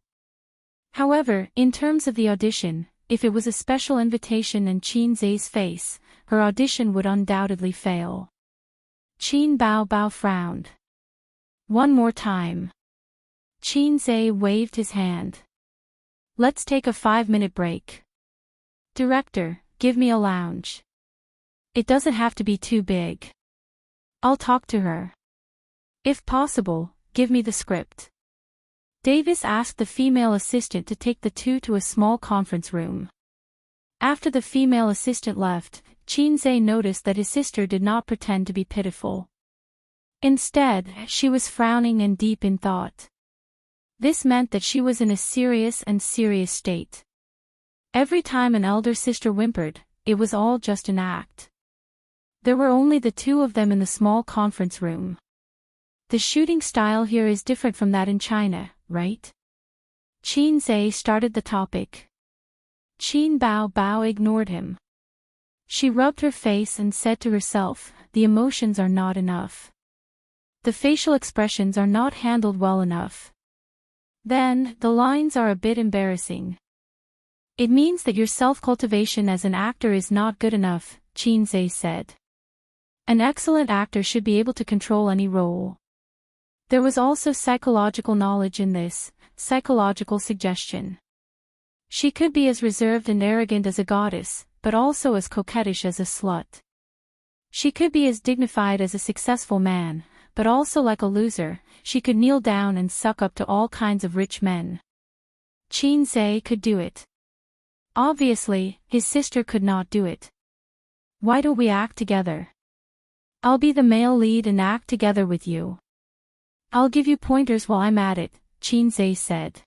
However, in terms of the audition, if it was a special invitation and Qin Zai's face, her audition would undoubtedly fail. Qin Bao Bao frowned. One more time. Qin Zai waved his hand. Let's take a 5-minute break. Director, give me a lounge. It doesn't have to be too big. I'll talk to her. If possible, give me the script. Davis asked the female assistant to take the two to a small conference room. After the female assistant left, Qin Zai noticed that his sister did not pretend to be pitiful. Instead, she was frowning and deep in thought. This meant that she was in a serious state. Every time an elder sister whimpered, it was all just an act. There were only the two of them in the small conference room. The shooting style here is different from that in China, right? Qin Zai started the topic. Qin Bao Bao ignored him. She rubbed her face and said to herself, the emotions are not enough. The facial expressions are not handled well enough. Then, the lines are a bit embarrassing. It means that your self-cultivation as an actor is not good enough, Qin Zai said. An excellent actor should be able to control any role. There was also psychological knowledge in this, psychological suggestion. She could be as reserved and arrogant as a goddess, but also as coquettish as a slut. She could be as dignified as a successful man, but also like a loser. She could kneel down and suck up to all kinds of rich men. Qin Zai could do it. Obviously, his sister could not do it. Why don't we act together? I'll be the male lead and act together with you. I'll give you pointers while I'm at it, Qin Zai said.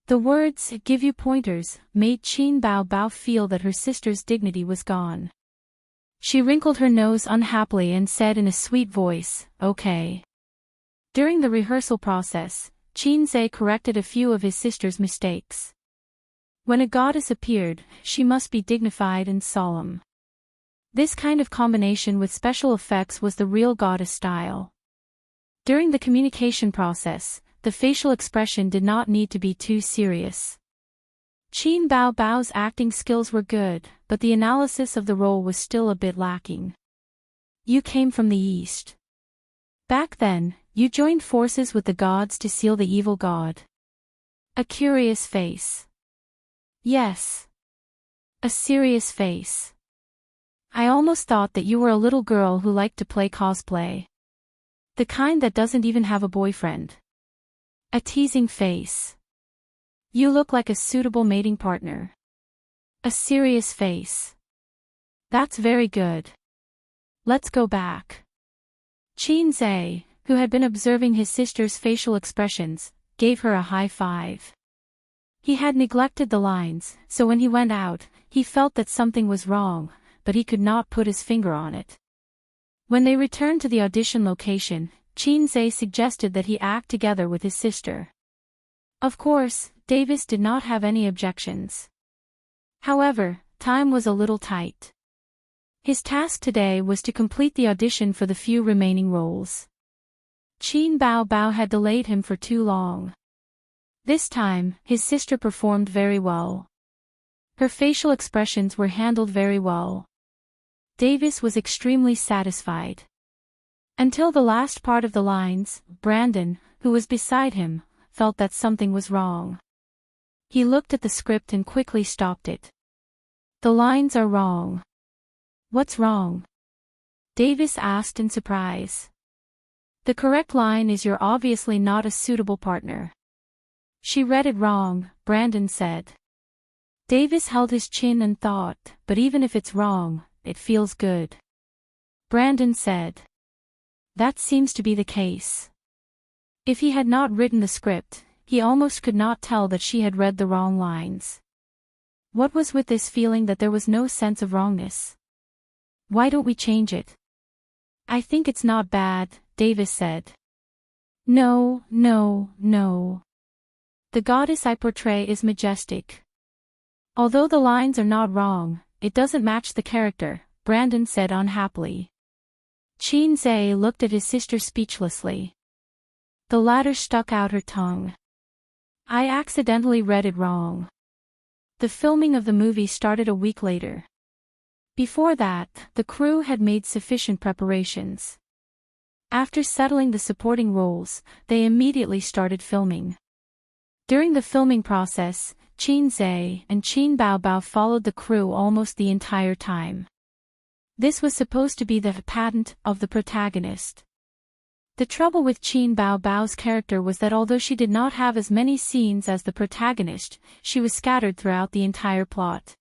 The words, give you pointers, made Qin Bao Bao feel that her sister's dignity was gone. She wrinkled her nose unhappily and said in a sweet voice, okay. During the rehearsal process, Qin Zai corrected a few of his sister's mistakes. When a goddess appeared, she must be dignified and solemn. This kind of combination with special effects was the real goddess style. During the communication process, the facial expression did not need to be too serious. Qin Bao Bao's acting skills were good, but the analysis of the role was still a bit lacking. You came from the East. Back then, you joined forces with the gods to seal the evil god. A curious face. Yes. A serious face. I almost thought that you were a little girl who liked to play cosplay. The kind that doesn't even have a boyfriend. A teasing face. You look like a suitable mating partner. A serious face. That's very good. Let's go back. Qin Zai, who had been observing his sister's facial expressions, gave her a high five. He had neglected the lines, so when he went out, he felt that something was wrong, but he could not put his finger on it. When they returned to the audition location, Qin Zai suggested that he act together with his sister. Of course, Davis did not have any objections. However, time was a little tight. His task today was to complete the audition for the few remaining roles. Qin Bao Bao had delayed him for too long. This time, his sister performed very well. Her facial expressions were handled very well. Davis was extremely satisfied. Until the last part of the lines, Brandon, who was beside him, felt that something was wrong. He looked at the script and quickly stopped it. The lines are wrong. What's wrong? Davis asked in surprise. The correct line is "You're obviously not a suitable partner." She read it wrong, Brandon said. Davis held his chin and thought, but even if it's wrong, it feels good. Brandon said. That seems to be the case. If he had not written the script, he almost could not tell that she had read the wrong lines. What was with this feeling that there was no sense of wrongness? Why don't we change it? I think it's not bad, Davis said. No, no, no. The goddess I portray is majestic. Although the lines are not wrong, it doesn't match the character, Brandon said unhappily. Qin Zhe looked at his sister speechlessly. The latter stuck out her tongue. I accidentally read it wrong. The filming of the movie started a week later. Before that, the crew had made sufficient preparations. After settling the supporting roles, they immediately started filming. During the filming process, Qin Zhe and Qin Baobao followed the crew almost the entire time. This was supposed to be the patent of the protagonist. The trouble with Qin Baobao's character was that although she did not have as many scenes as the protagonist, she was scattered throughout the entire plot.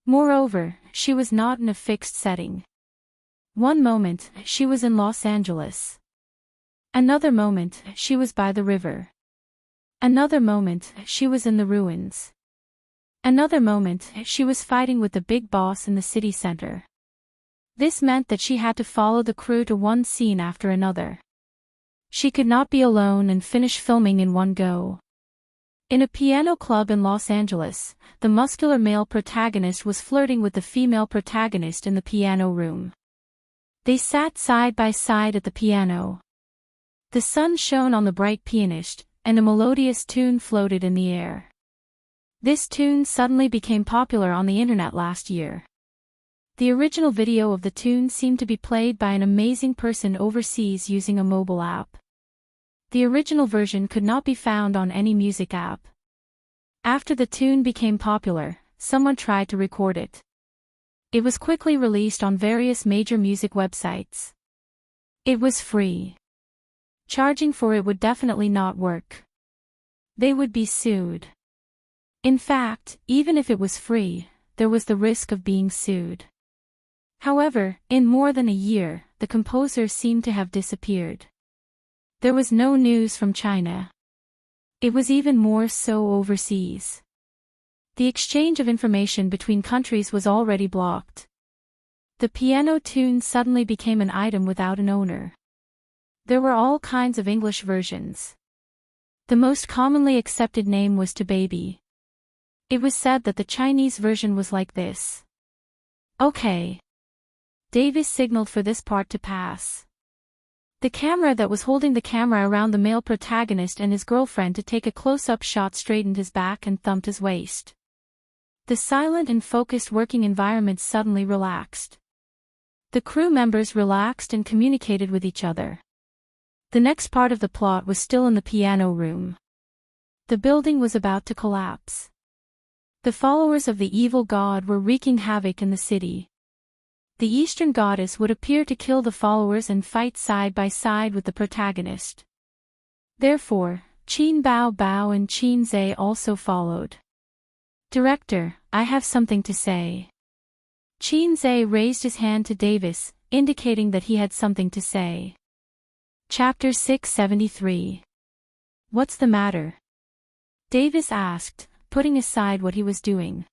Moreover, she was not in a fixed setting. One moment, she was in Los Angeles. Another moment, she was by the river. Another moment, she was in the ruins. Another moment, she was fighting with the big boss in the city center. This meant that she had to follow the crew to one scene after another. She could not be alone and finish filming in one go. In a piano club in Los Angeles, the muscular male protagonist was flirting with the female protagonist in the piano room. They sat side by side at the piano. The sun shone on the bright pianist, and a melodious tune floated in the air. This tune suddenly became popular on the internet last year. The original video of the tune seemed to be played by an amazing person overseas using a mobile app. The original version could not be found on any music app. After the tune became popular, someone tried to record it. It was quickly released on various major music websites. It was free. Charging for it would definitely not work. They would be sued. In fact, even if it was free, there was the risk of being sued. However, in more than a year, the composer seemed to have disappeared. There was no news from China. It was even more so overseas. The exchange of information between countries was already blocked. The piano tune suddenly became an item without an owner. There were all kinds of English versions. The most commonly accepted name was To Baby. It was said that the Chinese version was like this. Okay. Davis signaled for this part to pass. The camera that was holding the camera around the male protagonist and his girlfriend to take a close-up shot straightened his back and thumped his waist. The silent and focused working environment suddenly relaxed. The crew members relaxed and communicated with each other. The next part of the plot was still in the piano room. The building was about to collapse. The followers of the evil god were wreaking havoc in the city. The Eastern goddess would appear to kill the followers and fight side by side with the protagonist. Therefore, Qin Baobao and Qin Zhe also followed. Director, I have something to say. Qin Zhe raised his hand to Davis, indicating that he had something to say. Chapter 673. What's the matter? Davis asked, putting aside what he was doing.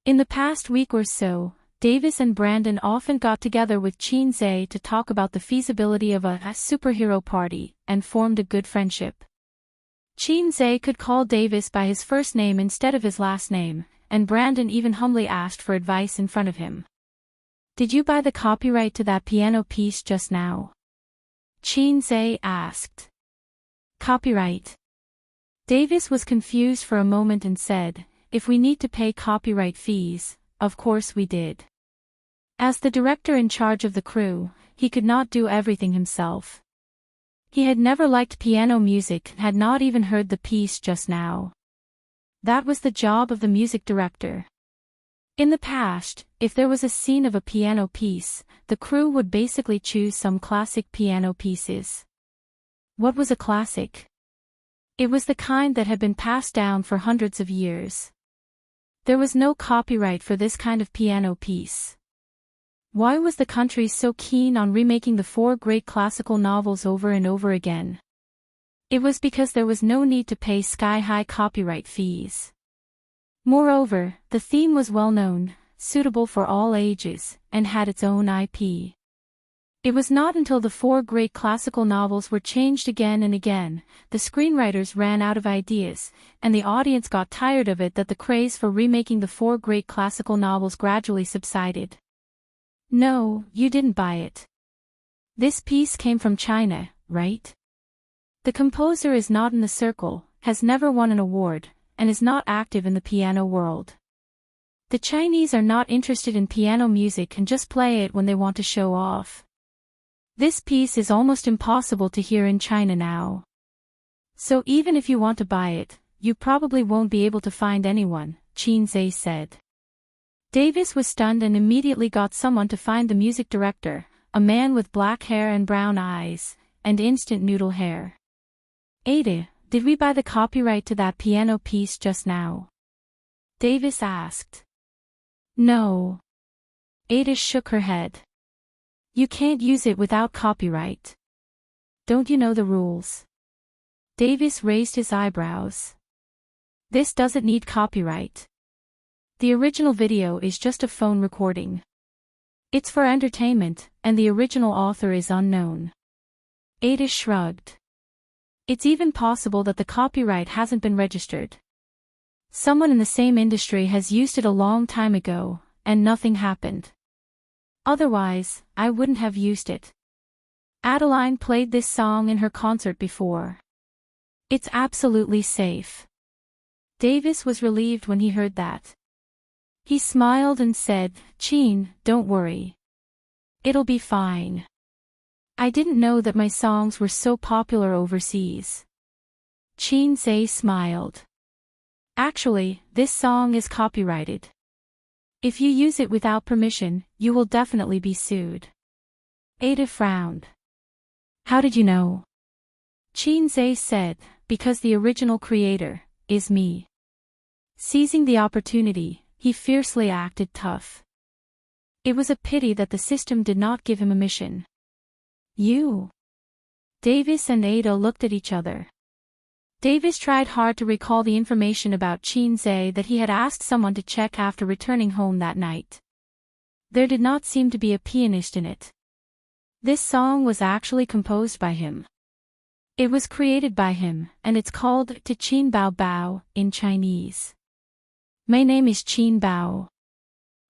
In the past week or so, Davis and Brandon often got together with Qin Zhe to talk about the feasibility of a superhero party, and formed a good friendship. Qin Zhe could call Davis by his first name instead of his last name, and Brandon even humbly asked for advice in front of him. Did you buy the copyright to that piano piece just now? Qin Zhe asked. Copyright? Davis was confused for a moment and said, if we need to pay copyright fees, of course we did. As the director in charge of the crew, he could not do everything himself. He had never liked piano music and had not even heard the piece just now. That was the job of the music director. In the past, if there was a scene of a piano piece, the crew would basically choose some classic piano pieces. What was a classic? It was the kind that had been passed down for hundreds of years. There was no copyright for this kind of piano piece. Why was the country so keen on remaking the four great classical novels over and over again? It was because there was no need to pay sky-high copyright fees. Moreover, the theme was well-known, suitable for all ages, and had its own IP. It was not until the four great classical novels were changed again and again, the screenwriters ran out of ideas, and the audience got tired of it that the craze for remaking the four great classical novels gradually subsided. No, you didn't buy it. This piece came from China, right? The composer is not in the circle, has never won an award, and is not active in the piano world. The Chinese are not interested in piano music and just play it when they want to show off. This piece is almost impossible to hear in China now. So even if you want to buy it, you probably won't be able to find anyone, Qin Zhe said. Davis was stunned and immediately got someone to find the music director, a man with black hair and brown eyes, and instant noodle hair. Ada, did we buy the copyright to that piano piece just now? Davis asked. No. Ada shook her head. You can't use it without copyright. Don't you know the rules? Davis raised his eyebrows. This doesn't need copyright. The original video is just a phone recording. It's for entertainment, and the original author is unknown. Ada shrugged. It's even possible that the copyright hasn't been registered. Someone in the same industry has used it a long time ago, and nothing happened. Otherwise, I wouldn't have used it. Adeline played this song in her concert before. It's absolutely safe. Davis was relieved when he heard that. He smiled and said, Qin, don't worry. It'll be fine. I didn't know that my songs were so popular overseas. Qin Zhe smiled. Actually, this song is copyrighted. If you use it without permission, you will definitely be sued. Ada frowned. How did you know? Qin Zhe said, because the original creator is me. Seizing the opportunity, he fiercely acted tough. It was a pity that the system did not give him a mission. You? Davis and Ada looked at each other. Davis tried hard to recall the information about Qin Zhe that he had asked someone to check after returning home that night. There did not seem to be a pianist in it. This song was actually composed by him. It was created by him, and it's called To Qin Bao Bao in Chinese. My name is Qin Bao.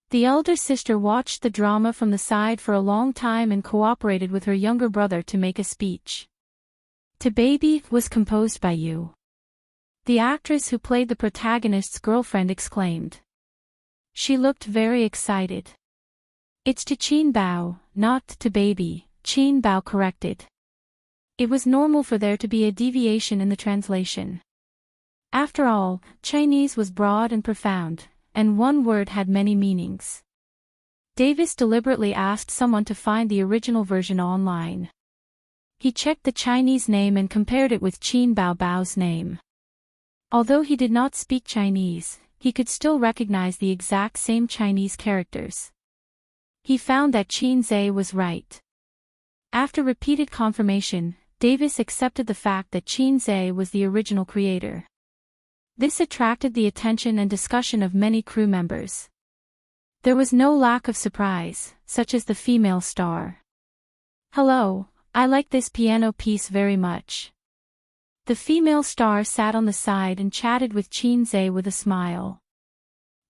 The elder sister watched the drama from the side for a long time and cooperated with her younger brother to make a speech. To Baby was composed by you. The actress who played the protagonist's girlfriend exclaimed. She looked very excited. It's To Qin Bao, not To Baby, Qin Bao corrected. It was normal for there to be a deviation in the translation. After all, Chinese was broad and profound, and one word had many meanings. Davis deliberately asked someone to find the original version online. He checked the Chinese name and compared it with Qin Bao Bao's name. Although he did not speak Chinese, he could still recognize the exact same Chinese characters. He found that Qin Zhe was right. After repeated confirmation, Davis accepted the fact that Qin Zhe was the original creator. This attracted the attention and discussion of many crew members. There was no lack of surprise, such as the female star. Hello, I like this piano piece very much. The female star sat on the side and chatted with Qin Zhe with a smile.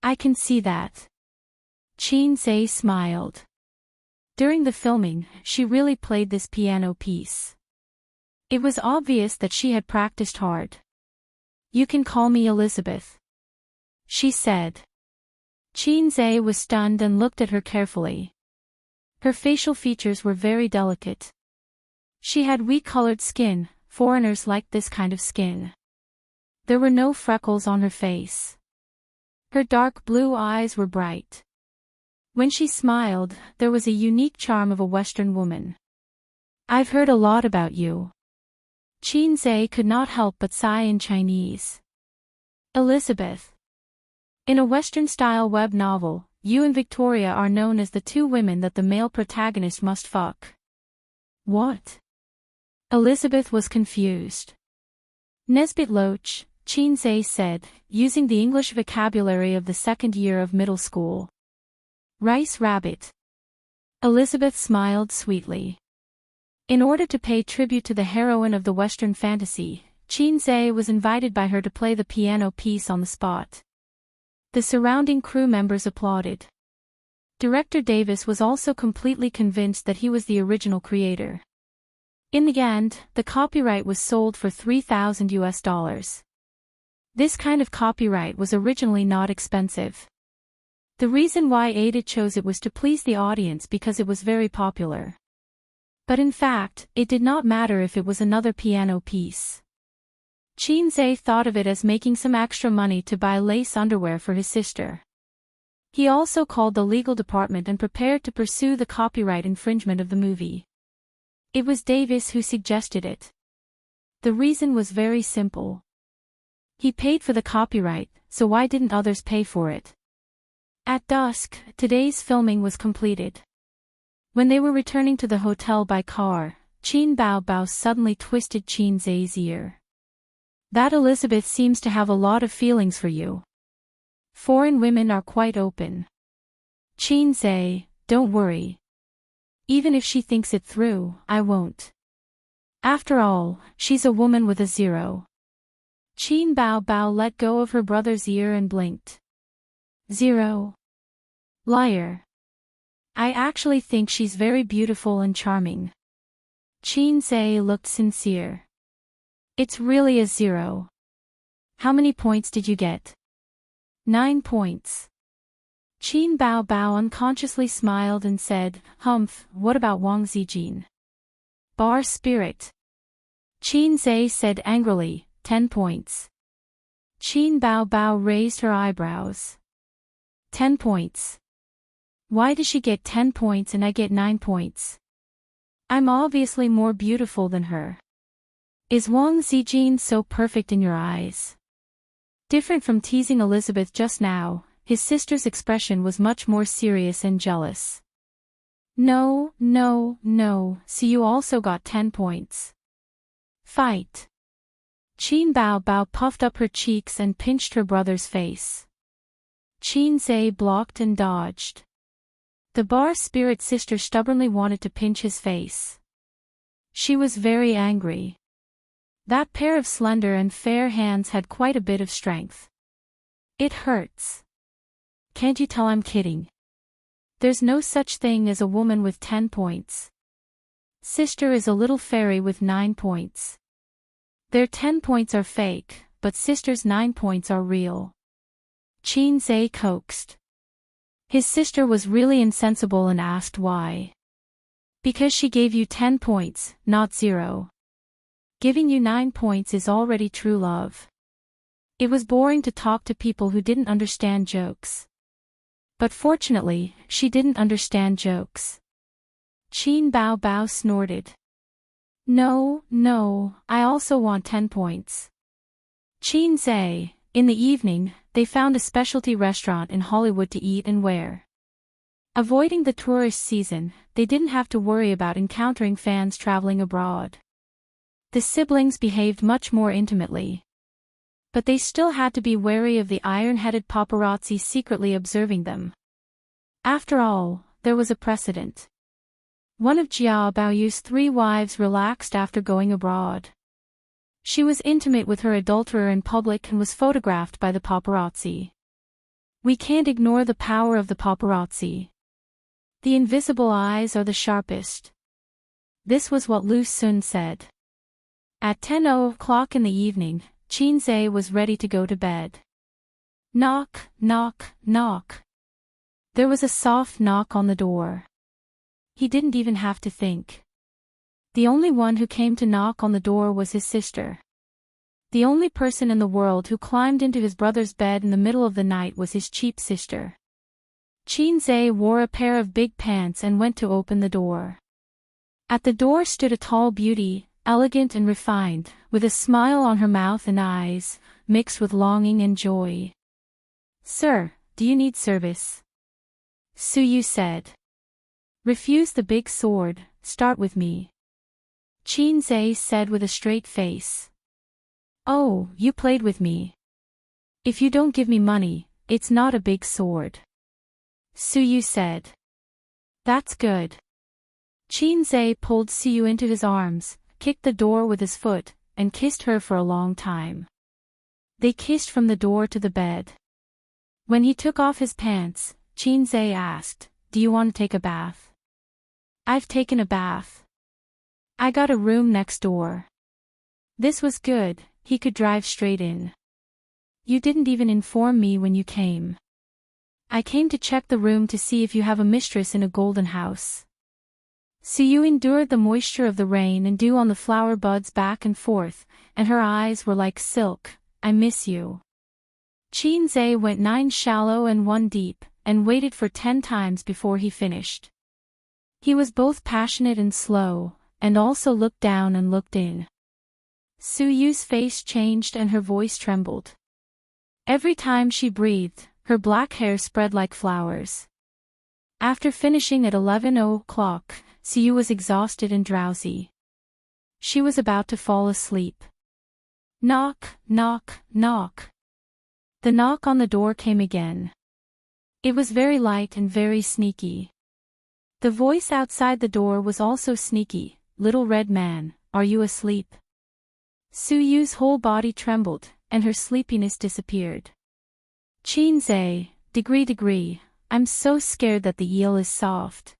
I can see that. Qin Zhe smiled. During the filming, she really played this piano piece. It was obvious that she had practiced hard. You can call me Elizabeth. she said. Qin Zhe was stunned and looked at her carefully. Her facial features were very delicate. She had wheat-colored skin, foreigners liked this kind of skin. There were no freckles on her face. Her dark blue eyes were bright. When she smiled, there was a unique charm of a Western woman. I've heard a lot about you. Qin Zhe could not help but sigh in Chinese. Elizabeth. In a Western-style web novel, you and Victoria are known as the two women that the male protagonist must fuck. What? Elizabeth was confused. Nesbit Loach, Qin Zhe said, using the English vocabulary of the second year of middle school. Rice rabbit. Elizabeth smiled sweetly. In order to pay tribute to the heroine of the Western fantasy, Qin Zhe was invited by her to play the piano piece on the spot. The surrounding crew members applauded. Director Davis was also completely convinced that he was the original creator. In the end, the copyright was sold for $3,000. This kind of copyright was originally not expensive. The reason why Ada chose it was to please the audience because it was very popular. But in fact, it did not matter if it was another piano piece. Qin Zhe thought of it as making some extra money to buy lace underwear for his sister. He also called the legal department and prepared to pursue the copyright infringement of the movie. It was Davis who suggested it. The reason was very simple. He paid for the copyright, so why didn't others pay for it? At dusk, today's filming was completed. When they were returning to the hotel by car, Qin Bao suddenly twisted Qin Zhe's ear. That Elizabeth seems to have a lot of feelings for you. Foreign women are quite open. Qin Zhe, don't worry. Even if she thinks it through, I won't. After all, she's a woman with a zero. Qin Bao let go of her brother's ear and blinked. Zero. Liar. I actually think she's very beautiful and charming. Qin Zhe looked sincere. It's really a zero. How many points did you get? 9 points. Qin Bao unconsciously smiled and said, Humph, what about Wang Zijin? Bar spirit. Qin Zhe said angrily, 10 points. Qin Bao raised her eyebrows. 10 points. Why does she get 10 points and I get 9 points? I'm obviously more beautiful than her. Is Wang Zijin so perfect in your eyes? Different from teasing Elizabeth just now, his sister's expression was much more serious and jealous. No, so you also got 10 points. Fight. Qin Bao puffed up her cheeks and pinched her brother's face. Qin Zhe blocked and dodged. The bar spirit sister stubbornly wanted to pinch his face. She was very angry. That pair of slender and fair hands had quite a bit of strength. It hurts. Can't you tell I'm kidding? There's no such thing as a woman with 10 points. Sister is a little fairy with 9 points. Their 10 points are fake, but sister's 9 points are real. Qin Zhe coaxed. His sister was really insensible and asked why. Because she gave you 10 points, not 0. Giving you 9 points is already true love. It was boring to talk to people who didn't understand jokes. But fortunately, she didn't understand jokes. Qin Bao snorted. No, I also want 10 points. Qin Zhe, in the evening, they found a specialty restaurant in Hollywood to eat and wear. Avoiding the tourist season, they didn't have to worry about encountering fans traveling abroad. The siblings behaved much more intimately. But they still had to be wary of the iron-headed paparazzi secretly observing them. After all, there was a precedent. One of Jia Baoyu's 3 wives relaxed after going abroad. She was intimate with her adulterer in public and was photographed by the paparazzi. We can't ignore the power of the paparazzi. The invisible eyes are the sharpest. This was what Lu Sun said. At 10 o'clock in the evening, Qin Zhe was ready to go to bed. Knock, knock, knock. There was a soft knock on the door. He didn't even have to think. The only one who came to knock on the door was his sister. The only person in the world who climbed into his brother's bed in the middle of the night was his cheap sister. Qinze wore a pair of big pants and went to open the door. At the door stood a tall beauty, elegant and refined, with a smile on her mouth and eyes, mixed with longing and joy. "Sir, do you need service?" Suyu said. "Refuse the big sword, start with me." Qinze said with a straight face. "Oh, you played with me. If you don't give me money, it's not a big sword." Suyu said. "That's good." Qinze pulled Suyu into his arms, kicked the door with his foot, and kissed her for a long time. They kissed from the door to the bed. When he took off his pants, Qinze asked, "Do you want to take a bath?" "I've taken a bath. I got a room next door." This was good, he could drive straight in. "You didn't even inform me when you came." "I came to check the room to see if you have a mistress in a golden house." Suyu endured the moisture of the rain and dew on the flower buds back and forth, and her eyes were like silk. "I miss you." Qinze went 9 shallow and 1 deep, and waited for 10 times before he finished. He was both passionate and slow, and also looked down and looked in. Suyu's face changed and her voice trembled. Every time she breathed, her black hair spread like flowers. After finishing at 11 o'clock, Suyu was exhausted and drowsy. She was about to fall asleep. Knock, knock, knock. The knock on the door came again. It was very light and very sneaky. The voice outside the door was also sneaky. "Little red man, are you asleep?" Suyu's whole body trembled, and her sleepiness disappeared. "Qinze, degree, I'm so scared that the eel is soft."